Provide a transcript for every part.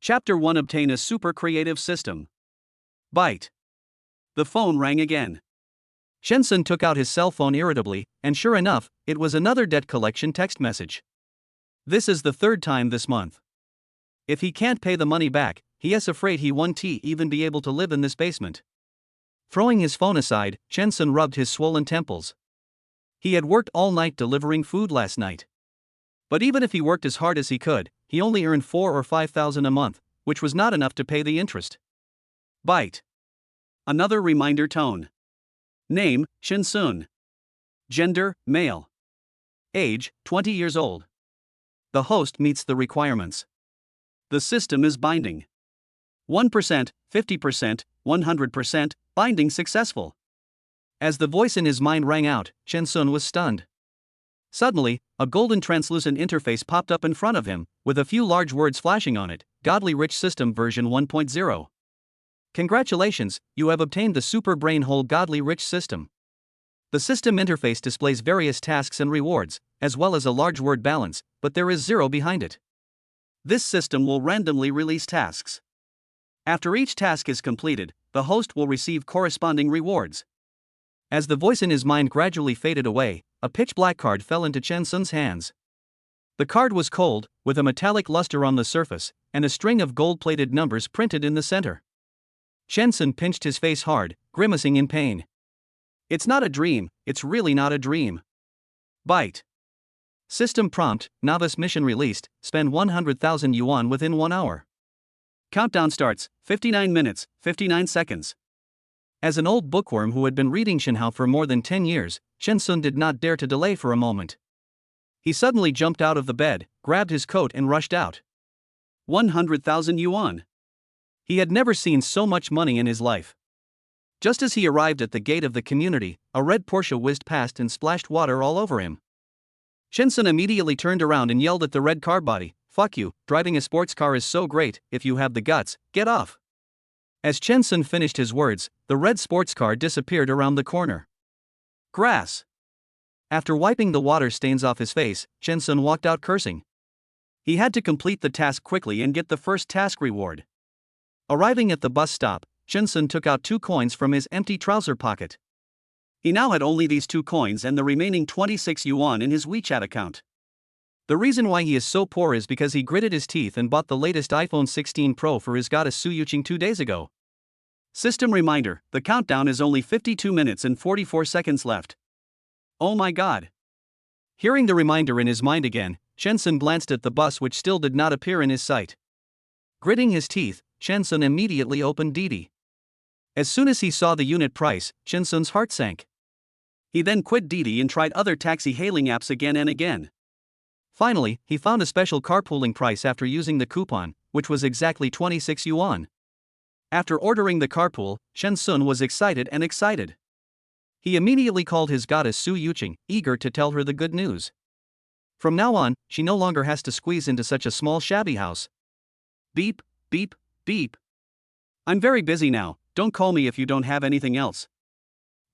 Chapter 1: Obtain a super creative system. Bite. The phone rang again. Shensun took out his cell phone irritably, and sure enough, it was another debt collection text message. This is the third time this month. If he can't pay the money back, he is afraid he won't even be able to live in this basement. Throwing his phone aside, Shensun rubbed his swollen temples. He had worked all night delivering food last night. But even if he worked as hard as he could, he only earned 4,000 or 5,000 a month, which was not enough to pay the interest. Bite. Another reminder tone. Name: Shensun. Gender: male. Age: 20 years old. The host meets the requirements. The system is binding. 1%, 50%, 100%, binding successful. As the voice in his mind rang out, Shensun was stunned. Suddenly, a golden translucent interface popped up in front of him, with a few large words flashing on it: Godly Rich System version 1.0. Congratulations, you have obtained the Super Brain Whole Godly Rich System. The system interface displays various tasks and rewards, as well as a large word balance, but there is 0 behind it. This system will randomly release tasks. After each task is completed, the host will receive corresponding rewards. As the voice in his mind gradually faded away, a pitch-black card fell into Shensun's hands. The card was cold, with a metallic luster on the surface, and a string of gold-plated numbers printed in the center. Shensun pinched his face hard, grimacing in pain. It's not a dream, it's really not a dream. Bite. System prompt: Novice mission released, spend 100,000 yuan within 1 hour. Countdown starts, 59 minutes, 59 seconds. As an old bookworm who had been reading Shenhao for more than 10 years, Shensun did not dare to delay for a moment. He suddenly jumped out of the bed, grabbed his coat and rushed out. 100,000 yuan. He had never seen so much money in his life. Just as he arrived at the gate of the community, a red Porsche whizzed past and splashed water all over him. Shensun immediately turned around and yelled at the red car body, "Fuck you, driving a sports car is so great, if you have the guts, get off." As Shensun finished his words, the red sports car disappeared around the corner. Grass. After wiping the water stains off his face, Shensun walked out cursing. He had to complete the task quickly and get the first task reward. Arriving at the bus stop, Shensun took out 2 coins from his empty trouser pocket. He now had only these 2 coins and the remaining 26 yuan in his WeChat account. The reason why he is so poor is because he gritted his teeth and bought the latest iPhone 16 Pro for his goddess Su Yuqing 2 days ago. System reminder: the countdown is only 52 minutes and 44 seconds left. Oh my god. Hearing the reminder in his mind again, Shensun glanced at the bus, which still did not appear in his sight. Gritting his teeth, Shensun immediately opened Didi. As soon as he saw the unit price, Shensun's heart sank. He then quit Didi and tried other taxi hailing apps again and again. Finally, he found a special carpooling price after using the coupon, which was exactly 26 yuan. After ordering the carpool, Shensun was excited. He immediately called his goddess Su Yuqing, eager to tell her the good news. From now on, she no longer has to squeeze into such a small shabby house. Beep, beep, beep. I'm very busy now, don't call me if you don't have anything else.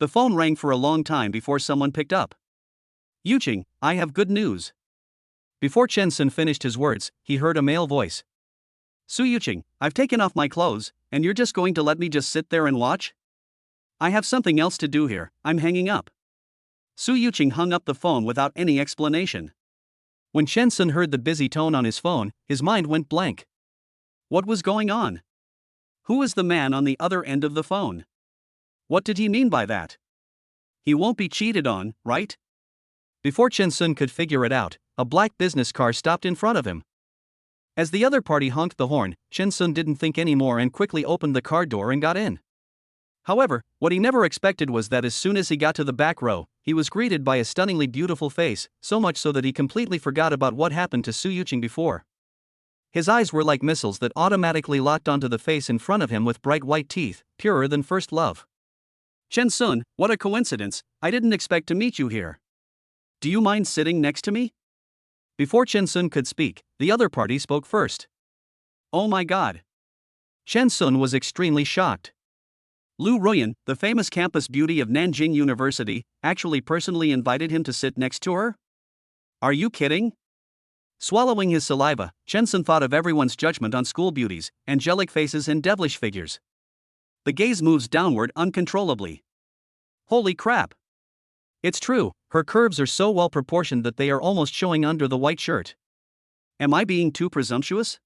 The phone rang for a long time before someone picked up. Yuqing, I have good news. Before Shensun finished his words, he heard a male voice. Su Yuqing, I've taken off my clothes, and you're just going to let me just sit there and watch? I have something else to do here, I'm hanging up. Su Yuqing hung up the phone without any explanation. When Shensun heard the busy tone on his phone, his mind went blank. What was going on? Who was the man on the other end of the phone? What did he mean by that? He won't be cheated on, right? Before Shensun could figure it out, a black business car stopped in front of him. As the other party honked the horn, Shensun didn't think anymore and quickly opened the car door and got in. However, what he never expected was that as soon as he got to the back row, he was greeted by a stunningly beautiful face, so much so that he completely forgot about what happened to Su Yuqing before. His eyes were like missiles that automatically locked onto the face in front of him with bright white teeth, purer than first love. Shensun, what a coincidence, I didn't expect to meet you here. Do you mind sitting next to me? Before Shensun could speak, the other party spoke first. Oh my god. Shensun was extremely shocked. Lu Ruyan, the famous campus beauty of Nanjing University, actually personally invited him to sit next to her? Are you kidding? Swallowing his saliva, Chen Sun thought of everyone's judgment on school beauties, angelic faces and devilish figures. The gaze moves downward uncontrollably. Holy crap! It's true, her curves are so well proportioned that they are almost showing under the white shirt. Am I being too presumptuous?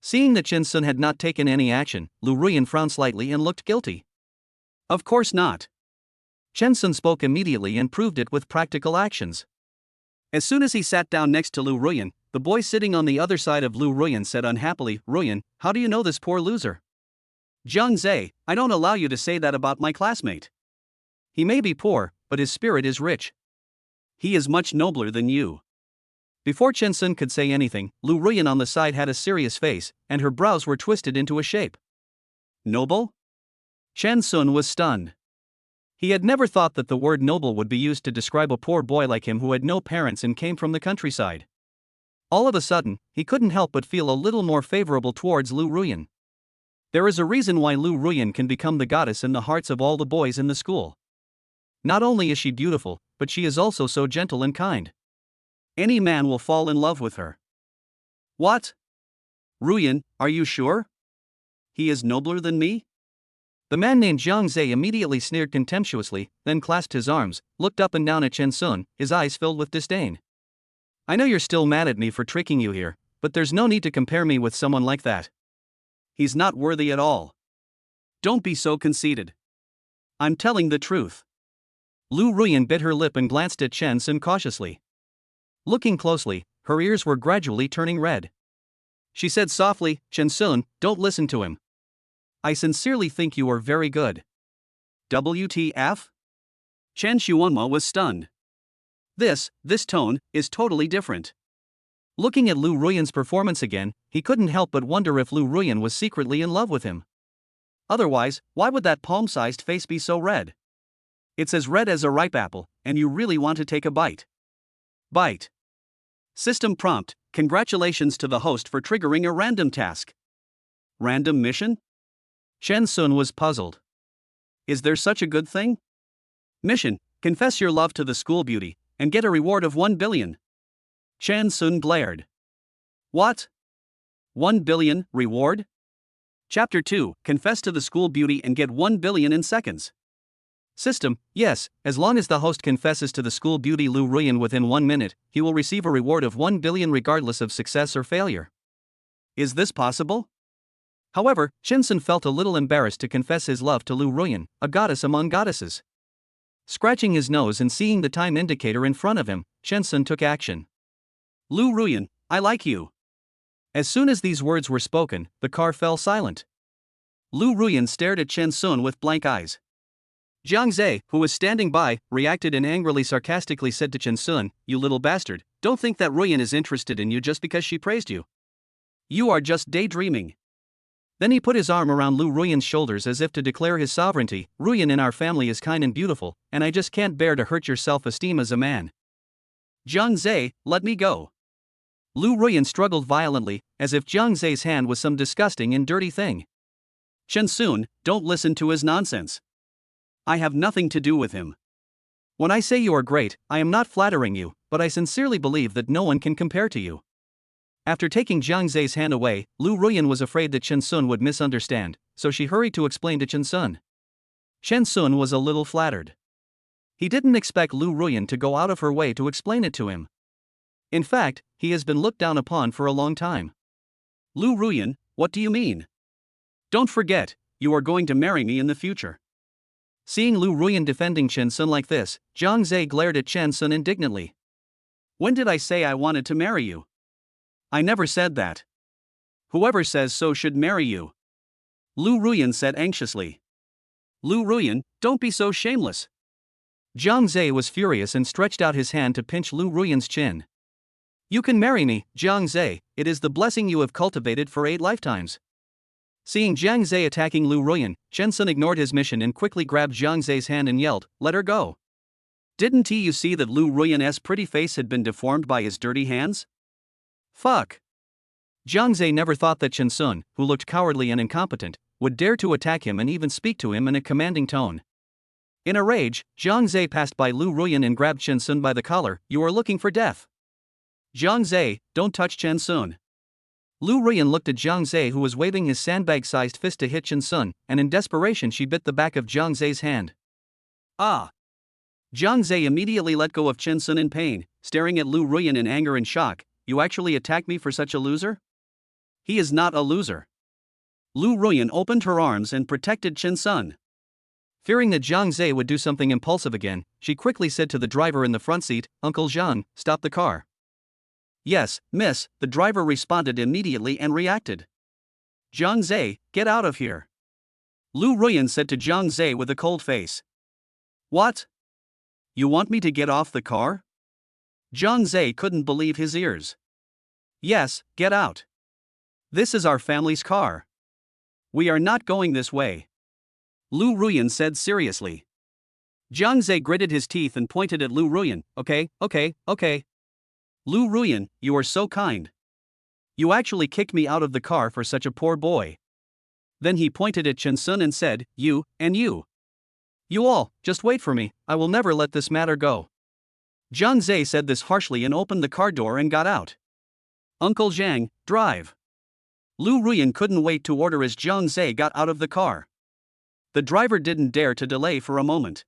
Seeing that Chen Sun had not taken any action, Lu Ruyan frowned slightly and looked guilty. Of course not. Chen Sun spoke immediately and proved it with practical actions. As soon as he sat down next to Lu Ruyan, the boy sitting on the other side of Lu Ruyan said unhappily, "Ruyan, how do you know this poor loser?" "Jiang Zhe, I don't allow you to say that about my classmate. He may be poor, but his spirit is rich. He is much nobler than you." Before Chen Sun could say anything, Lu Ruyan on the side had a serious face, and her brows were twisted into a shape. Noble? Chen Sun was stunned. He had never thought that the word noble would be used to describe a poor boy like him who had no parents and came from the countryside. All of a sudden, he couldn't help but feel a little more favorable towards Lu Ruyan. There is a reason why Lu Ruyan can become the goddess in the hearts of all the boys in the school. Not only is she beautiful, but she is also so gentle and kind. Any man will fall in love with her. What? Ruyan, are you sure? He is nobler than me? The man named Jiang Zhe immediately sneered contemptuously, then clasped his arms, looked up and down at Chen Sun, his eyes filled with disdain. I know you're still mad at me for tricking you here, but there's no need to compare me with someone like that. He's not worthy at all. Don't be so conceited. I'm telling the truth. Lu Ruyan bit her lip and glanced at Chen Sun cautiously. Looking closely, her ears were gradually turning red. She said softly, "Chen Sun, don't listen to him. I sincerely think you are very good." WTF? Chen Xuanma was stunned. This tone, is totally different. Looking at Lu Ruyan's performance again, he couldn't help but wonder if Lu Ruyan was secretly in love with him. Otherwise, why would that palm-sized face be so red? It's as red as a ripe apple, and you really want to take a bite. Bite. System prompt: congratulations to the host for triggering a random task. Random mission? Chen Sun was puzzled. Is there such a good thing? Mission: confess your love to the school beauty, and get a reward of 1 billion. Chen Sun glared. What? 1 billion, reward? Chapter 2, confess to the school beauty and get 1 billion in seconds. System: yes, as long as the host confesses to the school beauty Lu Ruyan within 1 minute, he will receive a reward of 1 billion regardless of success or failure. Is this possible? However, Chen Sun felt a little embarrassed to confess his love to Lu Ruyan, a goddess among goddesses. Scratching his nose and seeing the time indicator in front of him, Chen Sun took action. Lu Ruyan, I like you. As soon as these words were spoken, the car fell silent. Lu Ruyan stared at Chen Sun with blank eyes. Jiang Zhe, who was standing by, reacted and angrily sarcastically said to Chen Sun, "You little bastard, don't think that Ruyan is interested in you just because she praised you. You are just daydreaming." Then he put his arm around Lu Ruyan's shoulders as if to declare his sovereignty. "Ruyan in our family is kind and beautiful, and I just can't bear to hurt your self-esteem as a man. Jiang Zhe, let me go." Lu Ruyan struggled violently, as if Jiang Zhe's hand was some disgusting and dirty thing. Chen Sun, don't listen to his nonsense. I have nothing to do with him. When I say you are great, I am not flattering you, but I sincerely believe that no one can compare to you. After taking Jiang Zhe's hand away, Lu Ruyan was afraid that Chen Sun would misunderstand, so she hurried to explain to Chen Sun. Chen Sun was a little flattered. He didn't expect Lu Ruyan to go out of her way to explain it to him. In fact, he has been looked down upon for a long time. Lu Ruyan, what do you mean? Don't forget, you are going to marry me in the future. Seeing Lu Ruyan defending Chen Sun like this, Jiang Zhe glared at Chen Sun indignantly. When did I say I wanted to marry you? I never said that. Whoever says so should marry you. Lu Ruyan said anxiously. Lu Ruyan, don't be so shameless. Jiang Zhe was furious and stretched out his hand to pinch Lu Ruyan's chin. You can marry me, Jiang Zhe, it is the blessing you have cultivated for 8 lifetimes. Seeing Jiang Zhe attacking Lu Ruyan, Chen Sun ignored his mission and quickly grabbed Jiang Zhe's hand and yelled, "Let her go." Didn't you see that Lu Ruyan's pretty face had been deformed by his dirty hands? Fuck. Jiang Zhe never thought that Chen Sun, who looked cowardly and incompetent, would dare to attack him and even speak to him in a commanding tone. In a rage, Jiang Zhe passed by Lu Ruyan and grabbed Chen Sun by the collar. You are looking for death. Jiang Zhe, don't touch Chen Sun. Lu Ruyan looked at Jiang Zhe, who was waving his sandbag-sized fist to hit Chen Sun, and in desperation she bit the back of Jiang Zhe's hand. Ah! Jiang Zhe immediately let go of Chen Sun in pain, staring at Lu Ruyan in anger and shock. You actually attacked me for such a loser? He is not a loser. Lu Ruyan opened her arms and protected Chen Sun. Fearing that Jiang Zhe would do something impulsive again, she quickly said to the driver in the front seat, Uncle Zhang, stop the car. Yes, miss, the driver responded immediately and reacted. Jiang Zhe, get out of here. Lu Ruyan said to Jiang Zhe with a cold face. What? You want me to get off the car? Jiang Zhe couldn't believe his ears. Yes, get out. This is our family's car. We are not going this way. Lu Ruyan said seriously. Jiang Zhe gritted his teeth and pointed at Lu Ruyan. Okay. Lu Ruyan, you are so kind. You actually kicked me out of the car for such a poor boy. Then he pointed at Chen Sun and said, you, and you. You all, just wait for me, I will never let this matter go. Jiang Zhe said this harshly and opened the car door and got out. Uncle Zhang, drive. Lu Ruyan couldn't wait to order as Jiang Zhe got out of the car. The driver didn't dare to delay for a moment.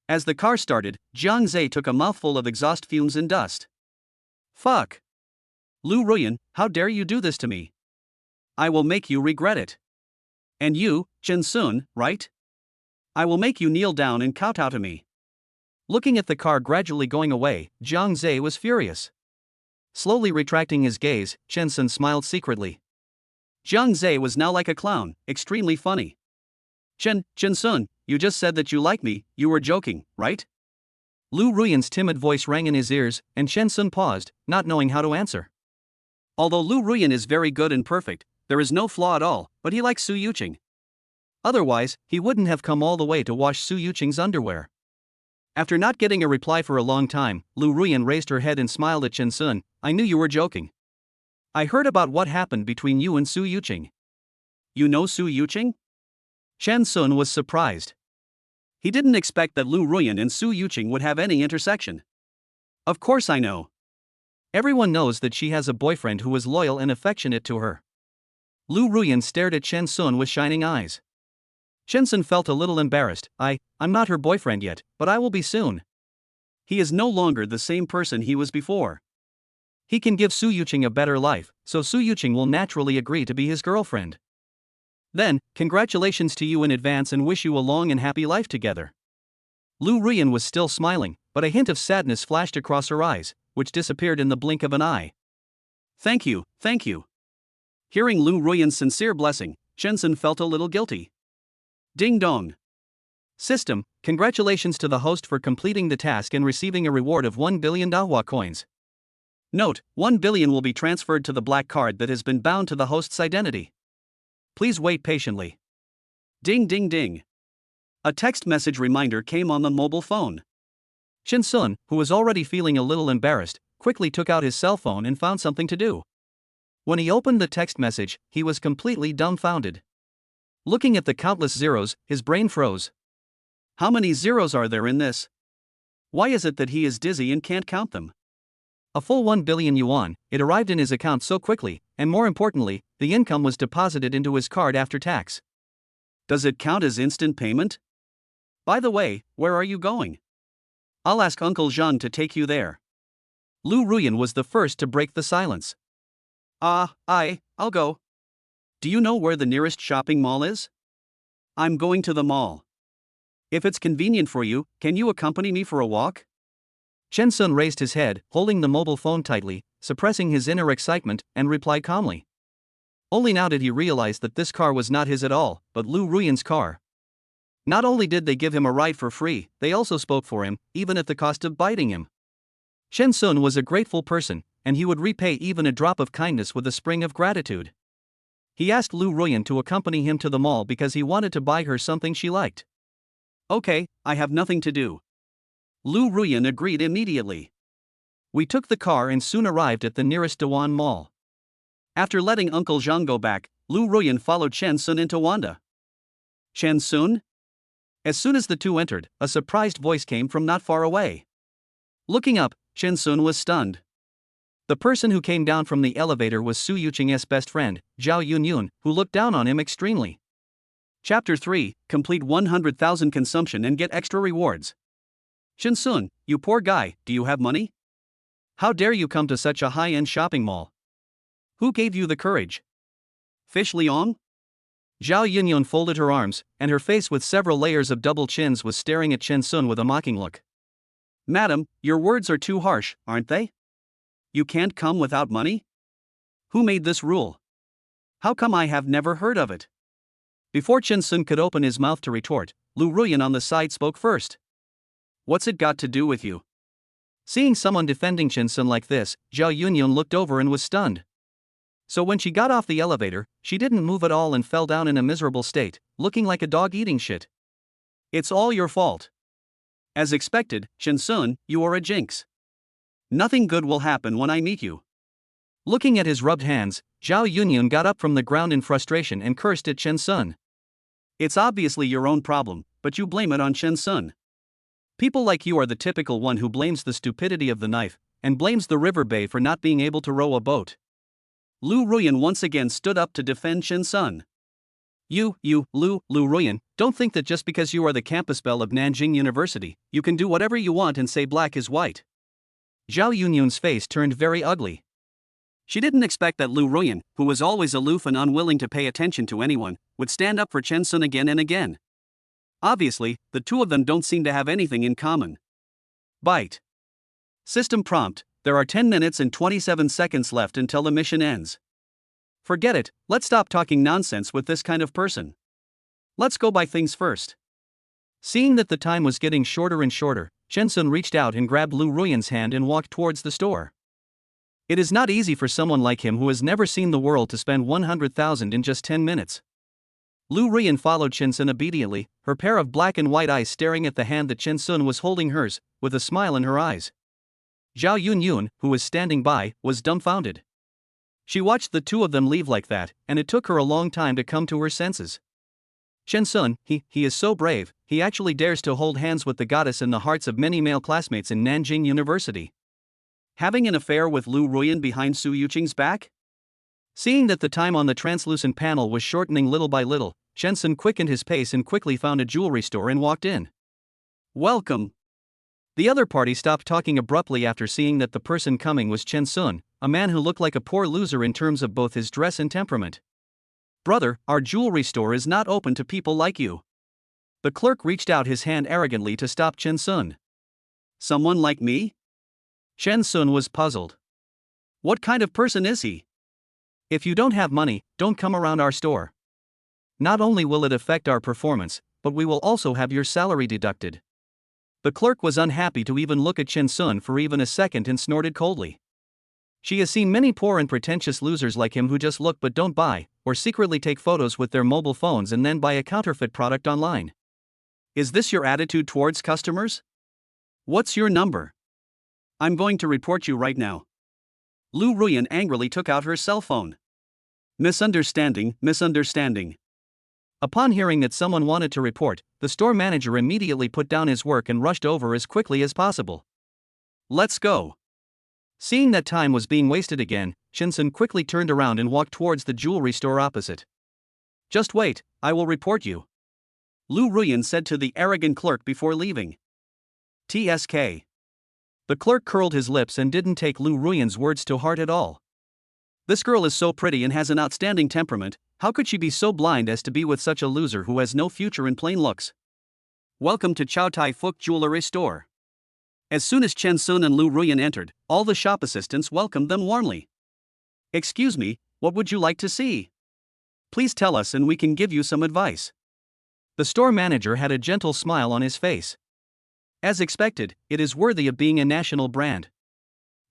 As the car started, Jiang Zhe took a mouthful of exhaust fumes and dust. Fuck. Lu Ruyan, how dare you do this to me? I will make you regret it. And you, Chen Sun, right? I will make you kneel down and kowtow to me. Looking at the car gradually going away, Jiang Zhe was furious. Slowly retracting his gaze, Chen Sun smiled secretly. Jiang Zhe was now like a clown, extremely funny. Chen Sun, you just said that you like me, you were joking, right? Lu Ruyan's timid voice rang in his ears, and Chen Sun paused, not knowing how to answer. Although Lu Ruyan is very good and perfect, there is no flaw at all, but he likes Su Yuqing. Otherwise, he wouldn't have come all the way to wash Su Yuqing's underwear. After not getting a reply for a long time, Lu Ruyan raised her head and smiled at Chen Sun. I knew you were joking. I heard about what happened between you and Su Yuqing. You know Su Yuqing? Chen Sun was surprised. He didn't expect that Lu Ruyan and Su Yuqing would have any intersection. Of course I know. Everyone knows that she has a boyfriend who is loyal and affectionate to her. Lu Ruyan stared at Chen Sun with shining eyes. Chen Sun felt a little embarrassed. I'm not her boyfriend yet, but I will be soon. He is no longer the same person he was before. He can give Su Yuqing a better life, so Su Yuqing will naturally agree to be his girlfriend. Then, congratulations to you in advance and wish you a long and happy life together. Lu Ruyan was still smiling, but a hint of sadness flashed across her eyes, which disappeared in the blink of an eye. Thank you. Hearing Lu Ruyan's sincere blessing, Chen Sun felt a little guilty. Ding dong. System, congratulations to the host for completing the task and receiving a reward of 1 billion Dahua coins. Note, 1 billion will be transferred to the black card that has been bound to the host's identity. Please wait patiently. Ding ding ding. A text message reminder came on the mobile phone. Chen Sun, who was already feeling a little embarrassed, quickly took out his cell phone and found something to do. When he opened the text message, he was completely dumbfounded. Looking at the countless zeros, his brain froze. How many zeros are there in this? Why is it that he is dizzy and can't count them? A full 1 billion yuan, it arrived in his account so quickly, and more importantly, the income was deposited into his card after tax. Does it count as instant payment? By the way, where are you going? I'll ask Uncle Zhang to take you there. Lu Ruyan was the first to break the silence. I'll go. Do you know where the nearest shopping mall is? I'm going to the mall. If it's convenient for you, can you accompany me for a walk? Chen Sun raised his head, holding the mobile phone tightly, suppressing his inner excitement, and replied calmly. Only now did he realize that this car was not his at all, but Lu Ruyan's car. Not only did they give him a ride for free, they also spoke for him, even at the cost of biting him. Chen Sun was a grateful person, and he would repay even a drop of kindness with a spring of gratitude. He asked Lu Ruyan to accompany him to the mall because he wanted to buy her something she liked. Okay, I have nothing to do. Lu Ruyan agreed immediately. We took the car and soon arrived at the nearest Dewan Mall. After letting Uncle Zhang go back, Lu Ruyan followed Chen Sun into Wanda. Chen Sun? As soon as the two entered, a surprised voice came from not far away. Looking up, Chen Sun was stunned. The person who came down from the elevator was Su Yuqing's best friend, Zhao Yunyun, who looked down on him extremely. Chapter 3, Complete 100,000 Consumption and Get Extra Rewards. Shinsun, you poor guy, do you have money? How dare you come to such a high-end shopping mall? Who gave you the courage? Fish Liang? Zhao Yunyun folded her arms, and her face with several layers of double chins was staring at Shinsun with a mocking look. Madam, your words are too harsh, aren't they? You can't come without money? Who made this rule? How come I have never heard of it? Before Shinsun could open his mouth to retort, Lu Ruyan on the side spoke first. What's it got to do with you? Seeing someone defending Shinsun like this, Zhao Yunyun looked over and was stunned. So when she got off the elevator, she didn't move at all and fell down in a miserable state, looking like a dog eating shit. It's all your fault. As expected, Shinsun, you are a jinx. Nothing good will happen when I meet you. Looking at his rubbed hands, Zhao Yunyun got up from the ground in frustration and cursed at Shinsun. It's obviously your own problem, but you blame it on Shinsun. People like you are the typical one who blames the stupidity of the knife, and blames the river bay for not being able to row a boat. Lu Ruyan once again stood up to defend Shinsun. Lu Ruyan, don't think that just because you are the campus belle of Nanjing University, you can do whatever you want and say black is white. Zhao Yunyun's face turned very ugly. She didn't expect that Lu Ruyan, who was always aloof and unwilling to pay attention to anyone, would stand up for Shinsun again and again. Obviously, the two of them don't seem to have anything in common. Bite. System prompt, there are 10 minutes and 27 seconds left until the mission ends. Forget it, let's stop talking nonsense with this kind of person. Let's go by things first. Seeing that the time was getting shorter and shorter, Shinsun reached out and grabbed Lu Ruyan's hand and walked towards the store. It is not easy for someone like him who has never seen the world to spend 100,000 in just 10 minutes. Lu Ruyan followed Shinsun obediently, her pair of black and white eyes staring at the hand that Shinsun was holding hers, with a smile in her eyes. Zhao Yunyun, who was standing by, was dumbfounded. She watched the two of them leave like that, and it took her a long time to come to her senses. Shinsun, he is so brave, he actually dares to hold hands with the goddess in the hearts of many male classmates in Nanjing University. Having an affair with Lu Ruyan behind Su Yuqing's back? Seeing that the time on the translucent panel was shortening little by little, Shinsun quickened his pace and quickly found a jewelry store and walked in. Welcome. The other party stopped talking abruptly after seeing that the person coming was Shinsun, a man who looked like a poor loser in terms of both his dress and temperament. Brother, our jewelry store is not open to people like you. The clerk reached out his hand arrogantly to stop Shinsun. Someone like me? Shinsun was puzzled. What kind of person is he? If you don't have money, don't come around our store. Not only will it affect our performance, but we will also have your salary deducted. The clerk was unhappy to even look at Shinsun for even a second and snorted coldly. She has seen many poor and pretentious losers like him who just look but don't buy, or secretly take photos with their mobile phones and then buy a counterfeit product online. Is this your attitude towards customers? What's your number? I'm going to report you right now. Lu Ruyan angrily took out her cell phone. Misunderstanding. Upon hearing that someone wanted to report, the store manager immediately put down his work and rushed over as quickly as possible. Let's go. Seeing that time was being wasted again, Shinsun quickly turned around and walked towards the jewelry store opposite. Just wait, I will report you. Lu Ruyan said to the arrogant clerk before leaving. TSK. The clerk curled his lips and didn't take Lu Ruyan's words to heart at all. This girl is so pretty and has an outstanding temperament, how could she be so blind as to be with such a loser who has no future in plain looks? Welcome to Chow Tai Fook Jewelry Store. As soon as Shinsun and Lu Ruyan entered, all the shop assistants welcomed them warmly. Excuse me, what would you like to see? Please tell us and we can give you some advice. The store manager had a gentle smile on his face. As expected, it is worthy of being a national brand.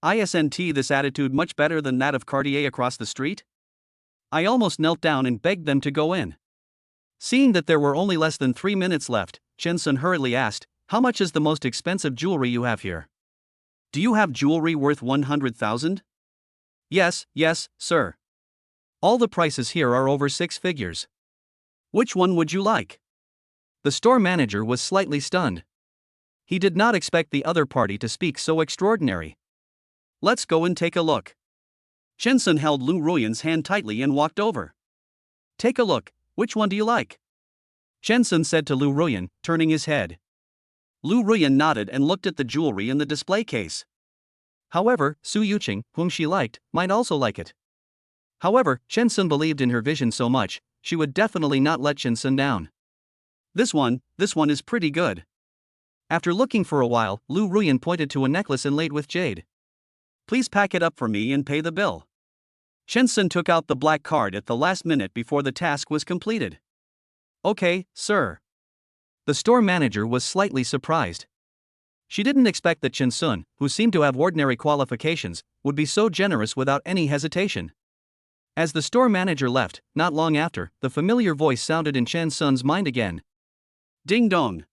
Isn't this attitude much better than that of Cartier across the street? I almost knelt down and begged them to go in. Seeing that there were only less than 3 minutes left, Shinsun hurriedly asked, how much is the most expensive jewelry you have here? Do you have jewelry worth 100,000? Yes, sir. All the prices here are over 6 figures. Which one would you like? The store manager was slightly stunned. He did not expect the other party to speak so extraordinary. Let's go and take a look. Chen Sun held Lu Ruyan's hand tightly and walked over. Take a look, which one do you like? Chen Sun said to Lu Ruyan, turning his head. Lu Ruyan nodded and looked at the jewelry in the display case. However, Su Yuqing, whom she liked, might also like it. However, Chen Sun believed in her vision so much, she would definitely not let Chen Sun down. This one is pretty good. After looking for a while, Lu Ruyan pointed to a necklace inlaid with jade. Please pack it up for me and pay the bill. Chen Sun took out the black card at the last minute before the task was completed. Okay, sir. The store manager was slightly surprised. She didn't expect that Chen Sun, who seemed to have ordinary qualifications, would be so generous without any hesitation. As the store manager left, not long after, the familiar voice sounded in Chen Sun's mind again. Ding dong.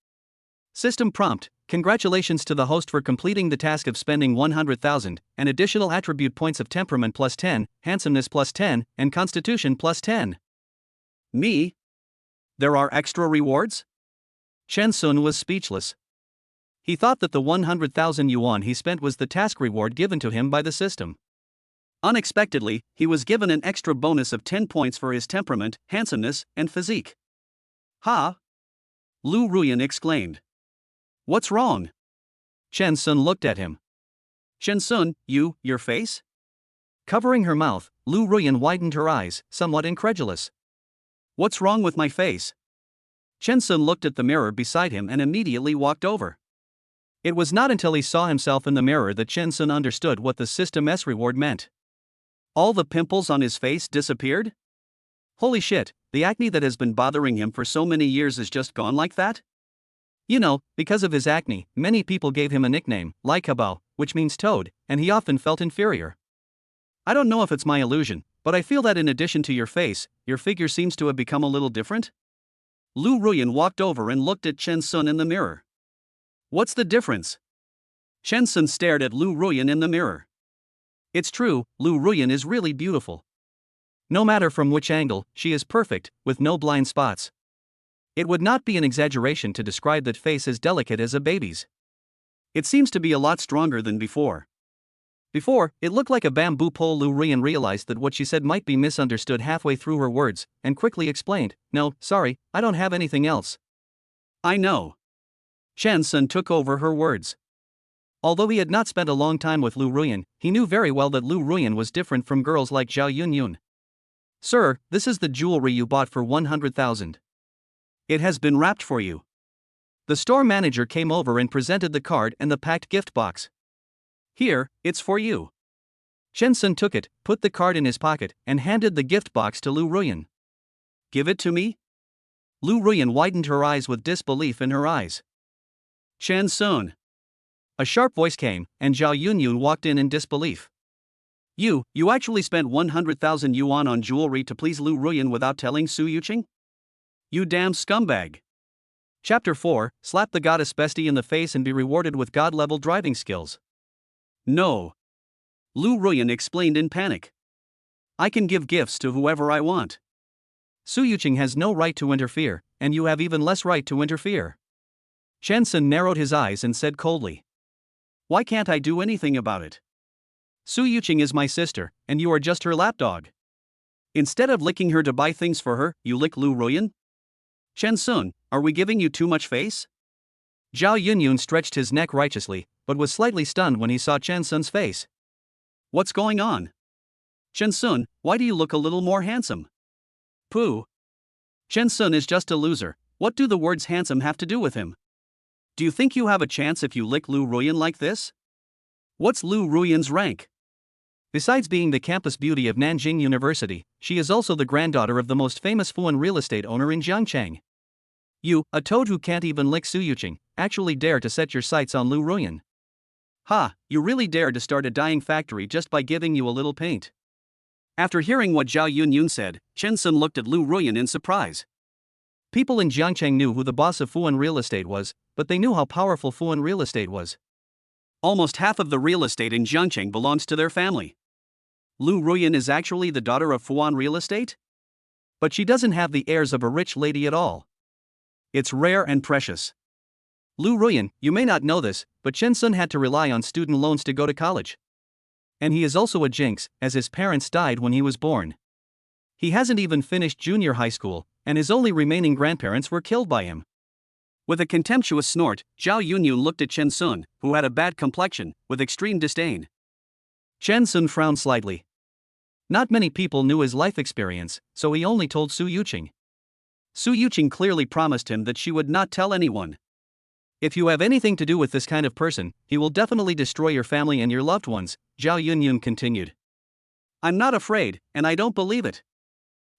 System prompt: congratulations to the host for completing the task of spending 100,000, and additional attribute points of temperament plus 10, handsomeness plus 10, and constitution plus 10. Me? There are extra rewards? Chen Sun was speechless. He thought that the 100,000 yuan he spent was the task reward given to him by the system. Unexpectedly, he was given an extra bonus of 10 points for his temperament, handsomeness, and physique. Ha! Lu Ruyan exclaimed. What's wrong? Chen Sun looked at him. Chen Sun, your face? Covering her mouth, Lu Ruyan widened her eyes, somewhat incredulous. What's wrong with my face? Chen Sun looked at the mirror beside him and immediately walked over. It was not until he saw himself in the mirror that Chen Sun understood what the System-S reward meant. All the pimples on his face disappeared? Holy shit, the acne that has been bothering him for so many years is just gone like that? You know, because of his acne, many people gave him a nickname, Lai Kabao, which means toad, and he often felt inferior. I don't know if it's my illusion, but I feel that in addition to your face, your figure seems to have become a little different? Lu Ruyan walked over and looked at Chen Sun in the mirror. What's the difference? Chen Sun stared at Lu Ruyan in the mirror. It's true, Lu Ruyan is really beautiful. No matter from which angle, she is perfect, with no blind spots. It would not be an exaggeration to describe that face as delicate as a baby's. It seems to be a lot stronger than before. Before, it looked like a bamboo pole. Lu Ruyan realized that what she said might be misunderstood halfway through her words, and quickly explained, No, sorry, I don't have anything else. I know. Chen Sun took over her words. Although he had not spent a long time with Lu Ruyan, he knew very well that Lu Ruyan was different from girls like Zhao Yunyun. Sir, this is the jewelry you bought for 100,000. It has been wrapped for you. The store manager came over and presented the card and the packed gift box. Here, it's for you. Chen Sun took it, put the card in his pocket, and handed the gift box to Lu Ruyan. Give it to me? Lu Ruyan widened her eyes with disbelief in her eyes. Chen Sun. A sharp voice came, and Zhao Yunyun walked in disbelief. You actually spent 100,000 yuan on jewelry to please Lu Ruyan without telling Su Yuqing? You damn scumbag. Chapter 4, Slap the goddess bestie in the face and be rewarded with god-level driving skills. No. Lu Ruyan explained in panic. I can give gifts to whoever I want. Su Yuqing has no right to interfere, and you have even less right to interfere. Chen Sun narrowed his eyes and said coldly. Why can't I do anything about it? Su Yuqing is my sister, and you are just her lapdog. Instead of licking her to buy things for her, you lick Lu Ruyan? Chen Sun, are we giving you too much face? Zhao Yunyun stretched his neck righteously, but was slightly stunned when he saw Chen Sun's face. What's going on? Chen Sun, why do you look a little more handsome? Pooh. Chen Sun is just a loser. What do the words handsome have to do with him? Do you think you have a chance if you lick Lu Ruyan like this? What's Lu Ruyan's rank? Besides being the campus beauty of Nanjing University, she is also the granddaughter of the most famous Fuan real estate owner in Jiangcheng. You, a toad who can't even lick Su Yuqing, actually dare to set your sights on Lu Ruyan. Ha, you really dare to start a dyeing factory just by giving you a little paint. After hearing what Zhao Yunyun said, Chen Sun looked at Lu Ruyan in surprise. People in Jiangcheng knew who the boss of Fuan real estate was, but they knew how powerful Fuan real estate was. Almost half of the real estate in Jiangcheng belongs to their family. Lu Ruyan is actually the daughter of Fuan real estate? But she doesn't have the airs of a rich lady at all. It's rare and precious. Lu Ruyan, you may not know this, but Chen Sun had to rely on student loans to go to college. And he is also a jinx, as his parents died when he was born. He hasn't even finished junior high school, and his only remaining grandparents were killed by him. With a contemptuous snort, Zhao Yunyun looked at Chen Sun, who had a bad complexion, with extreme disdain. Chen Sun frowned slightly. Not many people knew his life experience, so he only told Su Yuqing. Su Yuqing clearly promised him that she would not tell anyone. If you have anything to do with this kind of person, he will definitely destroy your family and your loved ones, Zhao Yunyun continued. I'm not afraid, and I don't believe it.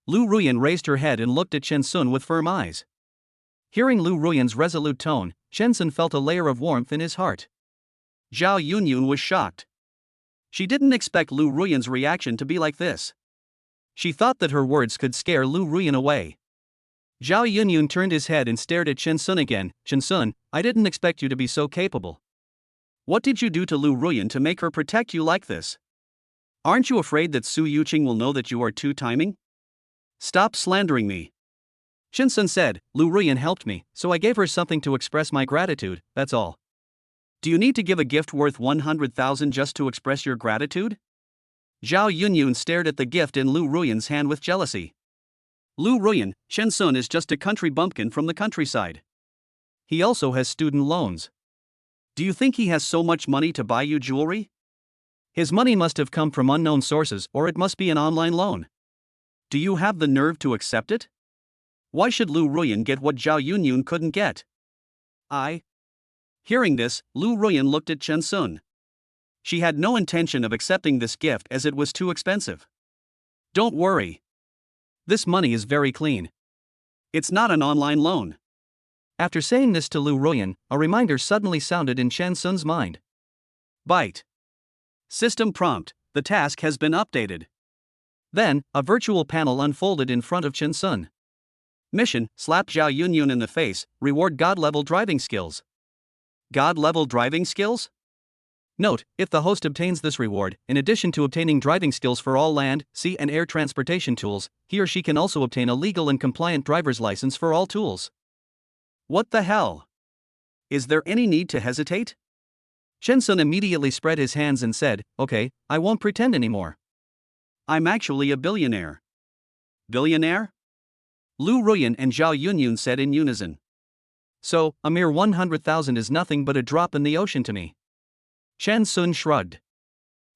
Lu Ruyan raised her head and looked at Chen Sun with firm eyes. Hearing Lu Ruyan's resolute tone, Chen Sun felt a layer of warmth in his heart. Zhao Yunyun was shocked. She didn't expect Lu Ruyan's reaction to be like this. She thought that her words could scare Lu Ruyan away. Zhao Yunyun turned his head and stared at Chen Sun again. Chen Sun, I didn't expect you to be so capable. What did you do to Lu Ruyan to make her protect you like this? Aren't you afraid that Su Yuqing will know that you are two-timing? Stop slandering me. Chen Sun said, Lu Ruyan helped me, so I gave her something to express my gratitude, that's all. Do you need to give a gift worth 100,000 just to express your gratitude? Zhao Yunyun stared at the gift in Lu Ruyan's hand with jealousy. Lu Ruyan, Chen Sun is just a country bumpkin from the countryside. He also has student loans. Do you think he has so much money to buy you jewelry? His money must have come from unknown sources, or it must be an online loan. Do you have the nerve to accept it? Why should Lu Ruyan get what Zhao Yunyun couldn't get? Hearing this, Lu Ruyan looked at Chen Sun. She had no intention of accepting this gift as it was too expensive. Don't worry. This money is very clean. It's not an online loan. After saying this to Lu Ruyan, a reminder suddenly sounded in Chen Sun's mind. Byte. System prompt, the task has been updated. Then, a virtual panel unfolded in front of Chen Sun. Mission, slap Zhao Yunyun in the face, reward God-level driving skills. God-level driving skills? Note, if the host obtains this reward, in addition to obtaining driving skills for all land, sea and air transportation tools, he or she can also obtain a legal and compliant driver's license for all tools. What the hell? Is there any need to hesitate? Chen Sun immediately spread his hands and said, okay, I won't pretend anymore. I'm actually a billionaire. Billionaire? Lu Ruyan and Zhao Yunyun said in unison. So, a mere 100,000 is nothing but a drop in the ocean to me. Chen Sun shrugged.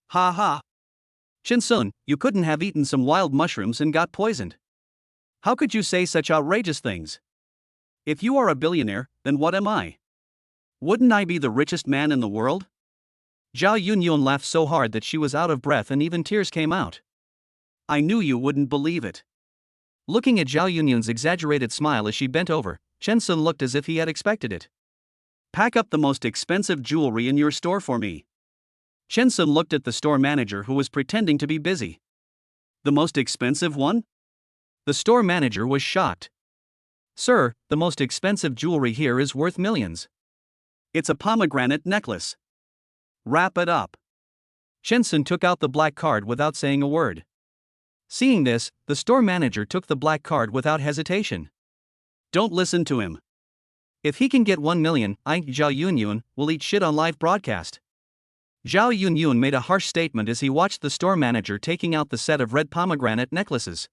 Ha ha. Chen Sun, you couldn't have eaten some wild mushrooms and got poisoned. How could you say such outrageous things? If you are a billionaire, then what am I? Wouldn't I be the richest man in the world? Zhao Yunyun laughed so hard that she was out of breath and even tears came out. I knew you wouldn't believe it. Looking at Zhao Yunyun's exaggerated smile as she bent over, Chen Sun looked as if he had expected it. Pack up the most expensive jewelry in your store for me. Chen Sun looked at the store manager who was pretending to be busy. The most expensive one? The store manager was shocked. Sir, the most expensive jewelry here is worth millions. It's a pomegranate necklace. Wrap it up. Chen Sun took out the black card without saying a word. Seeing this, the store manager took the black card without hesitation. Don't listen to him. If he can get 1 million, Zhao Yunyun, will eat shit on live broadcast. Zhao Yunyun made a harsh statement as he watched the store manager taking out the set of red pomegranate necklaces.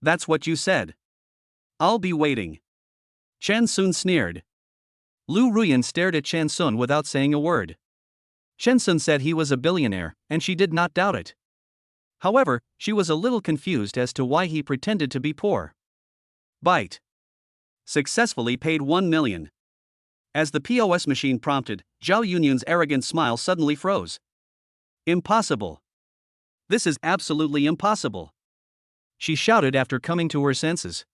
That's what you said. I'll be waiting. Chen Sun sneered. Lu Ruyan stared at Chen Sun without saying a word. Chen Sun said he was a billionaire, and she did not doubt it. However, she was a little confused as to why he pretended to be poor. Byte. Successfully paid 1 million. As the POS machine prompted, Zhao Yunyun's arrogant smile suddenly froze. Impossible. This is absolutely impossible. She shouted after coming to her senses.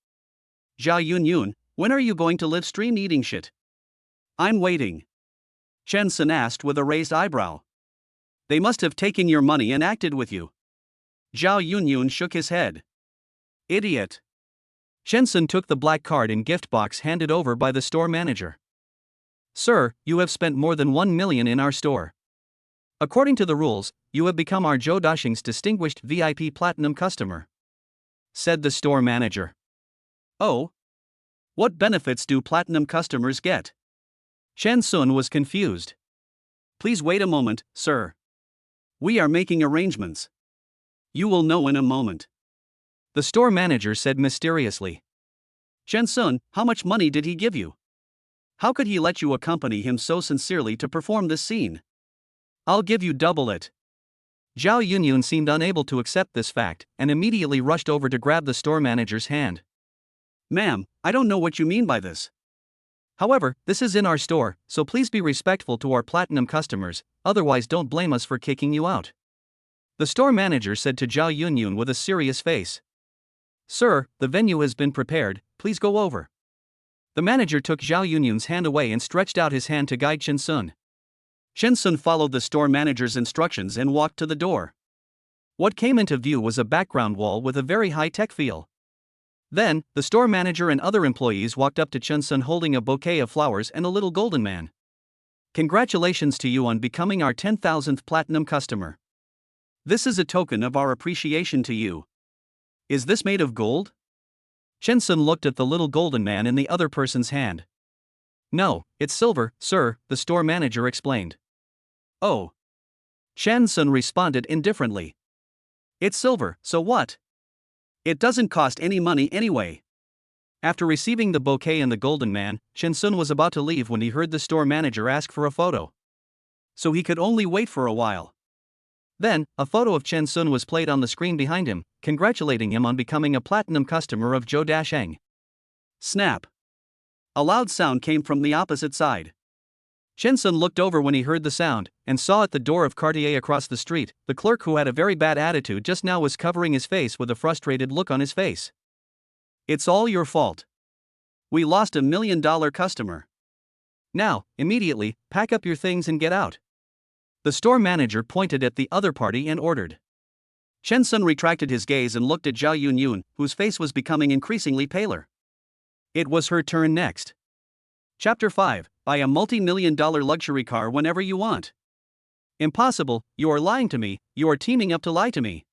Zhao Yunyun, when are you going to live stream eating shit? I'm waiting. Chen Sun asked with a raised eyebrow. They must have taken your money and acted with you. Zhao Yunyun shook his head. Idiot. Chen Sun took the black card and gift box handed over by the store manager. Sir, you have spent more than 1 million in our store. According to the rules, you have become our Zhou Daxing's distinguished VIP platinum customer, said the store manager. Oh? What benefits do platinum customers get? Chen Sun was confused. Please wait a moment, sir. We are making arrangements. You will know in a moment. The store manager said mysteriously. Chen-sun, how much money did he give you? How could he let you accompany him so sincerely to perform this scene? I'll give you double it. Zhao Yunyun seemed unable to accept this fact and immediately rushed over to grab the store manager's hand. Ma'am, I don't know what you mean by this. However, this is in our store, so please be respectful to our platinum customers, otherwise don't blame us for kicking you out. The store manager said to Zhao Yunyun with a serious face. Sir, the venue has been prepared, please go over. The manager took Zhao Yunyun's hand away and stretched out his hand to guide Chen-sun. Chen-sun followed the store manager's instructions and walked to the door. What came into view was a background wall with a very high-tech feel. Then, the store manager and other employees walked up to Chen-sun holding a bouquet of flowers and a little golden man. Congratulations to you on becoming our 10,000th platinum customer. This is a token of our appreciation to you. Is this made of gold? Chen-sun looked at the little golden man in the other person's hand. No, it's silver, sir, the store manager explained. Oh. Chen-sun responded indifferently. It's silver, so what? It doesn't cost any money anyway. After receiving the bouquet and the golden man, Chen-sun was about to leave when he heard the store manager ask for a photo. So he could only wait for a while. Then, a photo of Chen-sun was played on the screen behind him, congratulating him on becoming a platinum customer of Zhou Dasheng. Snap. A loud sound came from the opposite side. Chen-sun looked over when he heard the sound, and saw at the door of Cartier across the street, the clerk who had a very bad attitude just now was covering his face with a frustrated look on his face. It's all your fault. We lost $1 million customer. Now, immediately, pack up your things and get out. The store manager pointed at the other party and ordered. Chen-sun retracted his gaze and looked at Zhao Yunyun, whose face was becoming increasingly paler. It was her turn next. Chapter 5. Buy a multi-million-dollar luxury car whenever you want. Impossible, you are lying to me, you are teaming up to lie to me.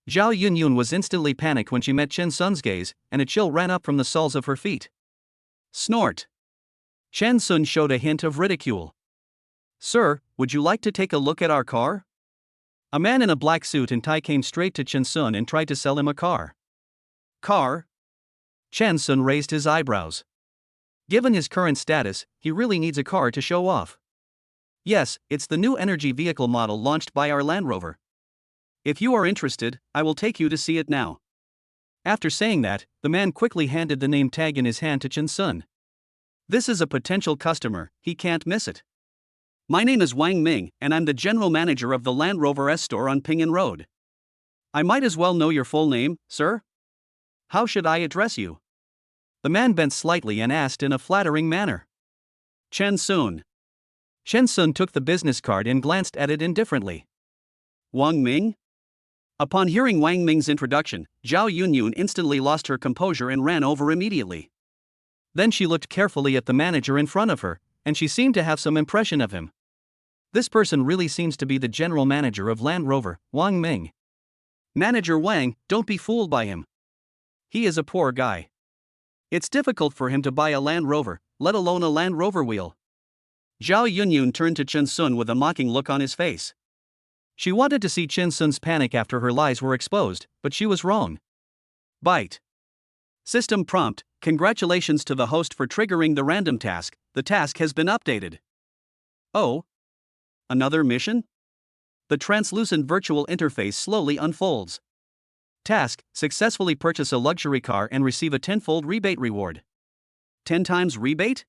Zhao Yunyun was instantly panicked when she met Chen-sun's gaze, and a chill ran up from the soles of her feet. Snort. Chen-sun showed a hint of ridicule. Sir, would you like to take a look at our car? A man in a black suit and tie came straight to Chen-sun and tried to sell him a car. Car? Chen-sun raised his eyebrows. Given his current status, he really needs a car to show off. Yes, it's the new energy vehicle model launched by our Land Rover. If you are interested, I will take you to see it now. After saying that, the man quickly handed the name tag in his hand to Chen-sun. This is a potential customer, he can't miss it. My name is Wang Ming, and I'm the general manager of the Land Rover S store on Pingan Road. I might as well know your full name, sir? How should I address you? The man bent slightly and asked in a flattering manner. Chen-sun. Chen-sun took the business card and glanced at it indifferently. Wang Ming? Upon hearing Wang Ming's introduction, Zhao Yunyun instantly lost her composure and ran over immediately. Then she looked carefully at the manager in front of her, and she seemed to have some impression of him. This person really seems to be the general manager of Land Rover, Wang Ming. Manager Wang, don't be fooled by him. He is a poor guy. It's difficult for him to buy a Land Rover, let alone a Land Rover wheel. Zhao Yunyun turned to Chen-sun with a mocking look on his face. She wanted to see Chen-sun's panic after her lies were exposed, but she was wrong. Bite. System prompt, congratulations to the host for triggering the random task, the task has been updated. Oh? Another mission? The translucent virtual interface slowly unfolds. Task, successfully purchase a luxury car and receive a 10-fold rebate reward. 10 times rebate?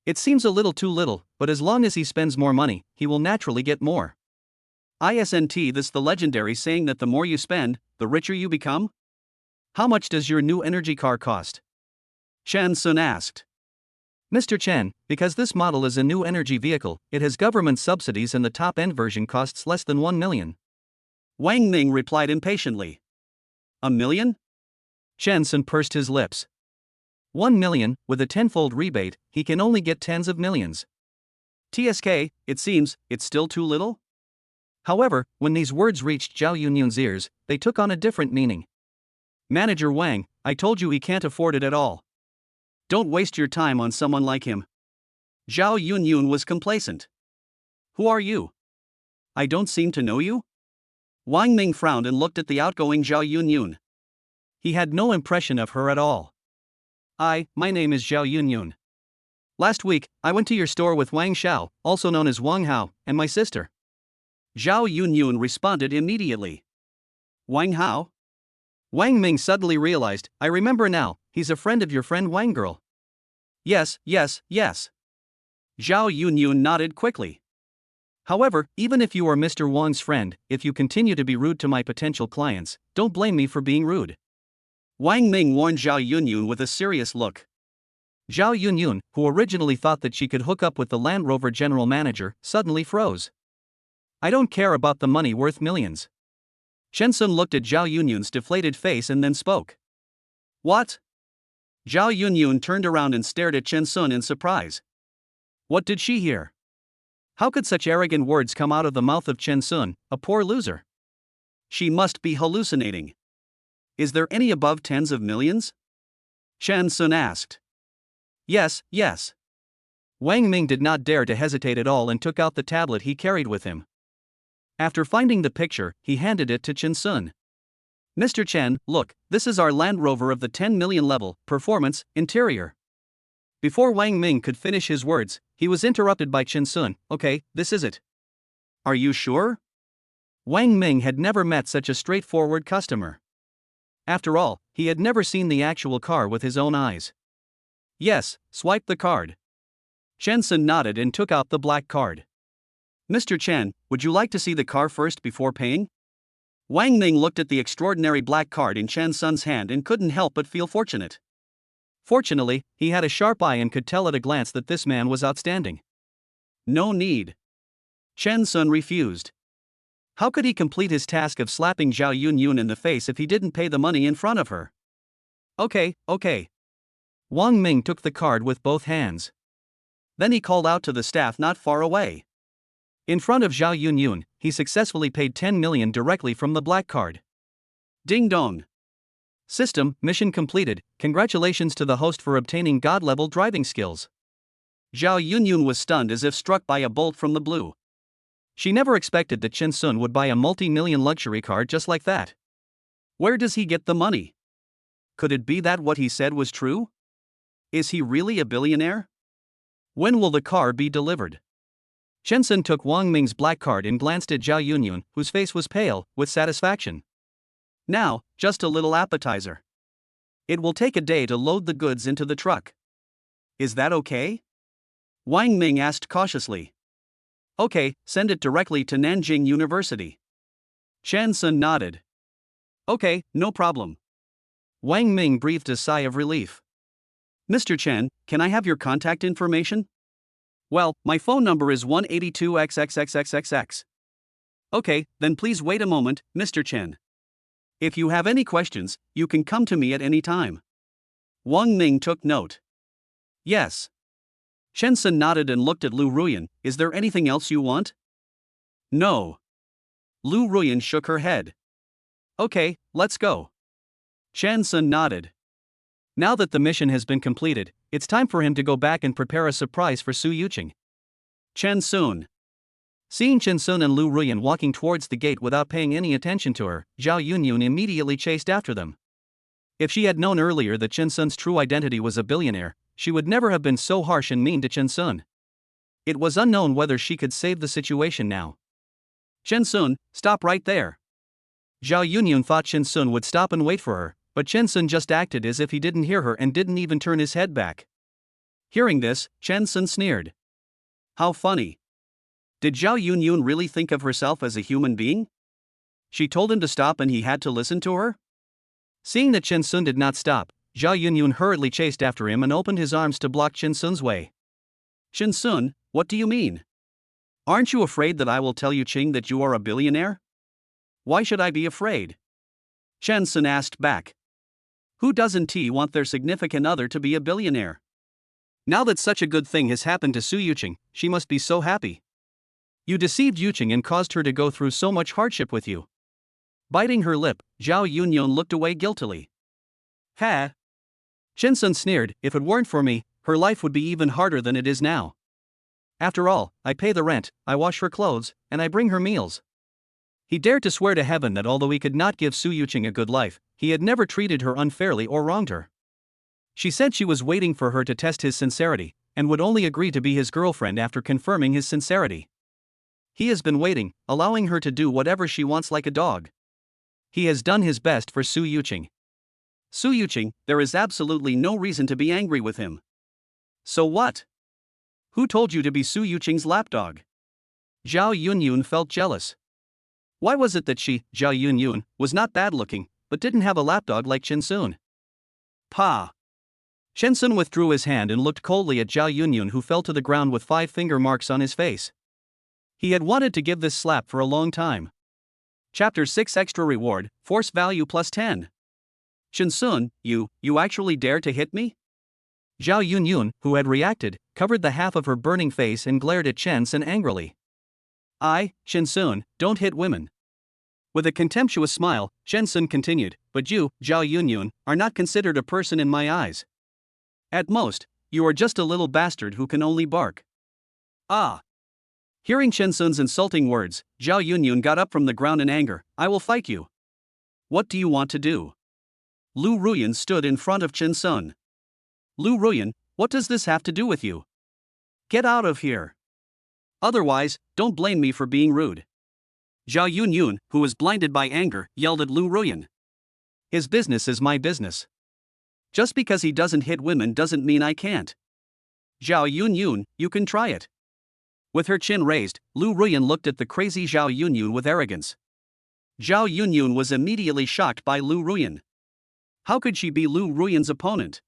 It seems a little too little, but as long as he spends more money, he will naturally get more. Isn't this the legendary saying that the more you spend, the richer you become? How much does your new energy car cost? Chen-sun asked. Mr. Chen, because this model is a new energy vehicle, it has government subsidies and the top-end version costs less than 1 million. Wang Ming replied impatiently. 1 million? Chen-sun pursed his lips. 1 million, with a 10-fold rebate, he can only get tens of millions. TSK, it seems, it's still too little? However, when these words reached Zhao Yunyun's ears, they took on a different meaning. Manager Wang, I told you he can't afford it at all. Don't waste your time on someone like him. Zhao Yunyun was complacent. Who are you? I don't seem to know you? Wang Ming frowned and looked at the outgoing Zhao Yunyun. He had no impression of her at all. My name is Zhao Yunyun. Last week, I went to your store with Wang Xiao, also known as Wang Hao, and my sister. Zhao Yunyun responded immediately. Wang Hao? Wang Ming suddenly realized, I remember now, he's a friend of your friend Wang girl. Yes. Zhao Yunyun nodded quickly. However, even if you are Mr. Wang's friend, if you continue to be rude to my potential clients, don't blame me for being rude. Wang Ming warned Zhao Yunyun with a serious look. Zhao Yunyun, who originally thought that she could hook up with the Land Rover general manager, suddenly froze. I don't care about the money worth millions. Chen Sun looked at Zhao Yunyun's deflated face and then spoke. What? Zhao Yunyun turned around and stared at Chen Sun in surprise. What did she hear? How could such arrogant words come out of the mouth of Chen Sun, a poor loser? She must be hallucinating. Is there any above tens of millions? Chen Sun asked. Yes. Wang Ming did not dare to hesitate at all and took out the tablet he carried with him. After finding the picture, he handed it to Chen Sun. Mr. Chen, look, this is our Land Rover of the 10 million level, performance, interior. Before Wang Ming could finish his words, he was interrupted by Chen Sun. Okay, this is it. Are you sure? Wang Ming had never met such a straightforward customer. After all, he had never seen the actual car with his own eyes. Yes, swipe the card. Chen Sun nodded and took out the black card. Mr. Chen, would you like to see the car first before paying? Wang Ming looked at the extraordinary black card in Chen Sun's hand and couldn't help but feel fortunate. Fortunately, he had a sharp eye and could tell at a glance that this man was outstanding. No need. Chen Sun refused. How could he complete his task of slapping Zhao Yunyun in the face if he didn't pay the money in front of her? Okay. Wang Ming took the card with both hands. Then he called out to the staff not far away. In front of Zhao Yunyun, he successfully paid 10 million directly from the black card. Ding dong. System, mission completed. Congratulations to the host for obtaining God-level driving skills. Zhao Yunyun was stunned as if struck by a bolt from the blue. She never expected that Chen Sun would buy a multi-million luxury car just like that. Where does he get the money? Could it be that what he said was true? Is he really a billionaire? When will the car be delivered? Chen Sun took Wang Ming's black card and glanced at Zhao Yunyun, whose face was pale, with satisfaction. Now, just a little appetizer. It will take a day to load the goods into the truck. Is that okay? Wang Ming asked cautiously. Okay, send it directly to Nanjing University. Chen Sun nodded. Okay, no problem. Wang Ming breathed a sigh of relief. Mr. Chen, can I have your contact information? Well, my phone number is 182XXXXXX. Okay, then please wait a moment, Mr. Chen. If you have any questions, you can come to me at any time. Wang Ming took note. Yes. Chen Sun nodded and looked at Lu Ruyan. Is there anything else you want? No. Lu Ruyan shook her head. Okay, let's go. Chen Sun nodded. Now that the mission has been completed, it's time for him to go back and prepare a surprise for Su Yuqing. Chen Sun. Seeing Chen Sun and Lu Ruyan walking towards the gate without paying any attention to her, Zhao Yunyun immediately chased after them. If she had known earlier that Chen Sun's true identity was a billionaire, she would never have been so harsh and mean to Chen Sun. It was unknown whether she could save the situation now. Chen Sun, stop right there. Zhao Yunyun thought Chen Sun would stop and wait for her, but Chen Sun just acted as if he didn't hear her and didn't even turn his head back. Hearing this, Chen Sun sneered. How funny. Did Zhao Yunyun really think of herself as a human being? She told him to stop and he had to listen to her? Seeing that Chen Sun did not stop, Zhao Yunyun hurriedly chased after him and opened his arms to block Chen Sun's way. Chen Sun, what do you mean? Aren't you afraid that I will tell Yuqing that you are a billionaire? Why should I be afraid? Chen Sun asked back. Who doesn't want their significant other to be a billionaire? Now that such a good thing has happened to Su Yuqing, she must be so happy. You deceived Yuqing and caused her to go through so much hardship with you. Biting her lip, Zhao Yunyun looked away guiltily. Ha! Chen Sun sneered, if it weren't for me, her life would be even harder than it is now. After all, I pay the rent, I wash her clothes, and I bring her meals. He dared to swear to heaven that although he could not give Su Yuqing a good life, he had never treated her unfairly or wronged her. She said she was waiting for her to test his sincerity, and would only agree to be his girlfriend after confirming his sincerity. He has been waiting, allowing her to do whatever she wants like a dog. He has done his best for Su Yuqing. Su Yuqing, there is absolutely no reason to be angry with him. So what? Who told you to be Su Yuqing's lapdog? Zhao Yunyun felt jealous. Why was it that she, Zhao Yunyun, was not bad-looking, but didn't have a lapdog like Chen Sun? Pa! Chen Sun withdrew his hand and looked coldly at Zhao Yunyun, who fell to the ground with 5 finger marks on his face. He had wanted to give this slap for a long time. Chapter 6 Extra Reward, Force Value plus 10. Chen Sun, you actually dare to hit me? Zhao Yunyun, who had reacted, covered the half of her burning face and glared at Chen Sun angrily. Chen Sun, don't hit women. With a contemptuous smile, Chen Sun continued, but you, Zhao Yunyun, are not considered a person in my eyes. At most, you are just a little bastard who can only bark. Hearing Chen Sun's insulting words, Zhao Yunyun got up from the ground in anger. I will fight you. What do you want to do? Lu Ruyan stood in front of Chen Sun. Lu Ruyan, what does this have to do with you? Get out of here. Otherwise, don't blame me for being rude. Zhao Yunyun, who was blinded by anger, yelled at Lu Ruyan. His business is my business. Just because he doesn't hit women doesn't mean I can't. Zhao Yunyun, you can try it. With her chin raised, Lu Ruyan looked at the crazy Zhao Yunyun with arrogance. Zhao Yunyun was immediately shocked by Lu Ruyan. How could she be Lu Ruyan's opponent?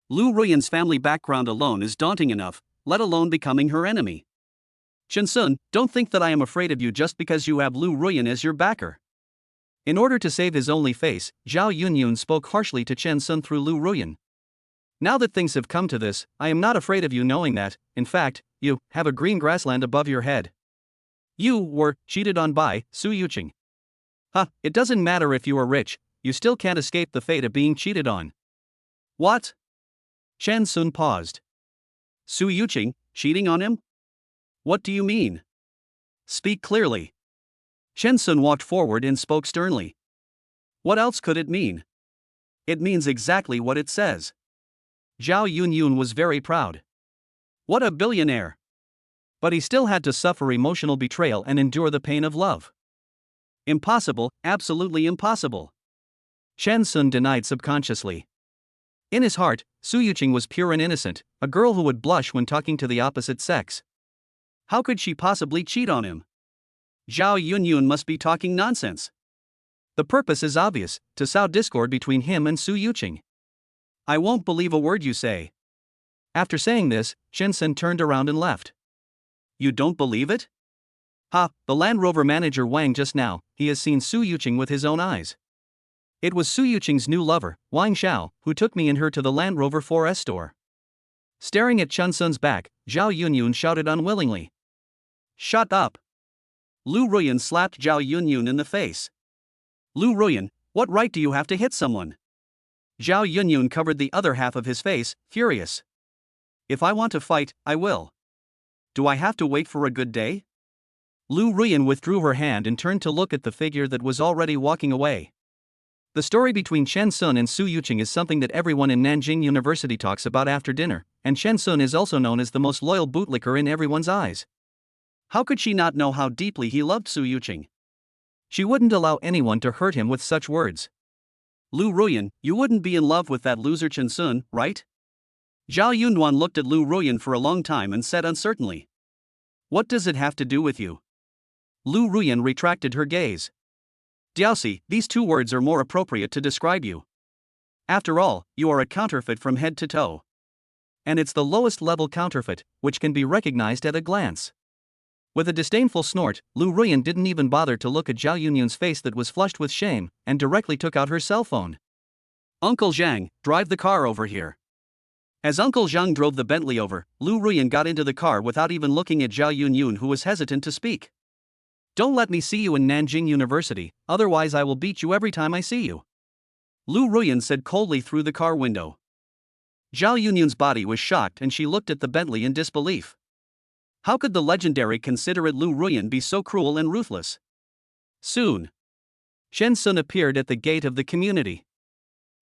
Lu Ruyan's family background alone is daunting enough, let alone becoming her enemy. Chen Sun, don't think that I am afraid of you just because you have Lu Ruyan as your backer. In order to save his only face, Zhao Yunyun spoke harshly to Chen Sun through Lu Ruyan. Now that things have come to this, I am not afraid of you, knowing that, in fact, you have a green grassland above your head. You were cheated on by Su Yuqing. It doesn't matter if you are rich, you still can't escape the fate of being cheated on. What? Chen Sun paused. Su Yuqing, cheating on him? What do you mean? Speak clearly. Chen Sun walked forward and spoke sternly. What else could it mean? It means exactly what it says. Zhao Yunyun was very proud. What a billionaire! But he still had to suffer emotional betrayal and endure the pain of love. Impossible, absolutely impossible. Chen Sun denied subconsciously. In his heart, Su Yuqing was pure and innocent, a girl who would blush when talking to the opposite sex. How could she possibly cheat on him? Zhao Yunyun must be talking nonsense. The purpose is obvious, to sow discord between him and Su Yuqing. I won't believe a word you say. After saying this, Chen Sun turned around and left. You don't believe it? The Land Rover manager Wang just now, he has seen Su Yuqing with his own eyes. It was Su Yuqing's new lover, Wang Xiao, who took me and her to the Land Rover 4S store. Staring at Chen Sun's back, Zhao Yunyun shouted unwillingly. Shut up! Lu Ruyan slapped Zhao Yunyun in the face. Lu Ruyan, what right do you have to hit someone? Zhao Yunyun covered the other half of his face, furious. If I want to fight, I will. Do I have to wait for a good day? Lu Ruyan withdrew her hand and turned to look at the figure that was already walking away. The story between Chen Sun and Su Yuqing is something that everyone in Nanjing University talks about after dinner, and Chen Sun is also known as the most loyal bootlicker in everyone's eyes. How could she not know how deeply he loved Su Yuqing? She wouldn't allow anyone to hurt him with such words. Lu Ruyan, you wouldn't be in love with that loser Chen Sun, right? Zhao Yunwan looked at Lu Ruyan for a long time and said uncertainly. What does it have to do with you? Lu Ruyan retracted her gaze. Diaosi, these 2 words are more appropriate to describe you. After all, you are a counterfeit from head to toe. And it's the lowest level counterfeit, which can be recognized at a glance. With a disdainful snort, Lu Ruyan didn't even bother to look at Zhao Yunyun's face that was flushed with shame, and directly took out her cell phone. Uncle Zhang, drive the car over here. As Uncle Zhang drove the Bentley over, Lu Ruyan got into the car without even looking at Zhao Yunyun, who was hesitant to speak. Don't let me see you in Nanjing University, otherwise I will beat you every time I see you. Lu Ruyan said coldly through the car window. Zhao Yunyun's body was shocked and she looked at the Bentley in disbelief. How could the legendary considerate Lu Ruyan be so cruel and ruthless? Soon, Shen Sun appeared at the gate of the community.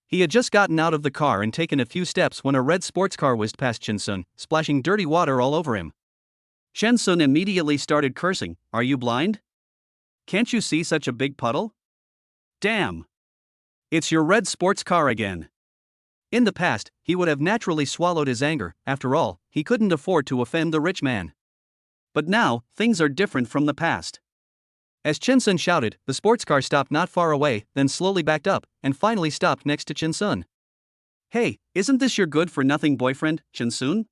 He had just gotten out of the car and taken a few steps when a red sports car whizzed past Shen Sun, splashing dirty water all over him. Shen Sun immediately started cursing. Are you blind? Can't you see such a big puddle? Damn! It's your red sports car again. In the past, he would have naturally swallowed his anger. After all, he couldn't afford to offend the rich man. But now, things are different from the past. As Chen Sun shouted, the sports car stopped not far away, then slowly backed up, and finally stopped next to Chen Sun. Hey, isn't this your good-for-nothing boyfriend, Chen Sun?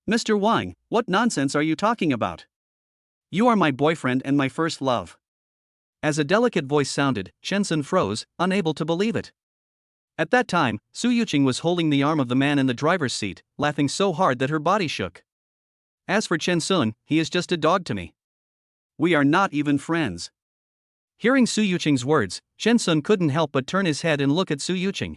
Mr. Wang, what nonsense are you talking about? You are my boyfriend and my first love. As a delicate voice sounded, Chen Sun froze, unable to believe it. At that time, Su Yuqing was holding the arm of the man in the driver's seat, laughing so hard that her body shook. As for Chen Sun, he is just a dog to me. We are not even friends. Hearing Su Yuqing's words, Chen Sun couldn't help but turn his head and look at Su Yuqing.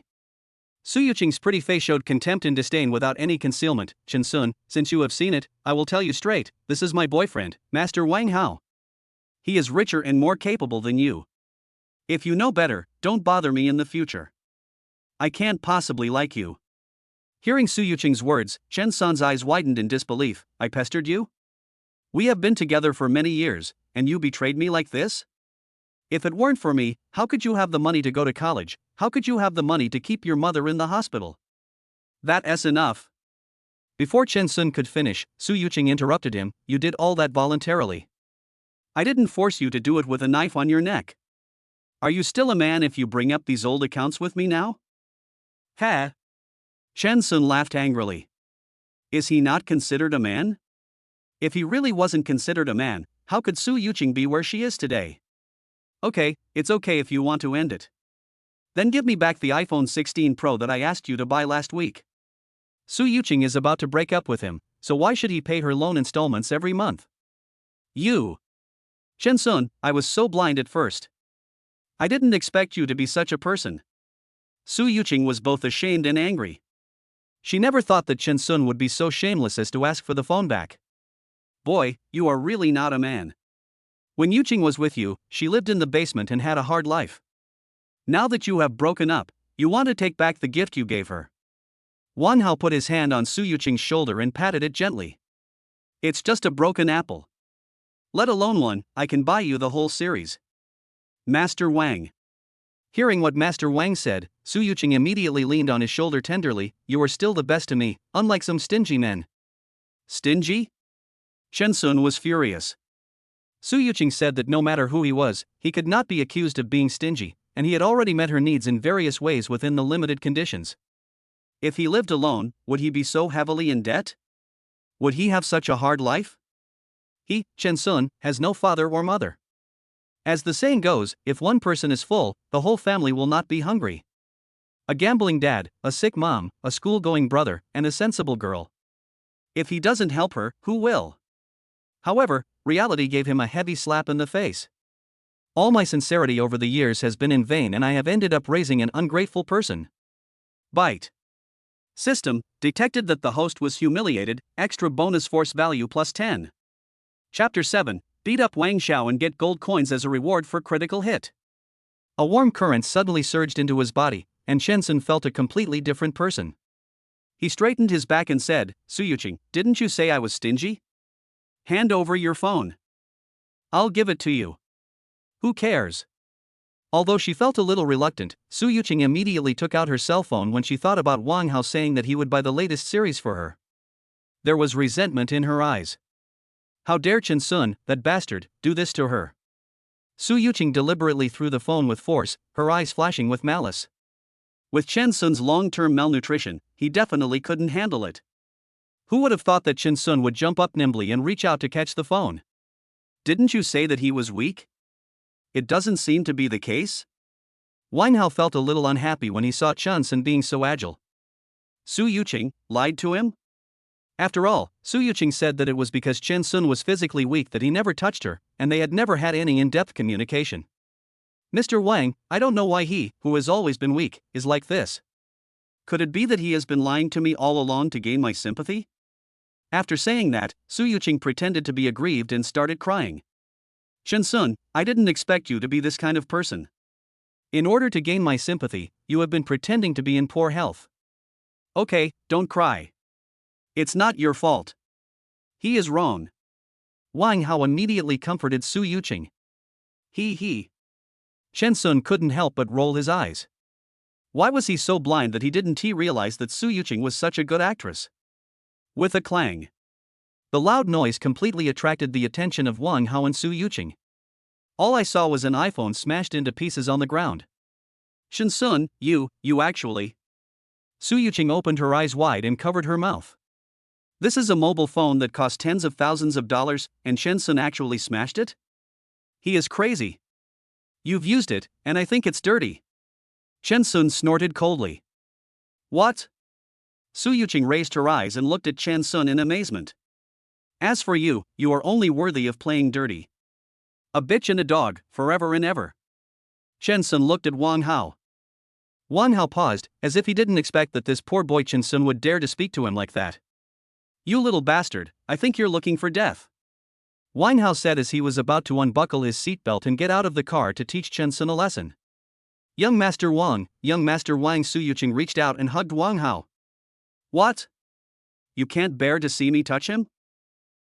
Su Yuqing's pretty face showed contempt and disdain without any concealment. Chen Sun, since you have seen it, I will tell you straight, this is my boyfriend, Master Wang Hao. He is richer and more capable than you. If you know better, don't bother me in the future. I can't possibly like you. Hearing Su Yuqing's words, Chen Sun's eyes widened in disbelief. I pestered you? We have been together for many years, and you betrayed me like this? If it weren't for me, how could you have the money to go to college? How could you have the money to keep your mother in the hospital? That's enough. Before Chen Sun could finish, Su Yuqing interrupted him. You did all that voluntarily. I didn't force you to do it with a knife on your neck. Are you still a man if you bring up these old accounts with me now? Ha! Chen Sun laughed angrily. Is he not considered a man? If he really wasn't considered a man, how could Su Yuqing be where she is today? Okay, it's okay if you want to end it. Then give me back the iPhone 16 Pro that I asked you to buy last week. Su Yuqing is about to break up with him, so why should he pay her loan installments every month? You! Chen Sun, I was so blind at first. I didn't expect you to be such a person. Su Yuqing was both ashamed and angry. She never thought that Chen Sun would be so shameless as to ask for the phone back. Boy, you are really not a man. When Yuqing was with you, she lived in the basement and had a hard life. Now that you have broken up, you want to take back the gift you gave her. Wan Hao put his hand on Su Yuqing's shoulder and patted it gently. It's just a broken apple. Let alone one, I can buy you the whole series. Master Wang. Hearing what Master Wang said, Su Yuqing immediately leaned on his shoulder tenderly. You are still the best to me, unlike some stingy men. Stingy? Chen Sun was furious. Su Yuqing said that no matter who he was, he could not be accused of being stingy, and he had already met her needs in various ways within the limited conditions. If he lived alone, would he be so heavily in debt? Would he have such a hard life? He, Chen Sun, has no father or mother. As the saying goes, if one person is full, the whole family will not be hungry. A gambling dad, a sick mom, a school-going brother, and a sensible girl. If he doesn't help her, who will? However, reality gave him a heavy slap in the face. All my sincerity over the years has been in vain and I have ended up raising an ungrateful person. Bite. System, detected that the host was humiliated, extra bonus force value plus 10. Chapter 7, beat up Wang Xiao and get gold coins as a reward for critical hit. A warm current suddenly surged into his body, and Chen Sun felt a completely different person. He straightened his back and said, Su Yuqing, didn't you say I was stingy? Hand over your phone. I'll give it to you. Who cares? Although she felt a little reluctant, Su Yuqing immediately took out her cell phone when she thought about Wang Hao saying that he would buy the latest series for her. There was resentment in her eyes. How dare Chen Sun, that bastard, do this to her? Su Yuqing deliberately threw the phone with force, her eyes flashing with malice. With Chen Sun's long-term malnutrition, he definitely couldn't handle it. Who would have thought that Chen Sun would jump up nimbly and reach out to catch the phone? Didn't you say that he was weak? It doesn't seem to be the case? Wang Hao felt a little unhappy when he saw Chen Sun being so agile. Su Yuqing lied to him? After all, Su Yuqing said that it was because Chen Sun was physically weak that he never touched her, and they had never had any in-depth communication. Mr. Wang, I don't know why he, who has always been weak, is like this. Could it be that he has been lying to me all along to gain my sympathy? After saying that, Su Yuqing pretended to be aggrieved and started crying. Shensun, I didn't expect you to be this kind of person. In order to gain my sympathy, you have been pretending to be in poor health. Okay, don't cry. It's not your fault. He is wrong. Wang Hao immediately comforted Su Yuqing. He. Shensun couldn't help but roll his eyes. Why was he so blind that he didn't realize that Su Yuqing was such a good actress? With a clang, the loud noise completely attracted the attention of Wang Hao and Su Yuqing. All I saw was an iPhone smashed into pieces on the ground. Shensun, you actually. Su Yuqing opened her eyes wide and covered her mouth. This is a mobile phone that cost tens of thousands of dollars, and Shensun actually smashed it? He is crazy. You've used it, and I think it's dirty. Shensun snorted coldly. What? Su Yuqing raised her eyes and looked at Shensun in amazement. As for you, you are only worthy of playing dirty. A bitch and a dog, forever and ever. Shensun looked at Wang Hao. Wang Hao paused, as if he didn't expect that this poor boy Shensun would dare to speak to him like that. You little bastard, I think you're looking for death. Wang Hao said as he was about to unbuckle his seatbelt and get out of the car to teach Shensun a lesson. Young Master Wang, Su Yuqing reached out and hugged Wang Hao. What? You can't bear to see me touch him?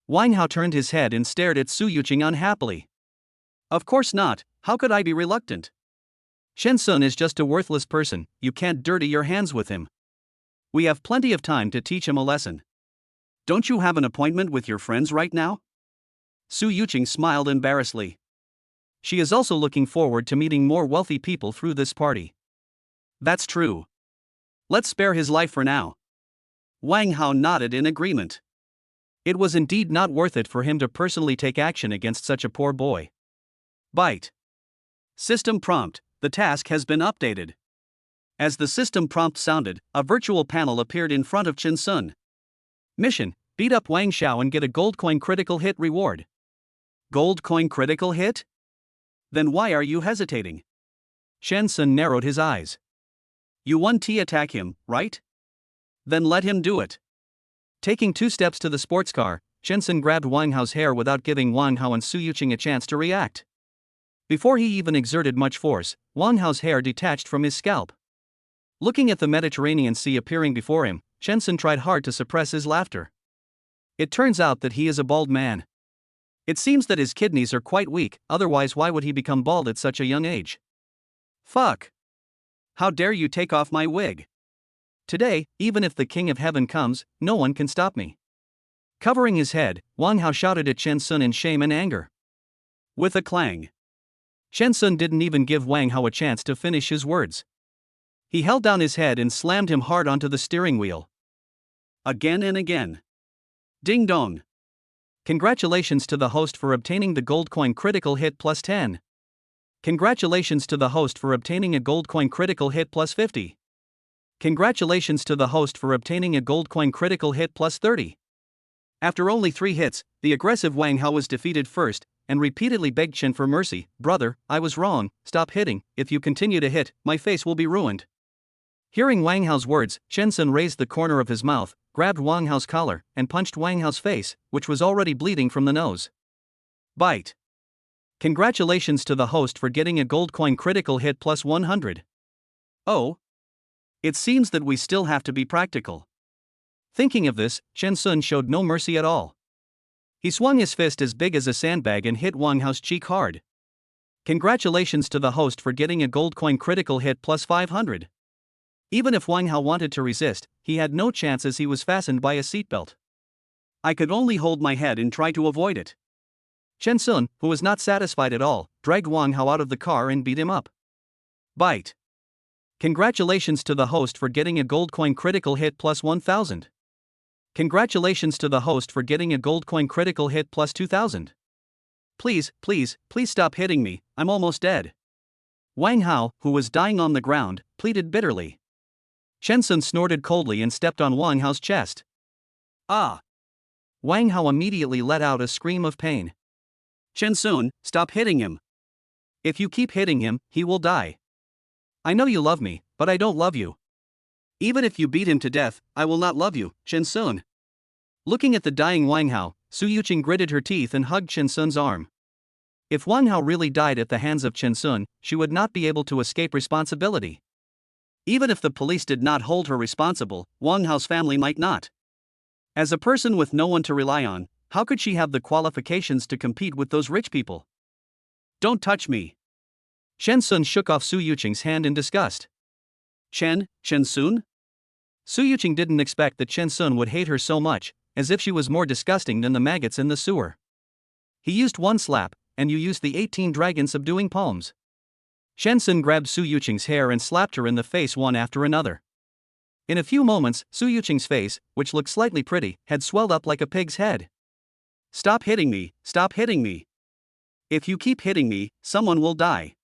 Wang Hao turned his head and stared at Su Yuqing unhappily. Of course not, how could I be reluctant? Shensun is just a worthless person, you can't dirty your hands with him. We have plenty of time to teach him a lesson. Don't you have an appointment with your friends right now? Su Yuqing smiled embarrassedly. She is also looking forward to meeting more wealthy people through this party. That's true. Let's spare his life for now. Wang Hao nodded in agreement. It was indeed not worth it for him to personally take action against such a poor boy. Byte. System prompt, the task has been updated. As the system prompt sounded, a virtual panel appeared in front of Shensun. Mission, beat up Wang Xiao and get a gold coin critical hit reward. Gold coin critical hit? Then why are you hesitating? Shensun narrowed his eyes. You want to attack him, right? Then let him do it. Taking 2 steps to the sports car, Shensun grabbed Wang Hao's hair without giving Wang Hao and Su Yuqing a chance to react. Before he even exerted much force, Wang Hao's hair detached from his scalp. Looking at the Mediterranean Sea appearing before him, Shensun tried hard to suppress his laughter. It turns out that he is a bald man. It seems that his kidneys are quite weak, otherwise why would he become bald at such a young age? Fuck! How dare you take off my wig? Today, even if the King of Heaven comes, no one can stop me. Covering his head, Wang Hao shouted at Shensun in shame and anger. With a clang. Shensun didn't even give Wang Hao a chance to finish his words. He held down his head and slammed him hard onto the steering wheel. Again and again. Ding dong. Congratulations to the host for obtaining the gold coin critical hit plus 10. Congratulations to the host for obtaining a gold coin critical hit plus 50. Congratulations to the host for obtaining a gold coin critical hit plus 30. After only 3 hits, the aggressive Wang Hao was defeated first, and repeatedly begged Shen for mercy. Brother, I was wrong, stop hitting, if you continue to hit, my face will be ruined. Hearing Wang Hao's words, Shensun raised the corner of his mouth, grabbed Wang Hao's collar, and punched Wang Hao's face, which was already bleeding from the nose. Bite. Congratulations to the host for getting a gold coin critical hit plus 100. Oh. It seems that we still have to be practical. Thinking of this, Shensun showed no mercy at all. He swung his fist as big as a sandbag and hit Wang Hao's cheek hard. Congratulations to the host for getting a gold coin critical hit plus 500. Even if Wang Hao wanted to resist, he had no chance as he was fastened by a seatbelt. I could only hold my head and try to avoid it. Shensun, who was not satisfied at all, dragged Wang Hao out of the car and beat him up. Bite. Congratulations to the host for getting a gold coin critical hit plus 1000. Congratulations to the host for getting a gold coin critical hit plus 2000. Please stop hitting me, I'm almost dead. Wang Hao, who was dying on the ground, pleaded bitterly. Shensun snorted coldly and stepped on Wang Hao's chest. Ah! Wang Hao immediately let out a scream of pain. Shensun, stop hitting him. If you keep hitting him, he will die. I know you love me, but I don't love you. Even if you beat him to death, I will not love you, Shensun. Looking at the dying Wang Hao, Su Yuqing gritted her teeth and hugged Chen Sun's arm. If Wang Hao really died at the hands of Chen Sun, she would not be able to escape responsibility. Even if the police did not hold her responsible, Wang Hao's family might not. As a person with no one to rely on, how could she have the qualifications to compete with those rich people? Don't touch me. Chen Sun shook off Su Yuqing's hand in disgust. Chen Sun? Su Yuqing didn't expect that Chen Sun would hate her so much, as if she was more disgusting than the maggots in the sewer. He used one slap, and you used the 18 dragon subduing palms. Chen Sun grabbed Su Yuqing's hair and slapped her in the face one after another. In a few moments, Su Yuqing's face, which looked slightly pretty, had swelled up like a pig's head. Stop hitting me, stop hitting me. If you keep hitting me, someone will die.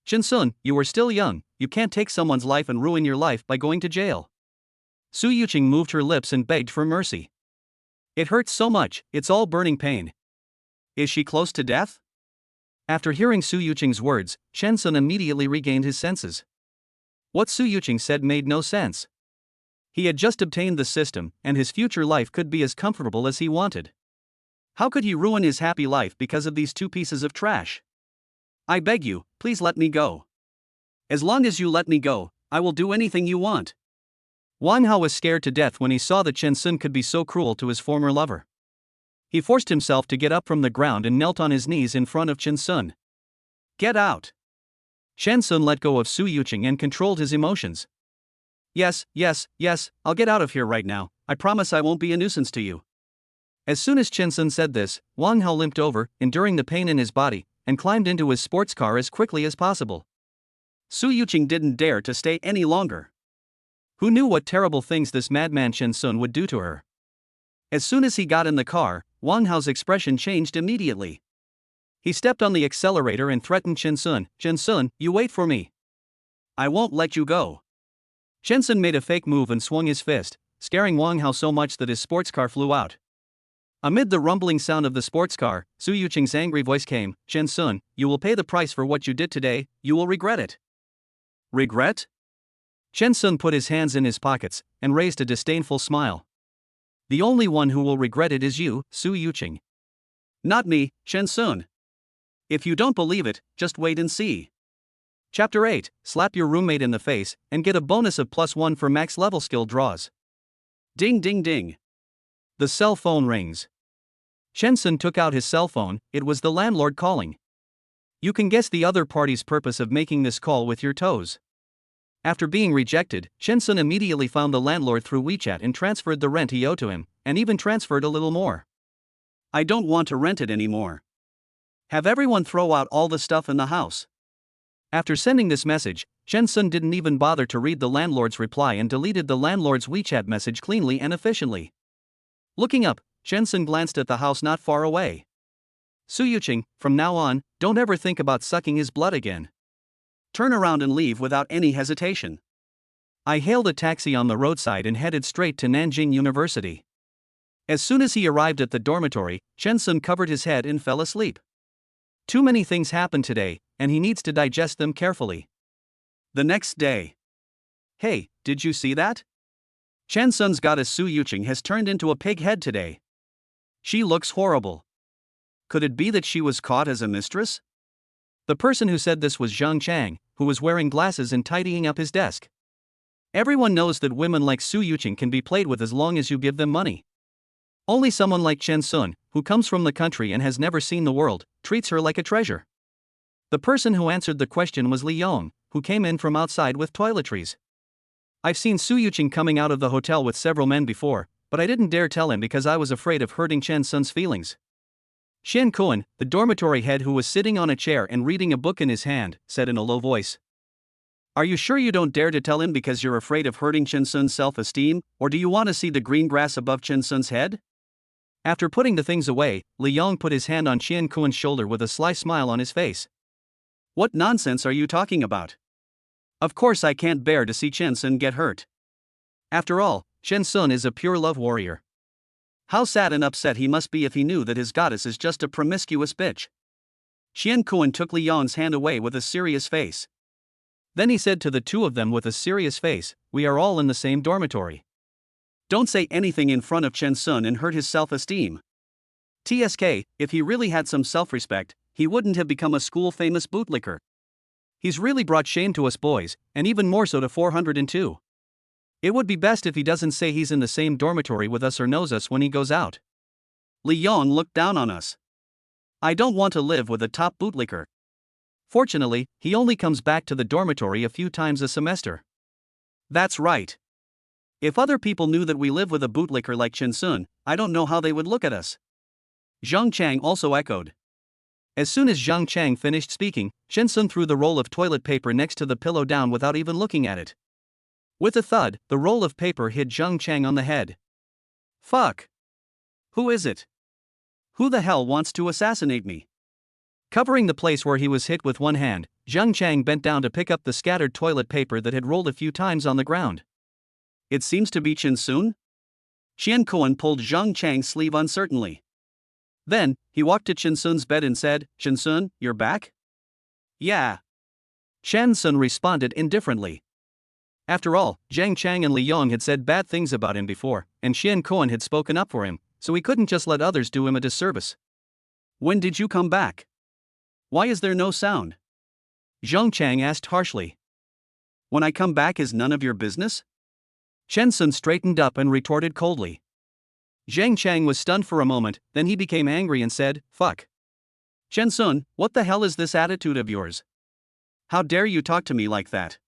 Chen Sun, you are still young, you can't take someone's life and ruin your life by going to jail. Su Yuqing moved her lips and begged for mercy. It hurts so much, it's all burning pain. Is she close to death? After hearing Su Yuqing's words, Chen Sun immediately regained his senses. What Su Yuqing said made no sense. He had just obtained the system, and his future life could be as comfortable as he wanted. How could he ruin his happy life because of these two pieces of trash? I beg you, please let me go. As long as you let me go, I will do anything you want. Wang Hao was scared to death when he saw that Chen Sun could be so cruel to his former lover. He forced himself to get up from the ground and knelt on his knees in front of Chen Sun. Get out! Chen Sun let go of Su Yuqing and controlled his emotions. Yes, I'll get out of here right now, I promise I won't be a nuisance to you. As soon as Chen Sun said this, Wang Hao limped over, enduring the pain in his body, and climbed into his sports car as quickly as possible. Su Yuqing didn't dare to stay any longer. Who knew what terrible things this madman Chen Sun would do to her? As soon as he got in the car, Wang Hao's expression changed immediately. He stepped on the accelerator and threatened Chen Sun. Chen Sun, you wait for me. I won't let you go. Chen Sun made a fake move and swung his fist, scaring Wang Hao so much that his sports car flew out. Amid the rumbling sound of the sports car, Su Yuqing's angry voice came, Chen Sun, you will pay the price for what you did today, you will regret it. Regret? Chen Sun put his hands in his pockets, and raised a disdainful smile. The only one who will regret it is you, Su Yuqing. Not me, Chen Sun. If you don't believe it, just wait and see. Chapter 8, slap your roommate in the face, and get a bonus of +1 for max level skill draws. Ding ding ding. The cell phone rings. Chen Sun took out his cell phone, it was the landlord calling. You can guess the other party's purpose of making this call with your toes. After being rejected, Chen Sun immediately found the landlord through WeChat and transferred the rent he owed to him, and even transferred a little more. I don't want to rent it anymore. Have everyone throw out all the stuff in the house. After sending this message, Chen Sun didn't even bother to read the landlord's reply and deleted the landlord's WeChat message cleanly and efficiently. Looking up, Chen Sun glanced at the house not far away. Su Yuqing, from now on, don't ever think about sucking his blood again. Turn around and leave without any hesitation. I hailed a taxi on the roadside and headed straight to Nanjing University. As soon as he arrived at the dormitory, Chen Sun covered his head and fell asleep. Too many things happened today, and he needs to digest them carefully. The next day. Hey, did you see that? Chen Sun's goddess Su Yuqing has turned into a pig head today. She looks horrible. Could it be that she was caught as a mistress? The person who said this was Zhang Chang, who was wearing glasses and tidying up his desk. Everyone knows that women like Su Yuqing can be played with as long as you give them money. Only someone like Chen Sun, who comes from the country and has never seen the world, treats her like a treasure. The person who answered the question was Li Yong, who came in from outside with toiletries. I've seen Su Yuqing coming out of the hotel with several men before, but I didn't dare tell him because I was afraid of hurting Chen Sun's feelings. Xian Kuan, the dormitory head who was sitting on a chair and reading a book in his hand, said in a low voice. Are you sure you don't dare to tell him because you're afraid of hurting Chen Sun's self-esteem, or do you want to see the green grass above Chen Sun's head? After putting the things away, Li Yong put his hand on Xian Kuan's shoulder with a sly smile on his face. What nonsense are you talking about? Of course I can't bear to see Chen Sun get hurt. After all, Chen Sun is a pure love warrior. How sad and upset he must be if he knew that his goddess is just a promiscuous bitch. Xian Kuan took Li Yong's hand away with a serious face. Then he said to the two of them with a serious face, we are all in the same dormitory. Don't say anything in front of Chen Sun and hurt his self-esteem. TSK, if he really had some self-respect, he wouldn't have become a school-famous bootlicker. He's really brought shame to us boys, and even more so to 402. It would be best if he doesn't say he's in the same dormitory with us or knows us when he goes out. Li Yong looked down on us. I don't want to live with a top bootlicker. Fortunately, he only comes back to the dormitory a few times a semester. That's right. If other people knew that we live with a bootlicker like Chen Sun, I don't know how they would look at us. Zhang Chang also echoed. As soon as Zhang Chang finished speaking, Chen Sun threw the roll of toilet paper next to the pillow down without even looking at it. With a thud, the roll of paper hit Zhang Chang on the head. Fuck! Who is it? Who the hell wants to assassinate me? Covering the place where he was hit with one hand, Zhang Chang bent down to pick up the scattered toilet paper that had rolled a few times on the ground. It seems to be Chen Sun? Qian Kuan pulled Zhang Chang's sleeve uncertainly. Then, he walked to Chen Sun's bed and said, Chen Sun, you're back? Yeah. Chen Sun responded indifferently. After all, Zhang Chang and Li Yong had said bad things about him before, and Qian Kuan had spoken up for him, so he couldn't just let others do him a disservice. When did you come back? Why is there no sound? Zhang Chang asked harshly. When I come back is none of your business? Chen Sun straightened up and retorted coldly. Zhang Chang was stunned for a moment, then he became angry and said, fuck. Chen Sun, what the hell is this attitude of yours? How dare you talk to me like that?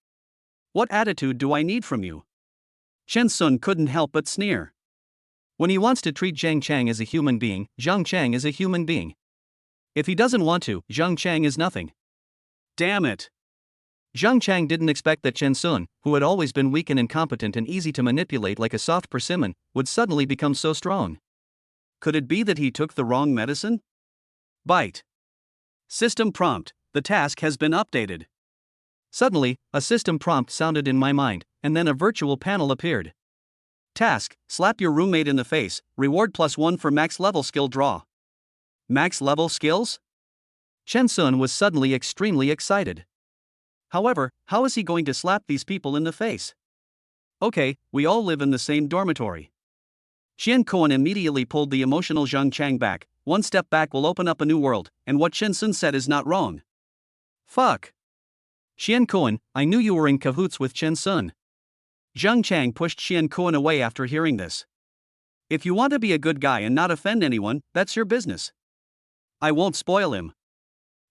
What attitude do I need from you? Chen Sun couldn't help but sneer. When he wants to treat Zhang Chang as a human being, Zhang Chang is a human being. If he doesn't want to, Zhang Chang is nothing. Damn it. Zhang Chang didn't expect that Chen Sun, who had always been weak and incompetent and easy to manipulate like a soft persimmon, would suddenly become so strong. Could it be that he took the wrong medicine? Bite. System prompt, the task has been updated. Suddenly, a system prompt sounded in my mind, and then a virtual panel appeared. Task, slap your roommate in the face, reward +1 for max level skill draw. Max level skills? Chen Sun was suddenly extremely excited. However, how is he going to slap these people in the face? Okay, we all live in the same dormitory. Qian Kuan immediately pulled the emotional Zhang Chang back. One step back will open up a new world, and what Chen Sun said is not wrong. Fuck. Qian Kuan, I knew you were in cahoots with Chen Sun. Zhang Chang pushed Qian Kuan away after hearing this. If you want to be a good guy and not offend anyone, that's your business. I won't spoil him.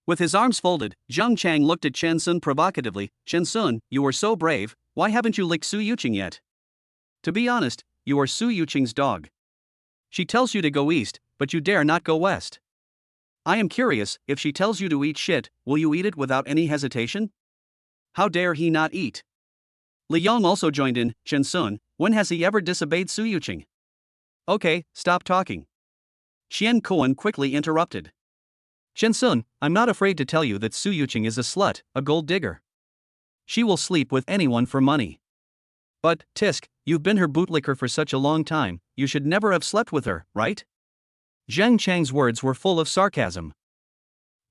With his arms folded, Zhang Chang looked at Chen Sun provocatively. Chen Sun, you were so brave, why haven't you licked Su Yuqing yet? To be honest, you are Su Yuqing's dog. She tells you to go east, but you dare not go west. I am curious, if she tells you to eat shit, will you eat it without any hesitation? How dare he not eat? Li Yong also joined in. Chen Sun, when has he ever disobeyed Su Yuqing? Okay, stop talking. Qian Kuan quickly interrupted. Chen Sun, I'm not afraid to tell you that Su Yuqing is a slut, a gold digger. She will sleep with anyone for money. But, Tisk, you've been her bootlicker for such a long time, you should never have slept with her, right? Zhang Chang's words were full of sarcasm.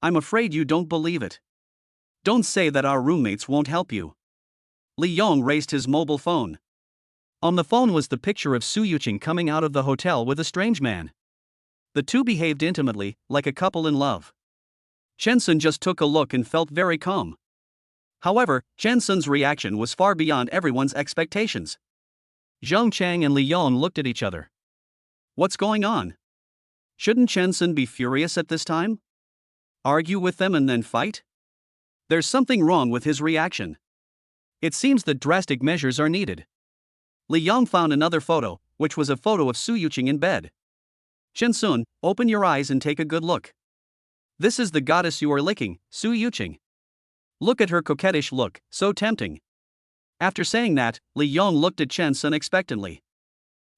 I'm afraid you don't believe it. Don't say that our roommates won't help you. Li Yong raised his mobile phone. On the phone was the picture of Su Yuqing coming out of the hotel with a strange man. The two behaved intimately, like a couple in love. Chen Sun just took a look and felt very calm. However, Chen Sun's reaction was far beyond everyone's expectations. Zhang Chang and Li Yong looked at each other. What's going on? Shouldn't Chen Sun be furious at this time? Argue with them and then fight? There's something wrong with his reaction. It seems that drastic measures are needed. Li Yong found another photo, which was a photo of Su Yuqing in bed. Chen Sun, open your eyes and take a good look. This is the goddess you are licking, Su Yuqing. Look at her coquettish look, so tempting. After saying that, Li Yong looked at Chen Sun expectantly.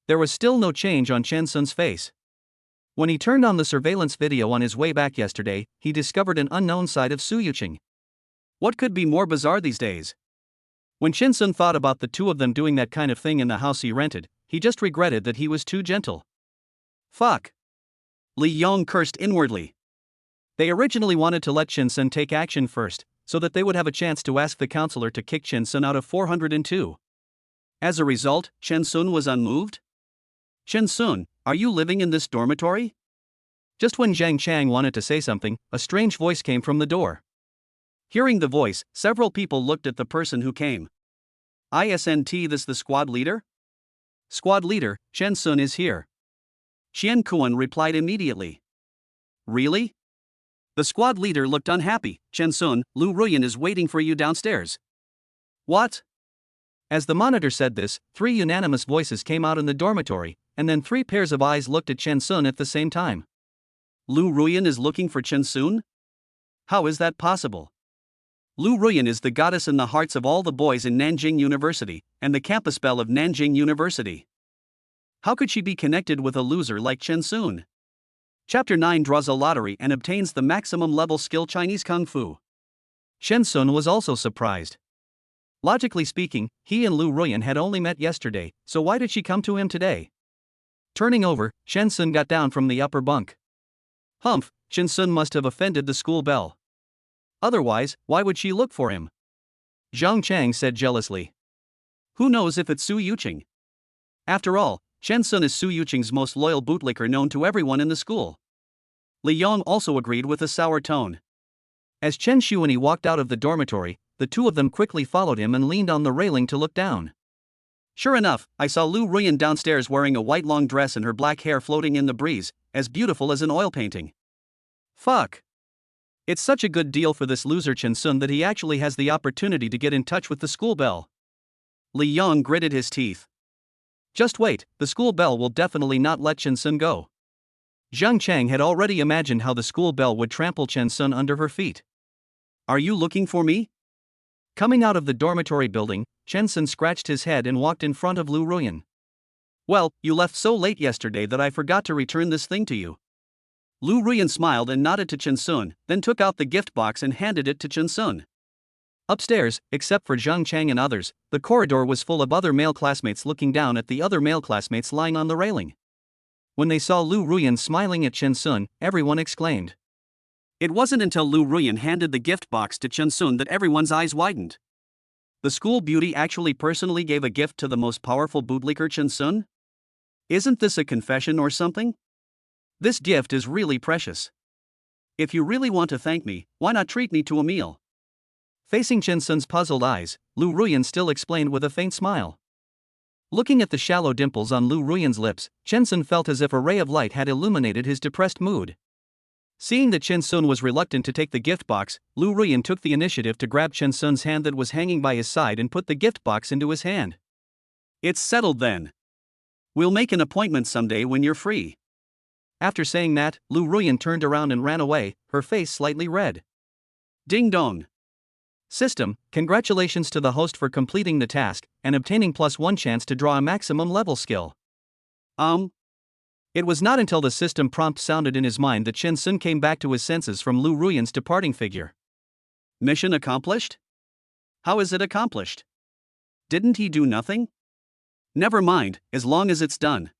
There was still no change on Chen Sun's face. When he turned on the surveillance video on his way back yesterday, he discovered an unknown side of Su Yuqing. What could be more bizarre these days? When Chen Sun thought about the two of them doing that kind of thing in the house he rented, he just regretted that he was too gentle. Fuck. Li Yong cursed inwardly. They originally wanted to let Chen Sun take action first, so that they would have a chance to ask the counselor to kick Chen Sun out of 402. As a result, Chen Sun was unmoved? Chen Sun, are you living in this dormitory? Just when Zhang Chang wanted to say something, a strange voice came from the door. Hearing the voice, several people looked at the person who came. Isn't this the squad leader? Squad leader, Chen Sun is here. Xian Kuan replied immediately. Really? The squad leader looked unhappy. Chen Sun, Lu Ruyan is waiting for you downstairs. What? As the monitor said this, 3 unanimous voices came out in the dormitory, and then 3 pairs of eyes looked at Chen Sun at the same time. Lu Ruyan is looking for Chen Sun? How is that possible? Lu Ruyan is the goddess in the hearts of all the boys in Nanjing University, and the campus belle of Nanjing University. How could she be connected with a loser like Chen Sun? Chapter 9 draws a lottery and obtains the maximum level skill Chinese Kung Fu. Chen Sun was also surprised. Logically speaking, he and Lu Ruyan had only met yesterday, so why did she come to him today? Turning over, Chen Sun got down from the upper bunk. Humph, Chen Sun must have offended the school bell. Otherwise, why would she look for him? Zhang Chang said jealously. Who knows if it's Su Yuqing? After all, Chen Sun is Su Yuqing's most loyal bootlicker known to everyone in the school. Li Yong also agreed with a sour tone. As Chen Shuani walked out of the dormitory, the 2 of them quickly followed him and leaned on the railing to look down. Sure enough, I saw Lu Ruyan downstairs wearing a white long dress and her black hair floating in the breeze, as beautiful as an oil painting. Fuck. It's such a good deal for this loser Chen Sun that he actually has the opportunity to get in touch with the school bell. Li Yong gritted his teeth. Just wait, the school bell will definitely not let Chen Sun go. Zhang Chang had already imagined how the school bell would trample Chen Sun under her feet. Are you looking for me? Coming out of the dormitory building, Chen Sun scratched his head and walked in front of Lu Ruyan. Well, you left so late yesterday that I forgot to return this thing to you. Lu Ruyan smiled and nodded to Chen Sun, then took out the gift box and handed it to Chen Sun. Upstairs, except for Zhang Chang and others, the corridor was full of other male classmates looking down at the other male classmates lying on the railing. When they saw Lu Ruyan smiling at Chen Sun, everyone exclaimed. It wasn't until Lu Ruyan handed the gift box to Chen Sun that everyone's eyes widened. The school beauty actually personally gave a gift to the most powerful bootlicker Chen Sun? Isn't this a confession or something? This gift is really precious. If you really want to thank me, why not treat me to a meal? Facing Chen Sun's puzzled eyes, Lu Ruyan still explained with a faint smile. Looking at the shallow dimples on Lu Ruyan's lips, Chen Sun felt as if a ray of light had illuminated his depressed mood. Seeing that Chen Sun was reluctant to take the gift box, Lu Ruyan took the initiative to grab Chen Sun's hand that was hanging by his side and put the gift box into his hand. It's settled then. We'll make an appointment someday when you're free. After saying that, Lu Ruyan turned around and ran away, her face slightly red. Ding dong. System, congratulations to the host for completing the task and obtaining +1 chance to draw a maximum level skill. It was not until the system prompt sounded in his mind that Chen Sun came back to his senses from Lu Ruyan's departing figure. Mission accomplished? How is it accomplished? Didn't he do nothing? Never mind, as long as it's done.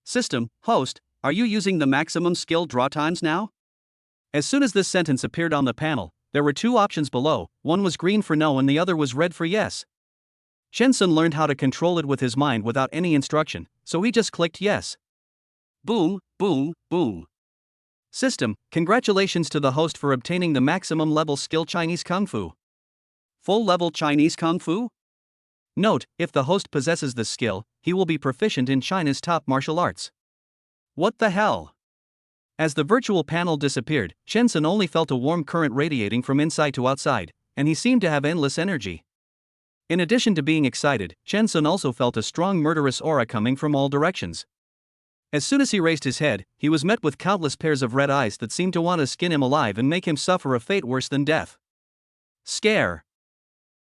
System, host, are you using the maximum skill draw times now? As soon as this sentence appeared on the panel, there were 2 options below, one was green for no and the other was red for yes. Chen Sun learned how to control it with his mind without any instruction, so he just clicked yes. Boom, boom, boom. System, congratulations to the host for obtaining the maximum level skill Chinese Kung Fu. Full level Chinese Kung Fu? Note, if the host possesses this skill, he will be proficient in China's top martial arts. What the hell? As the virtual panel disappeared, Chen Sun only felt a warm current radiating from inside to outside, and he seemed to have endless energy. In addition to being excited, Chen Sun also felt a strong murderous aura coming from all directions. As soon as he raised his head, he was met with countless pairs of red eyes that seemed to want to skin him alive and make him suffer a fate worse than death. Scare.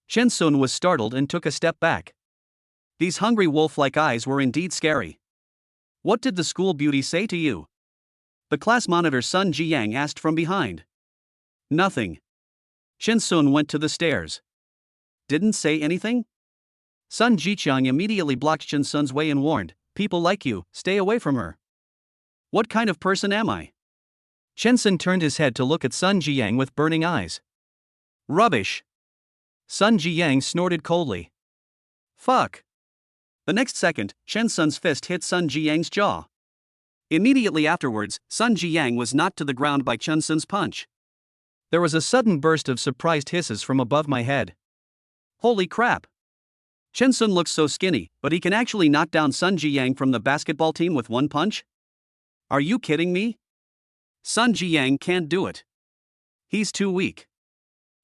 Chen Sun was startled and took a step back. These hungry wolf-like eyes were indeed scary. What did the school beauty say to you? The class monitor Sun Jiyang asked from behind. Nothing. Chen Sun went to the stairs. Didn't say anything? Sun Jiqiang immediately blocked Chen Sun's way and warned, people like you, stay away from her. What kind of person am I? Chen Sun turned his head to look at Sun Jiyang with burning eyes. Rubbish. Sun Jiyang snorted coldly. Fuck. The next second, Chen Sun's fist hit Sun Jiyang's jaw. Immediately afterwards, Sun Jiyang was knocked to the ground by Chen Sun's punch. There was a sudden burst of surprised hisses from above my head. Holy crap! Chen Sun looks so skinny, but he can actually knock down Sun Jiyang from the basketball team with one punch? Are you kidding me? Sun Jiyang can't do it. He's too weak.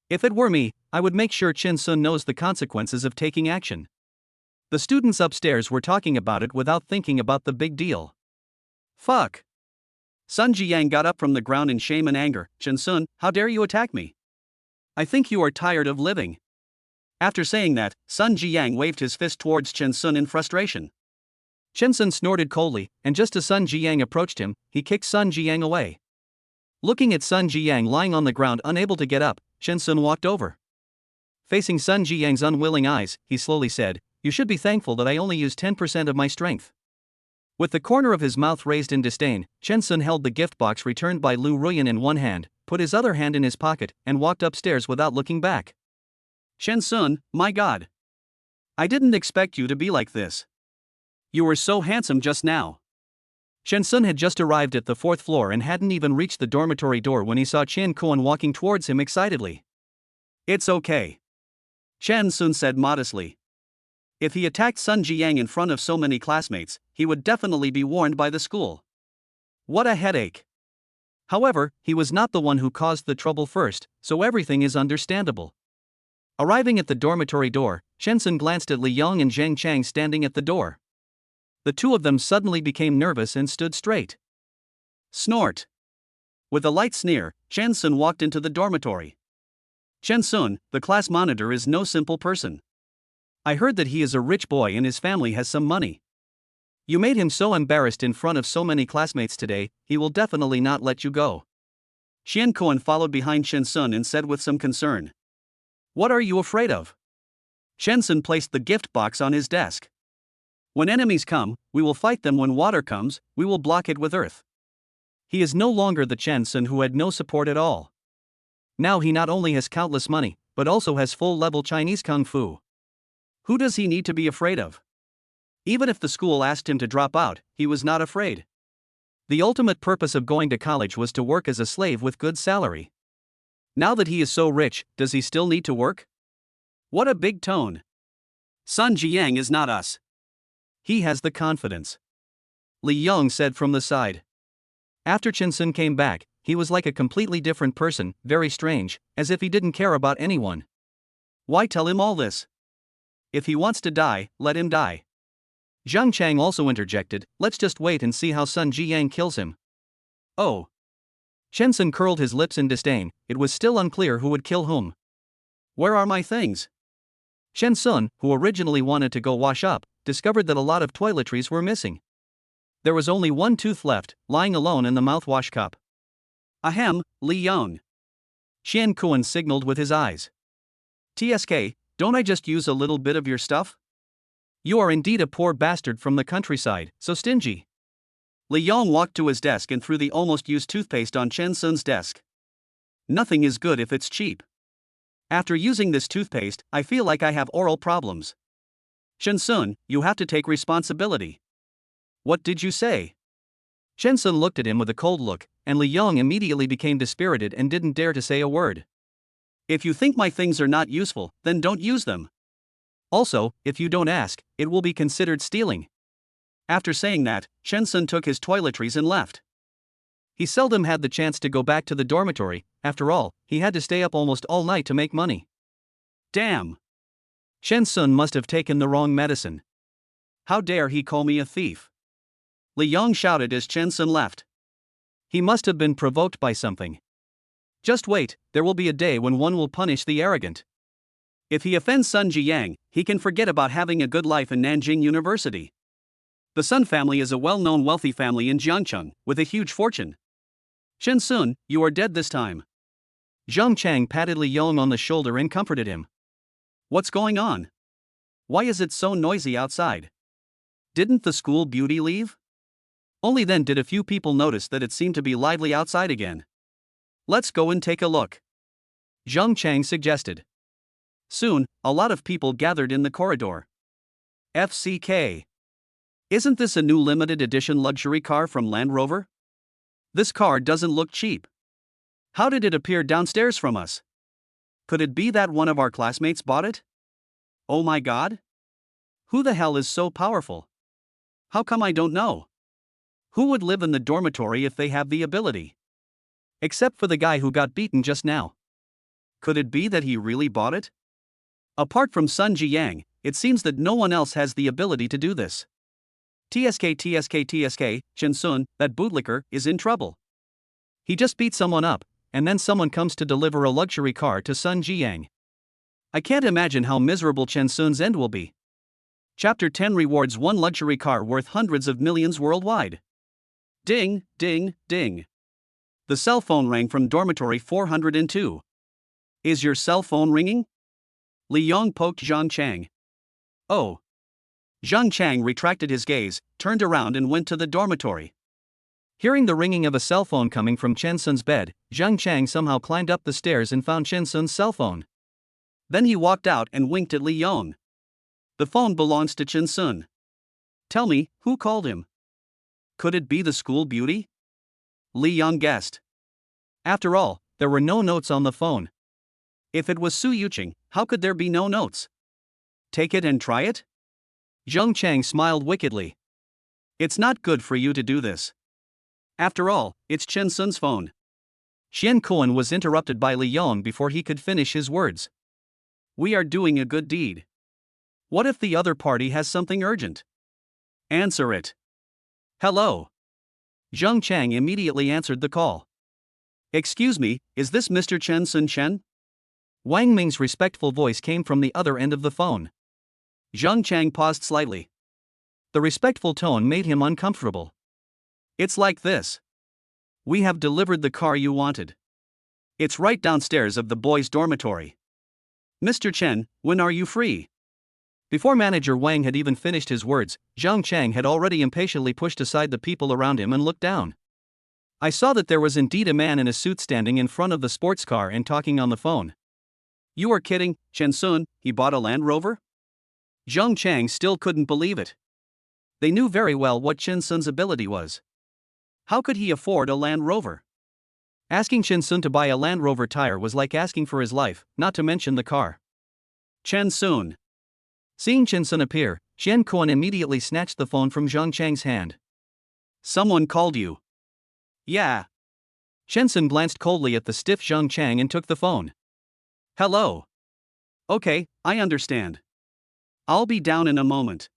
If it were me, I would make sure Chen Sun knows the consequences of taking action. The students upstairs were talking about it without thinking about the big deal. Fuck. Sun Jiyang got up from the ground in shame and anger. Chen Sun, how dare you attack me? I think you are tired of living. After saying that, Sun Jiyang waved his fist towards Chen Sun in frustration. Chen Sun snorted coldly, and just as Sun Jiyang approached him, he kicked Sun Jiyang away. Looking at Sun Jiyang lying on the ground unable to get up, Chen Sun walked over. Facing Sun Jiyang's unwilling eyes, he slowly said, "You should be thankful that I only used 10% of my strength." With the corner of his mouth raised in disdain, Chen Sun held the gift box returned by Lu Ruyan in one hand, put his other hand in his pocket, and walked upstairs without looking back. Chen Sun, my god. I didn't expect you to be like this. You were so handsome just now. Chen Sun had just arrived at the 4th floor and hadn't even reached the dormitory door when he saw Chen Kuan walking towards him excitedly. It's okay. Chen Sun said modestly. If he attacked Sun Jiyang in front of so many classmates, he would definitely be warned by the school. What a headache. However, he was not the one who caused the trouble first, so everything is understandable. Arriving at the dormitory door, Chen Sun glanced at Li Yong and Zhang Chang standing at the door. The two of them suddenly became nervous and stood straight. Snort. With a light sneer, Chen Sun walked into the dormitory. Chen Sun, the class monitor, is no simple person. I heard that he is a rich boy and his family has some money. You made him so embarrassed in front of so many classmates today, he will definitely not let you go. Xian Kuan followed behind Chen Sun and said with some concern. What are you afraid of? Chen Sun placed the gift box on his desk. When enemies come, we will fight them. When water comes, we will block it with earth. He is no longer the Chen Sun who had no support at all. Now he not only has countless money, but also has full-level Chinese Kung Fu. Who does he need to be afraid of? Even if the school asked him to drop out, he was not afraid. The ultimate purpose of going to college was to work as a slave with good salary. Now that he is so rich, does he still need to work? What a big tone. Sun Jiyang is not us. He has the confidence. Li Yong said from the side. After Chen Sun came back, he was like a completely different person, very strange, as if he didn't care about anyone. Why tell him all this? If he wants to die, let him die. Zhang Chang also interjected, let's just wait and see how Sun Jiyang kills him. Oh. Chen Sun curled his lips in disdain, it was still unclear who would kill whom. Where are my things? Chen Sun, who originally wanted to go wash up, discovered that a lot of toiletries were missing. There was only one tooth left, lying alone in the mouthwash cup. Ahem, Li Yong. Xian Kuan signaled with his eyes. TSK, don't I just use a little bit of your stuff? You are indeed a poor bastard from the countryside, so stingy. Li Yong walked to his desk and threw the almost used toothpaste on Chen Sun's desk. Nothing is good if it's cheap. After using this toothpaste, I feel like I have oral problems. Chen Sun, you have to take responsibility. What did you say? Chen Sun looked at him with a cold look, and Li Yong immediately became dispirited and didn't dare to say a word. If you think my things are not useful, then don't use them. Also, if you don't ask, it will be considered stealing. After saying that, Chen Sun took his toiletries and left. He seldom had the chance to go back to the dormitory, after all, he had to stay up almost all night to make money. Damn! Chen Sun must have taken the wrong medicine. How dare he call me a thief? Li Yong shouted as Chen Sun left. He must have been provoked by something. Just wait, there will be a day when one will punish the arrogant. If he offends Sun Jiyang, he can forget about having a good life in Nanjing University. The Sun family is a well-known wealthy family in Jiangcheng, with a huge fortune. Chen Sun, you are dead this time. Zhang Chang patted Li Yong on the shoulder and comforted him. What's going on? Why is it so noisy outside? Didn't the school beauty leave? Only then did a few people notice that it seemed to be lively outside again. Let's go and take a look. Zhang Chang suggested. Soon, a lot of people gathered in the corridor. FCK. Isn't this a new limited edition luxury car from Land Rover? This car doesn't look cheap. How did it appear downstairs from us? Could it be that one of our classmates bought it? Oh my god? Who the hell is so powerful? How come I don't know? Who would live in the dormitory if they have the ability? Except for the guy who got beaten just now. Could it be that he really bought it? Apart from Sun Jiyang, it seems that no one else has the ability to do this. TSK, Chen Sun, that bootlicker, is in trouble. He just beat someone up, and then someone comes to deliver a luxury car to Sun Jiyang. I can't imagine how miserable Chen Sun's end will be. Chapter 10 rewards one luxury car worth hundreds of millions worldwide. Ding, ding, ding. The cell phone rang from dormitory 402. Is your cell phone ringing? Li Yong poked Zhang Chang. Oh. Zhang Chang retracted his gaze, turned around and went to the dormitory. Hearing the ringing of a cell phone coming from Chen Sun's bed, Zhang Chang somehow climbed up the stairs and found Chen Sun's cell phone. Then he walked out and winked at Li Yong. The phone belongs to Chen Sun. Tell me, who called him? Could it be the school beauty? Li Yong guessed. After all, there were no notes on the phone. If it was Su Yuqing, how could there be no notes? Take it and try it? Zhang Chang smiled wickedly. It's not good for you to do this. After all, it's Chen Sun's phone. Xian Kuan was interrupted by Li Yong before he could finish his words. We are doing a good deed. What if the other party has something urgent? Answer it. Hello. Zhang Chang immediately answered the call. Excuse me, is this Mr. Chen Sun Chen? Wang Ming's respectful voice came from the other end of the phone. Zhang Chang paused slightly. The respectful tone made him uncomfortable. It's like this. We have delivered the car you wanted. It's right downstairs of the boys' dormitory. Mr. Chen, when are you free? Before Manager Wang had even finished his words, Zhang Chang had already impatiently pushed aside the people around him and looked down. I saw that there was indeed a man in a suit standing in front of the sports car and talking on the phone. You are kidding, Chen Sun, he bought a Land Rover? Zhang Chang still couldn't believe it. They knew very well what Chen Sun's ability was. How could he afford a Land Rover? Asking Chen Sun to buy a Land Rover tire was like asking for his life, not to mention the car. Chen Sun. Seeing Chen Sun appear, Xian Kuan immediately snatched the phone from Zhang Chang's hand. Someone called you. Yeah. Chen Sun glanced coldly at the stiff Zhang Chang and took the phone. Hello. Okay, I understand. I'll be down in a moment.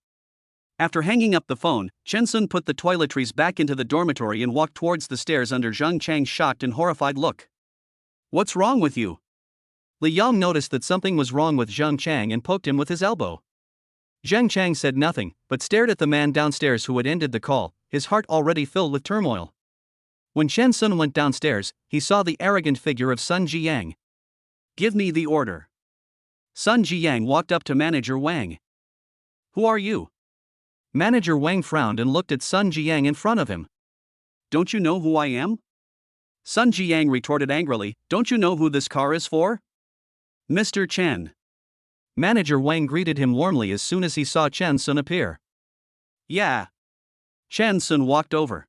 After hanging up the phone, Chen Sun put the toiletries back into the dormitory and walked towards the stairs under Zhang Chang's shocked and horrified look. What's wrong with you? Li Yong noticed that something was wrong with Zhang Chang and poked him with his elbow. Zhang Chang said nothing, but stared at the man downstairs who had ended the call, his heart already filled with turmoil. When Chen Sun went downstairs, he saw the arrogant figure of Sun Jiyang. Give me the order. Sun Jiyang walked up to Manager Wang. Who are you? Manager Wang frowned and looked at Sun Jiyang in front of him. Don't you know who I am? Sun Jiyang retorted angrily, don't you know who this car is for? Mr. Chen. Manager Wang greeted him warmly as soon as he saw Chen Sun appear. Yeah. Chen Sun walked over.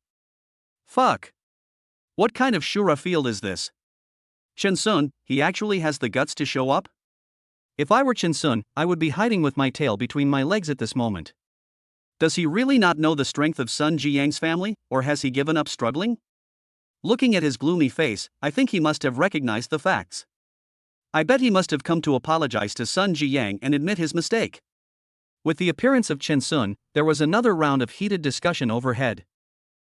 Fuck. What kind of Shura field is this? Chen Sun, he actually has the guts to show up? If I were Chen Sun, I would be hiding with my tail between my legs at this moment. Does he really not know the strength of Sun Jiyang's family, or has he given up struggling? Looking at his gloomy face, I think he must have recognized the facts. I bet he must have come to apologize to Sun Jiyang and admit his mistake. With the appearance of Chen Sun, there was another round of heated discussion overhead.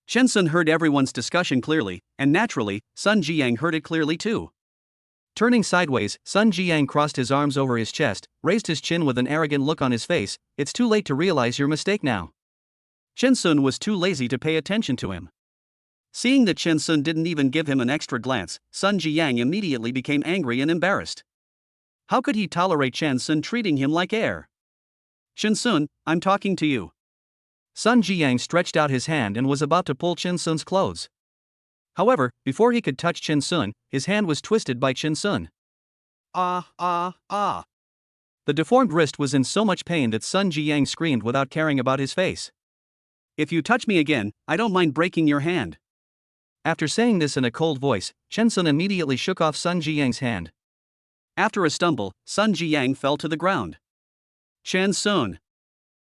Chen Sun heard everyone's discussion clearly, and naturally, Sun Jiyang heard it clearly too. Turning sideways, Sun Jiyang crossed his arms over his chest, raised his chin with an arrogant look on his face. It's too late to realize your mistake now. Chen Sun was too lazy to pay attention to him. Seeing that Chen Sun didn't even give him an extra glance, Sun Jiyang immediately became angry and embarrassed. How could he tolerate Chen Sun treating him like air? Chen Sun, I'm talking to you. Sun Jiyang stretched out his hand and was about to pull Chen Sun's clothes. However, before he could touch Chen Sun, his hand was twisted by Chen Sun. The deformed wrist was in so much pain that Sun Jiyang screamed without caring about his face. "If you touch me again, I don't mind breaking your hand." After saying this in a cold voice, Chen Sun immediately shook off Sun Jiyang's hand. After a stumble, Sun Jiyang fell to the ground. Chen Sun.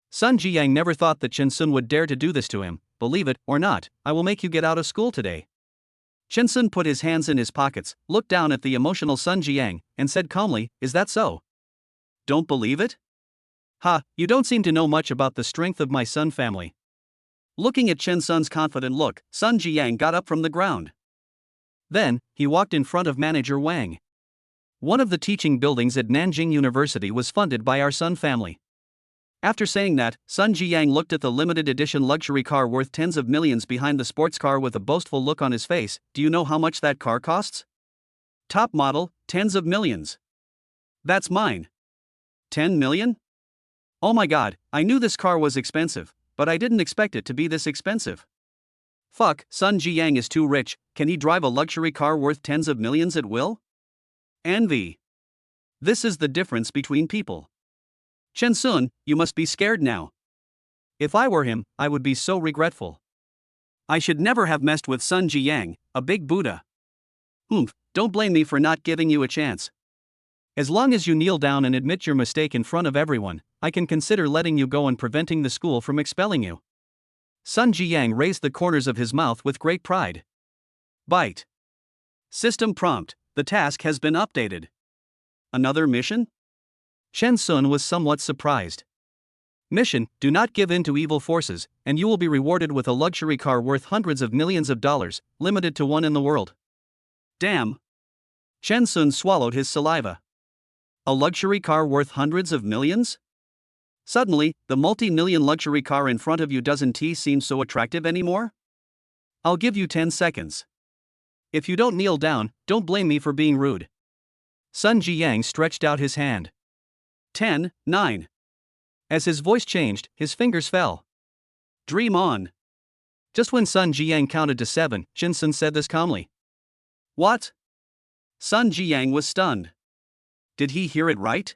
Sun Jiyang never thought that Chen Sun would dare to do this to him. "Believe it or not, I will make you get out of school today." Chen Sun put his hands in his pockets, looked down at the emotional Sun Jiyang, and said calmly, "Is that so? Don't believe it? Ha, you don't seem to know much about the strength of my Sun family." Looking at Chen Sun's confident look, Sun Jiyang got up from the ground. Then, he walked in front of Manager Wang. "One of the teaching buildings at Nanjing University was funded by our Sun family." After saying that, Sun Jiyang looked at the limited edition luxury car worth tens of millions behind the sports car with a boastful look on his face. "Do you know how much that car costs? Top model, tens of millions. That's mine. 10 million? Oh my god, I knew this car was expensive, but I didn't expect it to be this expensive. Fuck, Sun Jiyang is too rich. Can he drive a luxury car worth tens of millions at will? Envy. This is the difference between people. Chen Sun, you must be scared now. If I were him, I would be so regretful. I should never have messed with Sun Jiyang, a big Buddha. Don't blame me for not giving you a chance. As long as you kneel down and admit your mistake in front of everyone, I can consider letting you go and preventing the school from expelling you." Sun Jiyang raised the corners of his mouth with great pride. Bite. System prompt: the task has been updated. Another mission? Chen Sun was somewhat surprised. Mission: do not give in to evil forces, and you will be rewarded with a luxury car worth hundreds of millions of dollars, limited to one in the world. Damn. Chen Sun swallowed his saliva. A luxury car worth hundreds of millions? Suddenly, the multi-million luxury car in front of you doesn't seem so attractive anymore? I'll give you 10 seconds. If you don't kneel down, don't blame me for being rude. Sun Jiyang stretched out his hand. 10, 9. As his voice changed, his fingers fell. Dream on. Just when Sun Jiyang counted to 7, Chen Sun said this calmly. What? Sun Jiyang was stunned. Did he hear it right?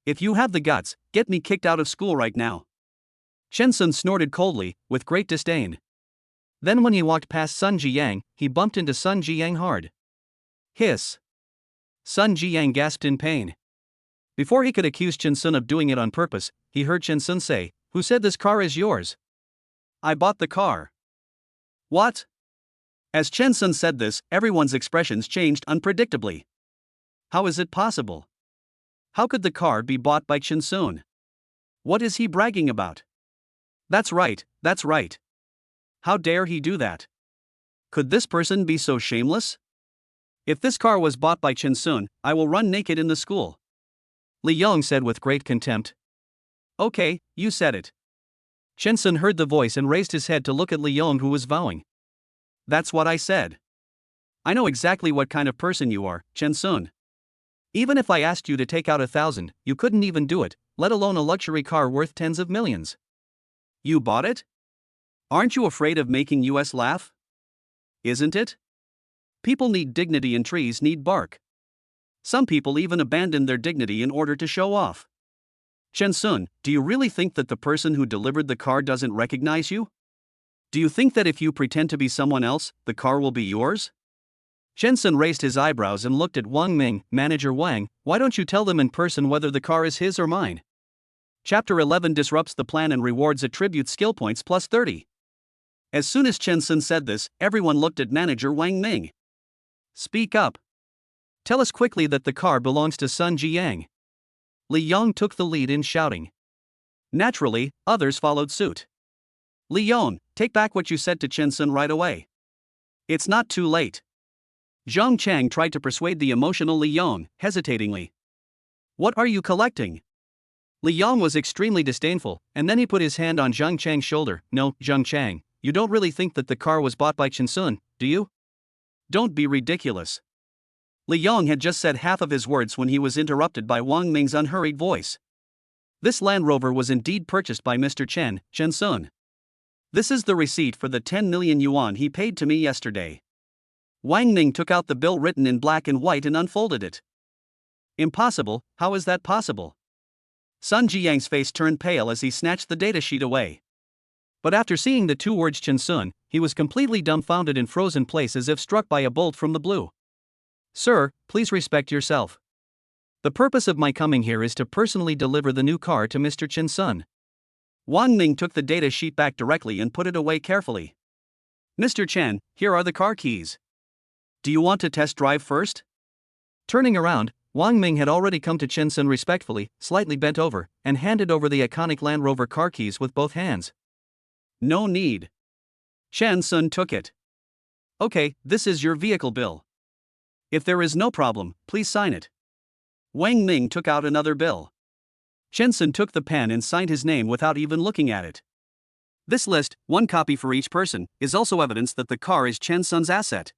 If you have the guts, get me kicked out of school right now. Chen Sun snorted coldly, with great disdain. Then when he walked past Sun Jiyang, he bumped into Sun Jiyang hard. Hiss. Sun Jiyang gasped in pain. Before he could accuse Chen Sun of doing it on purpose, he heard Chen Sun say, "Who said this car is yours?" "I bought the car." What? As Chen Sun said this, everyone's expressions changed unpredictably. How is it possible? How could the car be bought by Chen Sun? What is he bragging about? That's right, that's right. How dare he do that? Could this person be so shameless? If this car was bought by Chen Sun, I will run naked in the school. Li Yong said with great contempt. Okay, you said it. Chen Sun heard the voice and raised his head to look at Li Yong, who was vowing. That's what I said. I know exactly what kind of person you are, Chen Sun. Even if I asked you to take out 1,000, you couldn't even do it, let alone a luxury car worth tens of millions. You bought it? Aren't you afraid of making us laugh? Isn't it? People need dignity and trees need bark. Some people even abandon their dignity in order to show off. Chen Sun, do you really think that the person who delivered the car doesn't recognize you? Do you think that if you pretend to be someone else, the car will be yours? Chen Sun raised his eyebrows and looked at Wang Ming. Manager Wang, why don't you tell them in person whether the car is his or mine? Chapter 11 disrupts the plan and rewards attribute skill points plus 30. As soon as Chen Sun said this, everyone looked at manager Wang Ming. Speak up. Tell us quickly that the car belongs to Sun Jiyang. Li Yong took the lead in shouting. Naturally, others followed suit. Li Yong, take back what you said to Chen Sun right away. It's not too late. Zhang Chang tried to persuade the emotional Li Yong, hesitatingly. What are you collecting? Li Yong was extremely disdainful, and then he put his hand on Zhang Chang's shoulder. No, Zhang Chang, you don't really think that the car was bought by Chen Sun, do you? Don't be ridiculous. Li Yong had just said half of his words when he was interrupted by Wang Ming's unhurried voice. This Land Rover was indeed purchased by Mr. Chen Sun. This is the receipt for the 10 million yuan he paid to me yesterday. Wang Ming took out the bill written in black and white and unfolded it. Impossible, how is that possible? Sun Jiyang's face turned pale as he snatched the datasheet away. But after seeing the two words Chen Sun, he was completely dumbfounded and frozen in place as if struck by a bolt from the blue. Sir, please respect yourself. The purpose of my coming here is to personally deliver the new car to Mr. Chen Sun. Wang Ming took the data sheet back directly and put it away carefully. Mr. Chen, here are the car keys. Do you want to test drive first? Turning around, Wang Ming had already come to Chen Sun respectfully, slightly bent over, and handed over the iconic Land Rover car keys with both hands. No need. Chen Sun took it. Okay, this is your vehicle bill. If there is no problem, please sign it. Wang Ming took out another bill. Chen Sun took the pen and signed his name without even looking at it. This list, one copy for each person, is also evidence that the car is Chen Sun's asset.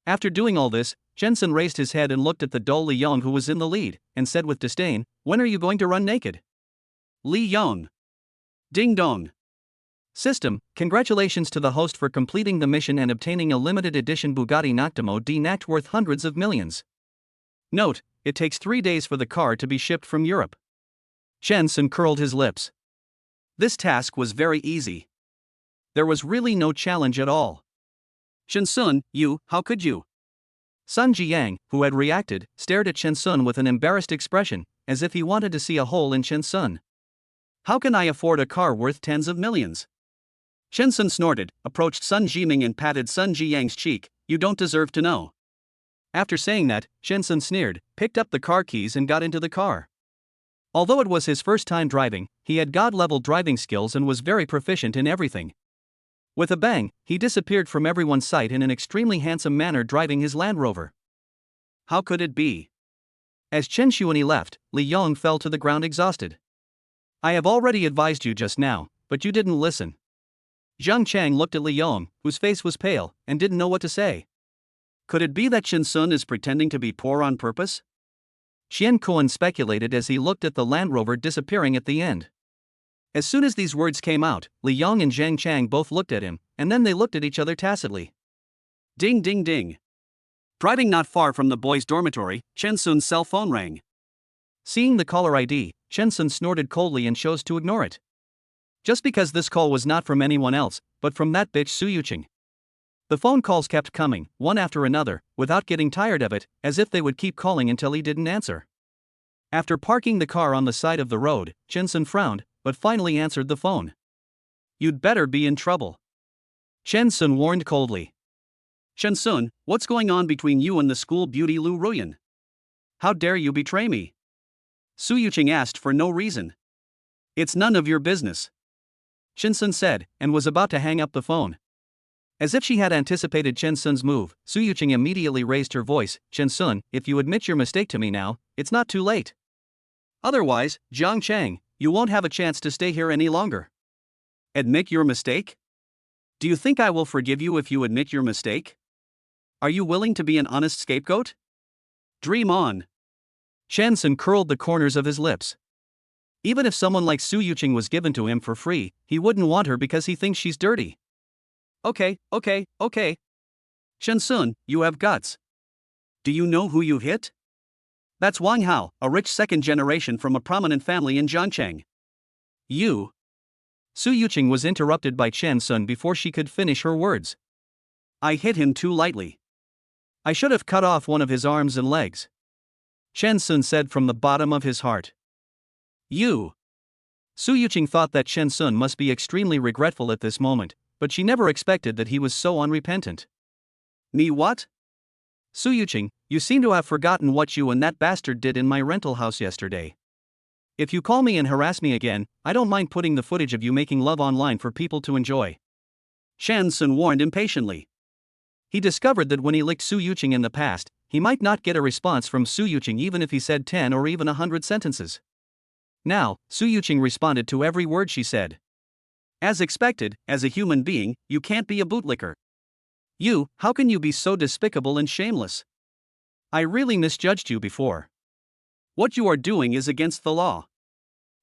After doing all this, Chen Sun raised his head and looked at the dull Li Yong who was in the lead, and said with disdain, "When are you going to run naked?" Li Yong. Ding dong. System, congratulations to the host for completing the mission and obtaining a limited edition Bugatti Noctimo D-Nact worth hundreds of millions. Note, it takes 3 days for the car to be shipped from Europe. Chen Sun curled his lips. This task was very easy. There was really no challenge at all. Chen Sun, how could you? Sun Jiyang, who had reacted, stared at Chen Sun with an embarrassed expression, as if he wanted to see a hole in Chen Sun. How can I afford a car worth tens of millions? Chen Sun snorted, approached Sun Jiming and patted Sun Jiyang's cheek. You don't deserve to know. After saying that, Chen Sun sneered, picked up the car keys and got into the car. Although it was his first time driving, he had god-level driving skills and was very proficient in everything. With a bang, he disappeared from everyone's sight in an extremely handsome manner driving his Land Rover. How could it be? As Chen Xuanyi left, Li Yong fell to the ground exhausted. I have already advised you just now, but you didn't listen. Zhang Chang looked at Li Yong, whose face was pale, and didn't know what to say. Could it be that Chen Sun is pretending to be poor on purpose? Xian Kuan speculated as he looked at the Land Rover disappearing at the end. As soon as these words came out, Li Yong and Zhang Chang both looked at him, and then they looked at each other tacitly. Ding ding ding. Driving not far from the boys' dormitory, Chen Sun's cell phone rang. Seeing the caller ID, Chen Sun snorted coldly and chose to ignore it. Just because this call was not from anyone else, but from that bitch Su Yuqing. The phone calls kept coming, one after another, without getting tired of it, as if they would keep calling until he didn't answer. After parking the car on the side of the road, Chen Sun frowned, but finally answered the phone. You'd better be in trouble. Chen Sun warned coldly. Chen Sun, what's going on between you and the school beauty Lu Ruyan? How dare you betray me? Su Yuqing asked for no reason. It's none of your business. Chen Sun said, and was about to hang up the phone. As if she had anticipated Chen Sun's move, Su Yuqing immediately raised her voice. Chen Sun, if you admit your mistake to me now, it's not too late. Otherwise, Zhang Chang, you won't have a chance to stay here any longer. Admit your mistake? Do you think I will forgive you if you admit your mistake? Are you willing to be an honest scapegoat? Dream on. Chen Sun curled the corners of his lips. Even if someone like Su Yuqing was given to him for free, he wouldn't want her because he thinks she's dirty. Okay. Chen Sun, you have guts. Do you know who you hit? That's Wang Hao, a rich second generation from a prominent family in Zhangcheng. You. Su Yuqing was interrupted by Chen Sun before she could finish her words. I hit him too lightly. I should have cut off one of his arms and legs. Chen Sun said from the bottom of his heart. You. Su Yuqing thought that Chen Sun must be extremely regretful at this moment, but she never expected that he was so unrepentant. Me what? Su Yuqing, you seem to have forgotten what you and that bastard did in my rental house yesterday. If you call me and harass me again, I don't mind putting the footage of you making love online for people to enjoy. Chen Sun warned impatiently. He discovered that when he licked Su Yuqing in the past, he might not get a response from Su Yuqing even if he said 10 or even 100 sentences. Now, Su Yuqing responded to every word she said. As expected, as a human being, you can't be a bootlicker. How can you be so despicable and shameless? I really misjudged you before. What you are doing is against the law.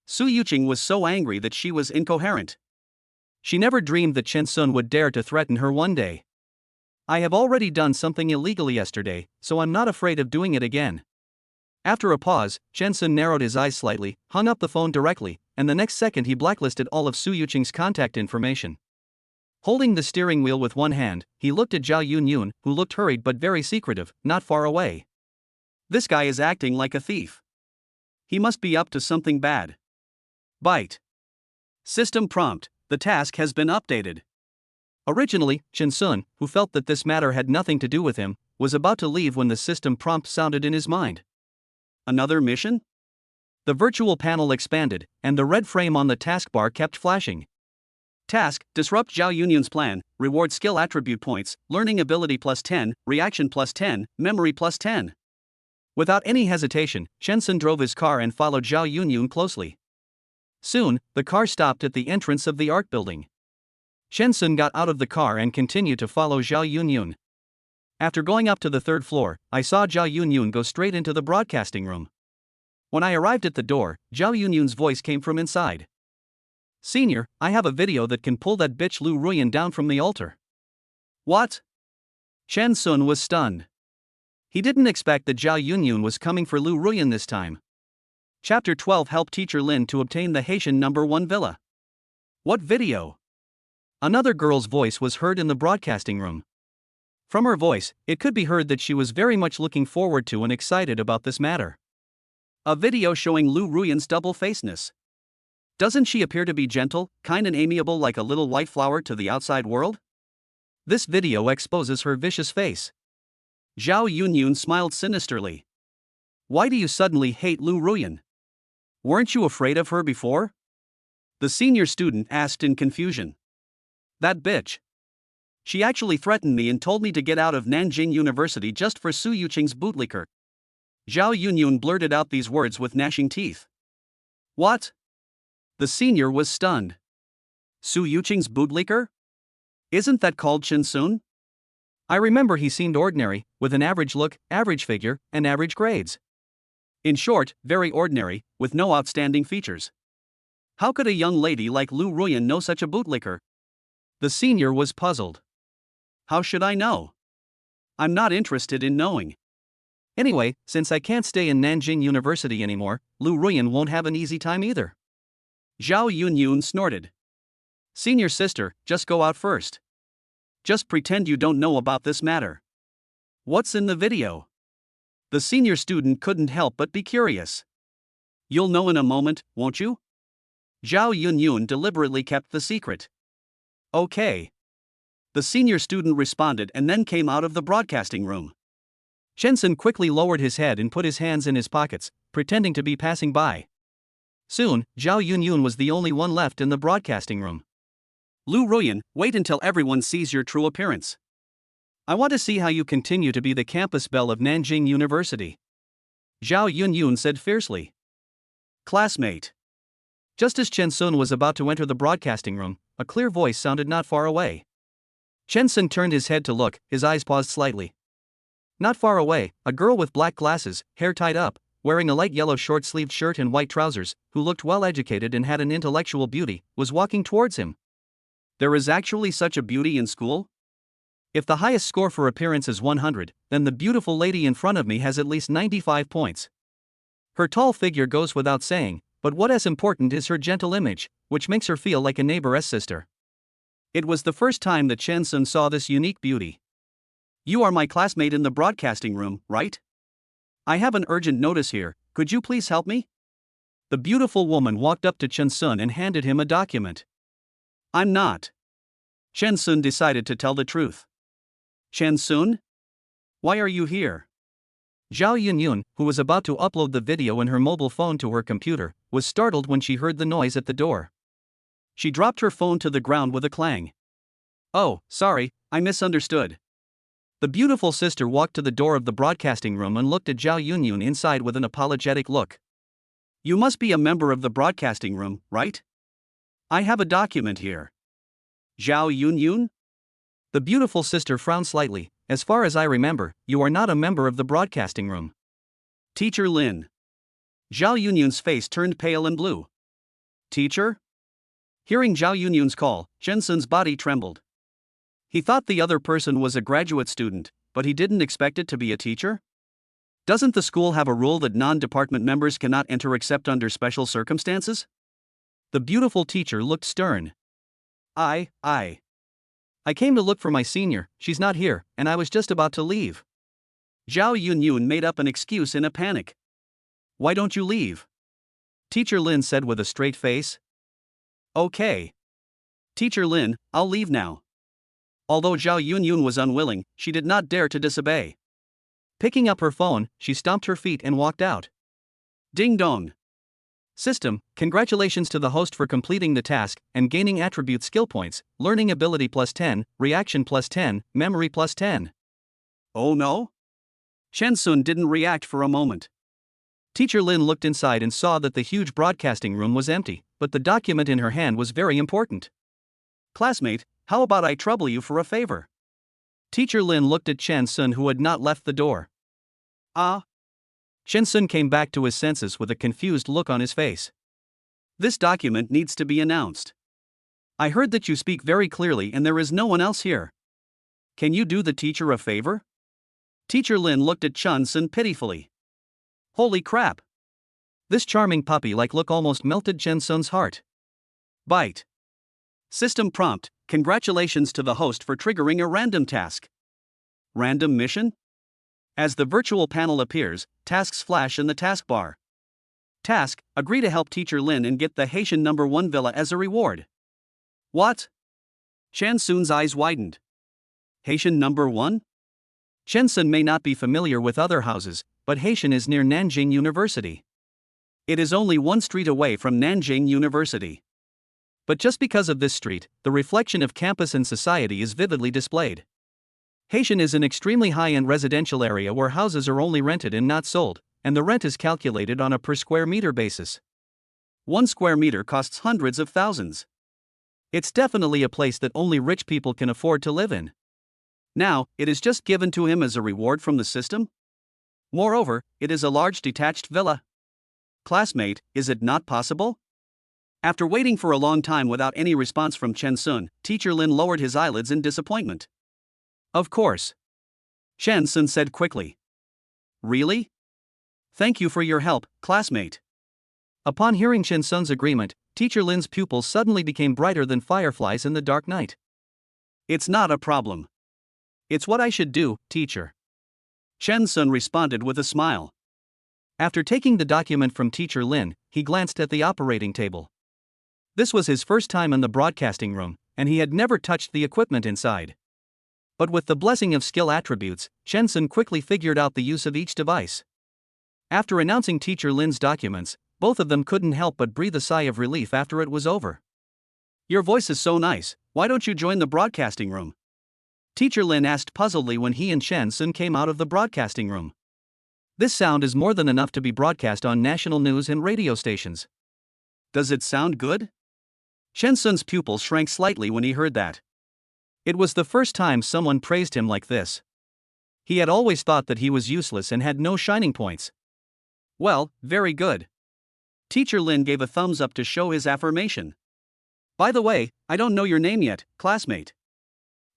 Su Yuqing was so angry that she was incoherent. She never dreamed that Chen Sun would dare to threaten her one day. I have already done something illegal yesterday, so I'm not afraid of doing it again. After a pause, Shensun narrowed his eyes slightly, hung up the phone directly, and the next second he blacklisted all of Su Yuqing's contact information. Holding the steering wheel with one hand, he looked at Zhao Yunyun, who looked hurried but very secretive, not far away. This guy is acting like a thief. He must be up to something bad. Byte. System prompt: the task has been updated. Originally, Shensun, who felt that this matter had nothing to do with him, was about to leave when the system prompt sounded in his mind. Another mission? The virtual panel expanded, and the red frame on the taskbar kept flashing. Task: disrupt Zhao Yunyun's plan, reward skill attribute points, learning ability plus 10, reaction plus 10, memory plus 10. Without any hesitation, Shensun drove his car and followed Zhao Yunyun closely. Soon, the car stopped at the entrance of the art building. Shensun got out of the car and continued to follow Zhao Yunyun. After going up to the third floor, I saw Zhao Yunyun go straight into the broadcasting room. When I arrived at the door, Zhao Yunyun's voice came from inside. "Senior, I have a video that can pull that bitch Lu Ruyan down from the altar." What? Shensun was stunned. He didn't expect that Zhao Yunyun was coming for Lu Ruyan this time. Chapter 12: Help Teacher Lin to obtain the Haitian #1 villa. What video? Another girl's voice was heard in the broadcasting room. From her voice, it could be heard that she was very much looking forward to and excited about this matter. A video showing Lu Ruyan's double-facedness. Doesn't she appear to be gentle, kind and amiable like a little white flower to the outside world? This video exposes her vicious face. Zhao Yunyun smiled sinisterly. Why do you suddenly hate Lu Ruyan? Weren't you afraid of her before? The senior student asked in confusion. That bitch. She actually threatened me and told me to get out of Nanjing University just for Su Yuqing's bootlicker. Zhao Yunyun blurted out these words with gnashing teeth. What? The senior was stunned. Su Yuqing's bootlicker? Isn't that called Shensun? I remember he seemed ordinary, with an average look, average figure, and average grades. In short, very ordinary, with no outstanding features. How could a young lady like Lu Ruyan know such a bootlicker? The senior was puzzled. How should I know? I'm not interested in knowing. Anyway, since I can't stay in Nanjing University anymore, Lu Ruyan won't have an easy time either. Zhao Yunyun snorted. Senior sister, just go out first. Just pretend you don't know about this matter. What's in the video? The senior student couldn't help but be curious. You'll know in a moment, won't you? Zhao Yunyun deliberately kept the secret. Okay. The senior student responded and then came out of the broadcasting room. Shensun quickly lowered his head and put his hands in his pockets, pretending to be passing by. Soon, Zhao Yunyun was the only one left in the broadcasting room. Lu Ruyan, wait until everyone sees your true appearance. I want to see how you continue to be the campus belle of Nanjing University. Zhao Yunyun said fiercely. Classmate. Just as Shensun was about to enter the broadcasting room, a clear voice sounded not far away. Shensun turned his head to look, his eyes paused slightly. Not far away, a girl with black glasses, hair tied up, wearing a light yellow short-sleeved shirt and white trousers, who looked well-educated and had an intellectual beauty, was walking towards him. There is actually such a beauty in school? If the highest score for appearance is 100, then the beautiful lady in front of me has at least 95 points. Her tall figure goes without saying, but what is important is her gentle image, which makes her feel like a neighbor's sister. It was the first time that Shensun saw this unique beauty. You are my classmate in the broadcasting room, right? I have an urgent notice here, could you please help me? The beautiful woman walked up to Shensun and handed him a document. I'm not. Shensun decided to tell the truth. Shensun? Why are you here? Zhao Yunyun, who was about to upload the video in her mobile phone to her computer, was startled when she heard the noise at the door. She dropped her phone to the ground with a clang. Oh, sorry, I misunderstood. The beautiful sister walked to the door of the broadcasting room and looked at Zhao Yunyun inside with an apologetic look. You must be a member of the broadcasting room, right? I have a document here. Zhao Yunyun? The beautiful sister frowned slightly. As far as I remember, you are not a member of the broadcasting room. Teacher Lin. Zhao Yunyun's face turned pale and blue. Teacher? Hearing Zhao Yunyun's call, Shensun's body trembled. He thought the other person was a graduate student, but he didn't expect it to be a teacher? Doesn't the school have a rule that non-department members cannot enter except under special circumstances? The beautiful teacher looked stern. I came to look for my senior, she's not here, and I was just about to leave. Zhao Yunyun made up an excuse in a panic. Why don't you leave? Teacher Lin said with a straight face. Okay. Teacher Lin, I'll leave now. Although Zhao Yunyun was unwilling, she did not dare to disobey. Picking up her phone, she stomped her feet and walked out. Ding dong. System, congratulations to the host for completing the task and gaining attribute skill points, learning ability plus 10, reaction plus 10, memory plus 10. Oh no? Chen Sun didn't react for a moment. Teacher Lin looked inside and saw that the huge broadcasting room was empty, but the document in her hand was very important. Classmate, how about I trouble you for a favor? Teacher Lin looked at Chen Sun, who had not left the door. Chen Sun came back to his senses with a confused look on his face. This document needs to be announced. I heard that you speak very clearly and there is no one else here. Can you do the teacher a favor? Teacher Lin looked at Chen Sun pitifully. Holy crap! This charming puppy-like look almost melted Chen Sun's heart. Bite. System prompt, congratulations to the host for triggering a random task. Random mission? As the virtual panel appears, tasks flash in the taskbar. Task, agree to help Teacher Lin and get the Haitian No. 1 villa as a reward. What? Chen Sun's eyes widened. Haitian No. 1? Chen Sun may not be familiar with other houses, but Haitian is near Nanjing University. It is only one street away from Nanjing University. But just because of this street, the reflection of campus and society is vividly displayed. Haitian is an extremely high-end residential area where houses are only rented and not sold, and the rent is calculated on a per square meter basis. 1 square meter costs hundreds of thousands. It's definitely a place that only rich people can afford to live in. Now, it is just given to him as a reward from the system? Moreover, it is a large detached villa. Classmate, is it not possible? After waiting for a long time without any response from Chen Sun, Teacher Lin lowered his eyelids in disappointment. Of course. Chen Sun said quickly. Really? Thank you for your help, classmate. Upon hearing Chen Sun's agreement, Teacher Lin's pupils suddenly became brighter than fireflies in the dark night. It's not a problem. It's what I should do, teacher. Chen Sun responded with a smile. After taking the document from Teacher Lin, he glanced at the operating table. This was his first time in the broadcasting room, and he had never touched the equipment inside. But with the blessing of skill attributes, Chen Sun quickly figured out the use of each device. After announcing Teacher Lin's documents, both of them couldn't help but breathe a sigh of relief after it was over. Your voice is so nice, why don't you join the broadcasting room? Teacher Lin asked puzzledly when he and Chen Sun came out of the broadcasting room. This sound is more than enough to be broadcast on national news and radio stations. Does it sound good? Chen Sun's pupil shrank slightly when he heard that. It was the first time someone praised him like this. He had always thought that he was useless and had no shining points. Well, very good. Teacher Lin gave a thumbs up to show his affirmation. By the way, I don't know your name yet, classmate.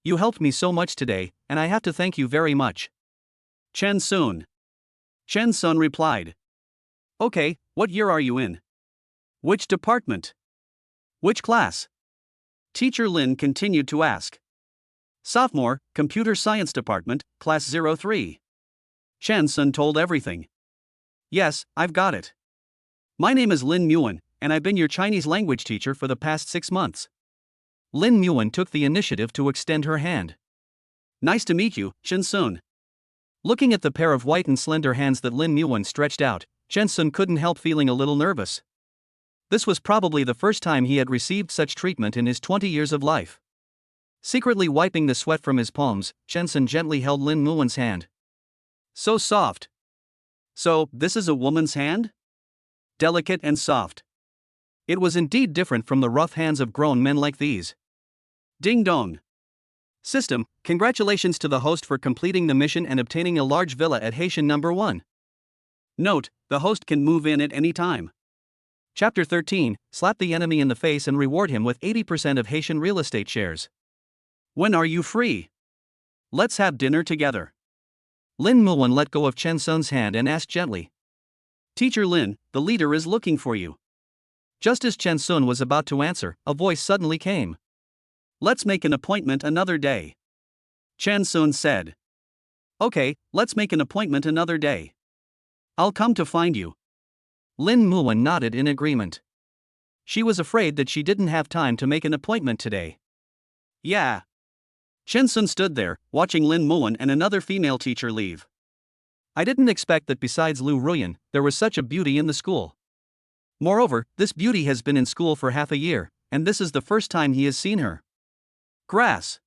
You helped me so much today, and I have to thank you very much. Chen Sun. Chen Sun replied. Okay, what year are you in? Which department? Which class? Teacher Lin continued to ask. Sophomore, Computer Science Department, Class 03. Chen Sun told everything. Yes, I've got it. My name is Lin Muan, and I've been your Chinese language teacher for the past 6 months. Lin Muan took the initiative to extend her hand. Nice to meet you, Chen Sun. Looking at the pair of white and slender hands that Lin Muan stretched out, Chen Sun couldn't help feeling a little nervous. This was probably the first time he had received such treatment in his 20 years of life. Secretly wiping the sweat from his palms, Chen Sun gently held Lin Muan's hand. So soft. So, this is a woman's hand? Delicate and soft. It was indeed different from the rough hands of grown men like these. Ding dong. System, congratulations to the host for completing the mission and obtaining a large villa at Haitian No. 1. Note, the host can move in at any time. Chapter 13, slap the enemy in the face and reward him with 80% of Haitian real estate shares. When are you free? Let's have dinner together. Lin Muwen let go of Chen Sun's hand and asked gently. Teacher Lin, the leader is looking for you. Just as Chen Sun was about to answer, a voice suddenly came. Let's make an appointment another day. Chen Sun said. Okay, let's make an appointment another day. I'll come to find you. Lin Muwen nodded in agreement. She was afraid that she didn't have time to make an appointment today. Yeah. Chen Sun stood there, watching Lin Muwen and another female teacher leave. I didn't expect that besides Lu Ruyan, there was such a beauty in the school. Moreover, this beauty has been in school for half a year, and this is the first time he has seen her. Grass.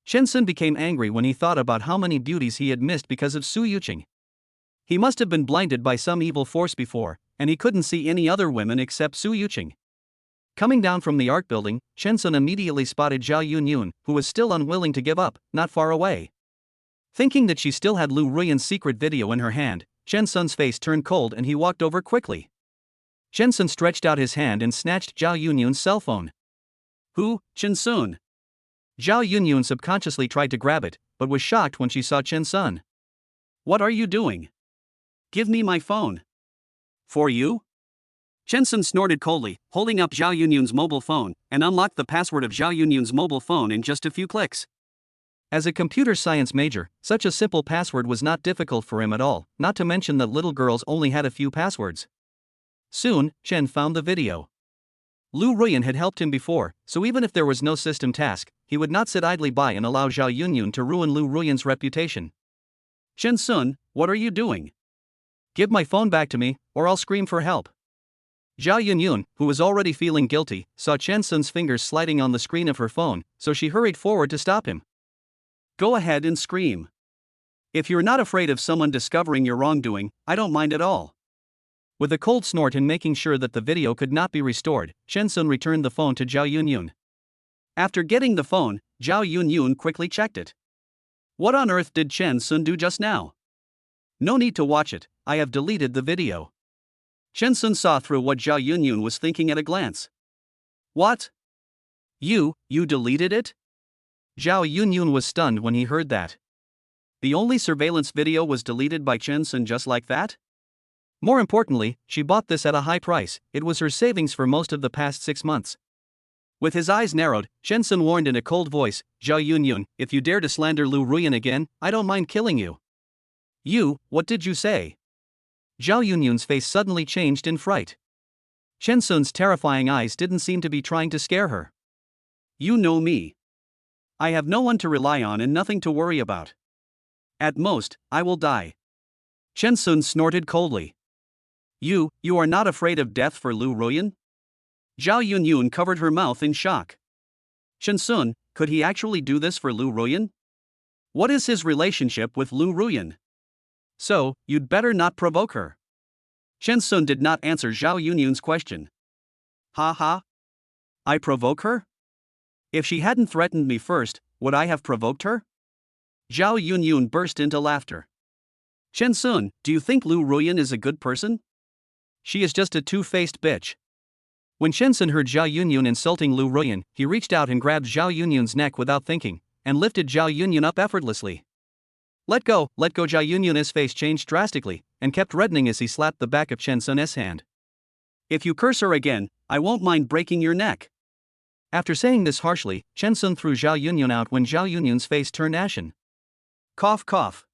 Chen Sun became angry when he thought about how many beauties he had missed because of Su Yuqing. He must have been blinded by some evil force before, and he couldn't see any other women except Su Yuqing. Coming down from the art building, Chen Sun immediately spotted Zhao Yunyun, who was still unwilling to give up, not far away. Thinking that she still had Lu Ruyan's secret video in her hand, Chen Sun's face turned cold and he walked over quickly. Chen Sun stretched out his hand and snatched Zhao Yunyun's cell phone. Who, Chen Sun? Zhao Yunyun subconsciously tried to grab it, but was shocked when she saw Chen Sun. What are you doing? Give me my phone. For you? Chen Sun snorted coldly, holding up Zhao Yunyun's mobile phone, and unlocked the password of Zhao Yunyun's mobile phone in just a few clicks. As a computer science major, such a simple password was not difficult for him at all, not to mention that little girls only had a few passwords. Soon, Chen found the video. Lu Ruyan had helped him before, so even if there was no system task, he would not sit idly by and allow Zhao Yunyun to ruin Lu Ruyan's reputation. Chen Sun, what are you doing? Give my phone back to me, or I'll scream for help. Zhao Yunyun, who was already feeling guilty, saw Chen Sun's fingers sliding on the screen of her phone, so she hurried forward to stop him. Go ahead and scream. If you're not afraid of someone discovering your wrongdoing, I don't mind at all. With a cold snort and making sure that the video could not be restored, Chen Sun returned the phone to Zhao Yunyun. After getting the phone, Zhao Yunyun quickly checked it. What on earth did Chen Sun do just now? No need to watch it, I have deleted the video. Chen Sun saw through what Zhao Yunyun was thinking at a glance. What? You deleted it? Zhao Yunyun was stunned when he heard that. The only surveillance video was deleted by Chen Sun just like that? More importantly, she bought this at a high price, it was her savings for most of the past 6 months. With his eyes narrowed, Chen Sun warned in a cold voice, Zhao Yunyun, if you dare to slander Lu Ruyan again, I don't mind killing you. What did you say? Zhao Yunyun's face suddenly changed in fright. Chen Sun's terrifying eyes didn't seem to be trying to scare her. You know me. I have no one to rely on and nothing to worry about. At most, I will die. Chen Sun snorted coldly. You are not afraid of death for Lu Ruyan? Zhao Yunyun covered her mouth in shock. Chen Sun, could he actually do this for Lu Ruyan? What is his relationship with Lu Ruyan? So, you'd better not provoke her. Chen Sun did not answer Zhao Yunyun's question. Ha ha. I provoke her? If she hadn't threatened me first, would I have provoked her? Zhao Yunyun burst into laughter. Chen Sun, do you think Lu Ruyan is a good person? She is just a two-faced bitch. When Chen Sun heard Zhao Yunyun insulting Lu Ruyan, he reached out and grabbed Zhao Yunyun's neck without thinking, and lifted Zhao Yunyun up effortlessly. Let go, Zhao Yunyun's face changed drastically, and kept reddening as he slapped the back of Chen Sun's hand. If you curse her again, I won't mind breaking your neck. After saying this harshly, Chen Sun threw Zhao Yunyun out when Zhao Yunyun's face turned ashen. Cough cough.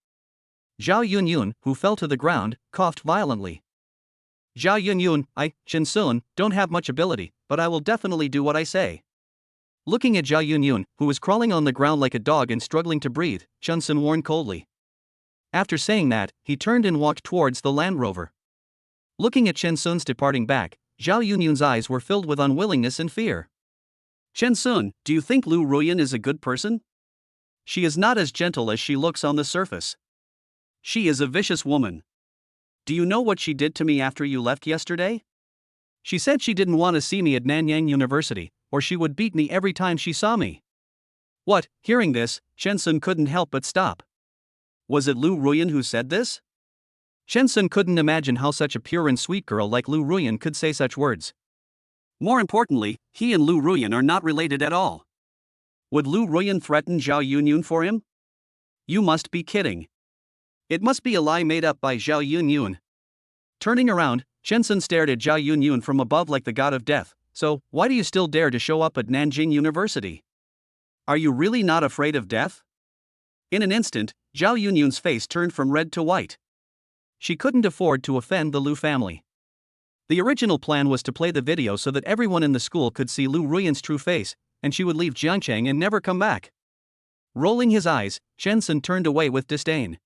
Zhao Yunyun, who fell to the ground, coughed violently. Zhao Yunyun, Chen Sun, don't have much ability, but I will definitely do what I say. Looking at Zhao Yunyun, who was crawling on the ground like a dog and struggling to breathe, Chen Sun warned coldly. After saying that, he turned and walked towards the Land Rover. Looking at Chen Sun's departing back, Zhao Yunyun's eyes were filled with unwillingness and fear. Chen Sun, do you think Lu Ruyan is a good person? She is not as gentle as she looks on the surface. She is a vicious woman. Do you know what she did to me after you left yesterday? She said she didn't want to see me at Nanyang University, or she would beat me every time she saw me. What? Hearing this, Chen Sun couldn't help but stop. Was it Lu Ruyan who said this? Chen Sun couldn't imagine how such a pure and sweet girl like Lu Ruyan could say such words. More importantly, he and Lu Ruyan are not related at all. Would Lu Ruyan threaten Zhao Yunyun for him? You must be kidding. It must be a lie made up by Zhao Yunyun. Turning around, Chen Sun stared at Zhao Yunyun from above like the god of death. So, why do you still dare to show up at Nanjing University? Are you really not afraid of death? In an instant, Zhao Yunyun's face turned from red to white. She couldn't afford to offend the Lu family. The original plan was to play the video so that everyone in the school could see Lu Ruyan's true face, and she would leave Jiangcheng and never come back. Rolling his eyes, Chen Sun turned away with disdain.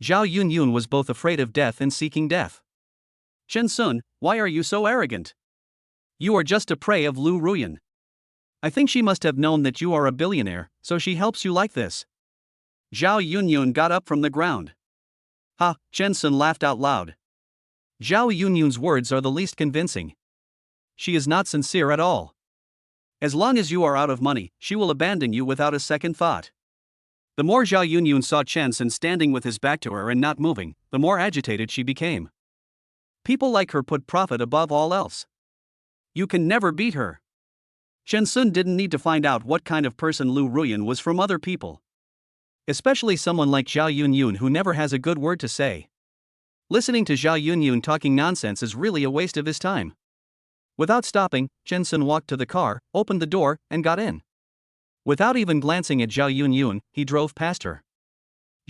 Zhao Yunyun was both afraid of death and seeking death. Chen Sun, why are you so arrogant? You are just a prey of Lu Ruyan. I think she must have known that you are a billionaire, so she helps you like this. Zhao Yunyun got up from the ground. Ha, Chen Sun laughed out loud. Zhao Yunyun's words are the least convincing. She is not sincere at all. As long as you are out of money, she will abandon you without a second thought. The more Zhao Yunyun saw Chen Sun standing with his back to her and not moving, the more agitated she became. People like her put profit above all else. You can never beat her. Chen Sun didn't need to find out what kind of person Lu Ruyan was from other people. Especially someone like Zhao Yunyun who never has a good word to say. Listening to Zhao Yunyun talking nonsense is really a waste of his time. Without stopping, Chen Sun walked to the car, opened the door, and got in. Without even glancing at Zhao Yunyun, he drove past her.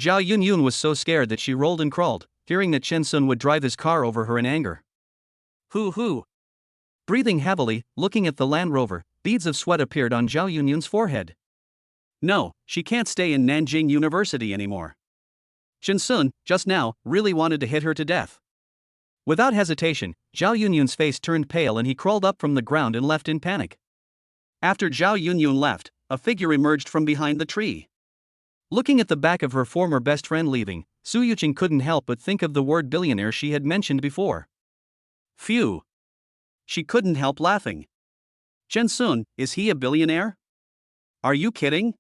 Zhao Yunyun was so scared that she rolled and crawled, fearing that Chen Sun would drive his car over her in anger. Hoo. Breathing heavily, looking at the Land Rover, beads of sweat appeared on Zhao Yunyun's forehead. No, she can't stay in Nanjing University anymore. Chen Sun, just now, really wanted to hit her to death. Without hesitation, Zhao Yunyun's face turned pale and he crawled up from the ground and left in panic. After Zhao Yunyun left, a figure emerged from behind the tree. Looking at the back of her former best friend leaving, Su Yuqing couldn't help but think of the word billionaire she had mentioned before. Phew. She couldn't help laughing. Chen Sun, is he a billionaire? Are you kidding?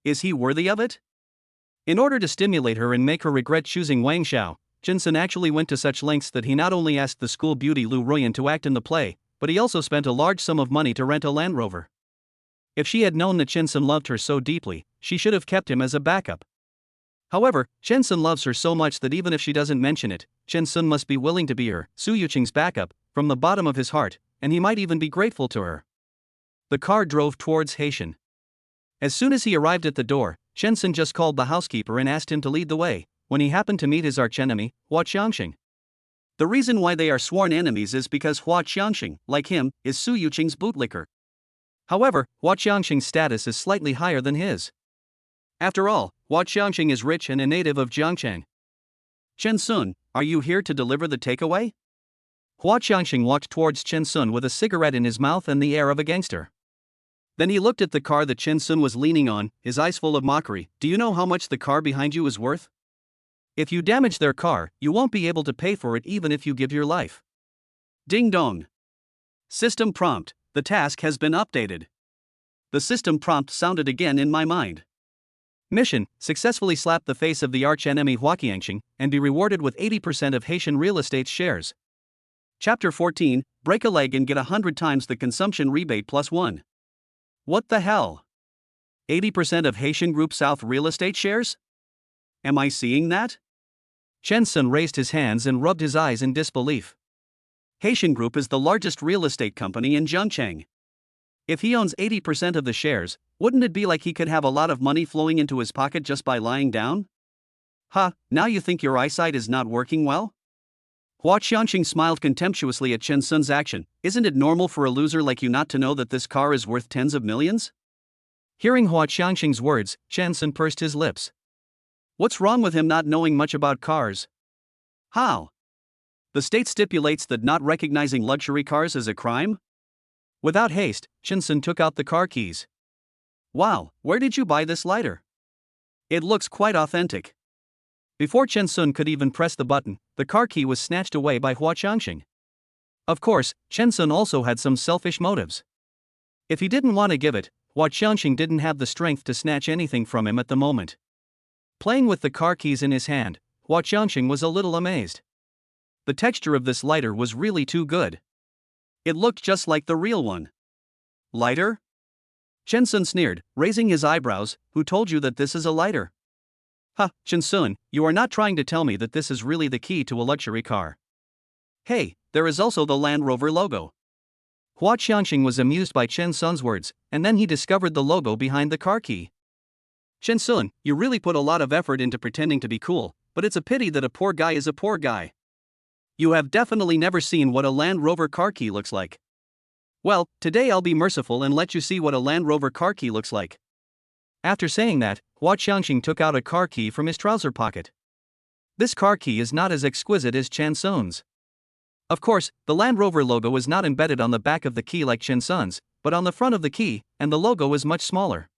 Is he worthy of it? In order to stimulate her and make her regret choosing Wang Xiao, Chen Sun actually went to such lengths that he not only asked the school beauty Lu Ruyan to act in the play, but he also spent a large sum of money to rent a Land Rover. If she had known that Chen Sun loved her so deeply, she should have kept him as a backup. However, Chen Sun loves her so much that even if she doesn't mention it, Chen Sun must be willing to be her, Su Yuqing's backup, from the bottom of his heart, and he might even be grateful to her. The car drove towards Haitian. As soon as he arrived at the door, Chen Sun just called the housekeeper and asked him to lead the way, when he happened to meet his archenemy, Hua Qiangxing. The reason why they are sworn enemies is because Hua Qiangxing, like him, is Su Yuqing's bootlicker. However, Hua Qiangxing's status is slightly higher than his. After all, Hua Qiangxing is rich and a native of Jiangcheng. Chen Sun, are you here to deliver the takeaway? Hua Qiangxing walked towards Chen Sun with a cigarette in his mouth and the air of a gangster. Then he looked at the car that Chen Sun was leaning on, his eyes full of mockery. Do you know how much the car behind you is worth? If you damage their car, you won't be able to pay for it even if you give your life. Ding dong. System prompt, the task has been updated. The system prompt sounded again in my mind. Mission, successfully slap the face of the arch-enemy Hua Qiangxing, and be rewarded with 80% of Haitian real estate shares. Chapter 14, break a leg and get 100 times the consumption rebate plus 1. What the hell? 80% of Haitian Group South real estate shares? Am I seeing that? Chen Sun raised his hands and rubbed his eyes in disbelief. Haitian Group is the largest real estate company in Jiangcheng. If he owns 80% of the shares, wouldn't it be like he could have a lot of money flowing into his pocket just by lying down? Ha, now you think your eyesight is not working well? Hua Qiangxing smiled contemptuously at Chen Sun's action. Isn't it normal for a loser like you not to know that this car is worth tens of millions? Hearing Hua Qiangxing's words, Chen Sun pursed his lips. What's wrong with him not knowing much about cars? How? The state stipulates that not recognizing luxury cars is a crime? Without haste, Chen Sun took out the car keys. Wow, where did you buy this lighter? It looks quite authentic. Before Chen Sun could even press the button, the car key was snatched away by Hua Qiangxing. Of course, Chen Sun also had some selfish motives. If he didn't want to give it, Hua Qiangxing didn't have the strength to snatch anything from him at the moment. Playing with the car keys in his hand, Hua Qiangxing was a little amazed. The texture of this lighter was really too good. It looked just like the real one. Lighter? Chen Sun sneered, raising his eyebrows. Who told you that this is a lighter? Ha, Shinsun, you are not trying to tell me that this is really the key to a luxury car. Hey, there is also the Land Rover logo. Hua Qianxing was amused by Chen Sun's words, and then he discovered the logo behind the car key. Chen Sun, you really put a lot of effort into pretending to be cool, but it's a pity that a poor guy is a poor guy. You have definitely never seen what a Land Rover car key looks like. Well, today I'll be merciful and let you see what a Land Rover car key looks like. After saying that, Hua Qianxing took out a car key from his trouser pocket. This car key is not as exquisite as Chen Sun's. Of course, the Land Rover logo is not embedded on the back of the key like Chen Sun's, but on the front of the key, and the logo is much smaller.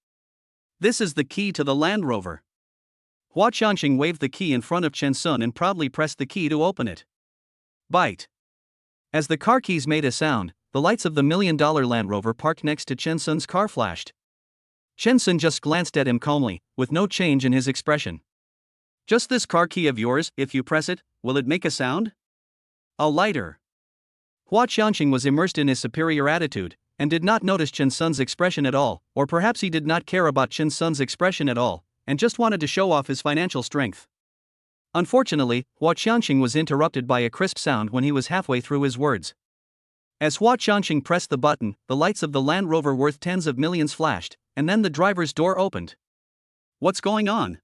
This is the key to the Land Rover. Hua Qianxing waved the key in front of Chen Sun and proudly pressed the key to open it. Bite. As the car keys made a sound, the lights of the $1 million Land Rover parked next to Chen Sun's car flashed. Chen Sun just glanced at him calmly, with no change in his expression. Just this car key of yours, if you press it, will it make a sound? A lighter. Hua Qianxing was immersed in his superior attitude, and did not notice Chen Sun's expression at all, or perhaps he did not care about Chen Sun's expression at all, and just wanted to show off his financial strength. Unfortunately, Hua Qianxing was interrupted by a crisp sound when he was halfway through his words. As Hua Qianxing pressed the button, the lights of the Land Rover worth tens of millions flashed, and then the driver's door opened. What's going on?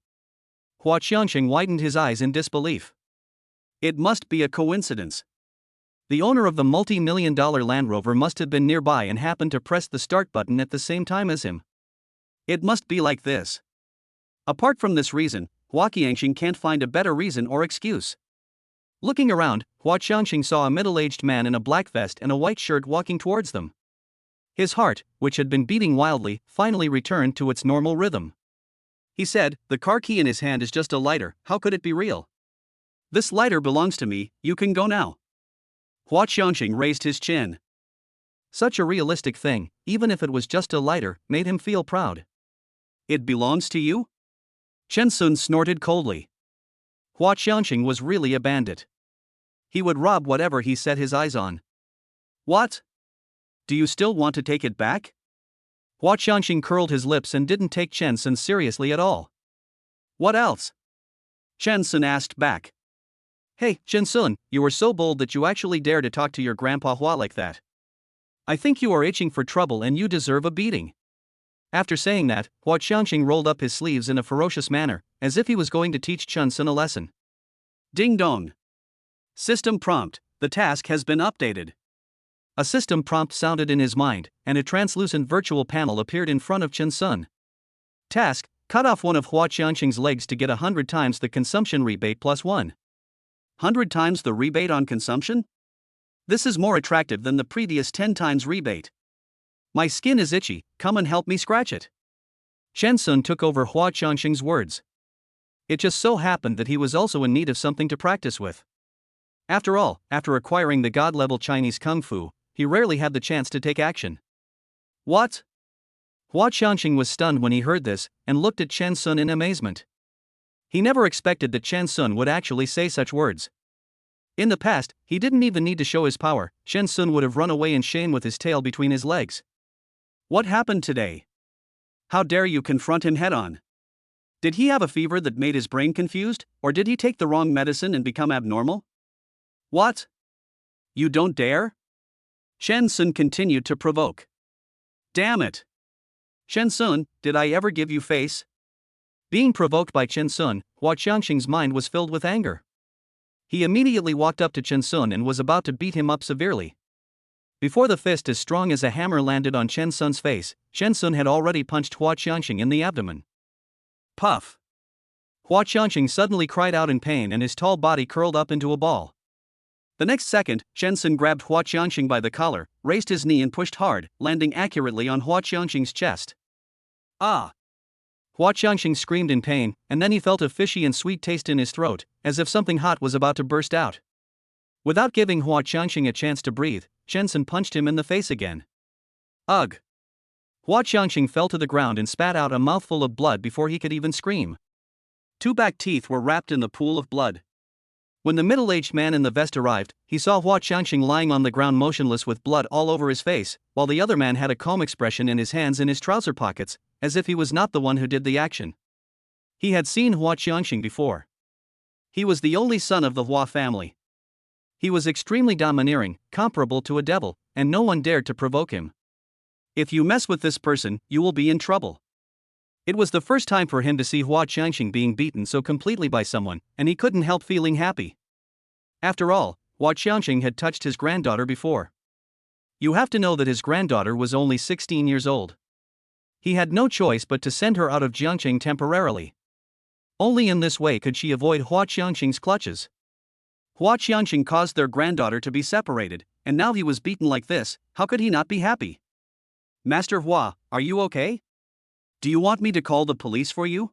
Hua Qianxing widened his eyes in disbelief. It must be a coincidence. The owner of the multi-million-dollar Land Rover must have been nearby and happened to press the start button at the same time as him. It must be like this. Apart from this reason, Hua Qianxing can't find a better reason or excuse. Looking around, Hua Qianxing saw a middle-aged man in a black vest and a white shirt walking towards them. His heart, which had been beating wildly, finally returned to its normal rhythm. He said, "The car key in his hand is just a lighter, how could it be real? This lighter belongs to me, you can go now." Hua Qianxing raised his chin. Such a realistic thing, even if it was just a lighter, made him feel proud. It belongs to you? Chen Sun snorted coldly. Hua Qianxing was really a bandit. He would rob whatever he set his eyes on. What? Do you still want to take it back? Hua Qianxing curled his lips and didn't take Chen Sun seriously at all. What else? Chen Sun asked back. Hey, Chen Sun, you were so bold that you actually dare to talk to your grandpa Hua like that. I think you are itching for trouble and you deserve a beating. After saying that, Hua Qianxing rolled up his sleeves in a ferocious manner, as if he was going to teach Chen Sun a lesson. Ding dong. System prompt, the task has been updated. A system prompt sounded in his mind, and a translucent virtual panel appeared in front of Chen Sun. Task, cut off one of Hua Qianxing's legs to get 100 times the consumption rebate plus 100 times the rebate on consumption? This is more attractive than the previous 10 times rebate. My skin is itchy, come and help me scratch it. Chen Sun took over Hua Qianxing's words. It just so happened that he was also in need of something to practice with. After all, after acquiring the god-level Chinese Kung Fu, he rarely had the chance to take action. What? Hua Qianxing was stunned when he heard this, and looked at Chen Sun in amazement. He never expected that Chen Sun would actually say such words. In the past, he didn't even need to show his power, Chen Sun would have run away in shame with his tail between his legs. What happened today? How dare you confront him head-on? Did he have a fever that made his brain confused, or did he take the wrong medicine and become abnormal? What? You don't dare? Chen Sun continued to provoke. Damn it! Chen Sun, did I ever give you face? Being provoked by Chen Sun, Hua Qianxing's mind was filled with anger. He immediately walked up to Chen Sun and was about to beat him up severely. Before the fist as strong as a hammer landed on Chen Sun's face, Chen Sun had already punched Hua Qianxing in the abdomen. Puff! Hua Qianxing suddenly cried out in pain and his tall body curled up into a ball. The next second, Chen Sun grabbed Hua Qianxing by the collar, raised his knee and pushed hard, landing accurately on Hua Qianxing's chest. Ah! Hua Qianxing screamed in pain, and then he felt a fishy and sweet taste in his throat, as if something hot was about to burst out. Without giving Hua Qianxing a chance to breathe, Chen Sun punched him in the face again. Ugh! Hua Qianxing fell to the ground and spat out a mouthful of blood before he could even scream. Two back teeth were wrapped in the pool of blood. When the middle-aged man in the vest arrived, he saw Hua Qianxing lying on the ground motionless with blood all over his face, while the other man had a calm expression and his hands in his trouser pockets, as if he was not the one who did the action. He had seen Hua Qiangxing before. He was the only son of the Hua family. He was extremely domineering, comparable to a devil, and no one dared to provoke him. If you mess with this person, you will be in trouble. It was the first time for him to see Hua Qiangxing being beaten so completely by someone, and he couldn't help feeling happy. After all, Hua Qiangxing had touched his granddaughter before. You have to know that his granddaughter was only 16 years old. He had no choice but to send her out of Jiangqing temporarily. Only in this way could she avoid Hua Qiangxing's clutches. Hua Qiangxing caused their granddaughter to be separated, and now he was beaten like this. How could he not be happy? Master Hua, are you okay? Do you want me to call the police for you?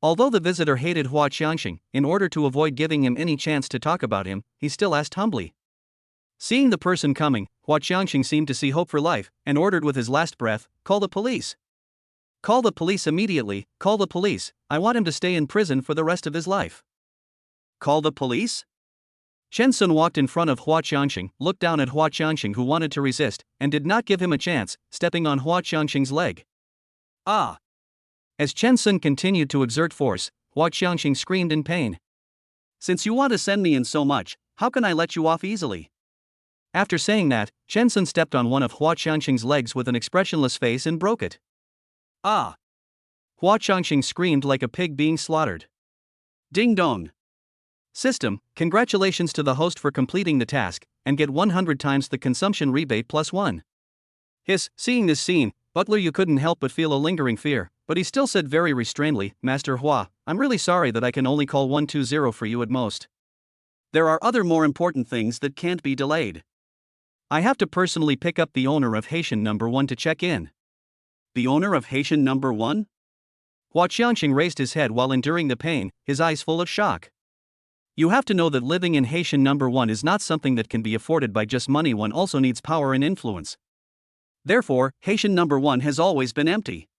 Although the visitor hated Hua Qiangxing, in order to avoid giving him any chance to talk about him, he still asked humbly. Seeing the person coming, Hua Qiangxing seemed to see hope for life, and ordered with his last breath, "Call the police. Call the police immediately, call the police, I want him to stay in prison for the rest of his life." Call the police? Chen Sun walked in front of Hua Qiangxing, looked down at Hua Qiangxing who wanted to resist, and did not give him a chance, stepping on Hua Qiangxing's leg. Ah! As Chen Sun continued to exert force, Hua Qiangxing screamed in pain. Since you want to send me in so much, how can I let you off easily? After saying that, Chen Sun stepped on one of Hua Qiangxing's legs with an expressionless face and broke it. Ah! Hua Qiangxing screamed like a pig being slaughtered. Ding dong! System, congratulations to the host for completing the task, and get 100 times the consumption rebate +1. Hiss, seeing this scene, Butler Yu couldn't help but feel a lingering fear, but he still said very restrainedly, "Master Hua, I'm really sorry that I can only call 120 for you at most. There are other more important things that can't be delayed. I have to personally pick up the owner of Haitian number 1 to check in." The owner of Haitian number 1? Hua Qiangxing raised his head while enduring the pain, his eyes full of shock. You have to know that living in Haitian number 1 is not something that can be afforded by just money, one also needs power and influence. Therefore, Haitian number 1 has always been empty.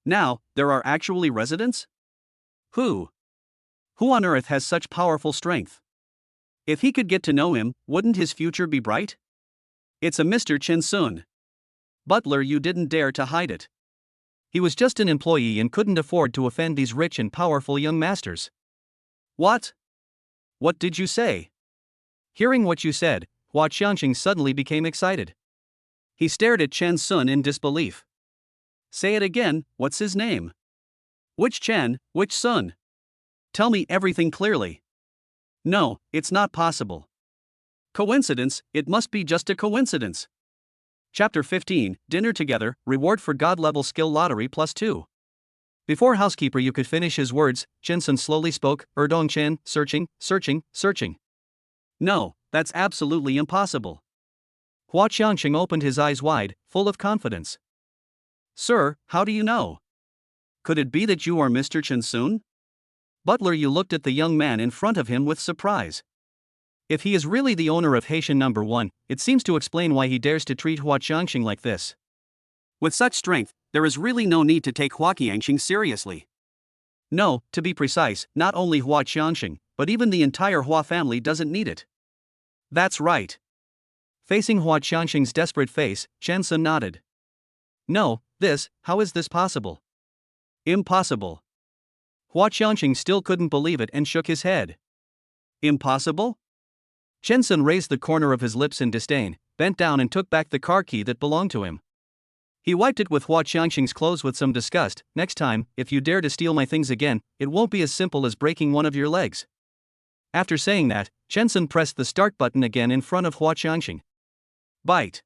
Now, there are actually residents? Who on earth has such powerful strength? If he could get to know him, wouldn't his future be bright? It's a Mr. Chen Sun. Butler Yu didn't dare to hide it. He was just an employee and couldn't afford to offend these rich and powerful young masters. What? What did you say? Hearing what you said, Hua Qiangxing suddenly became excited. He stared at Chen Sun in disbelief. Say it again, what's his name? Which Chen, which Sun? Tell me everything clearly. No, it's not possible. Coincidence, it must be just a coincidence. Chapter 15, Dinner Together, Reward for God-Level Skill Lottery +2. Before housekeeper you could finish his words, Chen Sun slowly spoke, Erdong Chen, searching. No, that's absolutely impossible. Hua Qiangxing opened his eyes wide, full of confidence. Sir, how do you know? Could it be that you are Mr. Chen Sun? Butler Yu looked at the young man in front of him with surprise. If he is really the owner of Haitian number 1, it seems to explain why he dares to treat Hua Qiangxing like this. With such strength, there is really no need to take Hua Qiangxing seriously. No, to be precise, not only Hua Qiangxing, but even the entire Hua family doesn't need it. That's right. Facing Hua Qiangxing's desperate face, Chen Sun nodded. No, how is this possible? Impossible. Hua Qiangxing still couldn't believe it and shook his head. Impossible? Chen Sun raised the corner of his lips in disdain, bent down and took back the car key that belonged to him. He wiped it with Hua Qiangxing's clothes with some disgust. Next time, if you dare to steal my things again, it won't be as simple as breaking one of your legs. After saying that, Chen Sun pressed the start button again in front of Hua Qiangxing. Bite.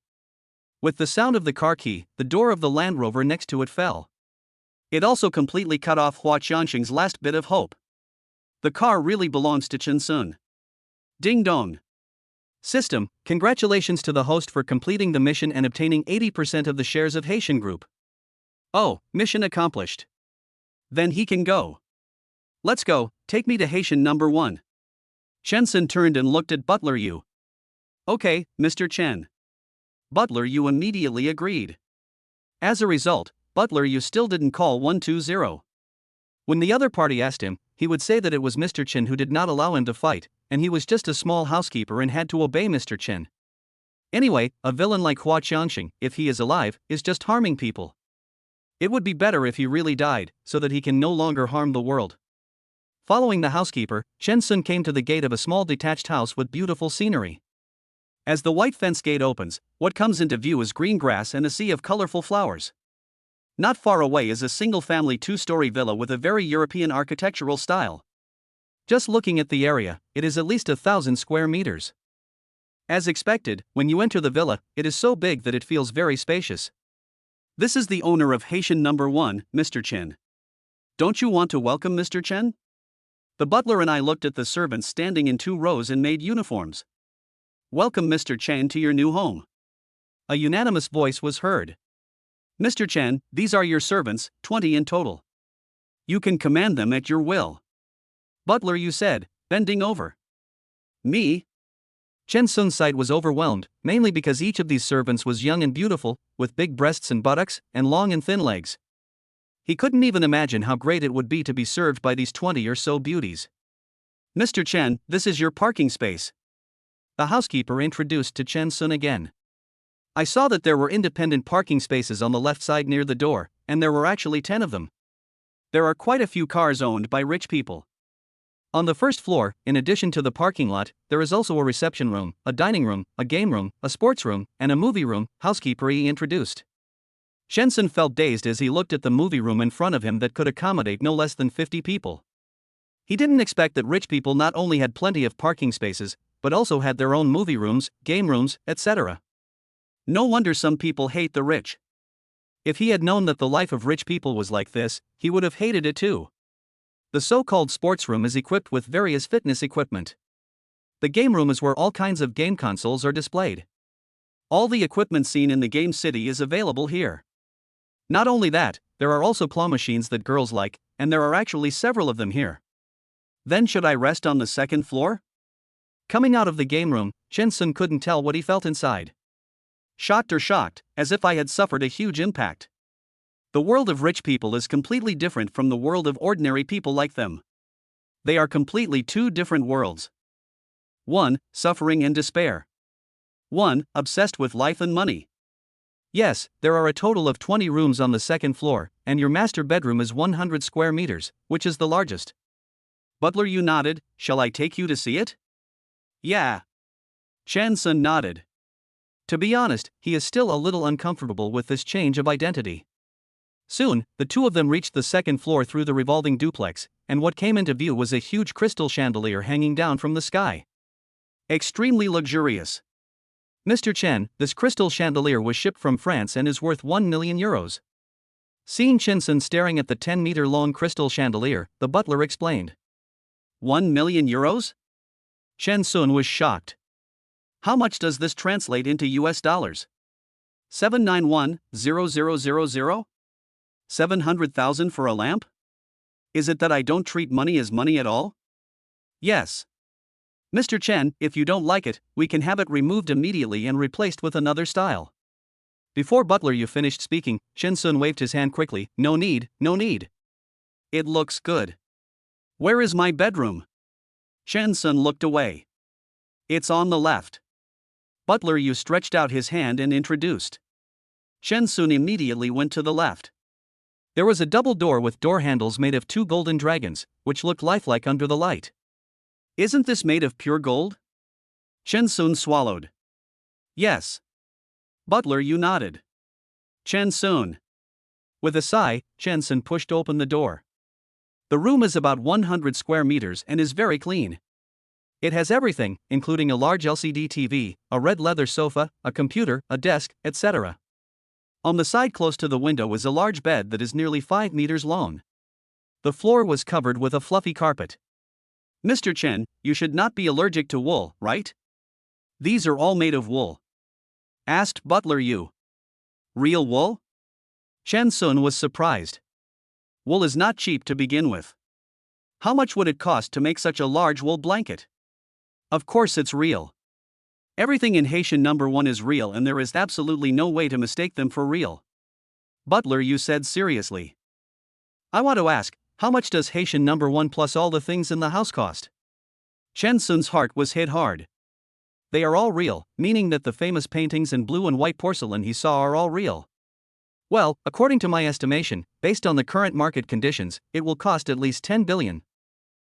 With the sound of the car key, the door of the Land Rover next to it fell. It also completely cut off Hua Qiangxing's last bit of hope. The car really belongs to Chen Sun. Ding dong. System, congratulations to the host for completing the mission and obtaining 80% of the shares of Haitian Group. Oh, mission accomplished. Then he can go. Let's go, take me to Haitian number 1. Chen Sun turned and looked at Butler Yu. Okay, Mr. Chen. Butler Yu immediately agreed. As a result, Butler Yu still didn't call 120. When the other party asked him, he would say that it was Mr. Chen who did not allow him to fight, and he was just a small housekeeper and had to obey Mr. Chen. Anyway, a villain like Hua Qiangxing, if he is alive, is just harming people. It would be better if he really died, so that he can no longer harm the world. Following the housekeeper, Chen Sun came to the gate of a small detached house with beautiful scenery. As the white fence gate opens, what comes into view is green grass and a sea of colorful flowers. Not far away is a single-family two-story villa with a very European architectural style. Just looking at the area, it is at least 1,000 square meters. As expected, when you enter the villa, it is so big that it feels very spacious. This is the owner of Haitian number 1, Mr. Chen. Don't you want to welcome Mr. Chen? The butler and I looked at the servants standing in 2 rows in maid uniforms. Welcome Mr. Chen to your new home. A unanimous voice was heard. Mr. Chen, these are your servants, 20 in total. You can command them at your will. Butler, you said, bending over. Me? Chen Sun's sight was overwhelmed, mainly because each of these servants was young and beautiful, with big breasts and buttocks, and long and thin legs. He couldn't even imagine how great it would be to be served by these 20 or so beauties. Mr. Chen, this is your parking space. The housekeeper introduced to Chen Sun again. I saw that there were independent parking spaces on the left side near the door, and there were actually 10 of them. There are quite a few cars owned by rich people. On the first floor, in addition to the parking lot, there is also a reception room, a dining room, a game room, a sports room, and a movie room, housekeeper he introduced. Chen Sun felt dazed as he looked at the movie room in front of him that could accommodate no less than 50 people. He didn't expect that rich people not only had plenty of parking spaces, but also had their own movie rooms, game rooms, etc. No wonder some people hate the rich. If he had known that the life of rich people was like this, he would have hated it too. The so-called sports room is equipped with various fitness equipment. The game room is where all kinds of game consoles are displayed. All the equipment seen in the game city is available here. Not only that, there are also claw machines that girls like, and there are actually several of them here. Then should I rest on the second floor? Coming out of the game room, Chen Sun couldn't tell what he felt inside. Shocked or shocked, as if I had suffered a huge impact. The world of rich people is completely different from the world of ordinary people like them. They are completely 2 different worlds. 1. Suffering and despair. 1. Obsessed with life and money. Yes, there are a total of 20 rooms on the second floor, and your master bedroom is 100 square meters, which is the largest. Butler, you nodded. Shall I take you to see it? Yeah. Chen Sun nodded. To be honest, he is still a little uncomfortable with this change of identity. Soon, the 2 of them reached the second floor through the revolving duplex, and what came into view was a huge crystal chandelier hanging down from the sky. Extremely luxurious. Mr. Chen, this crystal chandelier was shipped from France and is worth 1 million euros. Seeing Chen Sun staring at the 10-meter-long crystal chandelier, the butler explained. 1 million euros? Chen Sun was shocked. How much does this translate into US dollars? 791,000? 700,000 for a lamp? Is it that I don't treat money as money at all? Yes. Mr. Chen, if you don't like it, we can have it removed immediately and replaced with another style. Before Butler Yu finished speaking, Chen Sun waved his hand quickly. No need, no need. It looks good. Where is my bedroom? Chen Sun looked away. It's on the left. Butler Yu stretched out his hand and introduced. Chen Sun immediately went to the left. There was a double door with door handles made of 2 golden dragons, which looked lifelike under the light. Isn't this made of pure gold? Chen Sun swallowed. Yes. Butler Yu nodded. Chen Sun. With a sigh, Chen Sun pushed open the door. The room is about 100 square meters and is very clean. It has everything, including a large LCD TV, a red leather sofa, a computer, a desk, etc. On the side close to the window is a large bed that is nearly 5 meters long. The floor was covered with a fluffy carpet. Mr. Chen, you should not be allergic to wool, right? These are all made of wool. Asked Butler Yu. Real wool? Chen Sun was surprised. Wool is not cheap to begin with. How much would it cost to make such a large wool blanket? Of course it's real. Everything in Haitian number 1 is real and there is absolutely no way to mistake them for real. Butler Yu said seriously. I want to ask, how much does Haitian number 1 plus all the things in the house cost? Chen Sun's heart was hit hard. They are all real, meaning that the famous paintings and blue and white porcelain he saw are all real. Well, according to my estimation, based on the current market conditions, it will cost at least 10 billion.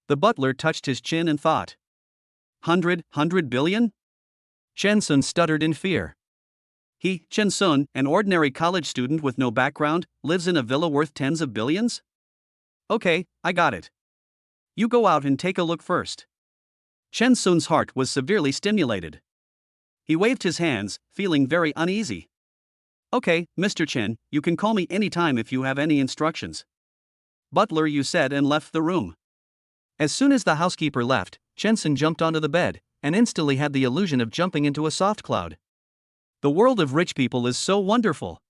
The butler touched his chin and thought. 100 billion? Chen Sun stuttered in fear. He, Chen Sun, an ordinary college student with no background, lives in a villa worth tens of billions? Okay, I got it. You go out and take a look first. Chen Sun's heart was severely stimulated. He waved his hands, feeling very uneasy. Okay, Mr. Chen, you can call me anytime if you have any instructions. Butler, you said, and left the room. As soon as the housekeeper left, Chen Sun jumped onto the bed, and instantly had the illusion of jumping into a soft cloud. The world of rich people is so wonderful.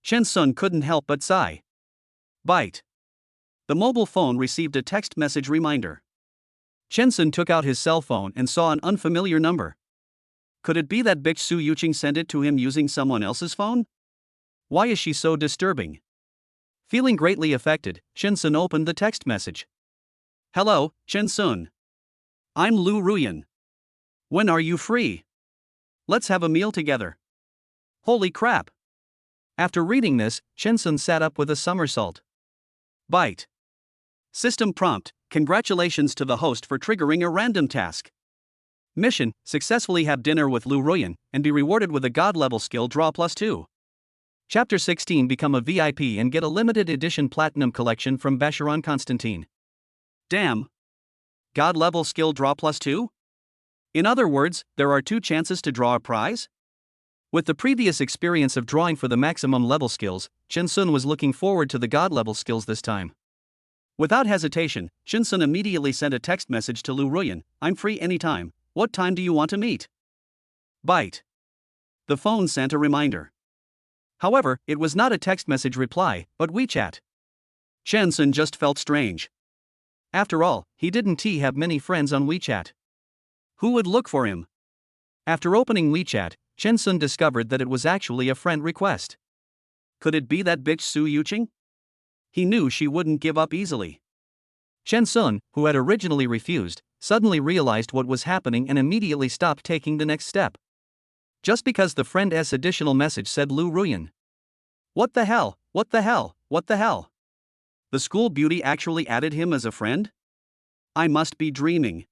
Chen Sun couldn't help but sigh. Bite. The mobile phone received a text message reminder. Chen Sun took out his cell phone and saw an unfamiliar number. Could it be that bitch Su Yuqing sent it to him using someone else's phone? Why is she so disturbing? Feeling greatly affected, Chen Sun opened the text message. Hello, Chen Sun. I'm Lu Ruyan. When are you free? Let's have a meal together. Holy crap. After reading this, Chen Sun sat up with a somersault. Bite. System prompt: congratulations to the host for triggering a random task. Mission: successfully have dinner with Lu Ruyan, and be rewarded with a god-level skill draw +2. Chapter 16: become a VIP and get a limited edition platinum collection from Bacharan Constantine. Damn. God-level skill draw +2? In other words, there are 2 chances to draw a prize? With the previous experience of drawing for the maximum level skills, Chen Sun was looking forward to the god-level skills this time. Without hesitation, Chen Sun immediately sent a text message to Lu Ruyan. I'm free anytime. What time do you want to meet? Bite. The phone sent a reminder. However, it was not a text message reply, but WeChat. Chen Sun just felt strange. After all, he didn't have many friends on WeChat. Who would look for him? After opening WeChat, Chen Sun discovered that it was actually a friend request. Could it be that bitch Su Yuqing? He knew she wouldn't give up easily. Chen Sun, who had originally refused, suddenly realized what was happening and immediately stopped taking the next step. Just because the friend's additional message said Lu Ruyan. What the hell, what the hell, what the hell? The school beauty actually added him as a friend? I must be dreaming.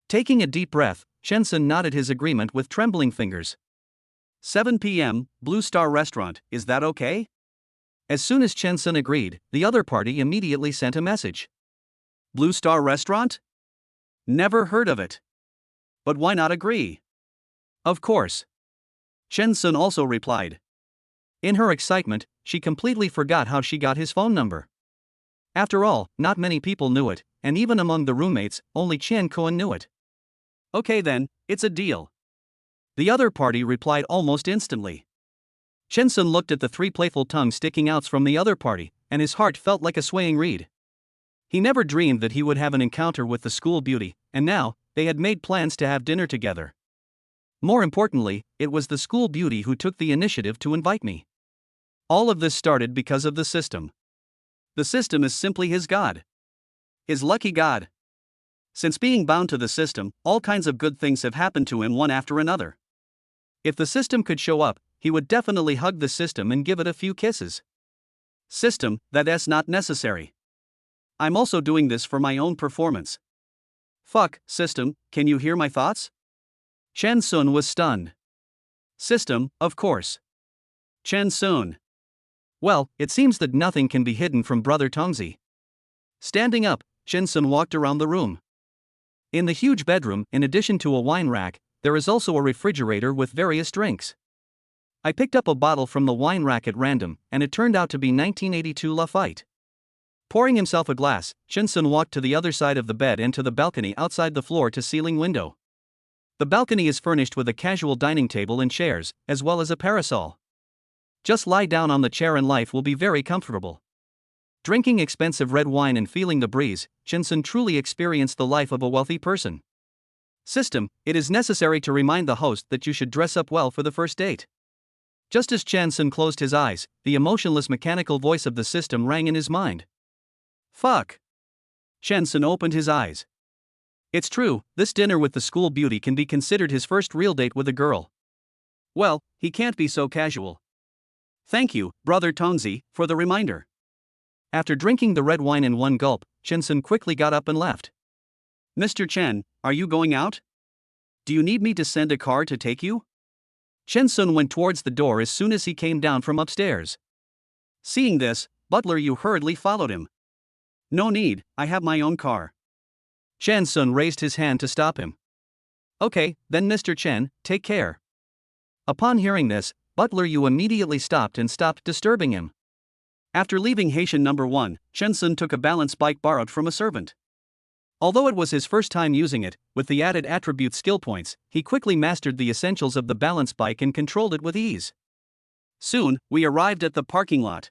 Taking a deep breath, Chen Sun nodded his agreement with trembling fingers. 7 p.m., Blue Star Restaurant, is that okay? As soon as Chen Sun agreed, the other party immediately sent a message. Blue Star Restaurant? Never heard of it. But why not agree? Of course. Chen Sun also replied. In her excitement, she completely forgot how she got his phone number. After all, not many people knew it, and even among the roommates, only Chen Cohen knew it. Okay then, it's a deal. The other party replied almost instantly. Chen Sun looked at the 3 playful tongues sticking out from the other party, and his heart felt like a swaying reed. He never dreamed that he would have an encounter with the school beauty, and now, they had made plans to have dinner together. More importantly, it was the school beauty who took the initiative to invite me. All of this started because of the system. The system is simply his god. His lucky god. Since being bound to the system, all kinds of good things have happened to him one after another. If the system could show up, he would definitely hug the system and give it a few kisses. System, that's not necessary. I'm also doing this for my own performance. Fuck, system, can you hear my thoughts? Chen Sun was stunned. System, of course. Chen Sun. Well, it seems that nothing can be hidden from Brother Tongzi. Standing up, Chen Sun walked around the room. In the huge bedroom, in addition to a wine rack, there is also a refrigerator with various drinks. I picked up a bottle from the wine rack at random, and it turned out to be 1982 Lafite. Pouring himself a glass, Chen Sun walked to the other side of the bed and to the balcony outside the floor-to-ceiling window. The balcony is furnished with a casual dining table and chairs, as well as a parasol. Just lie down on the chair and life will be very comfortable. Drinking expensive red wine and feeling the breeze, Chen Sun truly experienced the life of a wealthy person. System, it is necessary to remind the host that you should dress up well for the first date. Just as Chen Sun closed his eyes, the emotionless mechanical voice of the system rang in his mind. Fuck. Chen Sun opened his eyes. It's true, this dinner with the school beauty can be considered his first real date with a girl. Well, he can't be so casual. Thank you, Brother Tonzi, for the reminder. After drinking the red wine in one gulp, Chen-sun quickly got up and left. Mr. Chen, are you going out? Do you need me to send a car to take you? Chen-sun went towards the door as soon as he came down from upstairs. Seeing this, Butler Yu hurriedly followed him. No need, I have my own car. Chen-sun raised his hand to stop him. Okay, then Mr. Chen, take care. Upon hearing this, Butler Yu immediately stopped and stopped disturbing him. After leaving Haitian number 1, Chen-sun took a balance bike borrowed from a servant. Although it was his first time using it, with the added attribute skill points, he quickly mastered the essentials of the balance bike and controlled it with ease. Soon, we arrived at the parking lot.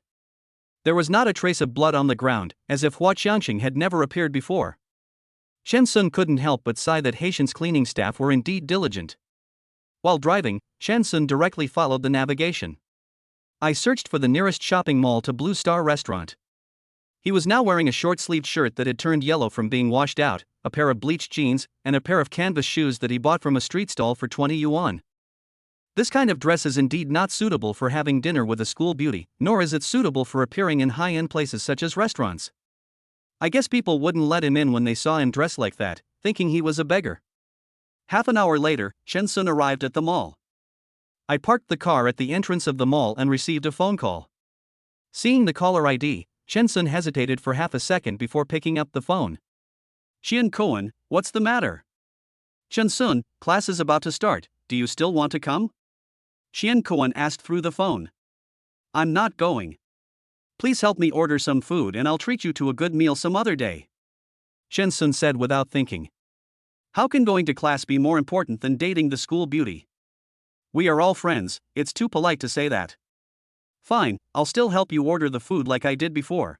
There was not a trace of blood on the ground, as if Hua Qiangxing had never appeared before. Chen-sun couldn't help but sigh that Haitian's cleaning staff were indeed diligent. While driving, Chen-sun directly followed the navigation. I searched for the nearest shopping mall to Blue Star Restaurant. He was now wearing a short-sleeved shirt that had turned yellow from being washed out, a pair of bleached jeans, and a pair of canvas shoes that he bought from a street stall for 20 yuan. This kind of dress is indeed not suitable for having dinner with a school beauty, nor is it suitable for appearing in high-end places such as restaurants. I guess people wouldn't let him in when they saw him dressed like that, thinking he was a beggar. Half an hour later, Chen-sun arrived at the mall. I parked the car at the entrance of the mall and received a phone call. Seeing the caller ID, Chen-sun hesitated for half a second before picking up the phone. Qian Cohen, what's the matter? Chen-sun, class is about to start, do you still want to come? Qian Cohen asked through the phone. I'm not going. Please help me order some food and I'll treat you to a good meal some other day. Chen-sun said without thinking. How can going to class be more important than dating the school beauty? We are all friends, it's too polite to say that. Fine, I'll still help you order the food like I did before.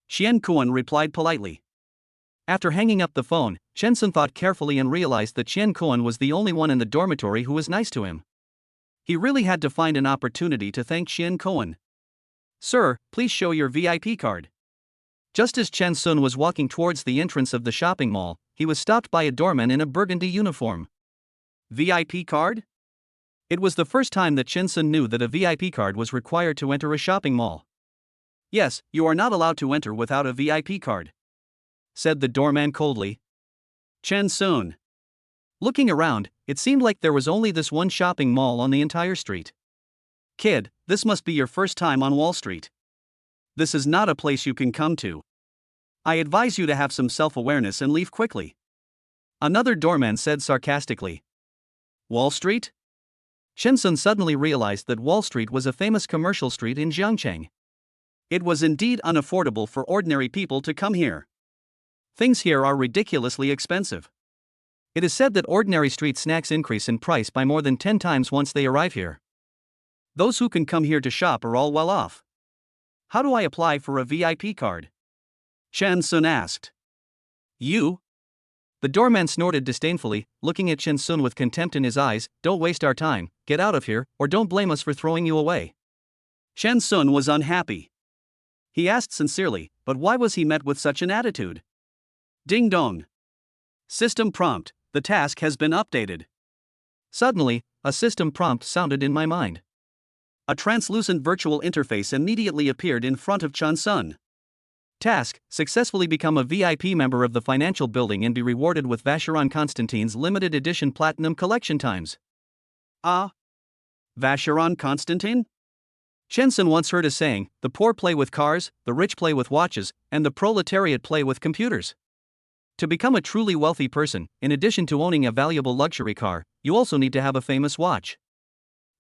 Qian Kuan replied politely. After hanging up the phone, Chen-sun thought carefully and realized that Qian Kuan was the only one in the dormitory who was nice to him. He really had to find an opportunity to thank Qian Kuan. Sir, please show your VIP card. Just as Chen-sun was walking towards the entrance of the shopping mall, he was stopped by a doorman in a burgundy uniform. VIP card? It was the first time that Chen-sun knew that a VIP card was required to enter a shopping mall. Yes, you are not allowed to enter without a VIP card, said the doorman coldly. Chen-sun. Looking around, it seemed like there was only this one shopping mall on the entire street. Kid, this must be your first time on Wall Street. This is not a place you can come to. I advise you to have some self-awareness and leave quickly. Another doorman said sarcastically. Wall Street? Chen-sun suddenly realized that Wall Street was a famous commercial street in Jiangcheng. It was indeed unaffordable for ordinary people to come here. Things here are ridiculously expensive. It is said that ordinary street snacks increase in price by more than 10 times once they arrive here. Those who can come here to shop are all well off. How do I apply for a VIP card? Chen-sun asked. You? The doorman snorted disdainfully, looking at Chen-sun with contempt in his eyes. Don't waste our time, get out of here, or don't blame us for throwing you away. Chen-sun was unhappy. He asked sincerely, but why was he met with such an attitude? Ding dong. System prompt, the task has been updated. Suddenly, a system prompt sounded in my mind. A translucent virtual interface immediately appeared in front of Chen-sun. Task, successfully become a VIP member of the financial building and be rewarded with Vacheron Constantine's limited edition platinum collection times. Ah? Vacheron Constantine? Chen-sun once heard a saying, the poor play with cars, the rich play with watches, and the proletariat play with computers. To become a truly wealthy person, in addition to owning a valuable luxury car, you also need to have a famous watch.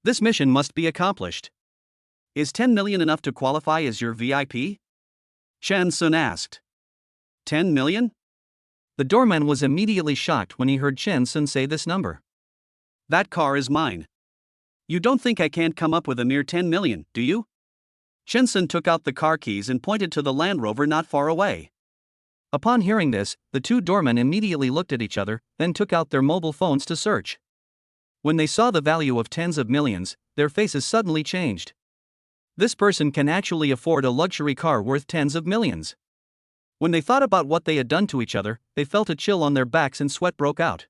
This mission must be accomplished. Is 10 million enough to qualify as your VIP? Chen-sun asked. 10 million? The doorman was immediately shocked when he heard Chen-sun say this number. That car is mine. You don't think I can't come up with a mere 10 million, do you? Chen-sun took out the car keys and pointed to the Land Rover not far away. Upon hearing this, the two doormen immediately looked at each other, then took out their mobile phones to search. When they saw the value of tens of millions, their faces suddenly changed. This person can actually afford a luxury car worth tens of millions. When they thought about what they had done to each other, they felt a chill on their backs and sweat broke out.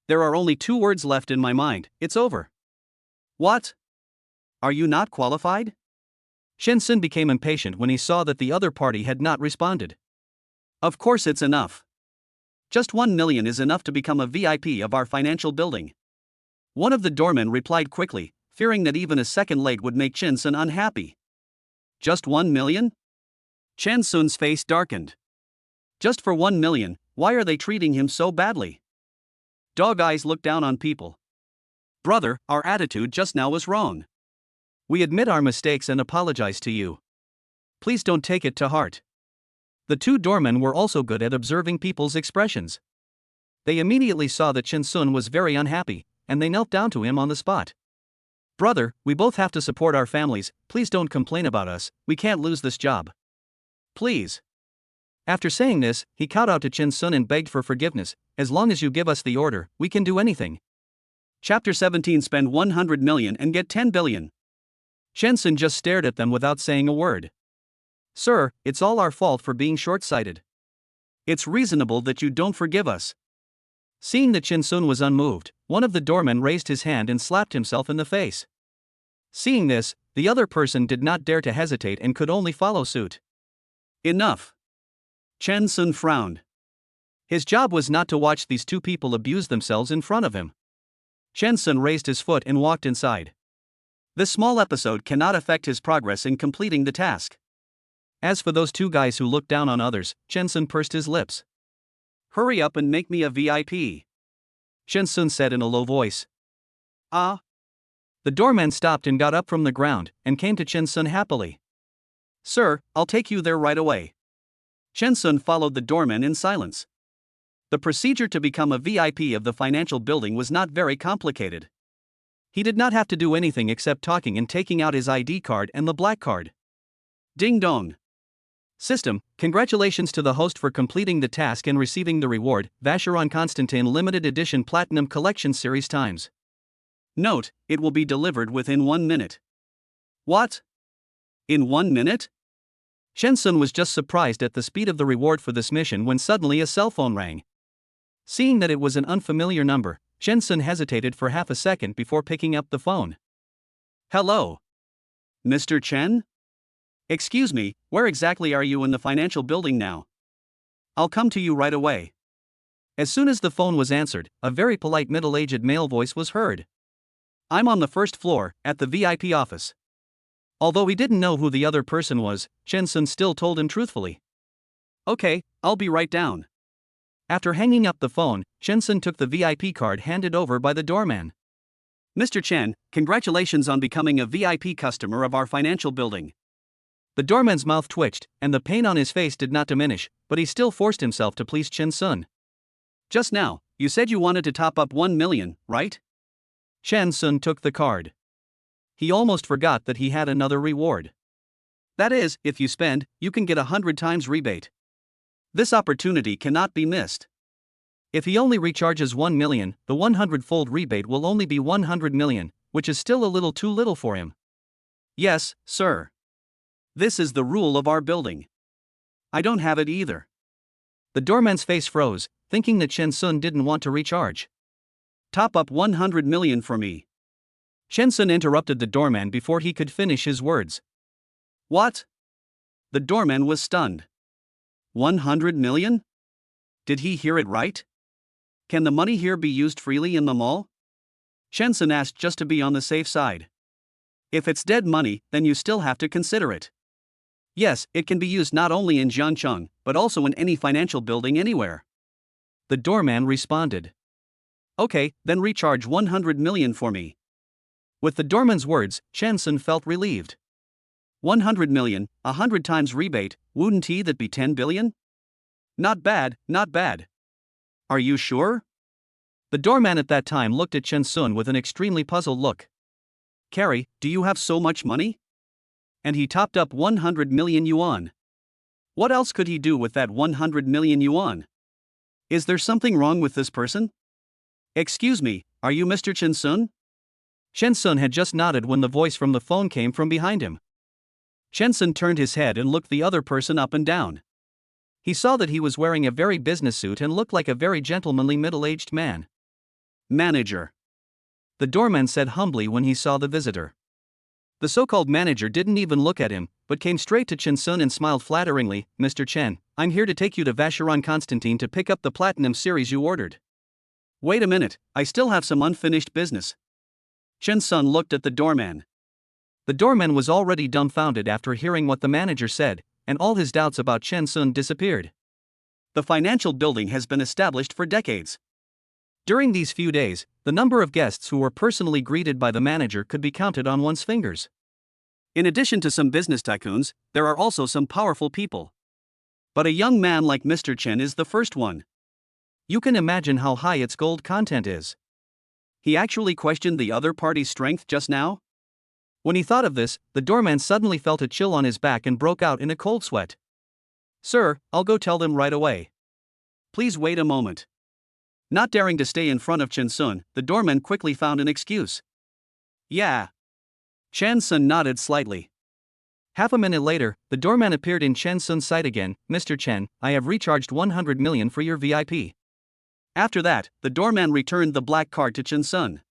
There are only 2 words left in my mind, it's over. What? Are you not qualified? Shensun became impatient when he saw that the other party had not responded. Of course it's enough. Just 1 million is enough to become a VIP of our financial building. One of the doormen replied quickly, fearing that even a second late would make Shensun unhappy. Just 1 million? Shensun's face darkened. Just for 1 million, why are they treating him so badly? Dog Eyes looked down on people. Brother, our attitude just now was wrong. We admit our mistakes and apologize to you. Please don't take it to heart. The two doormen were also good at observing people's expressions. They immediately saw that Shensun was very unhappy, and they knelt down to him on the spot. Brother, we both have to support our families, please don't complain about us, we can't lose this job. Please. After saying this, he kowed out to Shensun and begged for forgiveness. As long as you give us the order, we can do anything. Chapter 17. Spend 100 million and get 10 billion. Shensun just stared at them without saying a word. Sir, it's all our fault for being short-sighted. It's reasonable that you don't forgive us. Seeing that Shensun was unmoved, one of the doormen raised his hand and slapped himself in the face. Seeing this, the other person did not dare to hesitate and could only follow suit. Enough. Shensun frowned. His job was not to watch these two people abuse themselves in front of him. Shensun raised his foot and walked inside. This small episode cannot affect his progress in completing the task. As for those two guys who looked down on others, Shensun pursed his lips. Hurry up and make me a VIP. Shensun said in a low voice. Ah. The doorman stopped and got up from the ground, and came to Shensun happily. Sir, I'll take you there right away. Shensun followed the doorman in silence. The procedure to become a VIP of the financial building was not very complicated. He did not have to do anything except talking and taking out his ID card and the black card. Ding dong. System, congratulations to the host for completing the task and receiving the reward, Vacheron Constantin Limited Edition Platinum Collection Series Times. Note, it will be delivered within 1 minute. What? In 1 minute? Shensun was just surprised at the speed of the reward for this mission when suddenly a cell phone rang. Seeing that it was an unfamiliar number, Shensun hesitated for half a second before picking up the phone. Hello? Mr. Chen? Excuse me, where exactly are you in the financial building now? I'll come to you right away. As soon as the phone was answered, a very polite middle-aged male voice was heard. I'm on the first floor, at the VIP office. Although he didn't know who the other person was, Shensun still told him truthfully. Okay, I'll be right down. After hanging up the phone, Shensun took the VIP card handed over by the doorman. Mr. Chen, congratulations on becoming a VIP customer of our financial building. The doorman's mouth twitched, and the pain on his face did not diminish, but he still forced himself to please Shensun. Just now, you said you wanted to top up 1 million, right? Shensun took the card. He almost forgot that he had another reward. That is, if you spend, you can get 100 times rebate. This opportunity cannot be missed. If he only recharges 1 million, the 100-fold rebate will only be 100 million, which is still a little too little for him. Yes, sir. This is the rule of our building. I don't have it either. The doorman's face froze, thinking that Shensun didn't want to recharge. Top up 100 million for me. Shensun interrupted the doorman before he could finish his words. What? The doorman was stunned. 100 million? Did he hear it right? Can the money here be used freely in the mall? Shensun asked just to be on the safe side. If it's dead money, then you still have to consider it. Yes, it can be used not only in Jiangcheng, but also in any financial building anywhere. The doorman responded. Okay, then recharge 100 million for me. With the doorman's words, Shensun felt relieved. 100 million, 100 times rebate, wouldn't that be 10 billion? Not bad, not bad. Are you sure? The doorman at that time looked at Shensun with an extremely puzzled look. Carrie, do you have so much money? And he topped up 100 million yuan. What else could he do with that 100 million yuan? Is there something wrong with this person? Excuse me, are you Mr. Shensun? Shensun had just nodded when the voice from the phone came from behind him. Shensun turned his head and looked the other person up and down. He saw that he was wearing a very business suit and looked like a very gentlemanly middle-aged man. Manager. The doorman said humbly when he saw the visitor. The so-called manager didn't even look at him, but came straight to Chen Sun and smiled flatteringly. "Mr. Chen, I'm here to take you to Vacheron Constantine to pick up the Platinum series you ordered." "Wait a minute, I still have some unfinished business." Chen Sun looked at the doorman. The doorman was already dumbfounded after hearing what the manager said, and all his doubts about Chen Sun disappeared. The financial building has been established for decades. During these few days, the number of guests who were personally greeted by the manager could be counted on one's fingers. In addition to some business tycoons, there are also some powerful people. But a young man like Mr. Chen is the first one. You can imagine how high its gold content is. He actually questioned the other party's strength just now? When he thought of this, the doorman suddenly felt a chill on his back and broke out in a cold sweat. "Sir, I'll go tell them right away. Please wait a moment." Not daring to stay in front of Chen Sun, the doorman quickly found an excuse. "Yeah." Chen Sun nodded slightly. Half a minute later, the doorman appeared in Chen Sun's sight again. "Mr. Chen, I have recharged 100 million for your VIP." After that, the doorman returned the black card to Chen Sun.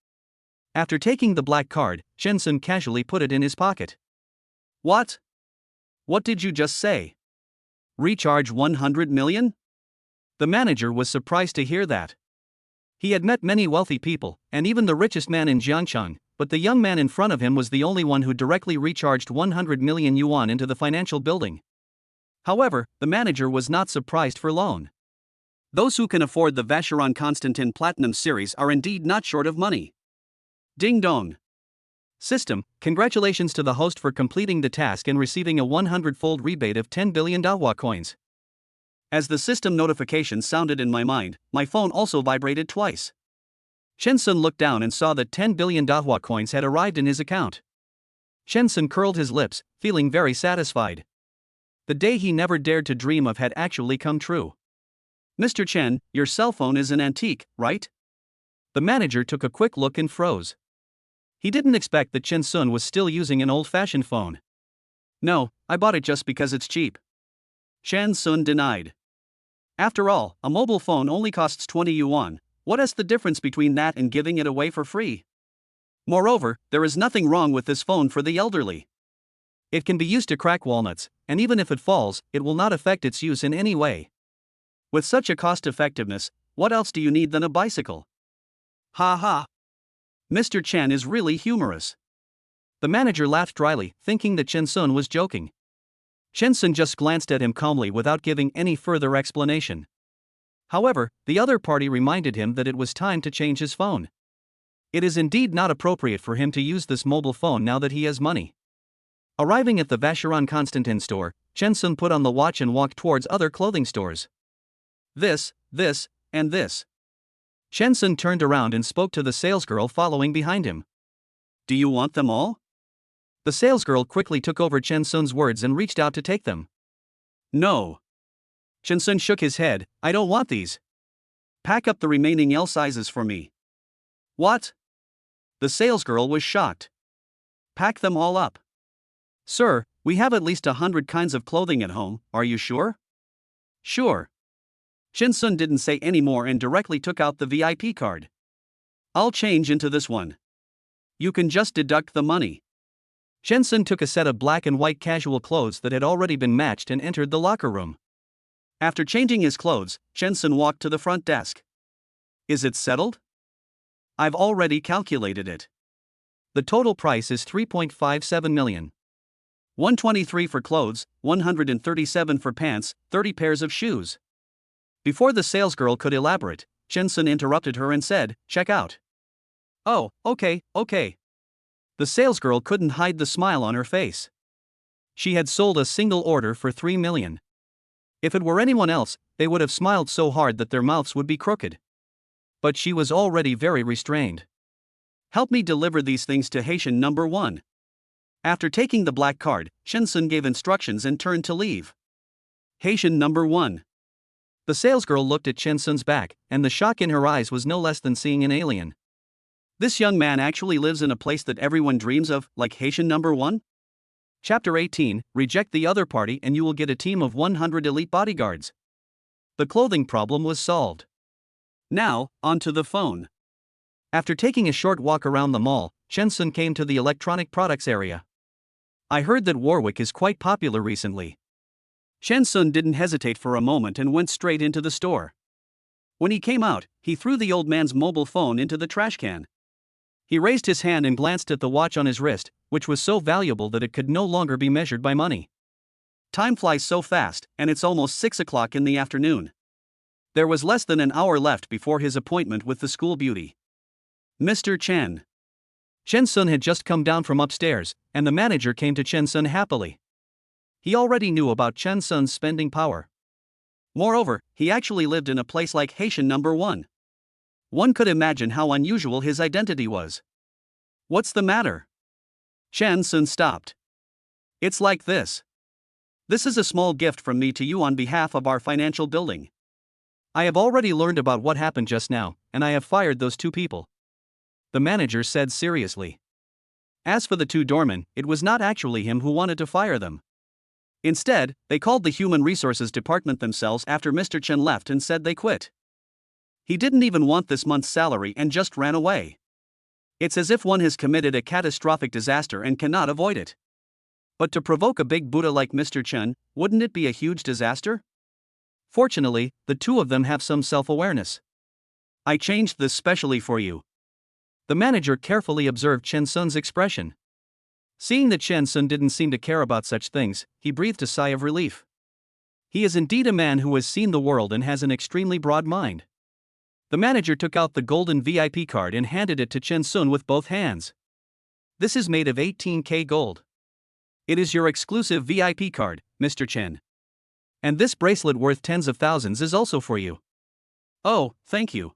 After taking the black card, Chen Sun casually put it in his pocket. "What? What did you just say? Recharge 100 million? The manager was surprised to hear that. He had met many wealthy people, and even the richest man in Jiangcheng, but the young man in front of him was the only one who directly recharged 100 million yuan into the financial building. However, the manager was not surprised for long. Those who can afford the Vacheron Constantine Platinum series are indeed not short of money. Ding dong. System, congratulations to the host for completing the task and receiving a 100-fold rebate of 10 billion Dahua coins. As the system notification sounded in my mind, my phone also vibrated twice. Chen Sun looked down and saw that 10 billion Dahua coins had arrived in his account. Chen Sun curled his lips, feeling very satisfied. The day he never dared to dream of had actually come true. "Mr. Chen, your cell phone is an antique, right?" The manager took a quick look and froze. He didn't expect that Chen Sun was still using an old-fashioned phone. "No, I bought it just because it's cheap," Chen Sun denied. "After all, a mobile phone only costs 20 yuan. What is the difference between that and giving it away for free? Moreover, there is nothing wrong with this phone for the elderly. It can be used to crack walnuts, and even if it falls, it will not affect its use in any way. With such a cost-effectiveness, what else do you need than a bicycle?" Ha ha. Mr. Chen is really humorous. The manager laughed dryly, thinking that Chen Sun was joking. Chen Sun just glanced at him calmly without giving any further explanation. However, the other party reminded him that it was time to change his phone. It is indeed not appropriate for him to use this mobile phone now that he has money. Arriving at the Vacheron Constantine store, Chen Sun put on the watch and walked towards other clothing stores. This, and this. Chen Sun turned around and spoke to the salesgirl following behind him. "Do you want them all?" The salesgirl quickly took over Chen Sun's words and reached out to take them. "No." Chen Sun shook his head. "I don't want these. Pack up the remaining L sizes for me." "What?" The salesgirl was shocked. "Pack them all up." "Sir, we have at least 100 kinds of clothing at home, are you sure?" "Sure." Chen Sun didn't say any more and directly took out the VIP card. "I'll change into this one. You can just deduct the money." Chen Sun took a set of black and white casual clothes that had already been matched and entered the locker room. After changing his clothes, Chen Sun walked to the front desk. "Is it settled?" "I've already calculated it. The total price is 3.57 million. 123 for clothes, 137 for pants, 30 pairs of shoes." Before the salesgirl could elaborate, Chen Sun interrupted her and said, "Check out." "Oh, okay. The salesgirl couldn't hide the smile on her face. She had sold a single order for 3 million. If it were anyone else, they would have smiled so hard that their mouths would be crooked. But she was already very restrained. "Help me deliver these things to Haitian number 1. After taking the black card, Chen Sun gave instructions and turned to leave. Haitian number 1. The salesgirl looked at Chen Sun's back, and the shock in her eyes was no less than seeing an alien. This young man actually lives in a place that everyone dreams of, like Haitian number 1? Chapter 18, Reject the other party and you will get a team of 100 elite bodyguards. The clothing problem was solved. Now, onto the phone. After taking a short walk around the mall, Chen Sun came to the electronic products area. I heard that Warwick is quite popular recently. Chen Sun didn't hesitate for a moment and went straight into the store. When he came out, he threw the old man's mobile phone into the trash can. He raised his hand and glanced at the watch on his wrist, which was so valuable that it could no longer be measured by money. Time flies so fast, and it's almost 6 o'clock in the afternoon. There was less than an hour left before his appointment with the school beauty. Mr. Chen. Chen Sun had just come down from upstairs, and the manager came to Chen Sun happily. He already knew about Chen Sun's spending power. Moreover, he actually lived in a place like Haitian number 1. One could imagine how unusual his identity was. What's the matter? Chen Sun stopped. It's like this. This is a small gift from me to you on behalf of our financial building. I have already learned about what happened just now, and I have fired those 2 people. The manager said seriously. As for the 2 doormen, it was not actually him who wanted to fire them. Instead, they called the Human Resources Department themselves after Mr. Chen left and said they quit. He didn't even want this month's salary and just ran away. It's as if one has committed a catastrophic disaster and cannot avoid it. But to provoke a big Buddha like Mr. Chen, wouldn't it be a huge disaster? Fortunately, the 2 of them have some self-awareness. I changed this specially for you. The manager carefully observed Chen Sun's expression. Seeing that Chen Sun didn't seem to care about such things, he breathed a sigh of relief. He is indeed a man who has seen the world and has an extremely broad mind. The manager took out the golden VIP card and handed it to Chen Sun with both hands. This is made of 18K gold. It is your exclusive VIP card, Mr. Chen. And this bracelet worth tens of thousands is also for you. Oh, thank you.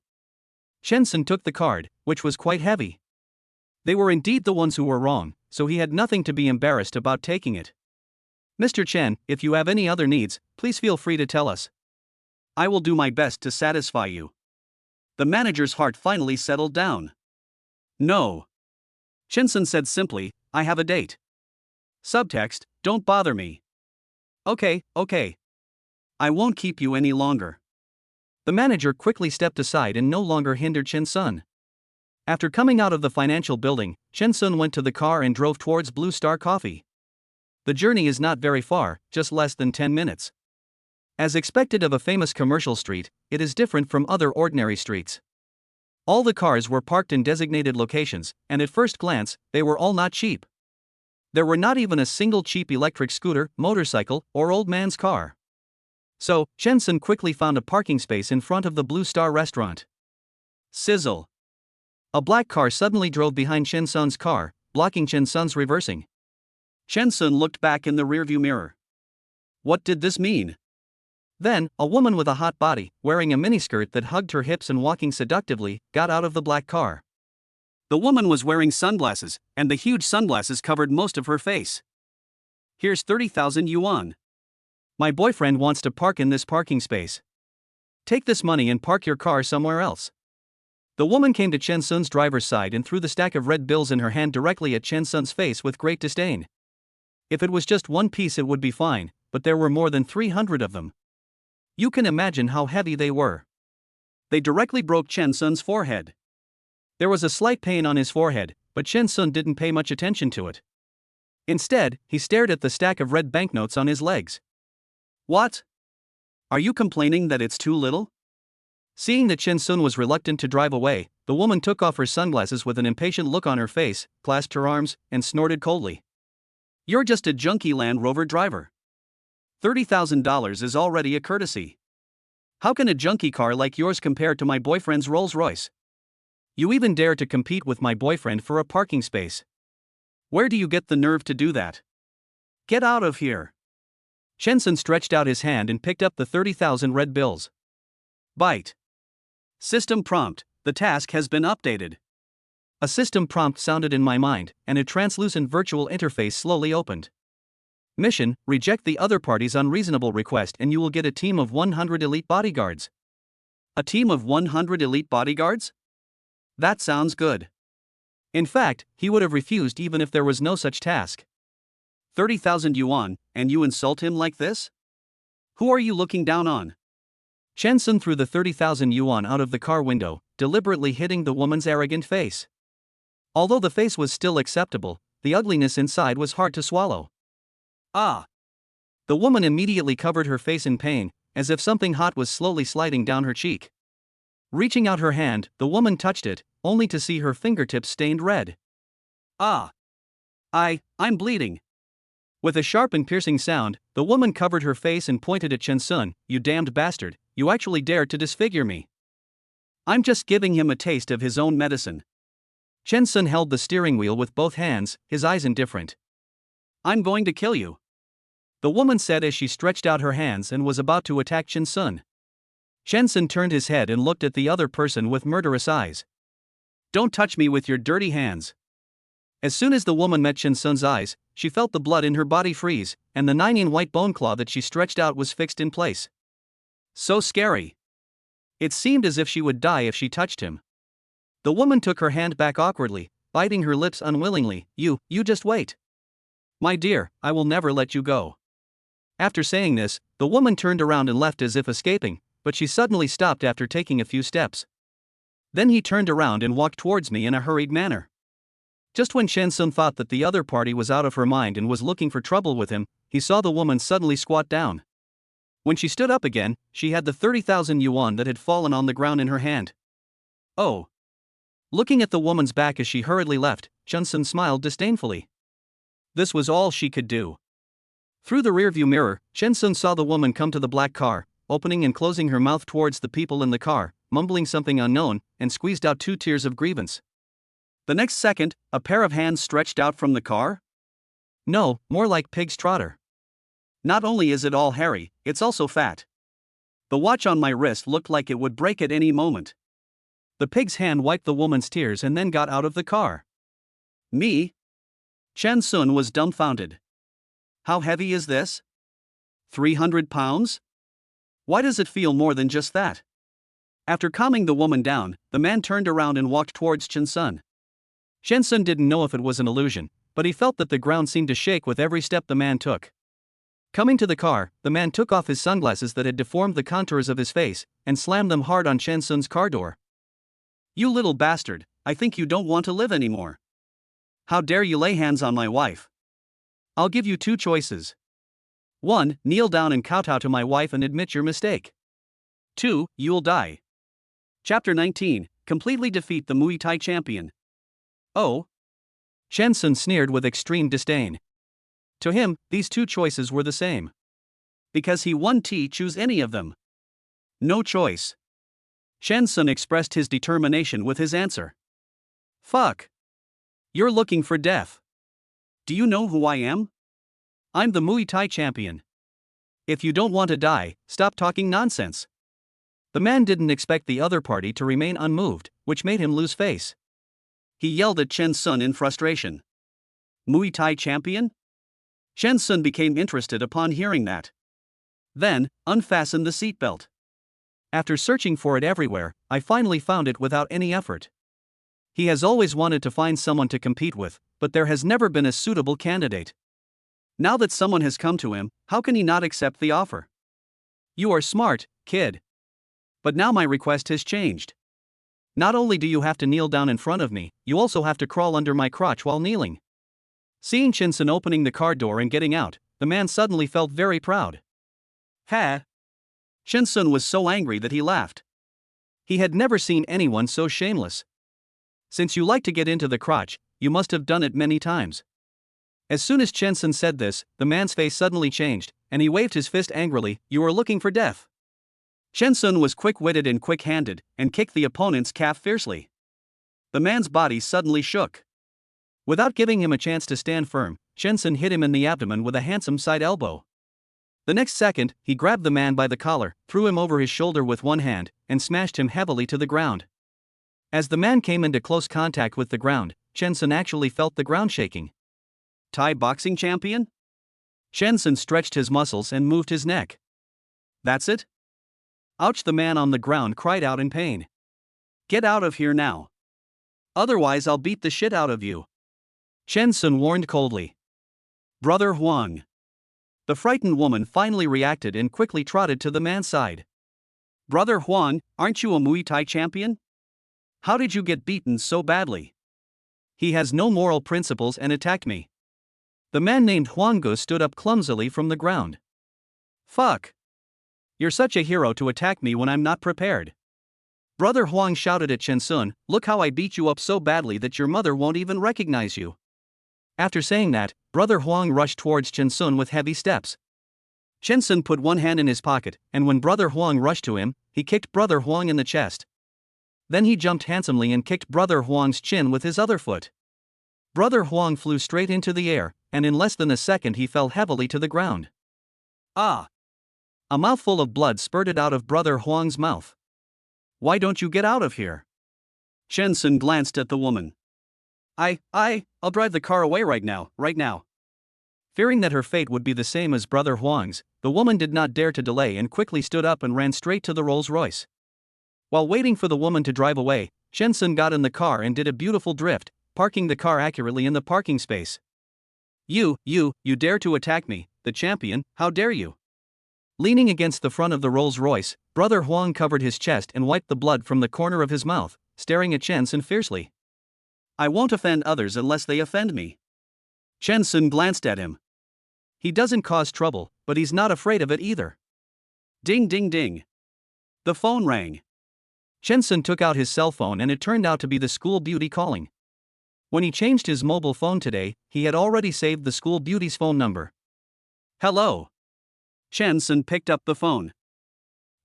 Chen Sun took the card, which was quite heavy. They were indeed the ones who were wrong, so he had nothing to be embarrassed about taking it. Mr. Chen, if you have any other needs, please feel free to tell us. I will do my best to satisfy you. The manager's heart finally settled down. No. Chen Sun said simply, I have a date. Subtext, don't bother me. Okay. I won't keep you any longer. The manager quickly stepped aside and no longer hindered Chen Sun. After coming out of the financial building, Chen Sun went to the car and drove towards Blue Star Coffee. The journey is not very far, just less than 10 minutes. As expected of a famous commercial street, it is different from other ordinary streets. All the cars were parked in designated locations, and at first glance, they were all not cheap. There were not even a single cheap electric scooter, motorcycle, or old man's car. So, Chen Sun quickly found a parking space in front of the Blue Star restaurant. Sizzle. A black car suddenly drove behind Chen Sun's car, blocking Chen Sun's reversing. Chen Sun looked back in the rearview mirror. What did this mean? Then, a woman with a hot body, wearing a miniskirt that hugged her hips and walking seductively, got out of the black car. The woman was wearing sunglasses, and the huge sunglasses covered most of her face. Here's 30,000 yuan. My boyfriend wants to park in this parking space. Take this money and park your car somewhere else. The woman came to Chen Sun's driver's side and threw the stack of red bills in her hand directly at Chen Sun's face with great disdain. If it was just one piece it would be fine, but there were more than 300 of them. You can imagine how heavy they were. They directly broke Chen Sun's forehead. There was a slight pain on his forehead, but Chen Sun didn't pay much attention to it. Instead, he stared at the stack of red banknotes on his legs. What? Are you complaining that it's too little? Seeing that Chen Sun was reluctant to drive away, the woman took off her sunglasses with an impatient look on her face, clasped her arms, and snorted coldly. You're just a junky Land Rover driver. $30,000 is already a courtesy. How can a junky car like yours compare to my boyfriend's Rolls-Royce? You even dare to compete with my boyfriend for a parking space. Where do you get the nerve to do that? Get out of here. Chen Sun stretched out his hand and picked up the 30,000 red bills. Bite. System prompt, the task has been updated. A system prompt sounded in my mind, and a translucent virtual interface slowly opened. Mission, reject the other party's unreasonable request and you will get a team of 100 elite bodyguards. A team of 100 elite bodyguards? That sounds good. In fact, he would have refused even if there was no such task. 30,000 yuan, and you insult him like this? Who are you looking down on? Chen Sun threw the 30,000 yuan out of the car window, deliberately hitting the woman's arrogant face. Although the face was still acceptable, the ugliness inside was hard to swallow. Ah! The woman immediately covered her face in pain, as if something hot was slowly sliding down her cheek. Reaching out her hand, the woman touched it, only to see her fingertips stained red. Ah! I'm bleeding. With a sharp and piercing sound, the woman covered her face and pointed at Chen Sun. You damned bastard, you actually dared to disfigure me. I'm just giving him a taste of his own medicine. Chen Sun held the steering wheel with both hands, his eyes indifferent. I'm going to kill you, the woman said as she stretched out her hands and was about to attack Chen Sun. Chen Sun turned his head and looked at the other person with murderous eyes. Don't touch me with your dirty hands. As soon as the woman met Chen Sun's eyes, she felt the blood in her body freeze, and the 9-in white bone claw that she stretched out was fixed in place. So scary. It seemed as if she would die if she touched him. The woman took her hand back awkwardly, biting her lips unwillingly. You just wait. My dear, I will never let you go. After saying this, the woman turned around and left as if escaping, but she suddenly stopped after taking a few steps. Then he turned around and walked towards me in a hurried manner. Just when Chen Sun thought that the other party was out of her mind and was looking for trouble with him, he saw the woman suddenly squat down. When she stood up again, she had the 30,000 yuan that had fallen on the ground in her hand. Oh! Looking at the woman's back as she hurriedly left, Chen Sun smiled disdainfully. This was all she could do. Through the rearview mirror, Chen Sun saw the woman come to the black car, opening and closing her mouth towards the people in the car, mumbling something unknown, and squeezed out 2 tears of grievance. The next second, a pair of hands stretched out from the car? No, more like pig's trotter. Not only is it all hairy, it's also fat. The watch on my wrist looked like it would break at any moment. The pig's hand wiped the woman's tears and then got out of the car. Me? Chen Sun was dumbfounded. How heavy is this? 300 pounds? Why does it feel more than just that? After calming the woman down, the man turned around and walked towards Chen Sun. Chen Sun didn't know if it was an illusion, but he felt that the ground seemed to shake with every step the man took. Coming to the car, the man took off his sunglasses that had deformed the contours of his face, and slammed them hard on Chen Sun's car door. You little bastard, I think you don't want to live anymore. How dare you lay hands on my wife? I'll give you 2 choices. 1. Kneel down and kowtow to my wife and admit your mistake. 2. You'll die. Chapter 19, completely defeat the Muay Thai champion. Oh? Chen Sun sneered with extreme disdain. To him, these 2 choices were the same. Because he won choose any of them. No choice. Chen Sun expressed his determination with his answer. Fuck. You're looking for death. Do you know who I am? I'm the Muay Thai champion. If you don't want to die, stop talking nonsense. The man didn't expect the other party to remain unmoved, which made him lose face. He yelled at Chen Sun in frustration. Muay Thai champion? Chen Sun became interested upon hearing that. Then, unfastened the seatbelt. After searching for it everywhere, I finally found it without any effort. He has always wanted to find someone to compete with, but there has never been a suitable candidate. Now that someone has come to him, how can he not accept the offer? You are smart, kid. But now my request has changed. Not only do you have to kneel down in front of me, you also have to crawl under my crotch while kneeling. Seeing Chen Sun opening the car door and getting out, the man suddenly felt very proud. Ha! Chen Sun was so angry that he laughed. He had never seen anyone so shameless. Since you like to get into the crotch, you must have done it many times. As soon as Chen Sun said this, the man's face suddenly changed, and he waved his fist angrily. You are looking for death. Chen Sun was quick-witted and quick-handed, and kicked the opponent's calf fiercely. The man's body suddenly shook. Without giving him a chance to stand firm, Chen Sun hit him in the abdomen with a handsome side elbow. The next second, he grabbed the man by the collar, threw him over his shoulder with one hand, and smashed him heavily to the ground. As the man came into close contact with the ground, Chen Sun actually felt the ground shaking. Thai boxing champion? Chen Sun stretched his muscles and moved his neck. That's it? Ouch! The man on the ground cried out in pain. Get out of here now. Otherwise I'll beat the shit out of you. Chen Sun warned coldly. Brother Huang. The frightened woman finally reacted and quickly trotted to the man's side. Brother Huang, aren't you a Muay Thai champion? How did you get beaten so badly? He has no moral principles and attacked me. The man named Huanggu stood up clumsily from the ground. Fuck. You're such a hero to attack me when I'm not prepared. Brother Huang shouted at Chen Sun, look how I beat you up so badly that your mother won't even recognize you. After saying that, Brother Huang rushed towards Chen Sun with heavy steps. Chen Sun put one hand in his pocket, and when Brother Huang rushed to him, he kicked Brother Huang in the chest. Then he jumped handsomely and kicked Brother Huang's chin with his other foot. Brother Huang flew straight into the air, and in less than a second he fell heavily to the ground. Ah! A mouthful of blood spurted out of Brother Huang's mouth. Why don't you get out of here? Chen Sun glanced at the woman. I'll drive the car away right now. Fearing that her fate would be the same as Brother Huang's, the woman did not dare to delay and quickly stood up and ran straight to the Rolls-Royce. While waiting for the woman to drive away, Chen Sun got in the car and did a beautiful drift, parking the car accurately in the parking space. You dare to attack me, the champion, how dare you? Leaning against the front of the Rolls-Royce, Brother Huang covered his chest and wiped the blood from the corner of his mouth, staring at Chen Sun fiercely. I won't offend others unless they offend me. Chen Sun glanced at him. He doesn't cause trouble, but he's not afraid of it either. Ding ding ding. The phone rang. Chen Sun took out his cell phone and it turned out to be the school beauty calling. When he changed his mobile phone today, he had already saved the school beauty's phone number. Hello. Chen Sun picked up the phone.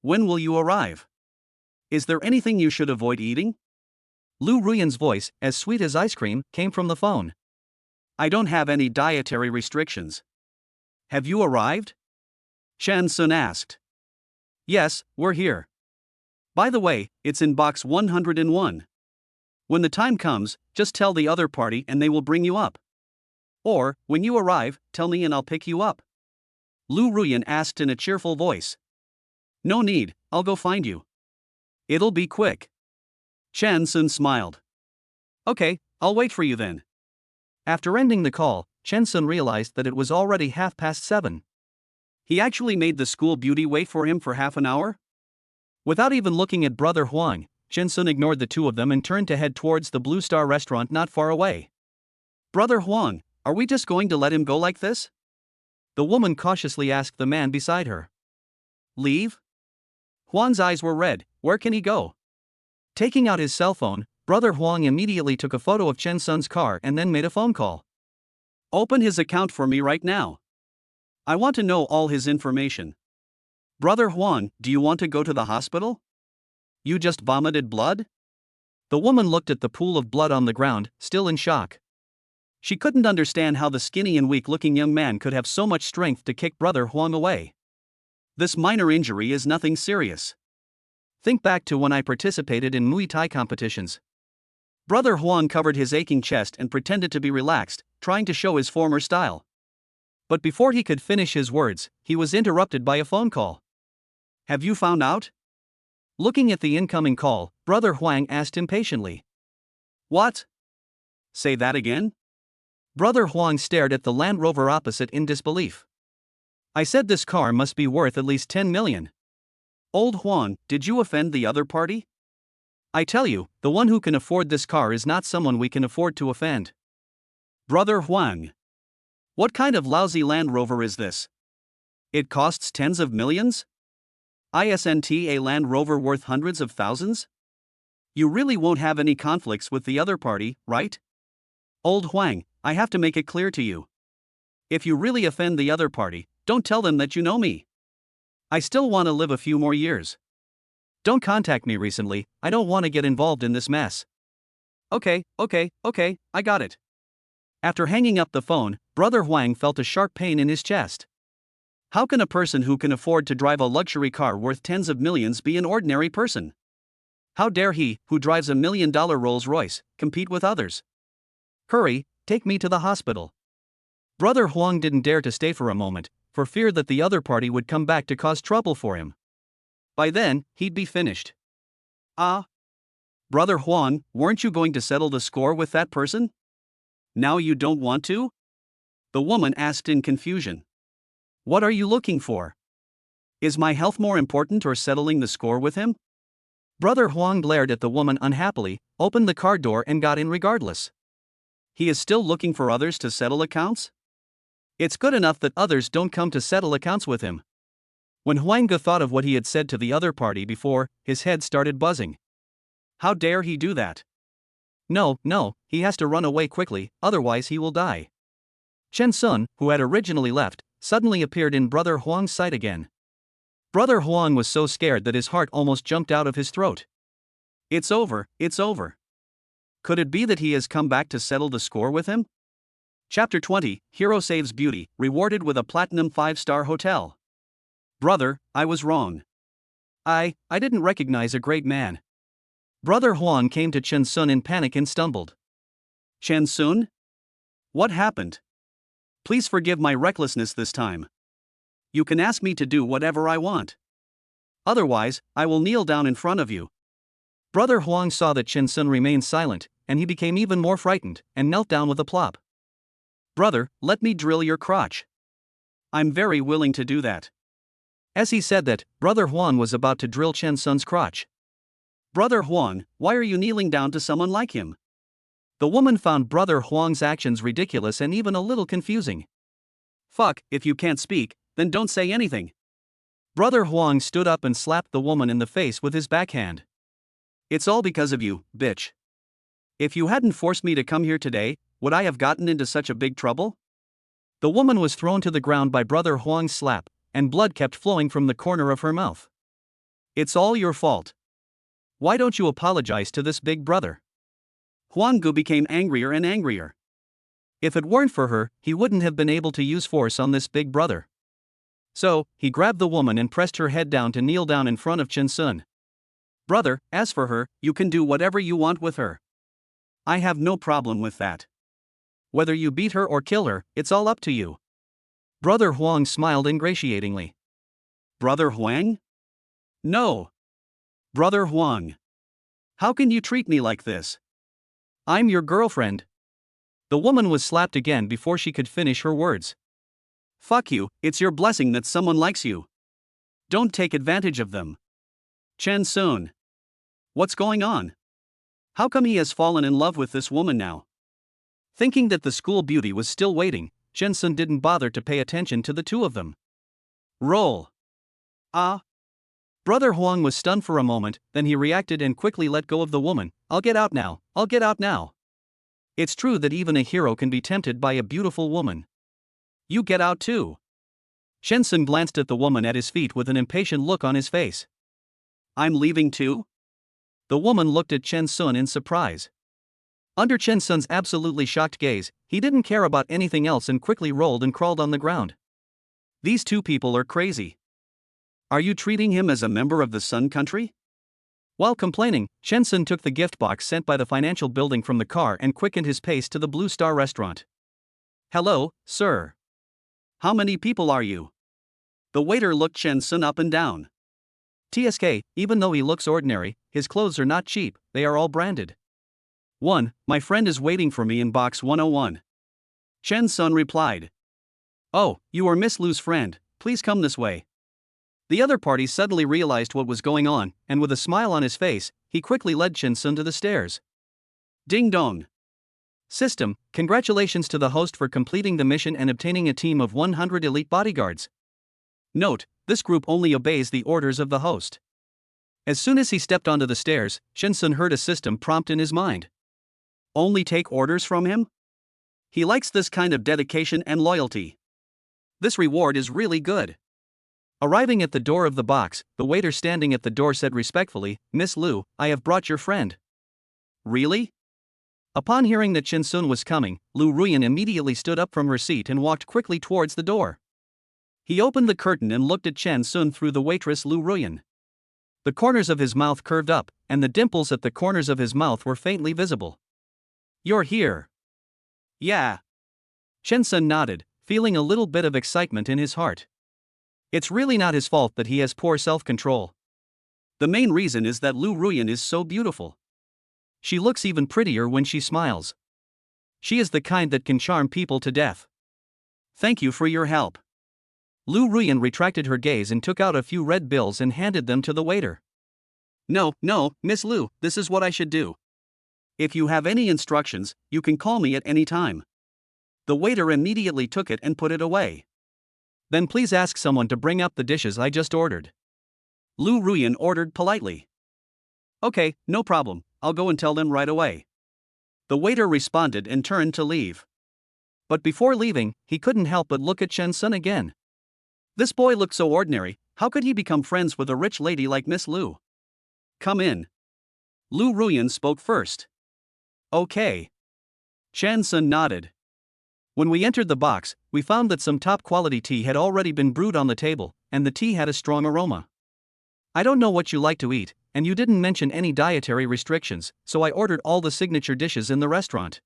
When will you arrive? Is there anything you should avoid eating? Lu Ruyan's voice, as sweet as ice cream, came from the phone. I don't have any dietary restrictions. Have you arrived? Chen Sun asked. Yes, we're here. By the way, it's in box 101. When the time comes, just tell the other party and they will bring you up. Or, when you arrive, tell me and I'll pick you up. Lu Ruyan asked in a cheerful voice. No need, I'll go find you. It'll be quick. Chen Sun smiled. Okay, I'll wait for you then. After ending the call, Chen Sun realized that it was already 7:30. He actually made the school beauty wait for him for half an hour? Without even looking at Brother Huang, Chen Sun ignored the two of them and turned to head towards the Blue Star restaurant not far away. Brother Huang, are we just going to let him go like this? The woman cautiously asked the man beside her. Leave? Huang's eyes were red. Where can he go? Taking out his cell phone, Brother Huang immediately took a photo of Chen Sun's car and then made a phone call. Open his account for me right now. I want to know all his information. Brother Huang, do you want to go to the hospital? You just vomited blood? The woman looked at the pool of blood on the ground, still in shock. She couldn't understand how the skinny and weak-looking young man could have so much strength to kick Brother Huang away. This minor injury is nothing serious. Think back to when I participated in Muay Thai competitions. Brother Huang covered his aching chest and pretended to be relaxed, trying to show his former style. But before he could finish his words, he was interrupted by a phone call. Have you found out? Looking at the incoming call, Brother Huang asked impatiently. What? Say that again? Brother Huang stared at the Land Rover opposite in disbelief. I said this car must be worth at least 10 million. Old Huang, did you offend the other party? I tell you, the one who can afford this car is not someone we can afford to offend. Brother Huang. What kind of lousy Land Rover is this? It costs tens of millions? Isn't a Land Rover worth hundreds of thousands? You really won't have any conflicts with the other party, right? Old Huang, I have to make it clear to you. If you really offend the other party, don't tell them that you know me. I still want to live a few more years. Don't contact me recently, I don't want to get involved in this mess. Okay, I got it. After hanging up the phone, Brother Huang felt a sharp pain in his chest. How can a person who can afford to drive a luxury car worth tens of millions be an ordinary person? How dare he, who drives $1 million Rolls-Royce, compete with others? Hurry, take me to the hospital. Brother Huang didn't dare to stay for a moment, for fear that the other party would come back to cause trouble for him. By then, he'd be finished. Brother Huang, weren't you going to settle the score with that person? Now you don't want to? The woman asked in confusion. What are you looking for? Is my health more important or settling the score with him? Brother Huang glared at the woman unhappily, opened the car door and got in regardless. He is still looking for others to settle accounts? It's good enough that others don't come to settle accounts with him. When Huang thought of what he had said to the other party before, his head started buzzing. How dare he do that? No, he has to run away quickly, otherwise he will die. Chen Sun, who had originally left, suddenly appeared in Brother Huang's sight again. Brother Huang was so scared that his heart almost jumped out of his throat. It's over. Could it be that he has come back to settle the score with him? Chapter 20, Hero Saves Beauty, rewarded with a platinum 5-star hotel. Brother, I was wrong. I didn't recognize a great man. Brother Huang came to Chen Sun in panic and stumbled. Chen Sun? What happened? Please forgive my recklessness this time. You can ask me to do whatever I want. Otherwise, I will kneel down in front of you. Brother Huang saw that Chen Sun remained silent, and he became even more frightened, and knelt down with a plop. Brother, let me drill your crotch. I'm very willing to do that. As he said that, Brother Huang was about to drill Chen Sun's crotch. Brother Huang, why are you kneeling down to someone like him? The woman found Brother Huang's actions ridiculous and even a little confusing. Fuck, if you can't speak, then don't say anything. Brother Huang stood up and slapped the woman in the face with his backhand. It's all because of you, bitch. If you hadn't forced me to come here today, would I have gotten into such a big trouble? The woman was thrown to the ground by Brother Huang's slap, and blood kept flowing from the corner of her mouth. It's all your fault. Why don't you apologize to this big brother? Huang Gu became angrier and angrier. If it weren't for her, he wouldn't have been able to use force on this big brother. So, he grabbed the woman and pressed her head down to kneel down in front of Chen Sun. Brother, as for her, you can do whatever you want with her. I have no problem with that. Whether you beat her or kill her, it's all up to you. Brother Huang smiled ingratiatingly. Brother Huang? No. Brother Huang. How can you treat me like this? I'm your girlfriend. The woman was slapped again before she could finish her words. Fuck you, it's your blessing that someone likes you. Don't take advantage of them. Chen Sun. What's going on? How come he has fallen in love with this woman now? Thinking that the school beauty was still waiting, Chen Sun didn't bother to pay attention to the two of them. Roll. Brother Huang was stunned for a moment, then he reacted and quickly let go of the woman. I'll get out now. It's true that even a hero can be tempted by a beautiful woman. You get out too. Chen Sun glanced at the woman at his feet with an impatient look on his face. I'm leaving too? The woman looked at Chen Sun in surprise. Under Chen Sun's absolutely shocked gaze, he didn't care about anything else and quickly rolled and crawled on the ground. These two people are crazy. Are you treating him as a member of the Sun Country? While complaining, Chen Sun took the gift box sent by the financial building from the car and quickened his pace to the Blue Star restaurant. Hello, sir. How many people are you? The waiter looked Chen Sun up and down. TSK, even though he looks ordinary, his clothes are not cheap, they are all branded. 1. My friend is waiting for me in box 101. Chen Sun replied. Oh, you are Miss Lu's friend, please come this way. The other party suddenly realized what was going on, and with a smile on his face, he quickly led Chen Sun to the stairs. Ding dong. System, congratulations to the host for completing the mission and obtaining a team of 100 elite bodyguards. Note, this group only obeys the orders of the host. As soon as he stepped onto the stairs, Chen Sun heard a system prompt in his mind. Only take orders from him? He likes this kind of dedication and loyalty. This reward is really good. Arriving at the door of the box, the waiter standing at the door said respectfully, Miss Lu, I have brought your friend. Really? Upon hearing that Chen Sun was coming, Lu Ruyan immediately stood up from her seat and walked quickly towards the door. He opened the curtain and looked at Chen Sun through the waitress Lu Ruyan. The corners of his mouth curved up, and the dimples at the corners of his mouth were faintly visible. You're here. Yeah. Chen Sun nodded, feeling a little bit of excitement in his heart. It's really not his fault that he has poor self-control. The main reason is that Lu Ruyan is so beautiful. She looks even prettier when she smiles. She is the kind that can charm people to death. Thank you for your help. Lu Ruyan retracted her gaze and took out a few red bills and handed them to the waiter. No, Miss Lu, this is what I should do. If you have any instructions, you can call me at any time. The waiter immediately took it and put it away. Then please ask someone to bring up the dishes I just ordered. Lu Ruyan ordered politely. Okay, no problem, I'll go and tell them right away. The waiter responded and turned to leave. But before leaving, he couldn't help but look at Chen Sun again. This boy looked so ordinary, how could he become friends with a rich lady like Miss Lu? Come in. Lu Ruyan spoke first. Okay. Chen Sun nodded. When we entered the box, we found that some top-quality tea had already been brewed on the table, and the tea had a strong aroma. I don't know what you like to eat, and you didn't mention any dietary restrictions, so I ordered all the signature dishes in the restaurant.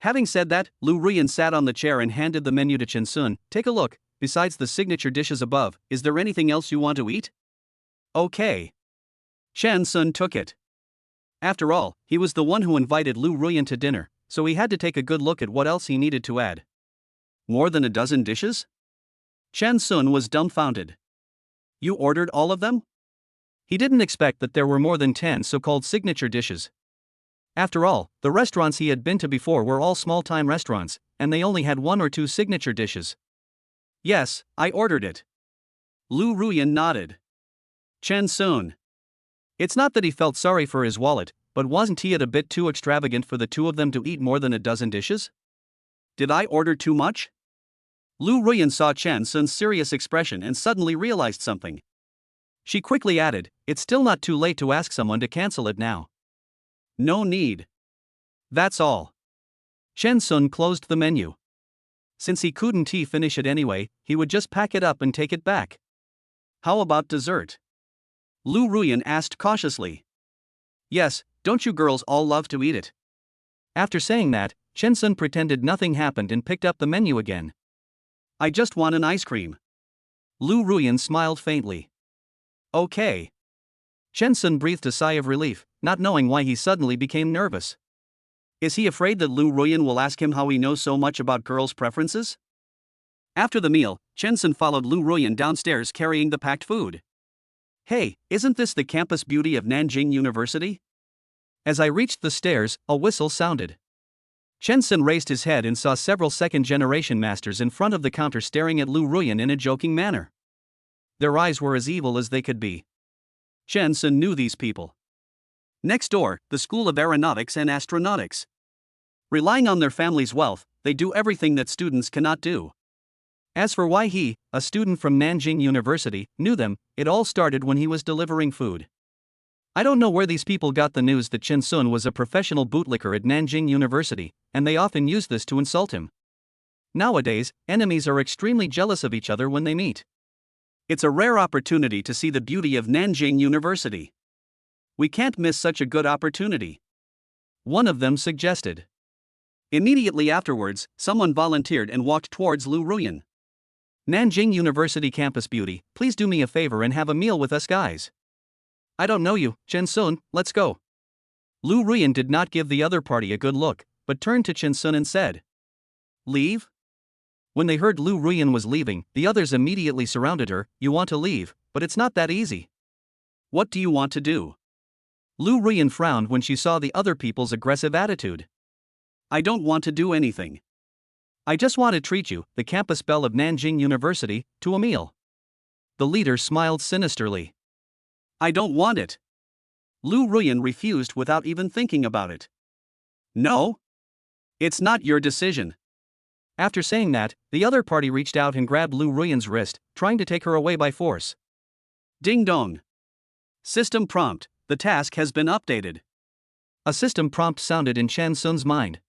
Having said that, Lu Ruyan sat on the chair and handed the menu to Chen Sun. Take a look, besides the signature dishes above, is there anything else you want to eat? Okay. Chen Sun took it. After all, he was the one who invited Lu Ruyan to dinner, so he had to take a good look at what else he needed to add. More than a dozen dishes? Chen Sun was dumbfounded. You ordered all of them? He didn't expect that there were more than 10 so-called signature dishes. After all, the restaurants he had been to before were all small-time restaurants, and they only had 1 or 2 signature dishes. Yes, I ordered it. Lu Ruyan nodded. Chen Sun. It's not that he felt sorry for his wallet, but wasn't he a bit too extravagant for the two of them to eat more than a dozen dishes? Did I order too much? Lu Ruyan saw Chen Sun's serious expression and suddenly realized something. She quickly added, it's still not too late to ask someone to cancel it now. No need. That's all. Chen Sun closed the menu. Since he couldn't finish it anyway, he would just pack it up and take it back. How about dessert? Lu Ruyan asked cautiously. Yes, don't you girls all love to eat it? After saying that, Chen Sun pretended nothing happened and picked up the menu again. I just want an ice cream. Lu Ruyan smiled faintly. Okay. Chen Sun breathed a sigh of relief, not knowing why he suddenly became nervous. Is he afraid that Lu Ruyan will ask him how he knows so much about girls' preferences? After the meal, Chen Sun followed Lu Ruyan downstairs carrying the packed food. Hey, isn't this the campus beauty of Nanjing University? As I reached the stairs, a whistle sounded. Chen Sun raised his head and saw several second-generation masters in front of the counter staring at Lu Ruyan in a joking manner. Their eyes were as evil as they could be. Chen Sun knew these people. Next door, the School of Aeronautics and Astronautics. Relying on their family's wealth, they do everything that students cannot do. As for why he, a student from Nanjing University, knew them, it all started when he was delivering food. I don't know where these people got the news that Chen Sun was a professional bootlicker at Nanjing University, and they often use this to insult him. Nowadays, enemies are extremely jealous of each other when they meet. It's a rare opportunity to see the beauty of Nanjing University. We can't miss such a good opportunity. One of them suggested. Immediately afterwards, someone volunteered and walked towards Lu Ruyan. Nanjing University campus beauty, please do me a favor and have a meal with us guys. I don't know you, Chen Sun, let's go. Lu Ruyan did not give the other party a good look, but turned to Chen Sun and said. Leave? When they heard Lu Ruyan was leaving, the others immediately surrounded her. You want to leave, but it's not that easy. What do you want to do? Lu Ruyan frowned when she saw the other people's aggressive attitude. I don't want to do anything. I just want to treat you, the campus belle of Nanjing University, to a meal. The leader smiled sinisterly. I don't want it. Lu Ruyan refused without even thinking about it. No? It's not your decision. After saying that, the other party reached out and grabbed Lu Ruyan's wrist, trying to take her away by force. Ding dong. System prompt, the task has been updated. A system prompt sounded in Chen Sun's mind.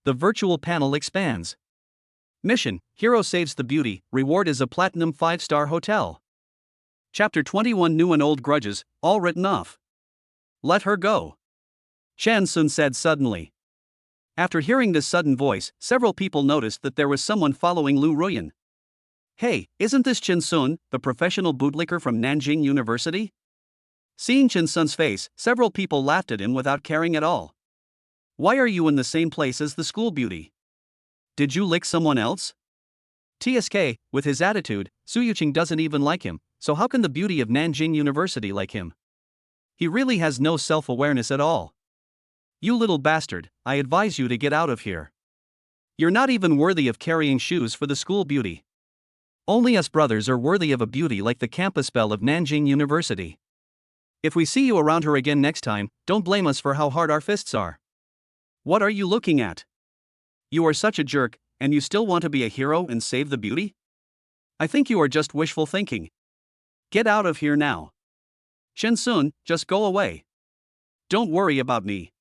The virtual panel expands. Mission, Hero saves the beauty, reward is a platinum 5-star hotel. Chapter 21 New and Old Grudges, all written off. Let her go. Chen Sun said suddenly. After hearing this sudden voice, several people noticed that there was someone following Lu Ruyan. Hey, isn't this Chen Sun, the professional bootlicker from Nanjing University? Seeing Chen Sun's face, several people laughed at him without caring at all. Why are you in the same place as the school beauty? Did you lick someone else? TSK, with his attitude, Su Yuqing doesn't even like him, so how can the beauty of Nanjing University like him? He really has no self-awareness at all. You little bastard, I advise you to get out of here. You're not even worthy of carrying shoes for the school beauty. Only us brothers are worthy of a beauty like the campus belle of Nanjing University. If we see you around her again next time, don't blame us for how hard our fists are. What are you looking at? You are such a jerk, and you still want to be a hero and save the beauty? I think you are just wishful thinking. Get out of here now. Shensun, just go away. Don't worry about me.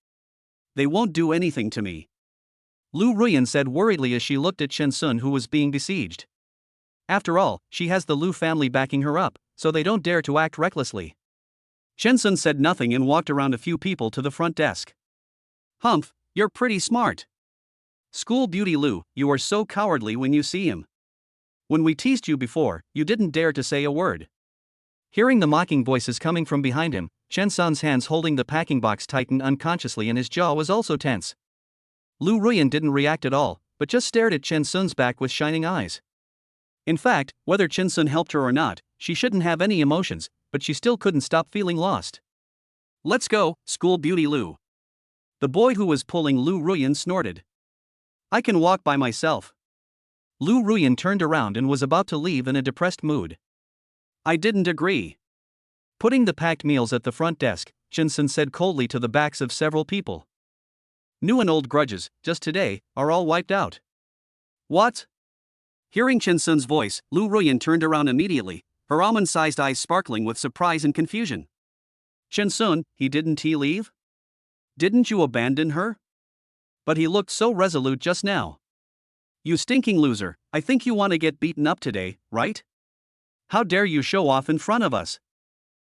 They won't do anything to me. Lu Ruyan said worriedly as she looked at Shensun, who was being besieged. After all, she has the Lu family backing her up, so they don't dare to act recklessly. Shensun said nothing and walked around a few people to the front desk. Humph, you're pretty smart. School beauty Lu, you are so cowardly when you see him. When we teased you before, you didn't dare to say a word. Hearing the mocking voices coming from behind him, Shensun's hands holding the packing box tightened unconsciously and his jaw was also tense. Lu Ruyan didn't react at all, but just stared at Shensun's back with shining eyes. In fact, whether Shensun helped her or not, she shouldn't have any emotions, but she still couldn't stop feeling lost. Let's go, school beauty Lu. The boy who was pulling Lu Ruyan snorted. I can walk by myself. Lu Ruyan turned around and was about to leave in a depressed mood. I didn't agree. Putting the packed meals at the front desk, Shensun said coldly to the backs of several people. New and old grudges, just today, are all wiped out. What? Hearing Shensun's voice, Lu Ruyan turned around immediately, her almond-sized eyes sparkling with surprise and confusion. Shensun, didn't he leave? Didn't you abandon her? But he looked so resolute just now. You stinking loser, I think you want to get beaten up today, right? How dare you show off in front of us?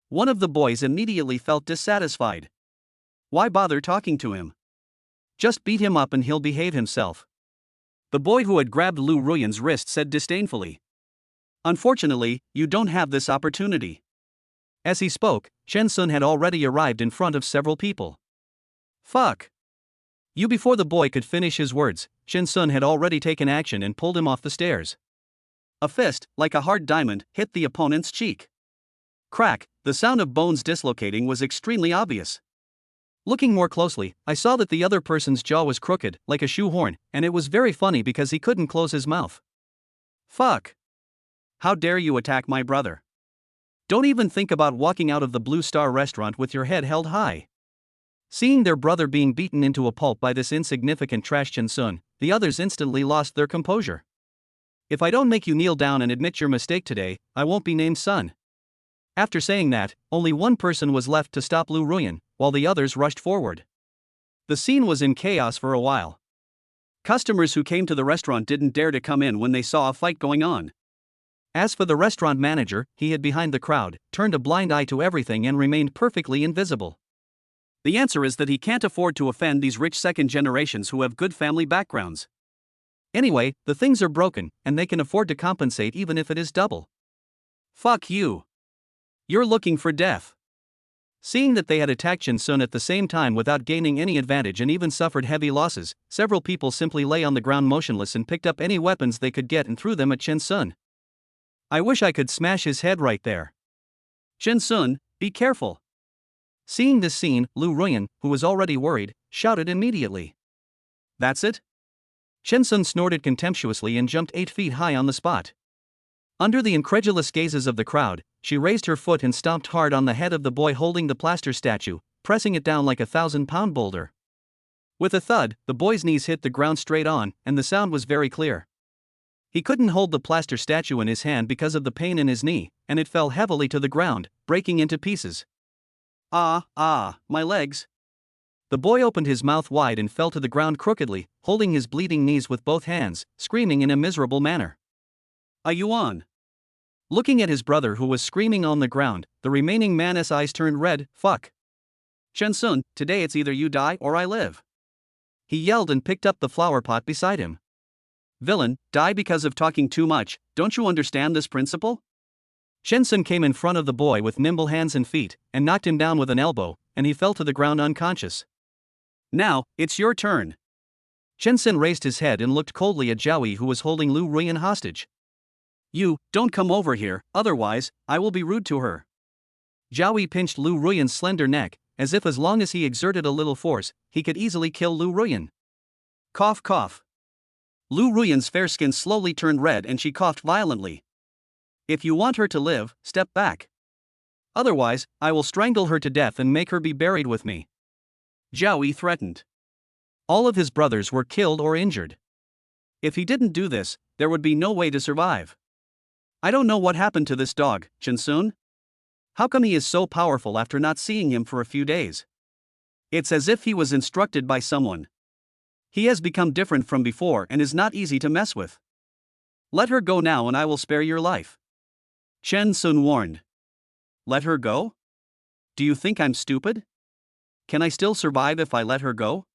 One of the boys immediately felt dissatisfied. Why bother talking to him? Just beat him up and he'll behave himself. The boy who had grabbed Lu Ruyan's wrist said disdainfully. Unfortunately, you don't have this opportunity. As he spoke, Shensun had already arrived in front of several people. Fuck. You! Before the boy could finish his words, Shensun had already taken action and pulled him off the stairs. A fist, like a hard diamond, hit the opponent's cheek. Crack, the sound of bones dislocating was extremely obvious. Looking more closely, I saw that the other person's jaw was crooked, like a shoehorn, and it was very funny because he couldn't close his mouth. Fuck. How dare you attack my brother? Don't even think about walking out of the Blue Star restaurant with your head held high. Seeing their brother being beaten into a pulp by this insignificant trash Shensun, the others instantly lost their composure. If I don't make you kneel down and admit your mistake today, I won't be named son. After saying that, only one person was left to stop Lu Ruyan, while the others rushed forward. The scene was in chaos for a while. Customers who came to the restaurant didn't dare to come in when they saw a fight going on. As for the restaurant manager, he hid behind the crowd, turned a blind eye to everything and remained perfectly invisible. The answer is that he can't afford to offend these rich second generations who have good family backgrounds. Anyway, the things are broken, and they can afford to compensate even if it is double. Fuck you. You're looking for death. Seeing that they had attacked Shensun at the same time without gaining any advantage and even suffered heavy losses, several people simply lay on the ground motionless and picked up any weapons they could get and threw them at Shensun. I wish I could smash his head right there. Shensun, be careful. Seeing this scene, Lu Ruyan, who was already worried, shouted immediately. That's it? Shensun snorted contemptuously and jumped 8 feet high on the spot. Under the incredulous gazes of the crowd, she raised her foot and stomped hard on the head of the boy holding the plaster statue, pressing it down like a 1,000-pound boulder. With a thud, the boy's knees hit the ground straight on, and the sound was very clear. He couldn't hold the plaster statue in his hand because of the pain in his knee, and it fell heavily to the ground, breaking into pieces. My legs. The boy opened his mouth wide and fell to the ground crookedly, holding his bleeding knees with both hands, screaming in a miserable manner. Ayuan. Looking at his brother who was screaming on the ground, the remaining man's eyes turned red. Fuck. Shensun, today it's either you die or I live. He yelled and picked up the flower pot beside him. Villain, die because of talking too much, don't you understand this principle? Shensun came in front of the boy with nimble hands and feet, and knocked him down with an elbow, and he fell to the ground unconscious. Now, it's your turn. Shensun raised his head and looked coldly at Zhaoyi, who was holding Lu Ruyan hostage. You, don't come over here, otherwise, I will be rude to her. Zhaoyi pinched Lu Ruyan's slender neck, as if as long as he exerted a little force, he could easily kill Lu Ruyan. Cough cough. Lu Ruyan's fair skin slowly turned red and she coughed violently. If you want her to live, step back. Otherwise, I will strangle her to death and make her be buried with me. Zhao Yi threatened. All of his brothers were killed or injured. If he didn't do this, there would be no way to survive. I don't know what happened to this dog, Chen Sun. How come he is so powerful after not seeing him for a few days? It's as if he was instructed by someone. He has become different from before and is not easy to mess with. Let her go now and I will spare your life. Chen Sun warned. Let her go? Do you think I'm stupid? Can I still survive if I let her go?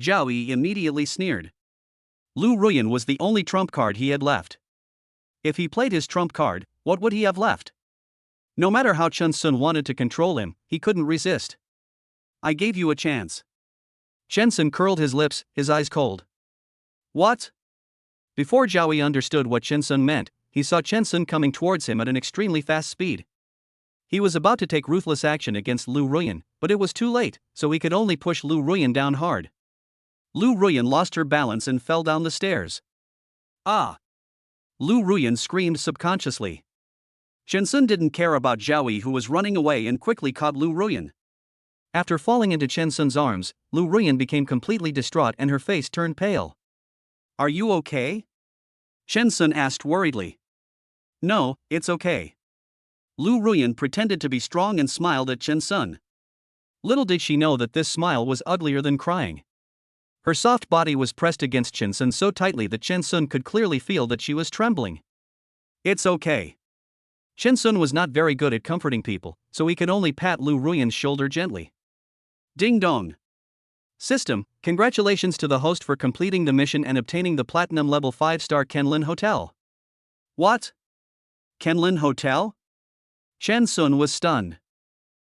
Zhao Yi immediately sneered. Lu Ruyan was the only trump card he had left. If he played his trump card, what would he have left? No matter how Chen Sun wanted to control him, he couldn't resist. I gave you a chance. Chen Sun curled his lips, his eyes cold. What? Before Zhao Yi understood what Chen Sun meant, he saw Chen Sun coming towards him at an extremely fast speed. He was about to take ruthless action against Lu Ruyan, but it was too late, so he could only push Lu Ruyan down hard. Lu Ruyan lost her balance and fell down the stairs. Ah! Lu Ruyan screamed subconsciously. Chen Sun didn't care about Zhao Yi, who was running away, and quickly caught Lu Ruyan. After falling into Chen Sun's arms, Lu Ruyan became completely distraught and her face turned pale. Are you okay? Chen Sun asked worriedly. No, it's okay. Lu Ruyan pretended to be strong and smiled at Chen Sun. Little did she know that this smile was uglier than crying. Her soft body was pressed against Chen Sun so tightly that Chen Sun could clearly feel that she was trembling. It's okay. Chen Sun was not very good at comforting people, so he could only pat Lu Ruyan's shoulder gently. Ding dong. System, congratulations to the host for completing the mission and obtaining the Platinum Level 5-star Kenlin Hotel. What? Kenlin Hotel? Chen Sun was stunned.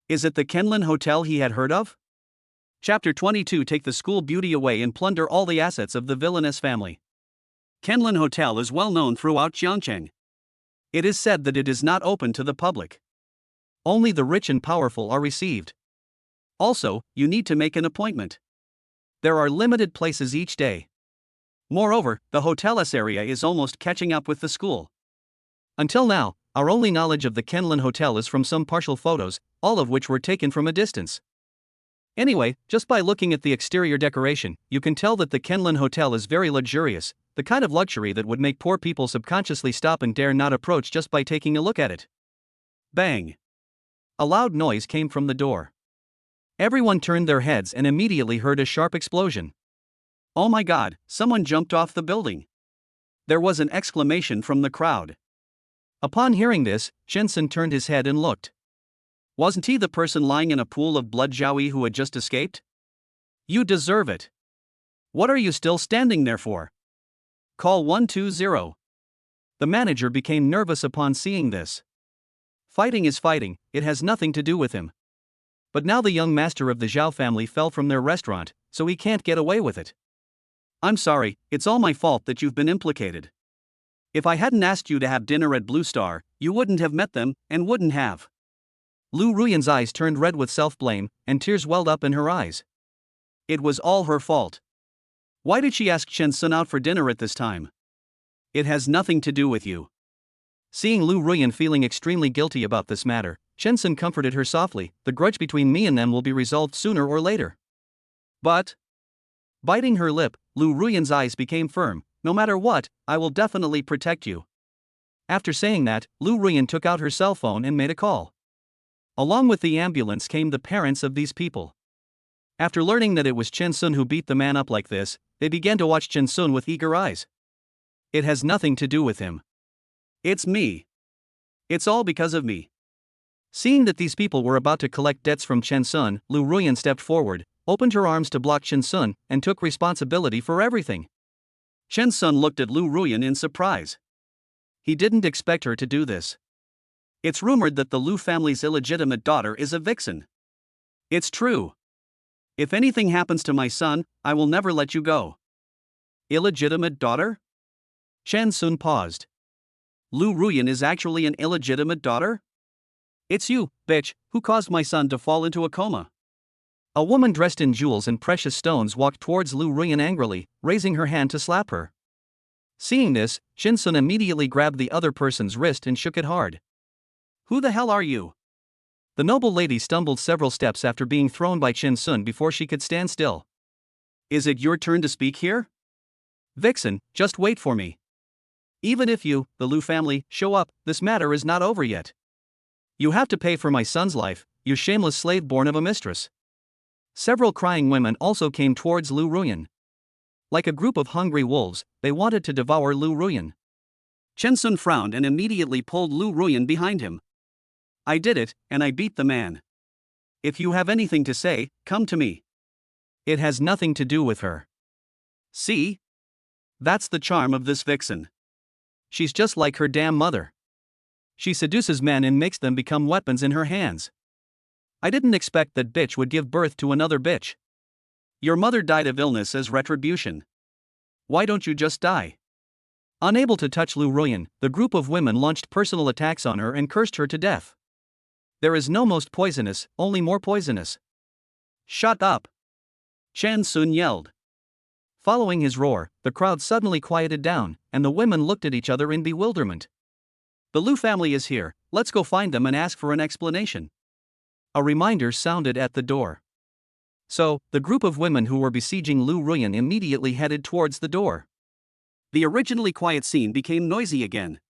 Is it the Kenlin Hotel he had heard of? Chapter 22. Take the school beauty away and plunder all the assets of the villainous family. Kenlin Hotel is well known throughout Jiangcheng. It is said that it is not open to the public. Only the rich and powerful are received. Also, you need to make an appointment. There are limited places each day. Moreover, the hotel's area is almost catching up with the school. Until now, our only knowledge of the Kenlin Hotel is from some partial photos, all of which were taken from a distance. Anyway, just by looking at the exterior decoration, you can tell that the Kenlin Hotel is very luxurious, the kind of luxury that would make poor people subconsciously stop and dare not approach just by taking a look at it. Bang! A loud noise came from the door. Everyone turned their heads and immediately heard a sharp explosion. Oh my god, someone jumped off the building. There was an exclamation from the crowd. Upon hearing this, Chen Sun turned his head and looked. Wasn't he the person lying in a pool of blood, Zhao Yi, who had just escaped? You deserve it. What are you still standing there for? Call 120. The manager became nervous upon seeing this. Fighting is fighting, it has nothing to do with him. But now the young master of the Zhao family fell from their restaurant, so he can't get away with it. I'm sorry, it's all my fault that you've been implicated. If I hadn't asked you to have dinner at Blue Star, you wouldn't have met them, and wouldn't have. Lu Ruyan's eyes turned red with self-blame, and tears welled up in her eyes. It was all her fault. Why did she ask Chen Sun out for dinner at this time? It has nothing to do with you. Seeing Lu Ruyan feeling extremely guilty about this matter, Chen Sun comforted her softly. The grudge between me and them will be resolved sooner or later. But, biting her lip, Lu Ruyan's eyes became firm. No matter what, I will definitely protect you. After saying that, Lu Ruyan took out her cell phone and made a call. Along with the ambulance came the parents of these people. After learning that it was Chen Sun who beat the man up like this, they began to watch Chen Sun with eager eyes. It has nothing to do with him. It's me. It's all because of me. Seeing that these people were about to collect debts from Chen Sun, Lu Ruyan stepped forward, opened her arms to block Chen Sun, and took responsibility for everything. Chen Sun looked at Lu Ruyan in surprise. He didn't expect her to do this. It's rumored that the Lu family's illegitimate daughter is a vixen. It's true. If anything happens to my son, I will never let you go. Illegitimate daughter? Chen Sun paused. Lu Ruyan is actually an illegitimate daughter? It's you, bitch, who caused my son to fall into a coma. A woman dressed in jewels and precious stones walked towards Lu Ruyan angrily, raising her hand to slap her. Seeing this, Shin Sun immediately grabbed the other person's wrist and shook it hard. "Who the hell are you?" The noble lady stumbled several steps after being thrown by Shin Sun before she could stand still. "Is it your turn to speak here?" "Vixen, just wait for me. Even if you, the Lu family, show up, this matter is not over yet. You have to pay for my son's life, you shameless slave born of a mistress." Several crying women also came towards Lu Ruyan. Like a group of hungry wolves, they wanted to devour Lu Ruyan. Chen Sun frowned and immediately pulled Lu Ruyan behind him. "I did it, and I beat the man. If you have anything to say, come to me. It has nothing to do with her. See? That's the charm of this vixen. She's just like her damn mother. She seduces men and makes them become weapons in her hands. I didn't expect that bitch would give birth to another bitch. Your mother died of illness as retribution. Why don't you just die?" Unable to touch Lu Ruyan, the group of women launched personal attacks on her and cursed her to death. "There is no most poisonous, only more poisonous." "Shut up!" Chen Sun yelled. Following his roar, the crowd suddenly quieted down, and the women looked at each other in bewilderment. "The Lu family is here, let's go find them and ask for an explanation." A reminder sounded at the door. So, the group of women who were besieging Lu Ruyan immediately headed towards the door. The originally quiet scene became noisy again.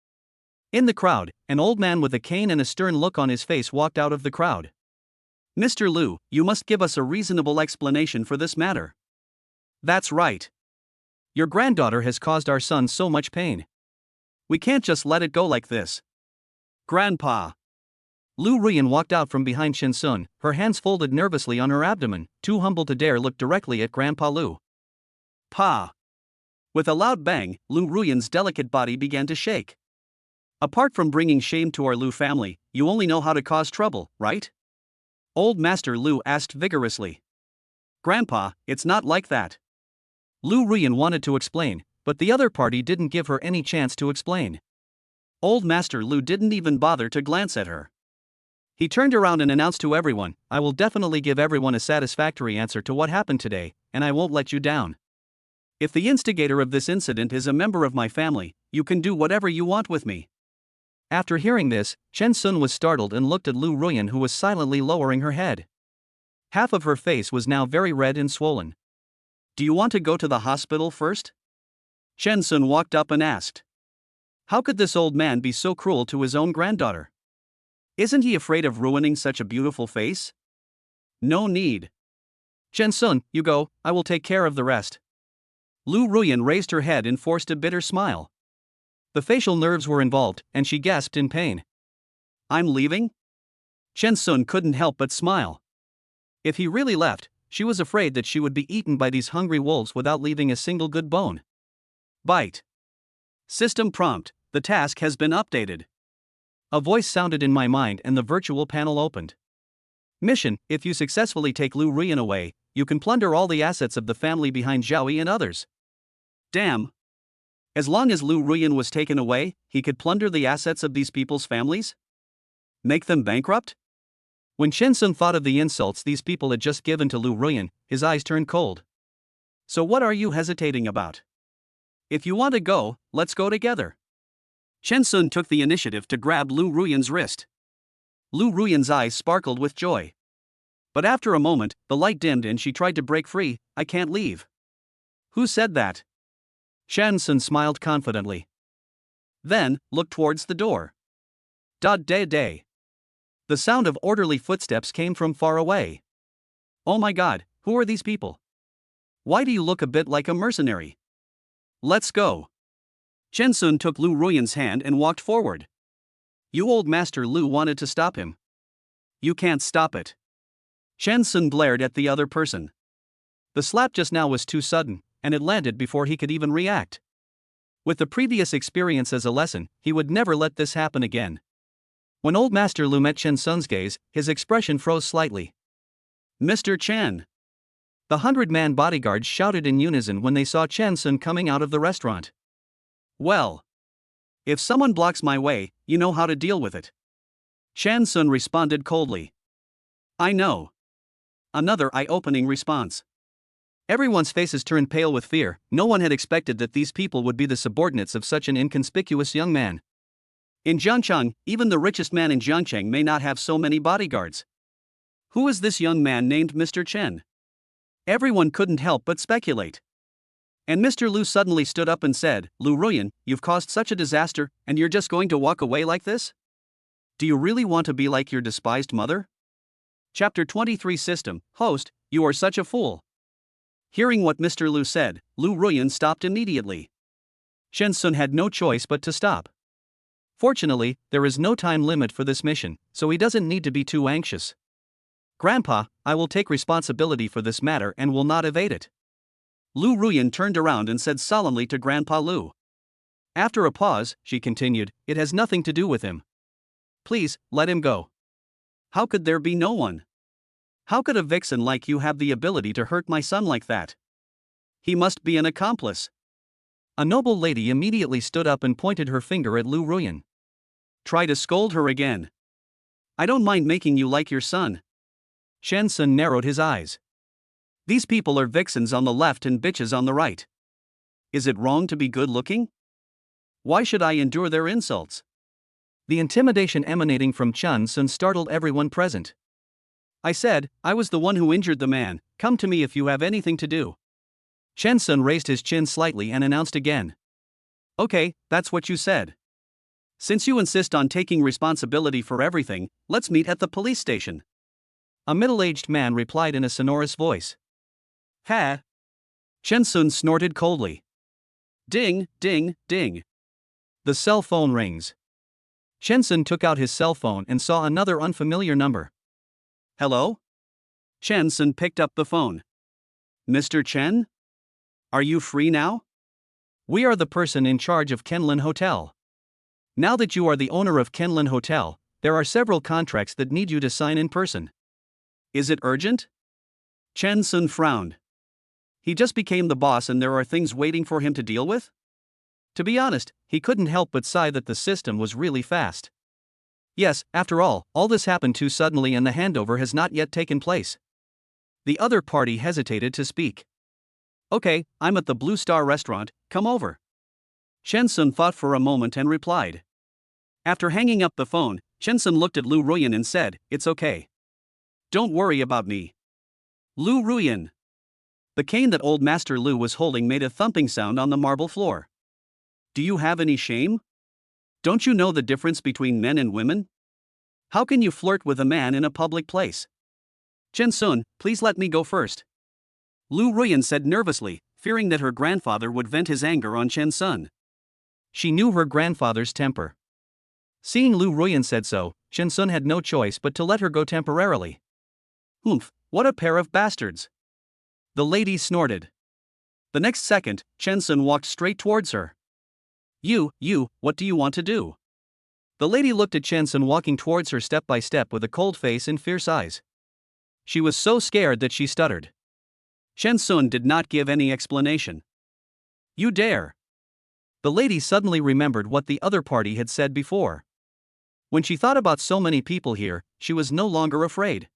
In the crowd, an old man with a cane and a stern look on his face walked out of the crowd. "Mr. Lu, you must give us a reasonable explanation for this matter." "That's right. Your granddaughter has caused our son so much pain. We can't just let it go like this." "Grandpa." Lu Ruyan walked out from behind Shin Sun, her hands folded nervously on her abdomen, too humble to dare look directly at Grandpa Lu. "Pa." With a loud bang, Lu Ruyan's delicate body began to shake. "Apart from bringing shame to our Lu family, you only know how to cause trouble, right?" Old Master Lu asked vigorously. "Grandpa, it's not like that." Lu Ruyan wanted to explain, but the other party didn't give her any chance to explain. Old Master Lu didn't even bother to glance at her. He turned around and announced to everyone, "I will definitely give everyone a satisfactory answer to what happened today, and I won't let you down. If the instigator of this incident is a member of my family, you can do whatever you want with me." After hearing this, Chen Sun was startled and looked at Lu Ruyan, who was silently lowering her head. Half of her face was now very red and swollen. "Do you want to go to the hospital first?" Chen Sun walked up and asked. How could this old man be so cruel to his own granddaughter? Isn't he afraid of ruining such a beautiful face? No need. Chen Sun, you go, I will take care of the rest. Lu Ruyan raised her head and forced a bitter smile. The facial nerves were involved, and she gasped in pain. I'm leaving? Chen Sun couldn't help but smile. If he really left, she was afraid that she would be eaten by these hungry wolves without leaving a single good bone. Bite. System prompt, the task has been updated. A voice sounded in my mind and the virtual panel opened. Mission, if you successfully take Lu Ruyan away, you can plunder all the assets of the family behind Zhaoyi and others. Damn. As long as Lu Ruyan was taken away, he could plunder the assets of these people's families? Make them bankrupt? When Chen Sun thought of the insults these people had just given to Lu Ruyan, his eyes turned cold. So what are you hesitating about? If you want to go, let's go together. Chen Sun took the initiative to grab Lu Ruyan's wrist. Lu Ruyan's eyes sparkled with joy. But after a moment, the light dimmed and she tried to break free. I can't leave. Who said that? Chen Sun smiled confidently. Then, looked towards the door. Day. The sound of orderly footsteps came from far away. Oh my god, who are these people? Why do you look a bit like a mercenary? Let's go. Chen Sun took Lu Ruyan's hand and walked forward. You old Master Lu wanted to stop him. You can't stop it. Chen Sun glared at the other person. The slap just now was too sudden, and it landed before he could even react. With the previous experience as a lesson, he would never let this happen again. When old Master Lu met Chen Sun's gaze, his expression froze slightly. Mr. Chen. The 100-man bodyguards shouted in unison when they saw Chen Sun coming out of the restaurant. Well. If someone blocks my way, you know how to deal with it. Chen Sun responded coldly. I know. another eye-opening response. Everyone's faces turned pale with fear. No one had expected that these people would be the subordinates of such an inconspicuous young man. In Jiangcheng, even the richest man in Jiangcheng may not have so many bodyguards. Who is this young man named Mr. Chen? Everyone couldn't help but speculate. And Mr. Lu suddenly stood up and said, "Lu Ruyan, you've caused such a disaster, and you're just going to walk away like this? Do you really want to be like your despised mother?" Chapter 23 System, Host, you are such a fool. Hearing what Mr. Lu said, Lu Ruyan stopped immediately. Shen Sun had no choice but to stop. Fortunately, there is no time limit for this mission, so he doesn't need to be too anxious. "Grandpa, I will take responsibility for this matter and will not evade it." Lu Ruyan turned around and said solemnly to Grandpa Lu. After a pause, she continued, "It has nothing to do with him. Please, let him go." "How could there be no one? How could a vixen like you have the ability to hurt my son like that? He must be an accomplice." A noble lady immediately stood up and pointed her finger at Lu Ruyan. "Try to scold her again. I don't mind making you like your son." Shen Sun narrowed his eyes. These people are vixens on the left and bitches on the right. Is it wrong to be good-looking? Why should I endure their insults? The intimidation emanating from Shen Sun startled everyone present. "I said, I was the one who injured the man. Come to me if you have anything to do." Shen Sun raised his chin slightly and announced again. "Okay, that's what you said. Since you insist on taking responsibility for everything, let's meet at the police station." A middle-aged man replied in a sonorous voice. "Ha!" Shen Sun snorted coldly. Ding, ding, ding. The cell phone rings. Shen Sun took out his cell phone and saw another unfamiliar number. "Hello?" Shen Sun picked up the phone. "Mr. Chen? Are you free now? We are the person in charge of Kenlin Hotel. Now that you are the owner of Kenlin Hotel, there are several contracts that need you to sign in person. Is it urgent?" Chen Sun frowned. He just became the boss and there are things waiting for him to deal with? To be honest, he couldn't help but sigh that the system was really fast. Yes, after all this happened too suddenly and the handover has not yet taken place. The other party hesitated to speak. "Okay, I'm at the Blue Star restaurant, come over." Shen Sun thought for a moment and replied. After hanging up the phone, Shen Sun looked at Lu Ruyan and said, "It's okay. Don't worry about me." Lu Ruyan. The cane that old Master Lu was holding made a thumping sound on the marble floor. "Do you have any shame? Don't you know the difference between men and women? How can you flirt with a man in a public place?" "Chen Sun, please let me go first," Lu Ruyan said nervously, fearing that her grandfather would vent his anger on Chen Sun. She knew her grandfather's temper. Seeing Lu Ruyan said so, Chen Sun had no choice but to let her go temporarily. "Oomph, what a pair of bastards!" The lady snorted. The next second, Chen Sun walked straight towards her. You, what do you want to do?" The lady looked at Chen Sun walking towards her step by step with a cold face and fierce eyes. She was so scared that she stuttered. Chen Sun did not give any explanation. "You dare!" The lady suddenly remembered what the other party had said before. When she thought about so many people here, she was no longer afraid.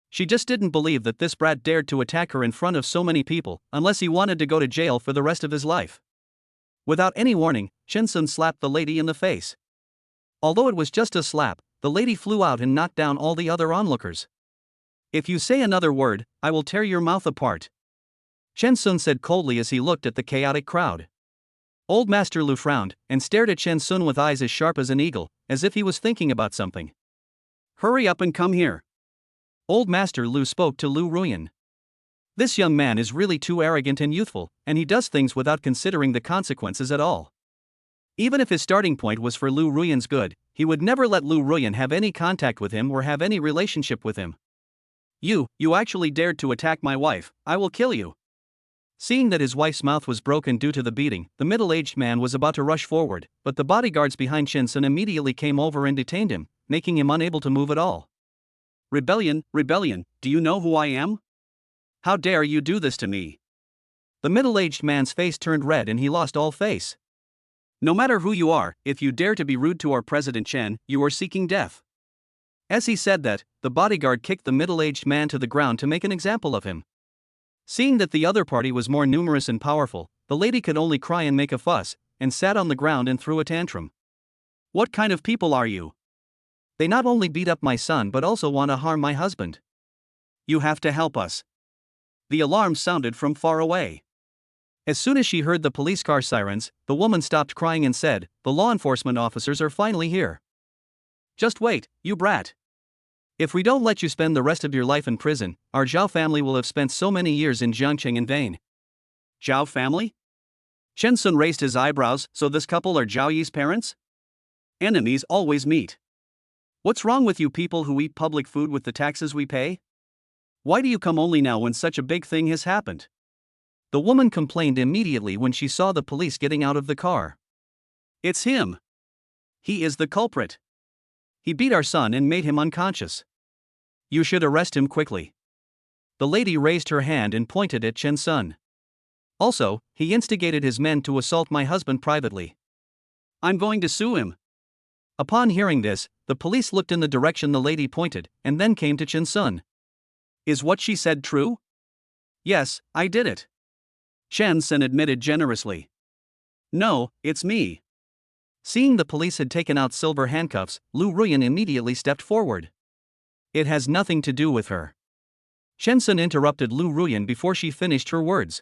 She just didn't believe that this brat dared to attack her in front of so many people, unless he wanted to go to jail for the rest of his life. Without any warning, Chen Sun slapped the lady in the face. Although it was just a slap, the lady flew out and knocked down all the other onlookers. "If you say another word, I will tear your mouth apart," Chen Sun said coldly as he looked at the chaotic crowd. Old Master Lu frowned and stared at Chen Sun with eyes as sharp as an eagle, as if he was thinking about something. "Hurry up and come here." Old Master Lu spoke to Lu Ruyan. This young man is really too arrogant and youthful, and he does things without considering the consequences at all. Even if his starting point was for Lu Ruyan's good, he would never let Lu Ruyan have any contact with him or have any relationship with him. You actually dared to attack my wife, I will kill you." Seeing that his wife's mouth was broken due to the beating, the middle-aged man was about to rush forward, but the bodyguards behind Chen Sun immediately came over and detained him, making him unable to move at all. Rebellion, do you know who I am? How dare you do this to me?" The middle-aged man's face turned red and he lost all face. "No matter who you are, if you dare to be rude to our President Chen, you are seeking death." As he said that, the bodyguard kicked the middle-aged man to the ground to make an example of him. Seeing that the other party was more numerous and powerful, the lady could only cry and make a fuss, and sat on the ground and threw a tantrum. What kind of people are you? They not only beat up my son but also want to harm my husband. You have to help us. The alarm sounded from far away. As soon as she heard the police car sirens, the woman stopped crying and said, "The law enforcement officers are finally here. Just wait, you brat. If we don't let you spend the rest of your life in prison, our Zhao family will have spent so many years in Jiangqing in vain." Zhao family? Chen Sun raised his eyebrows. So this couple are Zhao Yi's parents? Enemies always meet. What's wrong with you people who eat public food with the taxes we pay? Why do you come only now when such a big thing has happened? The woman complained immediately when she saw the police getting out of the car. It's him. He is the culprit. He beat our son and made him unconscious. You should arrest him quickly. The lady raised her hand and pointed at Chen Sun. Also, he instigated his men to assault my husband privately. I'm going to sue him. Upon hearing this, the police looked in the direction the lady pointed, and then came to Chen Sun. Is what she said true? Yes, I did it. Chen Sun admitted generously. No, it's me. Seeing the police had taken out silver handcuffs, Lu Ruyan immediately stepped forward. It has nothing to do with her. Chen Sun interrupted Lu Ruyan before she finished her words.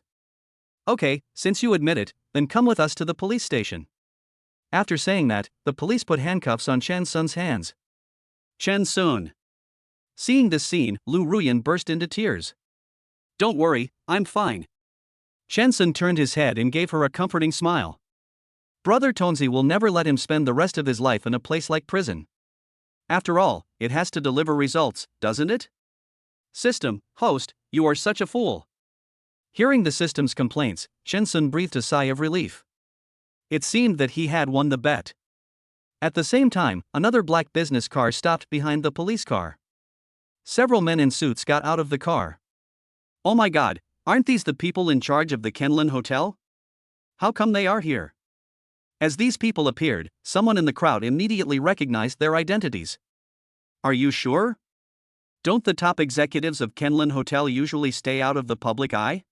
Okay, since you admit it, then come with us to the police station. After saying that, the police put handcuffs on Chen Sun's hands. Chen Sun. Seeing this scene, Lu Ruyan burst into tears. Don't worry, I'm fine. Chen Sun turned his head and gave her a comforting smile. Brother Tonzi will never let him spend the rest of his life in a place like prison. After all, it has to deliver results, doesn't it? System, host, you are such a fool. Hearing the system's complaints, Chen Sun breathed a sigh of relief. It seemed that he had won the bet. At the same time, another black business car stopped behind the police car. Several men in suits got out of the car. Oh my god, aren't these the people in charge of the Kenlin Hotel? How come they are here? As these people appeared, someone in the crowd immediately recognized their identities. Are you sure? Don't the top executives of Kenlin Hotel usually stay out of the public eye?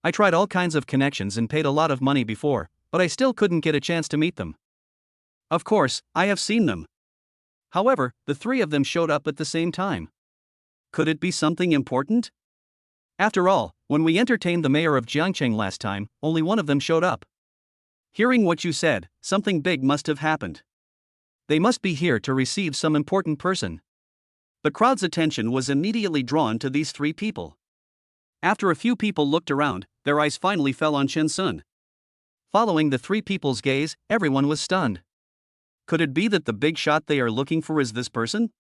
I tried all kinds of connections and paid a lot of money before, but I still couldn't get a chance to meet them. Of course, I have seen them. However, the three of them showed up at the same time. Could it be something important? After all, when we entertained the mayor of Jiangqing last time, only one of them showed up. Hearing what you said, something big must have happened. They must be here to receive some important person. The crowd's attention was immediately drawn to these three people. After a few people looked around, their eyes finally fell on Chen Sun. Following the three people's gaze, everyone was stunned. Could it be that the big shot they are looking for is this person?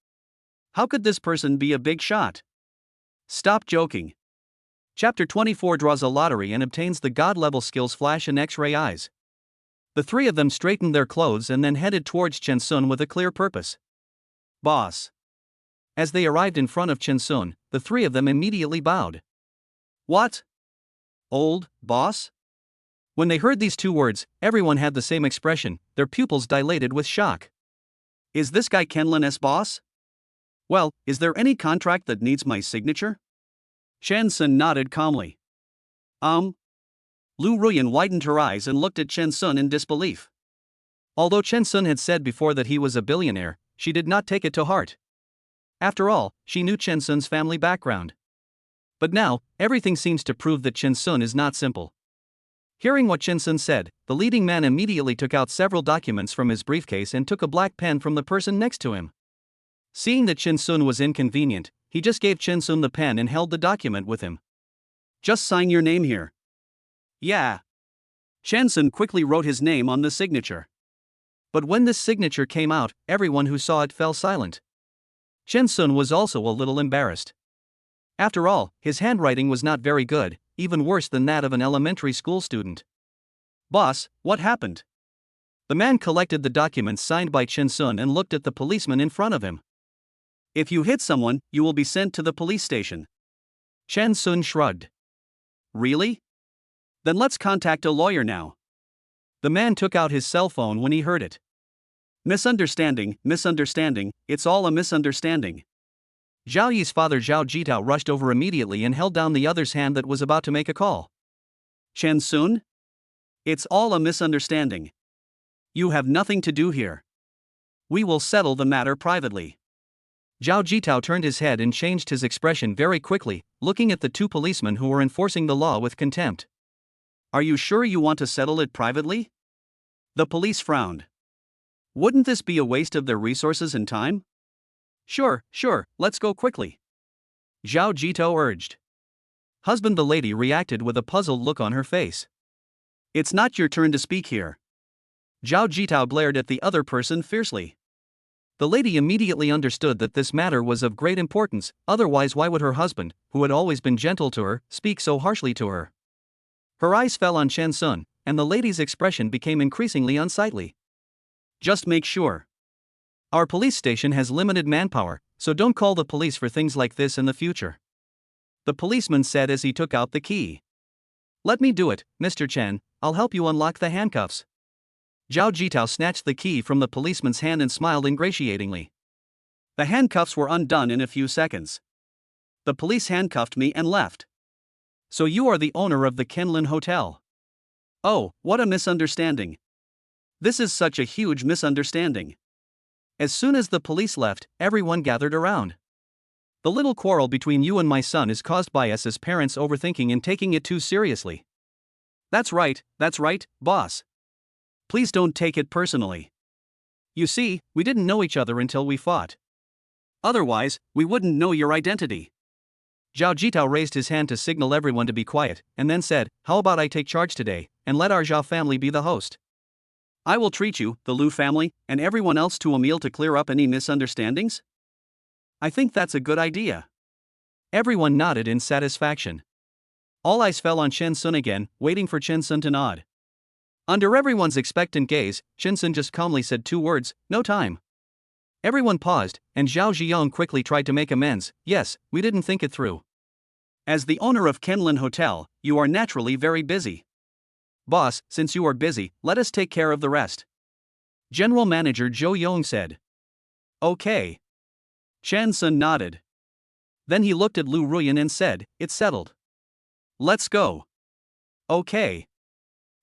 How could this person be a big shot? Stop joking. Chapter 24 draws a lottery and obtains the god-level skills Flash and X-ray eyes. The three of them straightened their clothes and then headed towards Chen Sun with a clear purpose. Boss. As they arrived in front of Chen Sun, the three of them immediately bowed. What? Old boss? When they heard these two words, everyone had the same expression, their pupils dilated with shock. Is this guy Kenlin's boss? Well, is there any contract that needs my signature? Chen Sun nodded calmly. Lu Ruyan widened her eyes and looked at Chen Sun in disbelief. Although Chen Sun had said before that he was a billionaire, she did not take it to heart. After all, she knew Chen Sun's family background. But now, everything seems to prove that Chen Sun is not simple. Hearing what Chen Sun said, the leading man immediately took out several documents from his briefcase and took a black pen from the person next to him. Seeing that Chen Sun was inconvenient, he just gave Chen Sun the pen and held the document with him. Just sign your name here. Yeah. Chen Sun quickly wrote his name on the signature. But when this signature came out, everyone who saw it fell silent. Chen Sun was also a little embarrassed. After all, his handwriting was not very good, even worse than that of an elementary school student. Boss, what happened? The man collected the documents signed by Chen Sun and looked at the policeman in front of him. If you hit someone, you will be sent to the police station. Chen Sun shrugged. Really? Then let's contact a lawyer now. The man took out his cell phone when he heard it. Misunderstanding, it's all a misunderstanding. Zhao Yi's father Zhao Jitao rushed over immediately and held down the other's hand that was about to make a call. Chen Sun? It's all a misunderstanding. You have nothing to do here. We will settle the matter privately. Zhao Jitao turned his head and changed his expression very quickly, looking at the two policemen who were enforcing the law with contempt. Are you sure you want to settle it privately? The police frowned. Wouldn't this be a waste of their resources and time? Sure, let's go quickly. Zhao Jitao urged. Husband, the lady reacted with a puzzled look on her face. It's not your turn to speak here. Zhao Jitao glared at the other person fiercely. The lady immediately understood that this matter was of great importance, otherwise why would her husband, who had always been gentle to her, speak so harshly to her? Her eyes fell on Chen Sun, and the lady's expression became increasingly unsightly. Just make sure. Our police station has limited manpower, so don't call the police for things like this in the future. The policeman said as he took out the key. Let me do it, Mr. Chen, I'll help you unlock the handcuffs. Zhao Jitao snatched the key from the policeman's hand and smiled ingratiatingly. The handcuffs were undone in a few seconds. The police handcuffed me and left. So you are the owner of the Kenlin Hotel. Oh, what a misunderstanding. This is such a huge misunderstanding. As soon as the police left, everyone gathered around. The little quarrel between you and my son is caused by us as parents overthinking and taking it too seriously. That's right, boss. Please don't take it personally. You see, we didn't know each other until we fought. Otherwise, we wouldn't know your identity. Zhao Jitao raised his hand to signal everyone to be quiet, and then said, how about I take charge today, and let our Zhao family be the host? I will treat you, the Lu family, and everyone else to a meal to clear up any misunderstandings? I think that's a good idea. Everyone nodded in satisfaction. All eyes fell on Chen Sun again, waiting for Chen Sun to nod. Under everyone's expectant gaze, Chen Sun just calmly said two words, no time. Everyone paused, and Zhao Ziyong quickly tried to make amends, yes, we didn't think it through. As the owner of Kenlin Hotel, you are naturally very busy. Boss, since you are busy, let us take care of the rest. General Manager Zhou Yong said. Okay. Chen Sun nodded. Then he looked at Lu Ruyan and said, it's settled. Let's go. Okay.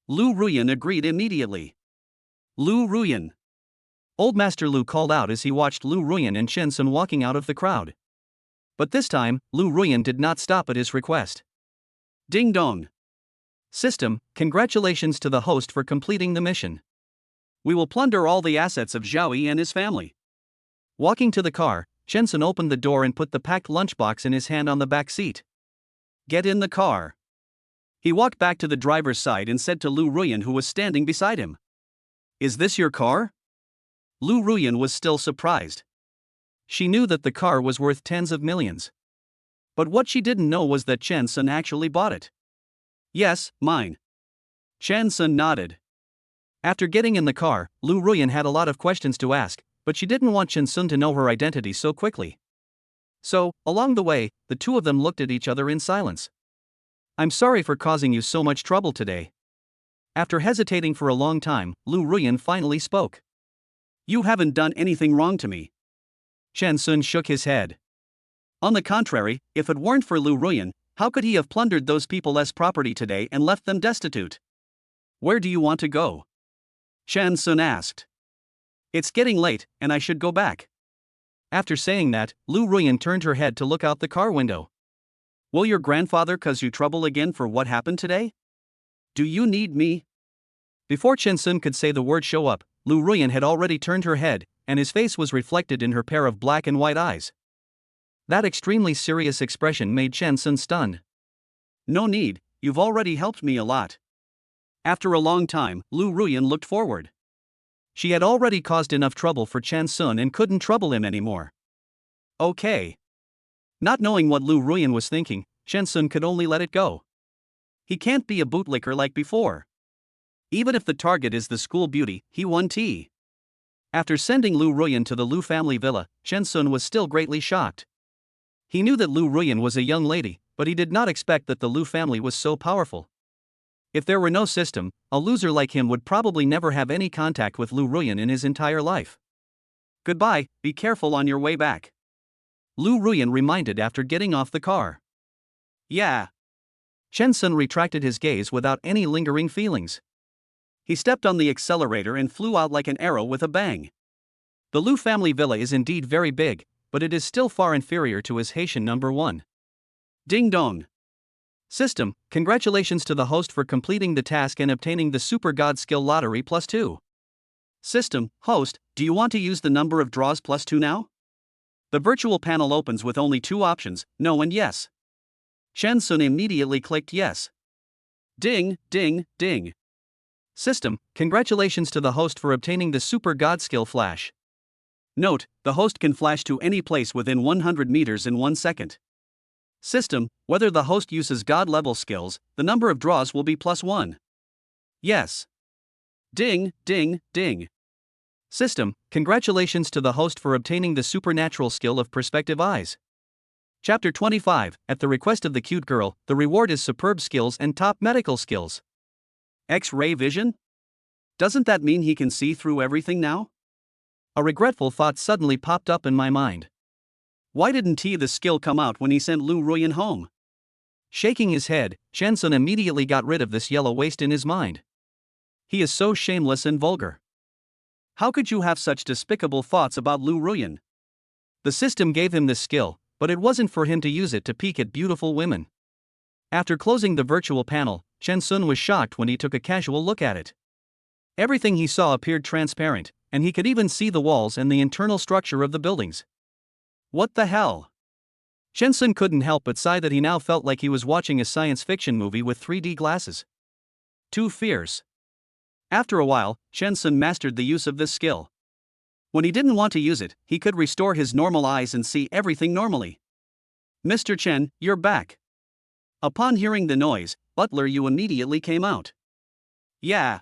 Lu Ruyan agreed immediately. Lu Ruyan. Old Master Lu called out as he watched Lu Ruyan and Chen Sun walking out of the crowd. But this time, Lu Ruyan did not stop at his request. Ding dong. System, congratulations to the host for completing the mission. We will plunder all the assets of Zhao Yi and his family. Walking to the car, Chen Sun opened the door and put the packed lunchbox in his hand on the back seat. Get in the car. He walked back to the driver's side and said to Lu Ruyan, who was standing beside him. Is this your car? Lu Ruyan was still surprised. She knew that the car was worth tens of millions. But what she didn't know was that Chen Sun actually bought it. Yes, mine. Chen Sun nodded. After getting in the car, Lu Ruyan had a lot of questions to ask, but she didn't want Chen Sun to know her identity so quickly. So, along the way, the two of them looked at each other in silence. I'm sorry for causing you so much trouble today. After hesitating for a long time, Lu Ruyan finally spoke. You haven't done anything wrong to me. Chen Sun shook his head. On the contrary, if it weren't for Lu Ruyan, how could he have plundered those people's property today and left them destitute? Where do you want to go? Chen Sun asked. It's getting late, and I should go back. After saying that, Lu Ruyan turned her head to look out the car window. Will your grandfather cause you trouble again for what happened today? Do you need me? Before Chen Sun could say the word show up, Lu Ruyan had already turned her head, and his face was reflected in her pair of black and white eyes. That extremely serious expression made Chen Sun stunned. No need, you've already helped me a lot. After a long time, Lu Ruyan looked forward. She had already caused enough trouble for Chen Sun and couldn't trouble him anymore. Okay. Not knowing what Lu Ruyan was thinking, Chen Sun could only let it go. He can't be a bootlicker like before. Even if the target is the school beauty, he won tea. After sending Lu Ruyan to the Lu family villa, Chen Sun was still greatly shocked. He knew that Lu Ruyan was a young lady, but he did not expect that the Lu family was so powerful. If there were no system, a loser like him would probably never have any contact with Lu Ruyan in his entire life. Goodbye, be careful on your way back. Lu Ruyan reminded after getting off the car. Yeah. Chen Sun retracted his gaze without any lingering feelings. He stepped on the accelerator and flew out like an arrow with a bang. The Lu family villa is indeed very big, but it is still far inferior to his Haitian number 1. Ding dong. System, congratulations to the host for completing the task and obtaining the Super God Skill Lottery +2. System, host, do you want to use the number of draws +2 now? The virtual panel opens with only 2 options, no and yes. Chen Sun immediately clicked yes. Ding, ding, ding. System, congratulations to the host for obtaining the Super God Skill Flash. Note, the host can flash to any place within 100 meters in 1 second. System, whether the host uses God-level skills, the number of draws will be +1. Yes. Ding, ding, ding. System, congratulations to the host for obtaining the supernatural skill of perspective eyes. Chapter 25, at the request of the cute girl, the reward is superb skills and top medical skills. X-ray vision? Doesn't that mean he can see through everything now? A regretful thought suddenly popped up in my mind. Why didn't the skill come out when he sent Lu Ruyan home? Shaking his head, Chen Sun immediately got rid of this yellow waste in his mind. He is so shameless and vulgar. How could you have such despicable thoughts about Lu Ruyan? The system gave him this skill, but it wasn't for him to use it to peek at beautiful women. After closing the virtual panel, Chen Sun was shocked when he took a casual look at it. Everything he saw appeared transparent, and he could even see the walls and the internal structure of the buildings. What the hell? Chen Sun couldn't help but sigh that he now felt like he was watching a science fiction movie with 3D glasses. Too fierce. After a while, Chen Sun mastered the use of this skill. When he didn't want to use it, he could restore his normal eyes and see everything normally. Mr. Chen, you're back. Upon hearing the noise, Butler Yu immediately came out. Yeah.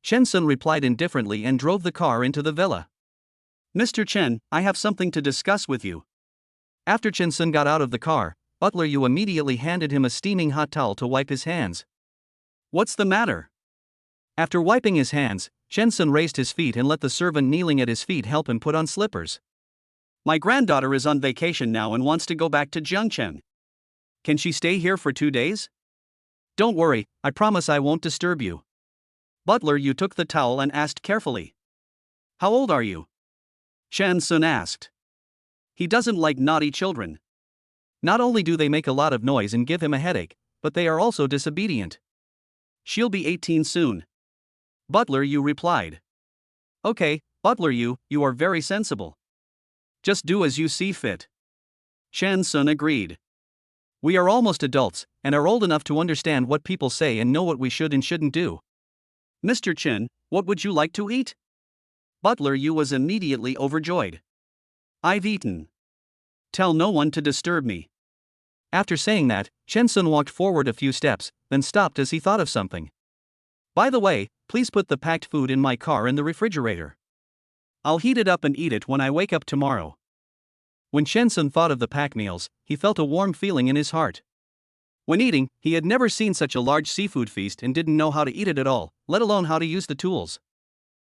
Chen Sun replied indifferently and drove the car into the villa. Mr. Chen, I have something to discuss with you. After Chen Sun got out of the car, Butler Yu immediately handed him a steaming hot towel to wipe his hands. What's the matter? After wiping his hands, Chen Sun raised his feet and let the servant kneeling at his feet help him put on slippers. My granddaughter is on vacation now and wants to go back to Jiangchen. Can she stay here for 2 days? Don't worry, I promise I won't disturb you. Butler Yu took the towel and asked carefully. How old are you? Chen Sun asked. He doesn't like naughty children. Not only do they make a lot of noise and give him a headache, but they are also disobedient. She'll be 18 soon. Butler Yu replied. Okay, Butler Yu, you are very sensible. Just do as you see fit. Chen Sun agreed. We are almost adults, and are old enough to understand what people say and know what we should and shouldn't do. Mr. Chen, what would you like to eat? Butler Yu was immediately overjoyed. I've eaten. Tell no one to disturb me. After saying that, Chen Sun walked forward a few steps, then stopped as he thought of something. By the way, please put the packed food in my car in the refrigerator. I'll heat it up and eat it when I wake up tomorrow. When Chen Sun thought of the pack meals, he felt a warm feeling in his heart. When eating, he had never seen such a large seafood feast and didn't know how to eat it at all, let alone how to use the tools.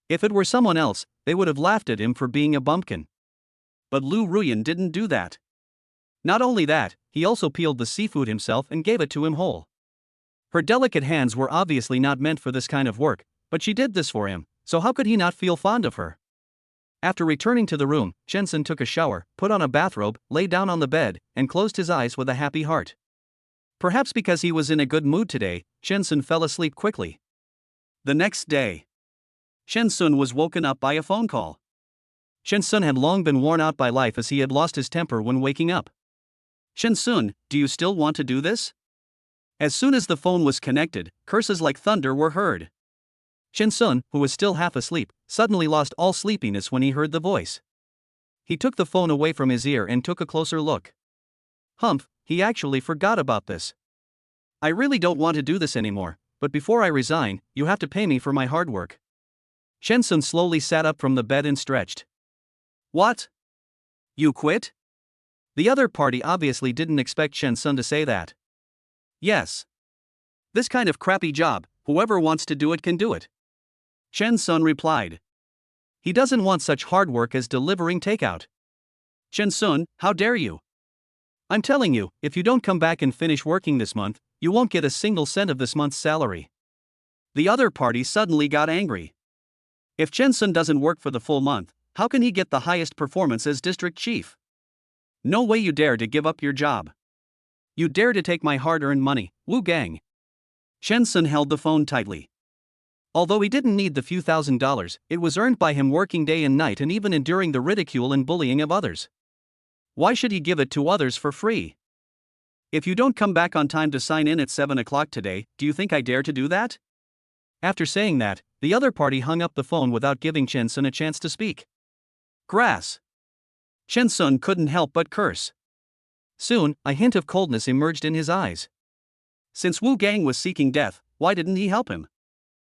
If it were someone else, they would have laughed at him for being a bumpkin. But Lu Ruyan didn't do that. Not only that, he also peeled the seafood himself and gave it to him whole. Her delicate hands were obviously not meant for this kind of work, but she did this for him, so how could he not feel fond of her? After returning to the room, Chen Sun took a shower, put on a bathrobe, lay down on the bed, and closed his eyes with a happy heart. Perhaps because he was in a good mood today, Chen Sun fell asleep quickly. The next day, Chen Sun was woken up by a phone call. Chen Sun had long been worn out by life as he had lost his temper when waking up. Chen Sun, do you still want to do this? As soon as the phone was connected, curses like thunder were heard. Chen Sun, who was still half asleep, suddenly lost all sleepiness when he heard the voice. He took the phone away from his ear and took a closer look. Humph, he actually forgot about this. I really don't want to do this anymore, but before I resign, you have to pay me for my hard work. Chen Sun slowly sat up from the bed and stretched. What? You quit? The other party obviously didn't expect Chen Sun to say that. Yes. This kind of crappy job, whoever wants to do it can do it. Chen Sun replied. He doesn't want such hard work as delivering takeout. Chen Sun, how dare you? I'm telling you, if you don't come back and finish working this month, you won't get a single cent of this month's salary. The other party suddenly got angry. If Chen Sun doesn't work for the full month, how can he get the highest performance as district chief? No way you dare to give up your job. You dare to take my hard-earned money, Wu Gang. Chen Sun held the phone tightly. Although he didn't need the few $1,000s, it was earned by him working day and night and even enduring the ridicule and bullying of others. Why should he give it to others for free? If you don't come back on time to sign in at 7 o'clock today, do you think I dare to do that? After saying that, the other party hung up the phone without giving Chen Sun a chance to speak. Grass. Chen Sun couldn't help but curse. Soon, a hint of coldness emerged in his eyes. Since Wu Gang was seeking death, why didn't he help him?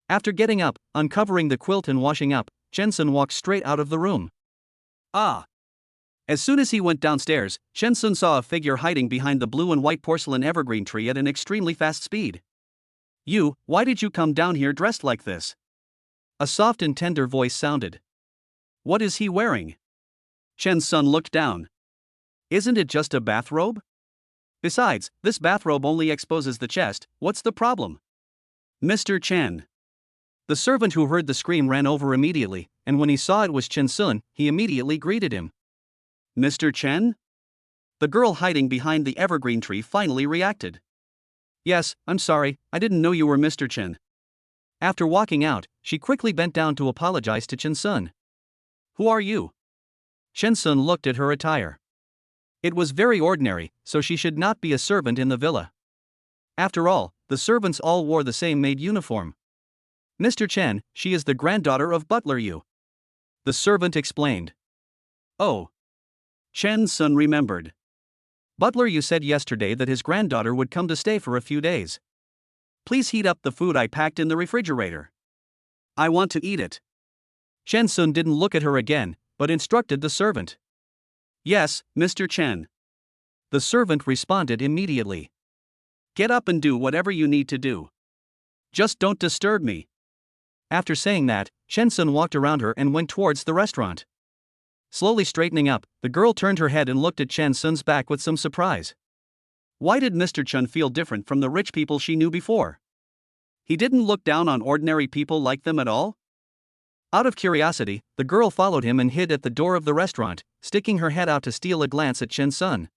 After getting up, uncovering the quilt and washing up, Chen Sun walked straight out of the room. Ah! As soon as he went downstairs, Chen Sun saw a figure hiding behind the blue and white porcelain evergreen tree at an extremely fast speed. You, why did you come down here dressed like this? A soft and tender voice sounded. What is he wearing? Chen Sun looked down. Isn't it just a bathrobe? Besides, this bathrobe only exposes the chest, what's the problem? Mr. Chen. The servant who heard the scream ran over immediately, and when he saw it was Chen Sun, he immediately greeted him. Mr. Chen? The girl hiding behind the evergreen tree finally reacted. Yes, I'm sorry, I didn't know you were Mr. Chen. After walking out, she quickly bent down to apologize to Chen Sun. Who are you? Chen Sun looked at her attire. It was very ordinary, so she should not be a servant in the villa. After all, the servants all wore the same maid uniform. Mr. Chen, she is the granddaughter of Butler Yu. The servant explained. Oh. Chen Sun remembered. Butler Yu said yesterday that his granddaughter would come to stay for a few days. Please heat up the food I packed in the refrigerator. I want to eat it. Chen Sun didn't look at her again, but instructed the servant. Yes, Mr. Chen. The servant responded immediately. Get up and do whatever you need to do. Just don't disturb me. After saying that, Chen Sun walked around her and went towards the restaurant. Slowly straightening up, the girl turned her head and looked at Chen Sun's back with some surprise. Why did Mr. Chen feel different from the rich people she knew before? He didn't look down on ordinary people like them at all? Out of curiosity, the girl followed him and hid at the door of the restaurant, sticking her head out to steal a glance at Chen Sun.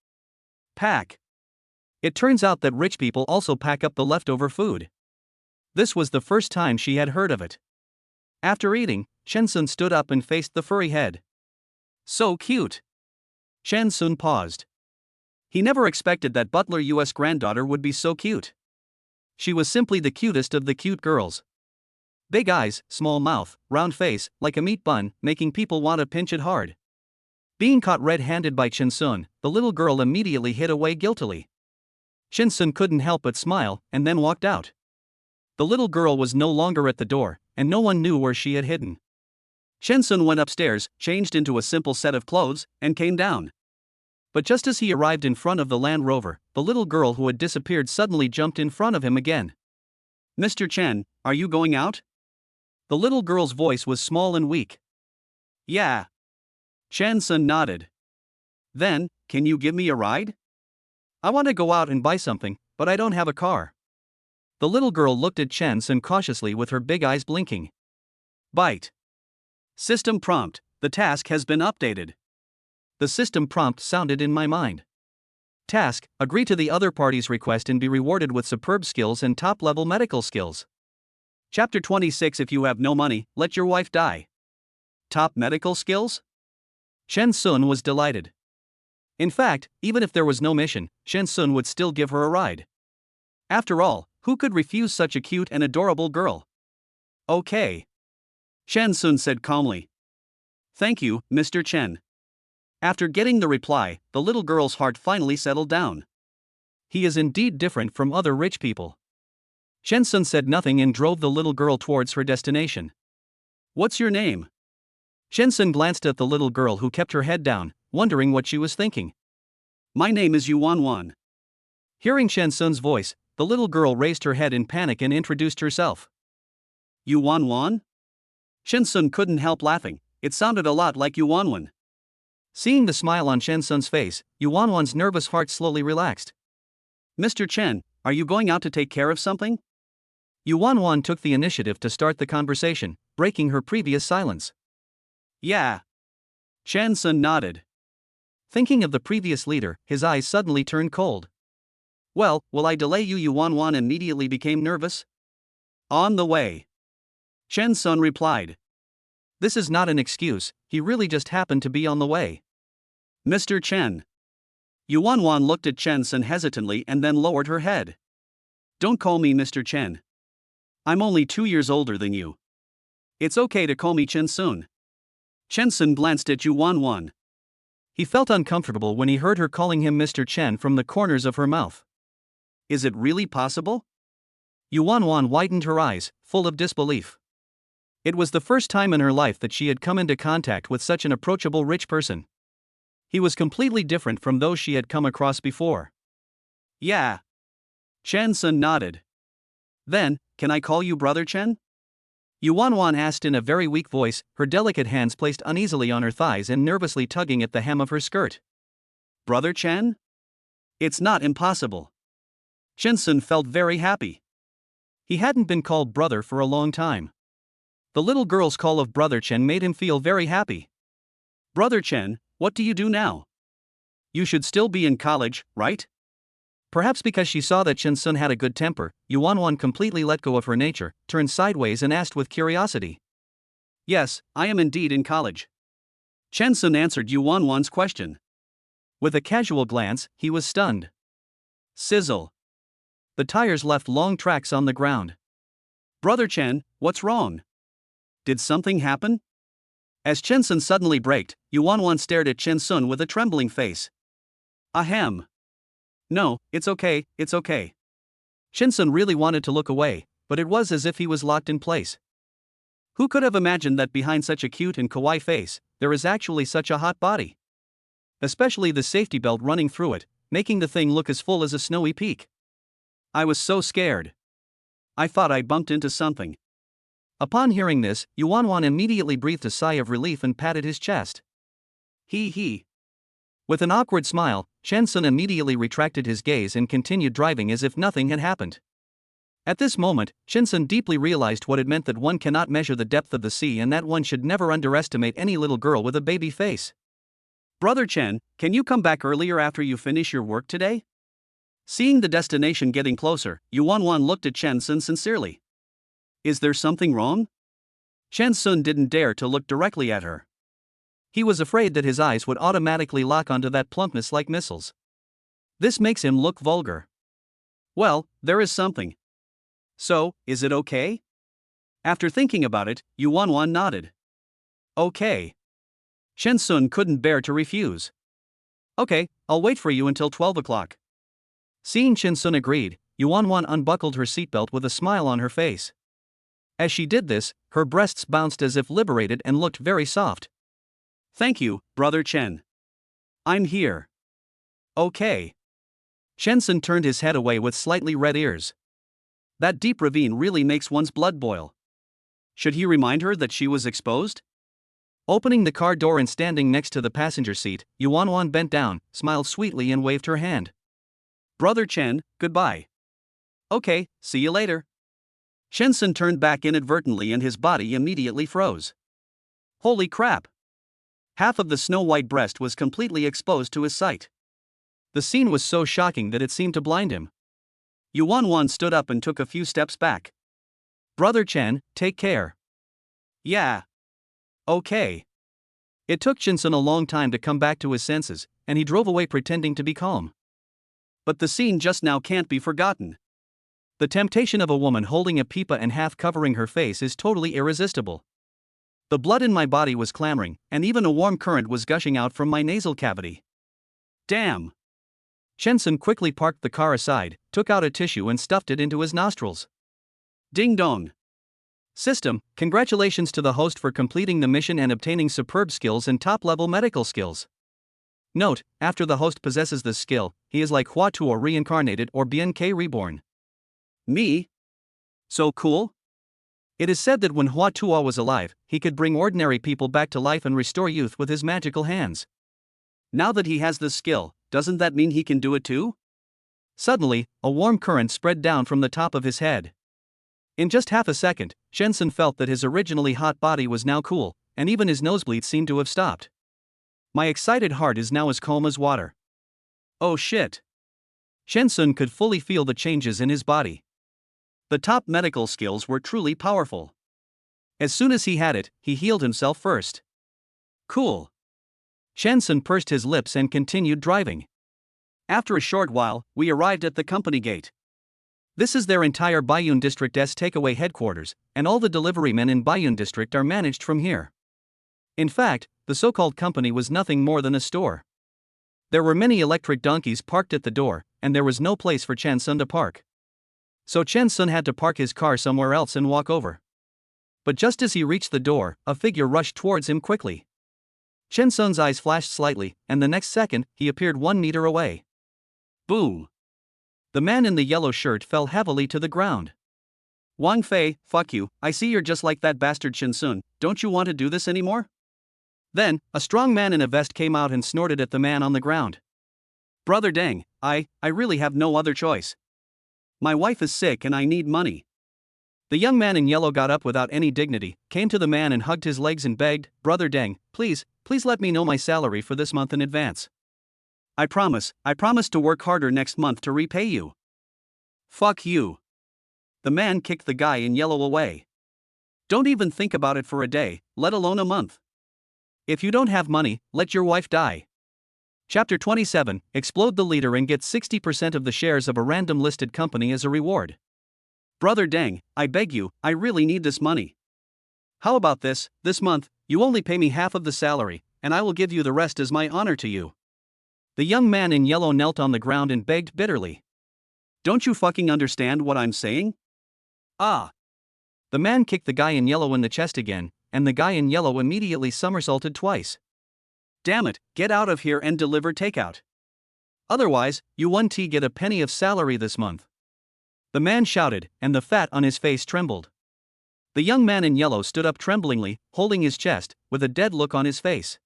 Pack. It turns out that rich people also pack up the leftover food. This was the first time she had heard of it. After eating, Chen Sun stood up and faced the furry head. So cute. Chen Sun paused. He never expected that Butler Yu's granddaughter would be so cute. She was simply the cutest of the cute girls. Big eyes, small mouth, round face, like a meat bun, making people want to pinch it hard. Being caught red-handed by Chen Sun, the little girl immediately hid away guiltily. Chen Sun couldn't help but smile, and then walked out. The little girl was no longer at the door, and no one knew where she had hidden. Chen Sun went upstairs, changed into a simple set of clothes, and came down. But just as he arrived in front of the Land Rover, the little girl who had disappeared suddenly jumped in front of him again. Mr. Chen, are you going out? The little girl's voice was small and weak. Yeah. Chen Sun nodded. Then, can you give me a ride? I want to go out and buy something, but I don't have a car. The little girl looked at Chen Sun cautiously with her big eyes blinking. Bite. System prompt, the task has been updated. The system prompt sounded in my mind. Task, agree to the other party's request and be rewarded with superb skills and top-level medical skills. Chapter 26 If you have no money, let your wife die. Top medical skills? Chen Sun was delighted. In fact, even if there was no mission, Chen Sun would still give her a ride. After all, who could refuse such a cute and adorable girl? Okay. Chen Sun said calmly. Thank you, Mr. Chen. After getting the reply, the little girl's heart finally settled down. He is indeed different from other rich people. Chen Sun said nothing and drove the little girl towards her destination. What's your name? Chen Sun glanced at the little girl who kept her head down, wondering what she was thinking. My name is Yuan Wan. Hearing Chen Sun's voice, the little girl raised her head in panic and introduced herself. Yuan? Shensun couldn't help laughing. It sounded a lot like Yuan. Seeing the smile on Shensun's face, Yuan's nervous heart slowly relaxed. Mr. Chen, are you going out to take care of something? Yuan took the initiative to start the conversation, breaking her previous silence. Yeah. Shensun nodded. Thinking of the previous leader, his eyes suddenly turned cold. Well, will I delay you? Yuan immediately became nervous. On the way. Shensun replied. This is not an excuse, he really just happened to be on the way. Mr. Chen. Yuan looked at Shensun hesitantly and then lowered her head. Don't call me Mr. Chen. I'm only 2 years older than you. It's okay to call me Shensun. Shensun glanced at Yuan. He felt uncomfortable when he heard her calling him Mr. Chen from the corners of her mouth. Is it really possible? Yuan widened her eyes, full of disbelief. It was the first time in her life that she had come into contact with such an approachable rich person. He was completely different from those she had come across before. Yeah. Shensun nodded. Then, can I call you Brother Chen? Yuan asked in a very weak voice, her delicate hands placed uneasily on her thighs and nervously tugging at the hem of her skirt. Brother Chen? It's not impossible. Shensun felt very happy. He hadn't been called brother for a long time. The little girl's call of Brother Chen made him feel very happy. Brother Chen, what do you do now? You should still be in college, right? Perhaps because she saw that Shensun had a good temper, Yuan completely let go of her nature, turned sideways and asked with curiosity. Yes, I am indeed in college. Shensun answered Yuan's question. With a casual glance, he was stunned. Sizzle. The tires left long tracks on the ground. Brother Chen, what's wrong? Did something happen? As Shensun suddenly braked, Yuan stared at Shensun with a trembling face. Ahem. No, it's okay. Shensun really wanted to look away, but it was as if he was locked in place. Who could have imagined that behind such a cute and kawaii face, there is actually such a hot body? Especially the safety belt running through it, making the thing look as full as a snowy peak. I was so scared. I thought I bumped into something. Upon hearing this, Yuan immediately breathed a sigh of relief and patted his chest. He. With an awkward smile, Shensun immediately retracted his gaze and continued driving as if nothing had happened. At this moment, Shensun deeply realized what it meant that one cannot measure the depth of the sea and that one should never underestimate any little girl with a baby face. Brother Chen, can you come back earlier after you finish your work today? Seeing the destination getting closer, Yuan looked at Shensun sincerely. Is there something wrong? Shensun didn't dare to look directly at her. He was afraid that his eyes would automatically lock onto that plumpness like missiles. This makes him look vulgar. Well, there is something. So, is it okay? After thinking about it, Yuan nodded. Okay. Shensun couldn't bear to refuse. Okay, I'll wait for you until 12 o'clock. Seeing Shensun agreed, Yuan unbuckled her seatbelt with a smile on her face. As she did this, her breasts bounced as if liberated and looked very soft. Thank you, Brother Chen. I'm here. Okay. Shensun turned his head away with slightly red ears. That deep ravine really makes one's blood boil. Should he remind her that she was exposed? Opening the car door and standing next to the passenger seat, Yuan bent down, smiled sweetly and waved her hand. Brother Chen, goodbye. Okay, see you later. Shensun turned back inadvertently and his body immediately froze. Holy crap! Half of the snow-white breast was completely exposed to his sight. The scene was so shocking that it seemed to blind him. Yuan stood up and took a few steps back. Brother Chen, take care. Yeah. Okay. It took Shensun a long time to come back to his senses, and he drove away pretending to be calm. But the scene just now can't be forgotten. The temptation of a woman holding a pipa and half covering her face is totally irresistible. The blood in my body was clamoring, and even a warm current was gushing out from my nasal cavity. Damn! Shensun quickly parked the car aside, took out a tissue and stuffed it into his nostrils. Ding dong! System, congratulations to the host for completing the mission and obtaining superb skills and top-level medical skills. Note, after the host possesses this skill, he is like Hua Tuo reincarnated or BNK reborn. Me? So cool? It is said that when Hua Tuo was alive, he could bring ordinary people back to life and restore youth with his magical hands. Now that he has this skill, doesn't that mean he can do it too? Suddenly, a warm current spread down from the top of his head. In just half a second, Shensun felt that his originally hot body was now cool, and even his nosebleeds seemed to have stopped. My excited heart is now as calm as water. Oh shit. Shensun could fully feel the changes in his body. The top medical skills were truly powerful. As soon as he had it, he healed himself first. Cool. Shensun pursed his lips and continued driving. After a short while, we arrived at the company gate. This is their entire Baiyun District's takeaway headquarters, and all the delivery men in Baiyun District are managed from here. In fact, the so-called company was nothing more than a store. There were many electric donkeys parked at the door, and there was no place for Shensun to park. So Shensun had to park his car somewhere else and walk over. But just as he reached the door, a figure rushed towards him quickly. Shensun's eyes flashed slightly, and the next second, he appeared 1 meter away. Boom! The man in the yellow shirt fell heavily to the ground. Wang Fei, fuck you, I see you're just like that bastard Shensun, don't you want to do this anymore? Then, a strong man in a vest came out and snorted at the man on the ground. Brother Deng, I really have no other choice. My wife is sick and I need money. The young man in yellow got up without any dignity, came to the man and hugged his legs and begged, Brother Deng, please let me know my salary for this month in advance. I promise to work harder next month to repay you. Fuck you. The man kicked the guy in yellow away. Don't even think about it for a day, let alone a month. If you don't have money, let your wife die. Chapter 27, Explode the leader and get 60% of the shares of a random listed company as a reward. Brother Deng, I beg you, I really need this money. How about this month, you only pay me half of the salary, and I will give you the rest as my honor to you. The young man in yellow knelt on the ground and begged bitterly. Don't you fucking understand what I'm saying? Ah. The man kicked the guy in yellow in the chest again, and the guy in yellow immediately somersaulted twice. Damn it, get out of here and deliver takeout. Otherwise, you won't get a penny of salary this month. The man shouted, and the fat on his face trembled. The young man in yellow stood up tremblingly, holding his chest, with a dead look on his face.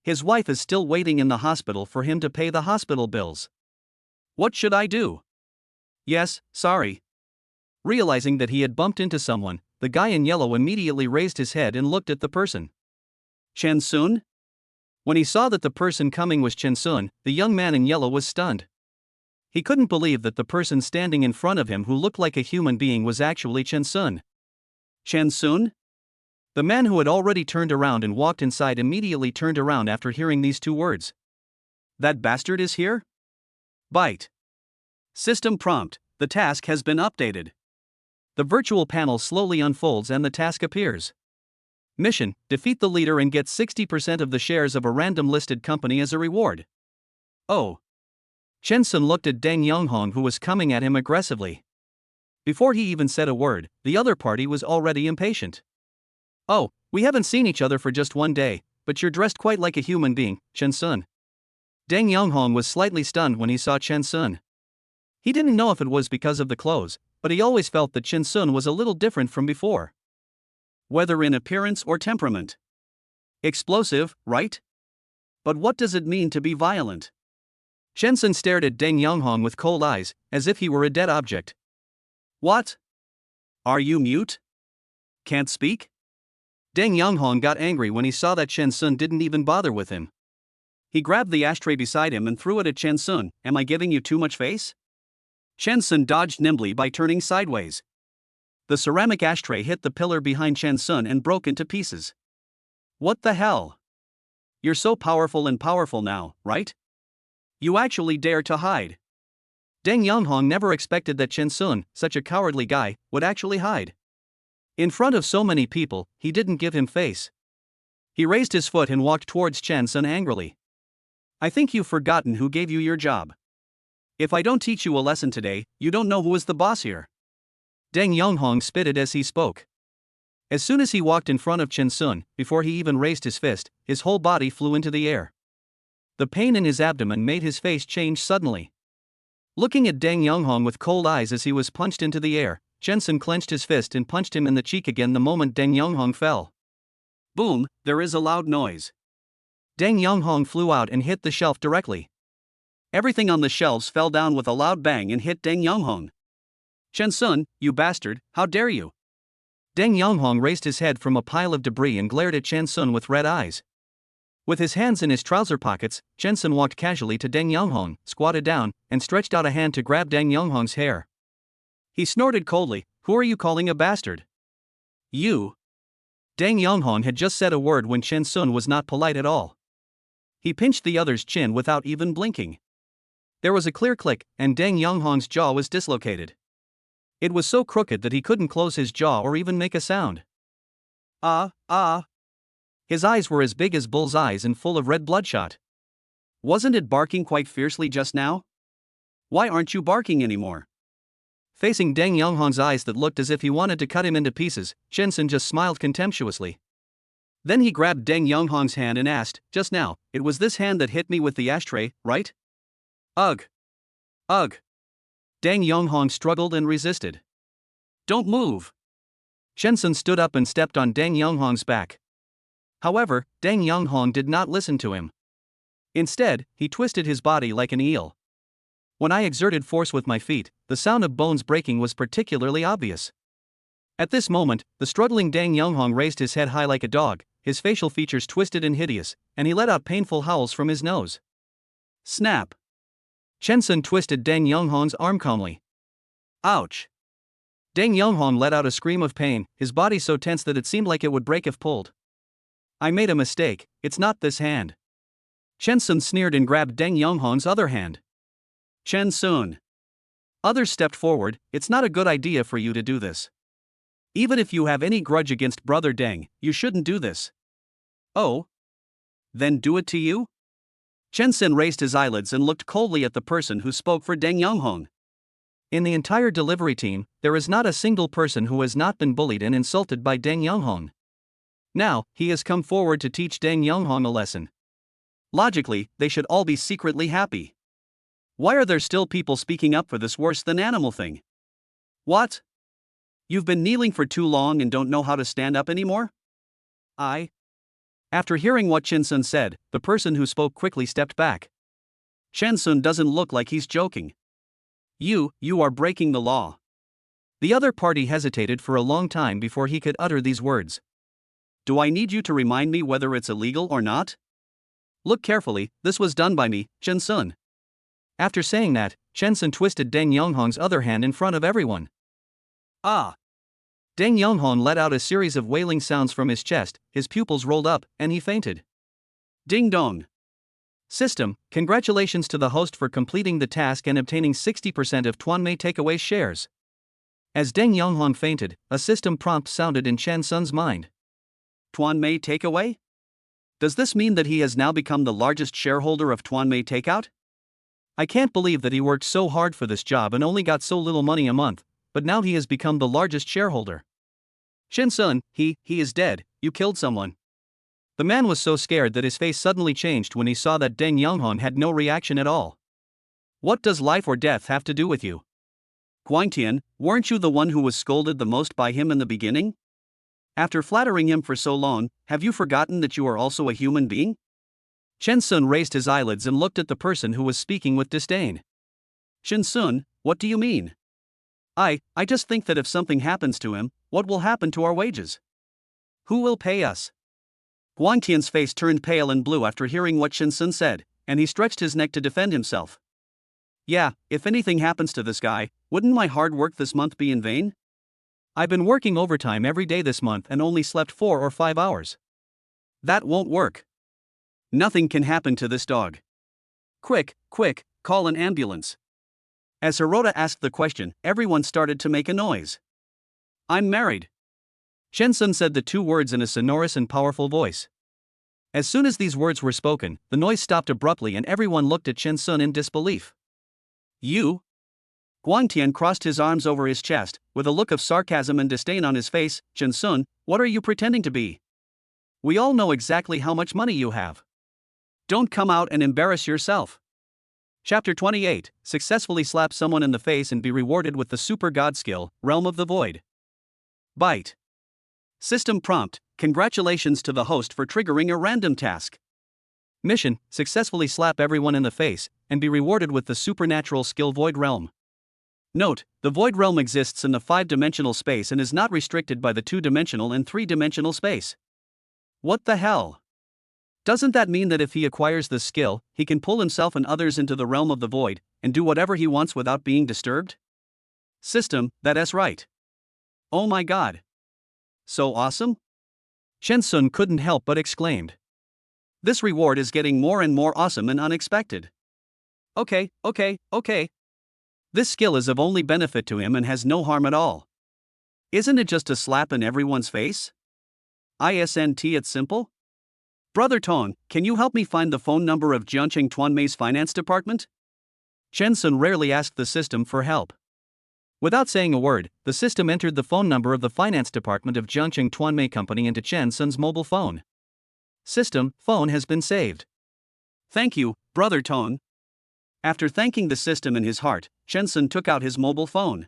His wife is still waiting in the hospital for him to pay the hospital bills. What should I do? Yes, sorry. Realizing that he had bumped into someone, the guy in yellow immediately raised his head and looked at the person. Shensun? When he saw that the person coming was Shensun, the young man in yellow was stunned. He couldn't believe that the person standing in front of him who looked like a human being was actually Shensun. Shensun? The man who had already turned around and walked inside immediately turned around after hearing these two words. That bastard is here? Byte. System prompt, the task has been updated. The virtual panel slowly unfolds and the task appears. Mission, defeat the leader and get 60% of the shares of a random listed company as a reward. Oh. Shensun looked at Deng Yonghong who was coming at him aggressively. Before he even said a word, the other party was already impatient. Oh, we haven't seen each other for just 1 day, but you're dressed quite like a human being, Shensun. Deng Yonghong was slightly stunned when he saw Shensun. He didn't know if it was because of the clothes, but he always felt that Shensun was a little different from before. Whether in appearance or temperament. Explosive, right? But what does it mean to be violent? Shensun stared at Deng Yonghong with cold eyes, as if he were a dead object. What? Are you mute? Can't speak? Deng Yonghong got angry when he saw that Shensun didn't even bother with him. He grabbed the ashtray beside him and threw it at Shensun. Am I giving you too much face? Shensun dodged nimbly by turning sideways. The ceramic ashtray hit the pillar behind Shensun and broke into pieces. What the hell? You're so powerful now, right? You actually dare to hide. Deng Yonghong never expected that Shensun, such a cowardly guy, would actually hide. In front of so many people, he didn't give him face. He raised his foot and walked towards Shensun angrily. I think you've forgotten who gave you your job. If I don't teach you a lesson today, you don't know who is the boss here. Deng Yonghong spitted as he spoke. As soon as he walked in front of Shensun, before he even raised his fist, his whole body flew into the air. The pain in his abdomen made his face change suddenly. Looking at Deng Yonghong with cold eyes as he was punched into the air, Chen Sun clenched his fist and punched him in the cheek again the moment Deng Yonghong fell. Boom, there is a loud noise. Deng Yonghong flew out and hit the shelf directly. Everything on the shelves fell down with a loud bang and hit Deng Yonghong. Chen Sun, you bastard, how dare you? Deng Yonghong raised his head from a pile of debris and glared at Chen Sun with red eyes. With his hands in his trouser pockets, Chen Sun walked casually to Deng Yonghong, squatted down, and stretched out a hand to grab Deng Yonghong's hair. He snorted coldly, "Who are you calling a bastard?" You. Deng Yonghong had just said a word when Chen Sun was not polite at all. He pinched the other's chin without even blinking. There was a clear click, and Deng Yonghong's jaw was dislocated. It was so crooked that he couldn't close his jaw or even make a sound. Ah. His eyes were as big as bull's eyes and full of red bloodshot. Wasn't it barking quite fiercely just now? Why aren't you barking anymore? Facing Deng Yonghong's eyes that looked as if he wanted to cut him into pieces, Chen Sun just smiled contemptuously. Then he grabbed Deng Yonghong's hand and asked, "Just now, it was this hand that hit me with the ashtray, right?" Ugh. Deng Yonghong struggled and resisted. "Don't move." Chen Sun stood up and stepped on Deng Yonghong's back. However, Deng Yonghong did not listen to him. Instead, he twisted his body like an eel. When I exerted force with my feet, the sound of bones breaking was particularly obvious. At this moment, the struggling Deng Yonghong raised his head high like a dog, his facial features twisted and hideous, and he let out painful howls from his nose. Snap! Chen Sun twisted Deng Yonghong's arm calmly. Ouch! Deng Yonghong let out a scream of pain, his body so tense that it seemed like it would break if pulled. I made a mistake, it's not this hand. Chen Sun sneered and grabbed Deng Yonghong's other hand. Chen Sun. Others stepped forward, "It's not a good idea for you to do this. Even if you have any grudge against Brother Deng, you shouldn't do this." Oh? Then do it to you? Chen Sun raised his eyelids and looked coldly at the person who spoke for Deng Yonghong. In the entire delivery team, there is not a single person who has not been bullied and insulted by Deng Yonghong. Now, he has come forward to teach Deng Yonghong a lesson. Logically, they should all be secretly happy. Why are there still people speaking up for this worse than animal thing? What? You've been kneeling for too long and don't know how to stand up anymore? After hearing what Chen Sun said, the person who spoke quickly stepped back. Chen Sun doesn't look like he's joking. You are breaking the law. The other party hesitated for a long time before he could utter these words. Do I need you to remind me whether it's illegal or not? Look carefully, this was done by me, Chen Sun. After saying that, Chen Sun twisted Deng Yonghong's other hand in front of everyone. Ah! Deng Yonghong let out a series of wailing sounds from his chest, his pupils rolled up, and he fainted. Ding dong! System, congratulations to the host for completing the task and obtaining 60% of Tuanmei Takeaway shares. As Deng Yonghong fainted, a system prompt sounded in Chen Sun's mind. Tuanmei Takeaway? Does this mean that he has now become the largest shareholder of Tuanmei Takeout? I can't believe that he worked so hard for this job and only got so little money a month, but now he has become the largest shareholder. Chen Sun, he is dead, you killed someone. The man was so scared that his face suddenly changed when he saw that Deng Yonghong had no reaction at all. What does life or death have to do with you? Guangtian, weren't you the one who was scolded the most by him in the beginning? After flattering him for so long, have you forgotten that you are also a human being? Chen Sun raised his eyelids and looked at the person who was speaking with disdain. Chen Sun, what do you mean? I just think that if something happens to him, what will happen to our wages? Who will pay us? Guangtian's face turned pale and blue after hearing what Chen Sun said, and he stretched his neck to defend himself. Yeah, if anything happens to this guy, wouldn't my hard work this month be in vain? I've been working overtime every day this month and only slept 4 or 5 hours. That won't work. Nothing can happen to this dog. Quick, call an ambulance. As Hirota asked the question, everyone started to make a noise. I'm married. Chen Sun said the 2 words in a sonorous and powerful voice. As soon as these words were spoken, the noise stopped abruptly and everyone looked at Chen Sun in disbelief. You? Guangtian crossed his arms over his chest, with a look of sarcasm and disdain on his face. Chen Sun, what are you pretending to be? We all know exactly how much money you have. Don't come out and embarrass yourself. Chapter 28, Successfully Slap Someone in the Face and Be Rewarded with the Super God Skill, Realm of the Void. Byte. System prompt, congratulations to the host for triggering a random task. Mission, successfully slap everyone in the face, and be rewarded with the supernatural skill Void Realm. Note, the Void Realm exists in the 5-dimensional space and is not restricted by the 2-dimensional and 3-dimensional space. What the hell? Doesn't that mean that if he acquires this skill, he can pull himself and others into the realm of the void, and do whatever he wants without being disturbed? System, that's right. Oh my god. So awesome? Shensun couldn't help but exclaimed. This reward is getting more and more awesome and unexpected. Okay. This skill is of only benefit to him and has no harm at all. Isn't it just a slap in everyone's face? Isn't it simple? Brother Tong, can you help me find the phone number of Jianqing Tuanmei's finance department? Shensun rarely asked the system for help. Without saying a word, the system entered the phone number of the finance department of Jianqing Tuanmei Company into Shensun's mobile phone. System, phone has been saved. Thank you, Brother Tong. After thanking the system in his heart, Shensun took out his mobile phone.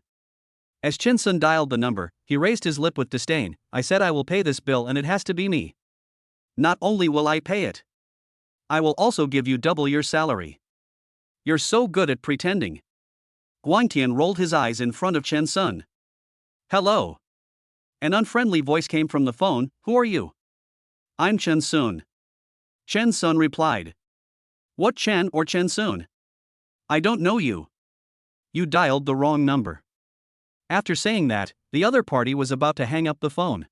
As Shensun dialed the number, he raised his lip with disdain. I said I will pay this bill and it has to be me. Not only will I pay it, I will also give you double your salary. You're so good at pretending. Guangtian rolled his eyes in front of Shensun. Hello. An unfriendly voice came from the phone. Who are you? I'm Shensun. Shensun replied. What Chen or Shensun? I don't know you. You dialed the wrong number. After saying that, the other party was about to hang up the phone.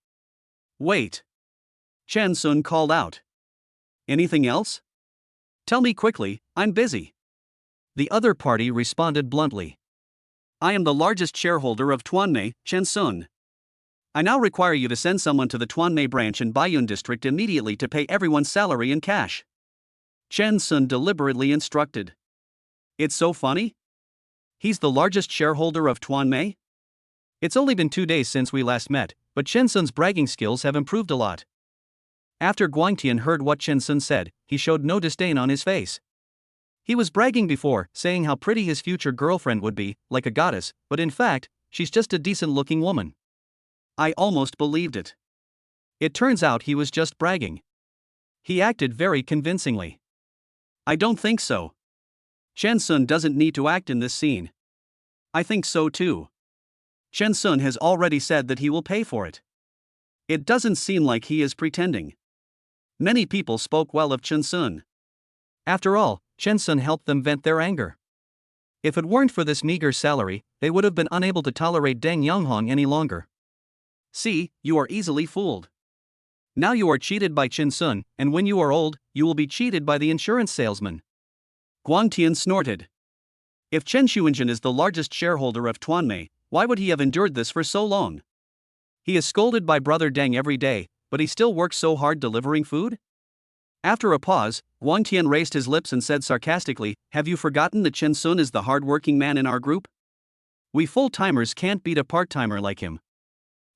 Wait. Shensun called out. Anything else? Tell me quickly, I'm busy. The other party responded bluntly. I am the largest shareholder of Tuanmei, Shensun. I now require you to send someone to the Tuanmei branch in Baiyun district immediately to pay everyone's salary in cash. Shensun deliberately instructed. It's so funny? He's the largest shareholder of Tuanmei? It's only been 2 days since we last met, but Shensun's bragging skills have improved a lot. After Guangtian heard what Shensun said, he showed no disdain on his face. He was bragging before, saying how pretty his future girlfriend would be, like a goddess, but in fact, she's just a decent-looking woman. I almost believed it. It turns out he was just bragging. He acted very convincingly. I don't think so. Shensun doesn't need to act in this scene. I think so too. Shensun has already said that he will pay for it. It doesn't seem like he is pretending. Many people spoke well of Shensun. After all, Shensun helped them vent their anger. If it weren't for this meager salary, they would have been unable to tolerate Deng Yonghong any longer. See, you are easily fooled. Now you are cheated by Shensun, and when you are old, you will be cheated by the insurance salesman. Guangtian snorted. If Chen Xuanjun is the largest shareholder of Tuanmei, why would he have endured this for so long? He is scolded by Brother Deng every day, but he still works so hard delivering food? After a pause, Guangtian raised his lips and said sarcastically, have you forgotten that Shensun is the hard-working man in our group? We full-timers can't beat a part-timer like him.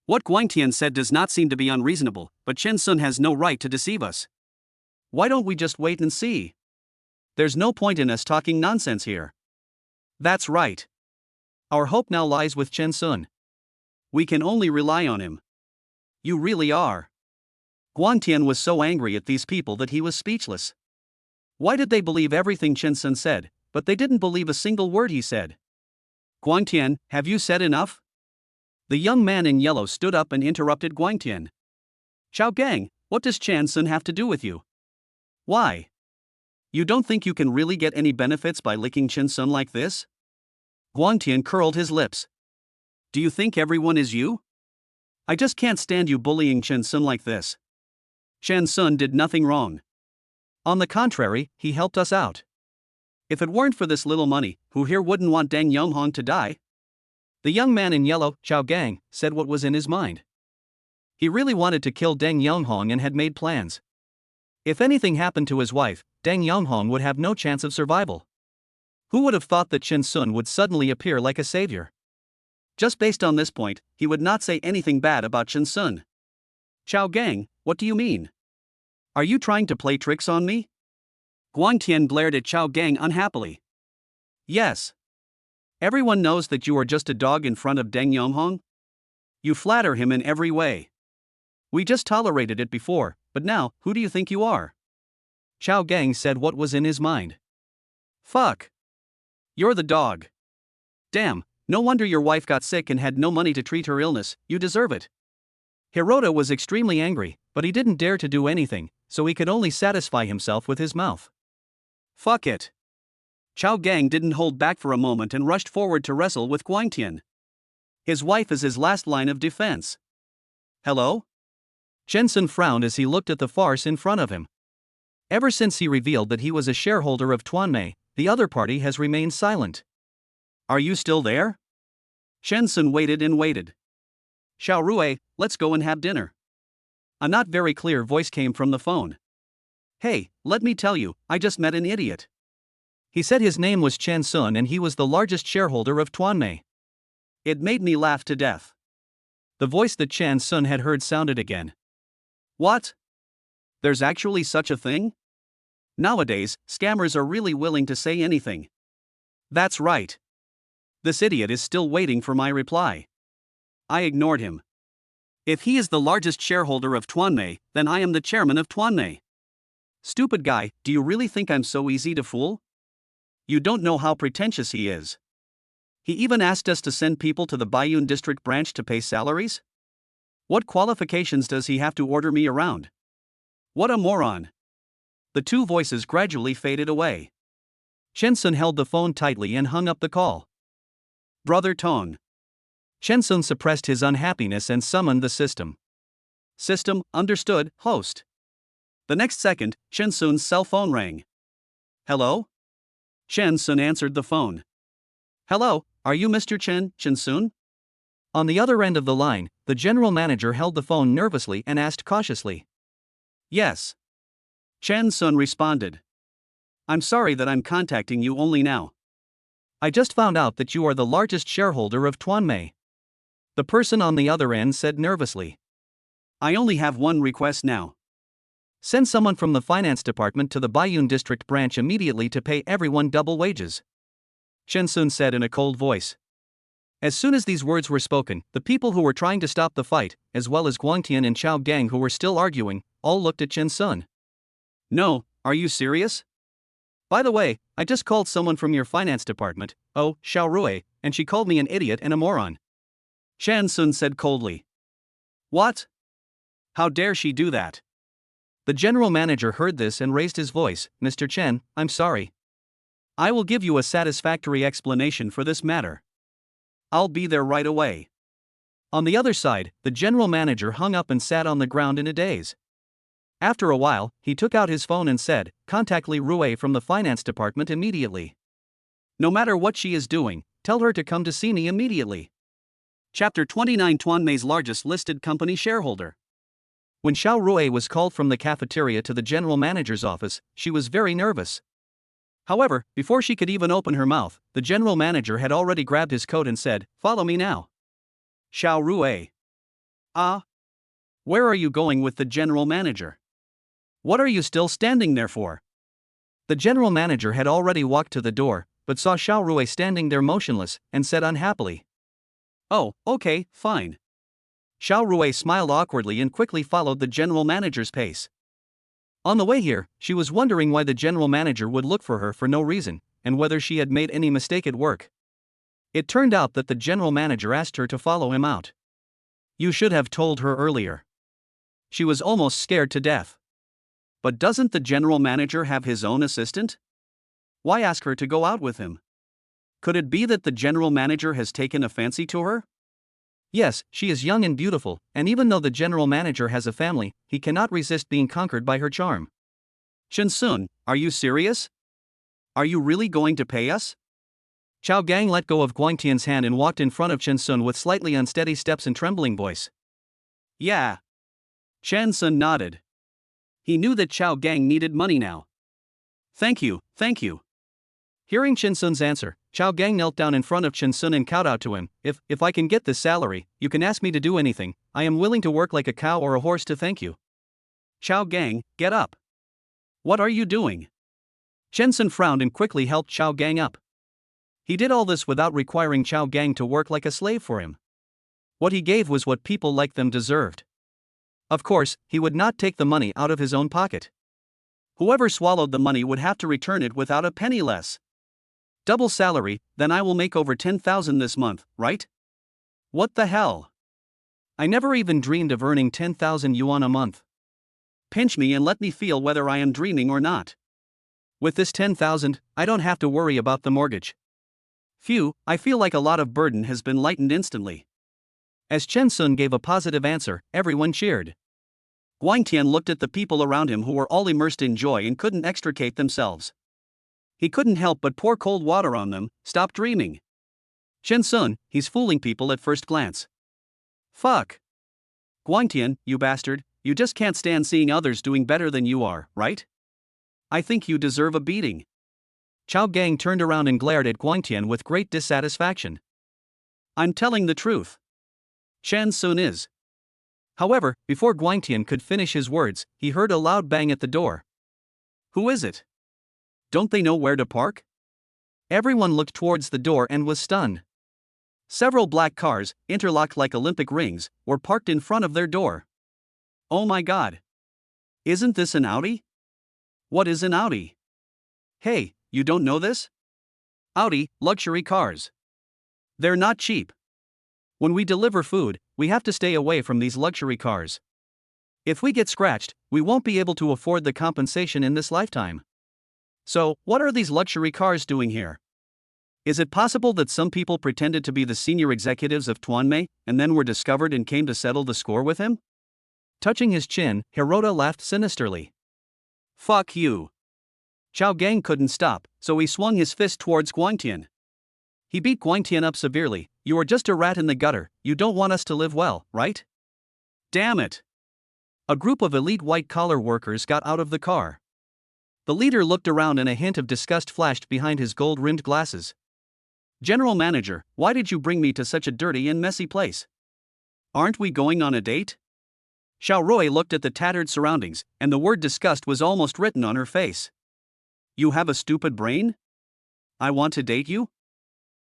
What Guangtian said does not seem to be unreasonable, but Shensun has no right to deceive us. Why don't we just wait and see? There's no point in us talking nonsense here. That's right. Our hope now lies with Shensun. We can only rely on him. You really are. Guangtian was so angry at these people that he was speechless. Why did they believe everything Shensun said, but they didn't believe a single word he said? Guangtian, have you said enough? The young man in yellow stood up and interrupted Guangtian. Chao Gang, what does Shensun have to do with you? Why? You don't think you can really get any benefits by licking Shensun like this? Guangtian curled his lips. Do you think everyone is you? I just can't stand you bullying Shensun like this. Shensun did nothing wrong. On the contrary, he helped us out. If it weren't for this little money, who here wouldn't want Deng Yonghong to die? The young man in yellow, Chao Gang, said what was in his mind. He really wanted to kill Deng Yonghong and had made plans. If anything happened to his wife, Deng Yonghong would have no chance of survival. Who would have thought that Shensun would suddenly appear like a savior? Just based on this point, he would not say anything bad about Shensun. Chao Gang, what do you mean? Are you trying to play tricks on me? Guangtian glared at Chao Gang unhappily. Yes. Everyone knows that you are just a dog in front of Deng Yonghong. You flatter him in every way. We just tolerated it before, but now, who do you think you are? Chao Gang said what was in his mind. Fuck. You're the dog. Damn, no wonder your wife got sick and had no money to treat her illness, you deserve it. Hirota was extremely angry, but he didn't dare to do anything, so he could only satisfy himself with his mouth. Fuck it. Chao Gang didn't hold back for a moment and rushed forward to wrestle with Guangtian. His wife is his last line of defense. Hello? Shensun frowned as he looked at the farce in front of him. Ever since he revealed that he was a shareholder of Tuanmei, the other party has remained silent. Are you still there? Shensun waited and waited. Xiao Rui, let's go and have dinner. A not very clear voice came from the phone. Hey, let me tell you, I just met an idiot. He said his name was Chen Sun and he was the largest shareholder of Tuanmei. It made me laugh to death. The voice that Chen Sun had heard sounded again. What? There's actually such a thing? Nowadays, scammers are really willing to say anything. That's right. This idiot is still waiting for my reply. I ignored him. If he is the largest shareholder of Tuanmei, then I am the chairman of Tuanmei. Stupid guy, do you really think I'm so easy to fool? You don't know how pretentious he is. He even asked us to send people to the Baiyun district branch to pay salaries? What qualifications does he have to order me around? What a moron. The two voices gradually faded away. Shensun held the phone tightly and hung up the call. Brother Tong. Shensun suppressed his unhappiness and summoned the system. System, understood, host. The next second, Shensun's cell phone rang. Hello? Shensun answered the phone. Hello, are you Mr. Shensun? On the other end of the line, the general manager held the phone nervously and asked cautiously. Yes. Shensun responded. I'm sorry that I'm contacting you only now. I just found out that you are the largest shareholder of Tuanmei. The person on the other end said nervously. I only have one request now. Send someone from the finance department to the Baiyun district branch immediately to pay everyone double wages. Shensun said in a cold voice. As soon as these words were spoken, the people who were trying to stop the fight, as well as Guangtian and Chao Gang who were still arguing, all looked at Shensun. No, are you serious? By the way, I just called someone from your finance department, Xiao Rui, and she called me an idiot and a moron. Shensun said coldly. What? How dare she do that? The general manager heard this and raised his voice. Mr. Chen, I'm sorry. I will give you a satisfactory explanation for this matter. I'll be there right away. On the other side, the general manager hung up and sat on the ground in a daze. After a while, he took out his phone and said, Contact Li Rui from the finance department immediately. No matter what she is doing, tell her to come to see me immediately. Chapter 29. Tuanmei's largest listed company shareholder. When Xiao Rui was called from the cafeteria to the general manager's office, she was very nervous. However, before she could even open her mouth, the general manager had already grabbed his coat and said, Follow me now. Xiao Rui. Where are you going with the general manager? What are you still standing there for? The general manager had already walked to the door, but saw Xiao Rui standing there motionless, and said unhappily. Oh, okay, fine. Xiao Rui smiled awkwardly and quickly followed the general manager's pace. On the way here, she was wondering why the general manager would look for her for no reason, and whether she had made any mistake at work. It turned out that the general manager asked her to follow him out. You should have told her earlier. She was almost scared to death. But doesn't the general manager have his own assistant? Why ask her to go out with him? Could it be that the general manager has taken a fancy to her? Yes, she is young and beautiful, and even though the general manager has a family, he cannot resist being conquered by her charm. Shensun, are you serious? Are you really going to pay us? Chao Gang let go of Guangtian's hand and walked in front of Shensun with slightly unsteady steps and trembling voice. Yeah. Shensun nodded. He knew that Chao Gang needed money now. Thank you, thank you. Hearing Shensun's answer, Chao Gang knelt down in front of Shensun and cowed out to him, If I can get this salary, you can ask me to do anything, I am willing to work like a cow or a horse to thank you. Chao Gang, get up. What are you doing? Shensun frowned and quickly helped Chao Gang up. He did all this without requiring Chao Gang to work like a slave for him. What he gave was what people like them deserved. Of course, he would not take the money out of his own pocket. Whoever swallowed the money would have to return it without a penny less. Double salary, then I will make over 10,000 this month, right? What the hell? I never even dreamed of earning 10,000 yuan a month. Pinch me and let me feel whether I am dreaming or not. With this 10,000, I don't have to worry about the mortgage. Phew, I feel like a lot of burden has been lightened instantly. As Chen Sun gave a positive answer, everyone cheered. Guang Tian looked at the people around him who were all immersed in joy and couldn't extricate themselves. He couldn't help but pour cold water on them. Stop dreaming. Chen Sun, he's fooling people at first glance. Fuck. Guang Tian, you bastard, you just can't stand seeing others doing better than you are, right? I think you deserve a beating. Chao Gang turned around and glared at Guang Tian with great dissatisfaction. I'm telling the truth. Chen Sun is. However, before Guang Tian could finish his words, he heard a loud bang at the door. Who is it? Don't they know where to park? Everyone looked towards the door and was stunned. Several black cars, interlocked like Olympic rings, were parked in front of their door. Oh my god. Isn't this an Audi? What is an Audi? Hey, you don't know this? Audi, luxury cars. They're not cheap. When we deliver food, we have to stay away from these luxury cars. If we get scratched, we won't be able to afford the compensation in this lifetime. So, what are these luxury cars doing here? Is it possible that some people pretended to be the senior executives of Tuanmei and then were discovered and came to settle the score with him? Touching his chin, Hirota laughed sinisterly. Fuck you. Chao Gang couldn't stop, so he swung his fist towards Guang Tian. He beat Guang Tian up severely. You are just a rat in the gutter, you don't want us to live well, right? Damn it. A group of elite white-collar workers got out of the car. The leader looked around and a hint of disgust flashed behind his gold-rimmed glasses. General Manager, why did you bring me to such a dirty and messy place? Aren't we going on a date? Xiao Rui looked at the tattered surroundings, and the word disgust was almost written on her face. You have a stupid brain? I want to date you?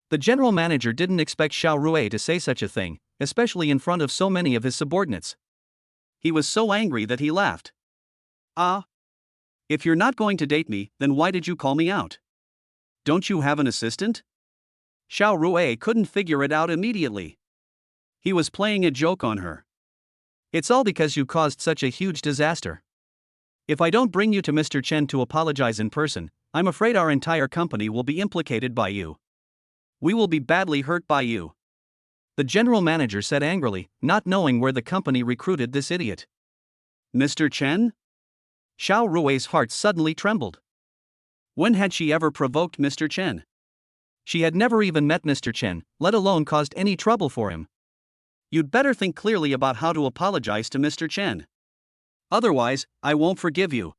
The general manager didn't expect Xiao Rui to say such a thing, especially in front of so many of his subordinates. He was so angry that he laughed. Ah. If you're not going to date me, then why did you call me out? Don't you have an assistant? Xiao Rui couldn't figure it out immediately. He was playing a joke on her. It's all because you caused such a huge disaster. If I don't bring you to Mr. Chen to apologize in person, I'm afraid our entire company will be implicated by you. We will be badly hurt by you. The general manager said angrily, not knowing where the company recruited this idiot. Mr. Chen? Xiao Rui's heart suddenly trembled. When had she ever provoked Mr. Chen? She had never even met Mr. Chen, let alone caused any trouble for him. You'd better think clearly about how to apologize to Mr. Chen. Otherwise, I won't forgive you.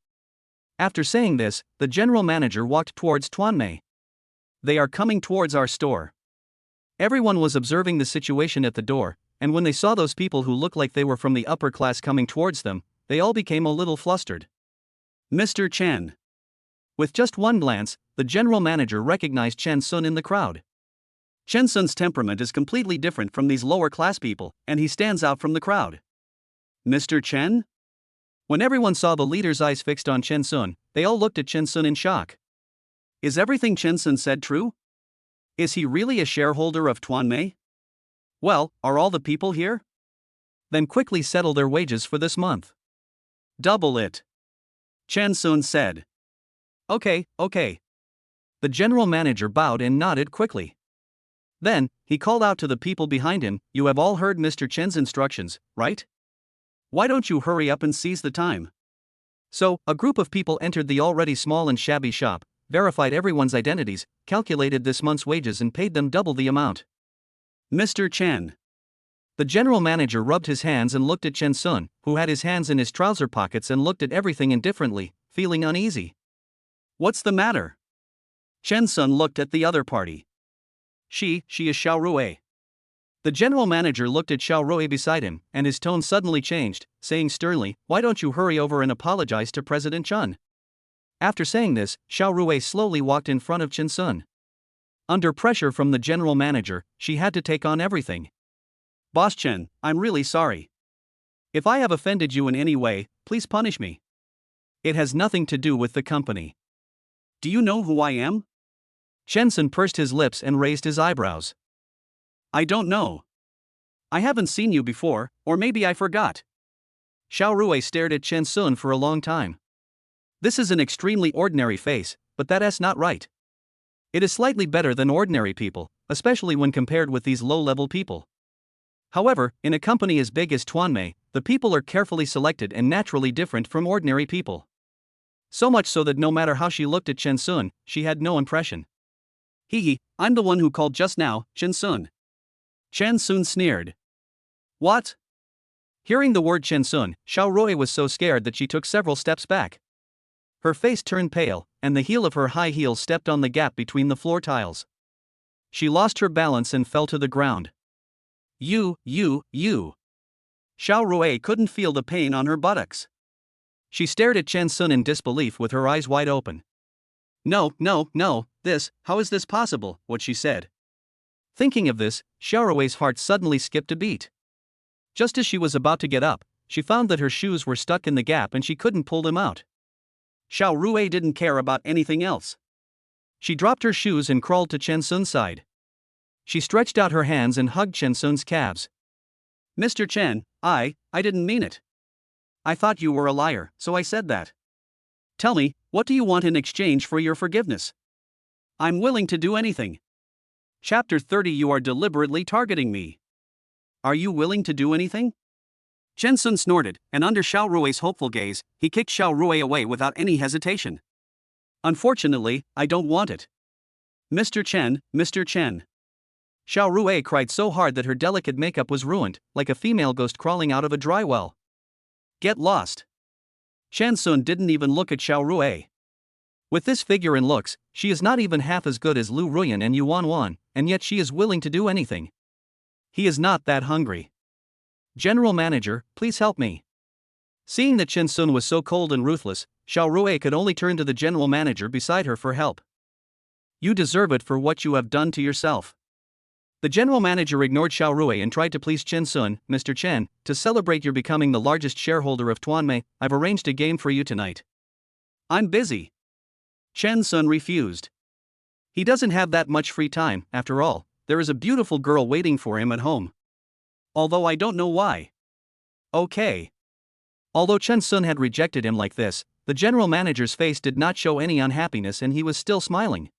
After saying this, the general manager walked towards Tuanmei. They are coming towards our store. Everyone was observing the situation at the door, and when they saw those people who looked like they were from the upper class coming towards them, they all became a little flustered. Mr. Chen. With just one glance, the general manager recognized Chen Sun in the crowd. Chen Sun's temperament is completely different from these lower class people, and he stands out from the crowd. Mr. Chen? When everyone saw the leader's eyes fixed on Chen Sun, they all looked at Chen Sun in shock. Is everything Chen Sun said true? Is he really a shareholder of Tuanmei? Well, are all the people here? Then quickly settle their wages for this month. Double it. Chen Sun said. Okay. The general manager bowed and nodded quickly. Then, he called out to the people behind him, you have all heard Mr. Chen's instructions, right? Why don't you hurry up and seize the time? So, a group of people entered the already small and shabby shop, verified everyone's identities, calculated this month's wages and paid them double the amount. Mr. Chen. The general manager rubbed his hands and looked at Chen Sun, who had his hands in his trouser pockets and looked at everything indifferently, feeling uneasy. What's the matter? Chen Sun looked at the other party. She is Xiao Rui. The general manager looked at Xiao Rui beside him, and his tone suddenly changed, saying sternly, why don't you hurry over and apologize to President Chen? After saying this, Xiao Rui slowly walked in front of Chen Sun. Under pressure from the general manager, she had to take on everything. Boss Chen, I'm really sorry. If I have offended you in any way, please punish me. It has nothing to do with the company. Do you know who I am? Chen Sun pursed his lips and raised his eyebrows. I don't know. I haven't seen you before, or maybe I forgot. Xiao Rui stared at Chen Sun for a long time. This is an extremely ordinary face, but that's not right. It is slightly better than ordinary people, especially when compared with these low-level people. However, in a company as big as Tuanmei, the people are carefully selected and naturally different from ordinary people. So much so that no matter how she looked at Chen Sun, she had no impression. Hee, I'm the one who called just now, Chen Sun. Chen Sun sneered. What? Hearing the word Chen Sun, Xiao Rui was so scared that she took several steps back. Her face turned pale, and the heel of her high heels stepped on the gap between the floor tiles. She lost her balance and fell to the ground. You. Xiao Rui couldn't feel the pain on her buttocks. She stared at Chen Sun in disbelief with her eyes wide open. No, how is this possible, what she said. Thinking of this, Xiao Rui's heart suddenly skipped a beat. Just as she was about to get up, she found that her shoes were stuck in the gap and she couldn't pull them out. Xiao Rui didn't care about anything else. She dropped her shoes and crawled to Chen Sun's side. She stretched out her hands and hugged Chen Sun's calves. Mr. Chen, I didn't mean it. I thought you were a liar, so I said that. Tell me, what do you want in exchange for your forgiveness? I'm willing to do anything. Chapter 30. You are deliberately targeting me. Are you willing to do anything? Chen Sun snorted, and under Xiao Rui's hopeful gaze, he kicked Xiao Rui away without any hesitation. Unfortunately, I don't want it. Mr. Chen. Xiao Rui cried so hard that her delicate makeup was ruined, like a female ghost crawling out of a dry well. Get lost. Chen Sun didn't even look at Xiao Rui. With this figure and looks, she is not even half as good as Lu Ruyan and Yuan Wan, and yet she is willing to do anything. He is not that hungry. General Manager, please help me. Seeing that Chen Sun was so cold and ruthless, Xiao Rui could only turn to the general manager beside her for help. You deserve it for what you have done to yourself. The general manager ignored Xiao Rui and tried to please Chen Sun. Mr. Chen, to celebrate your becoming the largest shareholder of Tuanmei, I've arranged a game for you tonight. I'm busy. Chen Sun refused. He doesn't have that much free time, after all, there is a beautiful girl waiting for him at home. Although I don't know why. Okay. Although Chen Sun had rejected him like this, the general manager's face did not show any unhappiness and he was still smiling.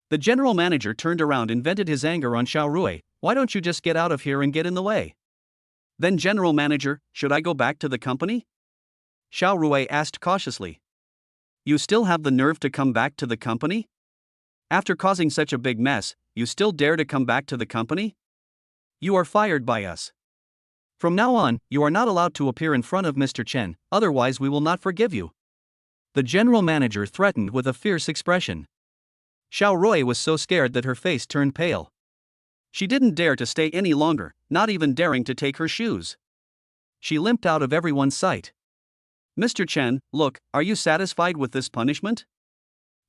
The general manager turned around and vented his anger on Xiao Rui. Why don't you just get out of here and get in the way? Then general manager, should I go back to the company? Xiao Rui asked cautiously. You still have the nerve to come back to the company? After causing such a big mess, you still dare to come back to the company? You are fired by us. From now on, you are not allowed to appear in front of Mr. Chen, otherwise we will not forgive you. The general manager threatened with a fierce expression. Xiao Rui was so scared that her face turned pale. She didn't dare to stay any longer, not even daring to take her shoes. She limped out of everyone's sight. Mr. Chen, look, are you satisfied with this punishment?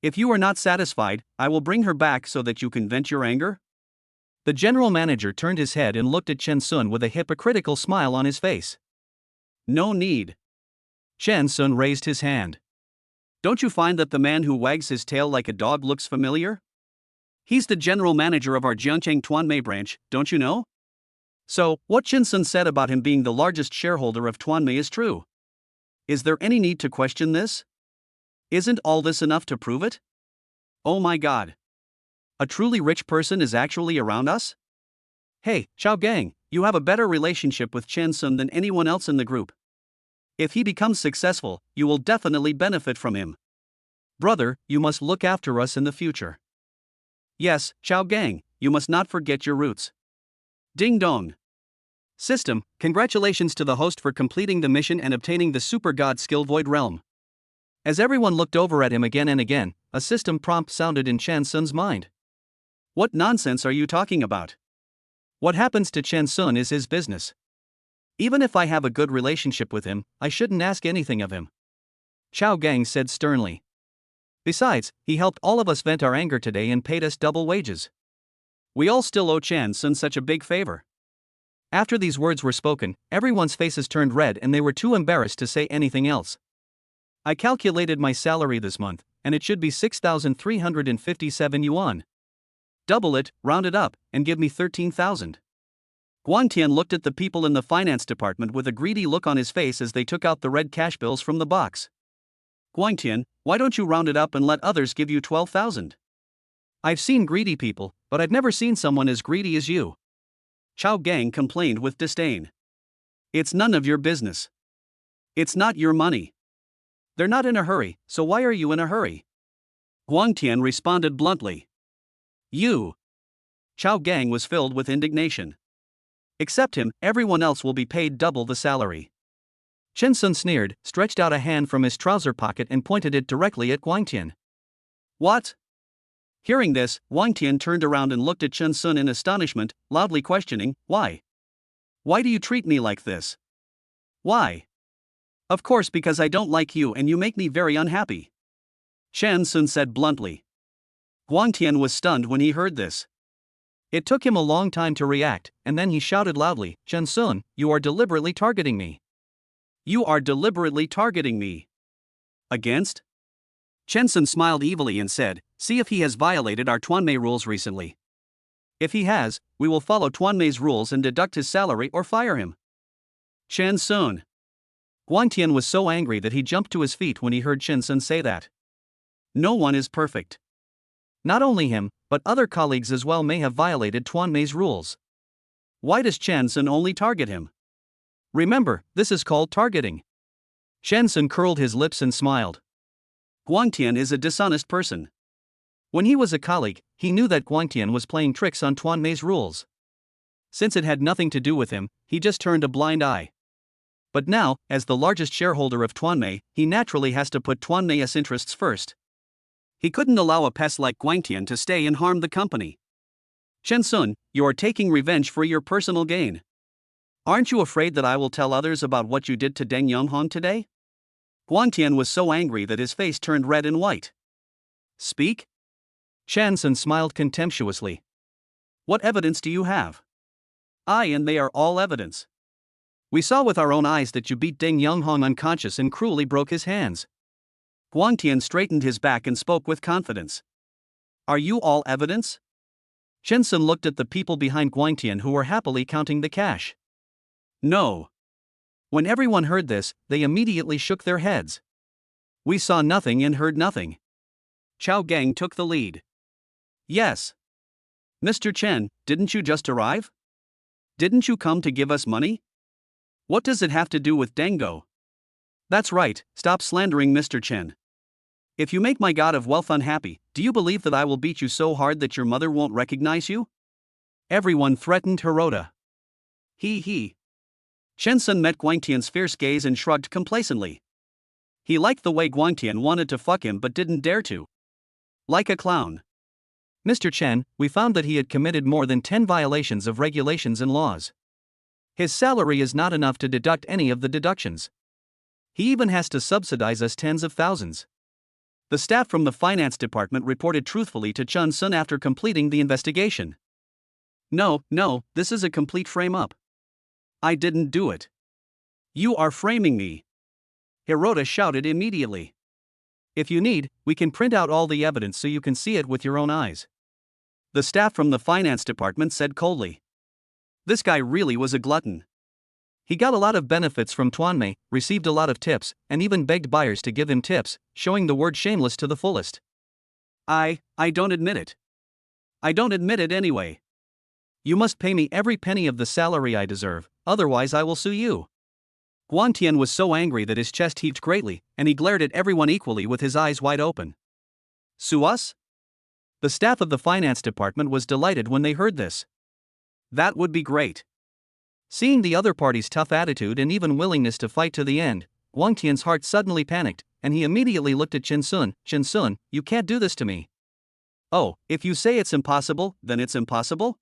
If you are not satisfied, I will bring her back so that you can vent your anger. The general manager turned his head and looked at Chen Sun with a hypocritical smile on his face. No need. Chen Sun raised his hand. Don't you find that the man who wags his tail like a dog looks familiar? He's the general manager of our Jiangcheng Tuanmei branch, don't you know? So, what Chen Sun said about him being the largest shareholder of Tuanmei is true. Is there any need to question this? Isn't all this enough to prove it? Oh my God. A truly rich person is actually around us? Hey, Xiao Gang, you have a better relationship with Chen Sun than anyone else in the group. If he becomes successful, you will definitely benefit from him. Brother, you must look after us in the future. Yes, Xiao Gang, you must not forget your roots. Ding dong. System, congratulations to the host for completing the mission and obtaining the Super God skill Void Realm. As everyone looked over at him again and again, a system prompt sounded in Chen Sun's mind. What nonsense are you talking about? What happens to Chen Sun is his business. Even if I have a good relationship with him, I shouldn't ask anything of him. Xiao Gang said sternly. Besides, he helped all of us vent our anger today and paid us double wages. We all still owe Chan Sun such a big favor. After these words were spoken, everyone's faces turned red and they were too embarrassed to say anything else. I calculated my salary this month, and it should be 6,357 yuan. Double it, round it up, and give me 13,000. Guangtian looked at the people in the finance department with a greedy look on his face as they took out the red cash bills from the box. Guangtian, why don't you round it up and let others give you 12,000? I've seen greedy people, but I've never seen someone as greedy as you. Chao Gang complained with disdain. It's none of your business. It's not your money. They're not in a hurry, so why are you in a hurry? Guangtian responded bluntly. You. Chao Gang was filled with indignation. Except him, everyone else will be paid double the salary. Chen Sun sneered, stretched out a hand from his trouser pocket and pointed it directly at Guangtian. What? Hearing this, Guangtian turned around and looked at Chen Sun in astonishment, loudly questioning, why? Why do you treat me like this? Why? Of course, because I don't like you and you make me very unhappy. Chen Sun said bluntly. Guangtian was stunned when he heard this. It took him a long time to react, and then he shouted loudly, Chen Sun, you are deliberately targeting me. You are deliberately targeting me. Against? Chen Sun smiled evilly and said, see if he has violated our Tuanmei rules recently. If he has, we will follow Tuanmei's rules and deduct his salary or fire him. Chen Sun. Guangtian was so angry that he jumped to his feet when he heard Chen Sun say that. No one is perfect. Not only him, but other colleagues as well may have violated Tuanmei's rules. Why does Chen Sun only target him? Remember, this is called targeting. Chen Sun curled his lips and smiled. Guangtian is a dishonest person. When he was a colleague, he knew that Guangtian was playing tricks on Tuanmei's rules. Since it had nothing to do with him, he just turned a blind eye. But now, as the largest shareholder of Tuanmei, he naturally has to put Tuanmei's interests first. He couldn't allow a pest like Guangtian to stay and harm the company. Chen Sun, you are taking revenge for your personal gain. Aren't you afraid that I will tell others about what you did to Deng Yonghong today? Guangtian was so angry that his face turned red and white. Speak? Chen Sun smiled contemptuously. What evidence do you have? And they are all evidence. We saw with our own eyes that you beat Deng Yonghong unconscious and cruelly broke his hands. Guangtian straightened his back and spoke with confidence. Are you all evidence? Chen Sun looked at the people behind Guangtian who were happily counting the cash. No. When everyone heard this, they immediately shook their heads. We saw nothing and heard nothing. Chao Gang took the lead. Yes. Mr. Chen, didn't you just arrive? Didn't you come to give us money? What does it have to do with Dango? That's right, stop slandering Mr. Chen. If you make my god of wealth unhappy, do you believe that I will beat you so hard that your mother won't recognize you? Everyone threatened Hirota. He. Chen Sun met Guangtian's fierce gaze and shrugged complacently. He liked the way Guangtian wanted to fuck him but didn't dare to. Like a clown. Mr. Chen, we found that he had committed more than 10 violations of regulations and laws. His salary is not enough to deduct any of the deductions. He even has to subsidize us tens of thousands. The staff from the finance department reported truthfully to Chen Sun after completing the investigation. No, this is a complete frame-up. I didn't do it. You are framing me. Hirota shouted immediately. If you need, we can print out all the evidence so you can see it with your own eyes. The staff from the finance department said coldly. This guy really was a glutton. He got a lot of benefits from Tuanmei, received a lot of tips, and even begged buyers to give him tips, showing the word shameless to the fullest. I don't admit it. I don't admit it anyway. You must pay me every penny of the salary I deserve, otherwise I will sue you. Guangtian was so angry that his chest heaved greatly, and he glared at everyone equally with his eyes wide open. Sue us? The staff of the finance department was delighted when they heard this. That would be great. Seeing the other party's tough attitude and even willingness to fight to the end, Guangtian's heart suddenly panicked, and he immediately looked at Chen Sun. Chen Sun, you can't do this to me. Oh, if you say it's impossible, then it's impossible?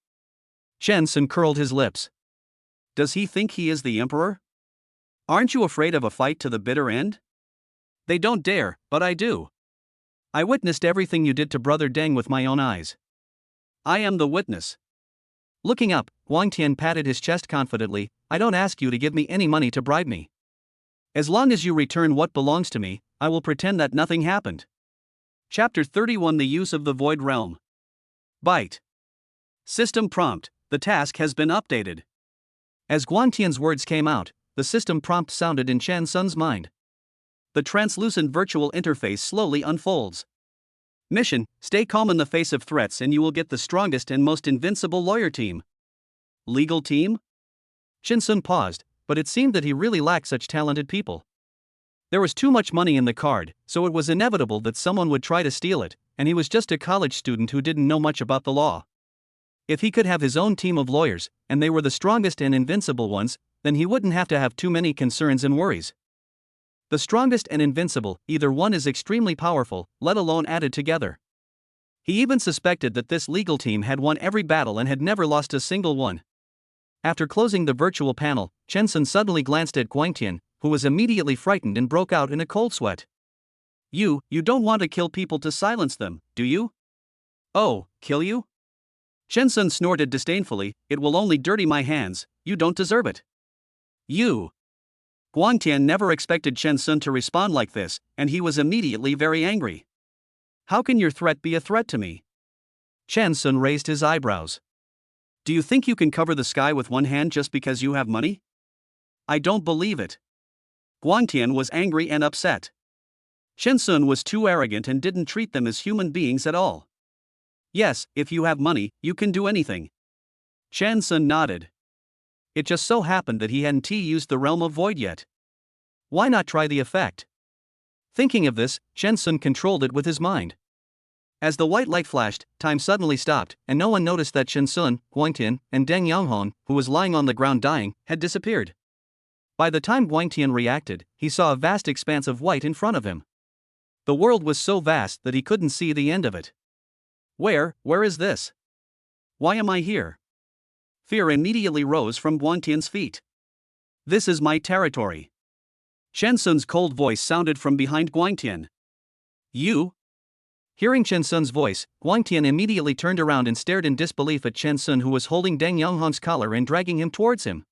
Chen Sun curled his lips. Does he think he is the emperor? Aren't you afraid of a fight to the bitter end? They don't dare, but I do. I witnessed everything you did to Brother Deng with my own eyes. I am the witness. Looking up, Guang Tian patted his chest confidently. I don't ask you to give me any money to bribe me. As long as you return what belongs to me, I will pretend that nothing happened. Chapter 31 The Use of the Void Realm. Byte. System prompt. The task has been updated. As Guang Tian's words came out, the system prompt sounded in Chen Sun's mind. The translucent virtual interface slowly unfolds. Mission: stay calm in the face of threats and you will get the strongest and most invincible lawyer team. Legal team? Chen Sun paused, but it seemed that he really lacked such talented people. There was too much money in the card, so it was inevitable that someone would try to steal it, and he was just a college student who didn't know much about the law. If he could have his own team of lawyers, and they were the strongest and invincible ones, then he wouldn't have to have too many concerns and worries. The strongest and invincible, either one is extremely powerful, let alone added together. He even suspected that this legal team had won every battle and had never lost a single one. After closing the virtual panel, Chen Sun suddenly glanced at Guang Tian, who was immediately frightened and broke out in a cold sweat. You don't want to kill people to silence them, do you? Oh, kill you? Chen Sun snorted disdainfully, it will only dirty my hands, you don't deserve it. You. Guang Tian never expected Chen Sun to respond like this, and he was immediately very angry. How can your threat be a threat to me? Chen Sun raised his eyebrows. Do you think you can cover the sky with one hand just because you have money? I don't believe it. Guang Tian was angry and upset. Chen Sun was too arrogant and didn't treat them as human beings at all. Yes, if you have money, you can do anything. Chen Sun nodded. It just so happened that he hadn't used the Realm of Void yet. Why not try the effect? Thinking of this, Chen Sun controlled it with his mind. As the white light flashed, time suddenly stopped, and no one noticed that Chen Sun, Guang Tian, and Deng Yonghong, who was lying on the ground dying, had disappeared. By the time Guang Tian reacted, he saw a vast expanse of white in front of him. The world was so vast that he couldn't see the end of it. Where is this? Why am I here? Fear immediately rose from Guang Tian's feet. This is my territory. Chen Sun's cold voice sounded from behind Guang Tian. You? Hearing Chen Sun's voice, Guang Tian immediately turned around and stared in disbelief at Chen Sun, who was holding Deng Yonghong's collar and dragging him towards him.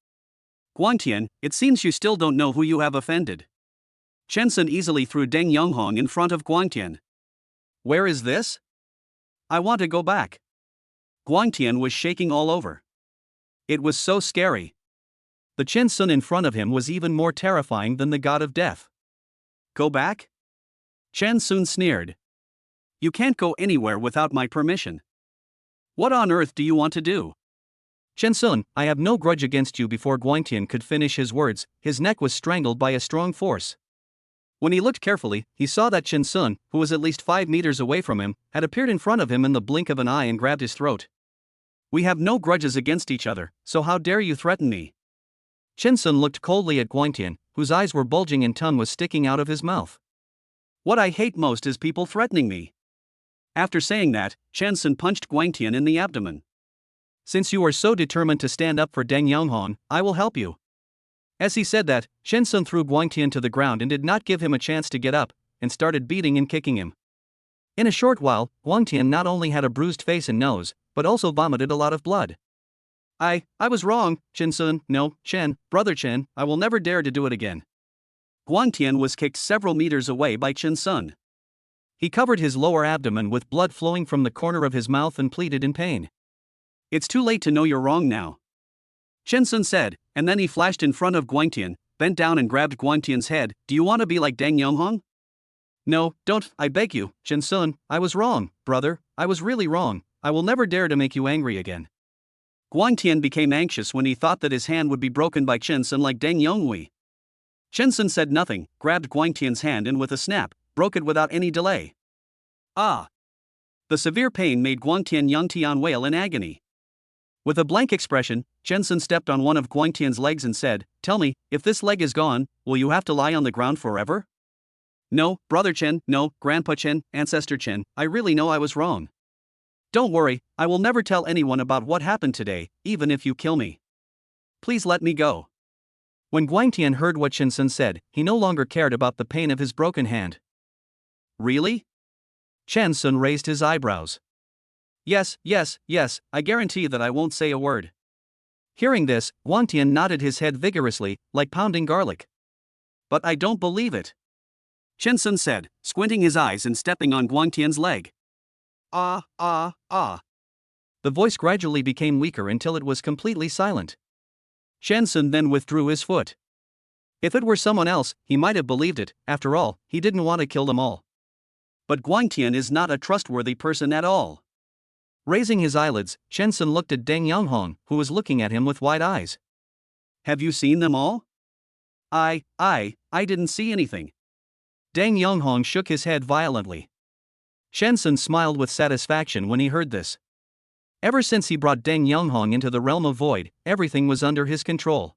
Guang Tian, it seems you still don't know who you have offended. Chen Sun easily threw Deng Yonghong in front of Guang Tian. Where is this? I want to go back. Guang Tian was shaking all over. It was so scary. The Chen Sun in front of him was even more terrifying than the god of death. Go back? Chen Sun sneered. You can't go anywhere without my permission. What on earth do you want to do? Chen Sun, I have no grudge against you. Before Guang Tian could finish his words, his neck was strangled by a strong force. When he looked carefully, he saw that Chen Sun, who was at least 5 meters away from him, had appeared in front of him in the blink of an eye and grabbed his throat. We have no grudges against each other, so how dare you threaten me? Chen Sun looked coldly at Guang Tian, whose eyes were bulging and tongue was sticking out of his mouth. What I hate most is people threatening me. After saying that, Chen Sun punched Guang Tian in the abdomen. Since you are so determined to stand up for Deng Yonghong, I will help you. As he said that, Chen Sun threw Guang Tian to the ground and did not give him a chance to get up, and started beating and kicking him. In a short while, Guang Tian not only had a bruised face and nose, but also vomited a lot of blood. I was wrong, Chen Sun. No, Chen, brother Chen, I will never dare to do it again. Guang Tian was kicked several meters away by Chen Sun. He covered his lower abdomen with blood flowing from the corner of his mouth and pleaded in pain. It's too late to know you're wrong now, Chen Sun said, and then he flashed in front of Guang Tian, bent down and grabbed Guang Tian's head. Do you want to be like Deng Yonghong? No, don't, I beg you, Chen Sun, I was wrong, brother, I was really wrong. I will never dare to make you angry again. Guang Tian became anxious when he thought that his hand would be broken by Chen Sun like Deng Yonghui. Chen Sun said nothing, grabbed Guang Tian's hand and with a snap, broke it without any delay. Ah! The severe pain made Guang Tian wail in agony. With a blank expression, Chen Sun stepped on one of Guang Tian's legs and said, Tell me, if this leg is gone, will you have to lie on the ground forever? No, brother Chen, no, grandpa Chen, ancestor Chen, I really know I was wrong. Don't worry, I will never tell anyone about what happened today, even if you kill me. Please let me go. When Guang Tian heard what Chen Sun said, he no longer cared about the pain of his broken hand. Really? Chen Sun raised his eyebrows. Yes, yes, yes, I guarantee that I won't say a word. Hearing this, Wang Tian nodded his head vigorously, like pounding garlic. But I don't believe it, Chen Sun said, squinting his eyes and stepping on Wang Tian's leg. Ah, ah, ah. The voice gradually became weaker until it was completely silent. Chen Sun then withdrew his foot. If it were someone else, he might have believed it. After all, he didn't want to kill them all. But Guang Tian is not a trustworthy person at all. Raising his eyelids, Chen Sun looked at Deng Yonghong, who was looking at him with wide eyes. Have you seen them all? I didn't see anything. Deng Yonghong shook his head violently. Chen Sun smiled with satisfaction when he heard this. Ever since he brought Deng Yonghong into the realm of void, everything was under his control.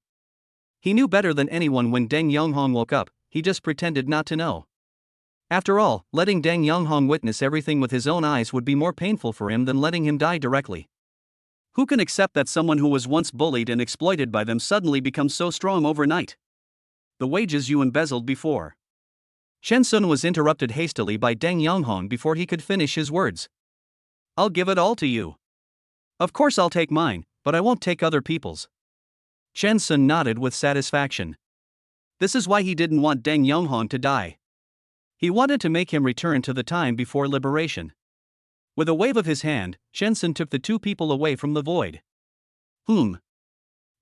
He knew better than anyone when Deng Yonghong woke up, he just pretended not to know. After all, letting Deng Yonghong witness everything with his own eyes would be more painful for him than letting him die directly. Who can accept that someone who was once bullied and exploited by them suddenly becomes so strong overnight? The wages you embezzled before. Chen Sun was interrupted hastily by Deng Yonghong before he could finish his words. I'll give it all to you. Of course I'll take mine, but I won't take other people's. Chen Sun nodded with satisfaction. This is why he didn't want Deng Yonghong to die. He wanted to make him return to the time before liberation. With a wave of his hand, Chen Sun took the two people away from the void.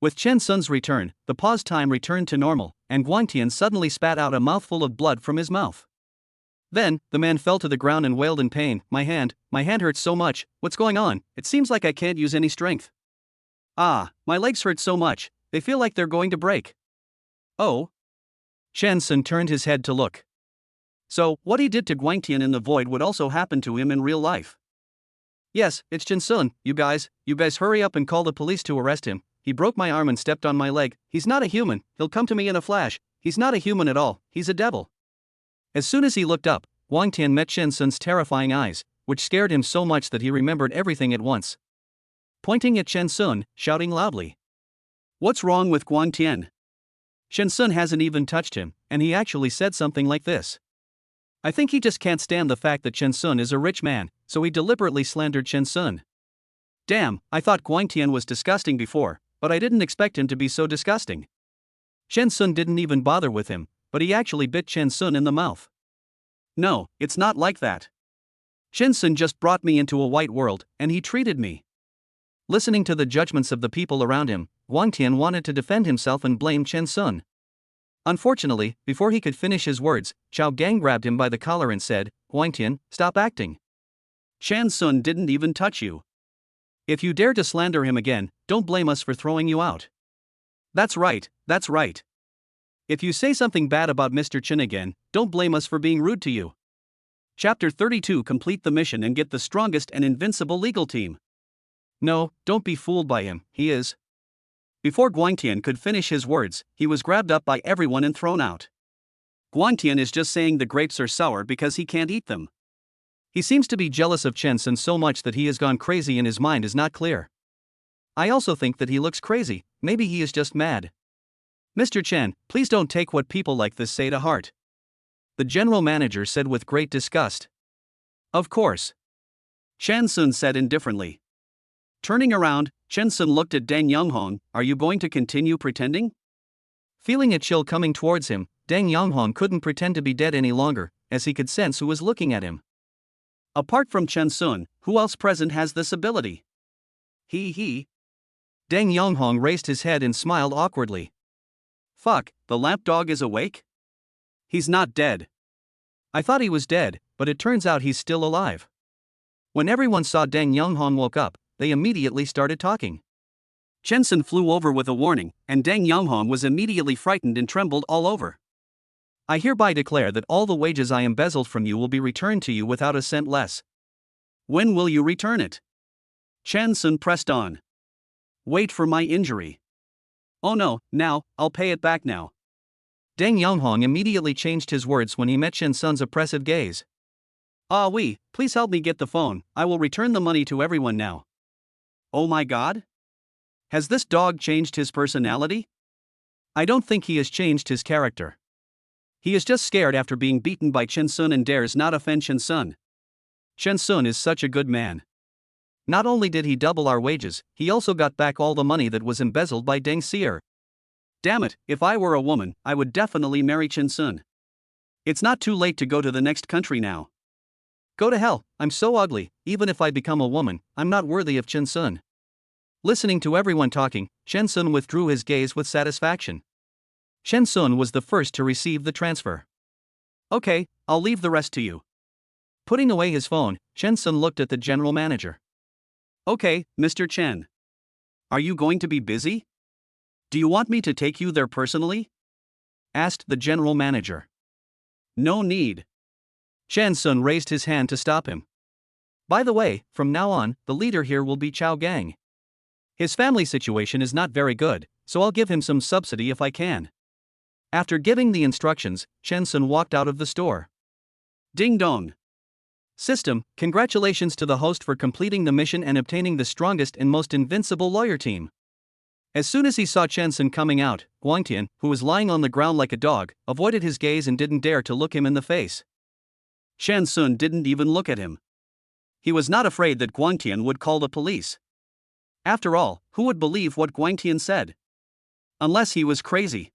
With Chen Sun's return, the pause time returned to normal, and Guang Tian suddenly spat out a mouthful of blood from his mouth. Then, the man fell to the ground and wailed in pain. My hand hurts so much, what's going on? It seems like I can't use any strength. Ah, my legs hurt so much, they feel like they're going to break. Oh? Chen Sun turned his head to look. So, what he did to Guang Tian in the void would also happen to him in real life. Yes, it's Chen Sun, you guys hurry up and call the police to arrest him. He broke my arm and stepped on my leg. He's not a human, he'll come to me in a flash. He's not a human at all, he's a devil. As soon as he looked up, Guang Tian met Chen Sun's terrifying eyes, which scared him so much that he remembered everything at once. Pointing at Chen Sun, shouting loudly. What's wrong with Guang Tian? Chen Sun hasn't even touched him, and he actually said something like this. I think he just can't stand the fact that Chen Sun is a rich man, so he deliberately slandered Chen Sun. Damn, I thought Guang Tian was disgusting before, but I didn't expect him to be so disgusting. Chen Sun didn't even bother with him, but he actually bit Chen Sun in the mouth. No, it's not like that. Chen Sun just brought me into a white world, and he treated me. Listening to the judgments of the people around him, Guang Tian wanted to defend himself and blame Chen Sun. Unfortunately, before he could finish his words, Chao Gang grabbed him by the collar and said, Guang Tian, stop acting. Chen Sun didn't even touch you. If you dare to slander him again, don't blame us for throwing you out. That's right, that's right. If you say something bad about Mr. Chen again, don't blame us for being rude to you. Chapter 32 Complete the mission and get the strongest and invincible legal team. No, don't be fooled by him, he is. Before Guang Tian could finish his words, he was grabbed up by everyone and thrown out. Guang Tian is just saying the grapes are sour because he can't eat them. He seems to be jealous of Chen Sun so much that he has gone crazy and his mind is not clear. I also think that he looks crazy, maybe he is just mad. Mr. Chen, please don't take what people like this say to heart. The general manager said with great disgust. Of course. Chen Sun said indifferently. Turning around, Chen Sun looked at Deng Yonghong. Are you going to continue pretending? Feeling a chill coming towards him, Deng Yonghong couldn't pretend to be dead any longer, as he could sense who was looking at him. Apart from Chen Sun, who else present has this ability? He. Deng Yonghong raised his head and smiled awkwardly. Fuck, the lapdog is awake? He's not dead. I thought he was dead, but it turns out he's still alive. When everyone saw Deng Yonghong woke up, they immediately started talking. Chen Sun flew over with a warning, and Deng Yonghong was immediately frightened and trembled all over. I hereby declare that all the wages I embezzled from you will be returned to you without a cent less. When will you return it? Chen Sun pressed on. Wait for my injury. Oh no, now, I'll pay it back now. Deng Yonghong immediately changed his words when he met Chen Sun's oppressive gaze. Ah oui, please help me get the phone, I will return the money to everyone now. Oh my god? Has this dog changed his personality? I don't think he has changed his character. He is just scared after being beaten by Chen Sun and dares not offend Chen Sun. Chen Sun is such a good man. Not only did he double our wages, he also got back all the money that was embezzled by Deng Xier. Damn it, if I were a woman, I would definitely marry Chen Sun. It's not too late to go to the next country now. Go to hell, I'm so ugly, even if I become a woman, I'm not worthy of Chen Sun. Listening to everyone talking, Chen Sun withdrew his gaze with satisfaction. Chen Sun was the first to receive the transfer. Okay, I'll leave the rest to you. Putting away his phone, Chen Sun looked at the general manager. Okay, Mr. Chen. Are you going to be busy? Do you want me to take you there personally? Asked the general manager. No need. Chen Sun raised his hand to stop him. By the way, from now on, the leader here will be Chao Gang. His family situation is not very good, so I'll give him some subsidy if I can. After giving the instructions, Chen Sun walked out of the store. Ding dong. System, congratulations to the host for completing the mission and obtaining the strongest and most invincible lawyer team. As soon as he saw Chen Sun coming out, Guangtian, who was lying on the ground like a dog, avoided his gaze and didn't dare to look him in the face. Chen Sun didn't even look at him. He was not afraid that Guangtian would call the police. After all, who would believe what Guangtian said? Unless he was crazy.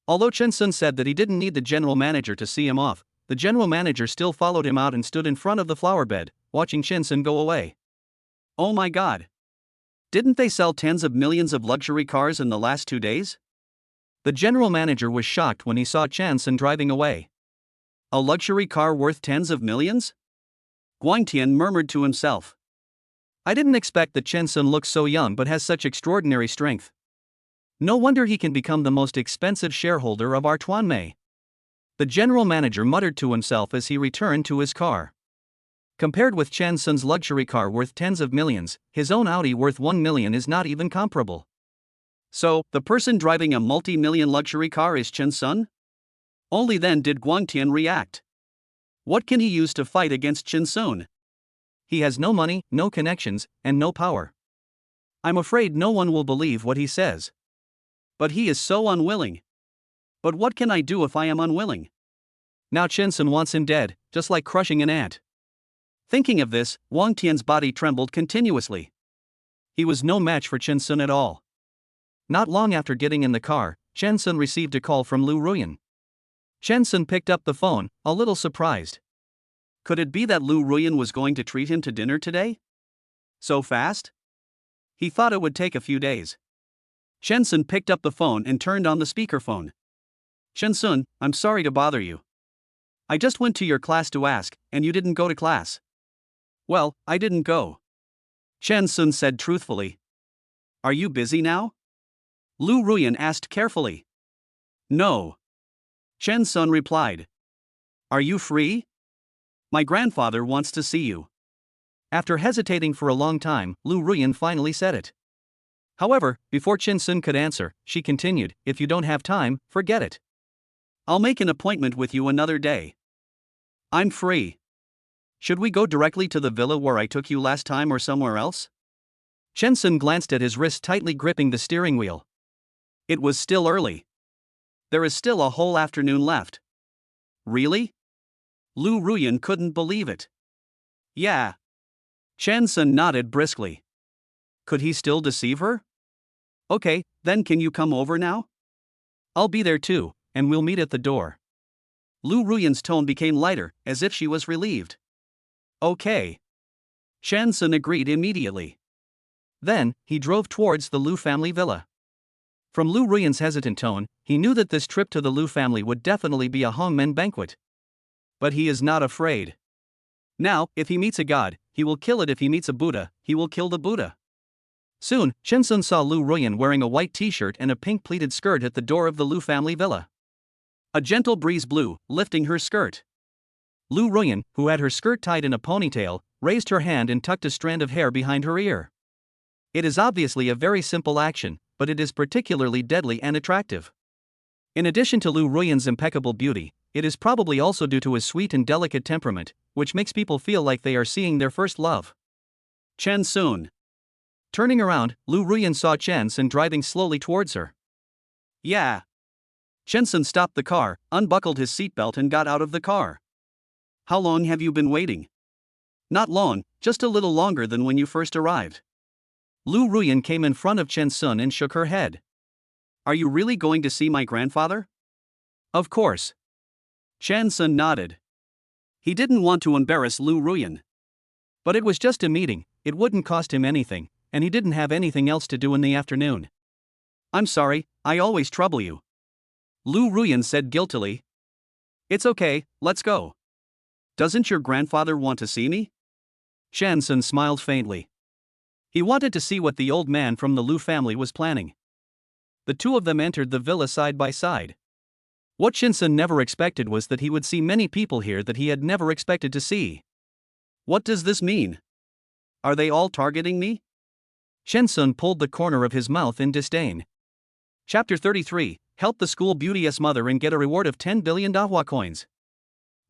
Although Chen Sun said that he didn't need the general manager to see him off, the general manager still followed him out and stood in front of the flower bed, watching Chen Sun go away. Oh my god. Didn't they sell tens of millions of luxury cars in the last 2 days? The general manager was shocked when he saw Chen Sun driving away. A luxury car worth tens of millions? Guangtian murmured to himself. I didn't expect that Chen Sun looks so young but has such extraordinary strength. No wonder he can become the most expensive shareholder of our Tuanmei. The general manager muttered to himself as he returned to his car. Compared with Chen Sun's luxury car worth tens of millions, his own Audi worth 1 million is not even comparable. So, the person driving a multi-million luxury car is Chen Sun? Only then did Guangtian react. What can he use to fight against Chen Sun? He has no money, no connections, and no power. I'm afraid no one will believe what he says. But he is so unwilling. But what can I do if I am unwilling? Now Chen Sun wants him dead, just like crushing an ant. Thinking of this, Wang Tian's body trembled continuously. He was no match for Chen Sun at all. Not long after getting in the car, Chen Sun received a call from Lu Ruyan. Chen Sun picked up the phone, a little surprised. Could it be that Lu Ruyan was going to treat him to dinner today? So fast? He thought it would take a few days. Chen Sun picked up the phone and turned on the speakerphone. Chen Sun, I'm sorry to bother you. I just went to your class to ask, and you didn't go to class. Well, I didn't go. Chen Sun said truthfully. Are you busy now? Lu Ruyan asked carefully. No. Chen Sun replied. Are you free? My grandfather wants to see you. After hesitating for a long time, Lu Ruyan finally said it. However, before Chen Sun could answer, she continued, if you don't have time, forget it. I'll make an appointment with you another day. I'm free. Should we go directly to the villa where I took you last time or somewhere else? Chen Sun glanced at his wrist tightly gripping the steering wheel. It was still early. There is still a whole afternoon left. Really? Lu Ruyan couldn't believe it. Yeah. Chen Sun nodded briskly. Could he still deceive her? Okay, then can you come over now? I'll be there too, and we'll meet at the door. Lu Ruyan's tone became lighter, as if she was relieved. Okay. Chen Sun agreed immediately. Then, he drove towards the Lu family villa. From Lu Ruyan's hesitant tone, he knew that this trip to the Lu family would definitely be a hongmen banquet. But he is not afraid. Now, if he meets a god, he will kill it. If he meets a Buddha, he will kill the Buddha. Soon, Chen Sun saw Lu Ruyan wearing a white t-shirt and a pink pleated skirt at the door of the Lu family villa. A gentle breeze blew, lifting her skirt. Lu Ruyan, who had her skirt tied in a ponytail, raised her hand and tucked a strand of hair behind her ear. It is obviously a very simple action, but it is particularly deadly and attractive. In addition to Lu Ruyan's impeccable beauty, it is probably also due to his sweet and delicate temperament, which makes people feel like they are seeing their first love. Chen Sun. Turning around, Lu Ruyan saw Chen Sun driving slowly towards her. Yeah. Chen Sun stopped the car, unbuckled his seatbelt and got out of the car. How long have you been waiting? Not long, just a little longer than when you first arrived. Lu Ruyan came in front of Chen Sun and shook her head. Are you really going to see my grandfather? Of course. Chen Sun nodded. He didn't want to embarrass Lu Ruyan. But it was just a meeting, it wouldn't cost him anything, and he didn't have anything else to do in the afternoon. I'm sorry, I always trouble you. Lu Ruyan said guiltily. It's okay, let's go. Doesn't your grandfather want to see me? Chen Sun smiled faintly. He wanted to see what the old man from the Lu family was planning. The two of them entered the villa side by side. What Chen Sun never expected was that he would see many people here that he had never expected to see. What does this mean? Are they all targeting me? Chen Sun pulled the corner of his mouth in disdain. Chapter 33, Help the school beauty's mother and get a reward of 10 billion Dahua coins.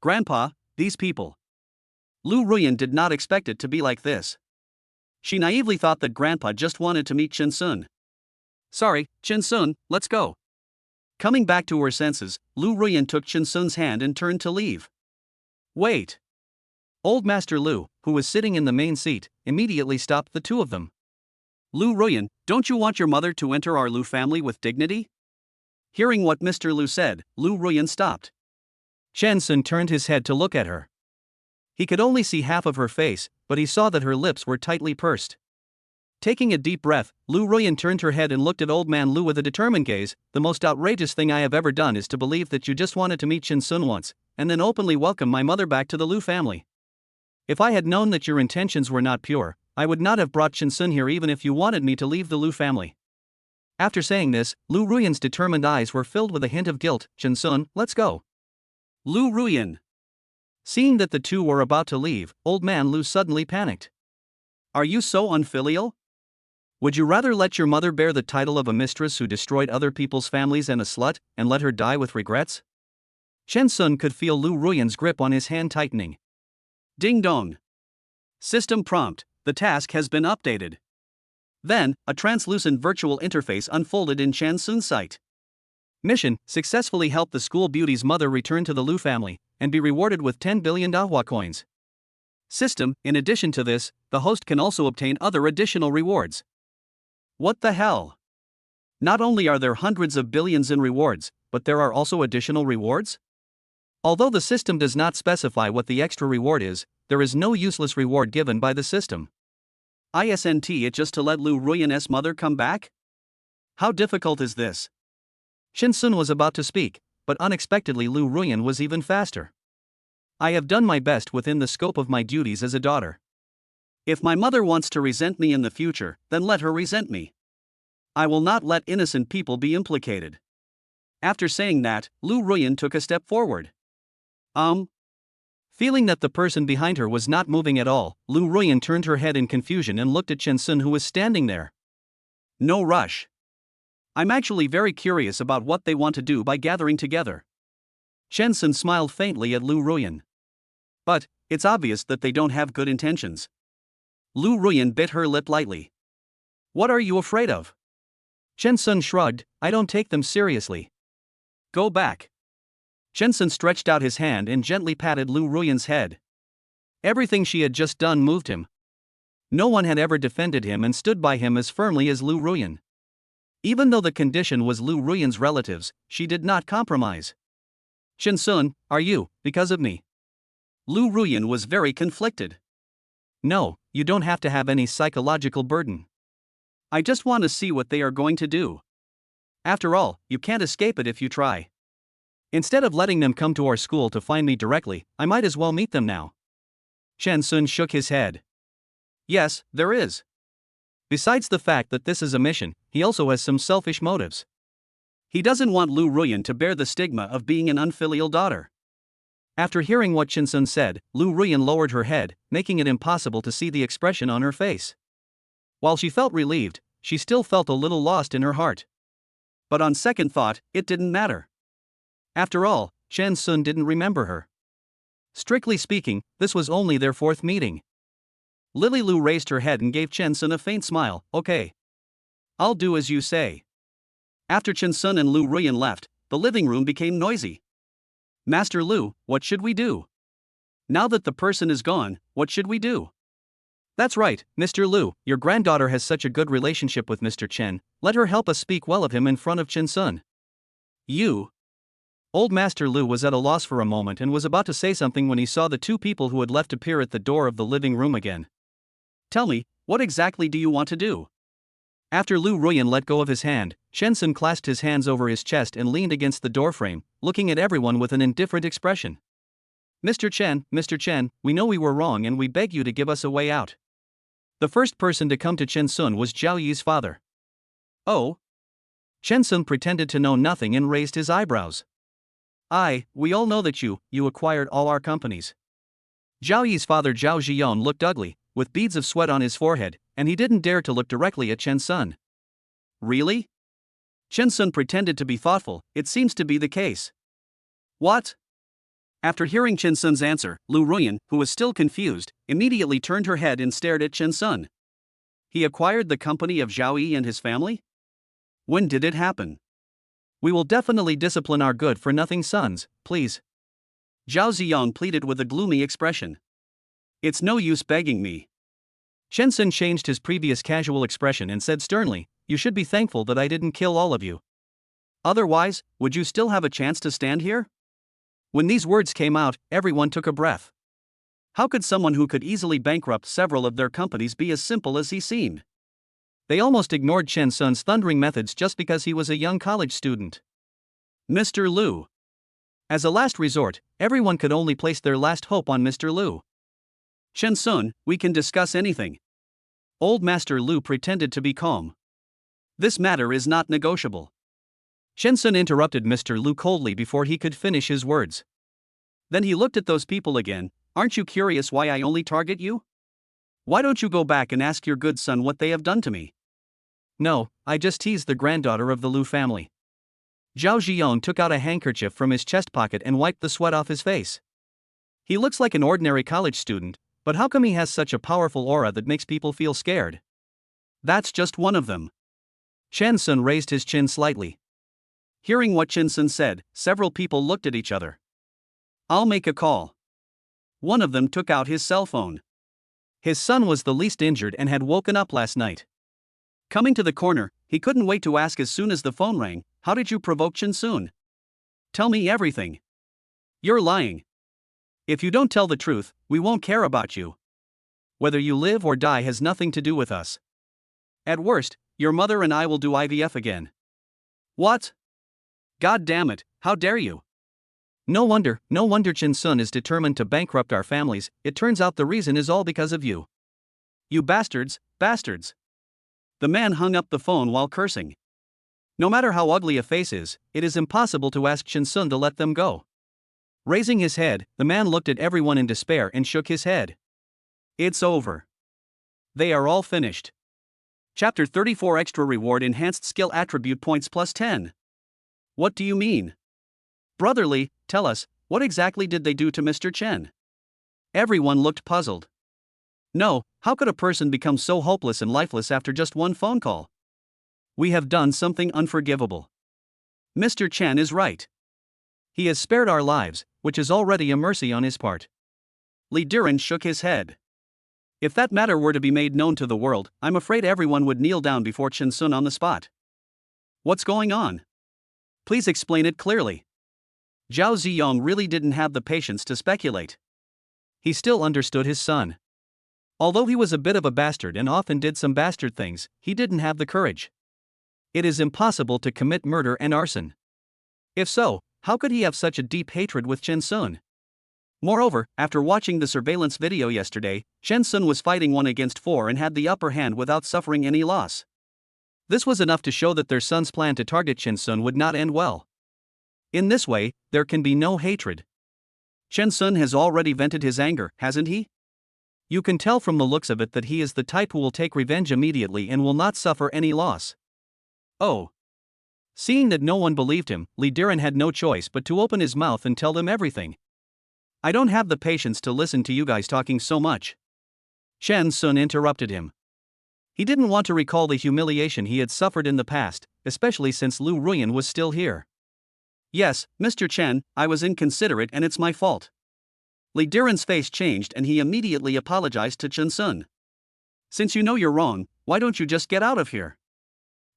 Grandpa, these people. Lu Ruyan did not expect it to be like this. She naively thought that Grandpa just wanted to meet Chen Sun. Sorry, Chen Sun, let's go. Coming back to her senses, Lu Ruyan took Chen Sun's hand and turned to leave. Wait. Old Master Lu, who was sitting in the main seat, immediately stopped the two of them. Lu Ruyan, don't you want your mother to enter our Lu family with dignity? Hearing what Mr. Lu said, Lu Ruyan stopped. Chen Sun turned his head to look at her. He could only see half of her face, but he saw that her lips were tightly pursed. Taking a deep breath, Lu Ruyan turned her head and looked at Old Man Lu with a determined gaze. The most outrageous thing I have ever done is to believe that you just wanted to meet Chen Sun once, and then openly welcome my mother back to the Lu family. If I had known that your intentions were not pure, I would not have brought Chen Sun here even if you wanted me to leave the Lu family. After saying this, Lu Ruyan's determined eyes were filled with a hint of guilt. Chen Sun, let's go. Lu Ruyan. Seeing that the two were about to leave, Old Man Lu suddenly panicked. Are you so unfilial? Would you rather let your mother bear the title of a mistress who destroyed other people's families and a slut, and let her die with regrets? Chen Sun could feel Lu Ruyan's grip on his hand tightening. Ding dong. System prompt, the task has been updated. Then, a translucent virtual interface unfolded in Chen Sun's sight. Mission, successfully help the school beauty's mother return to the Lu family, and be rewarded with 10 billion Dahua coins. System, in addition to this, the host can also obtain other additional rewards. What the hell? Not only are there hundreds of billions in rewards, but there are also additional rewards? Although the system does not specify what the extra reward is, there is no useless reward given by the system. Isn't it just to let Lu Ruyan's mother come back? How difficult is this? Chen Sun was about to speak, but unexpectedly Lu Ruyan was even faster. I have done my best within the scope of my duties as a daughter. If my mother wants to resent me in the future, then let her resent me. I will not let innocent people be implicated. After saying that, Lu Ruyan took a step forward. Feeling that the person behind her was not moving at all, Lu Ruyan turned her head in confusion and looked at Chen Sun, who was standing there. No rush. I'm actually very curious about what they want to do by gathering together. Chen Sun smiled faintly at Lu Ruyan. But, it's obvious that they don't have good intentions. Lu Ruyan bit her lip lightly. What are you afraid of? Chen Sun shrugged, I don't take them seriously. Go back. Chen Sun stretched out his hand and gently patted Lu Ruyan's head. Everything she had just done moved him. No one had ever defended him and stood by him as firmly as Lu Ruyan. Even though the condition was Lu Ruyan's relatives, she did not compromise. Chen Sun, are you, because of me? Lu Ruyan was very conflicted. No, you don't have to have any psychological burden. I just want to see what they are going to do. After all, you can't escape it if you try. Instead of letting them come to our school to find me directly, I might as well meet them now. Chen Sun shook his head. Yes, there is. Besides the fact that this is a mission, he also has some selfish motives. He doesn't want Lu Ruyan to bear the stigma of being an unfilial daughter. After hearing what Chen Sun said, Lu Ruyan lowered her head, making it impossible to see the expression on her face. While she felt relieved, she still felt a little lost in her heart. But on second thought, it didn't matter. After all, Chen Sun didn't remember her. Strictly speaking, this was only their fourth meeting. Lily Lu raised her head and gave Chen Sun a faint smile. Okay. I'll do as you say. After Chen Sun and Lu Ruyan left, the living room became noisy. Master Lu, what should we do? Now that the person is gone, what should we do? That's right, Mr. Lu, your granddaughter has such a good relationship with Mr. Chen, let her help us speak well of him in front of Chen Sun. You. Old Master Lu was at a loss for a moment and was about to say something when he saw the two people who had left appear at the door of the living room again. Tell me, what exactly do you want to do? After Lu Ruyan let go of his hand, Chen Sun clasped his hands over his chest and leaned against the doorframe, looking at everyone with an indifferent expression. Mr. Chen, we know we were wrong and we beg you to give us a way out. The first person to come to Chen Sun was Zhao Yi's father. Oh? Chen Sun pretended to know nothing and raised his eyebrows. We all know that you acquired all our companies. Zhao Yi's father Zhao Zhiyon looked ugly, with beads of sweat on his forehead, and he didn't dare to look directly at Chen Sun. Really? Chen Sun pretended to be thoughtful, it seems to be the case. What? After hearing Chen Sun's answer, Lu Ruyan, who was still confused, immediately turned her head and stared at Chen Sun. He acquired the company of Zhao Yi and his family? When did it happen? We will definitely discipline our good-for-nothing sons, please. Zhao Ziyang pleaded with a gloomy expression. It's no use begging me. Chen Sun changed his previous casual expression and said sternly, you should be thankful that I didn't kill all of you. Otherwise, would you still have a chance to stand here? When these words came out, everyone took a breath. How could someone who could easily bankrupt several of their companies be as simple as he seemed? They almost ignored Chen Sun's thundering methods just because he was a young college student. Mr. Lu. As a last resort, everyone could only place their last hope on Mr. Lu. Chen Sun, we can discuss anything. Old Master Lu pretended to be calm. This matter is not negotiable. Chen Sun interrupted Mr. Lu coldly before he could finish his words. Then he looked at those people again. Aren't you curious why I only target you? Why don't you go back and ask your good son what they have done to me? No, I just teased the granddaughter of the Lu family. Zhao Zhiyong took out a handkerchief from his chest pocket and wiped the sweat off his face. He looks like an ordinary college student, but how come he has such a powerful aura that makes people feel scared? That's just one of them. Chen Sun raised his chin slightly. Hearing what Chen Sun said, several people looked at each other. I'll make a call. One of them took out his cell phone. His son was the least injured and had woken up last night. Coming to the corner, he couldn't wait to ask as soon as the phone rang, how did you provoke Chen Sun? Tell me everything. You're lying. If you don't tell the truth, we won't care about you. Whether you live or die has nothing to do with us. At worst, your mother and I will do IVF again. What? God damn it, how dare you? No wonder Chen Sun is determined to bankrupt our families, it turns out the reason is all because of you. You bastards. The man hung up the phone while cursing. No matter how ugly a face is, it is impossible to ask Chen Sun to let them go. Raising his head, the man looked at everyone in despair and shook his head. It's over. They are all finished. Chapter 34 Extra Reward Enhanced Skill Attribute Points plus 10. What do you mean? Brotherly, tell us, what exactly did they do to Mr. Chen? Everyone looked puzzled. No, how could a person become so hopeless and lifeless after just one phone call? We have done something unforgivable. Mr. Chen is right. He has spared our lives, which is already a mercy on his part. Li Diren shook his head. If that matter were to be made known to the world, I'm afraid everyone would kneel down before Chen Sun on the spot. What's going on? Please explain it clearly. Zhao Ziyong really didn't have the patience to speculate. He still understood his son. Although he was a bit of a bastard and often did some bastard things, he didn't have the courage. It is impossible to commit murder and arson. If so, how could he have such a deep hatred with Chen Sun? Moreover, after watching the surveillance video yesterday, Chen Sun was fighting 1 against 4 and had the upper hand without suffering any loss. This was enough to show that their son's plan to target Chen Sun would not end well. In this way, there can be no hatred. Chen Sun has already vented his anger, hasn't he? You can tell from the looks of it that he is the type who will take revenge immediately and will not suffer any loss. Oh. Seeing that no one believed him, Li Diren had no choice but to open his mouth and tell them everything. I don't have the patience to listen to you guys talking so much. Chen Sun interrupted him. He didn't want to recall the humiliation he had suffered in the past, especially since Lu Ruyan was still here. Yes, Mr. Chen, I was inconsiderate and it's my fault. Li Diren's face changed and he immediately apologized to Chen Sun. Since you know you're wrong, why don't you just get out of here?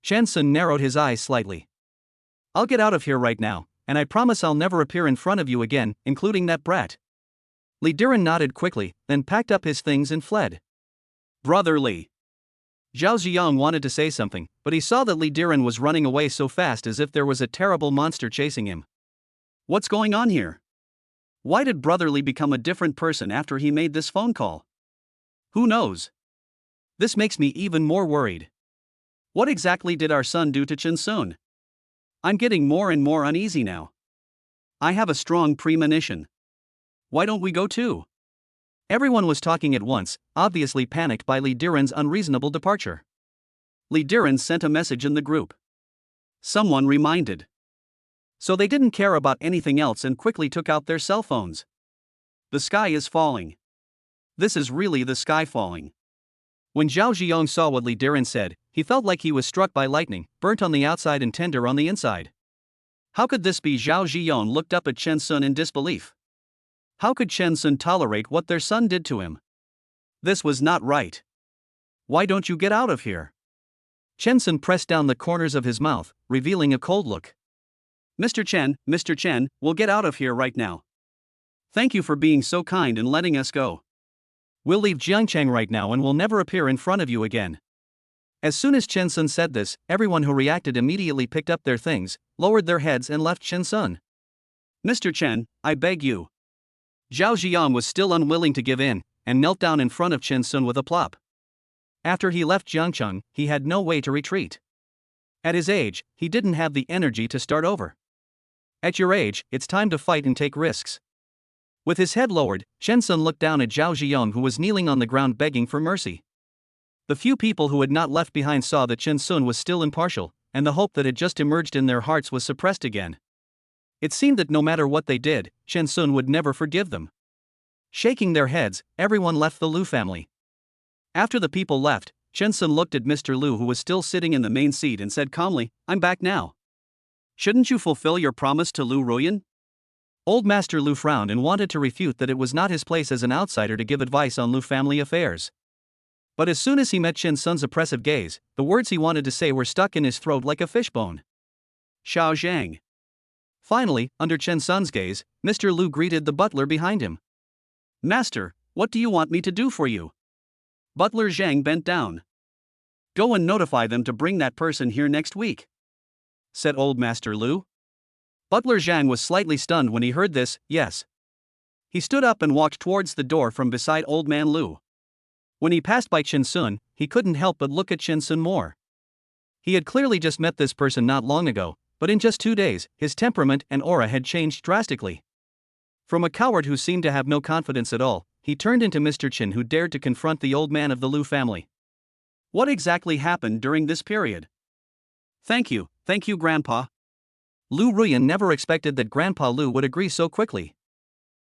Chen Sun narrowed his eyes slightly. I'll get out of here right now, and I promise I'll never appear in front of you again, including that brat. Li Diren nodded quickly, then packed up his things and fled. Brother Li. Zhao Ziyang wanted to say something, but he saw that Li Diren was running away so fast as if there was a terrible monster chasing him. What's going on here? Why did Brother Li become a different person after he made this phone call? Who knows? This makes me even more worried. What exactly did our son do to Chen Sun? I'm getting more and more uneasy now. I have a strong premonition. Why don't we go too? Everyone was talking at once, obviously panicked by Li Diren's unreasonable departure. Li Diren sent a message in the group. Someone reminded. So they didn't care about anything else and quickly took out their cell phones. The sky is falling. This is really the sky falling. When Zhao Ziyong saw what Li Diren said, he felt like he was struck by lightning, burnt on the outside and tender on the inside. How could this be? Zhao Ziyong looked up at Chen Sun in disbelief. How could Chen Sun tolerate what their son did to him? This was not right. Why don't you get out of here? Chen Sun pressed down the corners of his mouth, revealing a cold look. Mr. Chen, we'll get out of here right now. Thank you for being so kind and letting us go. We'll leave Jiangchang right now and we'll never appear in front of you again. As soon as Chen Sun said this, everyone who reacted immediately picked up their things, lowered their heads and left Chen Sun. Mr. Chen, I beg you. Zhao Ziyang was still unwilling to give in, and knelt down in front of Chen Sun with a plop. After he left Jiangcheng, he had no way to retreat. At his age, he didn't have the energy to start over. At your age, it's time to fight and take risks. With his head lowered, Chen Sun looked down at Zhao Ziyang, who was kneeling on the ground begging for mercy. The few people who had not left behind saw that Chen Sun was still impartial, and the hope that had just emerged in their hearts was suppressed again. It seemed that no matter what they did, Chen Sun would never forgive them. Shaking their heads, everyone left the Lu family. After the people left, Chen Sun looked at Mr. Lu, who was still sitting in the main seat, and said calmly, I'm back now. Shouldn't you fulfill your promise to Lu Ruyan? Old Master Lu frowned and wanted to refute that it was not his place as an outsider to give advice on Lu family affairs. But as soon as he met Chen Sun's oppressive gaze, the words he wanted to say were stuck in his throat like a fishbone. Xiao Zhang. Finally, under Chen Sun's gaze, Mr. Lu greeted the butler behind him. Master, what do you want me to do for you? Butler Zhang bent down. Go and notify them to bring that person here next week, said Old Master Lu. Butler Zhang was slightly stunned when he heard this, yes. He stood up and walked towards the door from beside Old Man Lu. When he passed by Chen Sun, he couldn't help but look at Chen Sun more. He had clearly just met this person not long ago, but in just 2 days, his temperament and aura had changed drastically. From a coward who seemed to have no confidence at all, he turned into Mr. Chen, who dared to confront the old man of the Lu family. What exactly happened during this period? Thank you, Grandpa. Lu Ruyan never expected that Grandpa Lu would agree so quickly.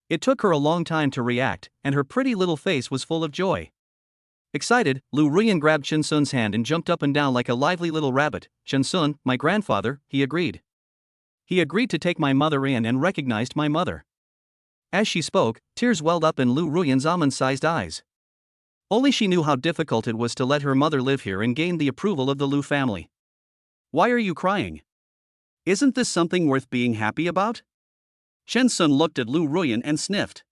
It took her a long time to react, and her pretty little face was full of joy. Excited, Lu Ruyan grabbed Chen Sun's hand and jumped up and down like a lively little rabbit. Chen Sun, my grandfather, he agreed. He agreed to take my mother in and recognized my mother. As she spoke, tears welled up in Lu Ruyan's almond-sized eyes. Only she knew how difficult it was to let her mother live here and gain the approval of the Lu family. Why are you crying? Isn't this something worth being happy about? Chen Sun looked at Lu Ruyan and sniffed.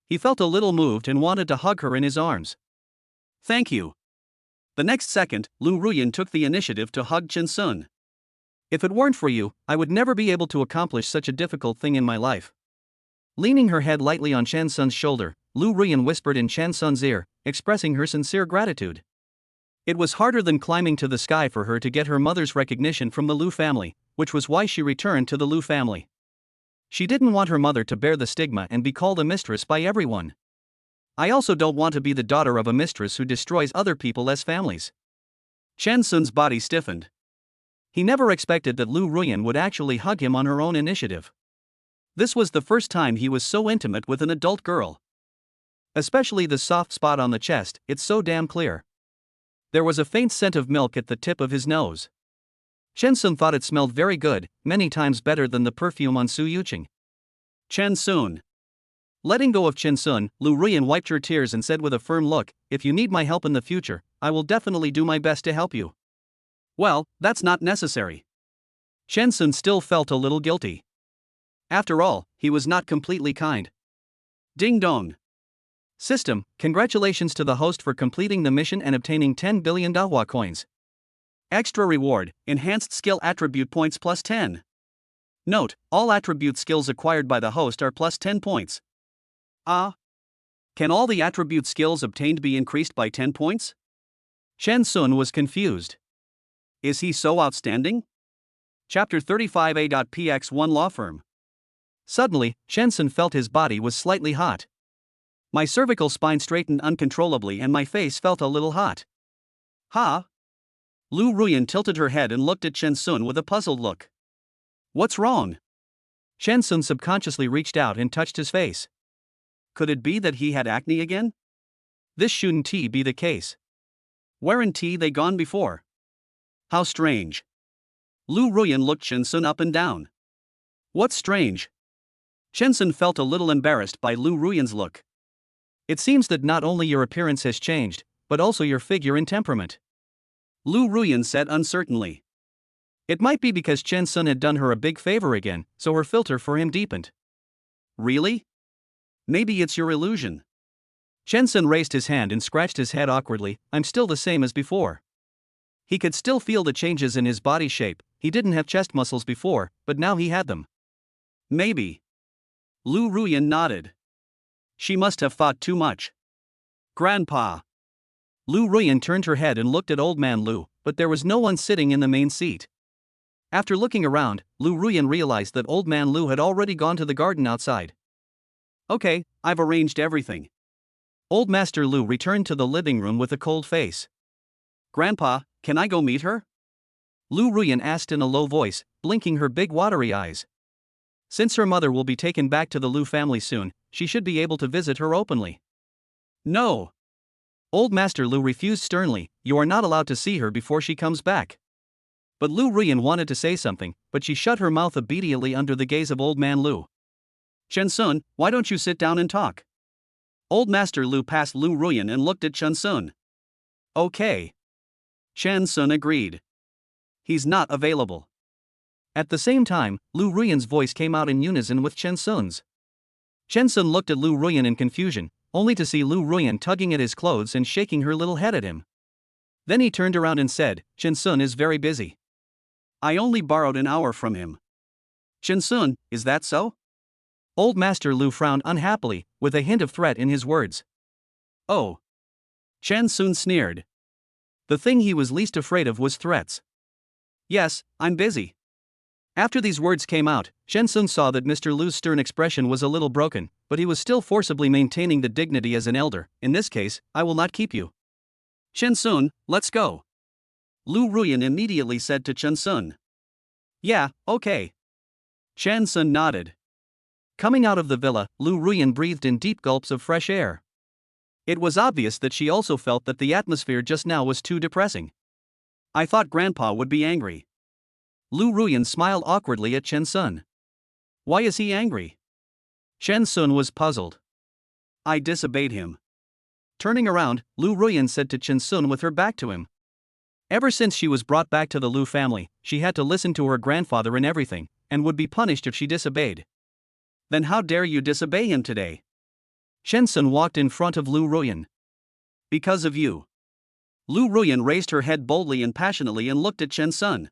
He felt a little moved and wanted to hug her in his arms. Thank you. The next second, Lu Ruyan took the initiative to hug Chen Sun. If it weren't for you, I would never be able to accomplish such a difficult thing in my life. Leaning her head lightly on Chen Sun's shoulder, Lu Ruyan whispered in Chen Sun's ear, expressing her sincere gratitude. It was harder than climbing to the sky for her to get her mother's recognition from the Lu family, which was why she returned to the Lu family. She didn't want her mother to bear the stigma and be called a mistress by everyone. I also don't want to be the daughter of a mistress who destroys other people as families. Chen Sun's body stiffened. He never expected that Lu Ruyan would actually hug him on her own initiative. This was the first time he was so intimate with an adult girl. Especially the soft spot on the chest, it's so damn clear. There was a faint scent of milk at the tip of his nose. Chen Sun thought it smelled very good, many times better than the perfume on Su Yuqing. Chen Sun. Letting go of Chen Sun, Lu Ruyan wiped her tears and said with a firm look, "If you need my help in the future, I will definitely do my best to help you." Well, that's not necessary. Chen Sun still felt a little guilty. After all, he was not completely kind. Ding dong. System, congratulations to the host for completing the mission and obtaining 10 billion Dahua coins. Extra reward, enhanced skill attribute points plus 10. Note, all attribute skills acquired by the host are plus 10 points. Can all the attribute skills obtained be increased by 10 points? Chen Sun was confused. Is he so outstanding? Chapter 35A.px1 Law Firm. Suddenly, Chen Sun felt his body was slightly hot. My cervical spine straightened uncontrollably and my face felt a little hot. Ha? Lu Ruyan tilted her head and looked at Chen Sun with a puzzled look. What's wrong? Chen Sun subconsciously reached out and touched his face. Could it be that he had acne again? This shouldn't be the case. Weren't they gone before? How strange. Lu Ruyan looked Chen Sun up and down. What's strange? Chen Sun felt a little embarrassed by Lu Ruyan's look. It seems that not only your appearance has changed, but also your figure and temperament. Lu Ruyan said uncertainly. It might be because Chen Sun had done her a big favor again, so her filter for him deepened. Really? Maybe it's your illusion. Chen Sun raised his hand and scratched his head awkwardly. I'm still the same as before. He could still feel the changes in his body shape. He didn't have chest muscles before, but now he had them. Maybe. Lu Ruyan nodded. She must have fought too much. Grandpa. Lu Ruyan turned her head and looked at Old Man Lu, but there was no one sitting in the main seat. After looking around, Lu Ruyan realized that Old Man Lu had already gone to the garden outside. Okay, I've arranged everything. Old Master Lu returned to the living room with a cold face. Grandpa, can I go meet her? Lu Ruyan asked in a low voice, blinking her big watery eyes. Since her mother will be taken back to the Lu family soon, she should be able to visit her openly. No. Old Master Lu refused sternly. You are not allowed to see her before she comes back. But Lu Ruyan wanted to say something, but she shut her mouth obediently under the gaze of Old Man Lu. Chen Sun, why don't you sit down and talk? Old Master Lu passed Lu Ruyan and looked at Chen Sun. Okay. Chen Sun agreed. He's not available. At the same time, Lu Ruyan's voice came out in unison with Chen Sun's. Chen Sun looked at Lu Ruyan in confusion, only to see Lu Ruyan tugging at his clothes and shaking her little head at him. Then he turned around and said, Chen Sun is very busy. I only borrowed an hour from him. Chen Sun, is that so? Old Master Lu frowned unhappily, with a hint of threat in his words. Oh. Chen Sun sneered. The thing he was least afraid of was threats. Yes, I'm busy. After these words came out, Chen Sun saw that Mr. Lu's stern expression was a little broken, but he was still forcibly maintaining the dignity as an elder. In this case, I will not keep you. Chen Sun, let's go. Lu Ruyan immediately said to Chen Sun. Yeah, okay. Chen Sun nodded. Coming out of the villa, Lu Ruyan breathed in deep gulps of fresh air. It was obvious that she also felt that the atmosphere just now was too depressing. I thought Grandpa would be angry. Lu Ruyan smiled awkwardly at Chen Sun. Why is he angry? Chen Sun was puzzled. I disobeyed him. Turning around, Lu Ruyan said to Chen Sun with her back to him. Ever since she was brought back to the Lu family, she had to listen to her grandfather in everything, and would be punished if she disobeyed. Then how dare you disobey him today? Chen Sun walked in front of Lu Ruyan. Because of you. Lu Ruyan raised her head boldly and passionately and looked at Chen Sun.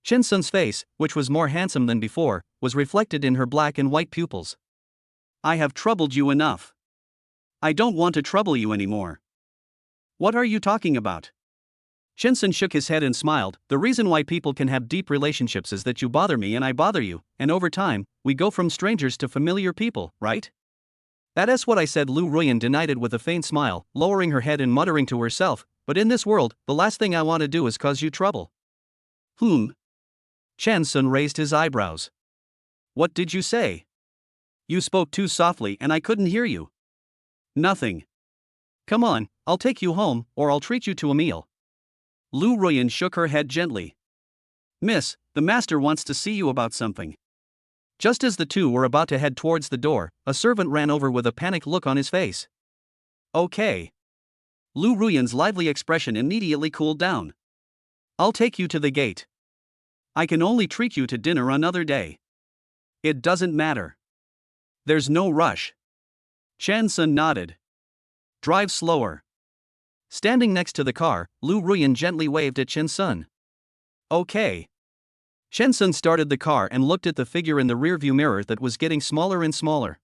Chen Sun's face, which was more handsome than before, was reflected in her black and white pupils. I have troubled you enough. I don't want to trouble you anymore. What are you talking about? Chen Sun shook his head and smiled. The reason why people can have deep relationships is that you bother me and I bother you, and over time, we go from strangers to familiar people, right? That is what I said. Lu Ruyan denied it with a faint smile, lowering her head and muttering to herself, but in this world, the last thing I want to do is cause you trouble. Chen Sun raised his eyebrows. What did you say? You spoke too softly and I couldn't hear you. Nothing. Come on, I'll take you home, or I'll treat you to a meal. Lu Ruyan shook her head gently. Miss, the master wants to see you about something. Just as the two were about to head towards the door, a servant ran over with a panicked look on his face. Okay. Lu Ruyan's lively expression immediately cooled down. I'll take you to the gate. I can only treat you to dinner another day. It doesn't matter. There's no rush. Chen Sun nodded. Drive slower. Standing next to the car, Lu Ruyan gently waved at Chen Sun. Okay. Chen Sun started the car and looked at the figure in the rearview mirror that was getting smaller and smaller.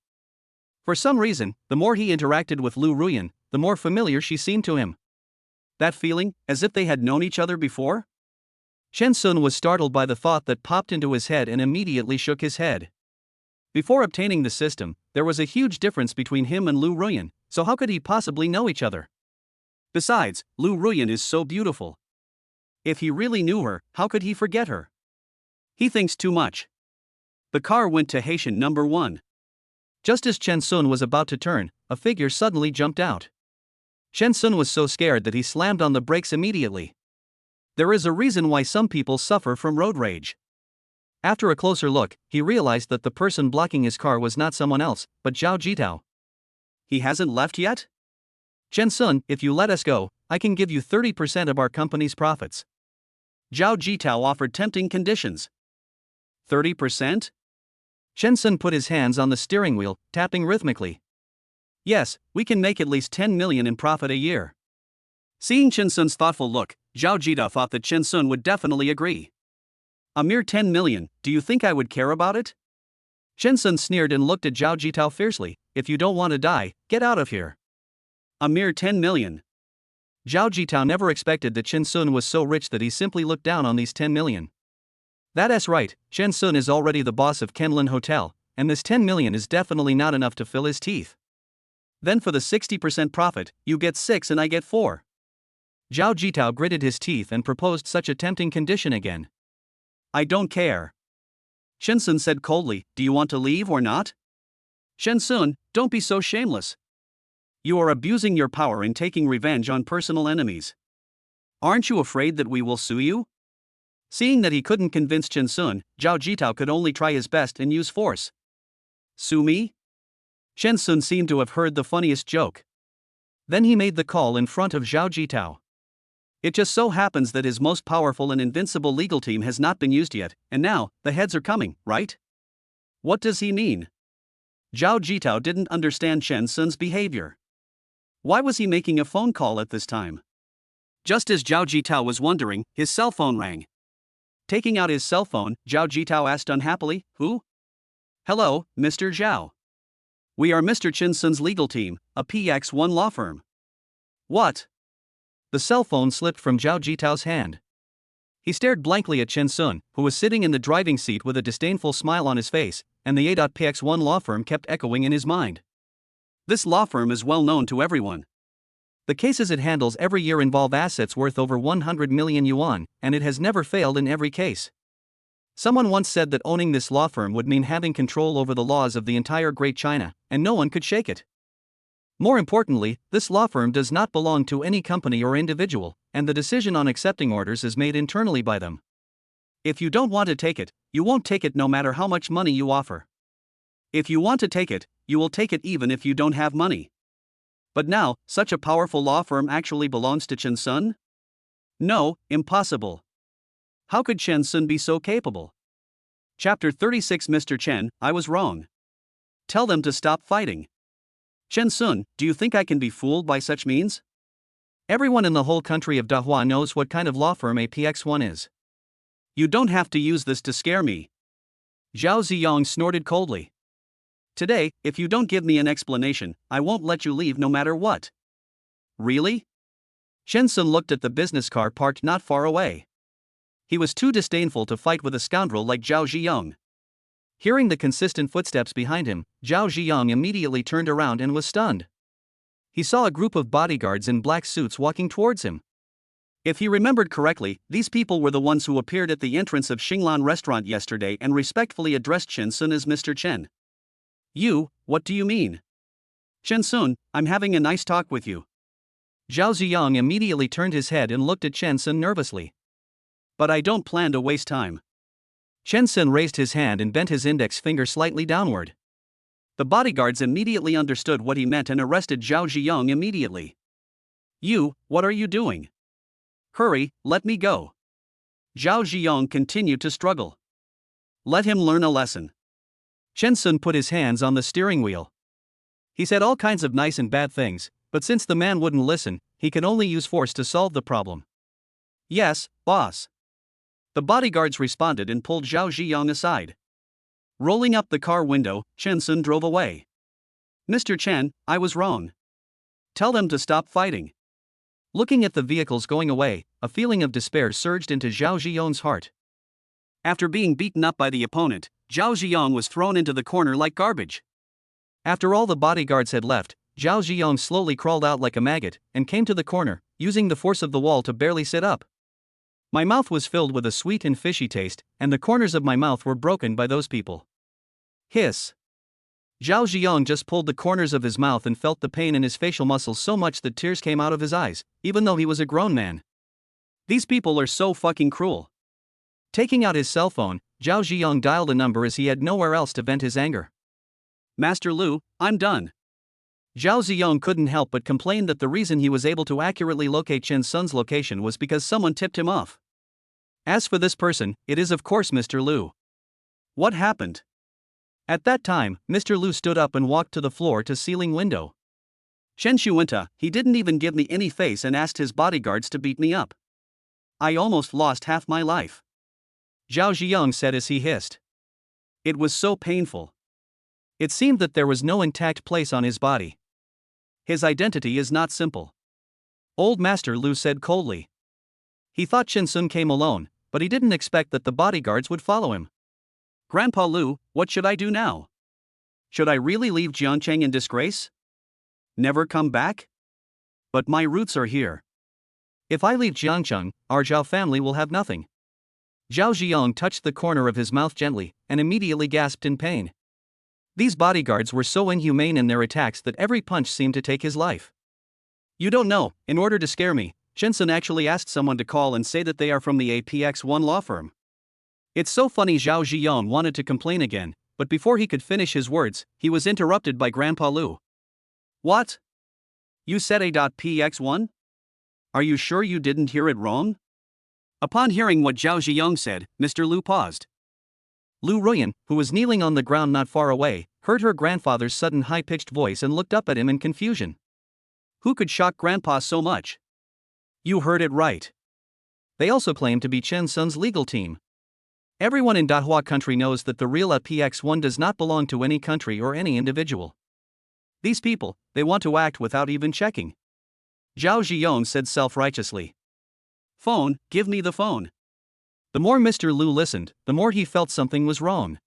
For some reason, the more he interacted with Lu Ruyan, the more familiar she seemed to him. That feeling, as if they had known each other before? Chen Sun was startled by the thought that popped into his head and immediately shook his head. Before obtaining the system, there was a huge difference between him and Lu Ruyan, so how could he possibly know each other? Besides, Lu Ruyan is so beautiful. If he really knew her, how could he forget her? He thinks too much. The car went to Haitian number 1. Just as Chen Sun was about to turn, a figure suddenly jumped out. Chen Sun was so scared that he slammed on the brakes immediately. There is a reason why some people suffer from road rage. After a closer look, he realized that the person blocking his car was not someone else, but Zhao Jitao. He hasn't left yet? Chen Sun, if you let us go, I can give you 30% of our company's profits. Zhao Jitao offered tempting conditions. 30%? Chen Sun put his hands on the steering wheel, tapping rhythmically. Yes, we can make at least 10 million in profit a year. Seeing Chen Sun's thoughtful look, Zhao Jitao thought that Chen Sun would definitely agree. A mere 10 million, do you think I would care about it? Chen Sun sneered and looked at Zhao Jitao fiercely. If you don't want to die, get out of here. A mere 10 million. Zhao Jitao never expected that Chen Sun was so rich that he simply looked down on these 10 million. That's right, Chen Sun is already the boss of Kenlin Hotel, and this 10 million is definitely not enough to fill his teeth. Then for the 60% profit, you get 6 and I get 4. Zhao Jitao gritted his teeth and proposed such a tempting condition again. I don't care. Chen Sun said coldly, do you want to leave or not? Chen Sun, don't be so shameless. You are abusing your power and taking revenge on personal enemies. Aren't you afraid that we will sue you? Seeing that he couldn't convince Chen Sun, Zhao Jitao could only try his best and use force. Sue me? Chen Sun seemed to have heard the funniest joke. Then he made the call in front of Zhao Jitao. It just so happens that his most powerful and invincible legal team has not been used yet, and now, the heads are coming, right? What does he mean? Zhao Jitao didn't understand Chen Sun's behavior. Why was he making a phone call at this time? Just as Zhao Jitao was wondering, his cell phone rang. Taking out his cell phone, Zhao Jitao asked unhappily, who? Hello, Mr. Zhao. We are Mr. Chen Sun's legal team, a PX1 law firm. What? The cell phone slipped from Zhao Jitao's hand. He stared blankly at Chen Sun, who was sitting in the driving seat with a disdainful smile on his face, and the A.PX1 law firm kept echoing in his mind. This law firm is well known to everyone. The cases it handles every year involve assets worth over 100 million yuan, and it has never failed in every case. Someone once said that owning this law firm would mean having control over the laws of the entire Great China, and no one could shake it. More importantly, this law firm does not belong to any company or individual, and the decision on accepting orders is made internally by them. If you don't want to take it, you won't take it no matter how much money you offer. If you want to take it, you will take it even if you don't have money. But now, such a powerful law firm actually belongs to Chen Sun? No, impossible. How could Chen Sun be so capable? Chapter 36 Mr. Chen, I was wrong. Tell them to stop fighting. Chen Sun, do you think I can be fooled by such means? Everyone in the whole country of Dahua knows what kind of law firm APX1 is. You don't have to use this to scare me. Zhao Ziyang snorted coldly. Today, if you don't give me an explanation, I won't let you leave no matter what. Really? Chen Sun looked at the business car parked not far away. He was too disdainful to fight with a scoundrel like Zhao Ziyang. Hearing the consistent footsteps behind him, Zhao Ziyang immediately turned around and was stunned. He saw a group of bodyguards in black suits walking towards him. If he remembered correctly, these people were the ones who appeared at the entrance of Xinglan restaurant yesterday and respectfully addressed Chen Sun as Mr. Chen. You, what do you mean? Chen Sun, I'm having a nice talk with you. Zhao Ziyang immediately turned his head and looked at Chen Sun nervously. But I don't plan to waste time. Chen Sun raised his hand and bent his index finger slightly downward. The bodyguards immediately understood what he meant and arrested Zhao Ziyang immediately. "You, what are you doing? Hurry, let me go." Zhao Ziyang continued to struggle. "Let him learn a lesson." Chen Sun put his hands on the steering wheel. He said all kinds of nice and bad things, but since the man wouldn't listen, he could only use force to solve the problem. "Yes, boss." The bodyguards responded and pulled Zhao Ziyang aside. Rolling up the car window, Chen Sun drove away. "Mr. Chen, I was wrong. Tell them to stop fighting." Looking at the vehicles going away, a feeling of despair surged into Zhao Ziyang's heart. After being beaten up by the opponent, Zhao Ziyang was thrown into the corner like garbage. After all the bodyguards had left, Zhao Ziyang slowly crawled out like a maggot and came to the corner, using the force of the wall to barely sit up. "My mouth was filled with a sweet and fishy taste, and the corners of my mouth were broken by those people." Hiss. Zhao Ziyang just pulled the corners of his mouth and felt the pain in his facial muscles so much that tears came out of his eyes, even though he was a grown man. These people are so fucking cruel. Taking out his cell phone, Zhao Ziyang dialed a number as he had nowhere else to vent his anger. "Master Lu, I'm done." Zhao Ziyang couldn't help but complain that the reason he was able to accurately locate Chen Sun's location was because someone tipped him off. "As for this person, it is of course Mr. Lu." "What happened?" At that time, Mr. Lu stood up and walked to the floor-to-ceiling window. "Chen Shuenta, he didn't even give me any face and asked his bodyguards to beat me up. I almost lost half my life," Zhao Ziyang said as he hissed. It was so painful. It seemed that there was no intact place on his body. "His identity is not simple," Old Master Lu said coldly. He thought Chen Sun came alone, but he didn't expect that the bodyguards would follow him. "Grandpa Lu, what should I do now? Should I really leave Jiangcheng in disgrace? Never come back? But my roots are here. If I leave Jiangcheng, our Zhao family will have nothing." Zhao Ziyang touched the corner of his mouth gently, and immediately gasped in pain. These bodyguards were so inhumane in their attacks that every punch seemed to take his life. "You don't know, in order to scare me, Chen Sun actually asked someone to call and say that they are from the APX1 law firm." It's so funny. Zhao Ziyang wanted to complain again, but before he could finish his words, he was interrupted by Grandpa Lu. "What? You said A.PX1? Are you sure you didn't hear it wrong?" Upon hearing what Zhao Ziyang said, Mr. Lu paused. Lu Ruyan, who was kneeling on the ground not far away, heard her grandfather's sudden high-pitched voice and looked up at him in confusion. Who could shock Grandpa so much? You heard it right. They also claim to be Chen Sun's legal team. Everyone in Dahua country knows that the real APX1 does not belong to any country or any individual. These people, they want to act without even checking, Zhao Ziyang said self-righteously. "Phone, give me the phone." The more Mr. Lu listened, the more he felt something was wrong.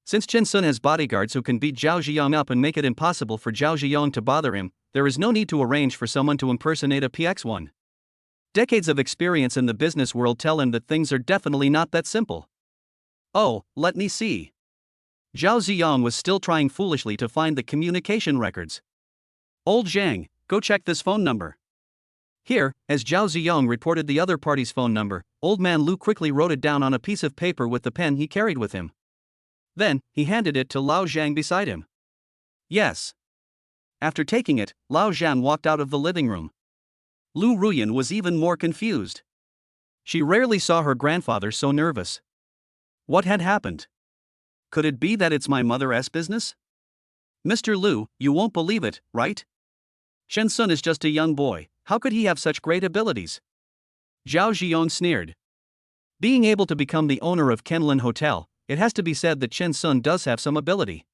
Since Chen Sun has bodyguards who can beat Zhao Ziyang up and make it impossible for Zhao Ziyang to bother him, there is no need to arrange for someone to impersonate a PX1. Decades of experience in the business world tell him that things are definitely not that simple. "Oh, let me see." Zhao Ziyang was still trying foolishly to find the communication records. "Old Zhang, go check this phone number." Here, as Zhao Ziyang reported the other party's phone number, Old Man Lu quickly wrote it down on a piece of paper with the pen he carried with him. Then, he handed it to Lao Zhang beside him. "Yes." After taking it, Lao Zhang walked out of the living room. Lu Ruyan was even more confused. She rarely saw her grandfather so nervous. What had happened? Could it be that it's my mother's business? "Mr. Lu, you won't believe it, right? Chen Sun is just a young boy, how could he have such great abilities?" Zhao Ziyang sneered. Being able to become the owner of Kenlin Hotel, it has to be said that Chen Sun does have some ability.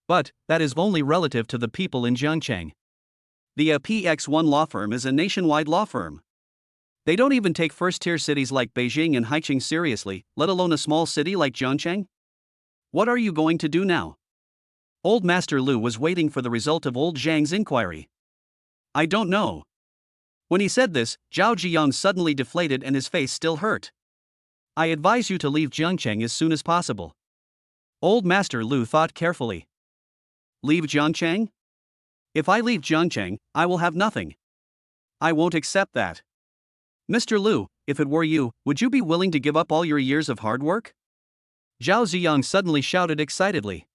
But, that is only relative to the people in Jiangcheng. The PX1 law firm is a nationwide law firm. They don't even take first-tier cities like Beijing and Haicheng seriously, let alone a small city like Jiangcheng. What are you going to do now? Old Master Lu was waiting for the result of Old Zhang's inquiry. "I don't know." When he said this, Zhao Ziyang suddenly deflated and his face still hurt. "I advise you to leave Jiangcheng as soon as possible." Old Master Lu thought carefully. "Leave Jiangcheng? If I leave Jiangcheng, I will have nothing. I won't accept that." "Mr. Lu, if it were you, would you be willing to give up all your years of hard work? Zhao Ziyang suddenly shouted excitedly.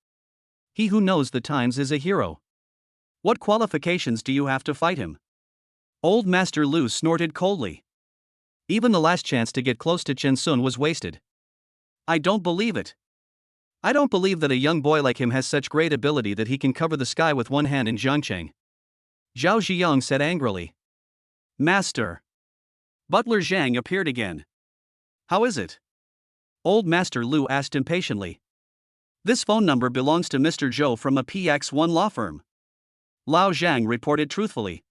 He who knows the times is a hero. What qualifications do you have to fight him? Old Master Lu snorted coldly. Even the last chance to get close to Chen Sun was wasted. I don't believe it. I don't believe that a young boy like him has such great ability that he can cover the sky with one hand in Zhangcheng. Zhao Ziyang said angrily. Master. Butler Zhang appeared again. How is it? Old Master Lu asked impatiently. This phone number belongs to Mr. Zhou from a PX1 law firm. Lao Zhang reported truthfully.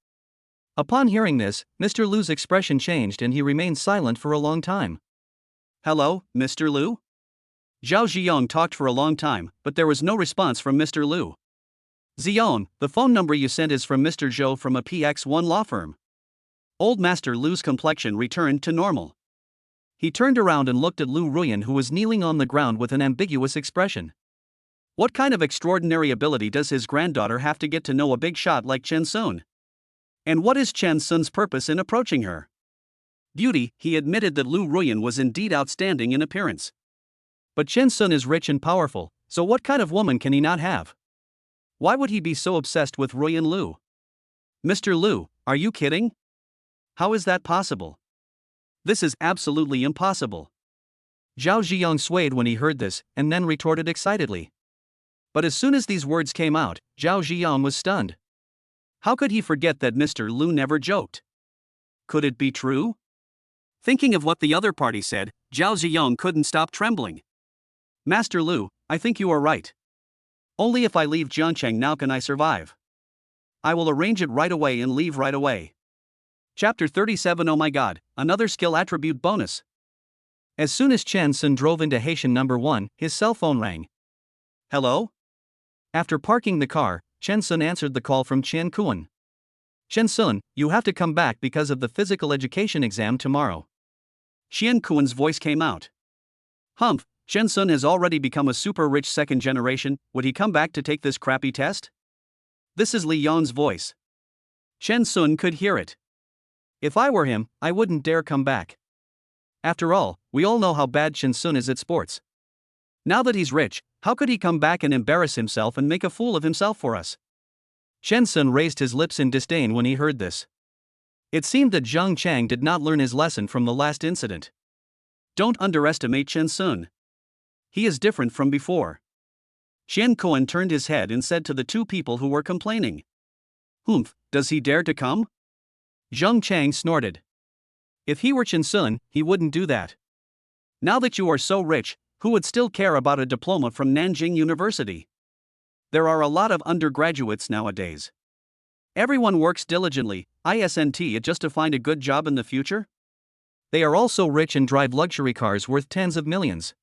Upon hearing this, Mr. Lu's expression changed and he remained silent for a long time. Hello, Mr. Lu? Zhao Ziyang talked for a long time, but there was no response from Mr. Lu. Ziyang, the phone number you sent is from Mr. Zhou from a PX1 law firm. Old Master Lu's complexion returned to normal. He turned around and looked at Lu Ruyan, who was kneeling on the ground with an ambiguous expression. What kind of extraordinary ability does his granddaughter have to get to know a big shot like Chen Sun? And what is Chen Sun's purpose in approaching her? Beauty, he admitted that Lu Ruyan was indeed outstanding in appearance. But Chen Sun is rich and powerful, so what kind of woman can he not have? Why would he be so obsessed with Ruyan Lu? Mr. Lu, are you kidding? How is that possible? This is absolutely impossible. Zhao Ziyang swayed when he heard this, and then retorted excitedly. But as soon as these words came out, Zhao Ziyang was stunned. How could he forget that Mr. Lu never joked? Could it be true? Thinking of what the other party said, Zhao Ziyang couldn't stop trembling. Master Lu, I think you are right. Only if I leave Jiangcheng now can I survive. I will arrange it right away and leave right away. Chapter 37. Oh my god, another skill attribute bonus. As soon as Chen Sun drove into Haitian number 1, his cell phone rang. Hello? After parking the car, Chen Sun answered the call from Chen Kuan. Chen Sun, you have to come back because of the physical education exam tomorrow. Chen Kuan's voice came out. Humph, Chen Sun has already become a super rich second generation, would he come back to take this crappy test? This is Li Yon's voice. Chen Sun could hear it. If I were him, I wouldn't dare come back. After all, we all know how bad Chen Sun is at sports. Now that he's rich, how could he come back and embarrass himself and make a fool of himself for us? Chen Sun raised his lips in disdain when he heard this. It seemed that Zhang Chang did not learn his lesson from the last incident. Don't underestimate Chen Sun. He is different from before. Chen Kuan turned his head and said to the two people who were complaining. Humph, does he dare to come? Zhang Chang snorted. If he were Chen Sun, he wouldn't do that. Now that you are so rich, who would still care about a diploma from Nanjing University? There are a lot of undergraduates nowadays. Everyone works diligently, isn't it just to find a good job in the future? They are all so rich and drive luxury cars worth tens of millions.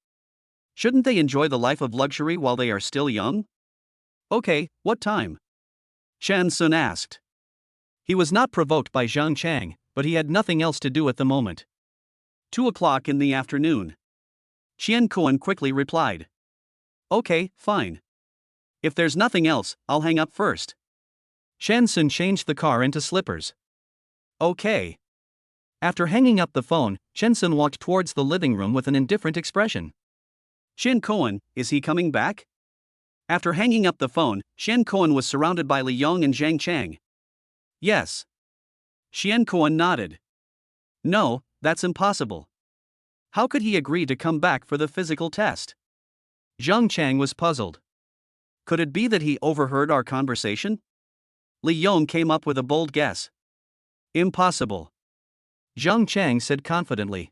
Shouldn't they enjoy the life of luxury while they are still young? Okay, what time? Chen Sun asked. He was not provoked by Zhang Chang, but he had nothing else to do at the moment. 2 o'clock in the afternoon. Chen Kuan quickly replied. Okay, fine. If there's nothing else, I'll hang up first. Chen Sun changed the car into slippers. Okay. After hanging up the phone, Chen Sun walked towards the living room with an indifferent expression. Chen Kuan, is he coming back? After hanging up the phone, Chen Kuan was surrounded by Li Yong and Zhang Chang. Yes. Chen Kuan nodded. No, that's impossible. How could he agree to come back for the physical test? Zhang Chang was puzzled. Could it be that he overheard our conversation? Li Yong came up with a bold guess. Impossible. Zhang Chang said confidently.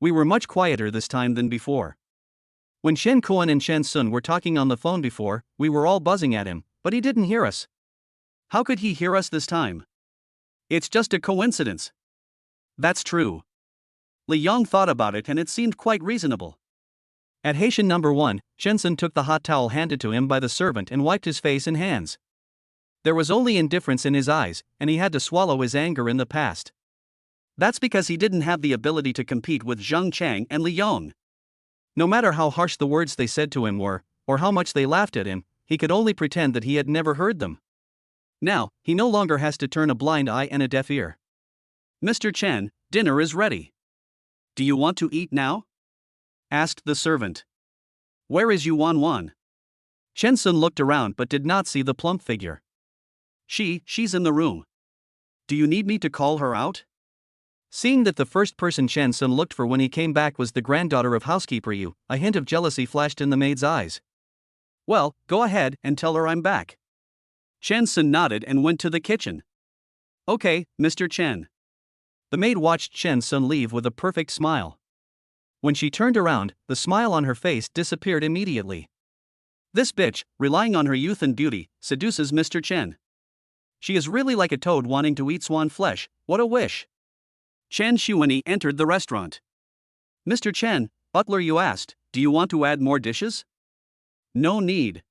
We were much quieter this time than before. When Chen Kuan and Chen Sun were talking on the phone before, we were all buzzing at him, but he didn't hear us. How could he hear us this time? It's just a coincidence. That's true. Li Yong thought about it and it seemed quite reasonable. At Haitian number 1, Chen Sun took the hot towel handed to him by the servant and wiped his face and hands. There was only indifference in his eyes, and he had to swallow his anger in the past. That's because he didn't have the ability to compete with Zhang Chang and Li Yong. No matter how harsh the words they said to him were, or how much they laughed at him, he could only pretend that he had never heard them. Now, he no longer has to turn a blind eye and a deaf ear. Mr. Chen, dinner is ready. Do you want to eat now? Asked the servant. Where is Yuan Wan? Shensun looked around but did not see the plump figure. She's in the room. Do you need me to call her out? Seeing that the first person Shensun looked for when he came back was the granddaughter of housekeeper Yu, a hint of jealousy flashed in the maid's eyes. Well, go ahead and tell her I'm back. Shensun nodded and went to the kitchen. Okay, Mr. Chen. The maid watched Shensun leave with a perfect smile. When she turned around, the smile on her face disappeared immediately. This bitch, relying on her youth and beauty, seduces Mr. Chen. She is really like a toad wanting to eat swan flesh. What a wish. Chen Xuanyi entered the restaurant. Mr. Chen, butler Yu asked, do you want to add more dishes? No need.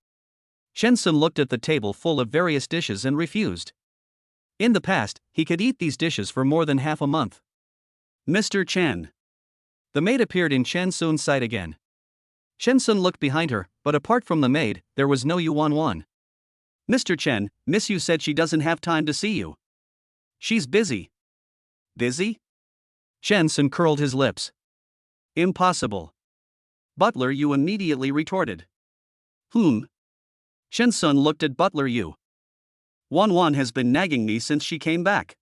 Shensun looked at the table full of various dishes and refused. In the past, he could eat these dishes for more than half a month. Mr. Chen. The maid appeared in Shensun's sight again. Shensun looked behind her, but apart from the maid, there was no Yuan Wan. Mr. Chen, Miss Yu said she doesn't have time to see you. She's busy. Busy? Shensun curled his lips. Impossible. Butler Yu immediately retorted. Shensun looked at Butler Yu. Wan Wan has been nagging me since she came back.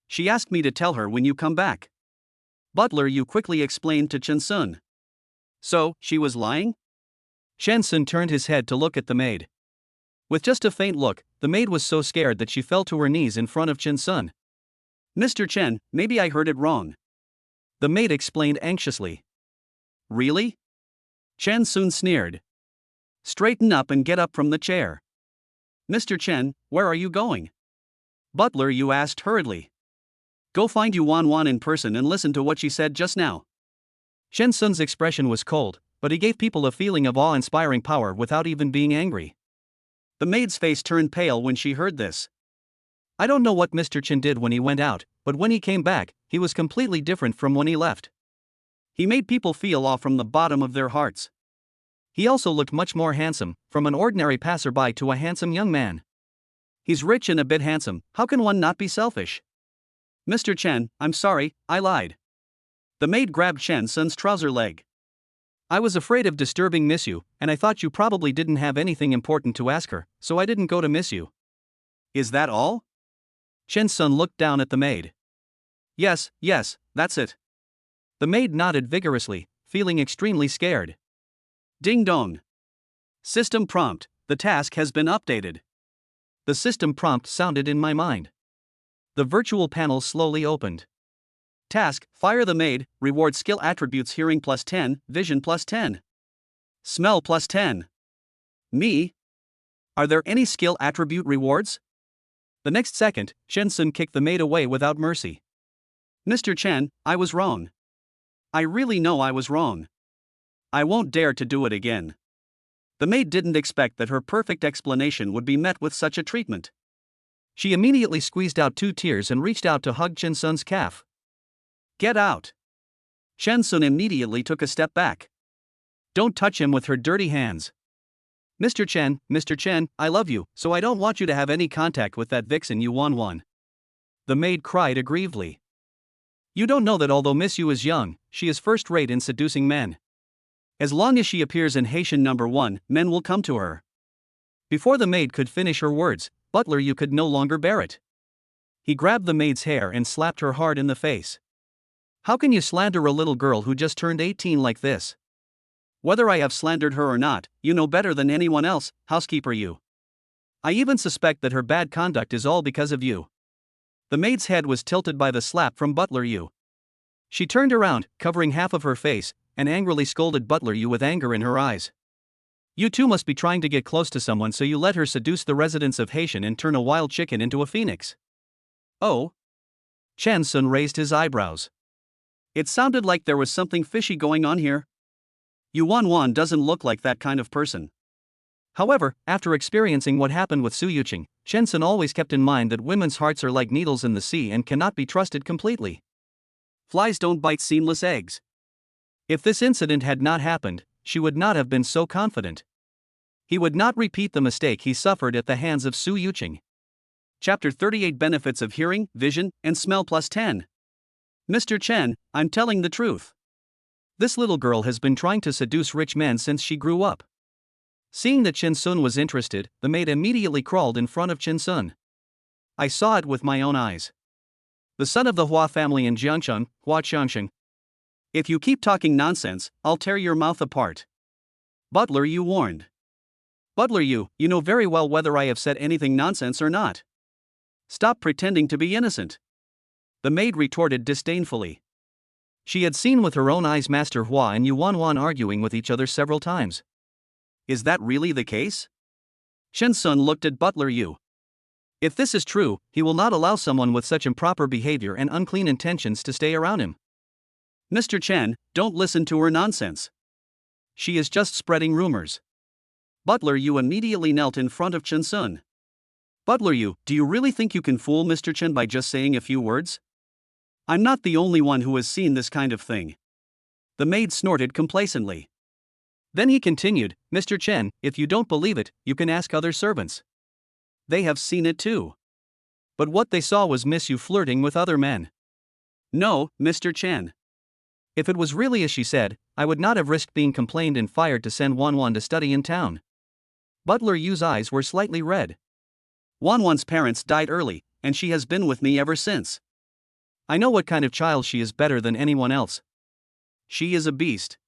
She asked me to tell her when you come back. Butler Yu quickly explained to Shensun. So, she was lying? Shensun turned his head to look at the maid. With just a faint look, the maid was so scared that she fell to her knees in front of Shensun. Mr. Chen, maybe I heard it wrong. The maid explained anxiously. Really? Shensun sneered. Straighten up and get up from the chair. Mr. Chen, where are you going? Butler Yu asked hurriedly. Go find Yuan Wan in person and listen to what she said just now. Shensun's expression was cold, but he gave people a feeling of awe-inspiring power without even being angry. The maid's face turned pale when she heard this. I don't know what Mr. Chen did when he went out, but when he came back, he was completely different from when he left. He made people feel awe from the bottom of their hearts. He also looked much more handsome, from an ordinary passerby to a handsome young man. He's rich and a bit handsome, how can one not be selfish? Mr. Chen, I'm sorry, I lied. The maid grabbed Shensun's trouser leg. I was afraid of disturbing Miss Yu, and I thought you probably didn't have anything important to ask her, so I didn't go to Miss Yu. Is that all? Shensun looked down at the maid. Yes, that's it. The maid nodded vigorously, feeling extremely scared. Ding dong. System prompt, the task has been updated. The system prompt sounded in my mind. The virtual panel slowly opened. Task, fire the maid, reward skill attributes hearing +10, vision +10. Smell +10. Me? Are there any skill attribute rewards? The next second, Shensun kicked the maid away without mercy. Mr. Chen, I was wrong. I really know I was wrong. I won't dare to do it again. The maid didn't expect that her perfect explanation would be met with such a treatment. She immediately squeezed out 2 tears and reached out to hug Shensun's calf. Get out! Shensun immediately took a step back. Don't touch him with her dirty hands. Mr. Chen, I love you, so I don't want you to have any contact with that vixen Yuan Wan. The maid cried aggrievedly. You don't know that although Miss Yu is young, she is first-rate in seducing men. As long as she appears in Haitian No. 1, men will come to her. Before the maid could finish her words, Butler Yu could no longer bear it. He grabbed the maid's hair and slapped her hard in the face. How can you slander a little girl who just turned 18 like this? Whether I have slandered her or not, you know better than anyone else, housekeeper Yu. I even suspect that her bad conduct is all because of you. The maid's head was tilted by the slap from Butler Yu. She turned around, covering half of her face, and angrily scolded Butler Yu with anger in her eyes. You too must be trying to get close to someone, so you let her seduce the residents of Haitian and turn a wild chicken into a phoenix. Oh? Shensun raised his eyebrows. It sounded like there was something fishy going on here. Yuan Wan doesn't look like that kind of person. However, after experiencing what happened with Su Yuqing, Shensun always kept in mind that women's hearts are like needles in the sea and cannot be trusted completely. Flies don't bite seamless eggs. If this incident had not happened, she would not have been so confident. He would not repeat the mistake he suffered at the hands of Su Yuqing. Chapter 38 Benefits of Hearing, Vision, and Smell +10. Mr. Chen, I'm telling the truth. This little girl has been trying to seduce rich men since she grew up. Seeing that Chin Sun was interested, the maid immediately crawled in front of Chin Sun. I saw it with my own eyes. The son of the Hua family in Jiangcheng, Hua Qiangsheng. If you keep talking nonsense, I'll tear your mouth apart. Butler Yu warned. Butler Yu, you know very well whether I have said anything nonsense or not. Stop pretending to be innocent. The maid retorted disdainfully. She had seen with her own eyes Master Hua and Yu Wanwan arguing with each other several times. Is that really the case? Shen Sun looked at Butler Yu. If this is true, he will not allow someone with such improper behavior and unclean intentions to stay around him. Mr. Chen, don't listen to her nonsense. She is just spreading rumors. Butler Yu immediately knelt in front of Chen Sun. Butler Yu, do you really think you can fool Mr. Chen by just saying a few words? I'm not the only one who has seen this kind of thing. The maid snorted complacently. Then he continued, Mr. Chen, if you don't believe it, you can ask other servants. They have seen it too. But what they saw was Miss Yu flirting with other men. No, Mr. Chen. If it was really as she said, I would not have risked being complained and fired to send Wanwan to study in town. Butler Yu's eyes were slightly red. Wanwan's parents died early, and she has been with me ever since. I know what kind of child she is better than anyone else. She is a beast.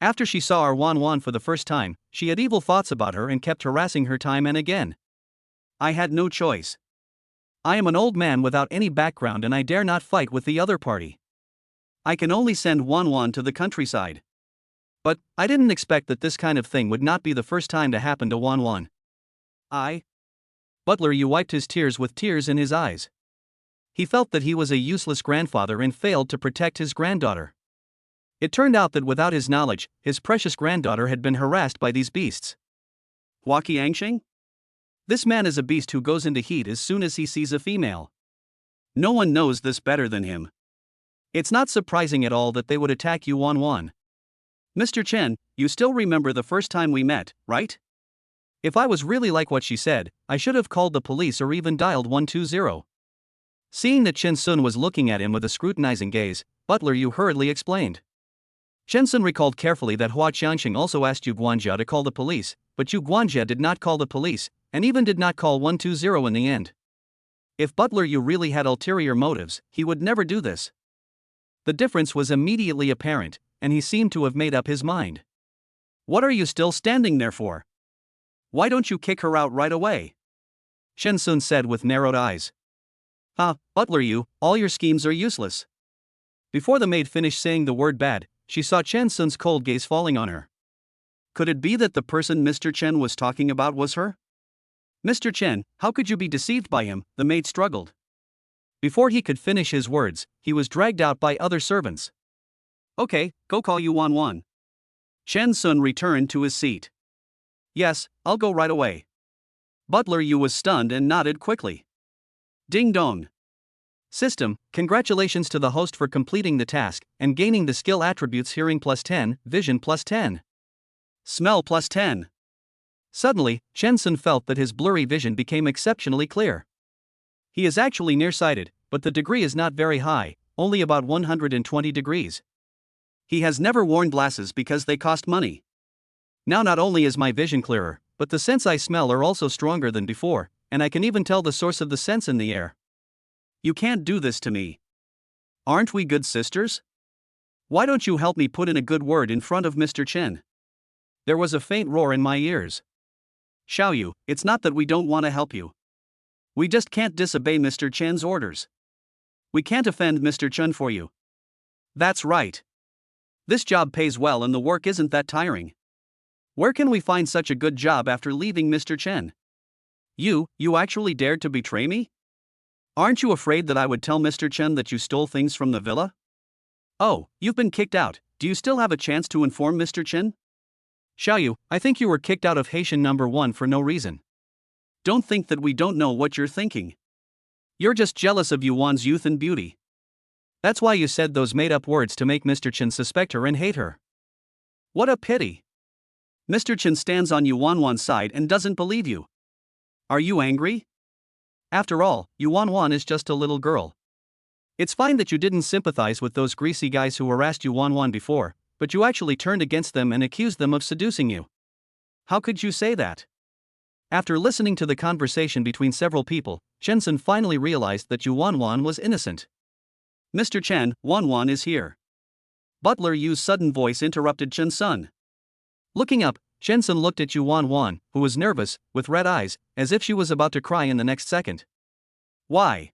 After she saw our Wanwan for the first time, she had evil thoughts about her and kept harassing her time and again. I had no choice. I am an old man without any background and I dare not fight with the other party. I can only send Wanwan to the countryside. But I didn't expect that this kind of thing would not be the first time to happen to Wanwan. Butler Yu wiped his tears with tears in his eyes. He felt that he was a useless grandfather and failed to protect his granddaughter. It turned out that without his knowledge, his precious granddaughter had been harassed by these beasts. Hua Qiangsheng? This man is a beast who goes into heat as soon as he sees a female. No one knows this better than him. It's not surprising at all that they would attack Yu Wanwan. Mr. Chen, you still remember the first time we met, right? If I was really like what she said, I should have called the police or even dialed 120. Seeing that Chen Sun was looking at him with a scrutinizing gaze, Butler Yu hurriedly explained. Chen Sun recalled carefully that Hua Qiangsheng also asked Yu Guanjia to call the police, but Yu Guanjia did not call the police, and even did not call 120 in the end. If Butler Yu really had ulterior motives, he would never do this. The difference was immediately apparent, and he seemed to have made up his mind. What are you still standing there for? Why don't you kick her out right away? Shen Sun said with narrowed eyes. Butler Yu, all your schemes are useless. Before the maid finished saying the word bad, she saw Chen Sun's cold gaze falling on her. Could it be that the person Mr. Chen was talking about was her? Mr. Chen, how could you be deceived by him? The maid struggled. Before he could finish his words, he was dragged out by other servants. Okay, go call Yu Wanwan. Chen Sun returned to his seat. Yes, I'll go right away. Butler Yu was stunned and nodded quickly. Ding dong. System, congratulations to the host for completing the task and gaining the skill attributes hearing +10, vision +10. Smell +10. Suddenly, Chen Sun felt that his blurry vision became exceptionally clear. He is actually nearsighted, but the degree is not very high, only about 120 degrees. He has never worn glasses because they cost money. Now not only is my vision clearer, but the scents I smell are also stronger than before, and I can even tell the source of the scents in the air. You can't do this to me. Aren't we good sisters? Why don't you help me put in a good word in front of Mr. Chen? There was a faint roar in my ears. Xiaoyu, it's not that we don't want to help you. We just can't disobey Mr. Chen's orders. We can't offend Mr. Chen for you. That's right. This job pays well and the work isn't that tiring. Where can we find such a good job after leaving Mr. Chen? You actually dared to betray me? Aren't you afraid that I would tell Mr. Chen that you stole things from the villa? Oh, you've been kicked out. Do you still have a chance to inform Mr. Chen? Xiaoyu, I think you were kicked out of Haitian number 1 for no reason. Don't think that we don't know what you're thinking. You're just jealous of Yuan's youth and beauty. That's why you said those made-up words to make Mr. Chen suspect her and hate her. What a pity. Mr. Chen stands on Yuanwan's side and doesn't believe you. Are you angry? After all, Yu Wanwan is just a little girl. It's fine that you didn't sympathize with those greasy guys who harassed Yu Wanwan before, but you actually turned against them and accused them of seducing you. How could you say that? After listening to the conversation between several people, Chen finally realized that Yu Wanwan was innocent. Mr. Chen, Wanwan is here. Butler Yu's sudden voice interrupted Chen. Looking up, Chen looked at Yu Wanwan, who was nervous, with red eyes, as if she was about to cry in the next second. Why?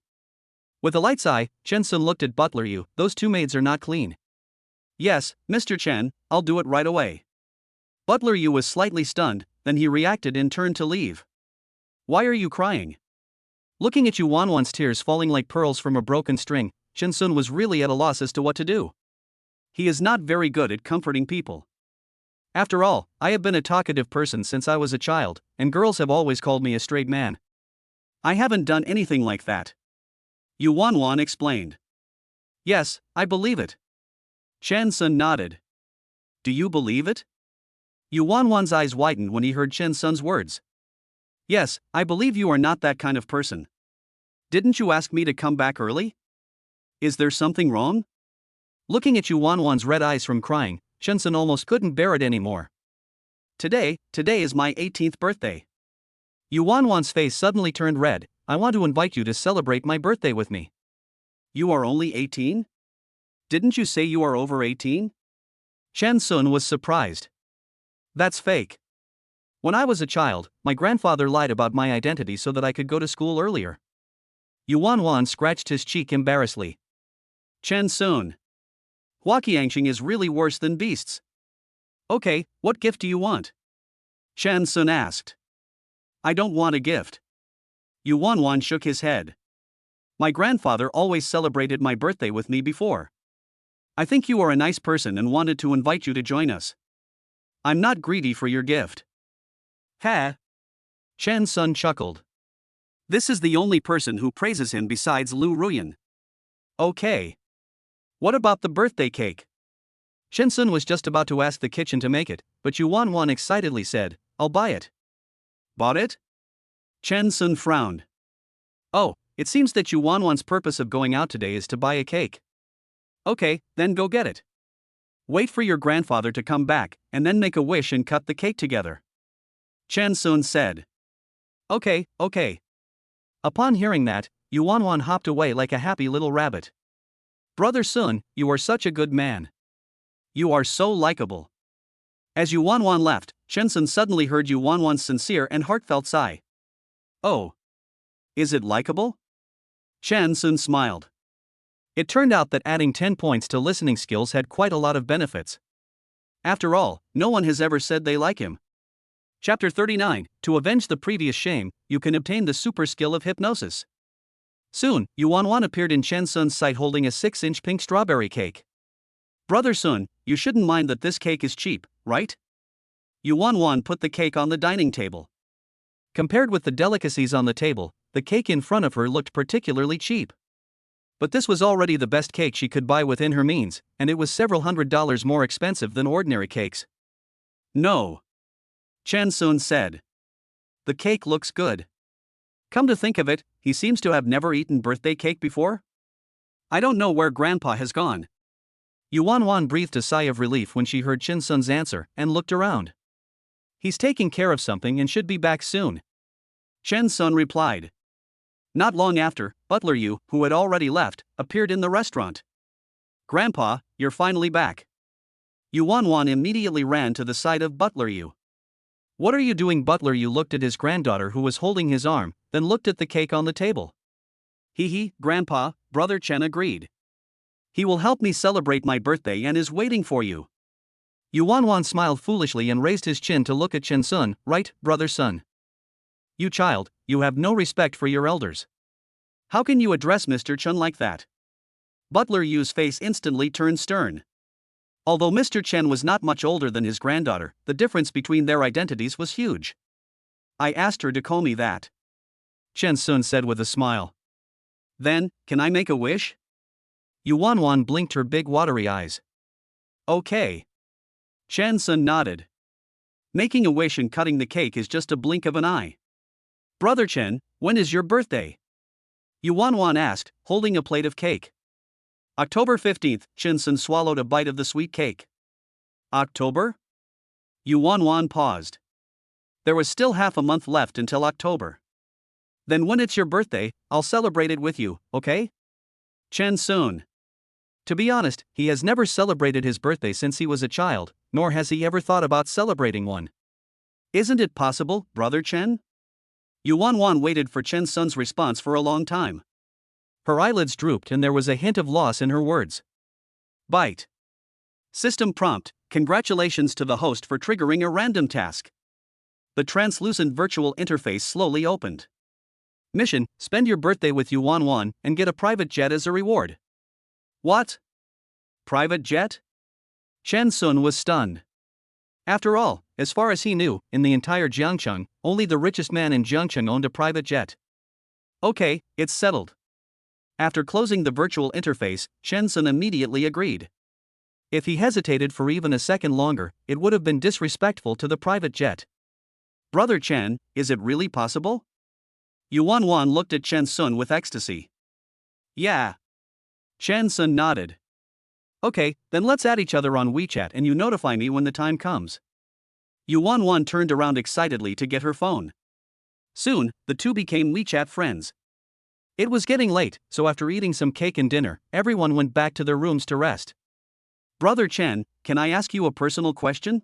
With a light's eye, Chen looked at Butler Yu. Those two maids are not clean. Yes, Mr. Chen, I'll do it right away. Butler Yu was slightly stunned, then he reacted and turned to leave. Why are you crying? Looking at Yu Wanwan's tears falling like pearls from a broken string, Chen was really at a loss as to what to do. He is not very good at comforting people. After all, I have been a talkative person since I was a child, and girls have always called me a straight man. I haven't done anything like that. Yu Wanwan explained. Yes, I believe it. Chen nodded. Do you believe it? Yu Wanwan's eyes widened when he heard Chen words. Yes, I believe you are not that kind of person. Didn't you ask me to come back early? Is there something wrong? Looking at Yu Wanwan's red eyes from crying, Chen almost couldn't bear it anymore. Today is my 18th birthday. Yu Wanwan's face suddenly turned red. I want to invite you to celebrate my birthday with me. You are only 18? Didn't you say you are over 18? Chen was surprised. That's fake. When I was a child, my grandfather lied about my identity so that I could go to school earlier. Yu Wanwan scratched his cheek embarrassedly. Chen Huaqiangxing is really worse than beasts. Okay, what gift do you want? Chen asked. I don't want a gift. Yu Wanwan shook his head. My grandfather always celebrated my birthday with me before. I think you are a nice person and wanted to invite you to join us. I'm not greedy for your gift. Ha! Chen chuckled. This is the only person who praises him besides Lu Ruyan. Okay. What about the birthday cake? Chen was just about to ask the kitchen to make it, but Yu Wanwan excitedly said, I'll buy it. Bought it? Chen frowned. Oh, it seems that Yu Wanwan's purpose of going out today is to buy a cake. Okay, then go get it. Wait for your grandfather to come back, and then make a wish and cut the cake together. Chen said. Okay. Upon hearing that, Yu Wanwan hopped away like a happy little rabbit. Brother Sun, you are such a good man. You are so likable. As Yu Wanwan left, Chen suddenly heard Yu Wanwan's sincere and heartfelt sigh. Oh. Is it likable? Chen smiled. It turned out that adding 10 points to listening skills had quite a lot of benefits. After all, no one has ever said they like him. Chapter 39, To avenge the previous shame, you can obtain the super skill of hypnosis. Soon, Yu Wanwan appeared in Chen sight holding a 6-inch pink strawberry cake. Brother Sun, you shouldn't mind that this cake is cheap, right? Yu Wanwan put the cake on the dining table. Compared with the delicacies on the table, the cake in front of her looked particularly cheap. But this was already the best cake she could buy within her means, and it was several $100s more expensive than ordinary cakes. No. Chen said. The cake looks good. Come to think of it, he seems to have never eaten birthday cake before. I don't know where Grandpa has gone. Yu Wanwan breathed a sigh of relief when she heard Chen answer and looked around. He's taking care of something and should be back soon. Chen replied. Not long after, Butler Yu, who had already left, appeared in the restaurant. Grandpa, you're finally back. Yu Wanwan immediately ran to the side of Butler Yu. What are you doing? Butler Yu looked at his granddaughter who was holding his arm, then looked at the cake on the table. Hee, Grandpa, Brother Chen agreed. He will help me celebrate my birthday and is waiting for you. Yu Wanwan smiled foolishly and raised his chin to look at Chen Right, Brother Sun? You child, you have no respect for your elders. How can you address Mr. Chen like that? Butler Yu's face instantly turned stern. Although Mr. Chen was not much older than his granddaughter, the difference between their identities was huge. I asked her to call me that. Chen said with a smile. Then, can I make a wish? Yu Wanwan blinked her big watery eyes. Okay. Chen nodded. Making a wish and cutting the cake is just a blink of an eye. Brother Chen, when is your birthday? Yu Wanwan asked, holding a plate of cake. October 15th, Chen swallowed a bite of the sweet cake. October? Yu Wanwan paused. There was still half a month left until October. Then when it's your birthday, I'll celebrate it with you, okay? Chen Sun. To be honest, he has never celebrated his birthday since he was a child, nor has he ever thought about celebrating one. Isn't it possible, Brother Chen? Yu Wanwan waited for Chen Sun's response for a long time. Her eyelids drooped and there was a hint of loss in her words. Byte. System prompt: congratulations to the host for triggering a random task. The translucent virtual interface slowly opened. Mission: spend your birthday with Yu Wanwan and get a private jet as a reward. What? Private jet? Chen Sun was stunned. After all, as far as he knew, in the entire Jiangcheng, only the richest man in Jiangcheng owned a private jet. Okay, it's settled. After closing the virtual interface, Chen Sun immediately agreed. If he hesitated for even a second longer, it would have been disrespectful to the private jet. Brother Chen, is it really possible? Yu Wanwan looked at Chen Sun with ecstasy. Yeah. Chen Sun nodded. Okay, then let's add each other on WeChat and you notify me when the time comes. Yu Wanwan turned around excitedly to get her phone. Soon, the two became WeChat friends. It was getting late, so after eating some cake and dinner, everyone went back to their rooms to rest. Brother Chen, can I ask you a personal question?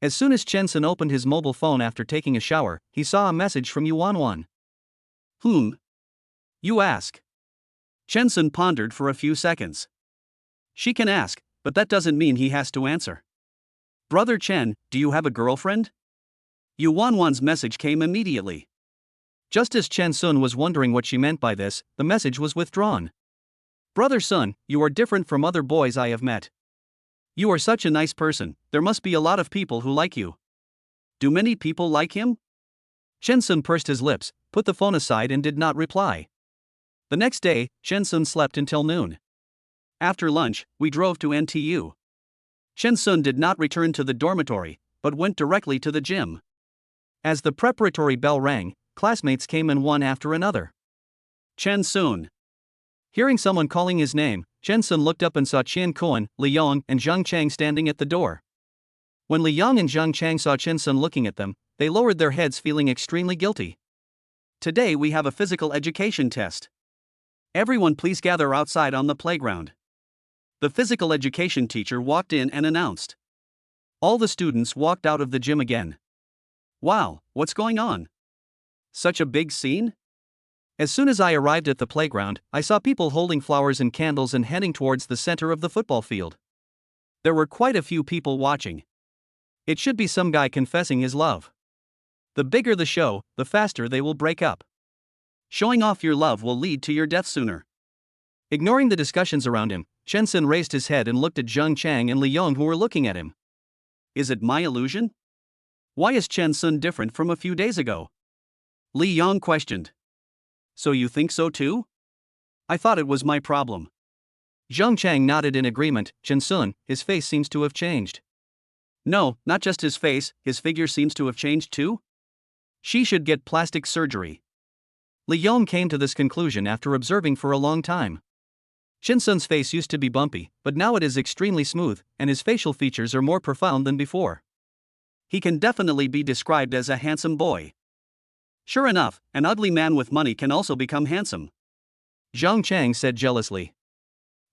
As soon as Chen Sun opened his mobile phone after taking a shower, he saw a message from Yu Wanwan. Whom? You ask. Chen Sun pondered for a few seconds. She can ask, but that doesn't mean he has to answer. Brother Chen, do you have a girlfriend? Yu Wanwan's message came immediately. Just as Chen Sun was wondering what she meant by this, the message was withdrawn. Brother Sun, you are different from other boys I have met. You are such a nice person, there must be a lot of people who like you. Do many people like him? Chen Sun pursed his lips, put the phone aside and did not reply. The next day, Chen Sun slept until noon. After lunch, we drove to NTU. Chen Sun did not return to the dormitory, but went directly to the gym. As the preparatory bell rang, classmates came in one after another. Chen Sun. Hearing someone calling his name, Chen Sun looked up and saw Qian Kuan, Li Yong, and Zhang Chang standing at the door. When Li Yong and Zhang Chang saw Chen Sun looking at them, they lowered their heads feeling extremely guilty. Today we have a physical education test. Everyone please gather outside on the playground. The physical education teacher walked in and announced. All the students walked out of the gym again. Wow, what's going on? Such a big scene? As soon as I arrived at the playground, I saw people holding flowers and candles and heading towards the center of the football field. There were quite a few people watching. It should be some guy confessing his love. The bigger the show, the faster they will break up. Showing off your love will lead to your death sooner. Ignoring the discussions around him, Chen Sun raised his head and looked at Zhang Chang and Li Yong who were looking at him. Is it my illusion? Why is Chen Sun different from a few days ago? Li Yong questioned. So you think so too? I thought it was my problem. Zhang Chang nodded in agreement. Chen Sun, his face seems to have changed. No, not just his face, his figure seems to have changed too? She should get plastic surgery. Li Yong came to this conclusion after observing for a long time. Chen Sun's face used to be bumpy, but now it is extremely smooth, and his facial features are more profound than before. He can definitely be described as a handsome boy. Sure enough, an ugly man with money can also become handsome. Zhang Chang said jealously.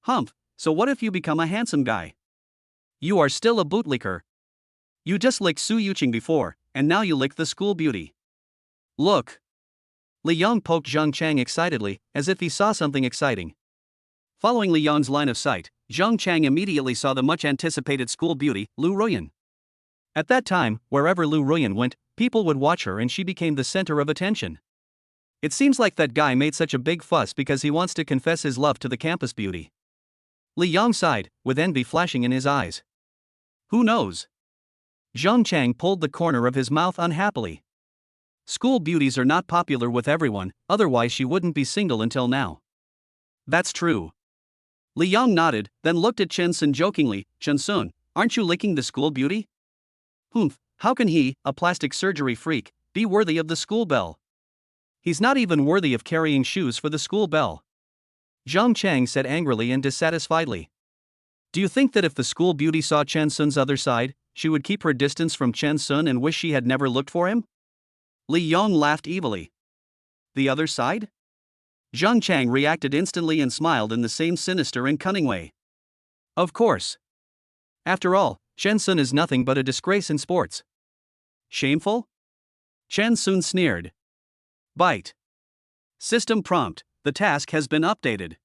Humph, so what if you become a handsome guy? You are still a bootlicker. You just licked Su Yuqing before, and now you lick the school beauty. Look. Li Yong poked Zhang Chang excitedly, as if he saw something exciting. Following Li Yong's line of sight, Zhang Chang immediately saw the much-anticipated school beauty, Lu Ruyan. At that time, wherever Lu Ruyan went, people would watch her and she became the center of attention. It seems like that guy made such a big fuss because he wants to confess his love to the campus beauty. Li Yong sighed, with envy flashing in his eyes. Who knows? Zhang Chang pulled the corner of his mouth unhappily. School beauties are not popular with everyone, otherwise she wouldn't be single until now. That's true. Li Yong nodded, then looked at Chen Sun jokingly. Chen Sun, aren't you licking the school beauty? Humph, how can he, a plastic surgery freak, be worthy of the school bell? He's not even worthy of carrying shoes for the school bell. Zhang Chang said angrily and dissatisfiedly. Do you think that if the school beauty saw Chen Sun's other side, she would keep her distance from Chen Sun and wish she had never looked for him? Li Yong laughed evilly. The other side? Zhang Chang reacted instantly and smiled in the same sinister and cunning way. Of course. After all, Chen Sun is nothing but a disgrace in sports. Shameful? Chen Sun sneered. Bite. System prompt, the task has been updated.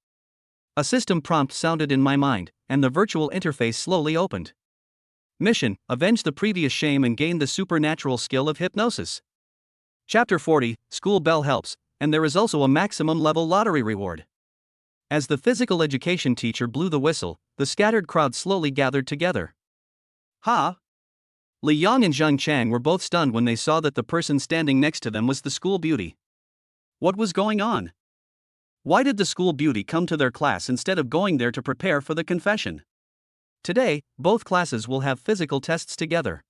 A system prompt sounded in my mind, and the virtual interface slowly opened. Mission, avenge the previous shame and gain the supernatural skill of hypnosis. Chapter 40, School Bell Helps, and there is also a maximum level lottery reward. As the physical education teacher blew the whistle, the scattered crowd slowly gathered together. Ha! Li Yong and Zhang Chang were both stunned when they saw that the person standing next to them was the school beauty. What was going on? Why did the school beauty come to their class instead of going there to prepare for the confession? Today, both classes will have physical tests together.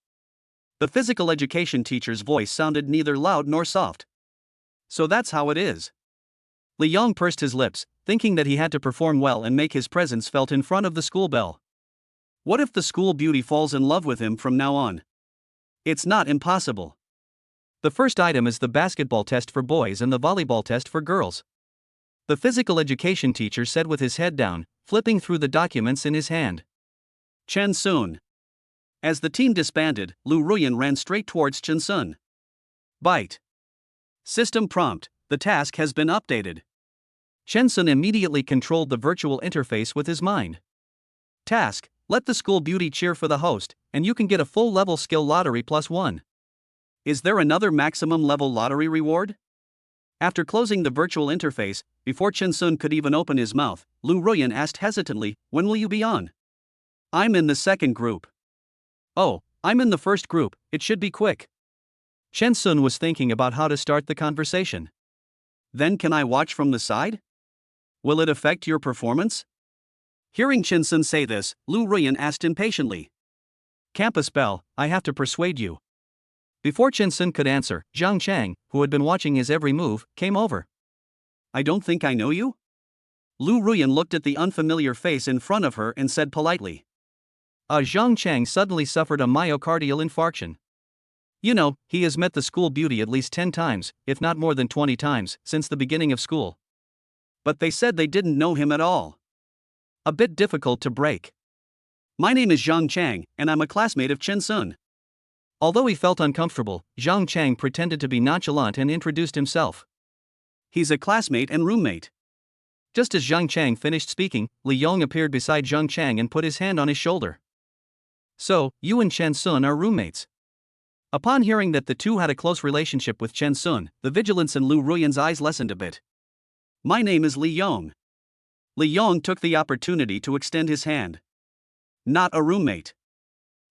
The physical education teacher's voice sounded neither loud nor soft. So that's how it is. Li Yong pursed his lips, thinking that he had to perform well and make his presence felt in front of the school bell. What if the school beauty falls in love with him from now on? It's not impossible. The first item is the basketball test for boys and the volleyball test for girls. The physical education teacher said with his head down, flipping through the documents in his hand. Chen Sun. As the team disbanded, Lu Ruyan ran straight towards Chen Sun. Bite. System prompt, the task has been updated. Chen Sun immediately controlled the virtual interface with his mind. Task, let the school beauty cheer for the host, and you can get a full level skill lottery +1. Is there another maximum level lottery reward? After closing the virtual interface, before Chen Sun could even open his mouth, Lu Ruyan asked hesitantly, when will you be on? I'm in the second group. Oh, I'm in the first group, it should be quick. Chen Sun was thinking about how to start the conversation. Then can I watch from the side? Will it affect your performance? Hearing Chen Sun say this, Lu Ruyan asked impatiently. Campus bell, I have to persuade you. Before Chen Sun could answer, Zhang Chang, who had been watching his every move, came over. I don't think I know you? Lu Ruyan looked at the unfamiliar face in front of her and said politely. Zhang Chang suddenly suffered a myocardial infarction. You know, he has met the school beauty at least 10 times, if not more than 20 times, since the beginning of school. But they said they didn't know him at all. A bit difficult to break. My name is Zhang Chang, and I'm a classmate of Chen Sun. Although he felt uncomfortable, Zhang Chang pretended to be nonchalant and introduced himself. He's a classmate and roommate. Just as Zhang Chang finished speaking, Li Yong appeared beside Zhang Chang and put his hand on his shoulder. So, you and Chen Sun are roommates. Upon hearing that the two had a close relationship with Chen Sun, the vigilance in Lu Ruyan's eyes lessened a bit. My name is Li Yong. Li Yong took the opportunity to extend his hand. Not a roommate.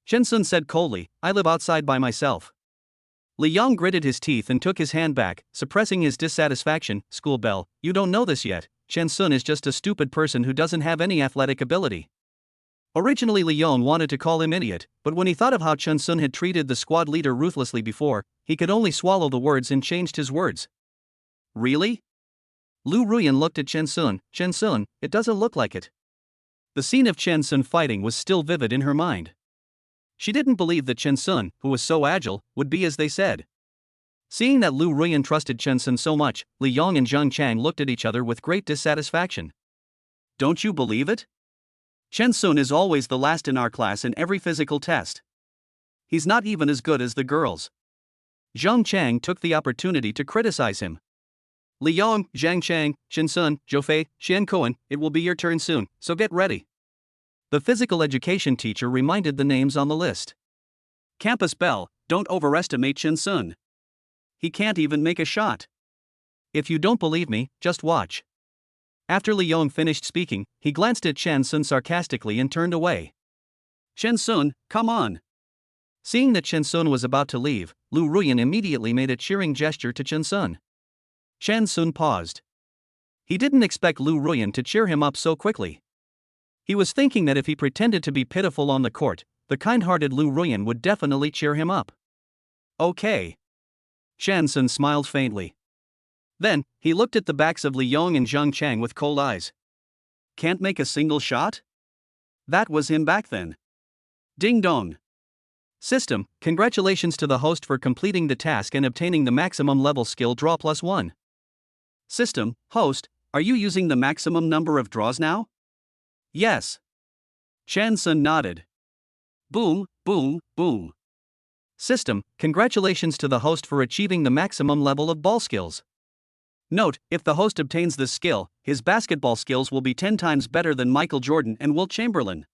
Chen Sun said coldly, I live outside by myself. Li Yong gritted his teeth and took his hand back, suppressing his dissatisfaction. School bell, you don't know this yet, Chen Sun is just a stupid person who doesn't have any athletic ability. Originally Li Yong wanted to call him idiot, but when he thought of how Chen Sun had treated the squad leader ruthlessly before, he could only swallow the words and changed his words. Really? Lu Ruyan looked at Chen Sun, it doesn't look like it. The scene of Chen Sun fighting was still vivid in her mind. She didn't believe that Chen Sun, who was so agile, would be as they said. Seeing that Lu Ruyan trusted Chen Sun so much, Li Yong and Zhang Chang looked at each other with great dissatisfaction. Don't you believe it? Chen Sun is always the last in our class in every physical test. He's not even as good as the girls. Zhang Chang took the opportunity to criticize him. Li Yong, Zhang Chang, Chen Sun, Zhou Fei, Xian Koan, it will be your turn soon, so get ready. The physical education teacher reminded the names on the list. Campus bell, don't overestimate Chen Sun. He can't even make a shot. If you don't believe me, just watch. After Li Yong finished speaking, he glanced at Chen Sun sarcastically and turned away. Chen Sun, come on. Seeing that Chen Sun was about to leave, Lu Ruyan immediately made a cheering gesture to Chen Sun. Chen Sun paused. He didn't expect Lu Ruyan to cheer him up so quickly. He was thinking that if he pretended to be pitiful on the court, the kind-hearted Lu Ruyan would definitely cheer him up. Okay. Chen Sun smiled faintly. Then, he looked at the backs of Li Yong and Zhang Chang with cold eyes. Can't make a single shot? That was him back then. Ding dong. System, congratulations to the host for completing the task and obtaining the maximum level skill draw +1. System, host, are you using the maximum number of draws now? Yes. Chansun nodded. Boom, boom, boom. System, congratulations to the host for achieving the maximum level of ball skills. Note, if the host obtains this skill, his basketball skills will be 10 times better than Michael Jordan and Wilt Chamberlain.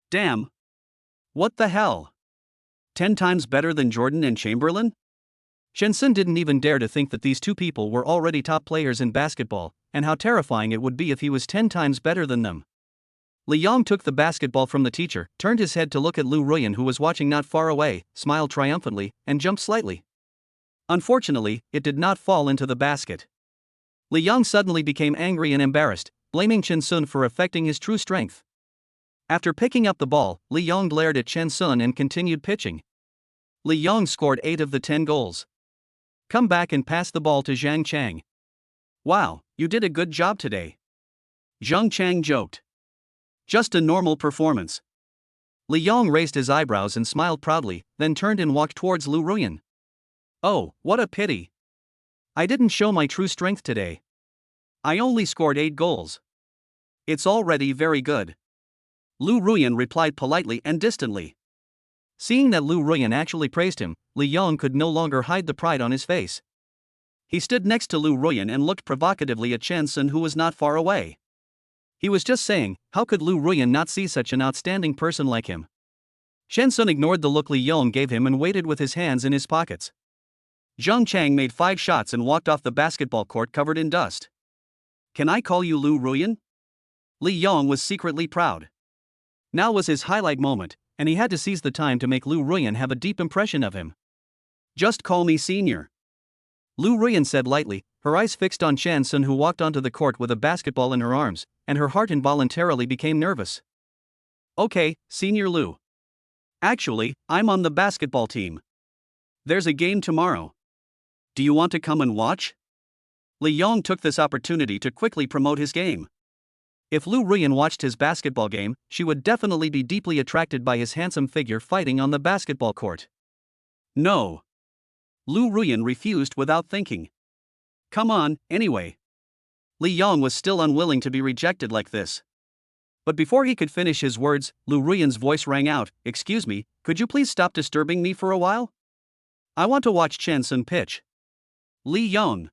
Damn. What the hell? 10 times better than Jordan and Chamberlain? Chansun didn't even dare to think that these two people were already top players in basketball, and how terrifying it would be if he was 10 times better than them. Li Yong took the basketball from the teacher, turned his head to look at Lu Ruyan, who was watching not far away, smiled triumphantly, and jumped slightly. Unfortunately, it did not fall into the basket. Li Yong suddenly became angry and embarrassed, blaming Chansun for affecting his true strength. After picking up the ball, Li Yong glared at Chansun and continued pitching. Li Yong scored 8 of the 10 goals. Come back and pass the ball to Zhang Chang. Wow, you did a good job today. Zhang Chang joked. Just a normal performance. Li Yong raised his eyebrows and smiled proudly, then turned and walked towards Lu Ruyan. Oh, what a pity. I didn't show my true strength today. I only scored 8 goals. It's already very good. Lu Ruyan replied politely and distantly. Seeing that Lu Ruyan actually praised him, Li Yong could no longer hide the pride on his face. He stood next to Lu Ruyan and looked provocatively at Chansun, who was not far away. He was just saying, how could Lu Ruyan not see such an outstanding person like him? Chansun ignored the look Li Yong gave him and waited with his hands in his pockets. Zhang Chang made 5 shots and walked off the basketball court covered in dust. Can I call you Lu Ruyan? Li Yong was secretly proud. Now was his highlight moment, and he had to seize the time to make Lu Ruyan have a deep impression of him. Just call me Senior. Lu Ruyan said lightly, her eyes fixed on Chansun, who walked onto the court with a basketball in her arms, and her heart involuntarily became nervous. Okay, Senior Lu. Actually, I'm on the basketball team. There's a game tomorrow. Do you want to come and watch? Li Yong took this opportunity to quickly promote his game. If Lu Ruyan watched his basketball game, she would definitely be deeply attracted by his handsome figure fighting on the basketball court. No. Lu Ruyan refused without thinking. Come on, anyway. Li Yong was still unwilling to be rejected like this. But before he could finish his words, Lu Ruyan's voice rang out, "Excuse me, could you please stop disturbing me for a while? I want to watch Chansun pitch." Li Yong.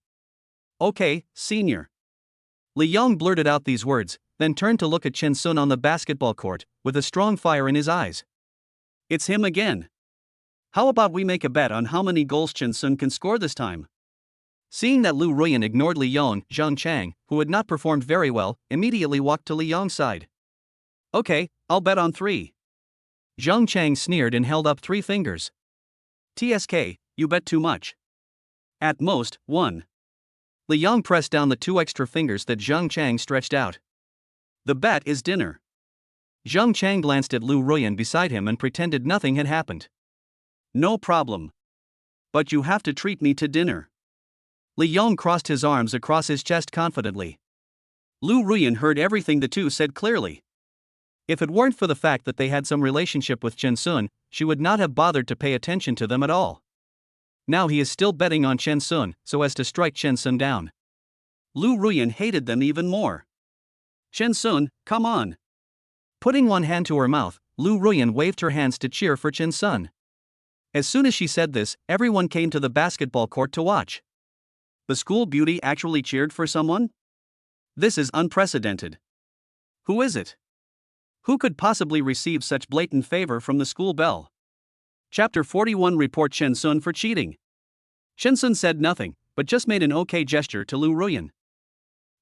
Okay, Senior. Li Yong blurted out these words, then turned to look at Chansun on the basketball court, with a strong fire in his eyes. It's him again. How about we make a bet on how many goals Chansun can score this time? Seeing that Lu Ruyan ignored Li Yong, Zhang Chang, who had not performed very well, immediately walked to Li Yong's side. Okay, I'll bet on 3. Zhang Chang sneered and held up 3 fingers. TSK, you bet too much. At most, 1. Li Yong pressed down the 2 extra fingers that Zhang Chang stretched out. The bet is dinner. Zhang Chang glanced at Lu Ruyan beside him and pretended nothing had happened. No problem. But you have to treat me to dinner. Li Yong crossed his arms across his chest confidently. Lu Ruyan heard everything the two said clearly. If it weren't for the fact that they had some relationship with Chansun, she would not have bothered to pay attention to them at all. Now he is still betting on Chansun, so as to strike Chansun down. Lu Ruyan hated them even more. Chansun, come on. Putting one hand to her mouth, Lu Ruyan waved her hands to cheer for Chansun. As soon as she said this, everyone came to the basketball court to watch. The school beauty actually cheered for someone? This is unprecedented. Who is it? Who could possibly receive such blatant favor from the school belle? Chapter 41 Report Chansun for cheating. Chansun said nothing, but just made an okay gesture to Lu Ruyan.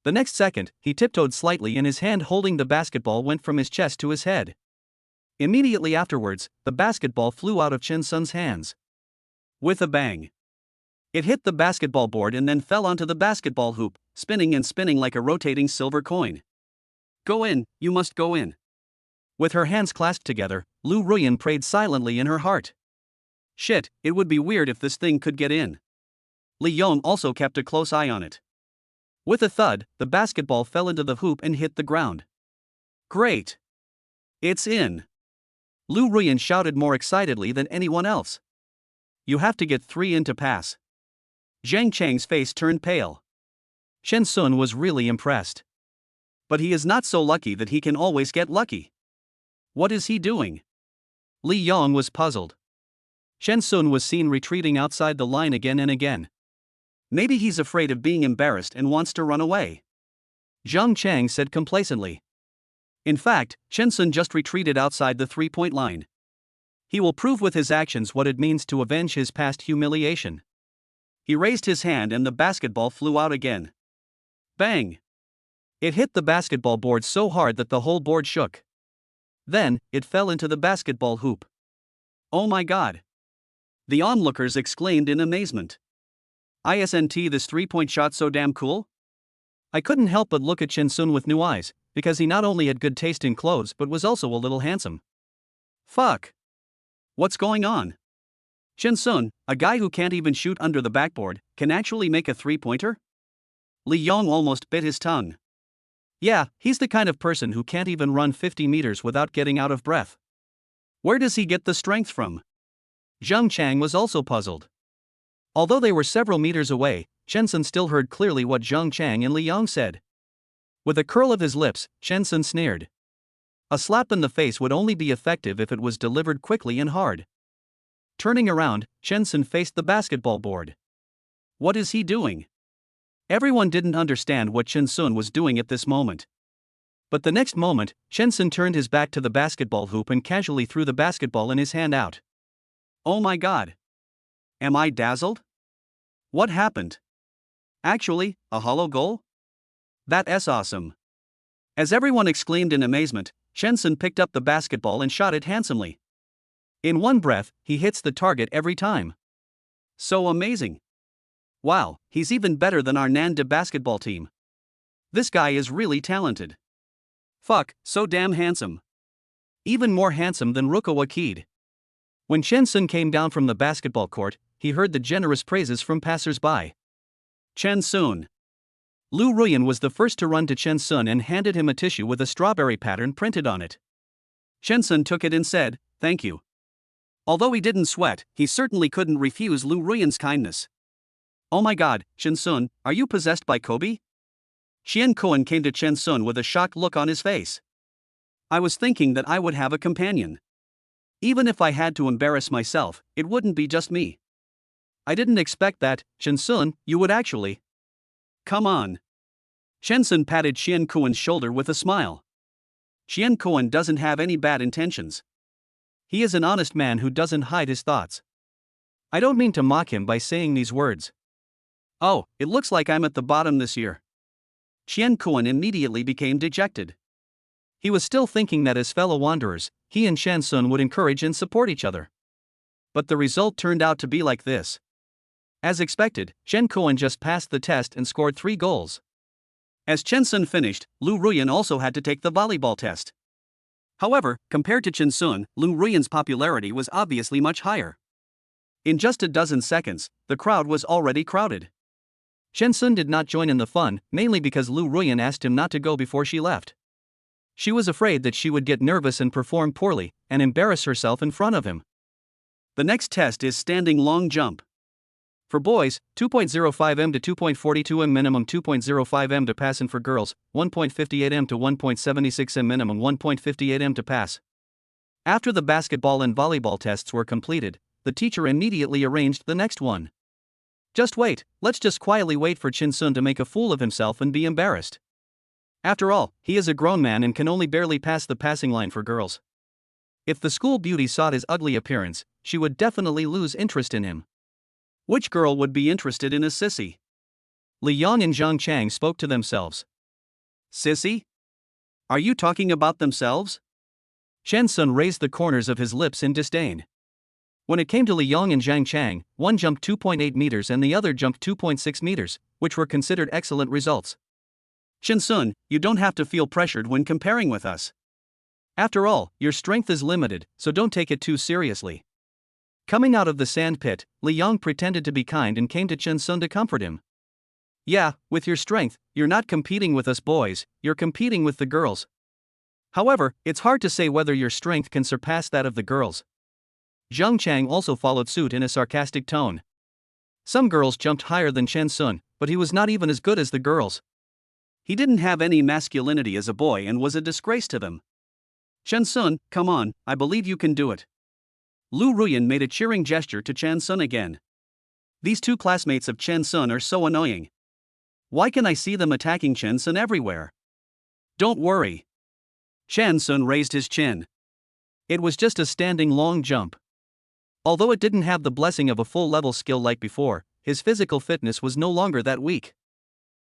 The next second, he tiptoed slightly and his hand holding the basketball went from his chest to his head. Immediately afterwards, the basketball flew out of Chansun's hands. With a bang. It hit the basketball board and then fell onto the basketball hoop, spinning and spinning like a rotating silver coin. Go in, you must go in. With her hands clasped together, Lu Ruyan prayed silently in her heart. Shit, it would be weird if this thing could get in. Li Yong also kept a close eye on it. With a thud, the basketball fell into the hoop and hit the ground. Great. It's in. Lu Ruyan shouted more excitedly than anyone else. You have to get 3 in to pass. Zhang Chang's face turned pale. Chen Sun was really impressed. But he is not so lucky that he can always get lucky. What is he doing? Li Yong was puzzled. Chen Sun was seen retreating outside the line again and again. Maybe he's afraid of being embarrassed and wants to run away. Zhang Chang said complacently. In fact, Chen Sun just retreated outside the 3-point line. He will prove with his actions what it means to avenge his past humiliation. He raised his hand and the basketball flew out again. Bang! It hit the basketball board so hard that the whole board shook. Then, it fell into the basketball hoop. Oh my god! The onlookers exclaimed in amazement. Isn't this 3-point shot so damn cool? I couldn't help but look at Chen Sun with new eyes, because he not only had good taste in clothes but was also a little handsome. Fuck! What's going on? Chen Sun, a guy who can't even shoot under the backboard, can actually make a 3-pointer? Li Yong almost bit his tongue. Yeah, he's the kind of person who can't even run 50 meters without getting out of breath. Where does he get the strength from? Zhang Chang was also puzzled. Although they were several meters away, Chen Sun still heard clearly what Zhang Chang and Li Yong said. With a curl of his lips, Chen Sun sneered. A slap in the face would only be effective if it was delivered quickly and hard. Turning around, Chen Sun faced the basketball board. What is he doing? Everyone didn't understand what Chen Sun was doing at this moment. But the next moment, Chen Sun turned his back to the basketball hoop and casually threw the basketball in his hand out. Oh my god! Am I dazzled? What happened? Actually, a hollow goal? That's awesome. As everyone exclaimed in amazement, Chen Sun picked up the basketball and shot it handsomely. In one breath, he hits the target every time. So amazing. Wow, he's even better than our Nanda basketball team. This guy is really talented. Fuck, so damn handsome. Even more handsome than Rukawa Kid. When Chen Sun came down from the basketball court, he heard the generous praises from passers-by. Chen Sun. Lu Ruyan was the first to run to Chen Sun and handed him a tissue with a strawberry pattern printed on it. Chen Sun took it and said, "Thank you." Although he didn't sweat, he certainly couldn't refuse Lu Ruyan's kindness. Oh my god, Chen Sun, are you possessed by Kobe? Xian Kuan came to Chen Sun with a shocked look on his face. I was thinking that I would have a companion. Even if I had to embarrass myself, it wouldn't be just me. I didn't expect that, Chen Sun, you would actually. Come on. Chen Sun patted Xian Kuan's shoulder with a smile. Xian Kuan doesn't have any bad intentions. He is an honest man who doesn't hide his thoughts. I don't mean to mock him by saying these words. Oh, it looks like I'm at the bottom this year. Xian Kuan immediately became dejected. He was still thinking that as fellow wanderers, he and Chen Sun would encourage and support each other. But the result turned out to be like this. As expected, Chen Kuan just passed the test and scored 3 goals. As Chen Sun finished, Lu Ruyan also had to take the volleyball test. However, compared to Chen Sun, Lu Ruyan's popularity was obviously much higher. In just a dozen seconds, the crowd was already crowded. Chen Sun did not join in the fun, mainly because Lu Ruyan asked him not to go before she left. She was afraid that she would get nervous and perform poorly, and embarrass herself in front of him. The next test is standing long jump. For boys, 2.05 m to 2.42 m minimum, 2.05 m to pass, and for girls, 1.58 m to 1.76 m minimum, 1.58 m to pass. After the basketball and volleyball tests were completed, the teacher immediately arranged the next one. Just wait, let's just quietly wait for Chen Sun to make a fool of himself and be embarrassed. After all, he is a grown man and can only barely pass the passing line for girls. If the school beauty saw his ugly appearance, she would definitely lose interest in him. Which girl would be interested in a sissy? Li Yong and Zhang Chang spoke to themselves. Sissy? Are you talking about themselves? Chen Sun raised the corners of his lips in disdain. When it came to Li Yong and Zhang Chang, one jumped 2.8 meters and the other jumped 2.6 meters, which were considered excellent results. Chen Sun, you don't have to feel pressured when comparing with us. After all, your strength is limited, so don't take it too seriously. Coming out of the sand pit, Li Yong pretended to be kind and came to Chen Sun to comfort him. Yeah, with your strength, you're not competing with us boys, you're competing with the girls. However, it's hard to say whether your strength can surpass that of the girls. Zhang Chang also followed suit in a sarcastic tone. Some girls jumped higher than Chen Sun, but he was not even as good as the girls. He didn't have any masculinity as a boy and was a disgrace to them. Chen Sun, come on, I believe you can do it. Lu Ruyan made a cheering gesture to Chen Sun again. These two classmates of Chen Sun are so annoying. Why can I see them attacking Chen Sun everywhere? Don't worry. Chen Sun raised his chin. It was just a standing long jump. Although it didn't have the blessing of a full-level skill like before, his physical fitness was no longer that weak.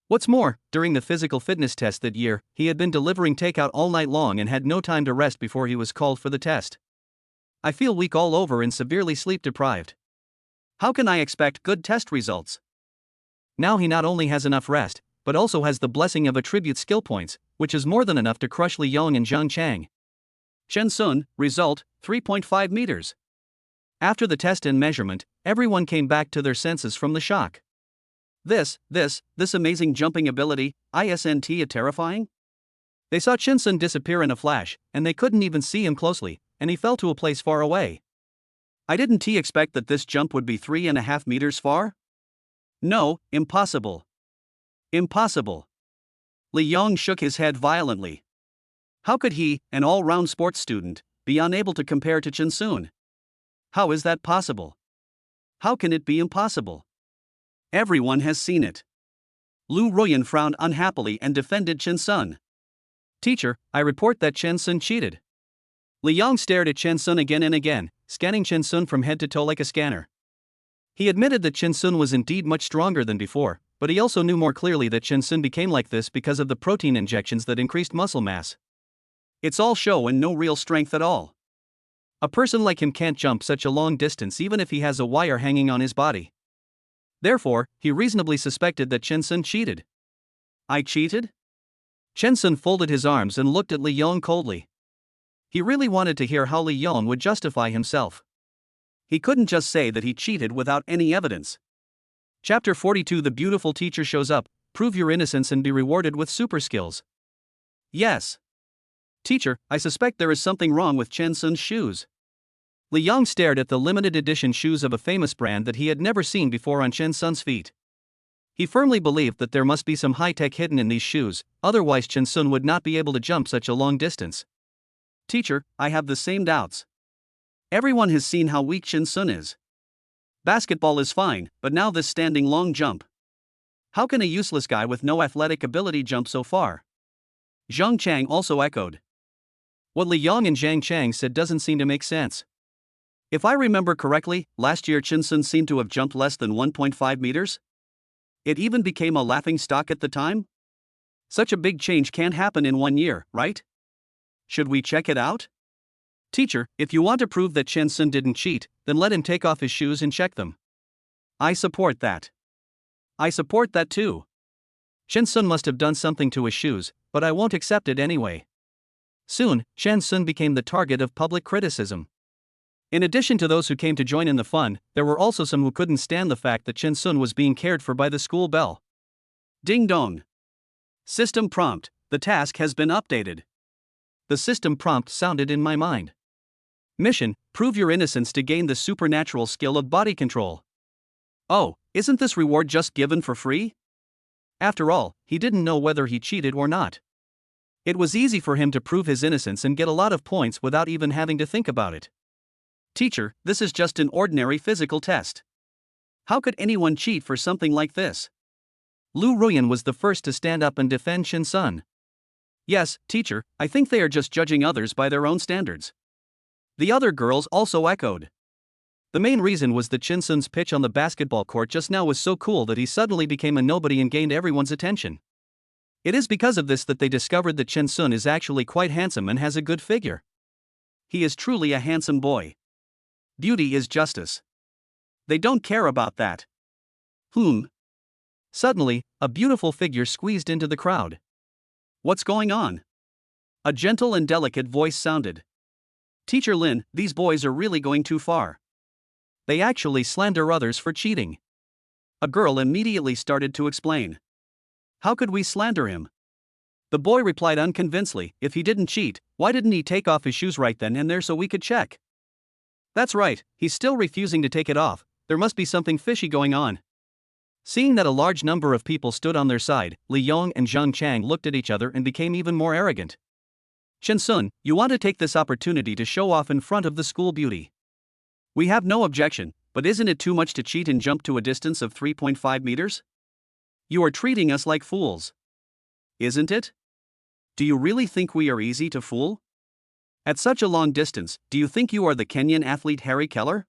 What's more, during the physical fitness test that year, he had been delivering takeout all night long and had no time to rest before he was called for the test. I feel weak all over and severely sleep-deprived. How can I expect good test results? Now he not only has enough rest, but also has the blessing of attribute skill points, which is more than enough to crush Li Yong and Zhang Chang. Chen Sun, result, 3.5 meters. After the test and measurement, everyone came back to their senses from the shock. This amazing jumping ability, isn't it terrifying? They saw Chen Sun disappear in a flash, and they couldn't even see him closely, and he fell to a place far away. I didn't expect that this jump would be 3.5 meters far? No, impossible. Impossible. Li Yong shook his head violently. How could he, an all-round sports student, be unable to compare to Chen Sun? How is that possible? How can it be impossible? Everyone has seen it. Lu Ruyan frowned unhappily and defended Chen Sun. Teacher, I report that Chen Sun cheated. Li Yong stared at Chen Sun again and again, scanning Chen Sun from head to toe like a scanner. He admitted that Chen Sun was indeed much stronger than before, but he also knew more clearly that Chen Sun became like this because of the protein injections that increased muscle mass. It's all show and no real strength at all. A person like him can't jump such a long distance even if he has a wire hanging on his body. Therefore, he reasonably suspected that Chen Sun cheated. I cheated? Chen Sun folded his arms and looked at Li Yong coldly. He really wanted to hear how Li Yong would justify himself. He couldn't just say that he cheated without any evidence. Chapter 42 The beautiful teacher shows up, prove your innocence and be rewarded with super skills. Yes. Teacher, I suspect there is something wrong with Chen Sun's shoes. Li Yong stared at the limited edition shoes of a famous brand that he had never seen before on Chen Sun's feet. He firmly believed that there must be some high-tech hidden in these shoes, otherwise Chen Sun would not be able to jump such a long distance. Teacher, I have the same doubts. Everyone has seen how weak Chen Sun is. Basketball is fine, but now this standing long jump. How can a useless guy with no athletic ability jump so far? Zhang Chang also echoed. What Li Yong and Zhang Chang said doesn't seem to make sense. If I remember correctly, last year Chen Sun seemed to have jumped less than 1.5 meters? It even became a laughing stock at the time? Such a big change can't happen in 1 year, right? Should we check it out? Teacher, if you want to prove that Chen Sun didn't cheat, then let him take off his shoes and check them. I support that. I support that too. Chen Sun must have done something to his shoes, but I won't accept it anyway. Soon, Chen Sun became the target of public criticism. In addition to those who came to join in the fun, there were also some who couldn't stand the fact that Chen Sun was being cared for by the school bell. Ding dong. System prompt, the task has been updated. The system prompt sounded in my mind. Mission, prove your innocence to gain the supernatural skill of body control. Oh, isn't this reward just given for free? After all, he didn't know whether he cheated or not. It was easy for him to prove his innocence and get a lot of points without even having to think about it. Teacher, this is just an ordinary physical test. How could anyone cheat for something like this? Lu Ruyan was the first to stand up and defend Chen Sun. Yes, teacher, I think they are just judging others by their own standards. The other girls also echoed. The main reason was that Chen Sun's pitch on the basketball court just now was so cool that he suddenly became a nobody and gained everyone's attention. It is because of this that they discovered that Chen Sun is actually quite handsome and has a good figure. He is truly a handsome boy. Beauty is justice. They don't care about that. Suddenly, a beautiful figure squeezed into the crowd. What's going on? A gentle and delicate voice sounded. Teacher Lin, these boys are really going too far. They actually slander others for cheating. A girl immediately started to explain. How could we slander him? The boy replied unconvincingly, if he didn't cheat, why didn't he take off his shoes right then and there so we could check? That's right, he's still refusing to take it off, there must be something fishy going on. Seeing that a large number of people stood on their side, Li Yong and Zhang Chang looked at each other and became even more arrogant. Chen Sun, you want to take this opportunity to show off in front of the school beauty. We have no objection, but isn't it too much to cheat and jump to a distance of 3.5 meters? You are treating us like fools. Isn't it? Do you really think we are easy to fool? At such a long distance, do you think you are the Kenyan athlete Harry Keller?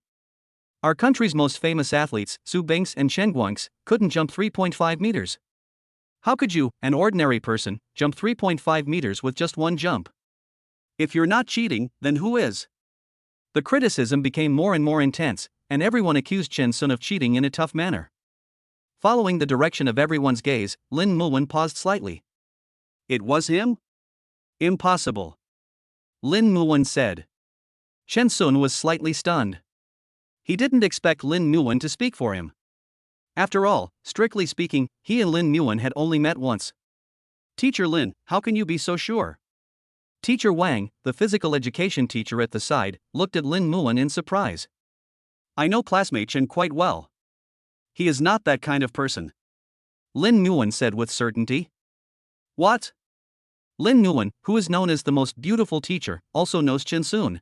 Our country's most famous athletes, Su Binks and Chen Guangx, couldn't jump 3.5 meters. How could you, an ordinary person, jump 3.5 meters with just one jump? If you're not cheating, then who is? The criticism became more and more intense, and everyone accused Chen Sun of cheating in a tough manner. Following the direction of everyone's gaze, Lin Muwen paused slightly. It was him? Impossible. Lin Muwen said. Chen Sun was slightly stunned. He didn't expect Lin Muwen to speak for him. After all, strictly speaking, he and Lin Muwen had only met once. Teacher Lin, how can you be so sure? Teacher Wang, the physical education teacher at the side, looked at Lin Muwen in surprise. I know classmate Chen quite well. He is not that kind of person. Lin Muwen said with certainty. What? Lin Muwen, who is known as the most beautiful teacher, also knows Chen Sun.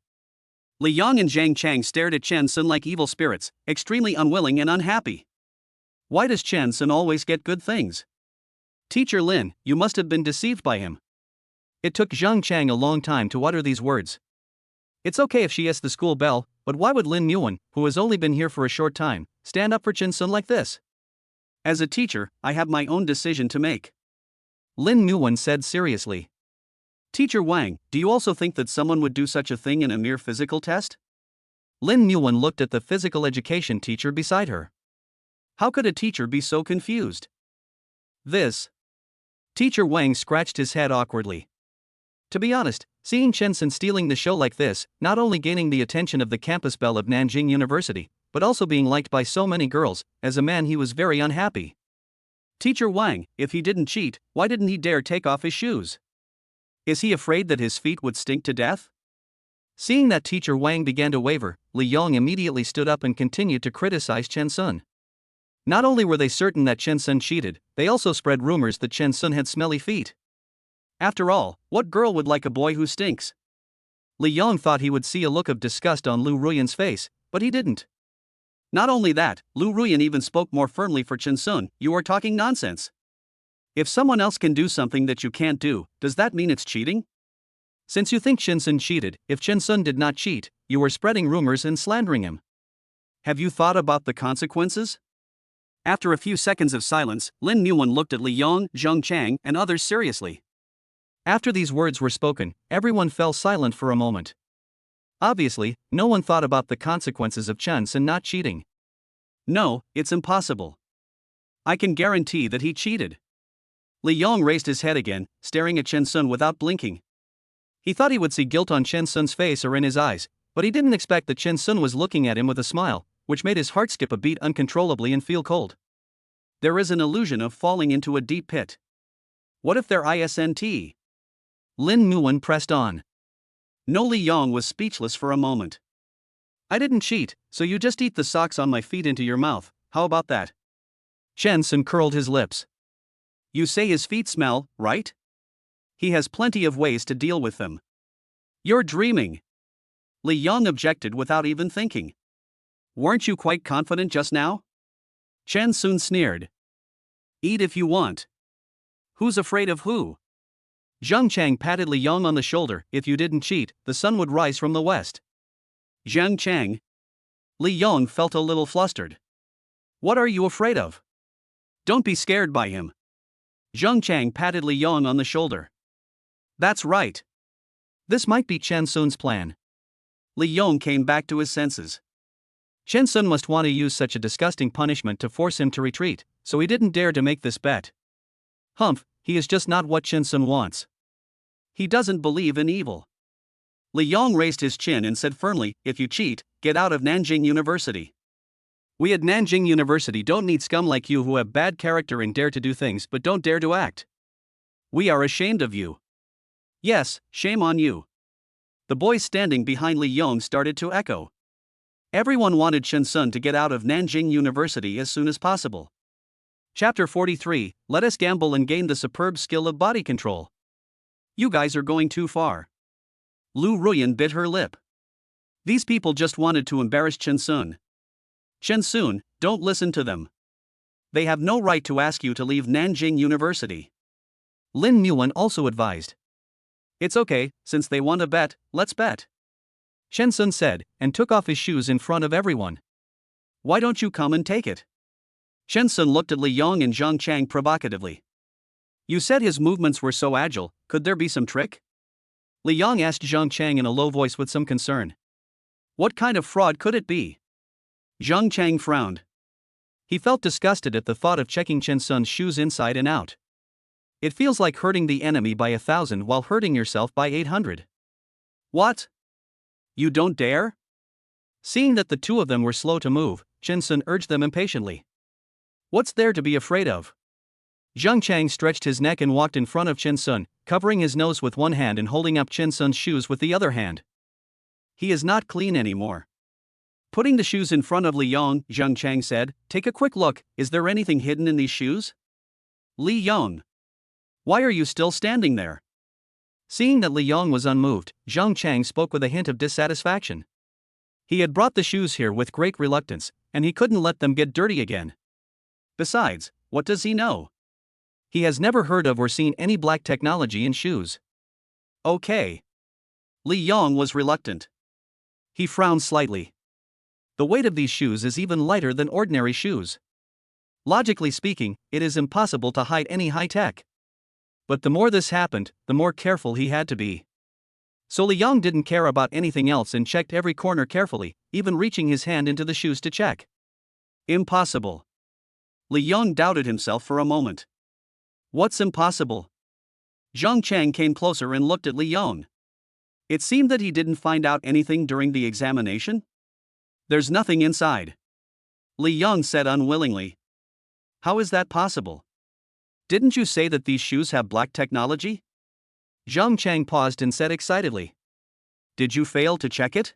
Li Yong and Zhang Chang stared at Chen Sun like evil spirits, extremely unwilling and unhappy. Why does Chen Sun always get good things? Teacher Lin, you must have been deceived by him. It took Zhang Chang a long time to utter these words. It's okay if she asks the school bell, but why would Lin Muwen, who has only been here for a short time, stand up for Chen Sun like this? As a teacher, I have my own decision to make. Lin Muwen said seriously. Teacher Wang, do you also think that someone would do such a thing in a mere physical test? Lin Muwen looked at the physical education teacher beside her. How could a teacher be so confused? This. Teacher Wang scratched his head awkwardly. To be honest, seeing Chen Sun stealing the show like this, not only gaining the attention of the campus belle of Nanjing University, but also being liked by so many girls, as a man he was very unhappy. Teacher Wang, if he didn't cheat, why didn't he dare take off his shoes? Is he afraid that his feet would stink to death? Seeing that Teacher Wang began to waver, Li Yong immediately stood up and continued to criticize Chen Sun. Not only were they certain that Chen Sun cheated, they also spread rumors that Chen Sun had smelly feet. After all, what girl would like a boy who stinks? Li Yong thought he would see a look of disgust on Lu Ruyan's face, but he didn't. Not only that, Lu Ruyan even spoke more firmly for Chen Sun, you are talking nonsense. If someone else can do something that you can't do, does that mean it's cheating? Since you think Chen Sun cheated, if Chen Sun did not cheat, you are spreading rumors and slandering him. Have you thought about the consequences? After a few seconds of silence, Lin Muwen looked at Li Yong, Zhang Chang, and others seriously. After these words were spoken, everyone fell silent for a moment. Obviously, no one thought about the consequences of Chen Sun not cheating. No, it's impossible. I can guarantee that he cheated. Li Yong raised his head again, staring at Chen Sun without blinking. He thought he would see guilt on Chen Sun's face or in his eyes, but he didn't expect that Chen Sun was looking at him with a smile, which made his heart skip a beat uncontrollably and feel cold. There is an illusion of falling into a deep pit. What if there isn't? Lin Muwen pressed on. No, Li Yong was speechless for a moment. I didn't cheat, so you just eat the socks on my feet into your mouth, how about that? Chen Sun curled his lips. You say his feet smell, right? He has plenty of ways to deal with them. You're dreaming. Li Yong objected without even thinking. Weren't you quite confident just now? Chen Sun sneered. Eat if you want. Who's afraid of who? Zhang Chang patted Li Yong on the shoulder. If you didn't cheat, the sun would rise from the west. Zhang Chang. Li Yong felt a little flustered. What are you afraid of? Don't be scared by him. Zhang Chang patted Li Yong on the shoulder. That's right. This might be Chen Sun's plan. Li Yong came back to his senses. Chen Sun must want to use such a disgusting punishment to force him to retreat, so he didn't dare to make this bet. Humph, he is just not what Chen Sun wants. He doesn't believe in evil. Li Yong raised his chin and said firmly, if you cheat, get out of Nanjing University. We at Nanjing University don't need scum like you who have bad character and dare to do things but don't dare to act. We are ashamed of you. Yes, shame on you. The boys standing behind Li Yong started to echo. Everyone wanted Chen Sun to get out of Nanjing University as soon as possible. Chapter 43, Let us gamble and gain the superb skill of body control. You guys are going too far. Lu Ruyan bit her lip. These people just wanted to embarrass Chen Sun. Chen Sun, don't listen to them. They have no right to ask you to leave Nanjing University. Lin Muan also advised. It's okay, since they want to bet, let's bet. Chen Sun said, and took off his shoes in front of everyone. Why don't you come and take it? Chen Sun looked at Li Yong and Zhang Chang provocatively. You said his movements were so agile, could there be some trick? Li Yong asked Zhang Chang in a low voice with some concern. What kind of fraud could it be? Zhang Chang frowned. He felt disgusted at the thought of checking Chen Sun's shoes inside and out. It feels like hurting the enemy by 1,000 while hurting yourself by 800. What? You don't dare? Seeing that the two of them were slow to move, Chen Sun urged them impatiently. What's there to be afraid of? Zhang Chang stretched his neck and walked in front of Chen Sun, covering his nose with one hand and holding up Chen Sun's shoes with the other hand. He is not clean anymore. Putting the shoes in front of Li Yong, Zhang Chang said, Take a quick look, is there anything hidden in these shoes? Li Yong. Why are you still standing there? Seeing that Li Yong was unmoved, Zhang Chang spoke with a hint of dissatisfaction. He had brought the shoes here with great reluctance, and he couldn't let them get dirty again. Besides, what does he know? He has never heard of or seen any black technology in shoes. Okay. Li Yong was reluctant. He frowned slightly. The weight of these shoes is even lighter than ordinary shoes. Logically speaking, it is impossible to hide any high tech. But the more this happened, the more careful he had to be. So Li Yong didn't care about anything else and checked every corner carefully, even reaching his hand into the shoes to check. Impossible. Li Yong doubted himself for a moment. What's impossible? Zhang Chang came closer and looked at Li Yong. It seemed that he didn't find out anything during the examination. There's nothing inside. Li Yong said unwillingly. How is that possible? Didn't you say that these shoes have black technology? Zhang Chang paused and said excitedly. Did you fail to check it?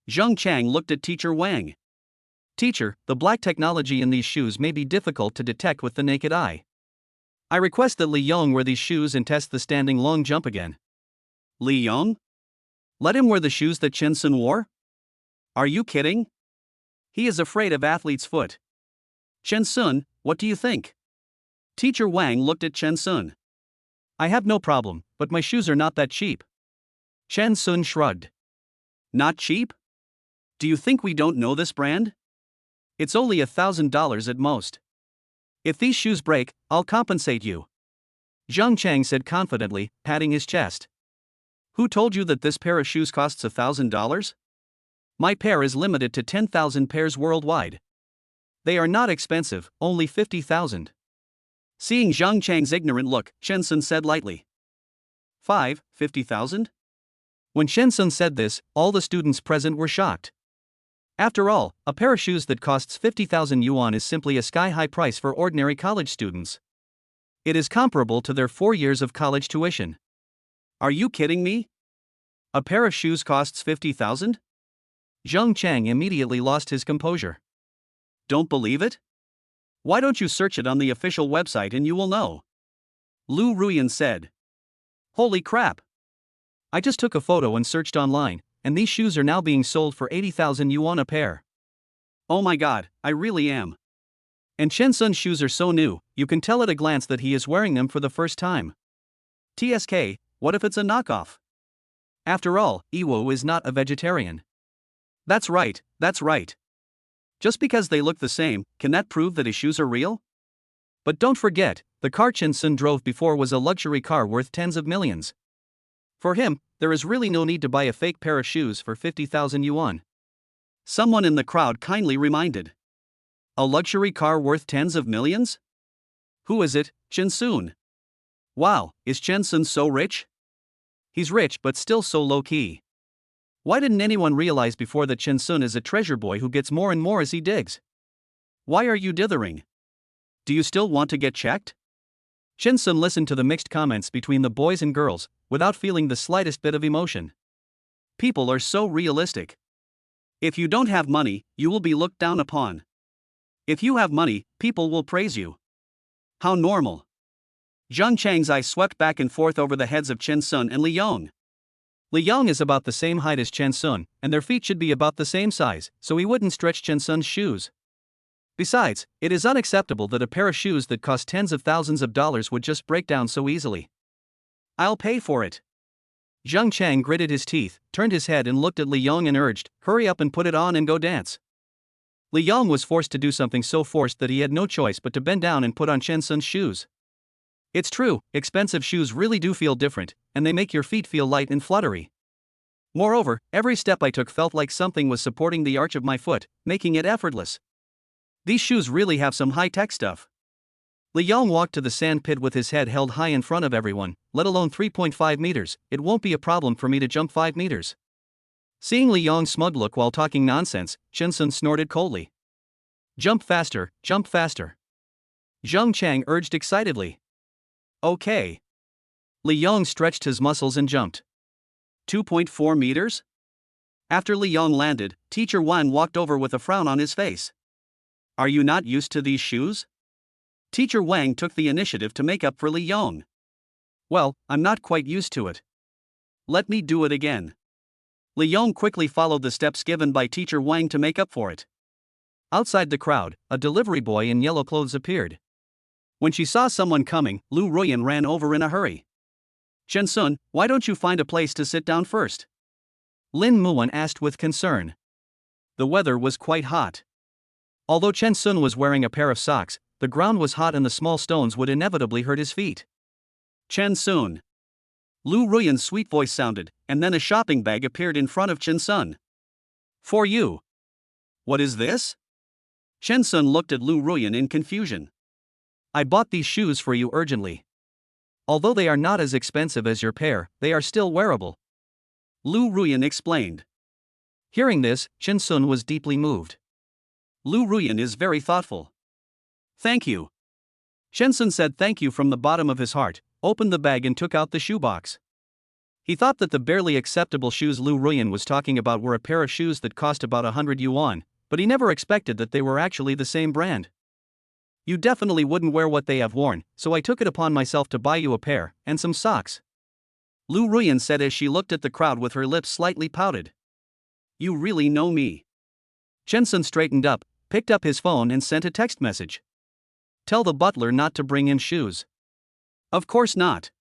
Zhang Chang looked at Teacher Wang. Teacher, the black technology in these shoes may be difficult to detect with the naked eye. I request that Li Yong wear these shoes and test the standing long jump again. Li Yong? Let him wear the shoes that Chen Sun wore? Are you kidding? He is afraid of athlete's foot. Chen Sun, what do you think? Teacher Wang looked at Chen Sun. I have no problem, but my shoes are not that cheap. Chen Sun shrugged. Not cheap? Do you think we don't know this brand? It's only $1,000 at most. If these shoes break, I'll compensate you. Zhang Chang said confidently, patting his chest. Who told you that this pair of shoes costs $1,000? My pair is limited to 10,000 pairs worldwide. They are not expensive, only 50,000. Seeing Zhang Chang's ignorant look, Chen Sun said lightly. 50,000? When Chen Sun said this, all the students present were shocked. After all, a pair of shoes that costs 50,000 yuan is simply a sky-high price for ordinary college students. It is comparable to their 4 years of college tuition. Are you kidding me? A pair of shoes costs 50,000? Zhang Chang immediately lost his composure. Don't believe it? Why don't you search it on the official website and you will know? Lu Ruyan said. Holy crap! I just took a photo and searched online, and these shoes are now being sold for 80,000 yuan a pair. Oh my god, I really am. And Chen Sun's shoes are so new, you can tell at a glance that he is wearing them for the first time. TSK, what if it's a knockoff? After all, Iwo is not a vegetarian. That's right, that's right. Just because they look the same, can that prove that his shoes are real? But don't forget, the car Chen Sun drove before was a luxury car worth tens of millions. For him, there is really no need to buy a fake pair of shoes for 50,000 yuan. Someone in the crowd kindly reminded. A luxury car worth tens of millions? Who is it, Chen Sun? Wow, is Chen Sun so rich? He's rich but still so low-key. Why didn't anyone realize before that Chen Sun is a treasure boy who gets more and more as he digs? Why are you dithering? Do you still want to get checked? Chen Sun listened to the mixed comments between the boys and girls, without feeling the slightest bit of emotion. People are so realistic. If you don't have money, you will be looked down upon. If you have money, people will praise you. How normal. Zhang Chang's eyes swept back and forth over the heads of Chen Sun and Li Yong. Li Yong is about the same height as Chen Sun, and their feet should be about the same size, so he wouldn't stretch Chen Sun's shoes. Besides, it is unacceptable that a pair of shoes that cost tens of thousands of dollars would just break down so easily. I'll pay for it. Zhang Chang gritted his teeth, turned his head and looked at Li Yong and urged, hurry up and put it on and go dance. Li Yong was forced to do something so forced that he had no choice but to bend down and put on Chen Sun's shoes. It's true, expensive shoes really do feel different, and they make your feet feel light and fluttery. Moreover, every step I took felt like something was supporting the arch of my foot, making it effortless. These shoes really have some high-tech stuff. Li Yong walked to the sand pit with his head held high in front of everyone, let alone 3.5 meters, it won't be a problem for me to jump 5 meters. Seeing Li Yong's smug look while talking nonsense, Chen Sun snorted coldly. Jump faster, jump faster. Zhang Chang urged excitedly. Okay. Li Yong stretched his muscles and jumped. 2.4 meters? After Li Yong landed, Teacher Wan walked over with a frown on his face. Are you not used to these shoes? Teacher Wang took the initiative to make up for Li Yong. Well, I'm not quite used to it. Let me do it again. Li Yong quickly followed the steps given by Teacher Wang to make up for it. Outside the crowd, a delivery boy in yellow clothes appeared. When she saw someone coming, Lu Ruyan ran over in a hurry. Chen Sun, why don't you find a place to sit down first? Lin Muan asked with concern. The weather was quite hot. Although Chen Sun was wearing a pair of socks, the ground was hot and the small stones would inevitably hurt his feet. Chen Sun. Lu Ruyan's sweet voice sounded, and then a shopping bag appeared in front of Chen Sun. For you. What is this? Chen Sun looked at Lu Ruyan in confusion. I bought these shoes for you urgently. Although they are not as expensive as your pair, they are still wearable. Lu Ruyan explained. Hearing this, Chen Sun was deeply moved. Lu Ruyan is very thoughtful. Thank you. Chen Sun said thank you from the bottom of his heart, opened the bag and took out the shoebox. He thought that the barely acceptable shoes Lu Ruyan was talking about were a pair of shoes that cost about 100 yuan, but he never expected that they were actually the same brand. You definitely wouldn't wear what they have worn, so I took it upon myself to buy you a pair, and some socks. Lu Ruyan said as she looked at the crowd with her lips slightly pouted. You really know me. Chen Sun straightened up, picked up his phone and sent a text message. Tell the butler not to bring in shoes. Of course not.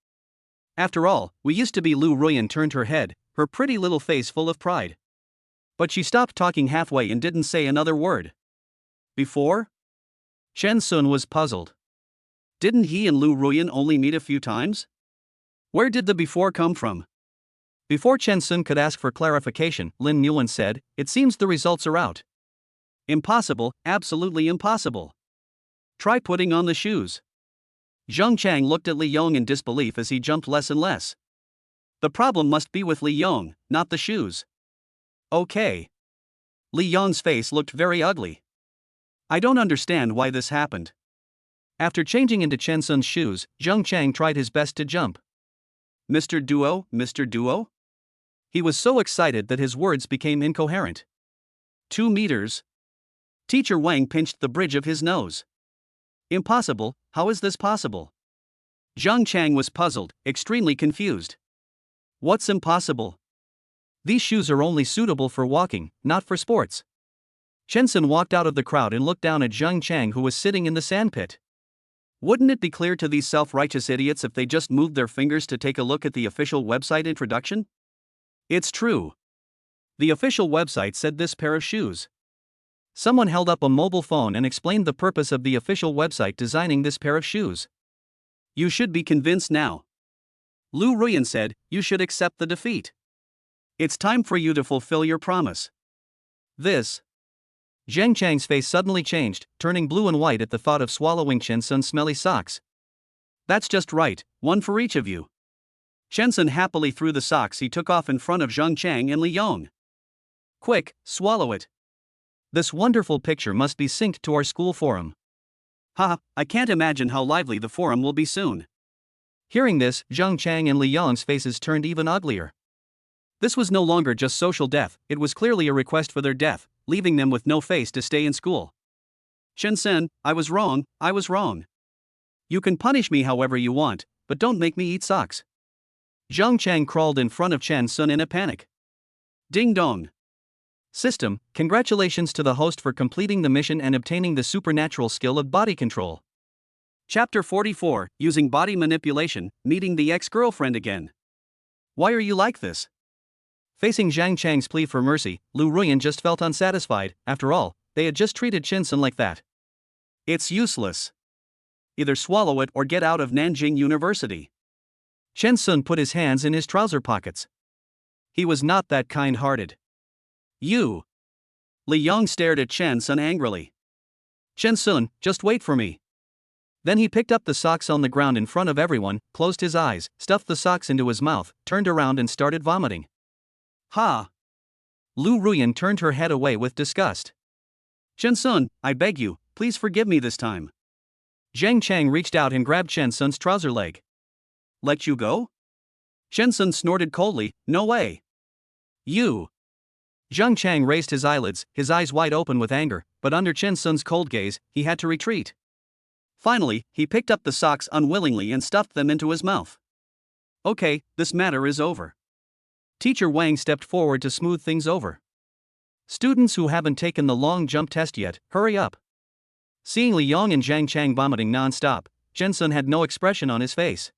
After all, we used to be. Lu Ruyan turned her head, her pretty little face full of pride. But she stopped talking halfway and didn't say another word. Before? Chen Sun was puzzled. Didn't he and Lu Ruyan only meet a few times? Where did the before come from? Before Chen Sun could ask for clarification, Lin Muan said, it seems the results are out. Impossible, absolutely impossible. Try putting on the shoes. Zhang Chang looked at Li Yong in disbelief as he jumped less and less. The problem must be with Li Yong, not the shoes. Okay. Li Yong's face looked very ugly. I don't understand why this happened. After changing into Chen Sun's shoes, Zhang Chang tried his best to jump. Mr. Duo, Mr. Duo? He was so excited that his words became incoherent. 2 meters. Teacher Wang pinched the bridge of his nose. Impossible, how is this possible? Zhang Chang was puzzled, extremely confused. What's impossible? These shoes are only suitable for walking, not for sports. Chen Sun walked out of the crowd and looked down at Zhang Chang, who was sitting in the sandpit. Wouldn't it be clear to these self-righteous idiots if they just moved their fingers to take a look at the official website introduction? It's true. The official website said this pair of shoes. Someone held up a mobile phone and explained the purpose of the official website designing this pair of shoes. You should be convinced now. Lu Ruyan said, you should accept the defeat. It's time for you to fulfill your promise. This. Zhang Chang's face suddenly changed, turning blue and white at the thought of swallowing Chen Sun's smelly socks. That's just right, one for each of you. Chen Sun happily threw the socks he took off in front of Zhang Chang and Li Yong. Quick, swallow it. This wonderful picture must be synced to our school forum. Haha, I can't imagine how lively the forum will be soon. Hearing this, Zhang Chang and Li Yong's faces turned even uglier. This was no longer just social death, it was clearly a request for their death, leaving them with no face to stay in school. Shen-sen, I was wrong. You can punish me however you want, but don't make me eat socks. Zhang Chang crawled in front of Chen-sun in a panic. Ding dong. System, congratulations to the host for completing the mission and obtaining the supernatural skill of body control. Chapter 44, Using Body Manipulation, Meeting the Ex-Girlfriend Again. Why are you like this? Facing Zhang Chang's plea for mercy, Lu Ruyan just felt unsatisfied. After all, they had just treated Chen-sun like that. It's useless. Either swallow it or get out of Nanjing University. Chen-sun put his hands in his trouser pockets. He was not that kind-hearted. You. Li Yong stared at Chen-sun angrily. Chen-sun, just wait for me. Then he picked up the socks on the ground in front of everyone, closed his eyes, stuffed the socks into his mouth, turned around and started vomiting. Ha! Lu Ruyan turned her head away with disgust. Chen-sun, I beg you, please forgive me this time. Zhang Chang reached out and grabbed Chen-sun's trouser leg. Let you go? Chen-sun snorted coldly, no way. You. Zhang Chang raised his eyelids, his eyes wide open with anger, but under Chen-sun's cold gaze, he had to retreat. Finally, he picked up the socks unwillingly and stuffed them into his mouth. Okay, this matter is over. Teacher Wang stepped forward to smooth things over. Students who haven't taken the long jump test yet, hurry up. Seeing Li Yong and Zhang Chang vomiting non-stop, Chen-sun had no expression on his face.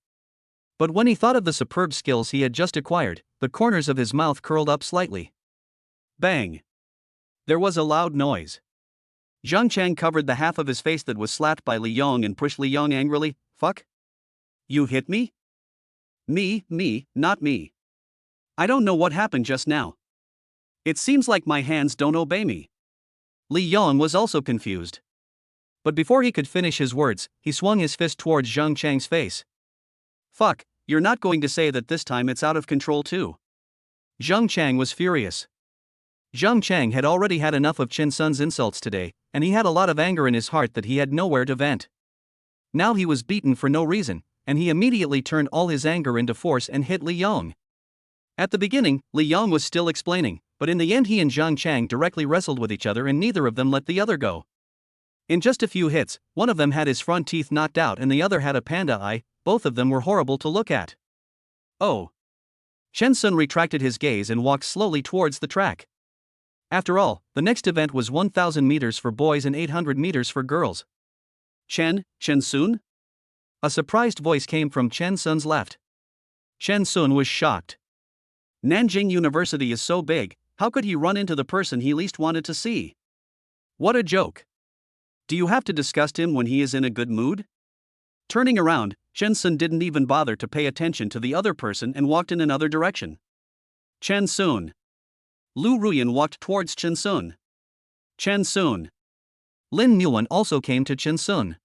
But when he thought of the superb skills he had just acquired, the corners of his mouth curled up slightly. Bang! There was a loud noise. Zhang Chang covered the half of his face that was slapped by Li Yong and pushed Li Yong angrily. Fuck? You hit me? Me, not me. I don't know what happened just now. It seems like my hands don't obey me. Li Yong was also confused. But before he could finish his words, he swung his fist towards Zhang Chang's face. Fuck, you're not going to say that this time it's out of control too. Zhang Chang was furious. Zhang Chang had already had enough of Chen-sun's insults today, and he had a lot of anger in his heart that he had nowhere to vent. Now he was beaten for no reason, and he immediately turned all his anger into force and hit Li Yong. At the beginning, Li Yong was still explaining, but in the end he and Zhang Chang directly wrestled with each other and neither of them let the other go. In just a few hits, one of them had his front teeth knocked out and the other had a panda eye. Both of them were horrible to look at. Oh. Chen-sun retracted his gaze and walked slowly towards the track. After all, the next event was 1,000 meters for boys and 800 meters for girls. Chen-sun? A surprised voice came from Chen-sun's left. Chen-sun was shocked. Nanjing University is so big, how could he run into the person he least wanted to see? What a joke. Do you have to disgust him when he is in a good mood? Turning around, Chen-sun didn't even bother to pay attention to the other person and walked in another direction. Chen-sun. Lu Ruyan walked towards Chen-sun. Chen-sun. Lin Muan also came to Chen-sun.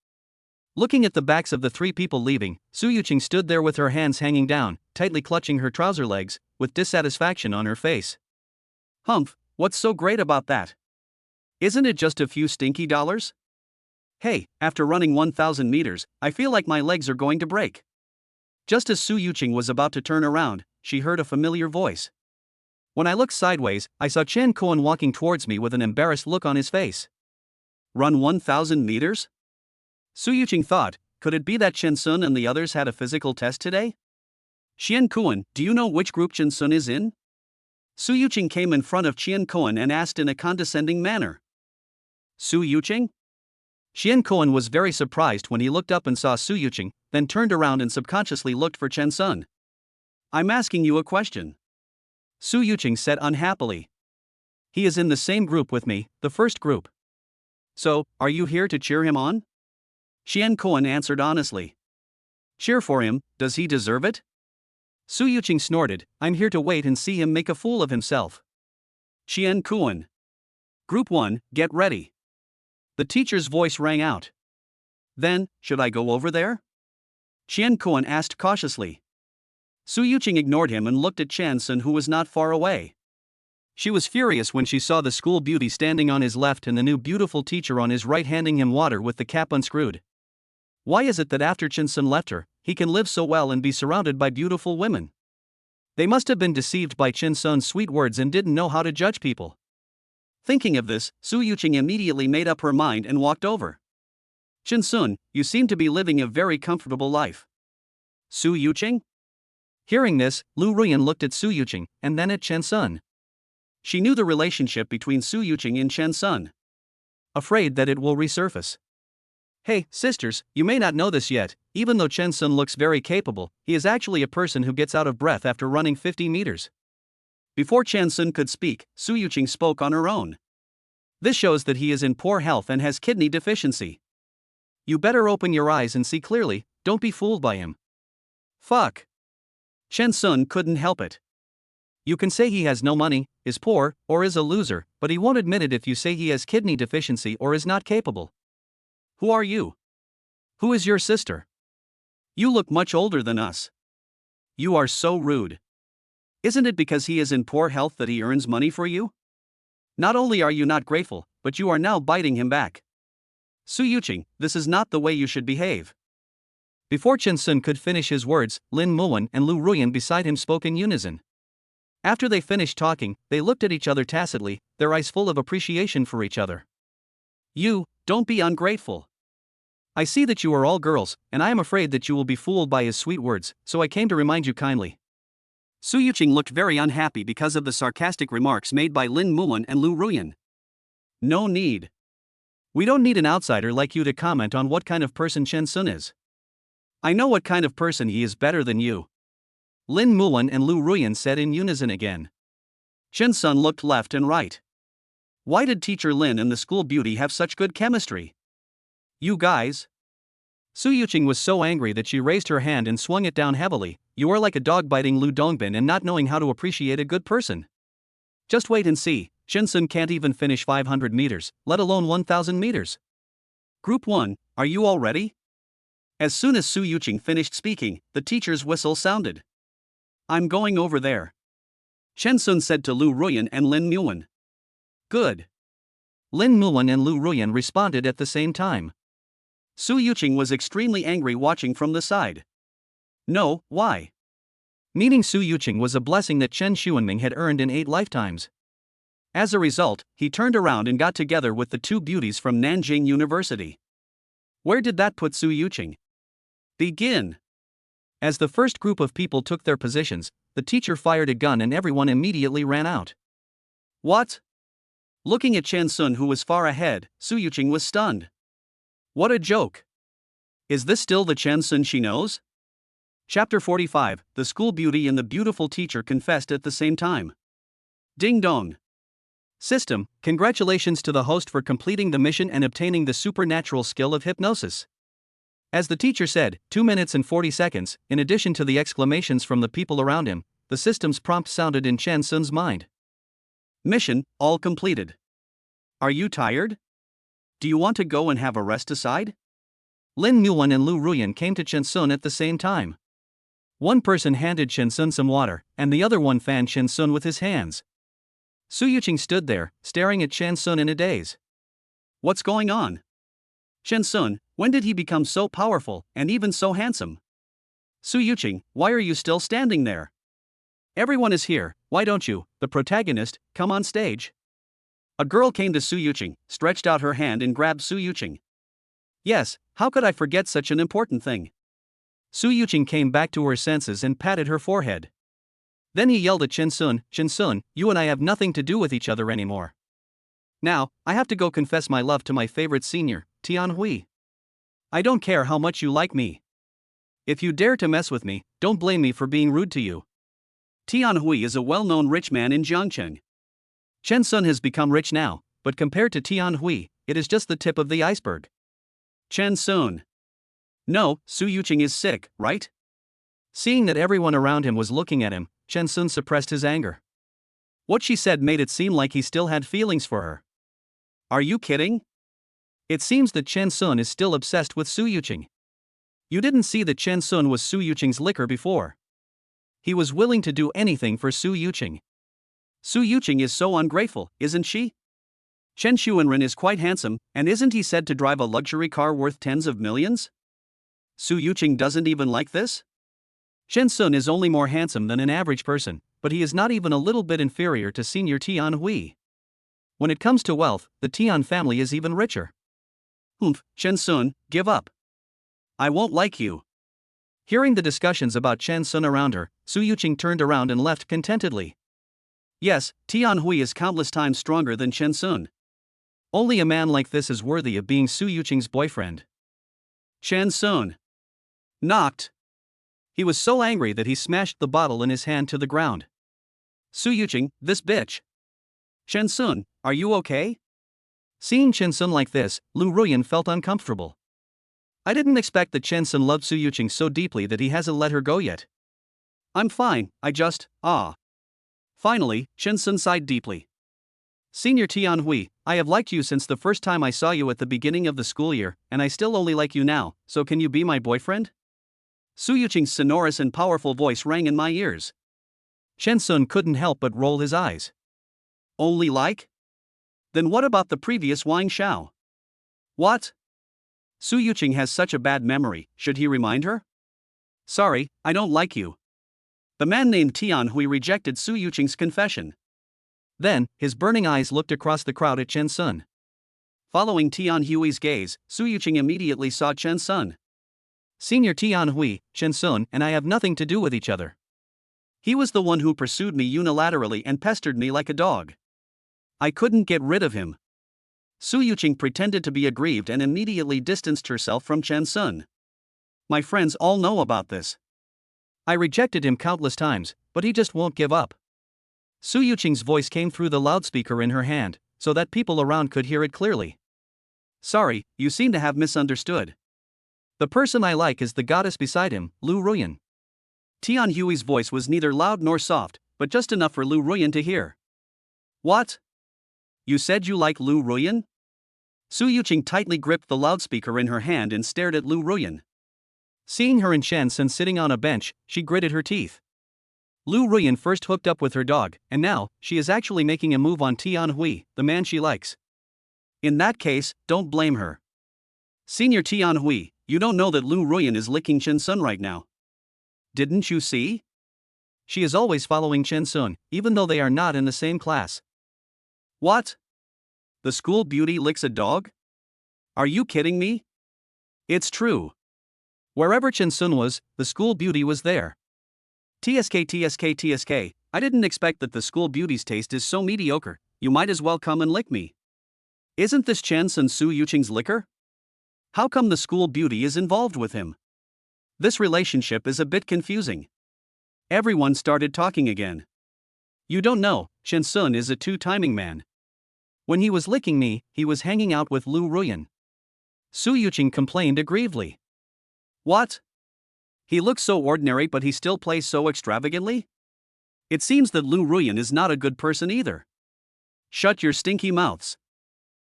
Looking at the backs of the three people leaving, Su Yuqing stood there with her hands hanging down, tightly clutching her trouser legs, with dissatisfaction on her face. Humph, what's so great about that? Isn't it just a few stinky dollars? Hey, after running 1,000 meters, I feel like my legs are going to break. Just as Su Yuqing was about to turn around, she heard a familiar voice. When I looked sideways, I saw Chen Kuan walking towards me with an embarrassed look on his face. Run 1,000 meters? Su Yuqing thought, could it be that Chen-sun and the others had a physical test today? Qian Kuan, do you know which group Chen-sun is in? Su Yuqing came in front of Qian Kuan and asked in a condescending manner. Su Yuqing? Qian Kuan was very surprised when he looked up and saw Su Yuqing, then turned around and subconsciously looked for Chen-sun. I'm asking you a question. Su Yuqing said unhappily. He is in the same group with me, the first group. So, are you here to cheer him on? Qian Kuan answered honestly. Cheer for him, does he deserve it? Su Yuqing snorted, I'm here to wait and see him make a fool of himself. Qian Kuan. Group 1, get ready. The teacher's voice rang out. Then, should I go over there? Qian Kuan asked cautiously. Su Yuqing ignored him and looked at Chen-sun who was not far away. She was furious when she saw the school beauty standing on his left and the new beautiful teacher on his right handing him water with the cap unscrewed. Why is it that after Chin-sun left her, he can live so well and be surrounded by beautiful women? They must have been deceived by Chin-sun's sweet words and didn't know how to judge people. Thinking of this, Su Yuqing immediately made up her mind and walked over. Chin-sun, you seem to be living a very comfortable life. Su Yuqing? Hearing this, Lu Ruyan looked at Su Yuqing and then at Chin-sun. She knew the relationship between Su Yuqing and Chin-sun. Afraid that it will resurface. Hey, sisters, you may not know this yet, even though Chin-sun looks very capable, he is actually a person who gets out of breath after running 50 meters. Before Chin-sun could speak, Su Yuqing spoke on her own. This shows that he is in poor health and has kidney deficiency. You better open your eyes and see clearly, don't be fooled by him. Fuck. Chin-sun couldn't help it. You can say he has no money, is poor, or is a loser, but he won't admit it if you say he has kidney deficiency or is not capable. Who are you? Who is your sister? You look much older than us. You are so rude. Isn't it because he is in poor health that he earns money for you? Not only are you not grateful, but you are now biting him back. Su Yuqing, this is not the way you should behave. Before Chin-sun could finish his words, Lin Muan and Lu Ruyan beside him spoke in unison. After they finished talking, they looked at each other tacitly, their eyes full of appreciation for each other. You, don't be ungrateful. I see that you are all girls, and I am afraid that you will be fooled by his sweet words, so I came to remind you kindly. Su Yuqing looked very unhappy because of the sarcastic remarks made by Lin Muan and Lu Ruyan. No need. We don't need an outsider like you to comment on what kind of person Chin-sun is. I know what kind of person he is better than you. Lin Muan and Lu Ruyan said in unison again. Chin-sun looked left and right. Why did teacher Lin and the school beauty have such good chemistry? You guys. Su Yuqing was so angry that she raised her hand and swung it down heavily. You are like a dog biting Lu Dongbin and not knowing how to appreciate a good person. Just wait and see, Chin-sun can't even finish 500 meters, let alone 1,000 meters. Group 1, are you all ready? As soon as Su Yuqing finished speaking, the teacher's whistle sounded. I'm going over there. Chin-sun said to Lu Ruyan and Lin Muan. Good. Lin Muan and Lu Ruyan responded at the same time. Su Yuqing was extremely angry watching from the side. No, why? Meeting Su Yuqing was a blessing that Chen Xuanming had earned in 8 lifetimes. As a result, he turned around and got together with the 2 beauties from Nanjing University. Where did that put Su Yuqing? Begin. As the first group of people took their positions, the teacher fired a gun and everyone immediately ran out. What? Looking at Chin-sun who was far ahead, Su Yuqing was stunned. What a joke. Is this still the Chin-sun she knows? Chapter 45, The School Beauty and the Beautiful Teacher confessed at the same time. Ding dong. System, congratulations to the host for completing the mission and obtaining the supernatural skill of hypnosis. As the teacher said, 2 minutes and 40 seconds, in addition to the exclamations from the people around him, the system's prompt sounded in Chin-sun's mind. Mission, all completed. Are you tired? Do you want to go and have a rest aside? Lin Muan and Lu Ruyan came to Chin-sun at the same time. One person handed Chin-sun some water, and the other one fanned Chin-sun with his hands. Su Yuqing stood there, staring at Chin-sun in a daze. What's going on? Chin-sun, when did he become so powerful, and even so handsome? Su Yuqing, why are you still standing there? Everyone is here, why don't you, the protagonist, come on stage? A girl came to Su Yuqing, stretched out her hand and grabbed Su Yuqing. Yes, how could I forget such an important thing? Su Yuqing came back to her senses and patted her forehead. Then he yelled at Chin-sun, Chin-sun, you and I have nothing to do with each other anymore. Now, I have to go confess my love to my favorite senior, Tian Hui. I don't care how much you like me. If you dare to mess with me, don't blame me for being rude to you. Tian Hui is a well-known rich man in Jiangcheng. Chin-sun has become rich now, but compared to Tian Hui, it is just the tip of the iceberg. Chin-sun. No, Su Yuqing is sick, right? Seeing that everyone around him was looking at him, Chin-sun suppressed his anger. What she said made it seem like he still had feelings for her. Are you kidding? It seems that Chin-sun is still obsessed with Su Yuqing. You didn't see that Chin-sun was Su Yuqing's licker before. He was willing to do anything for Su Yuqing. Su Yuqing is so ungrateful, isn't she? Chen Xuanren is quite handsome, and isn't he said to drive a luxury car worth tens of millions? Su Yuqing doesn't even like this? Shen Sun is only more handsome than an average person, but he is not even a little bit inferior to Senior Tian Hui. When it comes to wealth, the Tian family is even richer. Chen Sun, give up. I won't like you. Hearing the discussions about Chen Sun around her, Su Yuqing turned around and left contentedly. Yes, Tian Hui is countless times stronger than Chen Sun. Only a man like this is worthy of being Su Yuqing's boyfriend. Chen Sun knocked. He was so angry that he smashed the bottle in his hand to the ground. Su Yuqing, this bitch. Chen Sun, are you okay? Seeing Chen Sun like this, Lu Ruyan felt uncomfortable. I didn't expect that Chen Sun loved Su Yuqing so deeply that he hasn't let her go yet. I'm fine, Finally, Chen Sun sighed deeply. Senior Tian Hui, I have liked you since the first time I saw you at the beginning of the school year, and I still only like you now, so can you be my boyfriend? Su Yuqing's sonorous and powerful voice rang in my ears. Chen Sun couldn't help but roll his eyes. Only like? Then what about the previous Wang Xiao? What? Su Yuqing has such a bad memory, should he remind her? Sorry, I don't like you. The man named Tian Hui rejected Su Yuqing's confession. Then, his burning eyes looked across the crowd at Chen Sun. Following Tian Hui's gaze, Su Yuqing immediately saw Chen Sun. Senior Tian Hui, Chen Sun and I have nothing to do with each other. He was the one who pursued me unilaterally and pestered me like a dog. I couldn't get rid of him. Su Yuqing pretended to be aggrieved and immediately distanced herself from Chen Sun. My friends all know about this. I rejected him countless times, but he just won't give up. Su Yuqing's voice came through the loudspeaker in her hand, so that people around could hear it clearly. Sorry, you seem to have misunderstood. The person I like is the goddess beside him, Lu Ruyan. Tian Hui's voice was neither loud nor soft, but just enough for Lu Ruyan to hear. What? You said you like Lu Ruyan? Su Yuqing tightly gripped the loudspeaker in her hand and stared at Lu Ruyan. Seeing her and Chen Sun sitting on a bench, she gritted her teeth. Lu Ruyan first hooked up with her dog, and now, she is actually making a move on Tian Hui, the man she likes. In that case, don't blame her. Senior Tian Hui, you don't know that Lu Ruyan is licking Chen Sun right now. Didn't you see? She is always following Chen Sun, even though they are not in the same class. What? The school beauty licks a dog? Are you kidding me? It's true. Wherever Chen Sun was, the school beauty was there. TSK, I didn't expect that the school beauty's taste is so mediocre, you might as well come and lick me. Isn't this Chen Sun Su Yuqing's liquor? How come the school beauty is involved with him? This relationship is a bit confusing. Everyone started talking again. You don't know, Chen Sun is a two-timing man. When he was licking me, he was hanging out with Lu Ruyan. Su Yuqing complained aggrievedly. What? He looks so ordinary but he still plays so extravagantly? It seems that Lu Ruyan is not a good person either. Shut your stinky mouths.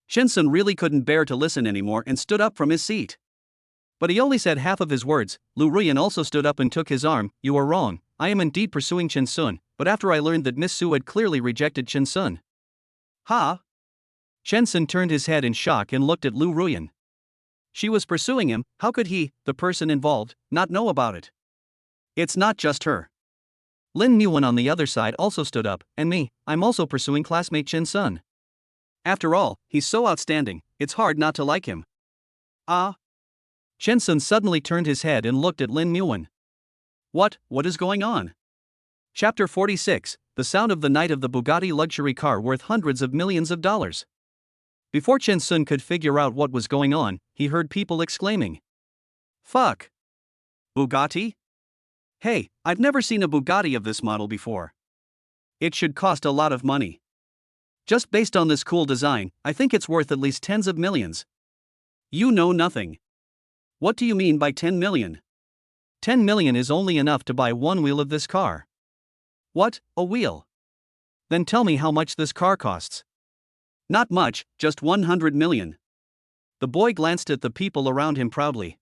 Chen Sun really couldn't bear to listen anymore and stood up from his seat. But he only said half of his words. Lu Ruyan also stood up and took his arm. You are wrong, I am indeed pursuing Chen Sun, but after I learned that Miss Su had clearly rejected Chen Sun. Ha? Chen Sun turned his head in shock and looked at Lu Ruyan. She was pursuing him, how could he, the person involved, not know about it? It's not just her. Lin Muan on the other side also stood up, and me, I'm also pursuing classmate Chen Sun. After all, he's so outstanding, it's hard not to like him. Chen Sun suddenly turned his head and looked at Lin Muan. What is going on? Chapter 46, The Sound of the Night of the Bugatti luxury car worth hundreds of millions of dollars. Before Chen Sun could figure out what was going on, he heard people exclaiming. Fuck! Bugatti? Hey, I've never seen a Bugatti of this model before. It should cost a lot of money. Just based on this cool design, I think it's worth at least tens of millions. You know nothing. What do you mean by 10 million? 10 million is only enough to buy one wheel of this car. What, a wheel? Then tell me how much this car costs. Not much, just 100 million. The boy glanced at the people around him proudly.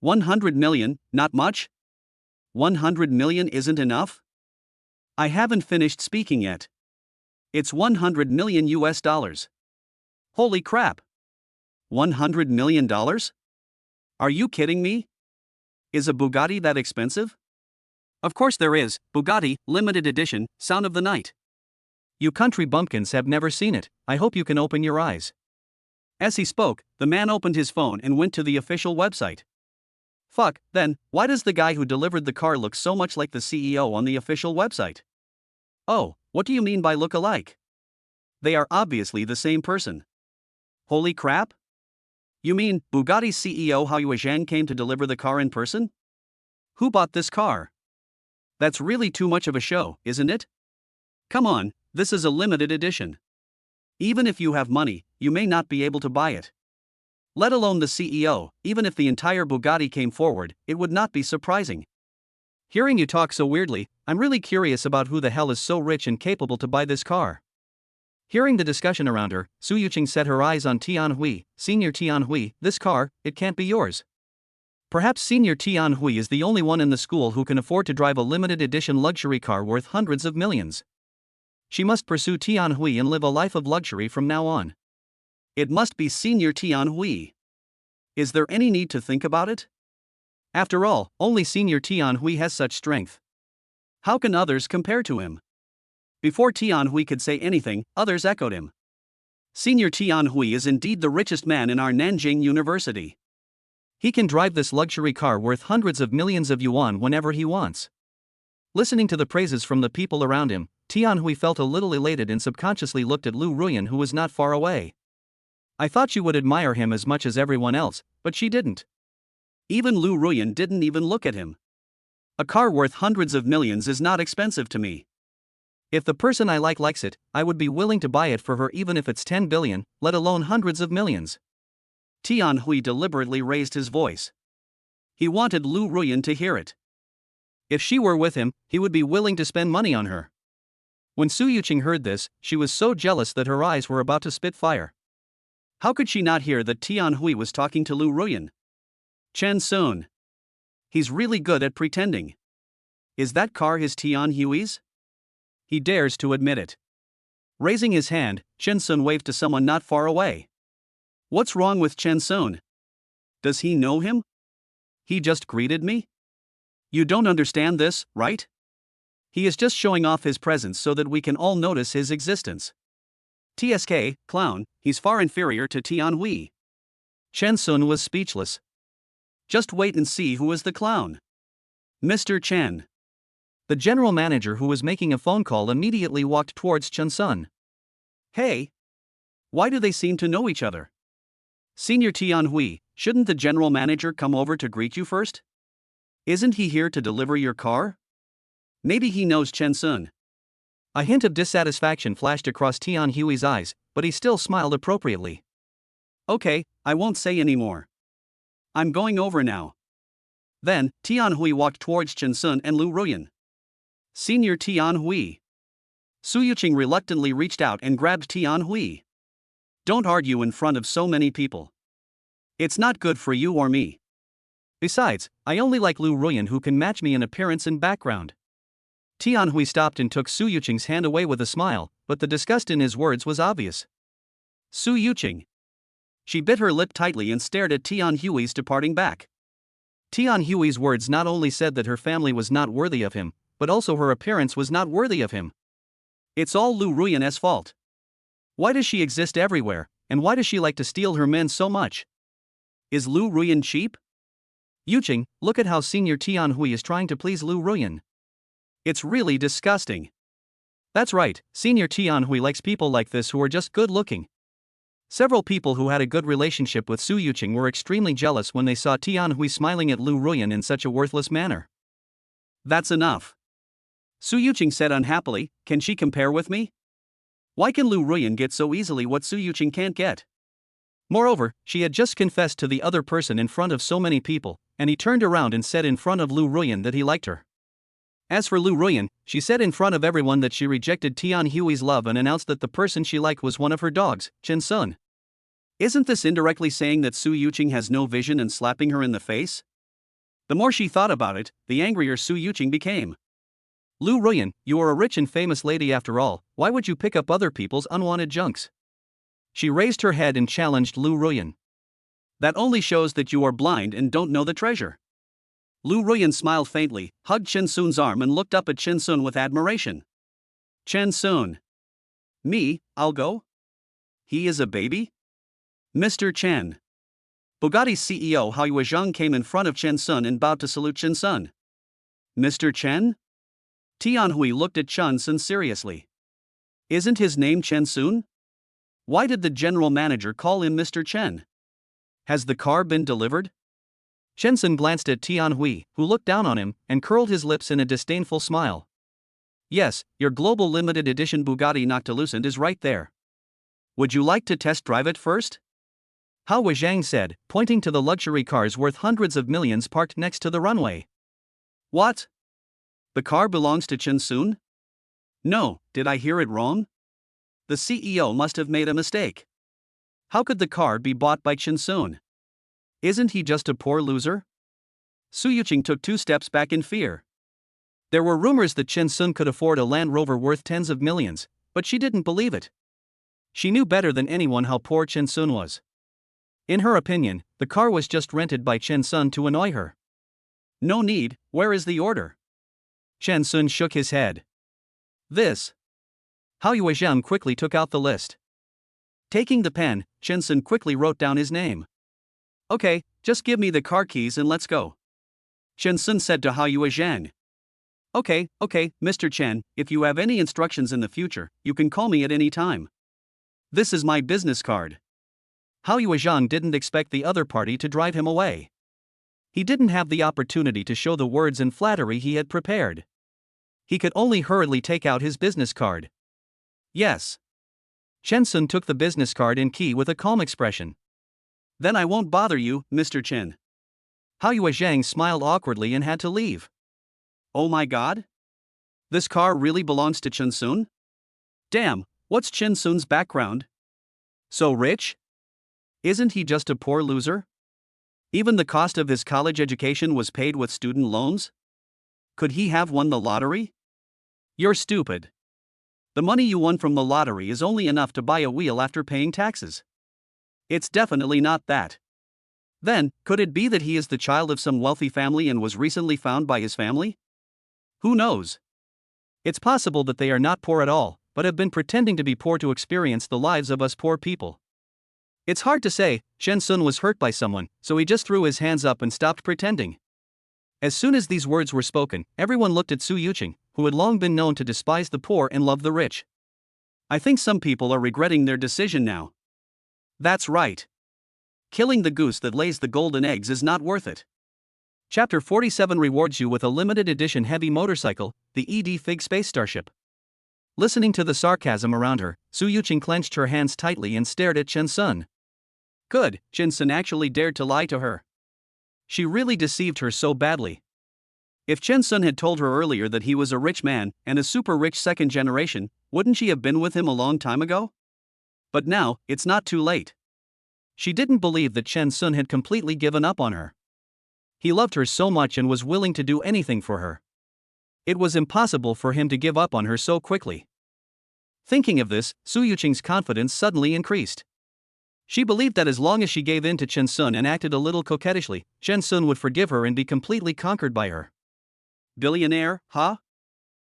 100 million, not much? 100 million isn't enough? I haven't finished speaking yet. It's 100 million US dollars. Holy crap! $100 million? Are you kidding me? Is a Bugatti that expensive? Of course there is. Bugatti, limited edition, sound of the night. You country bumpkins have never seen it. I hope you can open your eyes. As he spoke, the man opened his phone and went to the official website. Fuck, then, why does the guy who delivered the car look so much like the CEO on the official website? Oh, what do you mean by look alike? They are obviously the same person. Holy crap? You mean, Bugatti's CEO Hao Zhang came to deliver the car in person? Who bought this car? That's really too much of a show, isn't it? Come on, this is a limited edition. Even if you have money, you may not be able to buy it. Let alone the CEO, even if the entire Bugatti came forward, it would not be surprising. Hearing you talk so weirdly, I'm really curious about who the hell is so rich and capable to buy this car. Hearing the discussion around her, Su Yuqing set her eyes on Tianhui. Senior Tianhui, this car, it can't be yours. Perhaps Senior Tianhui is the only one in the school who can afford to drive a limited edition luxury car worth hundreds of millions. She must pursue Tianhui and live a life of luxury from now on. It must be Senior Tianhui. Is there any need to think about it? After all, only Senior Tianhui has such strength. How can others compare to him? Before Tianhui could say anything, others echoed him. Senior Tianhui is indeed the richest man in our Nanjing University. He can drive this luxury car worth hundreds of millions of yuan whenever he wants. Listening to the praises from the people around him, Tianhui felt a little elated and subconsciously looked at Lu Ruyan, who was not far away. I thought she would admire him as much as everyone else, but she didn't. Even Lu Ruyan didn't even look at him. A car worth hundreds of millions is not expensive to me. If the person I like likes it, I would be willing to buy it for her even if it's 10 billion, let alone hundreds of millions. Tianhui deliberately raised his voice. He wanted Lu Ruyan to hear it. If she were with him, he would be willing to spend money on her. When Su Yuqing heard this, she was so jealous that her eyes were about to spit fire. How could she not hear that Tianhui was talking to Lu Ruyan? Chen Sun. He's really good at pretending. Is that car his Tianhui's? He dares to admit it. Raising his hand, Chen Sun waved to someone not far away. What's wrong with Chen Sun? Does he know him? He just greeted me? You don't understand this, right? He is just showing off his presence so that we can all notice his existence. TSK, clown, he's far inferior to Tianhui. Chen Sun was speechless. Just wait and see who is the clown. Mr. Chen. The general manager, who was making a phone call, immediately walked towards Chen Sun. Hey! Why do they seem to know each other? Senior Tianhui, shouldn't the general manager come over to greet you first? Isn't he here to deliver your car? Maybe he knows Chen Sun. A hint of dissatisfaction flashed across Tianhui's eyes, but he still smiled appropriately. Okay, I won't say any more. I'm going over now. Then, Tianhui walked towards Chen Sun and Lu Ruyan. Senior Tianhui. Su Yuqing reluctantly reached out and grabbed Tianhui. Don't argue in front of so many people. It's not good for you or me. Besides, I only like Lu Ruyan, who can match me in appearance and background. Tianhui stopped and took Su Yuqing's hand away with a smile, but the disgust in his words was obvious. Su Yuqing. She bit her lip tightly and stared at Tianhui's departing back. Tianhui's words not only said that her family was not worthy of him, but also her appearance was not worthy of him. It's all Lu Ruyan's fault. Why does she exist everywhere, and why does she like to steal her men so much? Is Lu Ruyan cheap? Yuqing, look at how Senior Tianhui is trying to please Lu Ruyan. It's really disgusting. That's right, Senior Tianhui likes people like this who are just good looking. Several people who had a good relationship with Su Yuqing were extremely jealous when they saw Tianhui smiling at Lu Ruyan in such a worthless manner. That's enough. Su Yuqing said unhappily, can she compare with me? Why can Lu Ruyan get so easily what Su Yuqing can't get? Moreover, she had just confessed to the other person in front of so many people, and he turned around and said in front of Lu Ruyan that he liked her. As for Lu Ruyan, she said in front of everyone that she rejected Tianhui's love and announced that the person she liked was one of her dogs, Chen Sun. Isn't this indirectly saying that Su Yuqing has no vision and slapping her in the face? The more she thought about it, the angrier Su Yuqing became. Lu Ruyan, you are a rich and famous lady after all, why would you pick up other people's unwanted junks? She raised her head and challenged Lu Ruyan. That only shows that you are blind and don't know the treasure. Lu Ruyan smiled faintly, hugged Chen Sun's arm and looked up at Chen Sun with admiration. Chen Sun. Me, I'll go? He is a baby? Mr. Chen. Bugatti's CEO Hao Yuezhang came in front of Chen Sun and bowed to salute Chen Sun. Mr. Chen? Tianhui looked at Chen Sun seriously. Isn't his name Chen Sun? Why did the general manager call him Mr. Chen? Has the car been delivered? Chen Sun glanced at Tianhui, who looked down on him and curled his lips in a disdainful smile. Yes, your global limited edition Bugatti Noctilucent is right there. Would you like to test drive it first? Hao Weizhang said, pointing to the luxury cars worth hundreds of millions parked next to the runway. What? The car belongs to Chen Sun? No, did I hear it wrong? The CEO must have made a mistake. How could the car be bought by Chen Sun? Isn't he just a poor loser? Su Yuqing took 2 steps back in fear. There were rumors that Chen Sun could afford a Land Rover worth tens of millions, but she didn't believe it. She knew better than anyone how poor Chen Sun was. In her opinion, the car was just rented by Chen Sun to annoy her. No need, where is the order? Chen Sun shook his head. This. Hao Yuezhang quickly took out the list. Taking the pen, Chen Sun quickly wrote down his name. Okay, just give me the car keys and let's go. Chen Sun said to Hao Yuezhang. Okay, Mr. Chen, if you have any instructions in the future, you can call me at any time. This is my business card. Hao Yuezhang didn't expect the other party to drive him away. He didn't have the opportunity to show the words and flattery he had prepared. He could only hurriedly take out his business card. Yes. Chen Sun took the business card and key with a calm expression. Then I won't bother you, Mr. Chen. Hao Yuezhang smiled awkwardly and had to leave. Oh my god? This car really belongs to Chen Sun? Damn, what's Chen Sun's background? So rich? Isn't he just a poor loser? Even the cost of his college education was paid with student loans? Could he have won the lottery? You're stupid. The money you won from the lottery is only enough to buy a wheel after paying taxes. It's definitely not that. Then, could it be that he is the child of some wealthy family and was recently found by his family? Who knows? It's possible that they are not poor at all, but have been pretending to be poor to experience the lives of us poor people. It's hard to say. Chen Sun was hurt by someone, so he just threw his hands up and stopped pretending. As soon as these words were spoken, everyone looked at Su Yuqing, who had long been known to despise the poor and love the rich. I think some people are regretting their decision now. That's right. Killing the goose that lays the golden eggs is not worth it. Chapter 47 rewards you with a limited edition heavy motorcycle, the ED Fig Space Starship. Listening to the sarcasm around her, Su Yuqing clenched her hands tightly and stared at Chen Sun. Good, Chen Sun actually dared to lie to her. She really deceived her so badly. If Chen Sun had told her earlier that he was a rich man and a super rich second generation, wouldn't she have been with him a long time ago? But now, it's not too late. She didn't believe that Chen Sun had completely given up on her. He loved her so much and was willing to do anything for her. It was impossible for him to give up on her so quickly. Thinking of this, Su Yuqing's confidence suddenly increased. She believed that as long as she gave in to Chen Sun and acted a little coquettishly, Chen Sun would forgive her and be completely conquered by her. Billionaire, huh?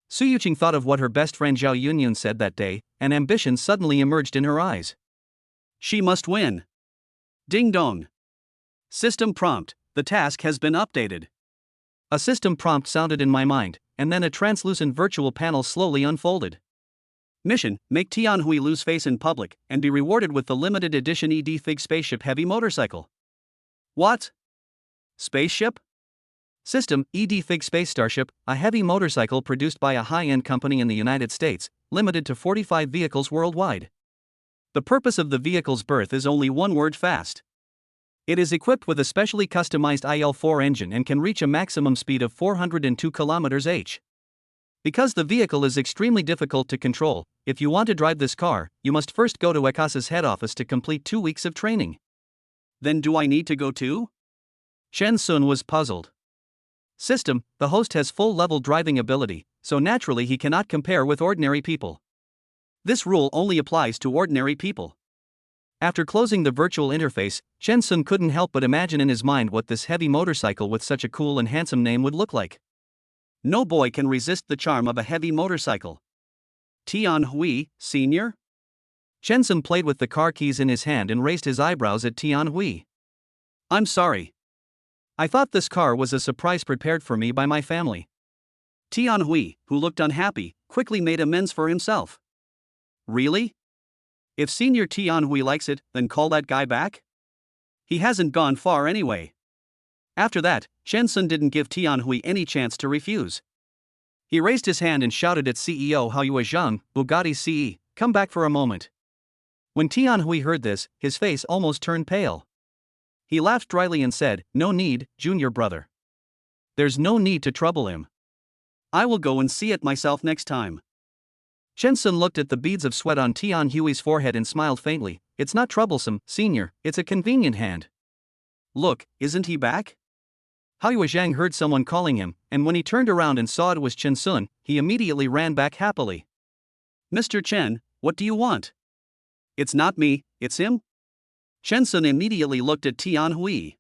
Su Yuqing thought of what her best friend Zhao Yunyun said that day, and ambition suddenly emerged in her eyes. She must win. Ding dong. System prompt, the task has been updated. A system prompt sounded in my mind, and then a translucent virtual panel slowly unfolded. Mission, make Tianhui lose face in public, and be rewarded with the limited edition ED Fig Spaceship Heavy Motorcycle. What? Spaceship? System, ED Fig Space Starship, a heavy motorcycle produced by a high-end company in the United States, limited to 45 vehicles worldwide. The purpose of the vehicle's birth is only one word: fast. It is equipped with a specially customized IL-4 engine and can reach a maximum speed of 402 km/h. Because the vehicle is extremely difficult to control, if you want to drive this car, you must first go to ECASA's head office to complete 2 weeks of training. Then do I need to go too? Chen Sun was puzzled. System, the host has full-level driving ability, so naturally he cannot compare with ordinary people. This rule only applies to ordinary people. After closing the virtual interface, Chen Sun couldn't help but imagine in his mind what this heavy motorcycle with such a cool and handsome name would look like. No boy can resist the charm of a heavy motorcycle. Tian Hui, Sr.? Chen Sun played with the car keys in his hand and raised his eyebrows at Tian Hui. I'm sorry. I thought this car was a surprise prepared for me by my family. Tian Hui, who looked unhappy, quickly made amends for himself. Really? If Senior Tian Hui likes it, then call that guy back? He hasn't gone far anyway. After that, Chen Sun didn't give Tian Hui any chance to refuse. He raised his hand and shouted at CEO Hao Zhang, Bugatti's CE, come back for a moment. When Tian Hui heard this, his face almost turned pale. He laughed dryly and said, no need, junior brother. There's no need to trouble him. I will go and see it myself next time. Chen Sun looked at the beads of sweat on Tian Hui's forehead and smiled faintly. It's not troublesome, senior, it's a convenient hand. Look, isn't he back? Hao Zhang heard someone calling him, and when he turned around and saw it was Chen Sun, he immediately ran back happily. Mr. Chen, what do you want? It's not me, it's him? Chen Sun immediately looked at Tian Hui.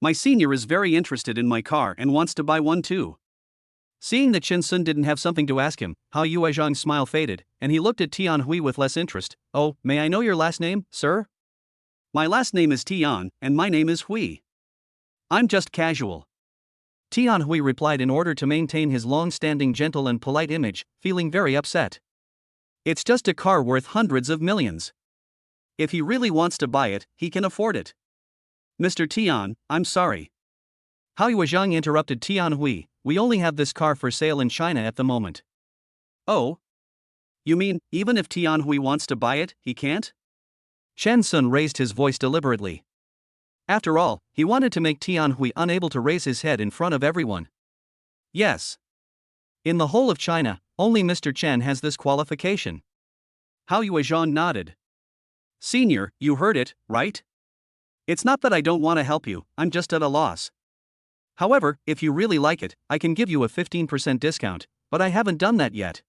My senior is very interested in my car and wants to buy one too. Seeing that Chen Sun didn't have something to ask him, Hao Zhang's smile faded, and he looked at Tian Hui with less interest. Oh, may I know your last name, sir? My last name is Tian, and my name is Hui. I'm just casual. Tian Hui replied in order to maintain his long-standing gentle and polite image, feeling very upset. It's just a car worth hundreds of millions. If he really wants to buy it, he can afford it. Mr. Tian, I'm sorry. Hao Zhang interrupted Tian Hui. We only have this car for sale in China at the moment. Oh? You mean, even if Tian Hui wants to buy it, he can't? Chen Sun raised his voice deliberately. After all, he wanted to make Tian Hui unable to raise his head in front of everyone. Yes. In the whole of China, only Mr. Chen has this qualification. Hao Zhang nodded. Senior, you heard it, right? It's not that I don't want to help you, I'm just at a loss. However, if you really like it, I can give you a 15% discount, but I haven't done that yet.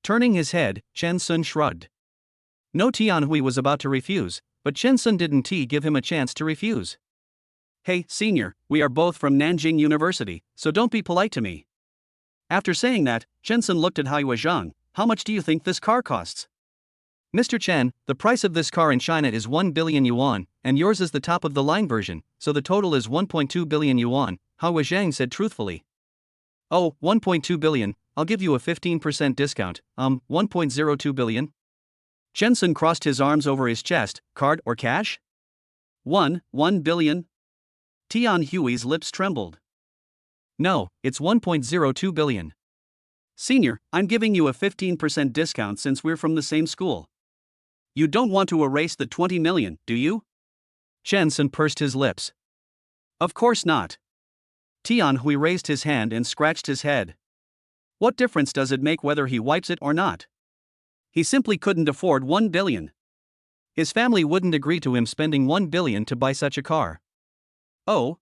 Turning his head, Chen Sun shrugged. No, Tian Hui was about to refuse, but Chen Sun didn't give him a chance to refuse. Hey, senior, we are both from Nanjing University, so don't be polite to me. After saying that, Chen Sun looked at Hao Zhang. How much do you think this car costs? Mr. Chen, the price of this car in China is 1 billion yuan, and yours is the top-of-the-line version, so the total is 1.2 billion yuan, Hao Zhang said truthfully. Oh, 1.2 billion, I'll give you a 15% discount, 1.02 billion? Chen Sun crossed his arms over his chest, card or cash? 1 billion? Tian Hui's lips trembled. No, it's 1.02 billion. Senior, I'm giving you a 15% discount since we're from the same school. You don't want to erase the 20 million, do you? Chen Sun pursed his lips. Of course not. Tian Hui raised his hand and scratched his head. What difference does it make whether he wipes it or not? He simply couldn't afford 1 billion. His family wouldn't agree to him spending 1 billion to buy such a car. Oh?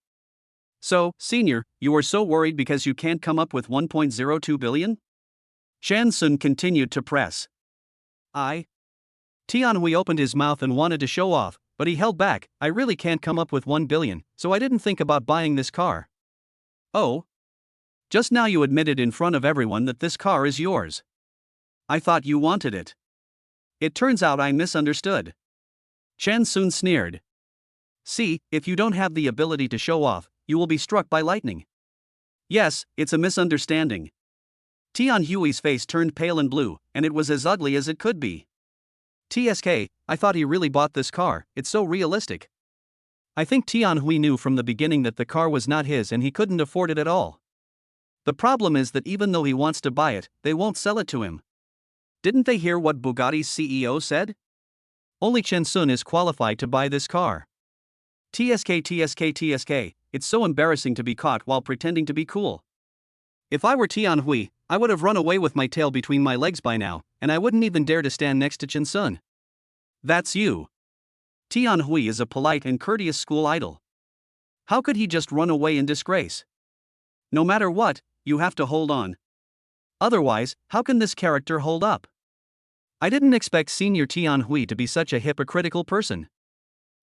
So, senior, you are so worried because you can't come up with 1.02 billion? Chen Sun continued to press. Tian Hui opened his mouth and wanted to show off, but he held back. I really can't come up with 1 billion, so I didn't think about buying this car. Oh? Just now you admitted in front of everyone that this car is yours. I thought you wanted it. It turns out I misunderstood. Chen Sun sneered. See, if you don't have the ability to show off, you will be struck by lightning. Yes, it's a misunderstanding. Tian Hui's face turned pale and blue, and it was as ugly as it could be. TSK, I thought he really bought this car, it's so realistic. I think Tian Hui knew from the beginning that the car was not his and he couldn't afford it at all. The problem is that even though he wants to buy it, they won't sell it to him. Didn't they hear what Bugatti's CEO said? Only Chen Sun is qualified to buy this car. TSK, it's so embarrassing to be caught while pretending to be cool. If I were Tian Hui, I would have run away with my tail between my legs by now, and I wouldn't even dare to stand next to Chen Sun. That's you. Tian Hui is a polite and courteous school idol. How could he just run away in disgrace? No matter what, you have to hold on. Otherwise, how can this character hold up? I didn't expect Senior Tian Hui to be such a hypocritical person.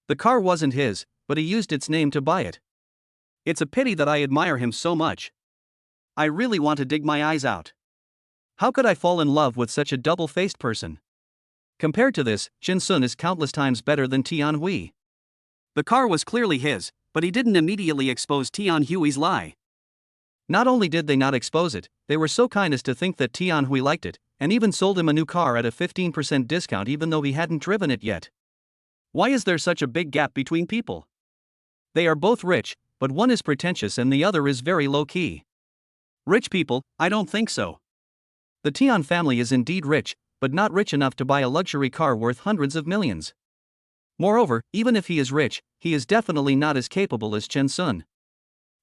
The car wasn't his, but he used its name to buy it. It's a pity that I admire him so much. I really want to dig my eyes out. How could I fall in love with such a double-faced person? Compared to this, Chen Sun is countless times better than Tian Hui. The car was clearly his, but he didn't immediately expose Tian Hui's lie. Not only did they not expose it, they were so kind as to think that Tian Hui liked it, and even sold him a new car at a 15% discount even though he hadn't driven it yet. Why is there such a big gap between people? They are both rich, but one is pretentious and the other is very low-key. Rich people? I don't think so. The Tian family is indeed rich, but not rich enough to buy a luxury car worth hundreds of millions. Moreover, even if he is rich, he is definitely not as capable as Chen Sun.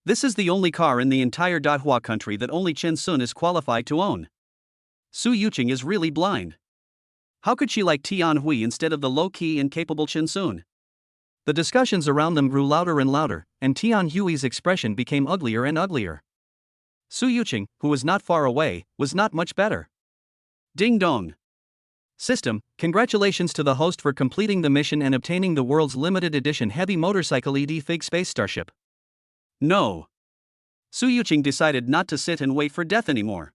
This is the only car in the entire Dahua country that only Chen Sun is qualified to own. Su Yuqing is really blind. How could she like Tian Hui instead of the low-key and capable Chen Sun? The discussions around them grew louder and louder, and Tian Hui's expression became uglier and uglier. Su Yuqing, who was not far away, was not much better. Ding dong. System, congratulations to the host for completing the mission and obtaining the world's limited edition heavy motorcycle Fig Space Starship. No. Su Yuqing decided not to sit and wait for death anymore.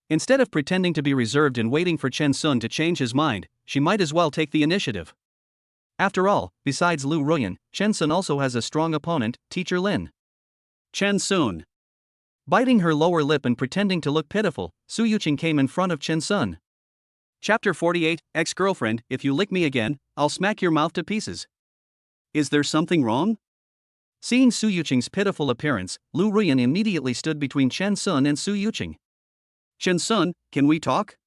Instead of pretending to be reserved and waiting for Chen Sun to change his mind, she might as well take the initiative. After all, besides Lu Ruyan, Chen Sun also has a strong opponent, Teacher Lin. Chen Sun. Biting her lower lip and pretending to look pitiful, Su Yuqing came in front of Chen Sun. Chapter 48, Ex-Girlfriend, if you lick me again, I'll smack your mouth to pieces. Is there something wrong? Seeing Su Yuqing's pitiful appearance, Lu Ruyan immediately stood between Chen Sun and Su Yuqing. Chen Sun, can we talk?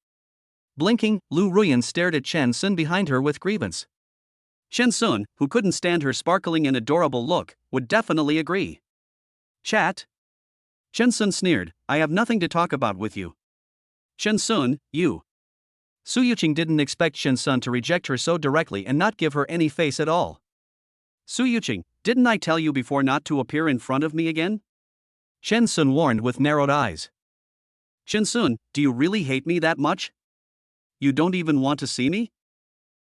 Blinking, Lu Ruyan stared at Chen Sun behind her with grievance. Chen Sun, who couldn't stand her sparkling and adorable look, would definitely agree. Chat? Chen Sun sneered, I have nothing to talk about with you. Chen Sun, you. Su Yuqing didn't expect Chen Sun to reject her so directly and not give her any face at all. Su Yuqing, didn't I tell you before not to appear in front of me again? Chen Sun warned with narrowed eyes. Chen Sun, do you really hate me that much? You don't even want to see me?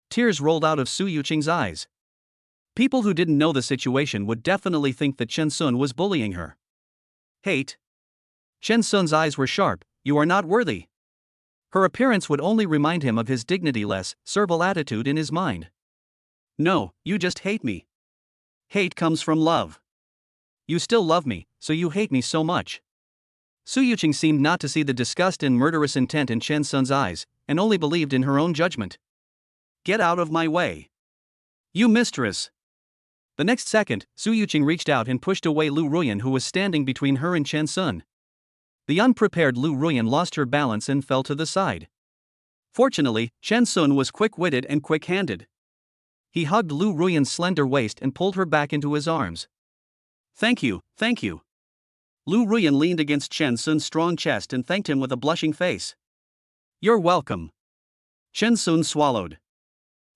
Tears rolled out of Su Yuqing's eyes. People who didn't know the situation would definitely think that Chen Sun was bullying her. Hate? Chen Sun's eyes were sharp, you are not worthy. Her appearance would only remind him of his dignity-less, servile attitude in his mind. No, you just hate me. Hate comes from love. You still love me, so you hate me so much. Su Yuqing seemed not to see the disgust and murderous intent in Chen Sun's eyes, and only believed in her own judgment. Get out of my way. You mistress. The next second, Su Yuqing reached out and pushed away Lu Ruyan, who was standing between her and Chen Sun. The unprepared Lu Ruyan lost her balance and fell to the side. Fortunately, Chen Sun was quick-witted and quick-handed. He hugged Lu Ruyan's slender waist and pulled her back into his arms. Thank you, thank you. Lu Ruyan leaned against Chen Sun's strong chest and thanked him with a blushing face. You're welcome. Chen Sun swallowed.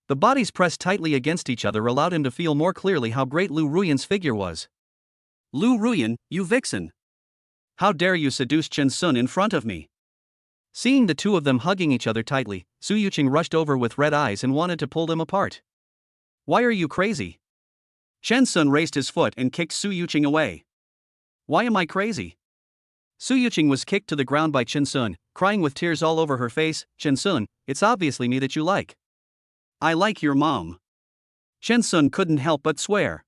The bodies pressed tightly against each other allowed him to feel more clearly how great Lu Ruyan's figure was. Lu Ruyan, you vixen. How dare you seduce Chen Sun in front of me? Seeing the two of them hugging each other tightly, Su Yuqing rushed over with red eyes and wanted to pull them apart. Why are you crazy? Chen Sun raised his foot and kicked Su Yuqing away. Why am I crazy? Su Yuqing was kicked to the ground by Chen Sun, crying with tears all over her face. Chen Sun, it's obviously me that you like. I like your mom. Chen Sun couldn't help but swear.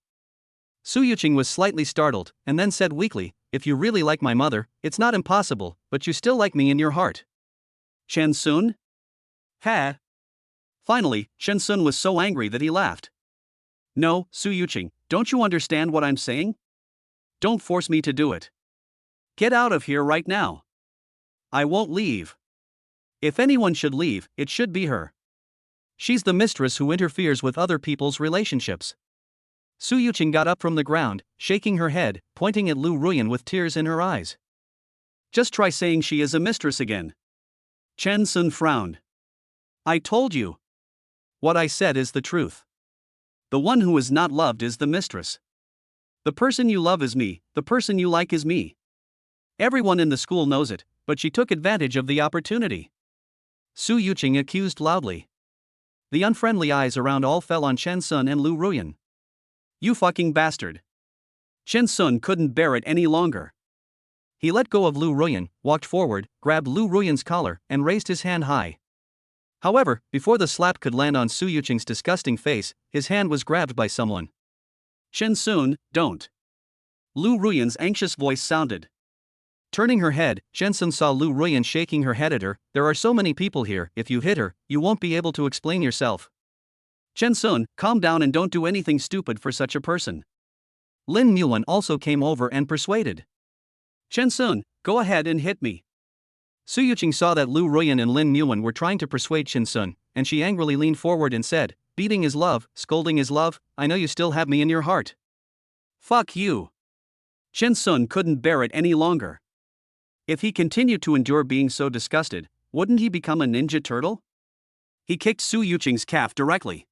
Su Yuqing was slightly startled, and then said weakly, if you really like my mother, it's not impossible, but you still like me in your heart. Chen Sun? Ha! Finally, Chen Sun was so angry that he laughed. No, Su Yuqing, don't you understand what I'm saying? Don't force me to do it. Get out of here right now. I won't leave. If anyone should leave, it should be her. She's the mistress who interferes with other people's relationships. Su Yuqing got up from the ground, shaking her head, pointing at Lu Ruyan with tears in her eyes. Just try saying she is a mistress again. Chen Sun frowned. I told you. What I said is the truth. The one who is not loved is the mistress. The person you love is me, the person you like is me. Everyone in the school knows it, but she took advantage of the opportunity. Su Yuqing accused loudly. The unfriendly eyes around all fell on Chen Sun and Lu Ruyan. You fucking bastard. Chen Sun couldn't bear it any longer. He let go of Lu Ruyan, walked forward, grabbed Lu Ruyan's collar, and raised his hand high. However, before the slap could land on Su Yuqing's disgusting face, his hand was grabbed by someone. Chen Sun, don't. Lu Ruyan's anxious voice sounded. Turning her head, Chen Sun saw Lu Ruyan shaking her head at her. There are so many people here, if you hit her, you won't be able to explain yourself. Chen Sun, calm down and don't do anything stupid for such a person. Lin Muan also came over and persuaded. Chen Sun, go ahead and hit me. Su Yuqing saw that Lu Ruyan and Lin Muan were trying to persuade Chen Sun, and she angrily leaned forward and said, beating is love, scolding is love, I know you still have me in your heart. Fuck you. Chen Sun couldn't bear it any longer. If he continued to endure being so disgusted, wouldn't he become a ninja turtle? He kicked Su Yuqing's calf directly.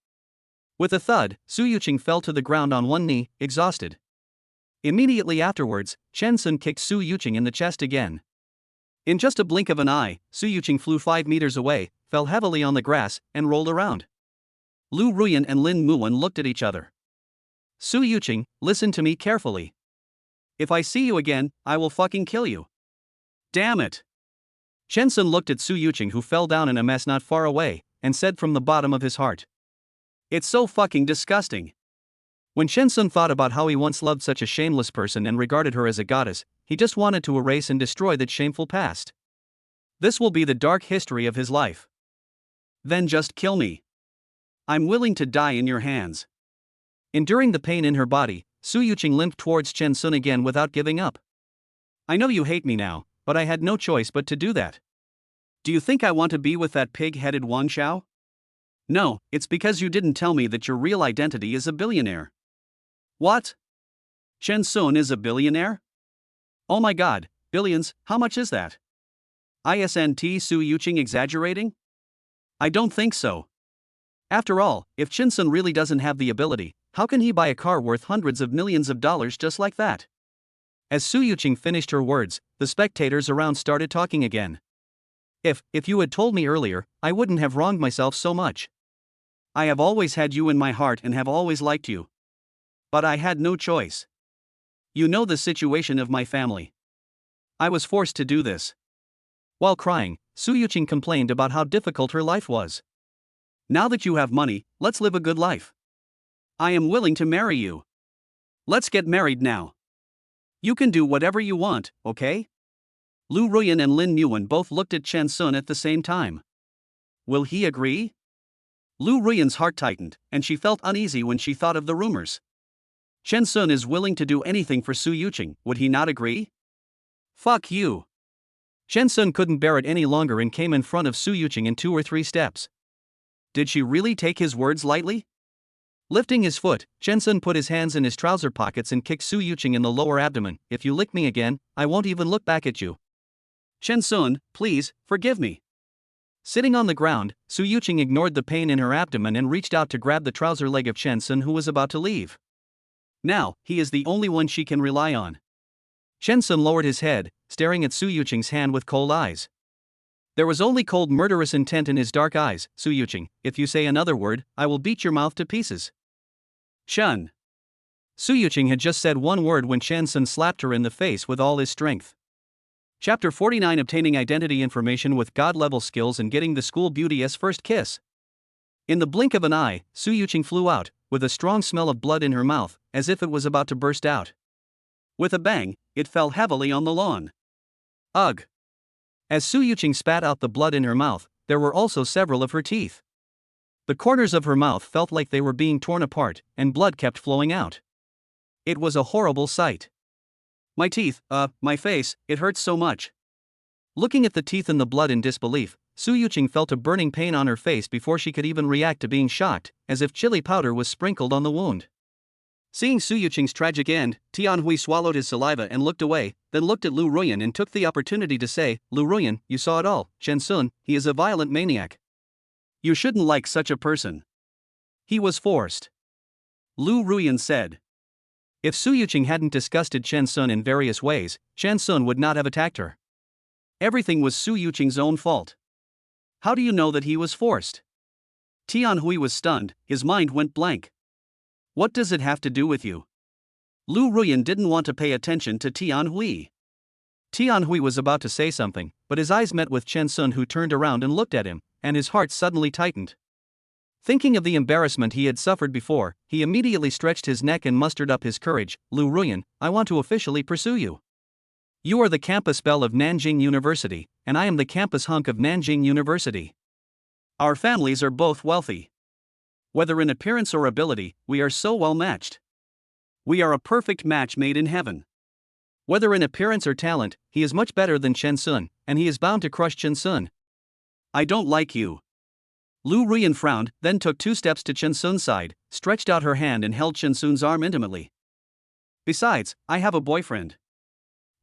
With a thud, Su Yuqing fell to the ground on one knee, exhausted. Immediately afterwards, Chen Sun kicked Su Yuqing in the chest again. In just a blink of an eye, Su Yuqing flew 5 meters away, fell heavily on the grass, and rolled around. Lu Ruyan and Lin Muan looked at each other. Su Yuqing, listen to me carefully. If I see you again, I will fucking kill you. Damn it. Chen Sun looked at Su Yuqing, who fell down in a mess not far away, and said from the bottom of his heart. It's so fucking disgusting. When Chen Sun thought about how he once loved such a shameless person and regarded her as a goddess, he just wanted to erase and destroy that shameful past. This will be the dark history of his life. Then just kill me. I'm willing to die in your hands. Enduring the pain in her body, Su Yuqing limped towards Chen Sun again without giving up. I know you hate me now, but I had no choice but to do that. Do you think I want to be with that pig-headed Wang Xiao? No, it's because you didn't tell me that your real identity is a billionaire. What? Chen Sun is a billionaire? Oh my god, billions, how much is that? Isn't Su Yuqing exaggerating? I don't think so. After all, if Chen Sun really doesn't have the ability, how can he buy a car worth hundreds of millions of dollars just like that? As Su Yuqing finished her words, the spectators around started talking again. If you had told me earlier, I wouldn't have wronged myself so much. I have always had you in my heart and have always liked you. But I had no choice. You know the situation of my family. I was forced to do this. While crying, Su Yuqing complained about how difficult her life was. Now that you have money, let's live a good life. I am willing to marry you. Let's get married now. You can do whatever you want, okay? Lu Ruyan and Lin Muan both looked at Chen Sun at the same time. Will he agree? Lu Ruyan's heart tightened, and she felt uneasy when she thought of the rumors. Chen Sun is willing to do anything for Su Yuqing, would he not agree? Fuck you. Chen Sun couldn't bear it any longer and came in front of Su Yuqing in 2 or 3 steps. Did she really take his words lightly? Lifting his foot, Chen Sun put his hands in his trouser pockets and kicked Su Yuqing in the lower abdomen. If you lick me again, I won't even look back at you. Chen Sun, please, forgive me. Sitting on the ground, Su Yuqing ignored the pain in her abdomen and reached out to grab the trouser leg of Chen Sun, who was about to leave. Now, he is the only one she can rely on. Chen Sun lowered his head, staring at Su Yuqing's hand with cold eyes. There was only cold, murderous intent in his dark eyes. Su Yuqing, if you say another word, I will beat your mouth to pieces. Shun. Su Yuqing had just said one word when Chen Sun slapped her in the face with all his strength. Chapter 49: Obtaining Identity Information with God-level Skills and Getting the School Beauty's First Kiss. In the blink of an eye, Su Yuqing flew out, with a strong smell of blood in her mouth, as if it was about to burst out. With a bang, it fell heavily on the lawn. Ugh! As Su Yuqing spat out the blood in her mouth, there were also several of her teeth. The corners of her mouth felt like they were being torn apart, and blood kept flowing out. It was a horrible sight. My teeth, my face, it hurts so much. Looking at the teeth and the blood in disbelief, Su Yuqing felt a burning pain on her face before she could even react to being shocked, as if chili powder was sprinkled on the wound. Seeing Su Yuqing's tragic end, Tianhui swallowed his saliva and looked away, then looked at Lu Ruyan and took the opportunity to say, Lu Ruyan, you saw it all. Chen Sun, he is a violent maniac. You shouldn't like such a person. He was forced. Lu Ruyan said. If Su Yuqing hadn't disgusted Chen Sun in various ways, Chen Sun would not have attacked her. Everything was Su Yuqing's own fault. How do you know that he was forced? Tianhui was stunned, his mind went blank. What does it have to do with you? Lu Ruyan didn't want to pay attention to Tianhui. Tianhui was about to say something, but his eyes met with Chen Sun, who turned around and looked at him, and his heart suddenly tightened. Thinking of the embarrassment he had suffered before, he immediately stretched his neck and mustered up his courage. Lu Ruyan, I want to officially pursue you. You are the campus belle of Nanjing University, and I am the campus hunk of Nanjing University. Our families are both wealthy. Whether in appearance or ability, we are so well matched. We are a perfect match made in heaven. Whether in appearance or talent, he is much better than Chen Sun, and he is bound to crush Chen Sun. I don't like you. Lu Ruyan frowned, then took 2 steps to Chen Sun's side, stretched out her hand and held Chen Sun's arm intimately. Besides, I have a boyfriend.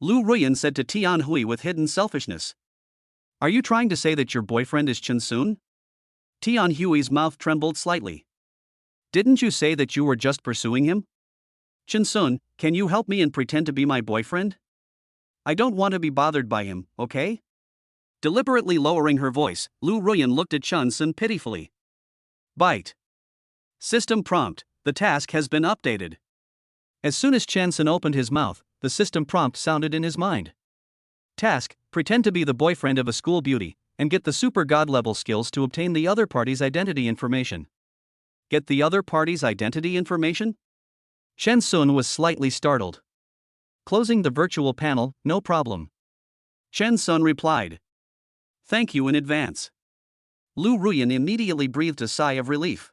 Lu Ruyan said to Tianhui with hidden selfishness. Are you trying to say that your boyfriend is Chen Sun? Tianhui's mouth trembled slightly. Didn't you say that you were just pursuing him? Chen Sun, can you help me and pretend to be my boyfriend? I don't want to be bothered by him, okay? Deliberately lowering her voice, Lu Ruyan looked at Chen Sun pitifully. Bite. System prompt, the task has been updated. As soon as Chen Sun opened his mouth, the system prompt sounded in his mind. Task, pretend to be the boyfriend of a school beauty, and get the super god level skills to obtain the other party's identity information. Get the other party's identity information? Chen Sun was slightly startled. Closing the virtual panel, no problem. Chen Sun replied. Thank you in advance. Lu Ruyan immediately breathed a sigh of relief.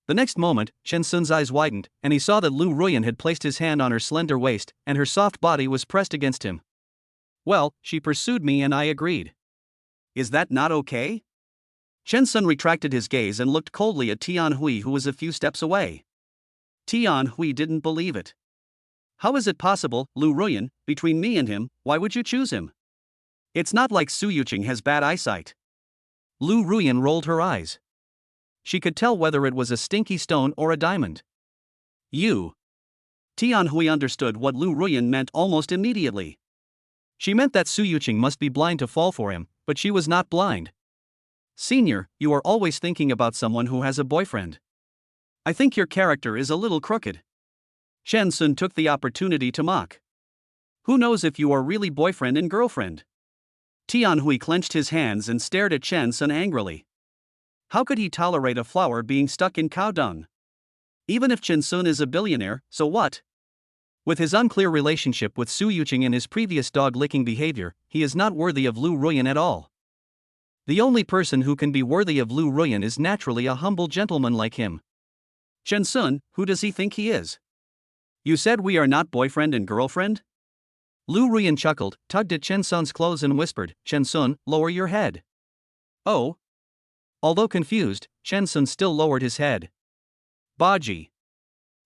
The next moment, Chen Sun's eyes widened, and he saw that Lu Ruyan had placed his hand on her slender waist, and her soft body was pressed against him. Well, she pursued me and I agreed. Is that not okay? Chen Sun retracted his gaze and looked coldly at Tianhui, who was a few steps away. Tianhui didn't believe it. How is it possible, Lu Ruyan, between me and him, why would you choose him? It's not like Su Yuqing has bad eyesight. Lu Ruyan rolled her eyes. She could tell whether it was a stinky stone or a diamond. You. Tianhui understood what Lu Ruyan meant almost immediately. She meant that Su Yuqing must be blind to fall for him, but she was not blind. Senior, you are always thinking about someone who has a boyfriend. I think your character is a little crooked. Chen Sun took the opportunity to mock. Who knows if you are really boyfriend and girlfriend? Tianhui clenched his hands and stared at Chen Sun angrily. How could he tolerate a flower being stuck in cow dung? Even if Chen Sun is a billionaire, so what? With his unclear relationship with Su Yuqing and his previous dog-licking behavior, he is not worthy of Lu Ruyan at all. The only person who can be worthy of Lu Ruyan is naturally a humble gentleman like him. Chen Sun, who does he think he is? You said we are not boyfriend and girlfriend? Lu Ruyan chuckled, tugged at Chen Sun's clothes and whispered, Chen Sun, lower your head. Oh. Although confused, Chen Sun still lowered his head. Baji.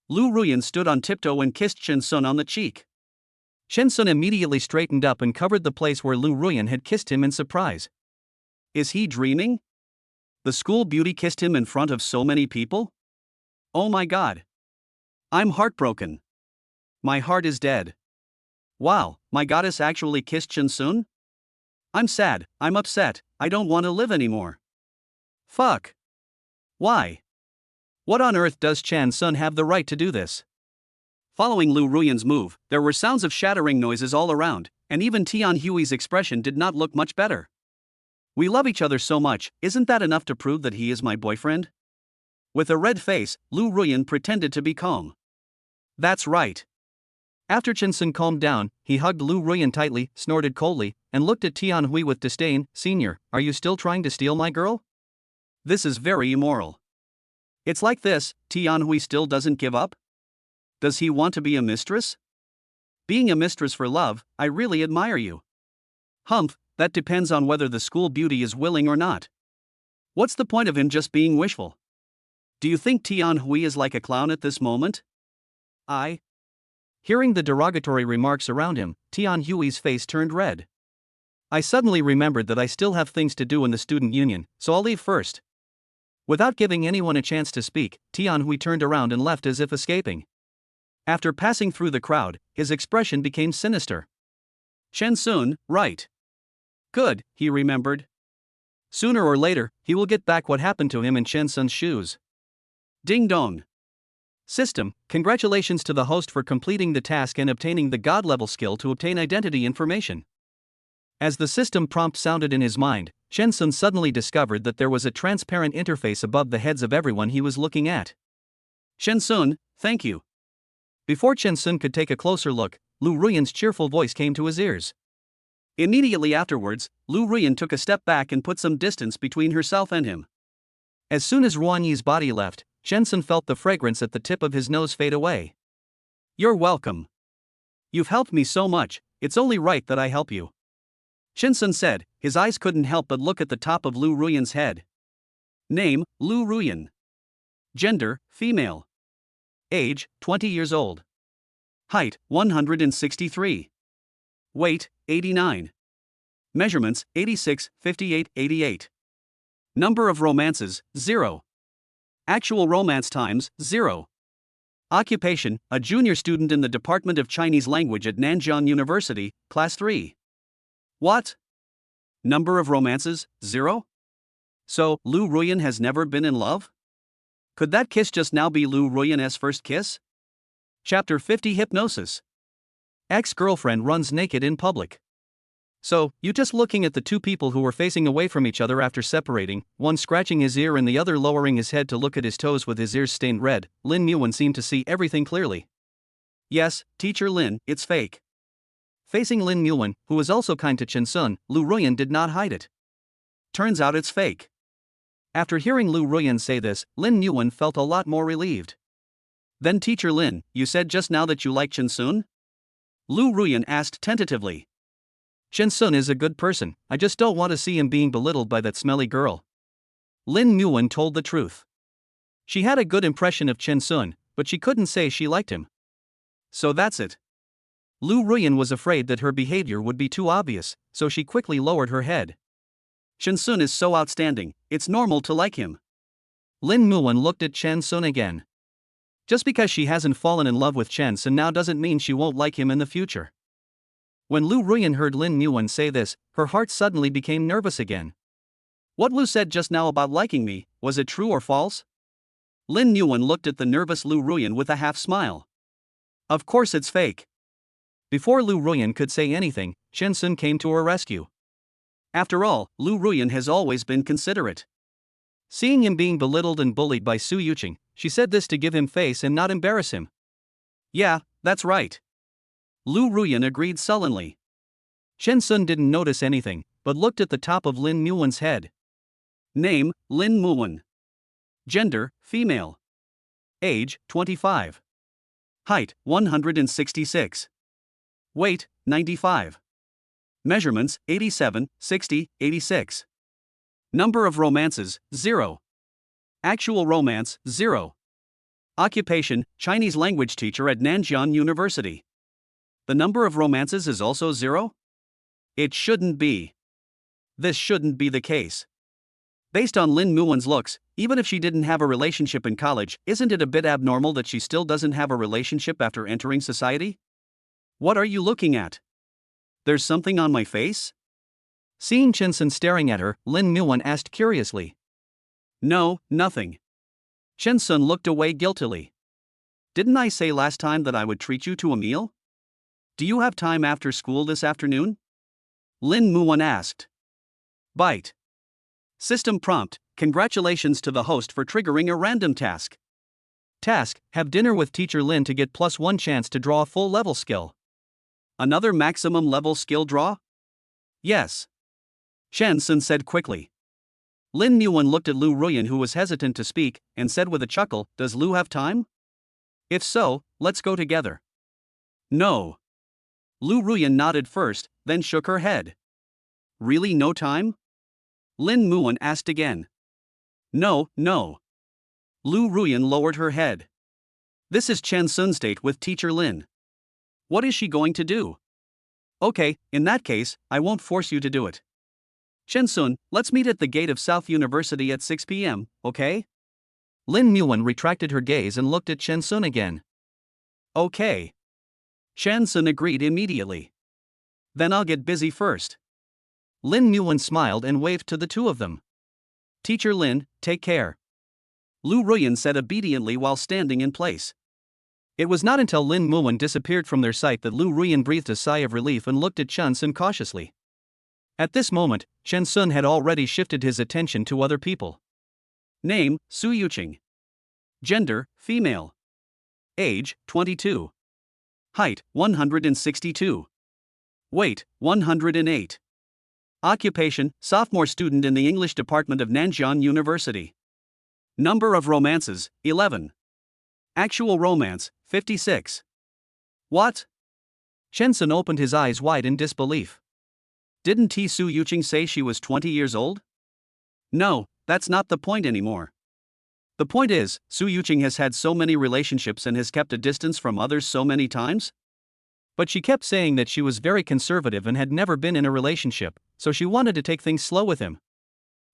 Lu Ruyan stood on tiptoe and kissed Chen Sun on the cheek. Chen Sun immediately straightened up and covered the place where Lu Ruyan had kissed him in surprise. Is he dreaming? The school beauty kissed him in front of so many people? Oh my god. I'm heartbroken. My heart is dead. Wow, my goddess actually kissed Chen Sun? I'm sad, I'm upset, I don't want to live anymore. Fuck. Why? What on earth does Chen Sun have the right to do this? Following Lu Ruyan's move, there were sounds of shattering noises all around, and even Tianhui's expression did not look much better. We love each other so much, isn't that enough to prove that he is my boyfriend? With a red face, Lu Ruyan pretended to be calm. That's right. After Chen Sun calmed down, he hugged Lu Ruyan tightly, snorted coldly, and looked at Tianhui with disdain. Senior, are you still trying to steal my girl? This is very immoral. It's like this, Tianhui still doesn't give up? Does he want to be a mistress? Being a mistress for love, I really admire you. Humph, that depends on whether the school beauty is willing or not. What's the point of him just being wishful? Do you think Tianhui is like a clown at this moment? Hearing the derogatory remarks around him, Tianhui's face turned red. I suddenly remembered that I still have things to do in the student union, so I'll leave first. Without giving anyone a chance to speak, Tianhui turned around and left as if escaping. After passing through the crowd, his expression became sinister. Chen Sun, right. Good, he remembered. Sooner or later, he will get back what happened to him in Chen Sun's shoes. Ding dong. System, congratulations to the host for completing the task and obtaining the God-level skill to obtain identity information. As the system prompt sounded in his mind, Chen Sun suddenly discovered that there was a transparent interface above the heads of everyone he was looking at. Chen Sun, thank you. Before Chen Sun could take a closer look, Lu Ruyan's cheerful voice came to his ears. Immediately afterwards, Lu Ruyan took a step back and put some distance between herself and him. As soon as Ruan Yi's body left, Chen Sun felt the fragrance at the tip of his nose fade away. You're welcome. You've helped me so much, it's only right that I help you. Chen Sun said, his eyes couldn't help but look at the top of Lu Ruyan's head. Name, Lu Ruyan. Gender, female. Age, 20 years old. Height, 163. Weight, 89. Measurements, 86, 58, 88. Number of romances, 0. Actual romance times, 0. Occupation, a junior student in the Department of Chinese Language at Nanjiang University, Class 3. What? Number of romances, 0? So, Lu Ruyan has never been in love? Could that kiss just now be Lu Ruyan's first kiss? Chapter 50 Hypnosis. Ex-girlfriend runs naked in public. So, you just looking at the two people who were facing away from each other after separating, one scratching his ear and the other lowering his head to look at his toes with his ears stained red, Lin Muan seemed to see everything clearly. Yes, Teacher Lin, it's fake. Facing Lin Muan, who was also kind to Chen Sun, Lu Ruyan did not hide it. Turns out it's fake. After hearing Lu Ruyan say this, Lin Muan felt a lot more relieved. Then Teacher Lin, you said just now that you like Chen Sun? Lu Ruyan asked tentatively. Chen Sun is a good person, I just don't want to see him being belittled by that smelly girl. Lin Muan told the truth. She had a good impression of Chen Sun, but she couldn't say she liked him. So that's it. Lu Ruyan was afraid that her behavior would be too obvious, so she quickly lowered her head. Chen Sun is so outstanding, it's normal to like him. Lin Muan looked at Chen Sun again. Just because she hasn't fallen in love with Chen Sun now doesn't mean she won't like him in the future. When Lu Ruyan heard Lin Muan say this, her heart suddenly became nervous again. What Lu said just now about liking me, was it true or false? Lin Muan looked at the nervous Lu Ruyan with a half smile. Of course it's fake. Before Lu Ruyan could say anything, Chen Sun came to her rescue. After all, Lu Ruyan has always been considerate. Seeing him being belittled and bullied by Su Yuqing, she said this to give him face and not embarrass him. Yeah, that's right. Lu Ruyan agreed sullenly. Chen Sun didn't notice anything, but looked at the top of Lin Muan's head. Name, Lin Muan. Gender, female. Age, 25. Height, 166. Weight, 95. Measurements, 87, 60, 86. Number of romances, 0. Actual romance, 0. Occupation, Chinese language teacher at Nanjiang University. The number of romances is also 0? It shouldn't be. This shouldn't be the case. Based on Lin Muan's looks, even if she didn't have a relationship in college, isn't it a bit abnormal that she still doesn't have a relationship after entering society? What are you looking at? There's something on my face? Seeing Chen Sun staring at her, Lin Muan asked curiously. No, nothing. Chen Sun looked away guiltily. Didn't I say last time that I would treat you to a meal? Do you have time after school this afternoon? Lin Muan asked. Bite. System prompt, congratulations to the host for triggering a random task. Task, have dinner with Teacher Lin to get +1 chance to draw a full level skill. Another maximum level skill draw? Yes. Chen Sun said quickly. Lin Muan looked at Lu Ruyan, who was hesitant to speak, and said with a chuckle, does Lu have time? If so, let's go together. No. Lu Ruyan nodded first, then shook her head. Really no time? Lin Muan asked again. No. Lu Ruyan lowered her head. This is Chen Sun's date with Teacher Lin. What is she going to do? Okay, in that case, I won't force you to do it. Chen Sun, let's meet at the gate of South University at 6 p.m., okay? Lin Muan retracted her gaze and looked at Chen Sun again. Okay. Chen Sun agreed immediately. Then I'll get busy first. Lin Nguyen smiled and waved to the two of them. Teacher Lin, take care. Lu Ruyan said obediently while standing in place. It was not until Lin Nguyen disappeared from their sight that Lu Ruyan breathed a sigh of relief and looked at Chen Sun cautiously. At this moment, Chen Sun had already shifted his attention to other people. Name, Su Yuqing. Gender, female. Age, 22. Height, 162. Weight, 108. Occupation, sophomore student in the English department of Nanjiang University. Number of romances, 11. Actual romance, 56. What? Chen Sun opened his eyes wide in disbelief. Didn't Su Yuqing say she was 20 years old? No, that's not the point anymore. The point is, Su Yuqing has had so many relationships and has kept a distance from others so many times? But she kept saying that she was very conservative and had never been in a relationship, so she wanted to take things slow with him.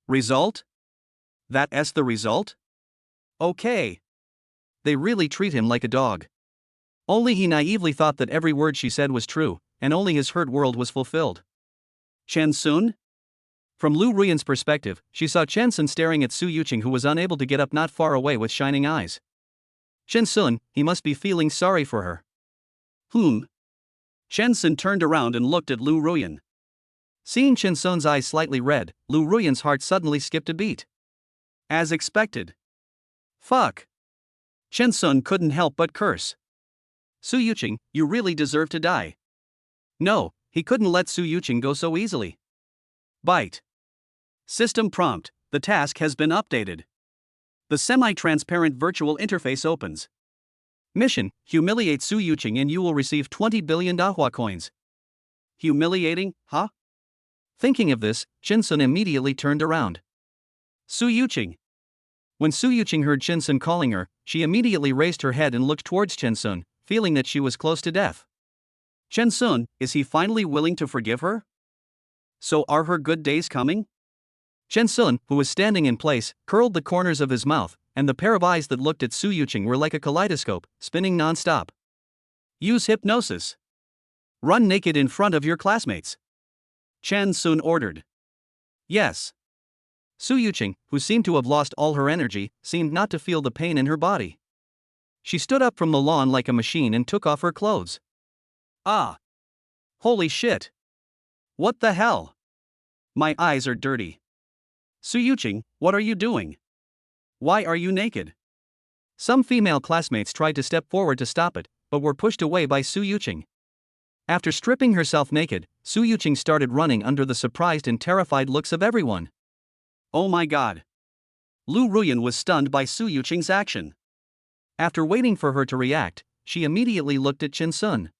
Result? That's the result? Okay. They really treat him like a dog. Only he naively thought that every word she said was true, and only his hurt world was fulfilled. Chen Sun? From Lu Ruyan's perspective, she saw Chen Sun staring at Su Yuqing, who was unable to get up not far away with shining eyes. Chen Sun, he must be feeling sorry for her. Chen Sun turned around and looked at Lu Ruyan. Seeing Chen Sun's eyes slightly red, Lu Ruyan's heart suddenly skipped a beat. As expected. Fuck. Chen Sun couldn't help but curse. Su Yuqing, you really deserve to die. No, he couldn't let Su Yuqing go so easily. Bite. System prompt, the task has been updated. The semi-transparent virtual interface opens. Mission, humiliate Su Yuqing and you will receive 20 billion Dahua coins. Humiliating, huh? Thinking of this, Chen Sun immediately turned around. Su Yuqing. When Su Yuqing heard Chen Sun calling her, she immediately raised her head and looked towards Chen Sun, feeling that she was close to death. Chen Sun, is he finally willing to forgive her? So are her good days coming? Chen Sun, who was standing in place, curled the corners of his mouth, and the pair of eyes that looked at Su Yuqing were like a kaleidoscope, spinning non-stop. Use hypnosis. Run naked in front of your classmates. Chen Sun ordered. Yes. Su Yuqing, who seemed to have lost all her energy, seemed not to feel the pain in her body. She stood up from the lawn like a machine and took off her clothes. Ah. Holy shit. What the hell? My eyes are dirty. Su Yuqing, what are you doing? Why are you naked? Some female classmates tried to step forward to stop it, but were pushed away by Su Yuqing. After stripping herself naked, Su Yuqing started running under the surprised and terrified looks of everyone. Oh my god. Lu Ruyan was stunned by Su Yuqing's action. After waiting for her to react, she immediately looked at Chen Sun.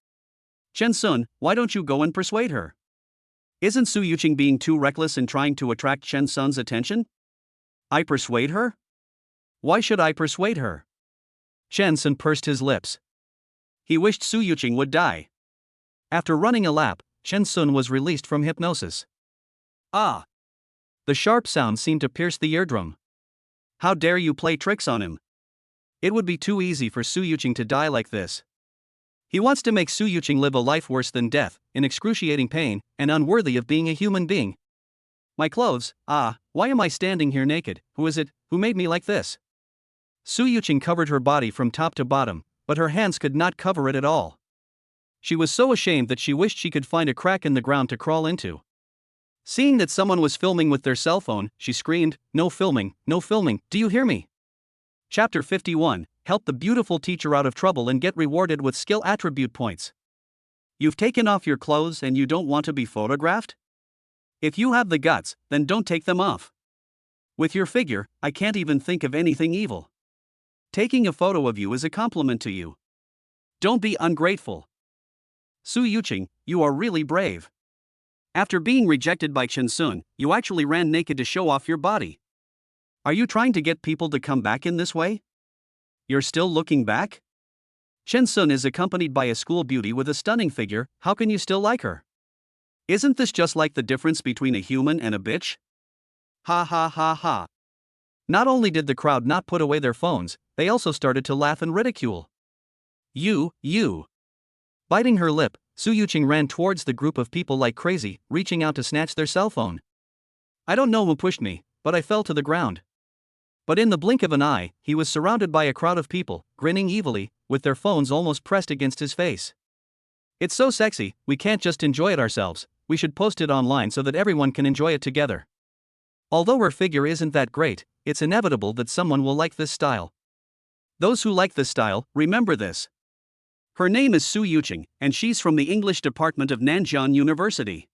Chen Sun, why don't you go and persuade her? Isn't Su Yuqing being too reckless in trying to attract Chen Sun's attention? I persuade her? Why should I persuade her? Chen Sun pursed his lips. He wished Su Yuqing would die. After running a lap, Chen Sun was released from hypnosis. Ah! The sharp sound seemed to pierce the eardrum. How dare you play tricks on him? It would be too easy for Su Yuqing to die like this. He wants to make Su Yuqing live a life worse than death, in excruciating pain, and unworthy of being a human being. My clothes, why am I standing here naked? Who is it, who made me like this? Su Yuqing covered her body from top to bottom, but her hands could not cover it at all. She was so ashamed that she wished she could find a crack in the ground to crawl into. Seeing that someone was filming with their cell phone, she screamed, "No filming, no filming, do you hear me?" Chapter 51, help the beautiful teacher out of trouble and get rewarded with skill attribute points. You've taken off your clothes and you don't want to be photographed? If you have the guts, then don't take them off. With your figure, I can't even think of anything evil. Taking a photo of you is a compliment to you. Don't be ungrateful. Su Yuqing, you are really brave. After being rejected by Chen Sun, you actually ran naked to show off your body. Are you trying to get people to come back in this way? You're still looking back? Chen Sun is accompanied by a school beauty with a stunning figure, how can you still like her? Isn't this just like the difference between a human and a bitch? Ha ha ha ha. Not only did the crowd not put away their phones, they also started to laugh and ridicule. You. Biting her lip, Su Yuqing ran towards the group of people like crazy, reaching out to snatch their cell phone. I don't know who pushed me, but I fell to the ground. But in the blink of an eye, he was surrounded by a crowd of people, grinning evilly, with their phones almost pressed against his face. It's so sexy, we can't just enjoy it ourselves, we should post it online so that everyone can enjoy it together. Although her figure isn't that great, it's inevitable that someone will like this style. Those who like this style, remember this. Her name is Su Yuqing, and she's from the English department of Nanjiang University.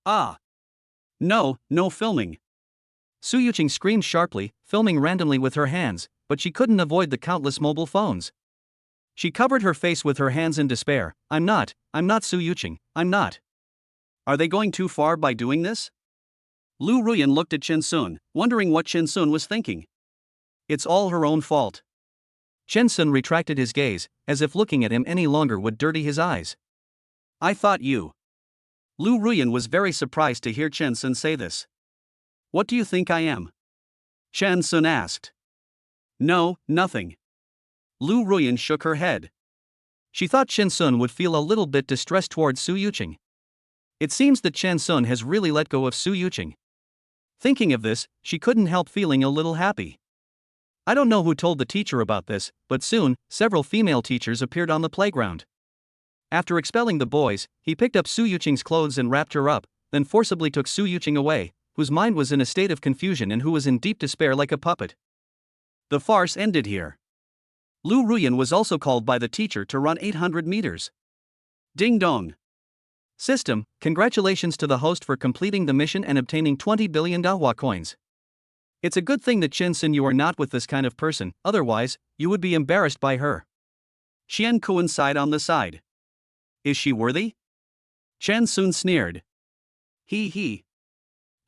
Ah. No filming. Su Yuqing screamed sharply, filming randomly with her hands, but she couldn't avoid the countless mobile phones. She covered her face with her hands in despair. I'm not Su Yuqing, I'm not. Are they going too far by doing this? Lu Ruyan looked at Chen Sun, wondering what Chen Sun was thinking. It's all her own fault. Chen Sun retracted his gaze, as if looking at him any longer would dirty his eyes. I thought you. Lu Ruyan was very surprised to hear Chen Sun say this. What do you think I am? Chen Sun asked. No, nothing. Lu Ruyan shook her head. She thought Chen Sun would feel a little bit distressed towards Su Yuqing. It seems that Chen Sun has really let go of Su Yuqing. Thinking of this, she couldn't help feeling a little happy. I don't know who told the teacher about this, but soon, several female teachers appeared on the playground. After expelling the boys, he picked up Su Yuqing's clothes and wrapped her up, then forcibly took Su Yuqing away, whose mind was in a state of confusion and who was in deep despair like a puppet. The farce ended here. Lu Ruyan was also called by the teacher to run 800 meters. Ding dong. System, congratulations to the host for completing the mission and obtaining 20 billion Dahua coins. It's a good thing that Chen Sun you are not with this kind of person, otherwise, you would be embarrassed by her. Qian Kuan sighed on the side. Is she worthy? Chen Sun sneered. He.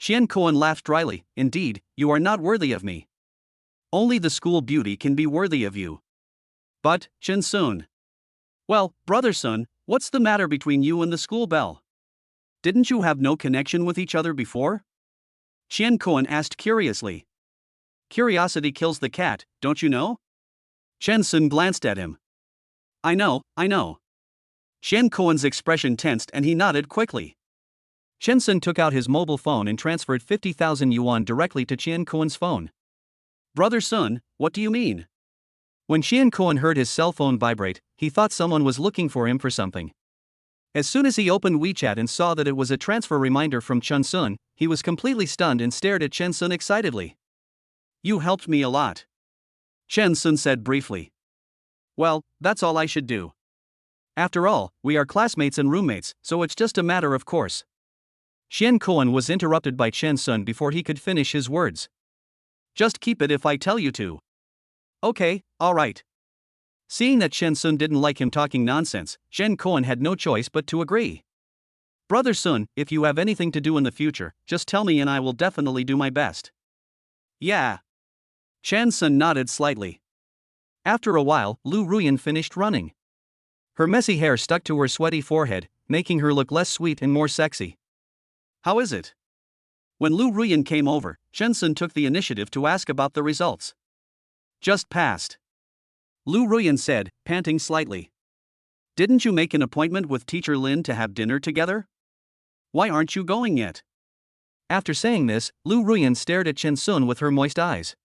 Qian Kuan laughed dryly. Indeed, you are not worthy of me. Only the school beauty can be worthy of you. But, Chen Sun. Well, brother Sun, what's the matter between you and the school belle? Didn't you have no connection with each other before? Qian Kuan asked curiously. Curiosity kills the cat, don't you know? Chen Sun glanced at him. I know. Qian Kuan's expression tensed and he nodded quickly. Chen Sun took out his mobile phone and transferred 50,000 yuan directly to Qian Kuan's phone. Brother Sun, what do you mean? When Qian Kuan heard his cell phone vibrate, he thought someone was looking for him for something. As soon as he opened WeChat and saw that it was a transfer reminder from Chen Sun, he was completely stunned and stared at Chen Sun excitedly. You helped me a lot. Chen Sun said briefly. Well, that's all I should do. After all, we are classmates and roommates, so it's just a matter of course. Qian Kuan was interrupted by Chen Sun before he could finish his words. Just keep it if I tell you to. Okay, alright. Seeing that Chen Sun didn't like him talking nonsense, Qian Kuan had no choice but to agree. Brother Sun, if you have anything to do in the future, just tell me and I will definitely do my best. Yeah. Chen Sun nodded slightly. After a while, Lu Ruyan finished running. Her messy hair stuck to her sweaty forehead, making her look less sweet and more sexy. How is it? When Lu Ruyan came over, Chen Sun took the initiative to ask about the results. Just passed. Lu Ruyan said, panting slightly. Didn't you make an appointment with Teacher Lin to have dinner together? Why aren't you going yet? After saying this, Lu Ruyan stared at Chen Sun with her moist eyes.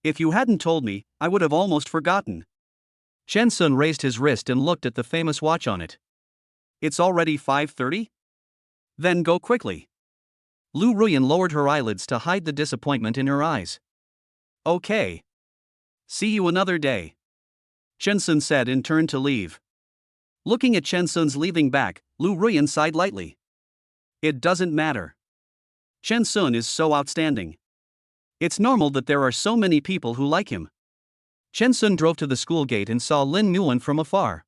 If you hadn't told me, I would have almost forgotten. Chen Sun raised his wrist and looked at the famous watch on it. It's already 5:30? Then go quickly. Lu Ruyan lowered her eyelids to hide the disappointment in her eyes. Okay. See you another day. Chen Sun said and turned to leave. Looking at Chen Sun's leaving back, Lu Ruyan sighed lightly. It doesn't matter. Chen Sun is so outstanding. It's normal that there are so many people who like him. Chen Sun drove to the school gate and saw Lin Muan from afar.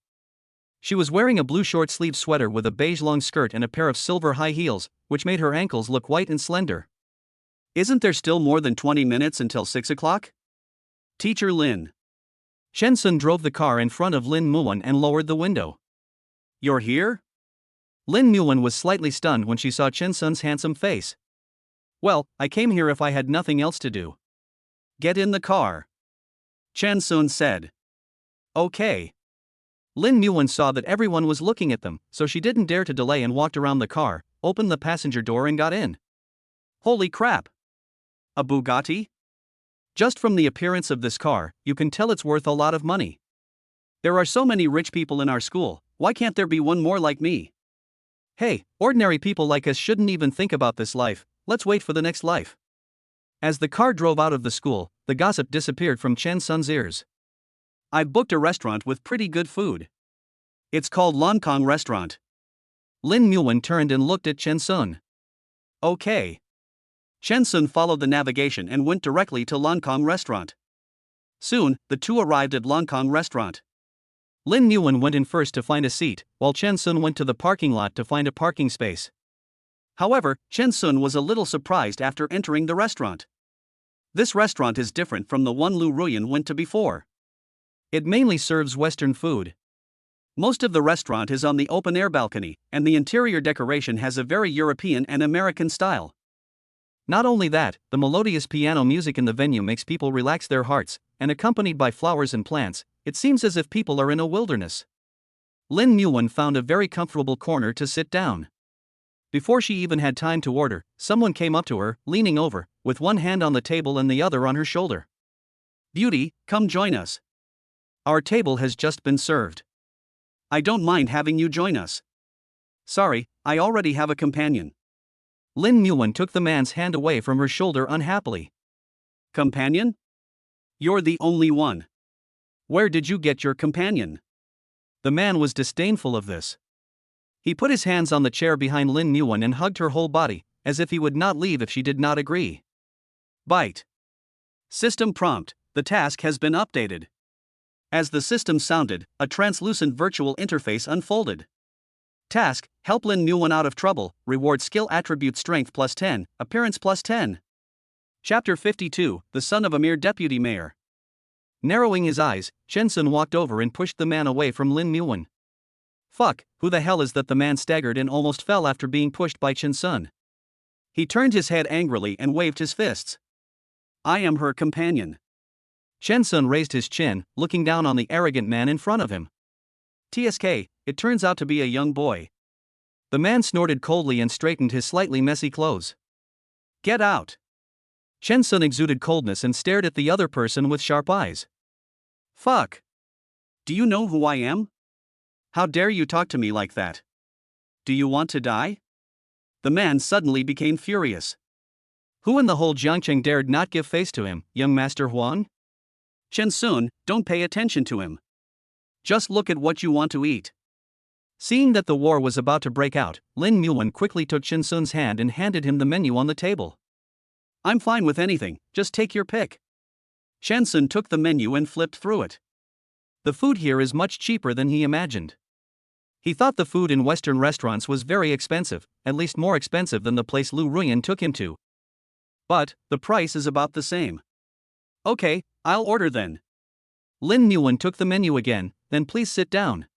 She was wearing a blue short-sleeved sweater with a beige long skirt and a pair of silver high heels, which made her ankles look white and slender. Isn't there still more than 20 minutes until 6 o'clock? Teacher Lin. Chen Sun drove the car in front of Lin Muan and lowered the window. You're here? Lin Muan was slightly stunned when she saw Chen Sun's handsome face. Well, I came here if I had nothing else to do. Get in the car. Chen Sun said. Okay. Lin Muan saw that everyone was looking at them, so she didn't dare to delay and walked around the car, opened the passenger door and got in. Holy crap! A Bugatti? Just from the appearance of this car, you can tell it's worth a lot of money. There are so many rich people in our school, why can't there be one more like me? Hey, ordinary people like us shouldn't even think about this life, let's wait for the next life. As the car drove out of the school, the gossip disappeared from Chen Sun's ears. I've booked a restaurant with pretty good food. It's called Lonkong Restaurant. Lin Muan turned and looked at Chen Sun. Okay. Chen Sun followed the navigation and went directly to Lonkong Restaurant. Soon, the two arrived at Lonkong Restaurant. Lin Muan went in first to find a seat, while Chen Sun went to the parking lot to find a parking space. However, Chen Sun was a little surprised after entering the restaurant. This restaurant is different from the one Lu Ruyan went to before. It mainly serves Western food. Most of the restaurant is on the open-air balcony, and the interior decoration has a very European and American style. Not only that, the melodious piano music in the venue makes people relax their hearts, and accompanied by flowers and plants, it seems as if people are in a wilderness. Lin Muan found a very comfortable corner to sit down. Before she even had time to order, someone came up to her, leaning over, with one hand on the table and the other on her shoulder. Beauty, come join us. Our table has just been served. I don't mind having you join us. Sorry, I already have a companion. Lin Muan took the man's hand away from her shoulder unhappily. Companion? You're the only one. Where did you get your companion? The man was disdainful of this. He put his hands on the chair behind Lin Muan and hugged her whole body, as if he would not leave if she did not agree. Byte. System prompt, the task has been updated. As the system sounded, a translucent virtual interface unfolded. Task, help Lin Muan out of trouble, reward skill attribute strength plus 10, appearance plus 10. Chapter 52, the son of a mere deputy mayor. Narrowing his eyes, Chen Sun walked over and pushed the man away from Lin Muan. Fuck, who the hell is that? The man staggered and almost fell after being pushed by Chen Sun. He turned his head angrily and waved his fists. I am her companion. Chen Sun raised his chin, looking down on the arrogant man in front of him. TSK, it turns out to be a young boy. The man snorted coldly and straightened his slightly messy clothes. Get out. Chen Sun exuded coldness and stared at the other person with sharp eyes. Fuck. Do you know who I am? How dare you talk to me like that? Do you want to die? The man suddenly became furious. Who in the whole Jiangcheng dared not give face to him, young Master Huang? Chen Sun, don't pay attention to him. Just look at what you want to eat. Seeing that the war was about to break out, Lin Muan quickly took Chen Sun's hand and handed him the menu on the table. I'm fine with anything, just take your pick. Chen Sun took the menu and flipped through it. The food here is much cheaper than he imagined. He thought the food in Western restaurants was very expensive, at least more expensive than the place Lu Ruyan took him to. But, the price is about the same. Okay, I'll order then. Lin Muan took the menu again, then please sit down.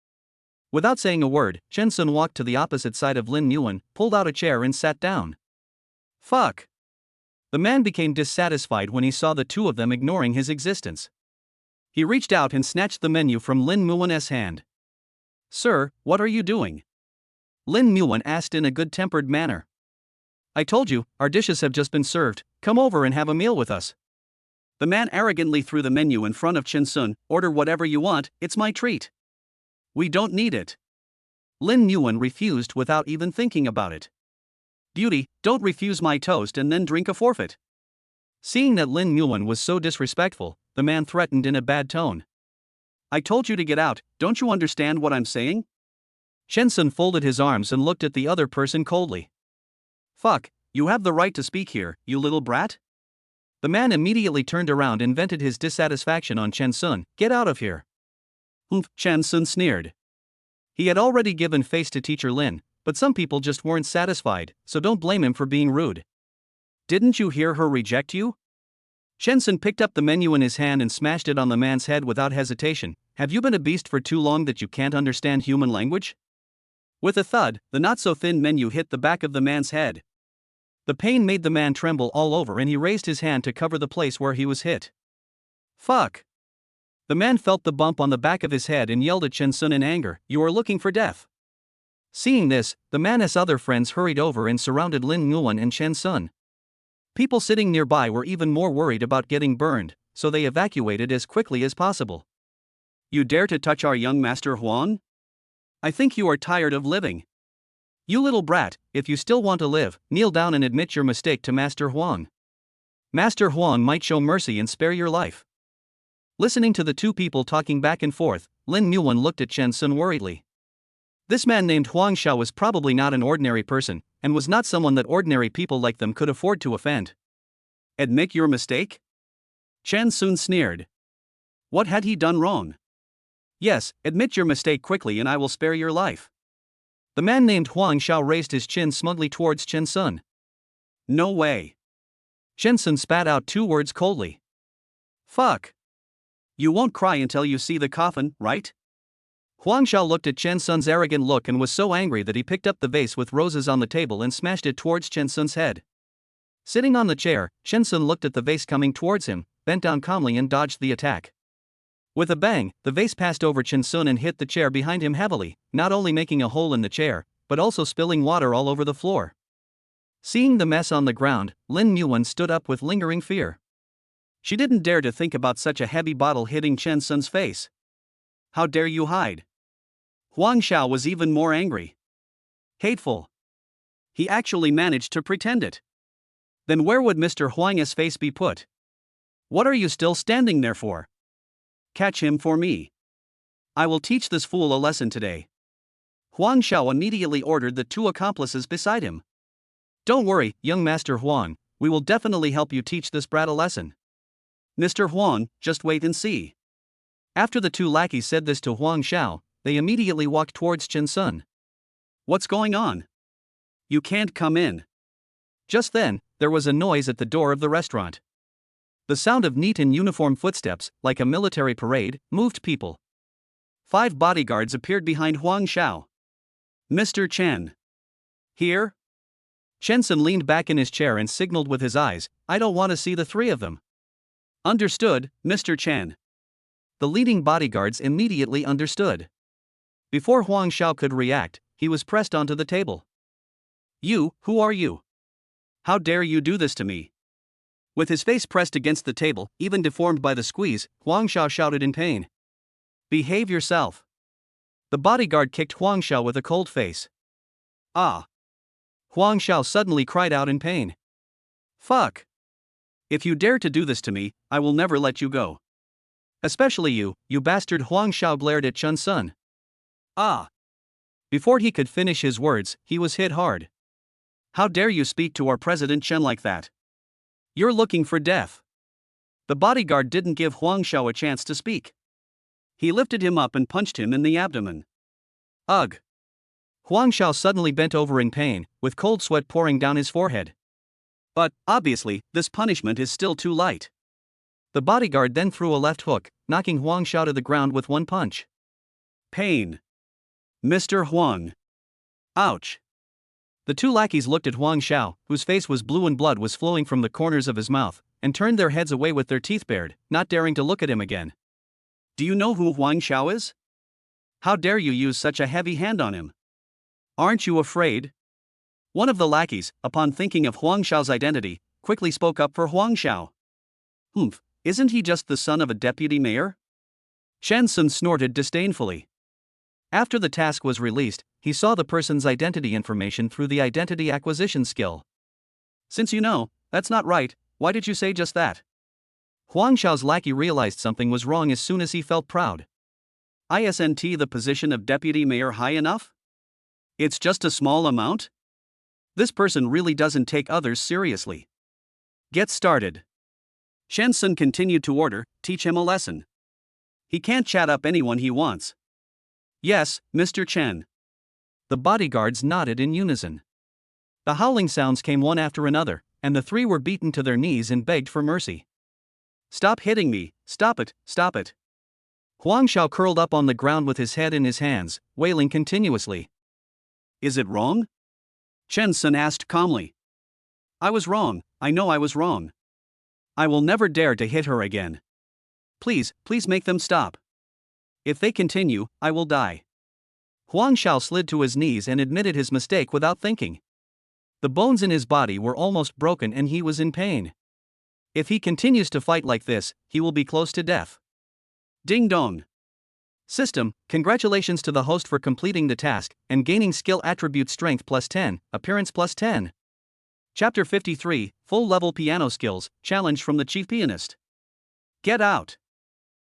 Without saying a word, Chen Sun walked to the opposite side of Lin Muan, pulled out a chair and sat down. Fuck. The man became dissatisfied when he saw the two of them ignoring his existence. He reached out and snatched the menu from Lin Muan's hand. Sir, what are you doing? Lin Muan asked in a good-tempered manner. I told you, our dishes have just been served, come over and have a meal with us. The man arrogantly threw the menu in front of Chen Sun. Order whatever you want, it's my treat. We don't need it. Lin Muan refused without even thinking about it. Beauty, don't refuse my toast and then drink a forfeit. Seeing that Lin Muan was so disrespectful, the man threatened in a bad tone. I told you to get out, don't you understand what I'm saying? Chen Sun folded his arms and looked at the other person coldly. Fuck, you have the right to speak here, you little brat? The man immediately turned around and vented his dissatisfaction on Chen Sun. Get out of here. Humph, Chen Sun sneered. He had already given face to Teacher Lin, but some people just weren't satisfied, so don't blame him for being rude. Didn't you hear her reject you? Chen Sun picked up the menu in his hand and smashed it on the man's head without hesitation. Have you been a beast for too long that you can't understand human language? With a thud, the not-so-thin menu hit the back of the man's head. The pain made the man tremble all over and he raised his hand to cover the place where he was hit. Fuck. The man felt the bump on the back of his head and yelled at Chen Sun in anger, "You are looking for death." Seeing this, the man's other friends hurried over and surrounded Lin Nguyen and Chen Sun. People sitting nearby were even more worried about getting burned, so they evacuated as quickly as possible. "You dare to touch our young Master Huang? I think you are tired of living. You little brat, if you still want to live, kneel down and admit your mistake to Master Huang. Master Huang might show mercy and spare your life." Listening to the two people talking back and forth, Lin Nguyen looked at Chen Sun worriedly. This man named Huang Xiao was probably not an ordinary person, and was not someone that ordinary people like them could afford to offend. "Admit your mistake?" Chen Sun sneered. What had he done wrong? "Yes, admit your mistake quickly and I will spare your life." The man named Huang Xiao raised his chin smugly towards Chen Sun. "No way." Chen Sun spat out two words coldly. "Fuck. You won't cry until you see the coffin, right?" Huang Xiao looked at Chen Sun's arrogant look and was so angry that he picked up the vase with roses on the table and smashed it towards Chen Sun's head. Sitting on the chair, Chen Sun looked at the vase coming towards him, bent down calmly and dodged the attack. With a bang, the vase passed over Chen Sun and hit the chair behind him heavily, not only making a hole in the chair, but also spilling water all over the floor. Seeing the mess on the ground, Lin Nguyen stood up with lingering fear. She didn't dare to think about such a heavy bottle hitting Chen Sun's face. "How dare you hide?" Huang Xiao was even more angry. Hateful. He actually managed to pretend it. Then where would Mr. Huang's face be put? "What are you still standing there for? Catch him for me. I will teach this fool a lesson today." Huang Xiao immediately ordered the two accomplices beside him. "Don't worry, young Master Huang, we will definitely help you teach this brat a lesson. Mr. Huang, just wait and see." After the two lackeys said this to Huang Xiao, they immediately walked towards Chen Sun. "What's going on? You can't come in." Just then, there was a noise at the door of the restaurant. The sound of neat and uniform footsteps, like a military parade, moved people. 5 bodyguards appeared behind Huang Xiao. "Mr. Chen." "Here?" Chen Sun leaned back in his chair and signaled with his eyes, "I don't want to see the 3 of them." "Understood, Mr. Chen." The leading bodyguards immediately understood. Before Huang Xiao could react, he was pressed onto the table. "You, who are you? How dare you do this to me?" With his face pressed against the table, even deformed by the squeeze, Huang Xiao shouted in pain. "Behave yourself." The bodyguard kicked Huang Xiao with a cold face. "Ah!" Huang Xiao suddenly cried out in pain. "Fuck! If you dare to do this to me, I will never let you go. Especially you, you bastard!" Huang Xiao glared at Chen Sun. "Ah!" Before he could finish his words, he was hit hard. "How dare you speak to our President Chen like that? You're looking for death." The bodyguard didn't give Huang Xiao a chance to speak. He lifted him up and punched him in the abdomen. Ugh! Huang Xiao suddenly bent over in pain, with cold sweat pouring down his forehead. But, obviously, this punishment is still too light. The bodyguard then threw a left hook, knocking Huang Xiao to the ground with one punch. Pain. Mr. Huang. Ouch. The two lackeys looked at Huang Xiao, whose face was blue and blood was flowing from the corners of his mouth, and turned their heads away with their teeth bared, not daring to look at him again. "Do you know who Huang Xiao is? How dare you use such a heavy hand on him? Aren't you afraid?" One of the lackeys, upon thinking of Huang Xiao's identity, quickly spoke up for Huang Xiao. "Humph, isn't he just the son of a deputy mayor?" Chen Sun snorted disdainfully. After the task was released, he saw the person's identity information through the identity acquisition skill. "Since you know, that's not right, why did you say just that?" Huang Xiao's lackey realized something was wrong as soon as he felt proud. "Isn't the position of deputy mayor high enough? It's just a small amount? This person really doesn't take others seriously. Get started." Chen Sun continued to order, "Teach him a lesson. He can't chat up anyone he wants." "Yes, Mr. Chen." The bodyguards nodded in unison. The howling sounds came one after another, and the 3 were beaten to their knees and begged for mercy. "Stop hitting me, stop it, stop it." Huang Xiao curled up on the ground with his head in his hands, wailing continuously. "Is it wrong?" Chen Sun asked calmly. "I was wrong, I know I was wrong. I will never dare to hit her again." Please, please make them stop. If they continue, I will die. Huang Xiao slid to his knees and admitted his mistake without thinking. The bones in his body were almost broken and he was in pain. If he continues to fight like this, he will be close to death. Ding dong. System, congratulations to the host for completing the task and gaining skill attribute strength plus 10, appearance plus 10. Chapter 53, Full Level Piano Skills, Challenge from the Chief Pianist. Get out.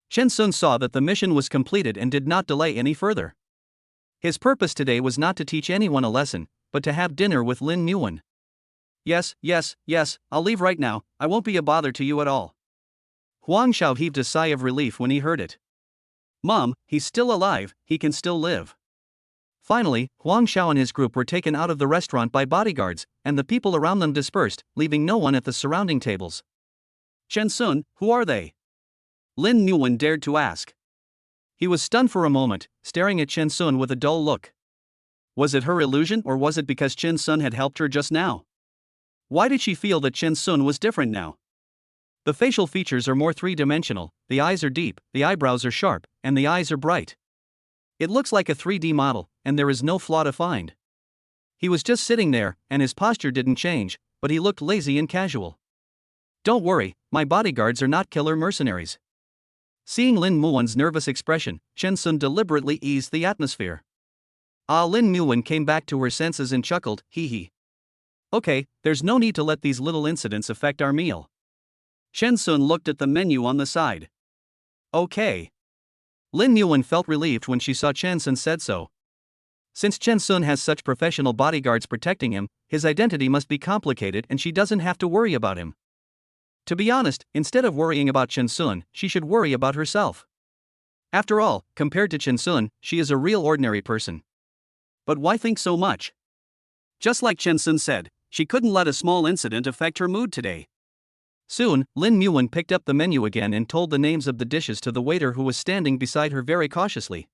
Chen Sun saw that the mission was completed and did not delay any further. His purpose today was not to teach anyone a lesson, but to have dinner with Lin Yuan. Yes, I'll leave right now, I won't be a bother to you at all. Huang Xiao heaved a sigh of relief when he heard it. Mom, he's still alive, he can still live. Finally, Huang Xiao and his group were taken out of the restaurant by bodyguards, and the people around them dispersed, leaving no one at the surrounding tables. Chen Sun, who are they? Lin Yuan dared to ask. He was stunned for a moment, staring at Chen Sun with a dull look. Was it her illusion or was it because Chen Sun had helped her just now? Why did she feel that Chen Sun was different now? The facial features are more three-dimensional, the eyes are deep, the eyebrows are sharp, and the eyes are bright. It looks like a 3D model, and there is no flaw to find. He was just sitting there, and his posture didn't change, but he looked lazy and casual. Don't worry, my bodyguards are not killer mercenaries. Seeing Lin Muan's nervous expression, Chen Sun deliberately eased the atmosphere. Lin Muan came back to her senses and chuckled, hee hee. Okay, there's no need to let these little incidents affect our meal. Chen Sun looked at the menu on the side. Okay. Lin Yuan felt relieved when she saw Chen Sun said so. Since Chen Sun has such professional bodyguards protecting him, his identity must be complicated and she doesn't have to worry about him. To be honest, instead of worrying about Chen Sun, she should worry about herself. After all, compared to Chen Sun, she is a real ordinary person. But why think so much? Just like Chen Sun said, she couldn't let a small incident affect her mood today. Soon, Lin Yuan picked up the menu again and told the names of the dishes to the waiter who was standing beside her very cautiously.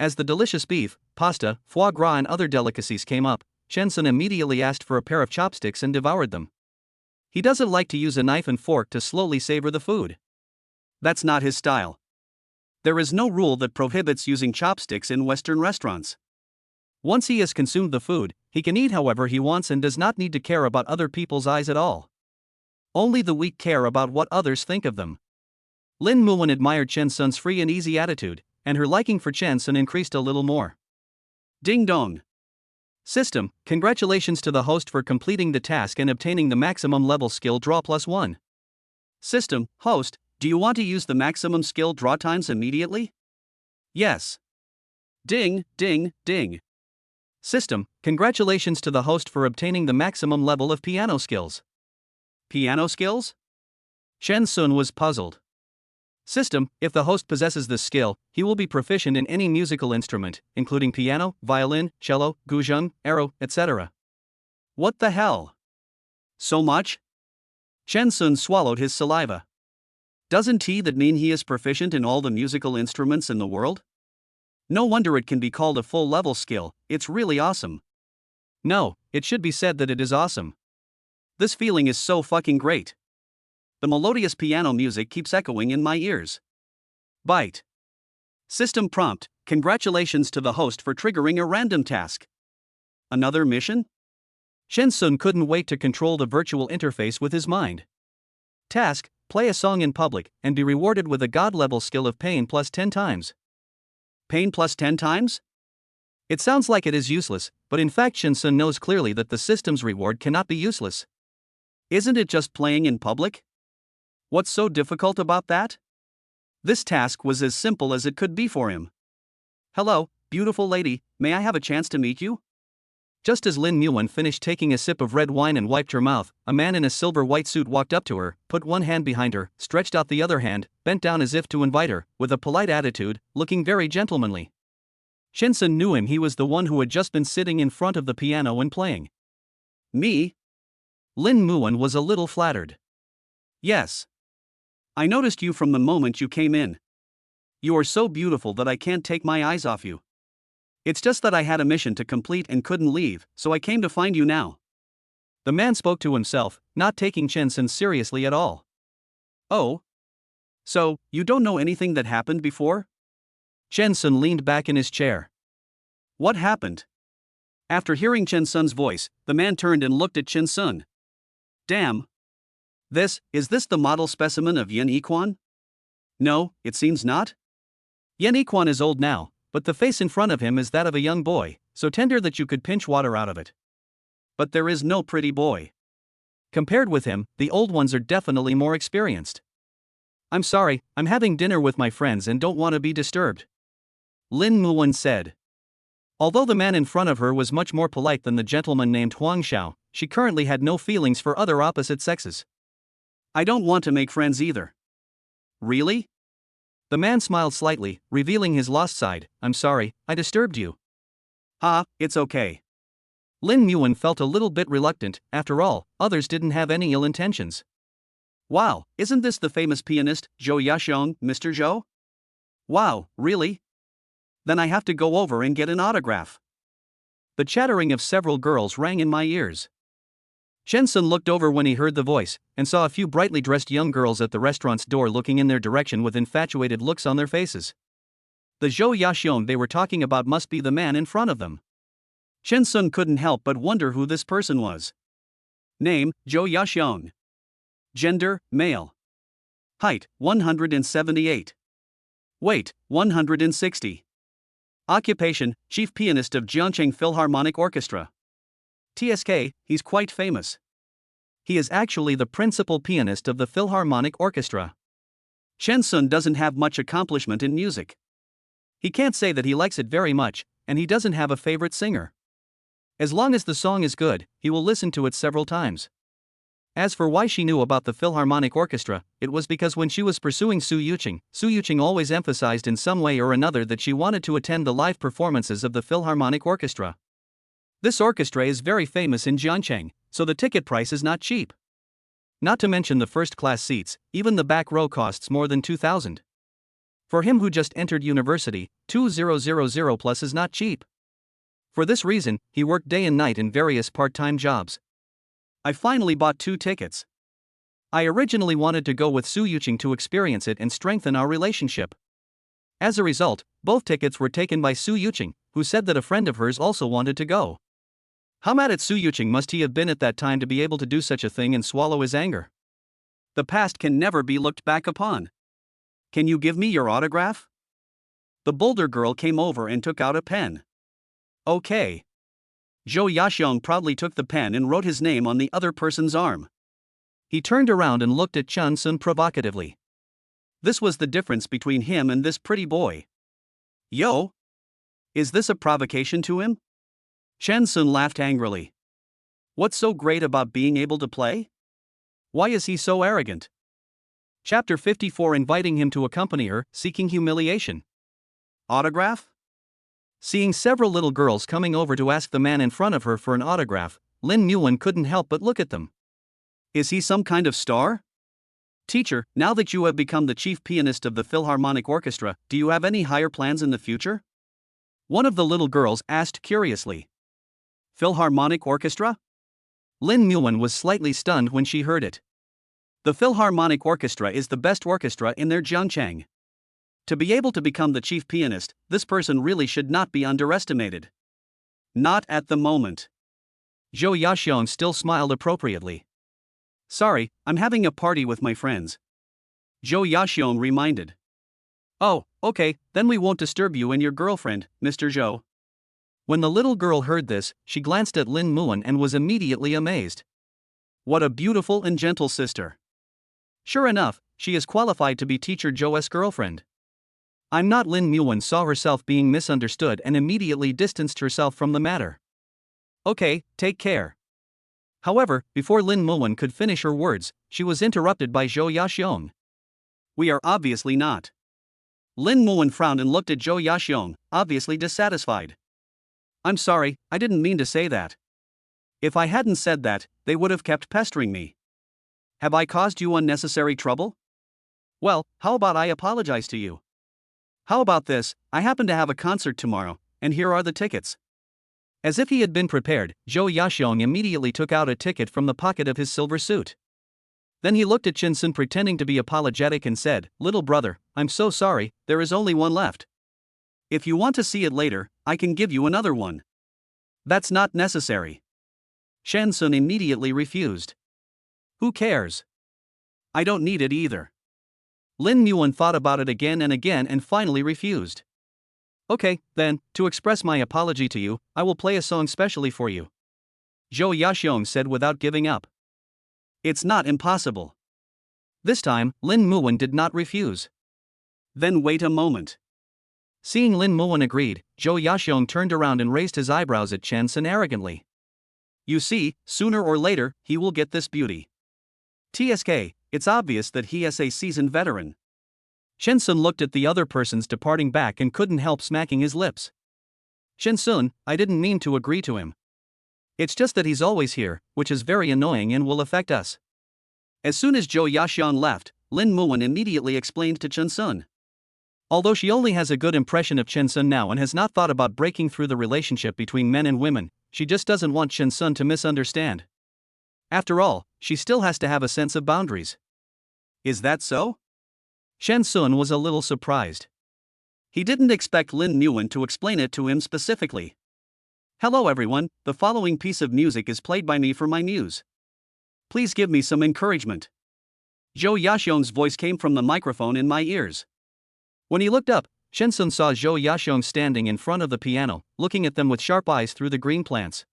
As the delicious beef, pasta, foie gras and other delicacies came up, Chen Sun immediately asked for a pair of chopsticks and devoured them. He doesn't like to use a knife and fork to slowly savor the food. That's not his style. There is no rule that prohibits using chopsticks in Western restaurants. Once he has consumed the food, he can eat however he wants and does not need to care about other people's eyes at all. Only the weak care about what others think of them. Lin Muan admired Chen Sun's free and easy attitude, and her liking for Chen Sun increased a little more. Ding dong. System, congratulations to the host for completing the task and obtaining the maximum level skill draw +1. System, host, do you want to use the maximum skill draw times immediately? Yes. Ding, ding, ding. System, congratulations to the host for obtaining the maximum level of piano skills. Piano skills? Chen Sun was puzzled. System, if the host possesses this skill, he will be proficient in any musical instrument, including piano, violin, cello, guzheng, arrow, etc. What the hell? So much? Chen Sun swallowed his saliva. Doesn't that mean he is proficient in all the musical instruments in the world? No wonder it can be called a full-level skill, it's really awesome. No, it should be said that it is awesome. This feeling is so fucking great. The melodious piano music keeps echoing in my ears. Byte. System prompt, congratulations to the host for triggering a random task. Another mission? Chen Sun couldn't wait to control the virtual interface with his mind. Task, play a song in public, and be rewarded with a god-level skill of pain plus 10 times. Pain plus 10 times? It sounds like it is useless, but in fact Chen Sun knows clearly that the system's reward cannot be useless. Isn't it just playing in public? What's so difficult about that? This task was as simple as it could be for him. Hello, beautiful lady, may I have a chance to meet you? Just as Lin Muan finished taking a sip of red wine and wiped her mouth, a man in a silver white suit walked up to her, put one hand behind her, stretched out the other hand, bent down as if to invite her, with a polite attitude, looking very gentlemanly. Chen Sun knew him, he was the one who had just been sitting in front of the piano and playing. Me? Lin Muan was a little flattered. Yes. I noticed you from the moment you came in. You are so beautiful that I can't take my eyes off you. It's just that I had a mission to complete and couldn't leave, so I came to find you now. The man spoke to himself, not taking Chen Sun seriously at all. Oh? So, you don't know anything that happened before? Chen Sun leaned back in his chair. What happened? After hearing Chen Sun's voice, the man turned and looked at Chen Sun. Damn. Is this the model specimen of Yan Yiquan? No, it seems not. Yan Yiquan is old now, but the face in front of him is that of a young boy, so tender that you could pinch water out of it. But there is no pretty boy. Compared with him, the old ones are definitely more experienced. I'm sorry, I'm having dinner with my friends and don't want to be disturbed. Lin Muwen said. Although the man in front of her was much more polite than the gentleman named Huang Xiao, she currently had no feelings for other opposite sexes. I don't want to make friends either. Really? The man smiled slightly, revealing his lost side. I'm sorry, I disturbed you. It's okay. Lin Muwen felt a little bit reluctant. After all, others didn't have any ill intentions. Wow, isn't this the famous pianist, Zhou Yaxiong, Mr. Zhou? Wow, really? Then I have to go over and get an autograph. The chattering of several girls rang in my ears. Chen Sun looked over when he heard the voice, and saw a few brightly dressed young girls at the restaurant's door looking in their direction with infatuated looks on their faces. The Zhou Yaxiong they were talking about must be the man in front of them. Chen Sun couldn't help but wonder who this person was. Name, Zhou Yaxiong. Gender, male. Height, 178. Weight, 160. Occupation, chief pianist of Jiangcheng Philharmonic Orchestra. TSK, he's quite famous. He is actually the principal pianist of the Philharmonic Orchestra. Chen Sun doesn't have much accomplishment in music. He can't say that he likes it very much, and he doesn't have a favorite singer. As long as the song is good, he will listen to it several times. As for why she knew about the Philharmonic Orchestra, it was because when she was pursuing Su Yuqing always emphasized in some way or another that she wanted to attend the live performances of the Philharmonic Orchestra. This orchestra is very famous in Jiangcheng, so the ticket price is not cheap. Not to mention the first-class seats, even the back row costs more than 2,000. For him who just entered university, 2,000 plus is not cheap. For this reason, he worked day and night in various part-time jobs. I finally bought 2 tickets. I originally wanted to go with Su Yuqing to experience it and strengthen our relationship. As a result, both tickets were taken by Su Yuqing, who said that a friend of hers also wanted to go. How mad at Su Yuqing must he have been at that time to be able to do such a thing and swallow his anger? The past can never be looked back upon. Can you give me your autograph? The bolder girl came over and took out a pen. Okay. Zhou Yaxiong proudly took the pen and wrote his name on the other person's arm. He turned around and looked at Chen Sun provocatively. This was the difference between him and this pretty boy. Yo! Is this a provocation to him? Chen Sun laughed angrily. What's so great about being able to play? Why is he so arrogant? Chapter 54 inviting him to accompany her, seeking humiliation. Autograph? Seeing several little girls coming over to ask the man in front of her for an autograph, Lin Muwen couldn't help but look at them. Is he some kind of star? Teacher, now that you have become the chief pianist of the Philharmonic Orchestra, do you have any higher plans in the future? One of the little girls asked curiously. Philharmonic Orchestra? Lin Muwen was slightly stunned when she heard it. The Philharmonic Orchestra is the best orchestra in their Jiangcheng. To be able to become the chief pianist, this person really should not be underestimated. Not at the moment. Zhou Yaxiong still smiled appropriately. Sorry, I'm having a party with my friends. Zhou Yaxiong reminded. Oh, okay, then we won't disturb you and your girlfriend, Mr. Zhou. When the little girl heard this, she glanced at Lin Muwen and was immediately amazed. What a beautiful and gentle sister. Sure enough, she is qualified to be teacher Zhou's girlfriend. I'm not. Lin Muwen saw herself being misunderstood and immediately distanced herself from the matter. Okay, take care. However, before Lin Muwen could finish her words, she was interrupted by Zhou Yaxiong. We are obviously not. Lin Muwen frowned and looked at Zhou Yaxiong, obviously dissatisfied. I'm sorry, I didn't mean to say that. If I hadn't said that, they would have kept pestering me. Have I caused you unnecessary trouble? Well, how about I apologize to you? How about this, I happen to have a concert tomorrow, and here are the tickets. As if he had been prepared, Zhou Yaxiong immediately took out a ticket from the pocket of his silver suit. Then he looked at Chinsun pretending to be apologetic and said, "Little brother, I'm so sorry, there is only one left. If you want to see it later, I can give you another one." "That's not necessary." Chinsun immediately refused. "Who cares? I don't need it either." Lin Muan thought about it again and finally refused. "Okay, then, to express my apology to you, I will play a song specially for you," Zhou Yaxiong said without giving up. "It's not impossible." This time, Lin Muan did not refuse. "Then wait a moment." Seeing Lin Muan agreed, Zhou Yaxiong turned around and raised his eyebrows at Chensun arrogantly. "You see, sooner or later, he will get this beauty. TSK, it's obvious that he is a seasoned veteran." Chensun looked at the other persons departing back and couldn't help smacking his lips. "Chensun, I didn't mean to agree to him. It's just that he's always here, which is very annoying and will affect us." As soon as Zhou Yaxiong left, Lin Muan immediately explained to Chensun. Although she only has a good impression of Chensun now and has not thought about breaking through the relationship between men and women, she just doesn't want Chensun to misunderstand. After all, she still has to have a sense of boundaries. "Is that so?" Chensun was a little surprised. He didn't expect Lin Muan to explain it to him specifically. "Hello everyone, the following piece of music is played by me for my muse. Please give me some encouragement." Zhou Yaxiong's voice came from the microphone in my ears. When he looked up, Chensun saw Zhou Yaxiong standing in front of the piano, looking at them with sharp eyes through the green plants.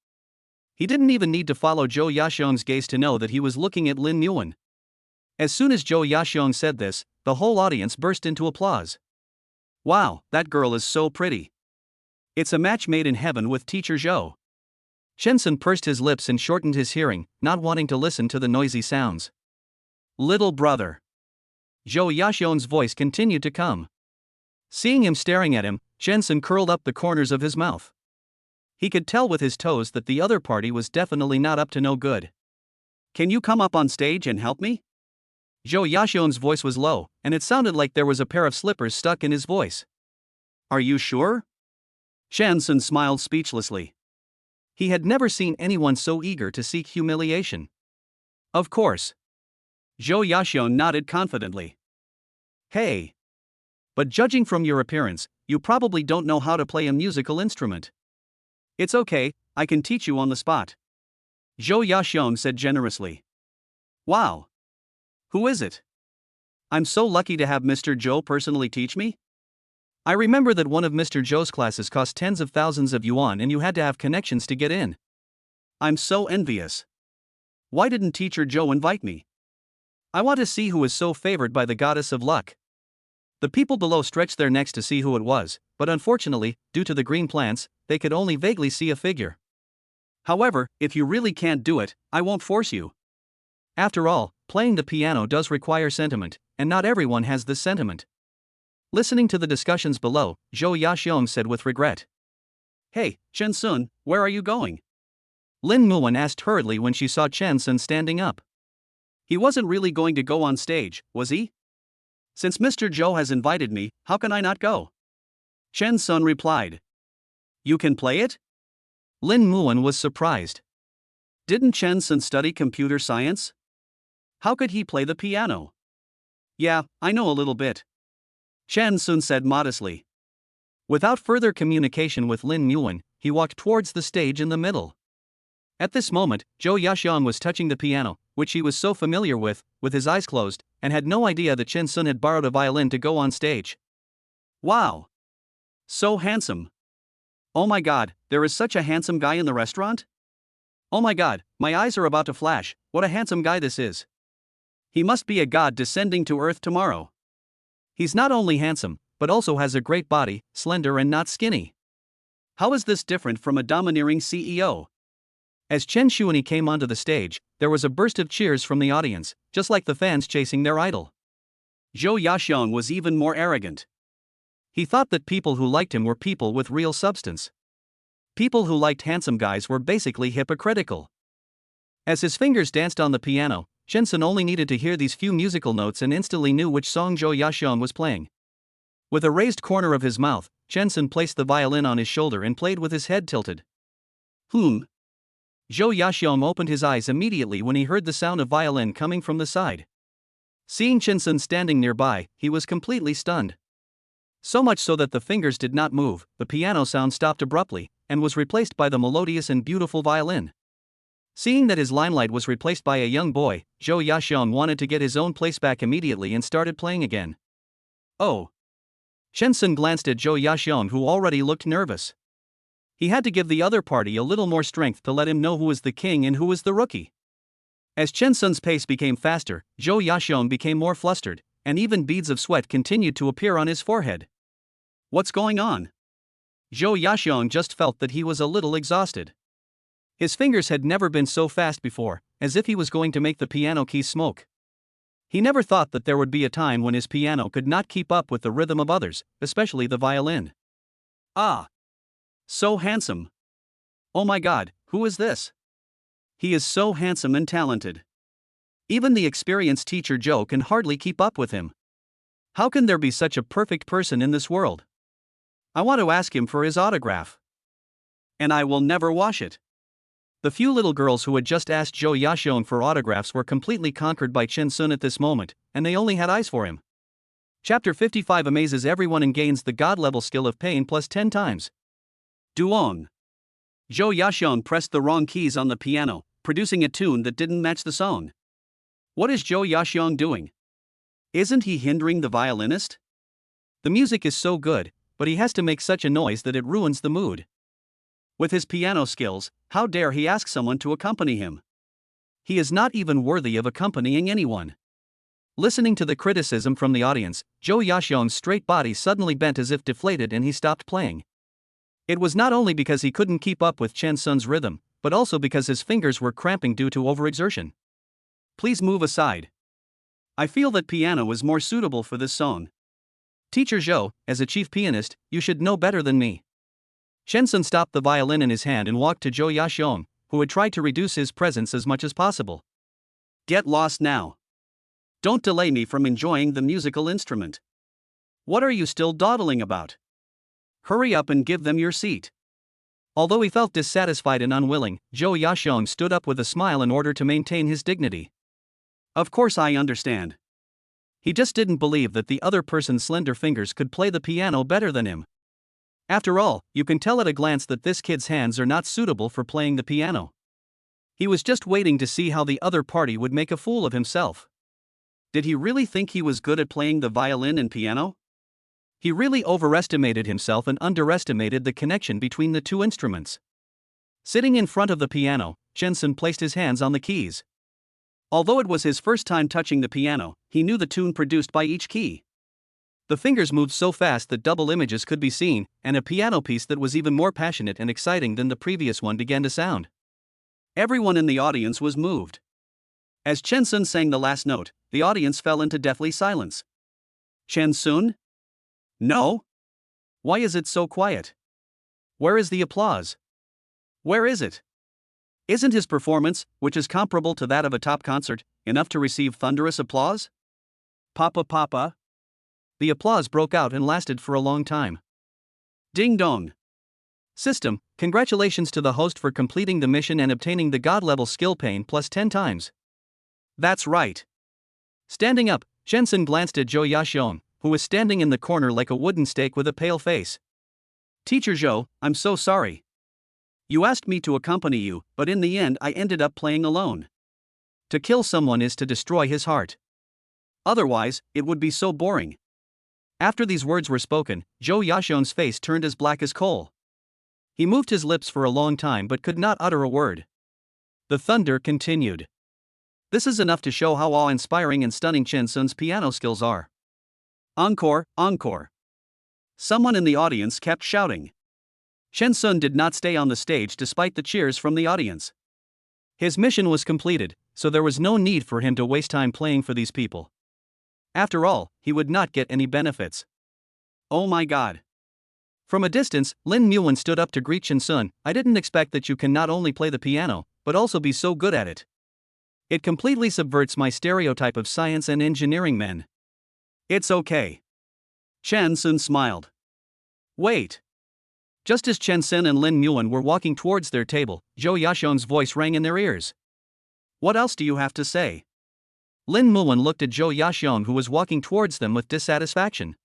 He didn't even need to follow Zhou Yaxiong's gaze to know that he was looking at Lin Muan. As soon as Zhou Yaxiong said this, the whole audience burst into applause. "Wow, that girl is so pretty. It's a match made in heaven with Teacher Zhou." Chensun pursed his lips and shortened his hearing, not wanting to listen to the noisy sounds. "Little brother." Zhou Yaxiong's voice continued to come. Seeing him staring at him, Chensun curled up the corners of his mouth. He could tell with his toes that the other party was definitely not up to no good. "Can you come up on stage and help me?" Zhou Yaxiong's voice was low, and it sounded like there was a pair of slippers stuck in his voice. "Are you sure?" Chensun smiled speechlessly. He had never seen anyone so eager to seek humiliation. "Of course." Zhou Yaxiong nodded confidently. "Hey. But judging from your appearance, you probably don't know how to play a musical instrument." "It's okay, I can teach you on the spot," Zhou Yaxiong said generously. "Wow. Who is it? I'm so lucky to have Mr. Zhou personally teach me. I remember that one of Mr. Zhou's classes cost tens of thousands of yuan and you had to have connections to get in. I'm so envious. Why didn't Teacher Zhou invite me? I want to see who is so favored by the goddess of luck." The people below stretched their necks to see who it was, but unfortunately, due to the green plants, they could only vaguely see a figure. "However, if you really can't do it, I won't force you. After all, playing the piano does require sentiment, and not everyone has this sentiment." Listening to the discussions below, Zhou Yaxiong said with regret. "Hey, Chensun, where are you going?" Lin Muan asked hurriedly when she saw Chensun standing up. "He wasn't really going to go on stage, was he? Since Mr. Zhou has invited me, how can I not go?" Chensun replied. "You can play it?" Lin Muan was surprised. Didn't Chensun study computer science? How could he play the piano? "Yeah, I know a little bit," Chensun said modestly. Without further communication with Lin Muan, he walked towards the stage in the middle. At this moment, Zhou Yaxiong was touching the piano, which he was so familiar with his eyes closed, and had no idea that Chensun had borrowed a violin to go on stage. "Wow! So handsome. Oh my god, there is such a handsome guy in the restaurant? Oh my god, my eyes are about to flash, what a handsome guy this is. He must be a god descending to earth tomorrow. He's not only handsome, but also has a great body, slender and not skinny. How is this different from a domineering CEO?" As Chen Shuani came onto the stage, there was a burst of cheers from the audience, just like the fans chasing their idol. Zhou Yaxiong was even more arrogant. He thought that people who liked him were people with real substance. People who liked handsome guys were basically hypocritical. As his fingers danced on the piano, Chensun only needed to hear these few musical notes and instantly knew which song Zhou Yaxiong was playing. With a raised corner of his mouth, Chensun placed the violin on his shoulder and played with his head tilted. Zhou Yaxiong opened his eyes immediately when he heard the sound of violin coming from the side. Seeing Chen Sun standing nearby, he was completely stunned. So much so that the fingers did not move, the piano sound stopped abruptly, and was replaced by the melodious and beautiful violin. Seeing that his limelight was replaced by a young boy, Zhou Yaxiong wanted to get his own place back immediately and started playing again. Oh! Chen Sun glanced at Zhou Yaxiong, who already looked nervous. He had to give the other party a little more strength to let him know who was the king and who was the rookie. As Chen Sun's pace became faster, Zhou Yaxiong became more flustered, and even beads of sweat continued to appear on his forehead. What's going on? Zhou Yaxiong just felt that he was a little exhausted. His fingers had never been so fast before, as if he was going to make the piano keys smoke. He never thought that there would be a time when his piano could not keep up with the rhythm of others, especially the violin. Ah! So handsome. Oh my God, who is this? He is so handsome and talented. Even the experienced teacher Zhou can hardly keep up with him. How can there be such a perfect person in this world? I want to ask him for his autograph. And I will never wash it. The few little girls who had just asked Zhou Yaxiong for autographs were completely conquered by Chen Sun at this moment, and they only had eyes for him. Chapter 55 amazes everyone and gains the God-level skill of pain plus 10 times. Duong. Zhou Yaxiong pressed the wrong keys on the piano, producing a tune that didn't match the song. What is Zhou Yaxiong doing? Isn't he hindering the violinist? The music is so good, but he has to make such a noise that it ruins the mood. With his piano skills, how dare he ask someone to accompany him? He is not even worthy of accompanying anyone. Listening to the criticism from the audience, Zhou Yaxiong's straight body suddenly bent as if deflated and he stopped playing. It was not only because he couldn't keep up with Chen Sun's rhythm, but also because his fingers were cramping due to overexertion. Please move aside. I feel that piano is more suitable for this song. Teacher Zhou, as a chief pianist, you should know better than me. Chen Sun stopped the violin in his hand and walked to Zhou Yaxiong, who had tried to reduce his presence as much as possible. Get lost now. Don't delay me from enjoying the musical instrument. What are you still dawdling about? Hurry up and give them your seat. Although he felt dissatisfied and unwilling, Zhou Yaxiong stood up with a smile in order to maintain his dignity. Of course I understand. He just didn't believe that the other person's slender fingers could play the piano better than him. After all, you can tell at a glance that this kid's hands are not suitable for playing the piano. He was just waiting to see how the other party would make a fool of himself. Did he really think he was good at playing the violin and piano? He really overestimated himself and underestimated the connection between the two instruments. Sitting in front of the piano, Chen Sun placed his hands on the keys. Although it was his first time touching the piano, he knew the tune produced by each key. The fingers moved so fast that double images could be seen, and a piano piece that was even more passionate and exciting than the previous one began to sound. Everyone in the audience was moved. As Chen Sun sang the last note, the audience fell into deathly silence. Chen Sun? No? Why is it so quiet? Where is the applause? Where is it? Isn't his performance, which is comparable to that of a top concert, enough to receive thunderous applause? Papa Papa? The applause broke out and lasted for a long time. Ding dong. System, congratulations to the host for completing the mission and obtaining the God-level skill pain plus 10 times. That's right. Standing up, Chen Sun glanced at Zhou Yaxiong, who was standing in the corner like a wooden stake with a pale face. Teacher Zhou, I'm so sorry. You asked me to accompany you, but in the end I ended up playing alone. To kill someone is to destroy his heart. Otherwise, it would be so boring. After these words were spoken, Zhou Yaxiong's face turned as black as coal. He moved his lips for a long time but could not utter a word. The thunder continued. This is enough to show how awe-inspiring and stunning Chen Sun's piano skills are. Encore, encore. Someone in the audience kept shouting. Chen Sun did not stay on the stage despite the cheers from the audience. His mission was completed, so there was no need for him to waste time playing for these people. After all, he would not get any benefits. Oh my God. From a distance, Lin Muwen stood up to greet Chen Sun. I didn't expect that you can not only play the piano, but also be so good at it. It completely subverts my stereotype of science and engineering men. It's okay. Chen Sun smiled. Wait. Just as Chen Sen and Lin Muan were walking towards their table, Zhou Yaxiong's voice rang in their ears. What else do you have to say? Lin Muan looked at Zhou Yaxiong, who was walking towards them with dissatisfaction.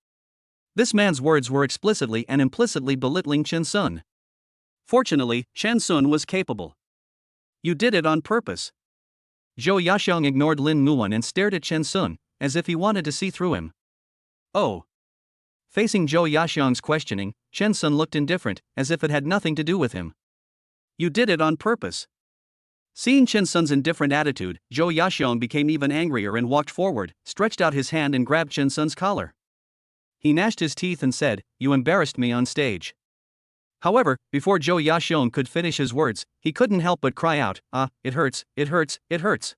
This man's words were explicitly and implicitly belittling Chen Sun. Fortunately, Chen Sun was capable. You did it on purpose. Zhou Yaxiong ignored Lin Muan and stared at Chen Sun, as if he wanted to see through him. Oh. Facing Zhou Yaxiong's questioning, Chen Sun looked indifferent, as if it had nothing to do with him. You did it on purpose. Seeing Chen Sun's indifferent attitude, Zhou Yaxiong became even angrier and walked forward, stretched out his hand and grabbed Chen Sun's collar. He gnashed his teeth and said, You embarrassed me on stage. However, before Zhou Yaxiong could finish his words, he couldn't help but cry out, it hurts, it hurts, it hurts.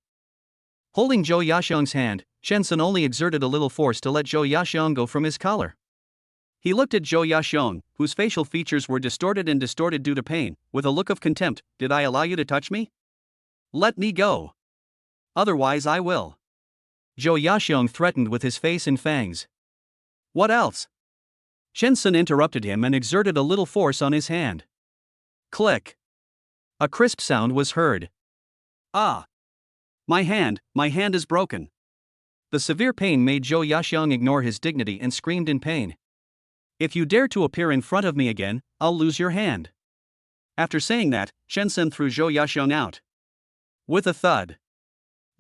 Holding Zhou Yaxiong's hand, Chen Sun only exerted a little force to let Zhou Yaxiong go from his collar. He looked at Zhou Yaxiong, whose facial features were distorted due to pain, with a look of contempt. Did I allow you to touch me? Let me go. Otherwise I will. Zhou Yaxiong threatened with his face in fangs. What else? Chen Sun interrupted him and exerted a little force on his hand. Click. A crisp sound was heard. Ah! My hand is broken. The severe pain made Zhou Yaxiong ignore his dignity and screamed in pain. If you dare to appear in front of me again, I'll lose your hand. After saying that, Chen Sun threw Zhou Yaxiong out. With a thud,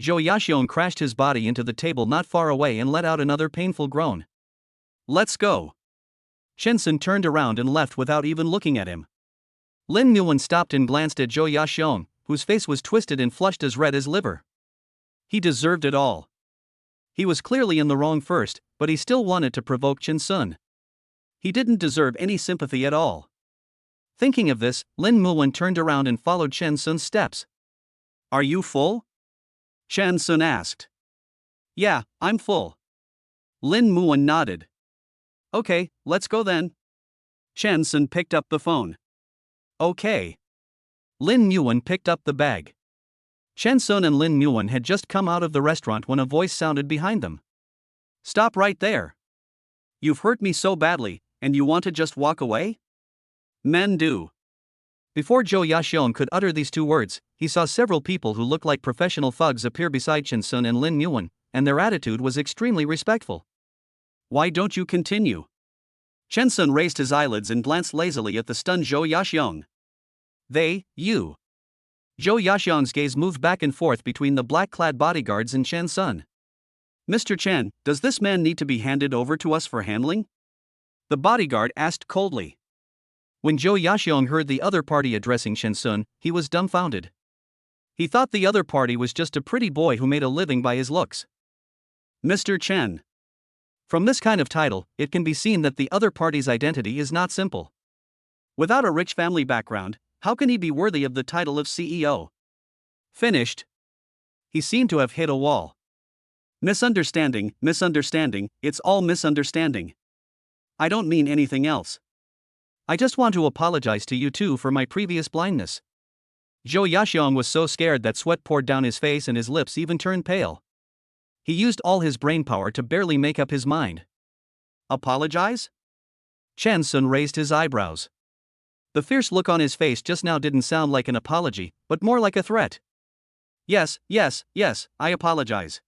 Zhou Yaxiong crashed his body into the table not far away and let out another painful groan. Let's go. Chen Sun turned around and left without even looking at him. Lin Muan stopped and glanced at Zhou Yaxiong, whose face was twisted and flushed as red as liver. He deserved it all. He was clearly in the wrong first, but he still wanted to provoke Chen Sun. He didn't deserve any sympathy at all. Thinking of this, Lin Muan turned around and followed Chen Sun's steps. Are you full? Chen Sun asked. Yeah, I'm full. Lin Muan nodded. Okay, let's go then. Chen Sun picked up the phone. Okay. Lin Muan picked up the bag. Chen Sun and Lin Muan had just come out of the restaurant when a voice sounded behind them. Stop right there. You've hurt me so badly, and you want to just walk away? Men do. Before Zhou Yaxiong could utter these two words, he saw several people who looked like professional thugs appear beside Chen Sun and Lin Muan, and their attitude was extremely respectful. Why don't you continue? Chen Sun raised his eyelids and glanced lazily at the stunned Zhou Yaxiong. You. Zhou Yaxiong's gaze moved back and forth between the black-clad bodyguards and Chen Sun. Mr. Chen, does this man need to be handed over to us for handling? The bodyguard asked coldly. When Zhou Yaxiong heard the other party addressing Chen Sun, he was dumbfounded. He thought the other party was just a pretty boy who made a living by his looks. Mr. Chen. From this kind of title, it can be seen that the other party's identity is not simple. Without a rich family background, how can he be worthy of the title of CEO? Finished. He seemed to have hit a wall. Misunderstanding, it's all misunderstanding. I don't mean anything else. I just want to apologize to you two for my previous blindness. Zhou Yaxiong was so scared that sweat poured down his face and his lips even turned pale. He used all his brainpower to barely make up his mind. Apologize? Chen Sun raised his eyebrows. The fierce look on his face just now didn't sound like an apology, but more like a threat. Yes, I apologize.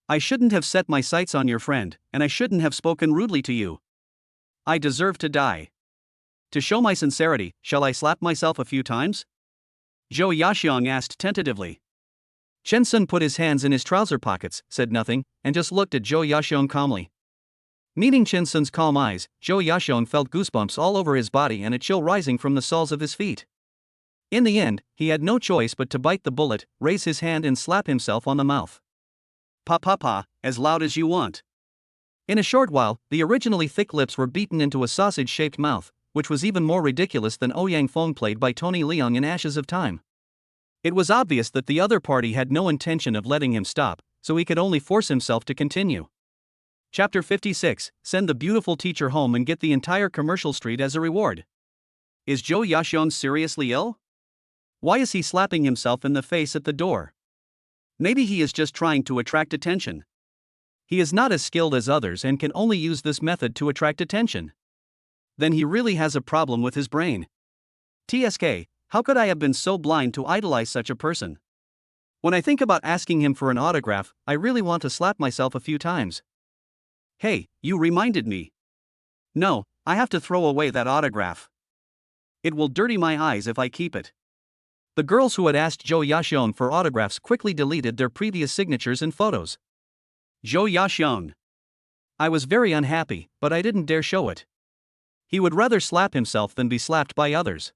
I shouldn't have set my sights on your friend, and I shouldn't have spoken rudely to you. I deserve to die. To show my sincerity, shall I slap myself a few times? Zhou Yaxiong asked tentatively. Chen Sun put his hands in his trouser pockets, said nothing, and just looked at Zhou Yaxiong calmly. Meeting Chen Sun's calm eyes, Zhou Yaxiong felt goosebumps all over his body and a chill rising from the soles of his feet. In the end, he had no choice but to bite the bullet, raise his hand and slap himself on the mouth. Pa, as loud as you want. In a short while, the originally thick lips were beaten into a sausage-shaped mouth, which was even more ridiculous than Ouyang Feng played by Tony Leung in Ashes of Time. It was obvious that the other party had no intention of letting him stop, so he could only force himself to continue. Chapter 56, Send the beautiful teacher home and get the entire commercial street as a reward. Is Zhou Yaxiong seriously ill? Why is he slapping himself in the face at the door? Maybe he is just trying to attract attention. He is not as skilled as others and can only use this method to attract attention. Then he really has a problem with his brain. TSK, how could I have been so blind to idolize such a person? When I think about asking him for an autograph, I really want to slap myself a few times. Hey, you reminded me. No, I have to throw away that autograph. It will dirty my eyes if I keep it. The girls who had asked Jo Yashion for autographs quickly deleted their previous signatures and photos. Jo Yashion. I was very unhappy, but I didn't dare show it. He would rather slap himself than be slapped by others.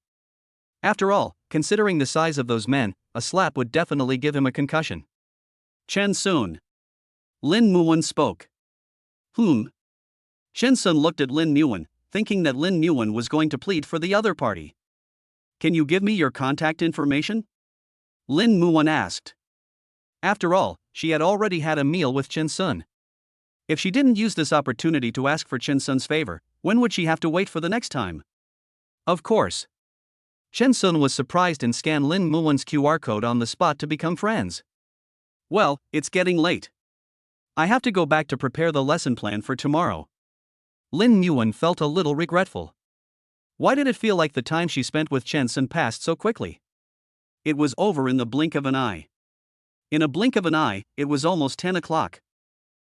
After all, considering the size of those men, a slap would definitely give him a concussion. Chen Sun. Lin Muwen spoke. Chen Sun looked at Lin Muwen, thinking that Lin Muwen was going to plead for the other party. Can you give me your contact information? Lin Muwen asked. After all, she had already had a meal with Chen Sun. If she didn't use this opportunity to ask for Chen Sun's favor, when would she have to wait for the next time? Of course. Chen Sun was surprised and scanned Lin Muwen's QR code on the spot to become friends. Well, it's getting late. I have to go back to prepare the lesson plan for tomorrow. Lin Muwen felt a little regretful. Why did it feel like the time she spent with Chen Sun passed so quickly? It was over in the blink of an eye. In a blink of an eye, it was almost 10 o'clock.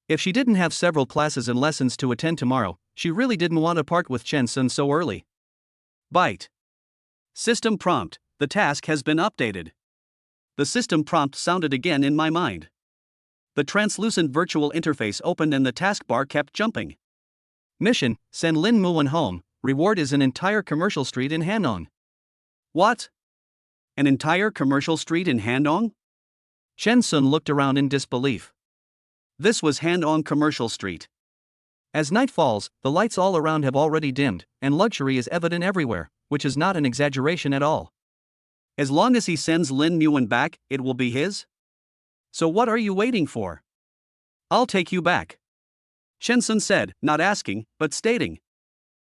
If she didn't have several classes and lessons to attend tomorrow, she really didn't want to part with Chen Sun so early. Byte. System prompt, the task has been updated. The system prompt sounded again in my mind. The translucent virtual interface opened and the taskbar kept jumping. Mission, send Lin Muwen home, reward is an entire commercial street in Hanong. What? An entire commercial street in Hanong? Chen Sun looked around in disbelief. This was Hanong Commercial Street. As night falls, the lights all around have already dimmed, and luxury is evident everywhere, which is not an exaggeration at all. As long as he sends Lin Muwen back, it will be his? So what are you waiting for? I'll take you back. Chen Sun said, not asking, but stating.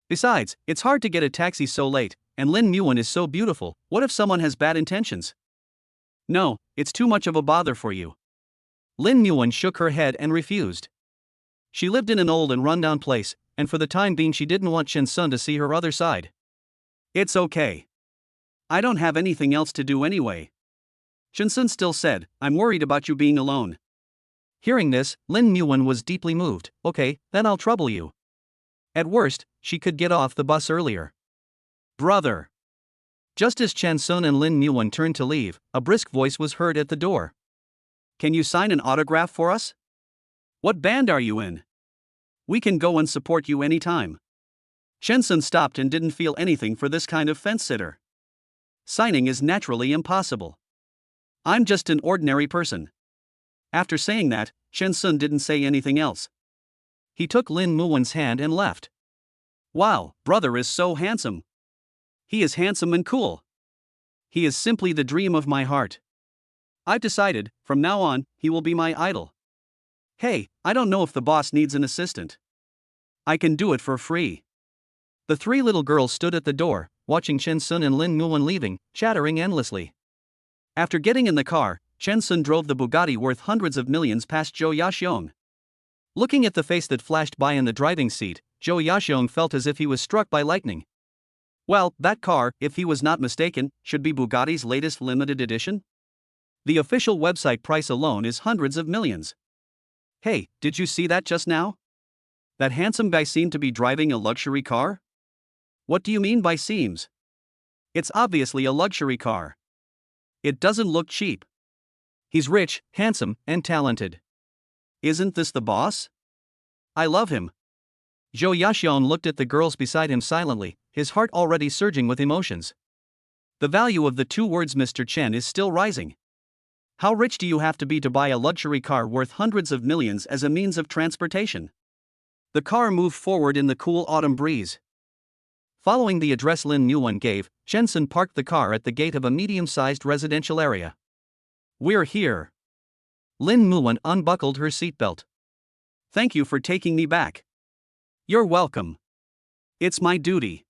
Besides, it's hard to get a taxi so late, and Lin Muwen is so beautiful, what if someone has bad intentions? No, it's too much of a bother for you. Lin Muwen shook her head and refused. She lived in an old and rundown place, and for the time being she didn't want Chen Sun to see her other side. It's okay. I don't have anything else to do anyway. Chen Sun still said, I'm worried about you being alone. Hearing this, Lin Muwen was deeply moved. Okay, then I'll trouble you. At worst, she could get off the bus earlier. Brother. Just as Chen Sun and Lin Muwen turned to leave, a brisk voice was heard at the door. Can you sign an autograph for us? What band are you in? We can go and support you anytime. Chen Sun stopped and didn't feel anything for this kind of fence-sitter. Signing is naturally impossible. I'm just an ordinary person. After saying that, Chen Sun didn't say anything else. He took Lin Muwen's hand and left. Wow, brother is so handsome. He is handsome and cool. He is simply the dream of my heart. I've decided, from now on, he will be my idol. Hey, I don't know if the boss needs an assistant. I can do it for free. The three little girls stood at the door, watching Chen Sun and Lin Muwen leaving, chattering endlessly. After getting in the car, Chen Sun drove the Bugatti worth hundreds of millions past Jo Yashion. Looking at the face that flashed by in the driving seat, Jo Yashion felt as if he was struck by lightning. Well, that car, if he was not mistaken, should be Bugatti's latest limited edition? The official website price alone is hundreds of millions. Hey, did you see that just now? That handsome guy seemed to be driving a luxury car? What do you mean by seems? It's obviously a luxury car. It doesn't look cheap. He's rich, handsome, and talented. Isn't this the boss? I love him. Jo Yashion looked at the girls beside him silently, his heart already surging with emotions. The value of the two words Mr. Chen is still rising. How rich do you have to be to buy a luxury car worth hundreds of millions as a means of transportation? The car moved forward in the cool autumn breeze. Following the address Lin Muwen gave, Chen Sun parked the car at the gate of a medium-sized residential area. We're here. Lin Muwen unbuckled her seatbelt. Thank you for taking me back. You're welcome. It's my duty.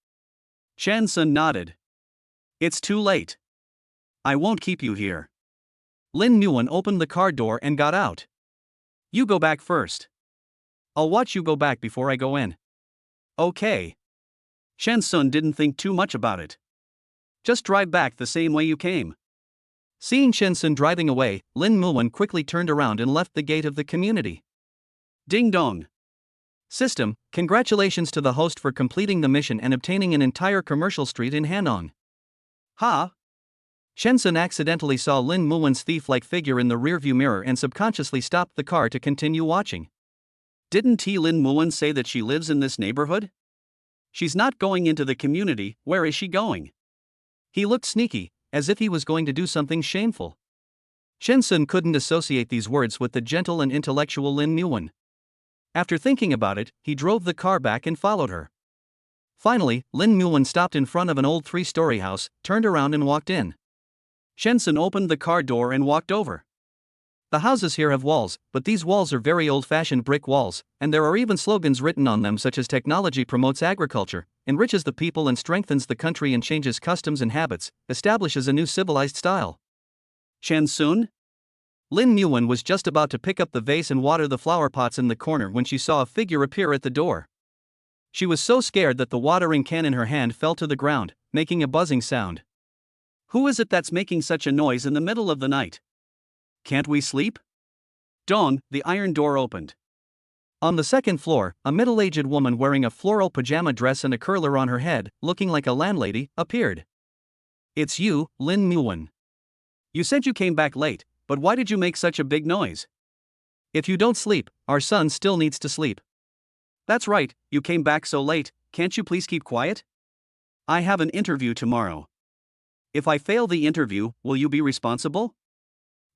Chen Sun nodded. It's too late. I won't keep you here. Lin Muwen opened the car door and got out. You go back first. I'll watch you go back before I go in. Okay. Shen Sun didn't think too much about it. Just drive back the same way you came. Seeing Shen Sun driving away, Lin Muwen quickly turned around and left the gate of the community. Ding dong. System, congratulations to the host for completing the mission and obtaining an entire commercial street in Hanong. Ha! Shen Sun accidentally saw Lin Muwen's thief-like figure in the rearview mirror and subconsciously stopped the car to continue watching. Didn't Lin Muwen say that she lives in this neighborhood? She's not going into the community, where is she going? He looked sneaky, as if he was going to do something shameful. Shen Sun couldn't associate these words with the gentle and intellectual Lin Muwen. After thinking about it, he drove the car back and followed her. Finally, Lin Muwen stopped in front of an old 3-story house, turned around and walked in. Shen Sun opened the car door and walked over. The houses here have walls, but these walls are very old-fashioned brick walls, and there are even slogans written on them such as "Technology promotes agriculture, enriches the people and strengthens the country and changes customs and habits, establishes a new civilized style." Shen Sun? Lin Muwen was just about to pick up the vase and water the flower pots in the corner when she saw a figure appear at the door. She was so scared that the watering can in her hand fell to the ground, making a buzzing sound. Who is it that's making such a noise in the middle of the night? Can't we sleep? Dong, the iron door opened. On the second floor, a middle-aged woman wearing a floral pajama dress and a curler on her head, looking like a landlady, appeared. It's you, Lin Muwen. You said you came back late, but why did you make such a big noise? If you don't sleep, our son still needs to sleep. That's right, you came back so late, can't you please keep quiet? I have an interview tomorrow. If I fail the interview, will you be responsible?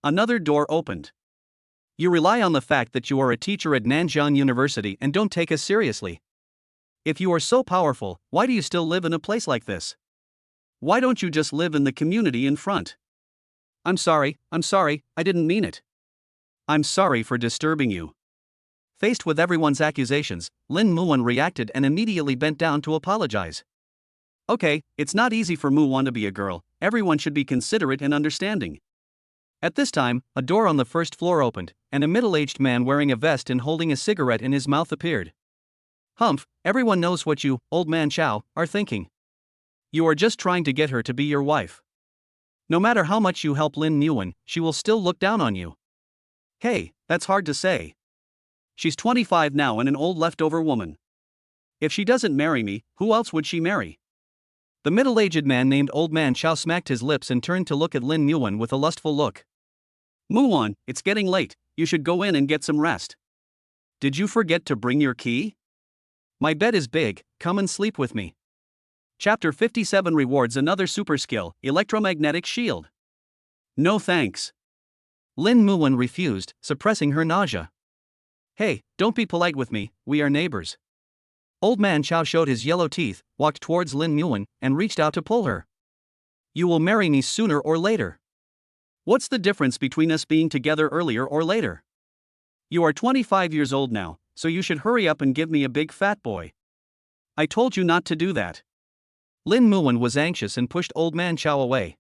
Another door opened. You rely on the fact that you are a teacher at Nanjiang University and don't take us seriously. If you are so powerful, why do you still live in a place like this? Why don't you just live in the community in front? I'm sorry, I didn't mean it. I'm sorry for disturbing you. Faced with everyone's accusations, Lin Muwen reacted and immediately bent down to apologize. Okay, it's not easy for Muwen to be a girl, everyone should be considerate and understanding. At this time, a door on the first floor opened, and a middle-aged man wearing a vest and holding a cigarette in his mouth appeared. Humph, everyone knows what you, old man Chow, are thinking. You are just trying to get her to be your wife. No matter how much you help Lin Muwen, she will still look down on you. Hey, that's hard to say. She's 25 now and an old leftover woman. If she doesn't marry me, who else would she marry? The middle-aged man named Old Man Chow smacked his lips and turned to look at Lin Muwen with a lustful look. Muwen, it's getting late, you should go in and get some rest. Did you forget to bring your key? My bed is big, come and sleep with me. Chapter 57 rewards another super skill, electromagnetic shield. No thanks. Lin Muwen refused, suppressing her nausea. Hey, don't be polite with me, we are neighbors. Old Man Chow showed his yellow teeth, walked towards Lin Muwen, and reached out to pull her. You will marry me sooner or later. What's the difference between us being together earlier or later? You are 25 years old now, so you should hurry up and give me a big fat boy. I told you not to do that. Lin Muwen was anxious and pushed Old Man Chow away.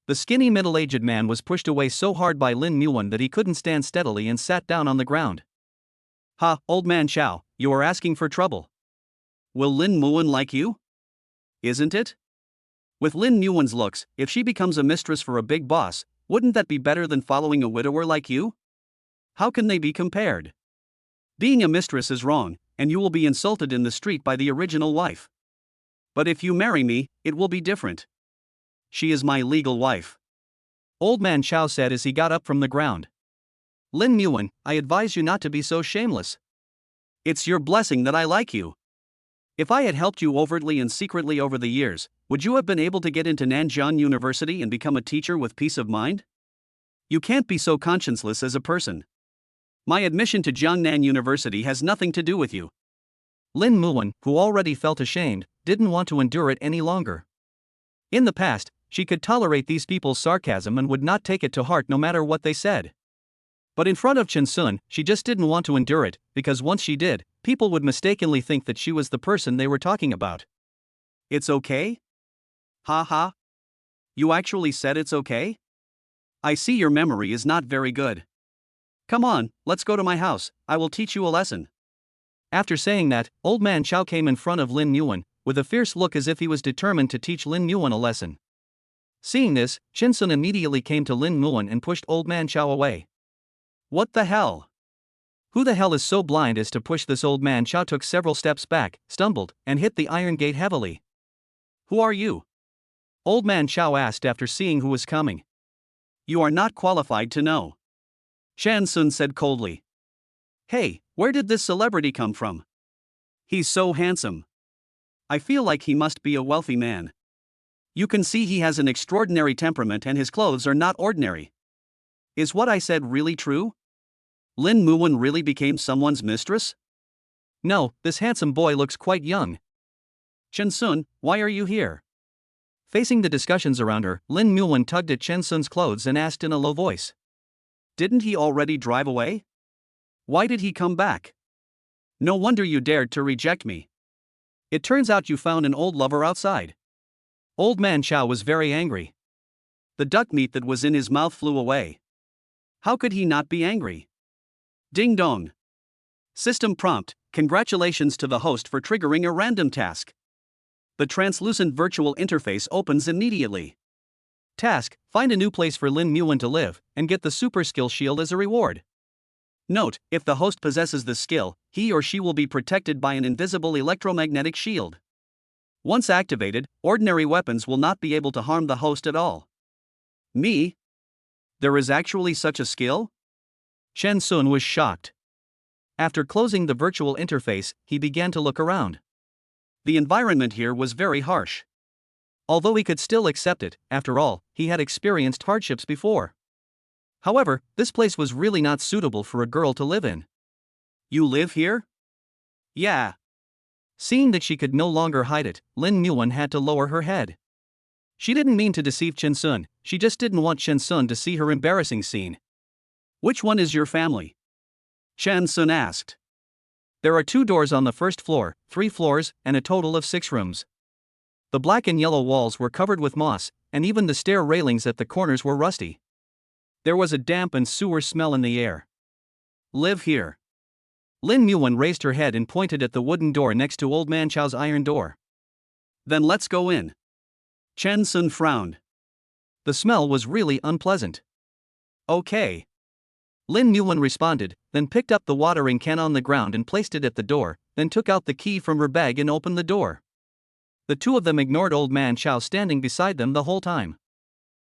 The skinny middle-aged man was pushed away so hard by Lin Muwen that he couldn't stand steadily and sat down on the ground. Ha, Old Man Chow, you are asking for trouble. Will Lin Muwen like you? Isn't it? With Lin Muwen's looks, if she becomes a mistress for a big boss, wouldn't that be better than following a widower like you? How can they be compared? Being a mistress is wrong, and you will be insulted in the street by the original wife. But if you marry me, it will be different. She is my legal wife. Old Man Chow said as he got up from the ground. Lin Muwen, I advise you not to be so shameless. It's your blessing that I like you. If I had helped you overtly and secretly over the years, would you have been able to get into Nanjiang University and become a teacher with peace of mind? You can't be so conscienceless as a person. My admission to Jiangnan University has nothing to do with you. Lin Muwen, who already felt ashamed, didn't want to endure it any longer. In the past, she could tolerate these people's sarcasm and would not take it to heart no matter what they said. But in front of Chen Sun, she just didn't want to endure it, because once she did, people would mistakenly think that she was the person they were talking about. It's okay? Ha ha. You actually said it's okay? I see your memory is not very good. Come on, let's go to my house, I will teach you a lesson. After saying that, Old Man Chow came in front of Lin Muwen, with a fierce look as if he was determined to teach Lin Muan a lesson. Seeing this, Shinsun immediately came to Lin Muan and pushed Old Man Chow away. What the hell? Who the hell is so blind as to push this? Old Man Chow took several steps back, stumbled, and hit the iron gate heavily. Who are you? Old Man Chow asked after seeing who was coming. You are not qualified to know. Shinsun said coldly. Hey, where did this celebrity come from? He's so handsome. I feel like he must be a wealthy man. You can see he has an extraordinary temperament and his clothes are not ordinary. Is what I said really true? Lin Muan really became someone's mistress? No, this handsome boy looks quite young. Shinsun, why are you here? Facing the discussions around her, Lin Muan tugged at Shinsun's clothes and asked in a low voice. Didn't he already drive away? Why did he come back? No wonder you dared to reject me. It turns out you found an old lover outside. Old Man Chow was very angry. The duck meat that was in his mouth flew away. How could he not be angry? Ding dong. System prompt, congratulations to the host for triggering a random task. The translucent virtual interface opens immediately. Task, find a new place for Lin Muan to live, and get the super skill shield as a reward. Note, if the host possesses this skill, he or she will be protected by an invisible electromagnetic shield. Once activated, ordinary weapons will not be able to harm the host at all. Me? There is actually such a skill? Shinsun was shocked. After closing the virtual interface, he began to look around. The environment here was very harsh. Although he could still accept it, after all, he had experienced hardships before. However, this place was really not suitable for a girl to live in. You live here? Yeah. Seeing that she could no longer hide it, Lin Muan had to lower her head. She didn't mean to deceive Shinsun, she just didn't want Shinsun to see her embarrassing scene. Which one is your family? Shinsun asked. There are 2 doors on the first floor, 3 floors, and a total of 6 rooms. The black and yellow walls were covered with moss, and even the stair railings at the corners were rusty. There was a damp and sewer smell in the air. Live here. Lin Muan raised her head and pointed at the wooden door next to Old Man Chow's iron door. Then let's go in. Shinsun frowned. The smell was really unpleasant. Okay. Lin Muan responded, then picked up the watering can on the ground and placed it at the door, then took out the key from her bag and opened the door. The 2 of them ignored Old Man Chow standing beside them the whole time.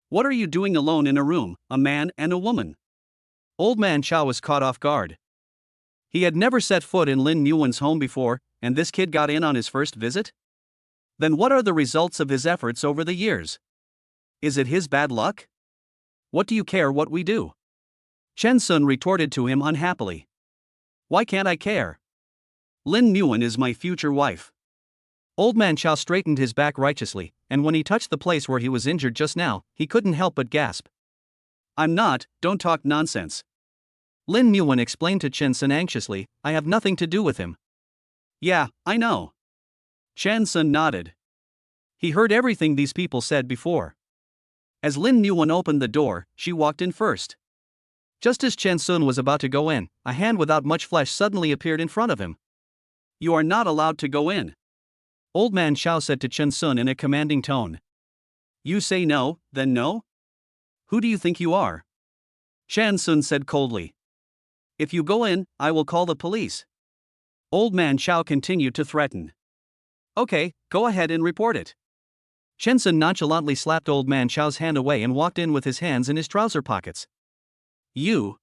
What are you doing alone in a room, a man and a woman? Old Man Chow was caught off guard. He had never set foot in Lin Muan's home before, and this kid got in on his first visit? Then what are the results of his efforts over the years? Is it his bad luck? What do you care what we do? Shinsun retorted to him unhappily. Why can't I care? Lin Muan is my future wife. Old Man Chow straightened his back righteously, and when he touched the place where he was injured just now, he couldn't help but gasp. I'm not, don't talk nonsense. Lin Muan explained to Shinsun anxiously, I have nothing to do with him. Yeah, I know. Shinsun nodded. He heard everything these people said before. As Lin Muan opened the door, she walked in first. Just as Shinsun was about to go in, a hand without much flesh suddenly appeared in front of him. You are not allowed to go in. Old Man Chow said to Shinsun in a commanding tone. You say no, then no? Who do you think you are? Shinsun said coldly. If you go in, I will call the police. Old Man Chow continued to threaten. Okay, go ahead and report it. Shinsun nonchalantly slapped Old Man Chow's hand away and walked in with his hands in his trouser pockets. You.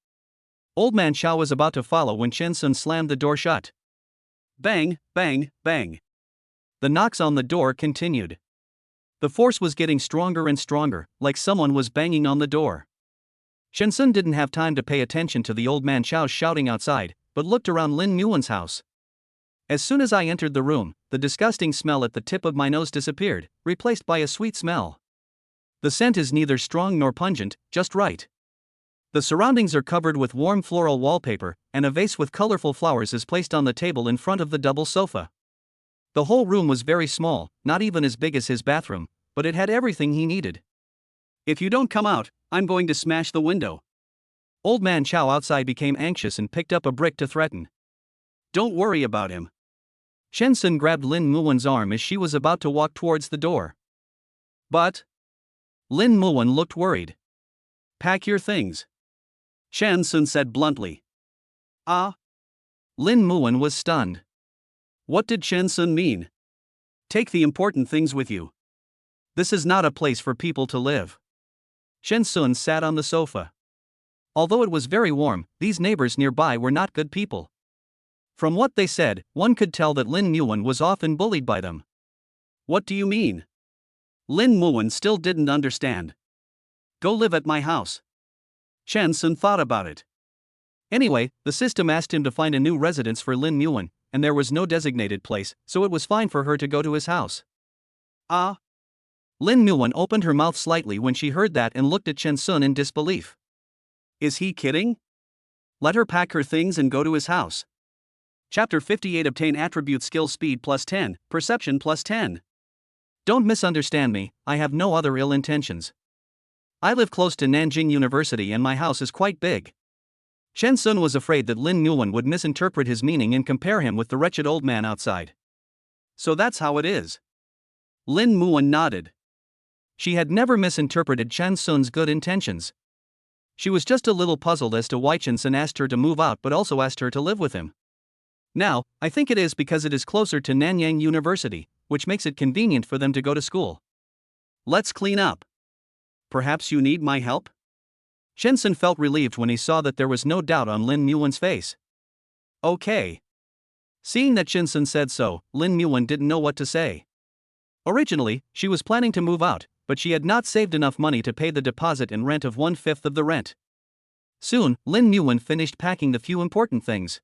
Old Man Chow was about to follow when Shinsun slammed the door shut. Bang, bang, bang. The knocks on the door continued. The force was getting stronger and stronger, like someone was banging on the door. Shinsun didn't have time to pay attention to the Old Man Chow's shouting outside, but looked around Lin Muan's house. As soon as I entered the room, the disgusting smell at the tip of my nose disappeared, replaced by a sweet smell. The scent is neither strong nor pungent, just right. The surroundings are covered with warm floral wallpaper, and a vase with colorful flowers is placed on the table in front of the double sofa. The whole room was very small, not even as big as his bathroom, but it had everything he needed. If you don't come out, I'm going to smash the window. Old Man Chow outside became anxious and picked up a brick to threaten. Don't worry about him. Shensun grabbed Lin Muwen's arm as she was about to walk towards the door. But Lin Muwen looked worried. Pack your things, Shensun said bluntly. Ah? Lin Muwen was stunned. What did Shensun mean? Take the important things with you. This is not a place for people to live. Shensun sat on the sofa. Although it was very warm, these neighbors nearby were not good people. From what they said, one could tell that Lin Muwen was often bullied by them. What do you mean? Lin Muwen still didn't understand. Go live at my house. Shensun thought about it. Anyway, the system asked him to find a new residence for Lin Muwen, and there was no designated place, so it was fine for her to go to his house. Ah? Lin Muwen opened her mouth slightly when she heard that and looked at Shensun in disbelief. Is he kidding? Let her pack her things and go to his house. Chapter 58. Obtain attribute skill speed plus 10, perception plus 10. Don't misunderstand me, I have no other ill intentions. I live close to Nanjing University and my house is quite big. Shensun was afraid that Lin Muwen would misinterpret his meaning and compare him with the wretched old man outside. So that's how it is. Lin Muwen nodded. She had never misinterpreted Shensun's good intentions. She was just a little puzzled as to why Shensun asked her to move out but also asked her to live with him. Now, I think it is because it is closer to Nanyang University, which makes it convenient for them to go to school. Let's clean up. Perhaps you need my help? Shensun felt relieved when he saw that there was no doubt on Lin Muwen's face. Okay. Seeing that Shensun said so, Lin Muwen didn't know what to say. Originally, she was planning to move out, but she had not saved enough money to pay the deposit and rent of 1/5 of the rent. Soon, Lin Muwen finished packing the few important things.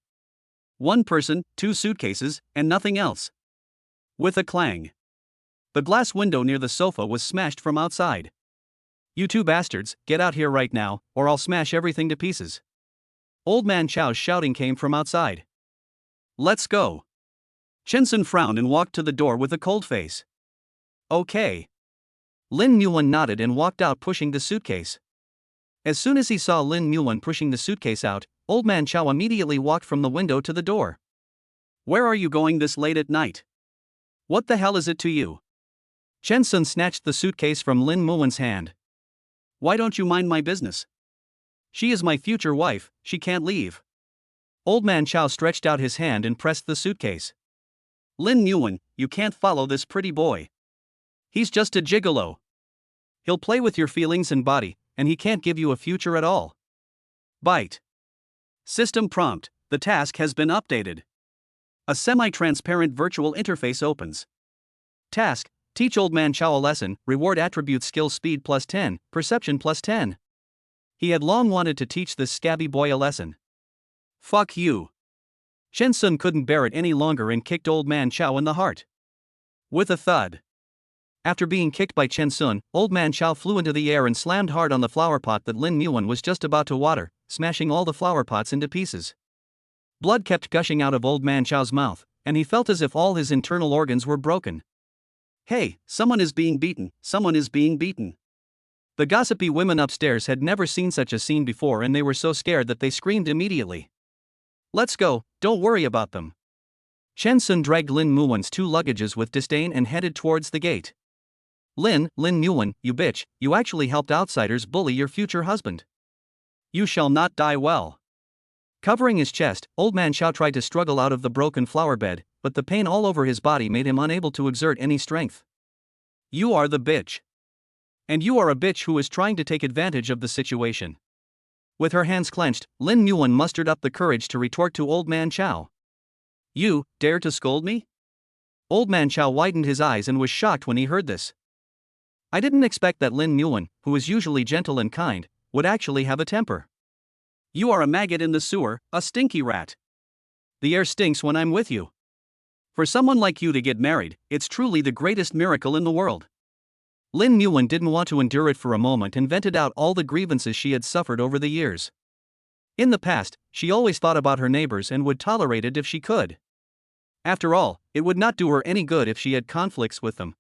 One person, 2 suitcases, and nothing else. With a clang, the glass window near the sofa was smashed from outside. You two bastards, get out here right now, or I'll smash everything to pieces. Old Man Chow's shouting came from outside. Let's go. Shensun frowned and walked to the door with a cold face. Okay. Lin Muwen nodded and walked out pushing the suitcase. As soon as he saw Lin Muwen pushing the suitcase out, Old Man Chow immediately walked from the window to the door. Where are you going this late at night? What the hell is it to you? Shensun snatched the suitcase from Lin Muwen's hand. Why don't you mind my business? She is my future wife, she can't leave. Old Man Chow stretched out his hand and pressed the suitcase. Lin Muwen, you can't follow this pretty boy. He's just a gigolo. He'll play with your feelings and body, and he can't give you a future at all. Bite. System prompt, the task has been updated. A semi-transparent virtual interface opens. Task, teach Old Man Chow a lesson, reward attribute skill speed plus 10, perception plus 10. He had long wanted to teach this scabby boy a lesson. Fuck you. Shensun couldn't bear it any longer and kicked Old Man Chow in the heart. With a thud. After being kicked by Shensun, Old Man Chow flew into the air and slammed hard on the flower pot that Lin Muwen was just about to water, smashing all the flower pots into pieces. Blood kept gushing out of Old Man Chow's mouth, and he felt as if all his internal organs were broken. Hey, someone is being beaten, someone is being beaten. The gossipy women upstairs had never seen such a scene before and they were so scared that they screamed immediately. Let's go, don't worry about them. Shensun dragged Lin Muwen's 2 luggages with disdain and headed towards the gate. Lin Muwen, you bitch, you actually helped outsiders bully your future husband. You shall not die well. Covering his chest, Old Man Chow tried to struggle out of the broken flower bed, but the pain all over his body made him unable to exert any strength. You are the bitch. And you are a bitch who is trying to take advantage of the situation. With her hands clenched, Lin Muwen mustered up the courage to retort to Old Man Chow. You dare to scold me? Old Man Chow widened his eyes and was shocked when he heard this. I didn't expect that Lin Muwen, who is usually gentle and kind, would actually have a temper. You are a maggot in the sewer, a stinky rat. The air stinks when I'm with you. For someone like you to get married, it's truly the greatest miracle in the world. Lin Muwen didn't want to endure it for a moment and vented out all the grievances she had suffered over the years. In the past, she always thought about her neighbors and would tolerate it if she could. After all, it would not do her any good if she had conflicts with them.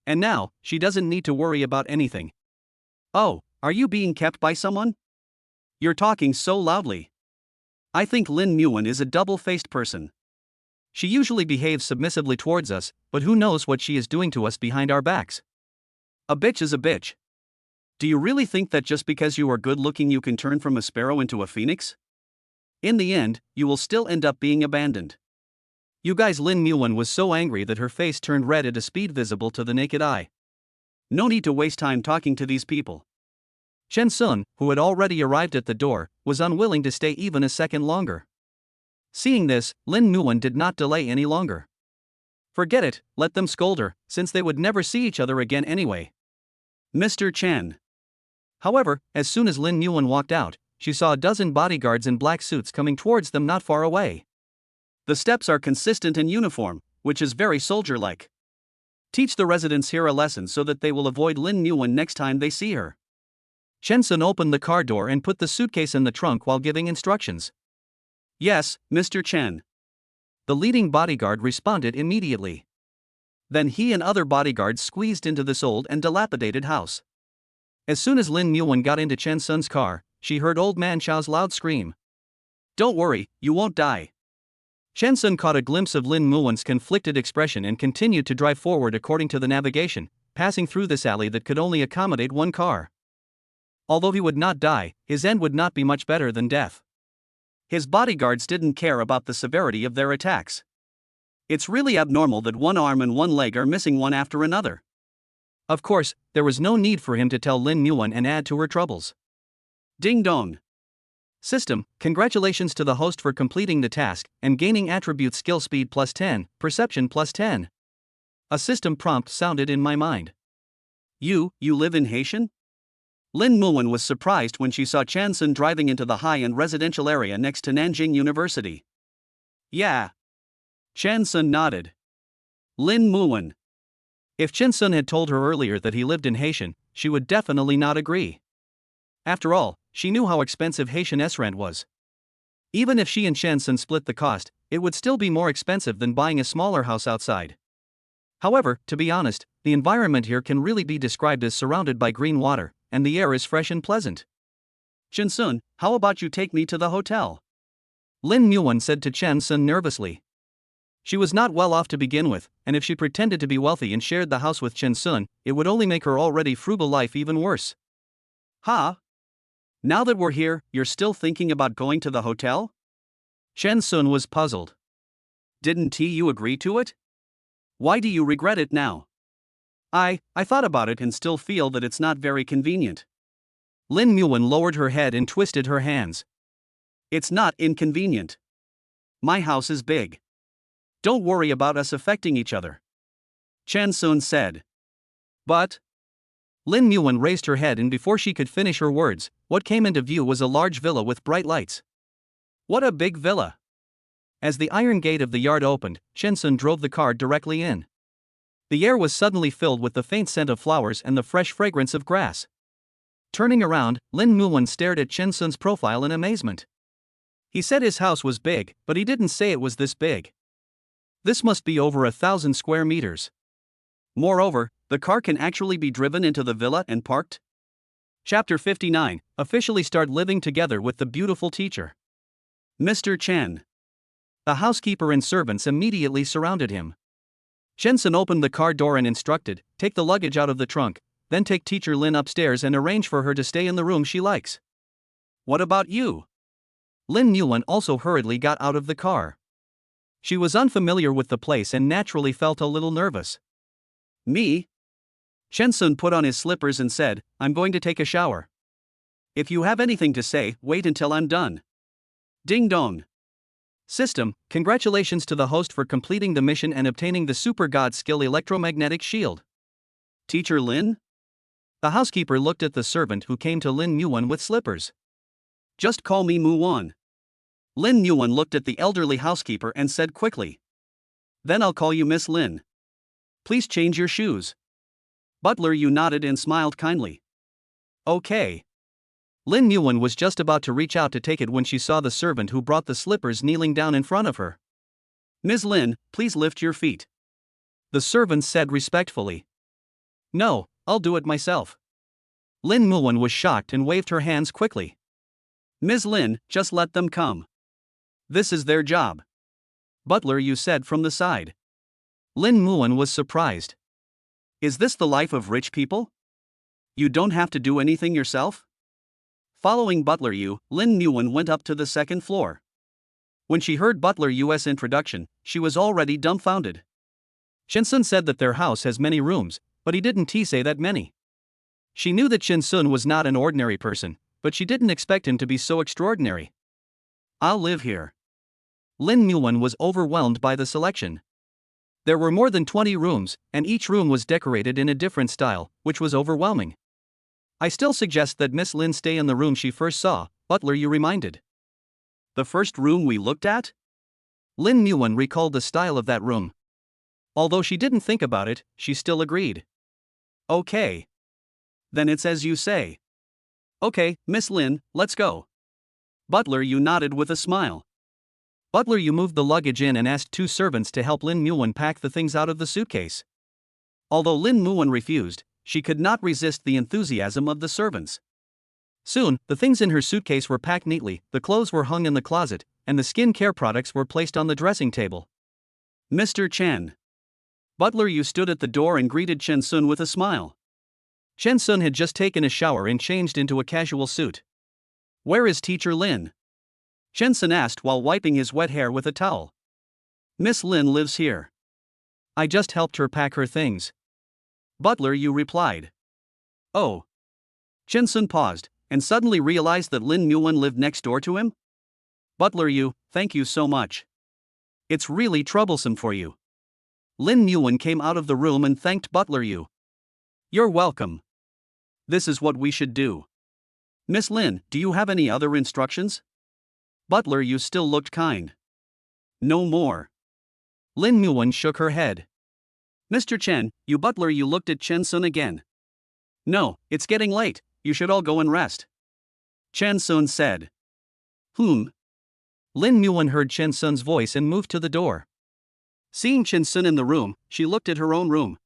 And now, she doesn't need to worry about anything. Oh, are you being kept by someone? You're talking so loudly. I think Lin Muwen is a double-faced person. She usually behaves submissively towards us, but who knows what she is doing to us behind our backs. A bitch is a bitch. Do you really think that just because you are good looking you can turn from a sparrow into a phoenix? In the end, you will still end up being abandoned. You guys. Lin Muan was so angry that her face turned red at a speed visible to the naked eye. No need to waste time talking to these people. Chen Sun, who had already arrived at the door, was unwilling to stay even a second longer. Seeing this, Lin Muan did not delay any longer. Forget it, let them scold her, since they would never see each other again anyway. Mr. Chen. However, as soon as Lin Muan walked out, she saw a dozen bodyguards in black suits coming towards them not far away. The steps are consistent and uniform, which is very soldier-like. Teach the residents here a lesson so that they will avoid Lin Muan next time they see her. Chen Sun opened the car door and put the suitcase in the trunk while giving instructions. Yes, Mr. Chen. The leading bodyguard responded immediately. Then he and other bodyguards squeezed into this old and dilapidated house. As soon as Lin Muan got into Chen Sun's car, she heard Old Man Xiao's loud scream. Don't worry, you won't die. Chen Sun caught a glimpse of Lin Muan's conflicted expression and continued to drive forward according to the navigation, passing through this alley that could only accommodate one car. Although he would not die, his end would not be much better than death. His bodyguards didn't care about the severity of their attacks. It's really abnormal that one arm and one leg are missing one after another. Of course, there was no need for him to tell Lin Muan and add to her troubles. Ding dong. System, congratulations to the host for completing the task and gaining attribute skill speed plus 10, perception plus 10. A system prompt sounded in my mind. You live in Haitian? Lin Muan was surprised when she saw Chen Sun driving into the high-end residential area next to Nanjing University. Yeah. Chen Sun nodded. Lin Muan. If Chen Sun had told her earlier that he lived in Haitian, she would definitely not agree. After all, she knew how expensive Haitian rent was. Even if she and Chen Sun split the cost, it would still be more expensive than buying a smaller house outside. However, to be honest, the environment here can really be described as surrounded by green water, and the air is fresh and pleasant. Chen Sun, how about you take me to the hotel? Lin Muan said to Chen Sun nervously. She was not well off to begin with, and if she pretended to be wealthy and shared the house with Chen Sun, it would only make her already frugal life even worse. Huh? Now that we're here, you're still thinking about going to the hotel? Chen Sun was puzzled. Didn't you agree to it? Why do you regret it now? I thought about it and still feel that it's not very convenient. Lin Muan lowered her head and twisted her hands. It's not inconvenient. My house is big. Don't worry about us affecting each other. Chen Sun said. But? Lin Muan raised her head and before she could finish her words, what came into view was a large villa with bright lights. What a big villa! As the iron gate of the yard opened, Chen Sun drove the car directly in. The air was suddenly filled with the faint scent of flowers and the fresh fragrance of grass. Turning around, Lin Muan stared at Chen Sun's profile in amazement. He said his house was big, but he didn't say it was this big. This must be over 1,000 square meters. Moreover, the car can actually be driven into the villa and parked. Chapter 59, officially start living together with the beautiful teacher. Mr. Chen. The housekeeper and servants immediately surrounded him. Chen Sun opened the car door and instructed, take the luggage out of the trunk, then take teacher Lin upstairs and arrange for her to stay in the room she likes. What about you? Lin Muan also hurriedly got out of the car. She was unfamiliar with the place and naturally felt a little nervous. Me? Chen Sun put on his slippers and said, I'm going to take a shower. If you have anything to say, wait until I'm done. Ding dong. System, congratulations to the host for completing the mission and obtaining the Super God Skill Electromagnetic Shield. Teacher Lin? The housekeeper looked at the servant who came to Lin Muan with slippers. Just call me Muan. Lin Muan looked at the elderly housekeeper and said quickly. Then I'll call you Miss Lin. Please change your shoes. Butler you nodded and smiled kindly. Okay. Lin Muan was just about to reach out to take it when she saw the servant who brought the slippers kneeling down in front of her. Ms. Lin, please lift your feet. The servant said respectfully. No, I'll do it myself. Lin Muan was shocked and waved her hands quickly. Ms. Lin, just let them come. This is their job. Butler Yu said from the side. Lin Muan was surprised. Is this the life of rich people? You don't have to do anything yourself? Following Butler Yu, Lin Muan went up to the second floor. When she heard Butler Yu's introduction, she was already dumbfounded. Shensun said that their house has many rooms, but he didn't say that many. She knew that Shensun was not an ordinary person, but she didn't expect him to be so extraordinary. I'll live here. Lin Muan was overwhelmed by the selection. There were more than 20 rooms, and each room was decorated in a different style, which was overwhelming. I still suggest that Miss Lin stay in the room she first saw, Butler Yu reminded. The first room we looked at? Lin Muan recalled the style of that room. Although she didn't think about it, she still agreed. Okay. Then it's as you say. Okay, Miss Lin, let's go. Butler Yu nodded with a smile. Butler Yu moved the luggage in and asked 2 servants to help Lin Muan pack the things out of the suitcase. Although Lin Muan refused, she could not resist the enthusiasm of the servants. Soon, the things in her suitcase were packed neatly, the clothes were hung in the closet, and the skin care products were placed on the dressing table. Mr. Chen. Butler Yu stood at the door and greeted Chen Sun with a smile. Chen Sun had just taken a shower and changed into a casual suit. Where is Teacher Lin? Chen Sun asked while wiping his wet hair with a towel. Miss Lin lives here. I just helped her pack her things. Butler Yu replied. Oh. Chen Sun paused, and suddenly realized that Lin Muan lived next door to him? Butler Yu, thank you so much. It's really troublesome for you. Lin Muan came out of the room and thanked Butler Yu. You're welcome. This is what we should do. Miss Lin, do you have any other instructions? Butler Yu still looked kind. No more. Lin Muan shook her head. Mr. Chen, you Butler Yu looked at Chen Sun again. No, it's getting late, you should all go and rest. Chen Sun said. Lin Muan heard Chen Sun's voice and moved to the door. Seeing Chen Sun in the room, she looked at her own room.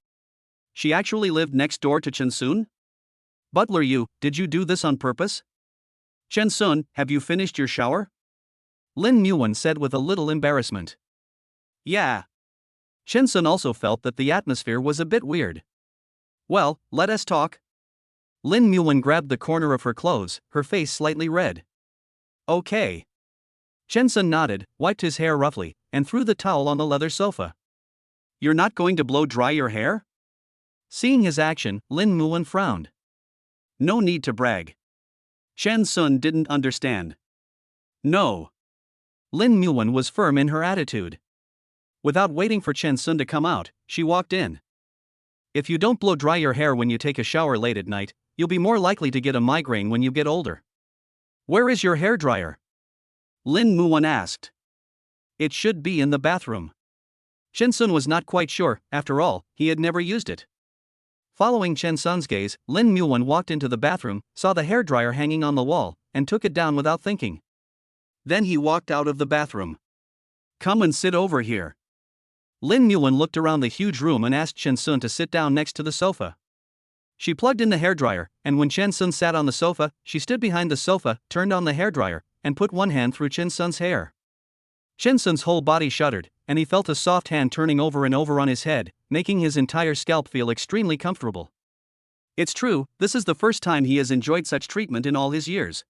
She actually lived next door to Chen Sun? Butler Yu, did you do this on purpose? Chen Sun, have you finished your shower? Lin Muan said with a little embarrassment. Yeah. Chen Sun also felt that the atmosphere was a bit weird. Well, let us talk. Lin Muan grabbed the corner of her clothes, her face slightly red. Okay. Chen Sun nodded, wiped his hair roughly, and threw the towel on the leather sofa. You're not going to blow dry your hair? Seeing his action, Lin Muan frowned. No need to brag. Chen Sun didn't understand. No. Lin Muan was firm in her attitude. Without waiting for Chen Sun to come out, she walked in. If you don't blow dry your hair when you take a shower late at night, you'll be more likely to get a migraine when you get older. Where is your hairdryer? Lin Muan asked. It should be in the bathroom. Chen Sun was not quite sure, after all, he had never used it. Following Chen Sun's gaze, Lin Muan walked into the bathroom, saw the hairdryer hanging on the wall, and took it down without thinking. Then he walked out of the bathroom. Come and sit over here. Lin Muan looked around the huge room and asked Chen Sun to sit down next to the sofa. She plugged in the hairdryer, and when Chen Sun sat on the sofa, she stood behind the sofa, turned on the hairdryer, and put one hand through Chen Sun's hair. Chen Sun's whole body shuddered, and he felt a soft hand turning over and over on his head, making his entire scalp feel extremely comfortable. It's true, this is the first time he has enjoyed such treatment in all his years.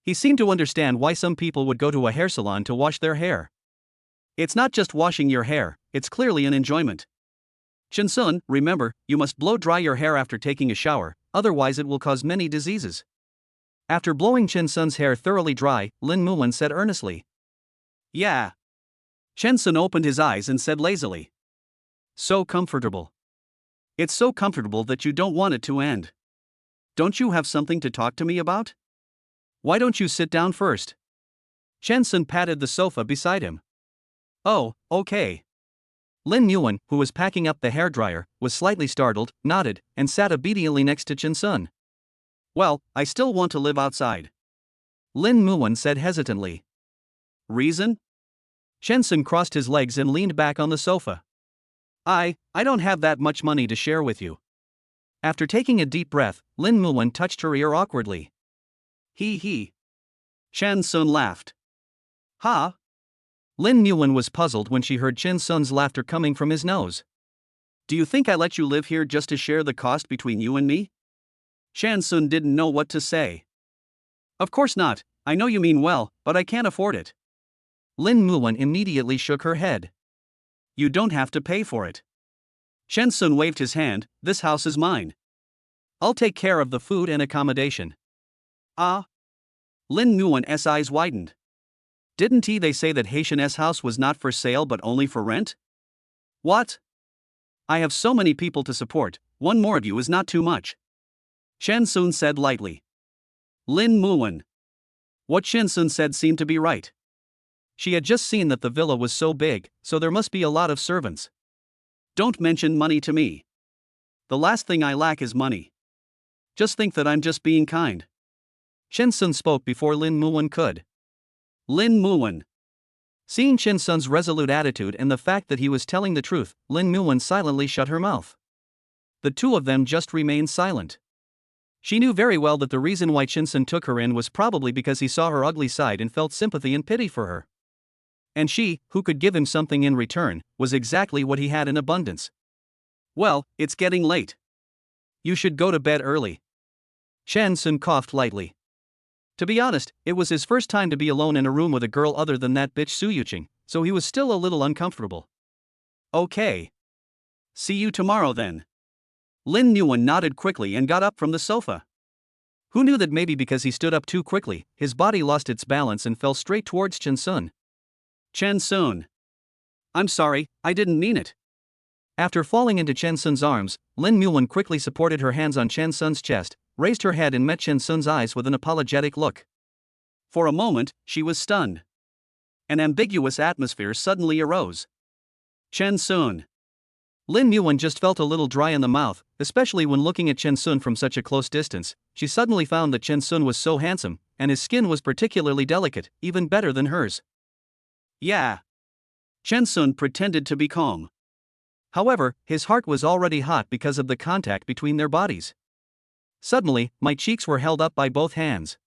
He seemed to understand why some people would go to a hair salon to wash their hair. It's not just washing your hair, it's clearly an enjoyment. Chen Sun, remember, you must blow dry your hair after taking a shower, otherwise it will cause many diseases. After blowing Chen Sun's hair thoroughly dry, Lin Muan said earnestly. Yeah. Chen Sun opened his eyes and said lazily. So comfortable. It's so comfortable that you don't want it to end. Don't you have something to talk to me about? Why don't you sit down first? Chen Sun patted the sofa beside him. Oh, okay. Lin Muan, who was packing up the hairdryer, was slightly startled, nodded, and sat obediently next to Chen Sun. Well, I still want to live outside. Lin Muan said hesitantly. Reason? Chen Sun crossed his legs and leaned back on the sofa. I don't have that much money to share with you. After taking a deep breath, Lin Muan touched her ear awkwardly. He. Chen Sun laughed. Ha? Lin Muan was puzzled when she heard Chen Sun's laughter coming from his nose. Do you think I let you live here just to share the cost between you and me? Shan Sun didn't know what to say. Of course not, I know you mean well, but I can't afford it. Lin Muan immediately shook her head. You don't have to pay for it. Shen Sun waved his hand, this house is mine. I'll take care of the food and accommodation. Ah? Lin Muan's eyes widened. Didn't they say that Haitian's house was not for sale but only for rent? What? I have so many people to support, one more of you is not too much. Shen Sun said lightly. Lin Muan. What Shen Sun said seemed to be right. She had just seen that the villa was so big, so there must be a lot of servants. Don't mention money to me. The last thing I lack is money. Just think that I'm just being kind. Shen Sun spoke before Lin Muan could. Lin Muan. Seeing Shen Sun's resolute attitude and the fact that he was telling the truth, Lin Muan silently shut her mouth. The two of them just remained silent. She knew very well that the reason why Shen Sun took her in was probably because he saw her ugly side and felt sympathy and pity for her. And she, who could give him something in return, was exactly what he had in abundance. Well, it's getting late. You should go to bed early. Shen Sun coughed lightly. To be honest, it was his first time to be alone in a room with a girl other than that bitch Su Yuqing, so he was still a little uncomfortable. Okay. See you tomorrow then. Lin Muan nodded quickly and got up from the sofa. Who knew that maybe because he stood up too quickly, his body lost its balance and fell straight towards Chen Sun. Chen Sun. I'm sorry, I didn't mean it. After falling into Chen Sun's arms, Lin Muan quickly supported her hands on Chen Sun's chest, raised her head and met Chen Sun's eyes with an apologetic look. For a moment, she was stunned. An ambiguous atmosphere suddenly arose. Chen Sun. Lin Muan just felt a little dry in the mouth, especially when looking at Chen Sun from such a close distance. She suddenly found that Chen Sun was so handsome, and his skin was particularly delicate, even better than hers. Yeah. Chen Sun pretended to be calm. However, his heart was already hot because of the contact between their bodies. Suddenly, my cheeks were held up by both hands.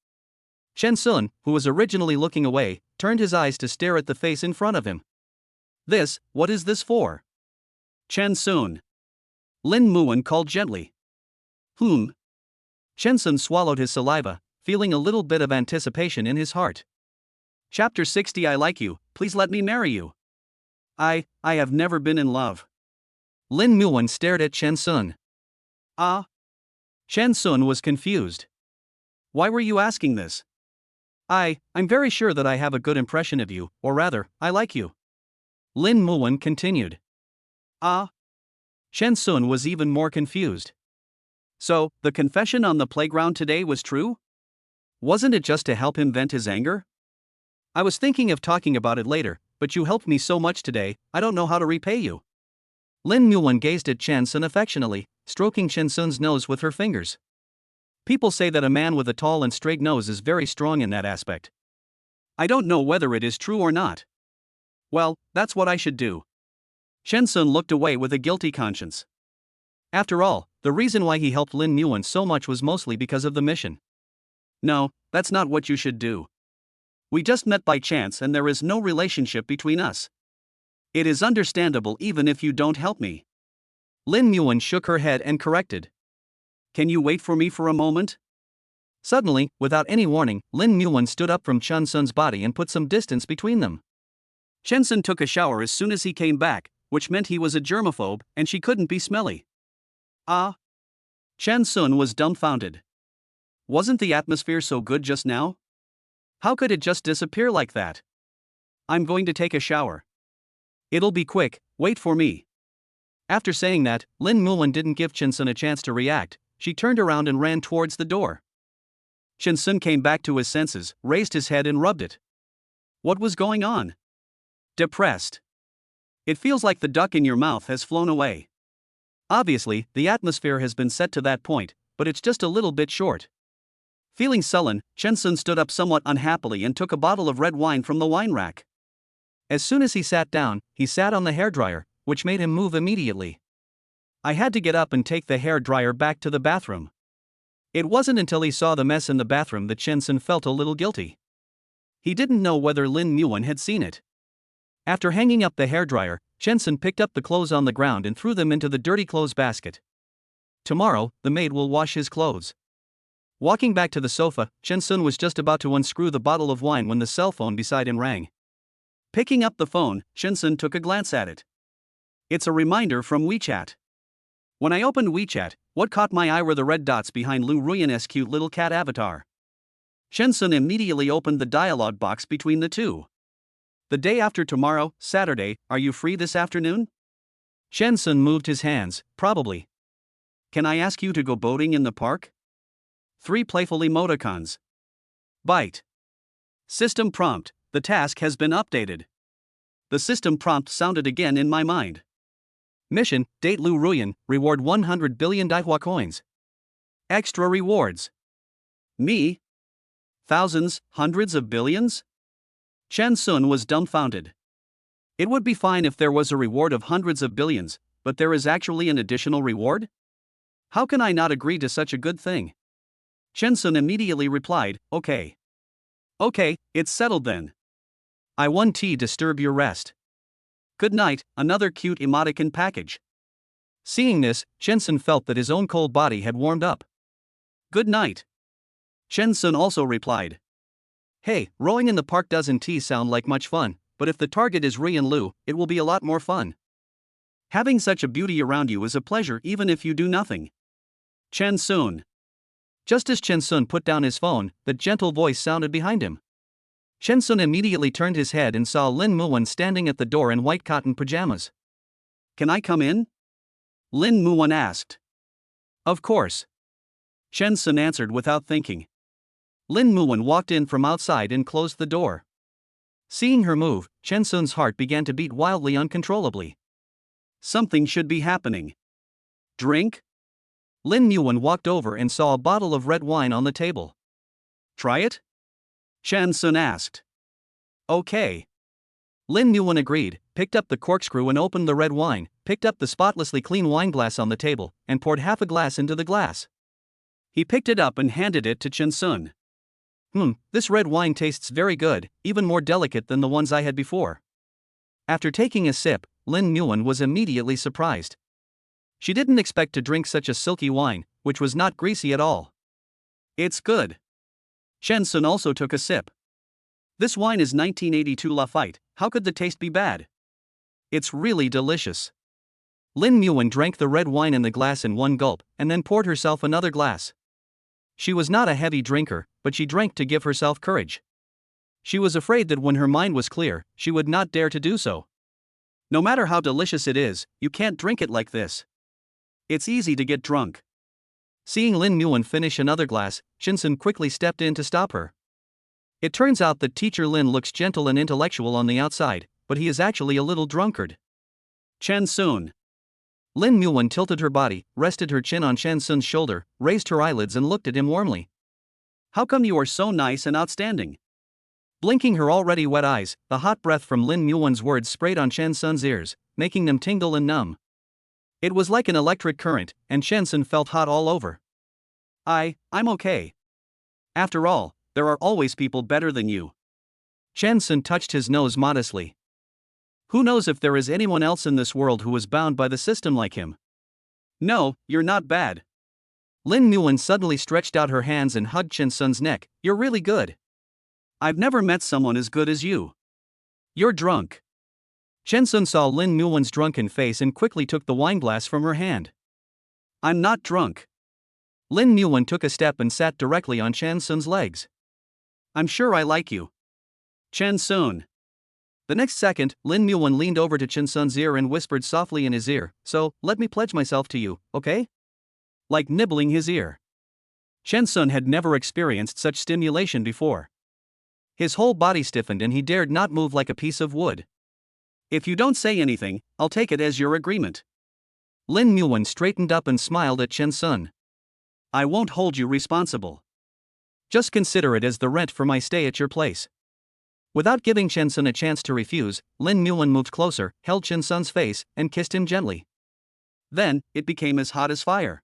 Chen Sun, who was originally looking away, turned his eyes to stare at the face in front of him. What is this for? Chen Sun. Lin Muan called gently. Chen Sun swallowed his saliva, feeling a little bit of anticipation in his heart. Chapter 60 I like you, please let me marry you. I have never been in love. Lin Muan stared at Chen Sun. Ah? Chen Sun was confused. Why were you asking this? I'm very sure that I have a good impression of you, or rather, I like you. Lin Muan continued. Ah? Chen Sun was even more confused. So, the confession on the playground today was true? Wasn't it just to help him vent his anger? I was thinking of talking about it later, but you helped me so much today, I don't know how to repay you. Lin Muan gazed at Chen Sun affectionately, stroking Chen Sun's nose with her fingers. People say that a man with a tall and straight nose is very strong in that aspect. I don't know whether it is true or not. Well, that's what I should do. Chen Sun looked away with a guilty conscience. After all, the reason why he helped Lin Muan so much was mostly because of the mission. No, that's not what you should do. We just met by chance and there is no relationship between us. It is understandable even if you don't help me. Lin Muan shook her head and corrected. Can you wait for me for a moment? Suddenly, without any warning, Lin Muan stood up from Chen Sun's body and put some distance between them. Chen Sun took a shower as soon as he came back, which meant he was a germaphobe and she couldn't be smelly. Ah? Chen Sun was dumbfounded. Wasn't the atmosphere so good just now? How could it just disappear like that? I'm going to take a shower. It'll be quick, wait for me. After saying that, Lin Muan didn't give Chen Sun a chance to react. She turned around and ran towards the door. Chen Sun came back to his senses, raised his head and rubbed it. What was going on? Depressed. It feels like the duck in your mouth has flown away. Obviously, the atmosphere has been set to that point, but it's just a little bit short. Feeling sullen, Chen Sun stood up somewhat unhappily and took a bottle of red wine from the wine rack. As soon as he sat down, he sat on the hairdryer, which made him move immediately. I had to get up and take the hairdryer back to the bathroom. It wasn't until he saw the mess in the bathroom that Chen Sun felt a little guilty. He didn't know whether Lin Muan had seen it. After hanging up the hairdryer, Shensun picked up the clothes on the ground and threw them into the dirty clothes basket. Tomorrow, the maid will wash his clothes. Walking back to the sofa, Shensun was just about to unscrew the bottle of wine when the cell phone beside him rang. Picking up the phone, Shensun took a glance at it. It's a reminder from WeChat. When I opened WeChat, what caught my eye were the red dots behind Lu Ruyan's cute little cat avatar. Shensun immediately opened the dialog box between the two. The day after tomorrow, Saturday, are you free this afternoon? Shensun moved his hands, probably. Can I ask you to go boating in the park? 3 playful emoticons. Byte. System prompt, the task has been updated. The system prompt sounded again in my mind. Mission, date Lu Ruyan, reward 100 billion Daihua coins. Extra rewards. Me? Thousands, hundreds of billions? Shensun was dumbfounded. It would be fine if there was a reward of hundreds of billions, but there is actually an additional reward? How can I not agree to such a good thing? Shensun immediately replied, okay. Okay, it's settled then. I won't disturb your rest. Good night, another cute emoticon package. Seeing this, Shensun felt that his own cold body had warmed up. Good night. Shensun also replied. Hey, rowing in the park doesn't sound like much fun, but if the target is Ri and Lu, it will be a lot more fun. Having such a beauty around you is a pleasure even if you do nothing. Shensun. Just as Shensun put down his phone, the gentle voice sounded behind him. Shensun immediately turned his head and saw Lin Muwan standing at the door in white cotton pajamas. Can I come in? Lin Muwan asked. Of course. Shensun answered without thinking. Lin Muwan walked in from outside and closed the door. Seeing her move, Shensun's heart began to beat wildly uncontrollably. Something should be happening. Drink? Lin Muwan walked over and saw a bottle of red wine on the table. Try it? Shensun asked. Okay. Lin Muwan agreed, picked up the corkscrew and opened the red wine, picked up the spotlessly clean wine glass on the table, and poured half a glass into the glass. He picked it up and handed it to Shensun. This red wine tastes very good, even more delicate than the ones I had before. After taking a sip, Lin Muwan was immediately surprised. She didn't expect to drink such a silky wine, which was not greasy at all. It's good. Shensun also took a sip. This wine is 1982 Lafite, how could the taste be bad? It's really delicious. Lin Muwan drank the red wine in the glass in one gulp, and then poured herself another glass. She was not a heavy drinker, but she drank to give herself courage. She was afraid that when her mind was clear, she would not dare to do so. No matter how delicious it is, you can't drink it like this. It's easy to get drunk. Seeing Lin Muwan finish another glass, Shensun quickly stepped in to stop her. It turns out that teacher Lin looks gentle and intellectual on the outside, but he is actually a little drunkard. Shensun. Lin Muwan tilted her body, rested her chin on Shensun's shoulder, raised her eyelids and looked at him warmly. How come you are so nice and outstanding? Blinking her already wet eyes, the hot breath from Lin Muwan's words sprayed on Shensun's ears, making them tingle and numb. It was like an electric current, and Shensun felt hot all over. I'm okay. After all, there are always people better than you. Shensun touched his nose modestly. Who knows if there is anyone else in this world who is bound by the system like him? No, you're not bad. Lin Muwan suddenly stretched out her hands and hugged Shensun's neck. You're really good. I've never met someone as good as you. You're drunk. Shensun saw Lin Muwan's drunken face and quickly took the wine glass from her hand. I'm not drunk. Lin Muwan took a step and sat directly on Shensun's legs. I'm sure I like you. Shensun. The next second, Lin Muwan leaned over to Shensun's ear and whispered softly in his ear, so, let me pledge myself to you, okay? Like nibbling his ear. Shensun had never experienced such stimulation before. His whole body stiffened and he dared not move like a piece of wood. If you don't say anything, I'll take it as your agreement. Lin Muwan straightened up and smiled at Shensun. I won't hold you responsible. Just consider it as the rent for my stay at your place. Without giving Shensun a chance to refuse, Lin Muwan moved closer, held Shensun's face, and kissed him gently. Then, it became as hot as fire.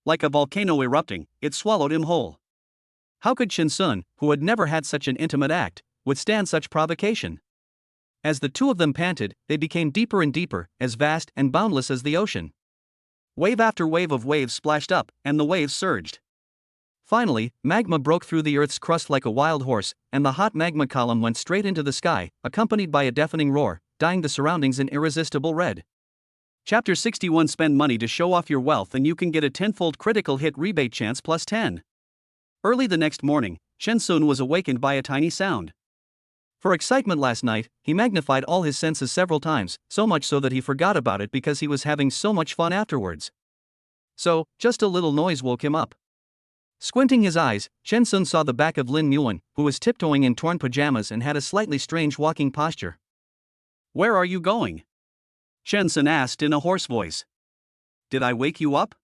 Like a volcano erupting, it swallowed him whole. How could Shensun, who had never had such an intimate act, withstand such provocation? As the two of them panted, they became deeper and deeper, as vast and boundless as the ocean. Wave after wave of waves splashed up, and the waves surged. Finally, magma broke through the Earth's crust like a wild horse, and the hot magma column went straight into the sky, accompanied by a deafening roar, dyeing the surroundings in irresistible red. Chapter 61. Spend money to show off your wealth and you can get a tenfold critical hit rebate chance plus 10. Early the next morning, Shensun was awakened by a tiny sound. For excitement last night, he magnified all his senses several times, so much so that he forgot about it because he was having so much fun afterwards. So, just a little noise woke him up. Squinting his eyes, Shensun saw the back of Lin Muan, who was tiptoeing in torn pajamas and had a slightly strange walking posture. "Where are you going?" Shensun asked in a hoarse voice. "Did I wake you up?"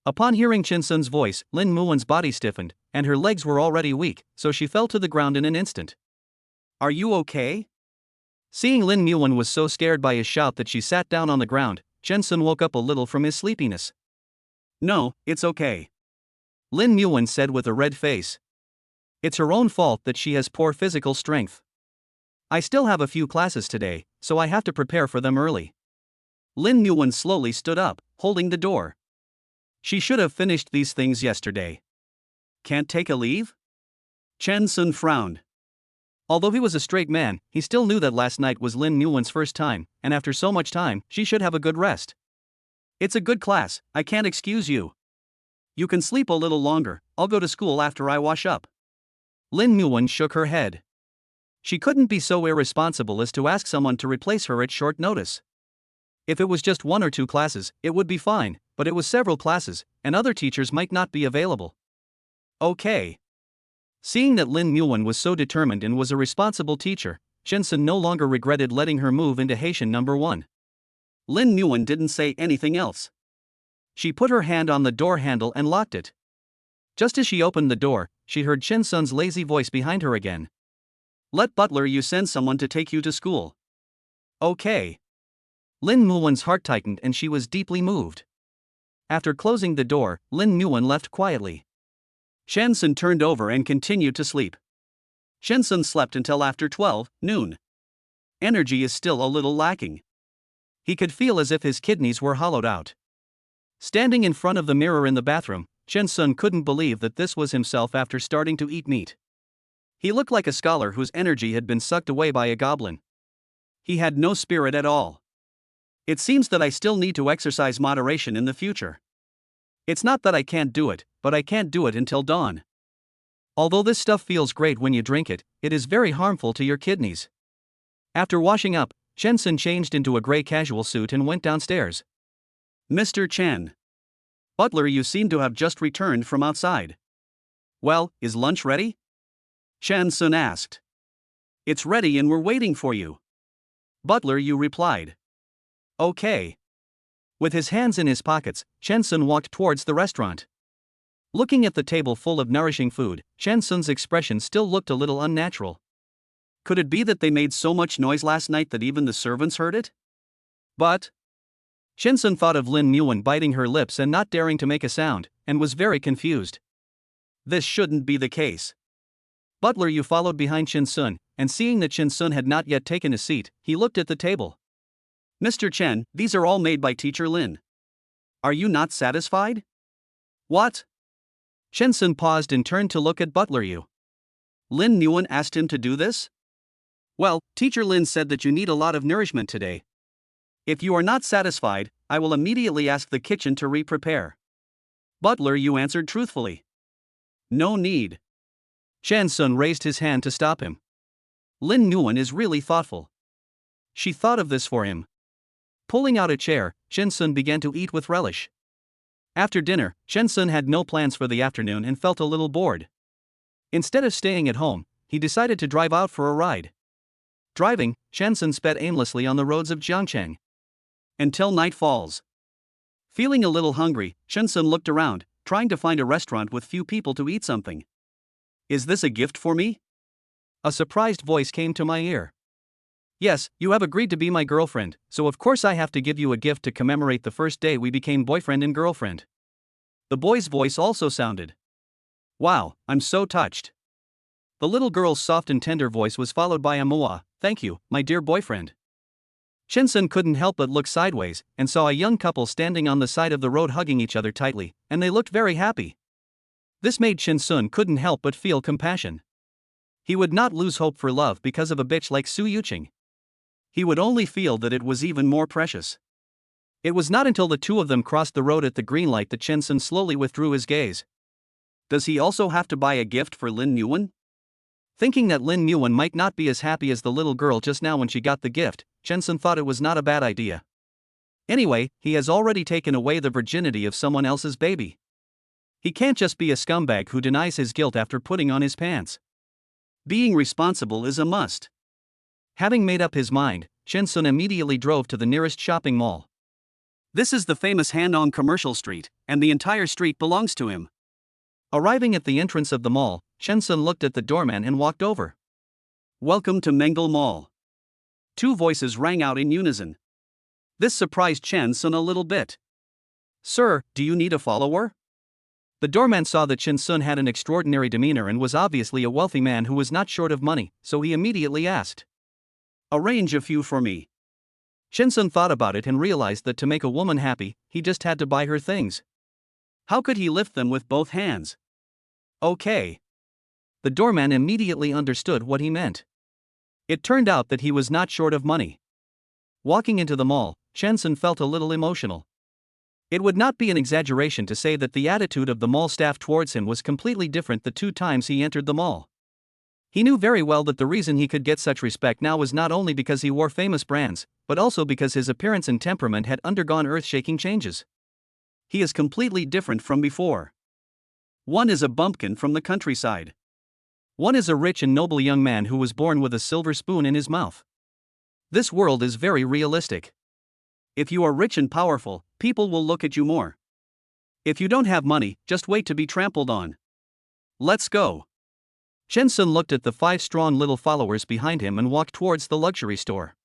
Upon hearing Shensun's voice, Lin Muan's body stiffened, and her legs were already weak, so she fell to the ground in an instant. "Are you okay?" Seeing Lin Muan was so scared by his shout that she sat down on the ground, Shensun woke up a little from his sleepiness. "No, it's okay," Lin Muan said with a red face. "It's her own fault that she has poor physical strength. I still have a few classes today, so I have to prepare for them early." Lin Muan slowly stood up, holding the door. "She should have finished these things yesterday." "Can't take a leave?" Shensun frowned. Although he was a straight man, he still knew that last night was Lin Muan's first time, and after so much time, she should have a good rest. "It's a good class, I can't excuse you." "You can sleep a little longer, I'll go to school after I wash up." Lin Muan shook her head. She couldn't be so irresponsible as to ask someone to replace her at short notice. If it was just 1 or 2 classes, it would be fine, but it was several classes, and other teachers might not be available. "Okay." Seeing that Lin Muan was so determined and was a responsible teacher, Shensun no longer regretted letting her move into Haitian number 1. Lin Muan didn't say anything else. She put her hand on the door handle and locked it. Just as she opened the door, she heard Shensun's lazy voice behind her again. "Let butler you send someone to take you to school." "Okay." Lin Muan's heart tightened and she was deeply moved. After closing the door, Lin Muan left quietly. Shensun turned over and continued to sleep. Shensun slept until after 12 noon. Energy is still a little lacking. He could feel as if his kidneys were hollowed out. Standing in front of the mirror in the bathroom, Shensun couldn't believe that this was himself after starting to eat meat. He looked like a scholar whose energy had been sucked away by a goblin. He had no spirit at all. "It seems that I still need to exercise moderation in the future. It's not that I can't do it, but I can't do it until dawn. Although this stuff feels great when you drink it, it is very harmful to your kidneys." After washing up, Shensun changed into a gray casual suit and went downstairs. "Mr. Chen. Butler, you seem to have just returned from outside. Well, is lunch ready?" Shensun asked. "It's ready and we're waiting for you." Butler you replied. "Okay." With his hands in his pockets, Shensun walked towards the restaurant. Looking at the table full of nourishing food, Shensun's expression still looked a little unnatural. Could it be that they made so much noise last night that even the servants heard it? But Shensun thought of Lin Muan biting her lips and not daring to make a sound, and was very confused. This shouldn't be the case. Butler you followed behind Shensun, and seeing that Shensun had not yet taken a seat, he looked at the table. "Mr. Chen, these are all made by Teacher Lin. Are you not satisfied?" "What?" Shensun paused and turned to look at Butler Yu. "Lin Muan asked him to do this?" "Well, Teacher Lin said that you need a lot of nourishment today. If you are not satisfied, I will immediately ask the kitchen to re-prepare." Butler Yu answered truthfully. "No need." Shensun raised his hand to stop him. Lin Muan is really thoughtful. She thought of this for him. Pulling out a chair, Shensun began to eat with relish. After dinner, Shensun had no plans for the afternoon and felt a little bored. Instead of staying at home, he decided to drive out for a ride. Driving, Shensun sped aimlessly on the roads of Jiangcheng. Until night falls. Feeling a little hungry, Shensun looked around, trying to find a restaurant with few people to eat something. "Is this a gift for me?" A surprised voice came to my ear. "Yes, you have agreed to be my girlfriend, so of course I have to give you a gift to commemorate the first day we became boyfriend and girlfriend." The boy's voice also sounded. "Wow, I'm so touched." The little girl's soft and tender voice was followed by a "Mua, thank you, my dear boyfriend. Chen Sun couldn't help but look sideways, and saw a young couple standing on the side of the road hugging each other tightly, and they looked very happy. This made Chen Sun couldn't help but feel compassion. He would not lose hope for love because of a bitch like Su Yuqing. He would only feel that it was even more precious. It was not until the two of them crossed the road at the green light that Chen Sun slowly withdrew his gaze. Does he also have to buy a gift for Lin Yuan? Thinking that Lin Yuan might not be as happy as the little girl just now when she got the gift, Chen Sun thought it was not a bad idea. Anyway, he has already taken away the virginity of someone else's baby. He can't just be a scumbag who denies his guilt after putting on his pants. Being responsible is a must. Having made up his mind, Chen Sun immediately drove to the nearest shopping mall. This is the famous Handong Commercial Street, and the entire street belongs to him. Arriving at the entrance of the mall, Chen Sun looked at the doorman and walked over. Welcome to Mengle Mall. Two voices rang out in unison. This surprised Chen Sun a little bit. Sir, do you need a follower? The doorman saw that Chen Sun had an extraordinary demeanor and was obviously a wealthy man who was not short of money, so he immediately asked. Arrange a few for me. Chen Sun thought about it and realized that to make a woman happy, he just had to buy her things. How could he lift them with both hands? Okay. The doorman immediately understood what he meant. It turned out that he was not short of money. Walking into the mall, Chen Sun felt a little emotional. It would not be an exaggeration to say that the attitude of the mall staff towards him was completely different the 2 times he entered the mall. He knew very well that the reason he could get such respect now was not only because he wore famous brands, but also because his appearance and temperament had undergone earth-shaking changes. He is completely different from before. One is a bumpkin from the countryside. One is a rich and noble young man who was born with a silver spoon in his mouth. This world is very realistic. If you are rich and powerful, people will look at you more. If you don't have money, just wait to be trampled on. Let's go. Chen Sun looked at the 5 strong little followers behind him and walked towards the luxury store.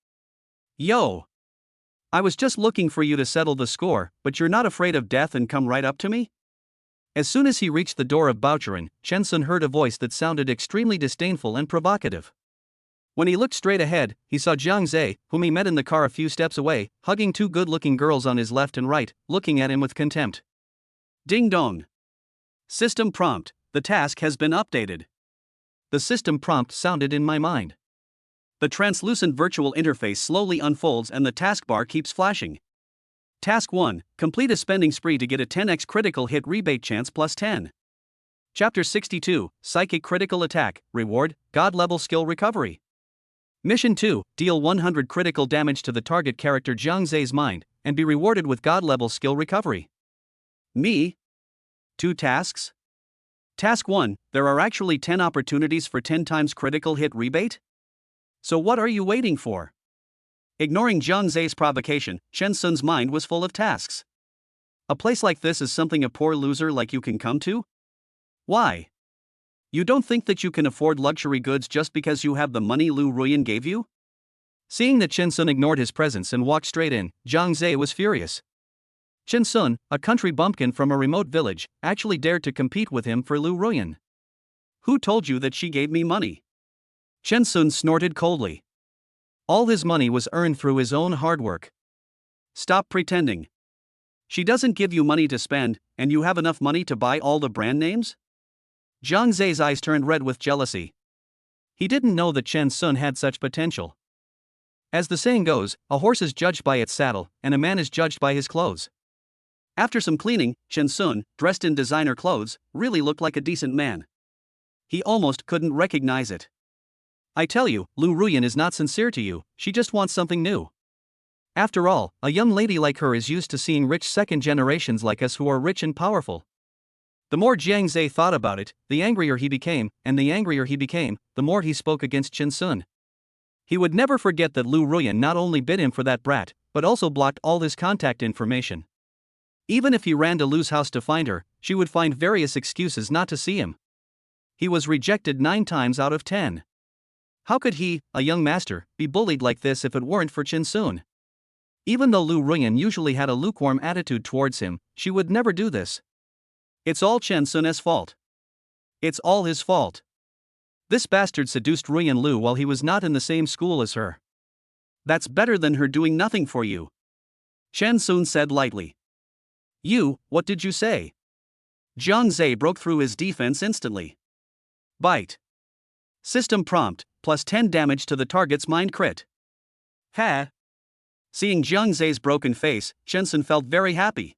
Yo! I was just looking for you to settle the score, but you're not afraid of death and come right up to me? As soon as he reached the door of Baochuan, Chen Sun heard a voice that sounded extremely disdainful and provocative. When he looked straight ahead, he saw Jiang Zhe, whom he met in the car a few steps away, hugging 2 good-looking girls on his left and right, looking at him with contempt. Ding dong. System prompt, the task has been updated. The system prompt sounded in my mind. The translucent virtual interface slowly unfolds and the taskbar keeps flashing. Task 1, complete a spending spree to get a 10x critical hit rebate chance plus 10. Chapter 62, Psychic Critical Attack, Reward, God Level Skill Recovery. Mission 2, deal 100 critical damage to the target character Jiang Zhe's mind, and be rewarded with God Level Skill Recovery. Me? 2 tasks? Task 1, there are actually 10 opportunities for 10 times critical hit rebate? So what are you waiting for? Ignoring Jiang Zhe's provocation, Chen Sun's mind was full of tasks. A place like this is something a poor loser like you can come to? Why? You don't think that you can afford luxury goods just because you have the money Lu Ruyan gave you? Seeing that Chen Sun ignored his presence and walked straight in, Jiang Zhe was furious. Chen Sun, a country bumpkin from a remote village, actually dared to compete with him for Lu Ruyan. Who told you that she gave me money? Chen Sun snorted coldly. All his money was earned through his own hard work. Stop pretending. She doesn't give you money to spend, and you have enough money to buy all the brand names? Jiang Zhe's eyes turned red with jealousy. He didn't know that Chen Sun had such potential. As the saying goes, a horse is judged by its saddle, and a man is judged by his clothes. After some cleaning, Chen Sun, dressed in designer clothes, really looked like a decent man. He almost couldn't recognize it. I tell you, Lu Ruyan is not sincere to you, she just wants something new. After all, a young lady like her is used to seeing rich second generations like us who are rich and powerful. The more Jiang Zhe thought about it, the angrier he became, and the angrier he became, the more he spoke against Chen Sun. He would never forget that Lu Ruyan not only bid him for that brat, but also blocked all his contact information. Even if he ran to Lu's house to find her, she would find various excuses not to see him. He was rejected 9 times out of 10. How could he, a young master, be bullied like this if it weren't for Chen Sun? Even though Lu Ruyan usually had a lukewarm attitude towards him, she would never do this. It's all Chen Sun's fault. It's all his fault. This bastard seduced Ruyan Lu while he was not in the same school as her. That's better than her doing nothing for you. Chen Sun said lightly. You, what did you say? Jiang Zhe broke through his defense instantly. Bite. System prompt, plus 10 damage to the target's mind crit. Ha! Seeing Jiang Zhe's broken face, Chen Sun felt very happy.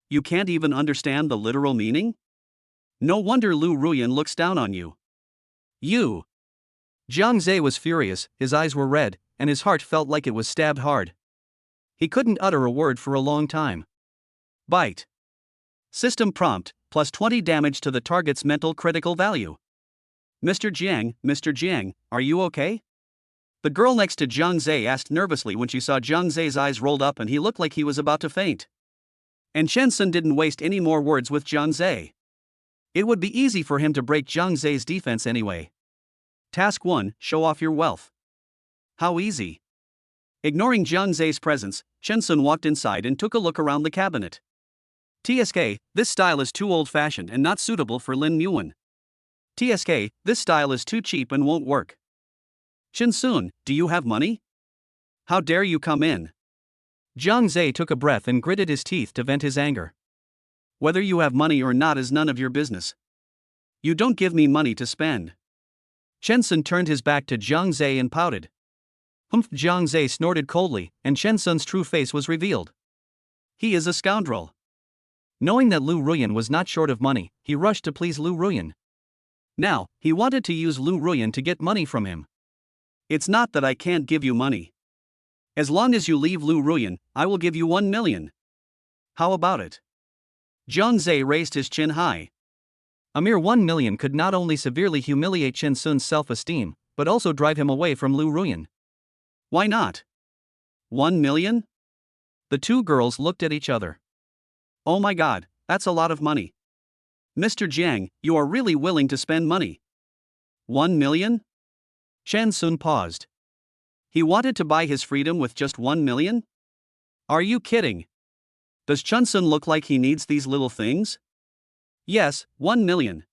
You can't even understand the literal meaning? No wonder Lu Ruyan looks down on you. You! Jiang Zhe was furious, his eyes were red, and his heart felt like it was stabbed hard. He couldn't utter a word for a long time. Bite. System prompt, plus 20 damage to the target's mental critical value. Mr. Jiang, are you okay? The girl next to Jiang Zhe asked nervously when she saw Jiang Zhe's eyes rolled up and he looked like he was about to faint. And Chen Sun didn't waste any more words with Jiang Zhe. It would be easy for him to break Jiang Zhe's defense anyway. Task 1, show off your wealth. How easy. Ignoring Jiang Zhe's presence, Chen Sun walked inside and took a look around the cabinet. TSK, this style is too old-fashioned and not suitable for Lin Muan. TSK, this style is too cheap and won't work. Chen Sun, do you have money? How dare you come in? Jiang Zhe took a breath and gritted his teeth to vent his anger. Whether you have money or not is none of your business. You don't give me money to spend. Chen Sun turned his back to Jiang Zhe and pouted. Humph! Jiang Zhe snorted coldly, and Chen Sun's true face was revealed. He is a scoundrel. Knowing that Lu Ruyan was not short of money, he rushed to please Lu Ruyan. Now, he wanted to use Lu Ruyan to get money from him. It's not that I can't give you money. As long as you leave Lu Ruyan, I will give you 1 million. How about it? Jiang Zhe raised his chin high. A mere 1 million could not only severely humiliate Chen Sun's self-esteem, but also drive him away from Lu Ruyan. Why not? 1 million? The two girls looked at each other. Oh my god, that's a lot of money. Mr. Jiang, you are really willing to spend money. 1 million? Chen Sun paused. He wanted to buy his freedom with just 1 million? Are you kidding? Does Chen Sun look like he needs these little things? Yes, 1 million.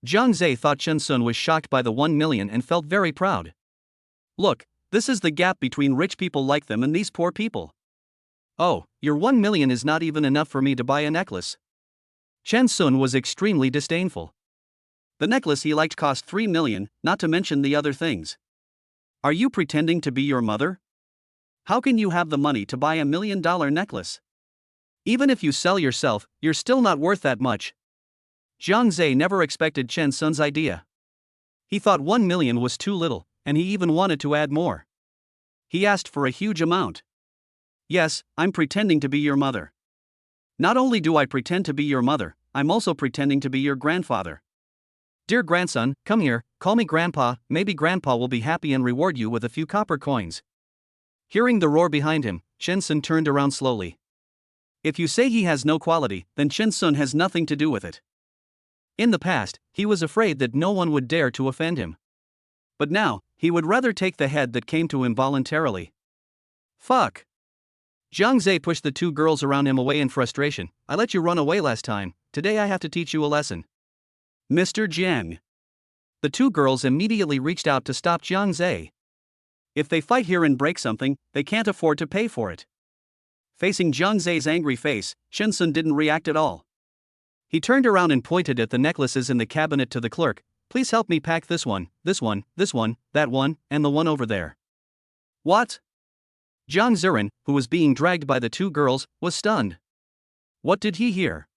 Jiang Zhe thought Chen Sun was shocked by the 1 million and felt very proud. Look, this is the gap between rich people like them and these poor people. Oh, your 1 million is not even enough for me to buy a necklace. Chen Sun was extremely disdainful. The necklace he liked cost 3 million, not to mention the other things. Are you pretending to be your mother? How can you have the money to buy $1 million necklace? Even if you sell yourself, you're still not worth that much. Jiang Zhe never expected Chen Sun's idea. He thought 1 million was too little, and he even wanted to add more. He asked for a huge amount. Yes, I'm pretending to be your mother. Not only do I pretend to be your mother, I'm also pretending to be your grandfather. Dear grandson, come here, call me grandpa, maybe grandpa will be happy and reward you with a few copper coins. Hearing the roar behind him, Chen Sun turned around slowly. If you say he has no quality, then Chen Sun has nothing to do with it. In the past, he was afraid that no one would dare to offend him. But now, he would rather take the head that came to him voluntarily. Fuck! Jiang Zhe pushed the two girls around him away in frustration. I let you run away last time, today I have to teach you a lesson. Mr. Jiang. The two girls immediately reached out to stop Jiang Zhe. If they fight here and break something, they can't afford to pay for it. Facing Jiang Zhe's angry face, Chen Sun didn't react at all. He turned around and pointed at the necklaces in the cabinet to the clerk. Please help me pack this one, that one, and the one over there. What? Jiang Ziren, who was being dragged by the two girls, was stunned. What did he hear?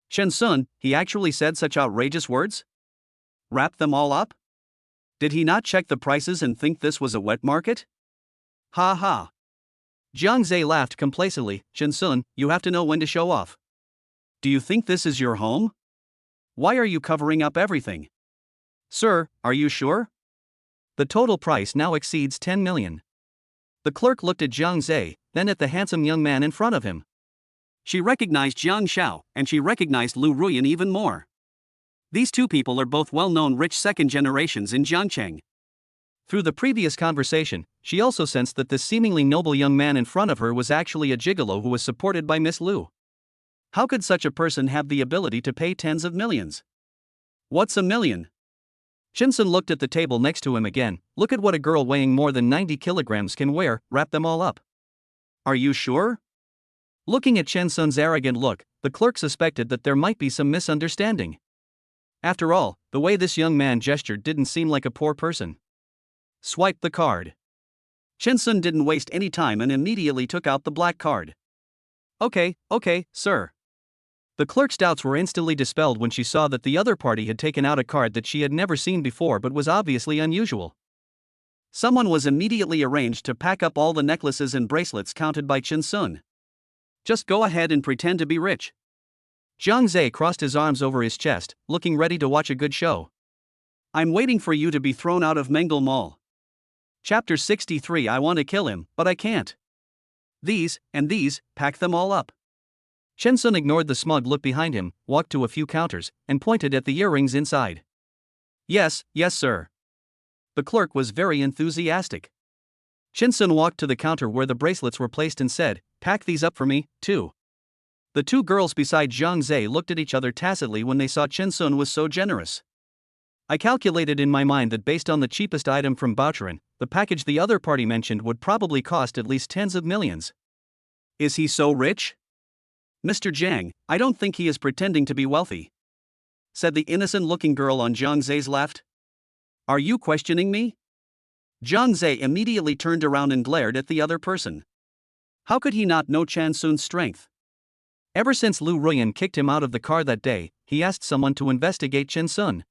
Chen Sun, he actually said such outrageous words? Wrap them all up? Did he not check the prices and think this was a wet market? Ha ha. Jiang Zhe laughed complacently. Chen Sun, you have to know when to show off. Do you think this is your home? Why are you covering up everything? Sir, are you sure? The total price now exceeds 10 million. The clerk looked at Jiang Zhe, then at the handsome young man in front of him. She recognized Jiang Xiao, and she recognized Lu Ruyan even more. These two people are both well-known rich second generations in Jiangcheng. Through the previous conversation, she also sensed that this seemingly noble young man in front of her was actually a gigolo who was supported by Miss Lu. How could such a person have the ability to pay tens of millions? What's a million? Shinsun looked at the table next to him again. Look at what a girl weighing more than 90 kilograms can wear, wrap them all up. Are you sure? Looking at Shinsun's arrogant look, the clerk suspected that there might be some misunderstanding. After all, the way this young man gestured didn't seem like a poor person. Swipe the card. Shinsun didn't waste any time and immediately took out the black card. Okay, sir. The clerk's doubts were instantly dispelled when she saw that the other party had taken out a card that she had never seen before but was obviously unusual. Someone was immediately arranged to pack up all the necklaces and bracelets counted by Shinsun. Just go ahead and pretend to be rich. Jiang Zhe crossed his arms over his chest, looking ready to watch a good show. I'm waiting for you to be thrown out of Mengal Mall. Chapter 63. I want to kill him, but I can't. These, and these, pack them all up. Shinsun ignored the smug look behind him, walked to a few counters, and pointed at the earrings inside. Yes, sir. The clerk was very enthusiastic. Shinsun walked to the counter where the bracelets were placed and said, pack these up for me, too. The two girls beside Jiang Zhe looked at each other tacitly when they saw Shinsun was so generous. I calculated in my mind that based on the cheapest item from Baochuan, the package the other party mentioned would probably cost at least tens of millions. Is he so rich? Mr. Jiang, I don't think he is pretending to be wealthy, said the innocent-looking girl on Jiang Zhe's left. Are you questioning me? Jiang Zhe immediately turned around and glared at the other person. How could he not know Chansun's strength? Ever since Lu Ruyan kicked him out of the car that day, he asked someone to investigate Shinsun.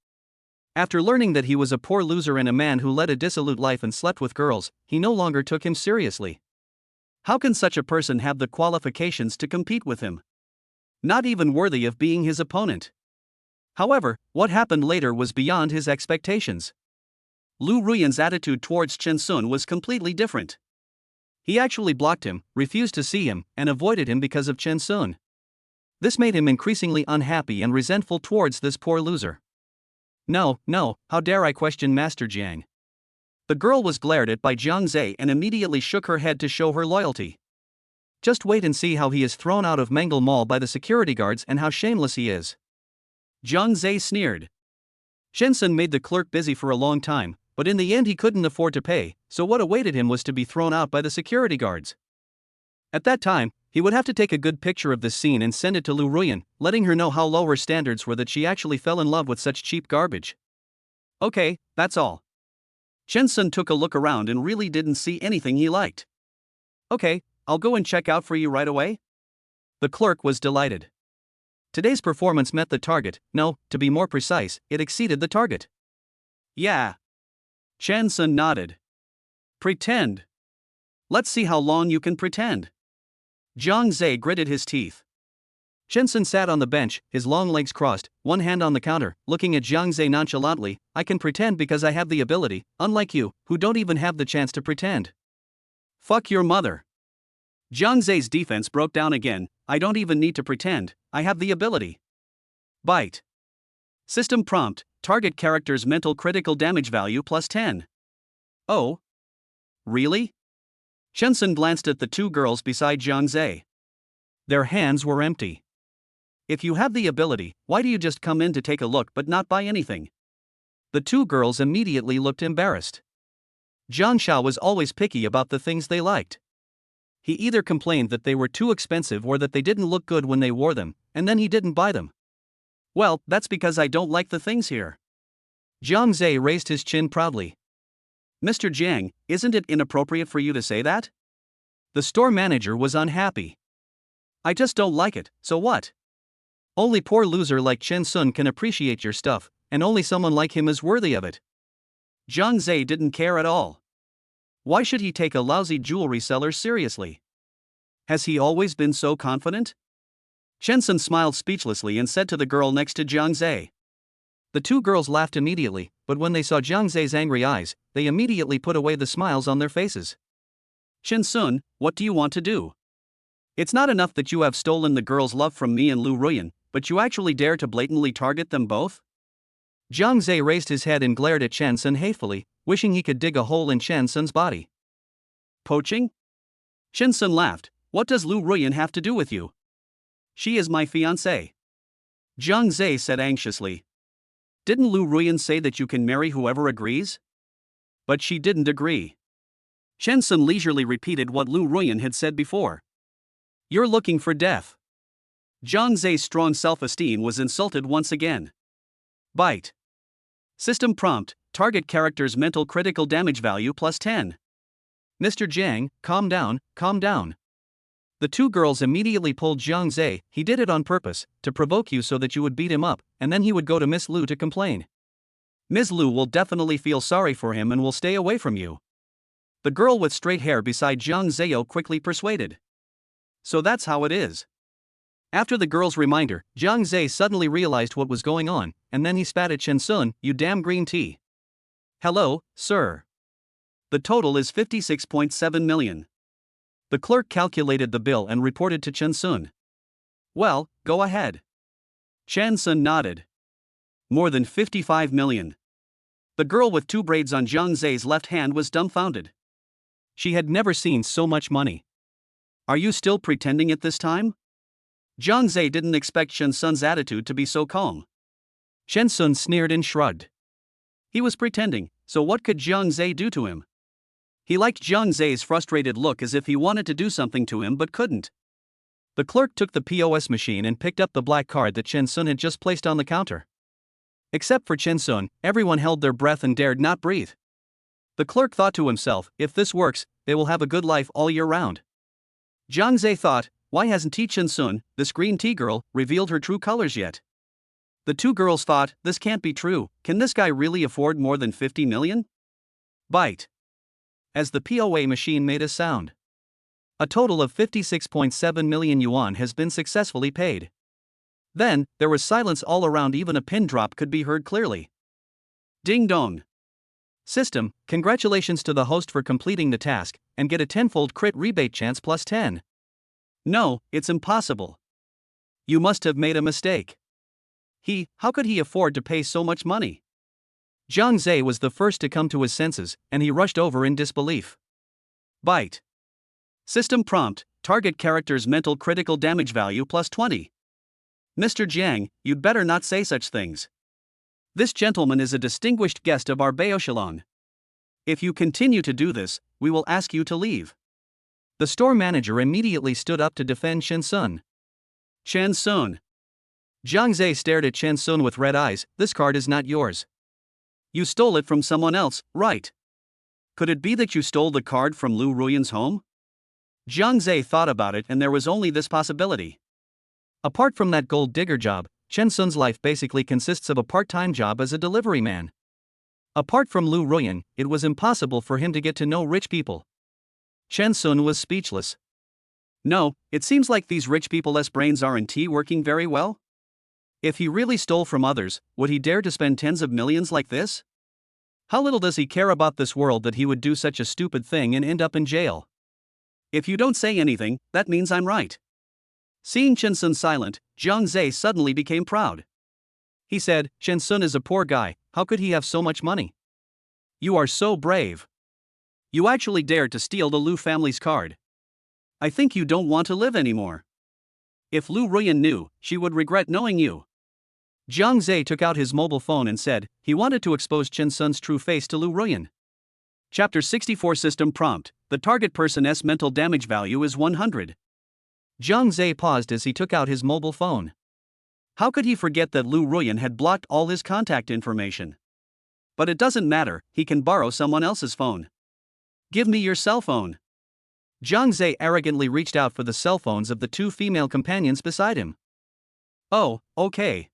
After learning that he was a poor loser and a man who led a dissolute life and slept with girls, he no longer took him seriously. How can such a person have the qualifications to compete with him? Not even worthy of being his opponent. However, what happened later was beyond his expectations. Lu Ruyan's attitude towards Shinsun was completely different. He actually blocked him, refused to see him, and avoided him because of Shinsun. This made him increasingly unhappy and resentful towards this poor loser. No, how dare I question Master Jiang? The girl was glared at by Jiang Zhe and immediately shook her head to show her loyalty. Just wait and see how he is thrown out of Mengal Mall by the security guards and how shameless he is. Jiang Zhe sneered. Shinsun made the clerk busy for a long time, but in the end he couldn't afford to pay, so what awaited him was to be thrown out by the security guards. At that time, he would have to take a good picture of this scene and send it to Lu Ruyan, letting her know how low her standards were that she actually fell in love with such cheap garbage. Okay, that's all. Shinsun took a look around and really didn't see anything he liked. Okay, I'll go and check out for you right away. The clerk was delighted. Today's performance met the target. No, to be more precise, it exceeded the target. Yeah. Shinsun nodded. Pretend. Let's see how long you can pretend. Jiang Zhe gritted his teeth. Shinsun sat on the bench, his long legs crossed, one hand on the counter, looking at Jiang Zhe nonchalantly. I can pretend because I have the ability, unlike you, who don't even have the chance to pretend. Fuck your mother. Jiang Zhe's defense broke down again. I don't even need to pretend, I have the ability. Bite. System prompt, target character's mental critical damage value plus 10. Oh? Really? Shinsun glanced at the two girls beside Jiang Zhe. Their hands were empty. If you have the ability, why do you just come in to take a look but not buy anything? The two girls immediately looked embarrassed. Jiang Shao was always picky about the things they liked. He either complained that they were too expensive or that they didn't look good when they wore them, and then he didn't buy them. Well, that's because I don't like the things here. Jiang Zhe raised his chin proudly. Mr. Jiang, isn't it inappropriate for you to say that? The store manager was unhappy. I just don't like it, so what? Only poor loser like Shinsun can appreciate your stuff, and only someone like him is worthy of it. Jiang Zhe didn't care at all. Why should he take a lousy jewelry seller seriously? Has he always been so confident? Shinsun smiled speechlessly and said to the girl next to Jiang Zhe. The two girls laughed immediately, but when they saw Jiang Zhe's angry eyes, they immediately put away the smiles on their faces. Shinsun, what do you want to do? It's not enough that you have stolen the girl's love from me and Lu Ruyan, but you actually dare to blatantly target them both? Jiang Zhe raised his head and glared at Shinsun hatefully, wishing he could dig a hole in Shinsun's body. Poaching? Shinsun laughed. What does Lu Ruyan have to do with you? She is my fiancée. Jiang Zhe said anxiously. Didn't Lu Ruyan say that you can marry whoever agrees? But she didn't agree. Chen Sun leisurely repeated what Lu Ruyan had said before. You're looking for death. Zhang Zai's strong self-esteem was insulted once again. Byte. System prompt, target character's mental critical damage value plus 10. Mr. Jiang, calm down, calm down. The two girls immediately pulled Zhang Zai. He did it on purpose, to provoke you so that you would beat him up, and then he would go to Miss Lu to complain. Ms. Lu will definitely feel sorry for him and will stay away from you. The girl with straight hair beside Zhang Zai quickly persuaded. So that's how it is. After the girl's reminder, Zhang Zai suddenly realized what was going on, and then he spat at Chen Sun, you damn green tea. Hello, sir. The total is 56.7 million. The clerk calculated the bill and reported to Chen Sun. Well, go ahead. Chen Sun nodded. More than 55 million. The girl with two braids on Zhang Zai's left hand was dumbfounded. She had never seen so much money. Are you still pretending it this time? Zhang Zai didn't expect Chen Sun's attitude to be so calm. Chen Sun sneered and shrugged. He was pretending, so what could Zhang Zai do to him? He liked Zhang Zai's frustrated look as if he wanted to do something to him but couldn't. The clerk took the POS machine and picked up the black card that Chen Sun had just placed on the counter. Except for Chen Sun, everyone held their breath and dared not breathe. The clerk thought to himself, if this works, they will have a good life all year round. Zhang Zai thought, why hasn't Chen Sun, this green tea girl, revealed her true colors yet? The two girls thought, this can't be true, can this guy really afford more than 50 million? Byte. As the POA machine made a sound. A total of 56.7 million yuan has been successfully paid. Then, there was silence all around, even a pin drop could be heard clearly. Ding dong. System, congratulations to the host for completing the task, and get a tenfold crit rebate chance plus 10. No, it's impossible. You must have made a mistake. How could he afford to pay so much money? Zhang Zai was the first to come to his senses, and he rushed over in disbelief. Byte. System prompt, target character's mental critical damage value plus 20. Mr. Jiang, you'd better not say such things. This gentleman is a distinguished guest of our Baoshalon. If you continue to do this, we will ask you to leave. The store manager immediately stood up to defend Chen Sun. Chen Sun. Zhang Zai stared at Chen Sun with red eyes, this card is not yours. You stole it from someone else, right? Could it be that you stole the card from Lu Ruyan's home? Zhang Zai thought about it and there was only this possibility. Apart from that gold digger job, Chen Sun's life basically consists of a part-time job as a delivery man. Apart from Lu Ruyan, it was impossible for him to get to know rich people. Chen Sun was speechless. No, it seems like these rich people's brains aren't working very well. If he really stole from others, would he dare to spend tens of millions like this? How little does he care about this world that he would do such a stupid thing and end up in jail? If you don't say anything, that means I'm right. Seeing Chen Sun silent, Zhang Zai suddenly became proud. He said, Chen Sun is a poor guy, how could he have so much money? You are so brave. You actually dared to steal the Lu family's card. I think you don't want to live anymore. If Lu Ruyan knew, she would regret knowing you. Zhang Zai took out his mobile phone and said, he wanted to expose Chen Sun's true face to Lu Ruyan. Chapter 64 System Prompt, the target person's mental damage value is 100. Zhang Zai paused as he took out his mobile phone. How could he forget that Lu Ruyan had blocked all his contact information? But it doesn't matter, he can borrow someone else's phone. Give me your cell phone. Zhang Zai arrogantly reached out for the cell phones of the two female companions beside him. Oh, okay.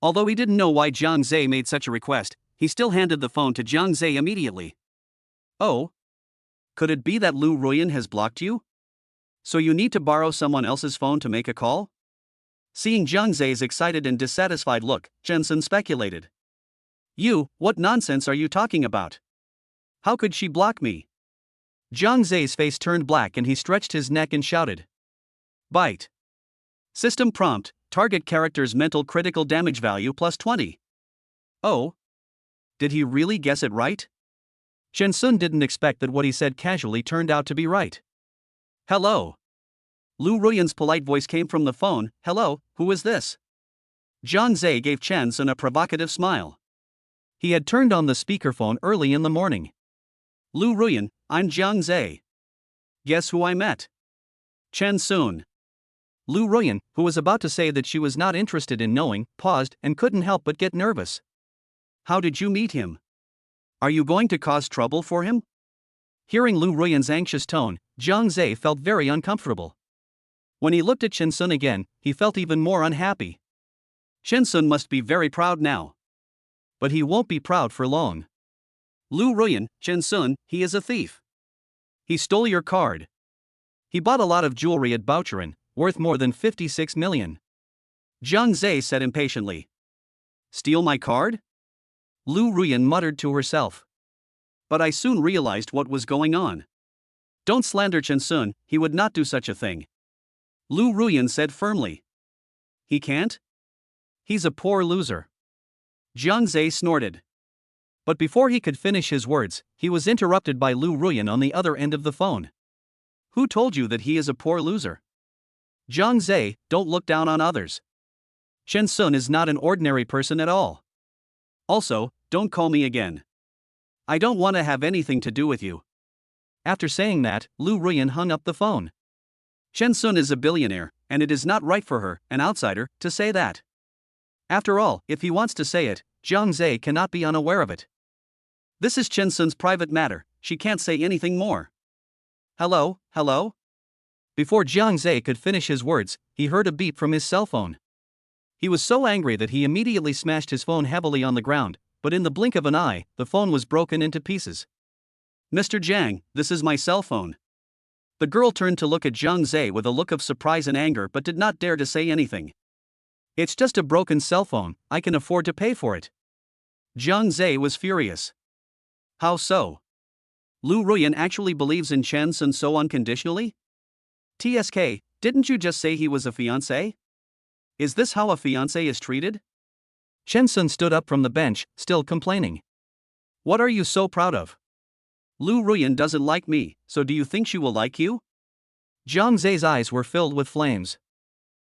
Although he didn't know why Zhang Zai made such a request, he still handed the phone to Zhang Zai immediately. Oh? Could it be that Lu Ruyan has blocked you? So you need to borrow someone else's phone to make a call? Seeing Zhang Zai's excited and dissatisfied look, Chen Sun speculated. What nonsense are you talking about? How could she block me? Zhang Zai's face turned black and he stretched his neck and shouted. Byte. System prompt, target character's mental critical damage value plus 20. Oh? Did he really guess it right? Chen Sun didn't expect that what he said casually turned out to be right. Hello. Lu Ruyan's polite voice came from the phone, hello, who is this? Jiang Zhe gave Chen Sun a provocative smile. He had turned on the speakerphone early in the morning. Lu Ruyan, I'm Jiang Zhe. Guess who I met? Chen Sun. Lu Ruyan, who was about to say that she was not interested in knowing, paused and couldn't help but get nervous. How did you meet him? Are you going to cause trouble for him? Hearing Lu Ruyan's anxious tone, Jiang Zhe felt very uncomfortable. When he looked at Chen Sun again, he felt even more unhappy. Chen Sun must be very proud now. But he won't be proud for long. Lu Ruyan, Chen Sun, he is a thief. He stole your card. He bought a lot of jewelry at Boucheron, worth more than 56 million. Jiang Zhe said impatiently. Steal my card? Lu Ruyan muttered to herself. But I soon realized what was going on. Don't slander Chen Sun, he would not do such a thing. Lu Ruyan said firmly. He can't? He's a poor loser. Jiang Zhe snorted. But before he could finish his words, he was interrupted by Lu Ruyan on the other end of the phone. Who told you that he is a poor loser? Jiang Zhe, don't look down on others. Chen Sun is not an ordinary person at all. Also, don't call me again. I don't want to have anything to do with you. After saying that, Lu Ruyan hung up the phone. Chen Sun is a billionaire, and it is not right for her, an outsider, to say that. After all, if he wants to say it, Jiang Zhe cannot be unaware of it. This is Chen Sun's private matter, she can't say anything more. Hello, hello? Before Jiang Zhe could finish his words, he heard a beep from his cell phone. He was so angry that he immediately smashed his phone heavily on the ground, but in the blink of an eye, the phone was broken into pieces. Mr. Jiang, this is my cell phone. The girl turned to look at Jiang Zhe with a look of surprise and anger but did not dare to say anything. It's just a broken cell phone, I can afford to pay for it. Jiang Zhe was furious. How so? Lu Ruyan actually believes in Chen Sun so unconditionally? TSK, didn't you just say he was a fiancé? Is this how a fiancé is treated? Chen Sun stood up from the bench, still complaining. What are you so proud of? Lu Ruyan doesn't like me, so do you think she will like you? Jiang Zhe's eyes were filled with flames.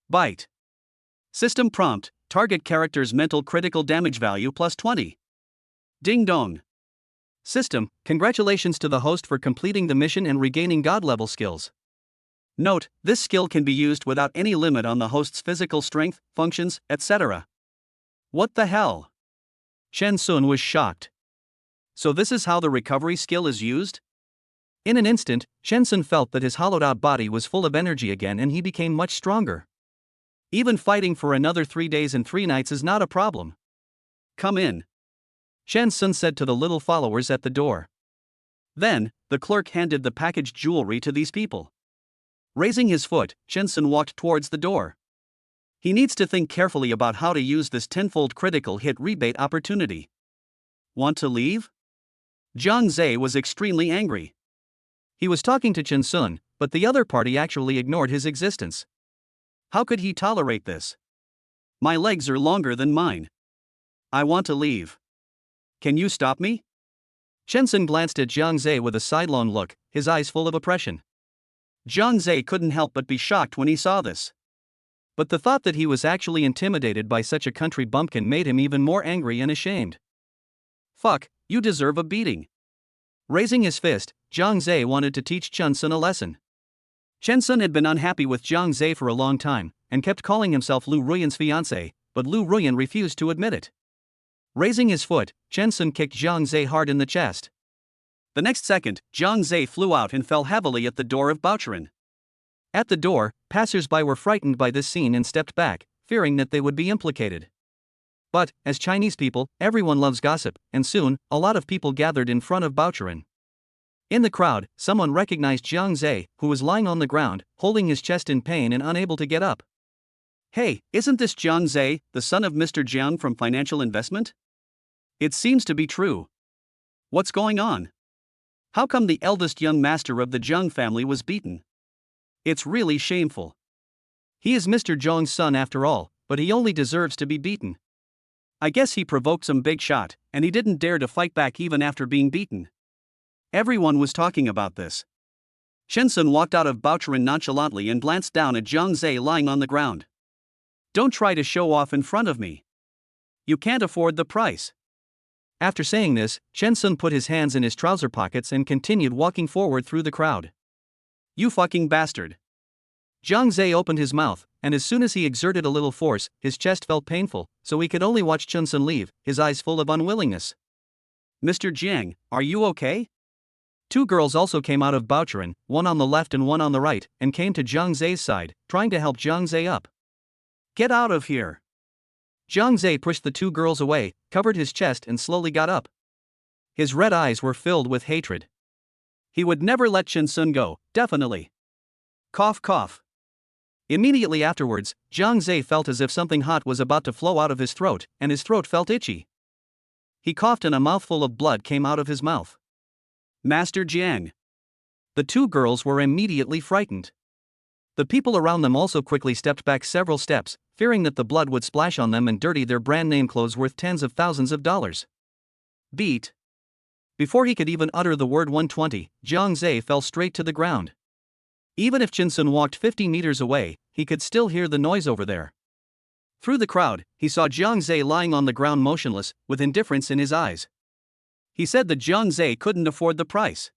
Bite. System prompt, target character's mental critical damage value plus 20. Ding dong. System, congratulations to the host for completing the mission and regaining god level skills. Note, this skill can be used without any limit on the host's physical strength, functions, etc. What the hell? Chen Sun was shocked. So this is how the recovery skill is used? In an instant, Chen Sun felt that his hollowed-out body was full of energy again and he became much stronger. Even fighting for another 3 days and 3 nights is not a problem. Come in. Chen Sun said to the little followers at the door. Then, the clerk handed the packaged jewelry to these people. Raising his foot, Chen Sun walked towards the door. He needs to think carefully about how to use this tenfold critical hit rebate opportunity. Want to leave? Jiang Zhe was extremely angry. He was talking to Chen Sun, but the other party actually ignored his existence. How could he tolerate this? My legs are longer than mine. I want to leave. Can you stop me? Chen Sun glanced at Jiang Zhe with a sidelong look, his eyes full of oppression. Jiang Zhe couldn't help but be shocked when he saw this. But the thought that he was actually intimidated by such a country bumpkin made him even more angry and ashamed. Fuck, you deserve a beating. Raising his fist, Jiang Zhe wanted to teach Chen Sun a lesson. Chen Sun had been unhappy with Jiang Zhe for a long time, and kept calling himself Lu Ruyan's fiancé, but Lu Ruyan refused to admit it. Raising his foot, Chen Sun kicked Jiang Zhe hard in the chest. The next second, Jiang Zhe flew out and fell heavily at the door of Boucheron. At the door, passers-by were frightened by this scene and stepped back, fearing that they would be implicated. But, as Chinese people, everyone loves gossip, and soon, a lot of people gathered in front of Boucheron. In the crowd, someone recognized Jiang Zhe, who was lying on the ground, holding his chest in pain and unable to get up. Hey, isn't this Jiang Zhe, the son of Mr. Jiang from Financial Investment? It seems to be true. What's going on? How come the eldest young master of the Jiang family was beaten? It's really shameful. He is Mr. Zhong's son after all, but he only deserves to be beaten. I guess he provoked some big shot, and he didn't dare to fight back even after being beaten. Everyone was talking about this. Chen Sun walked out of Boucheron nonchalantly and glanced down at Jiang Zhe lying on the ground. Don't try to show off in front of me. You can't afford the price. After saying this, Chen Sun put his hands in his trouser pockets and continued walking forward through the crowd. You fucking bastard. Zhang Zhe opened his mouth, and as soon as he exerted a little force, his chest felt painful, so he could only watch Chen Sun leave, his eyes full of unwillingness. Mr. Jiang, are you okay? Two girls also came out of Baochuan, one on the left and one on the right, and came to Zhang Zhe's side, trying to help Zhang Zhe up. Get out of here. Zhang Zhe pushed the two girls away, covered his chest and slowly got up. His red eyes were filled with hatred. He would never let Chen Sun go, definitely. Cough cough. Immediately afterwards, Zhang Zhe felt as if something hot was about to flow out of his throat, and his throat felt itchy. He coughed and a mouthful of blood came out of his mouth. Master Jiang. The two girls were immediately frightened. The people around them also quickly stepped back several steps, fearing that the blood would splash on them and dirty their brand name clothes worth tens of thousands of dollars. Beat. Before he could even utter the word 120, Zhang Zhe fell straight to the ground. Even if Chen Sun walked 50 meters away, he could still hear the noise over there. Through the crowd, he saw Zhang Zhe lying on the ground motionless, with indifference in his eyes. He said that Zhang Zhe couldn't afford the price.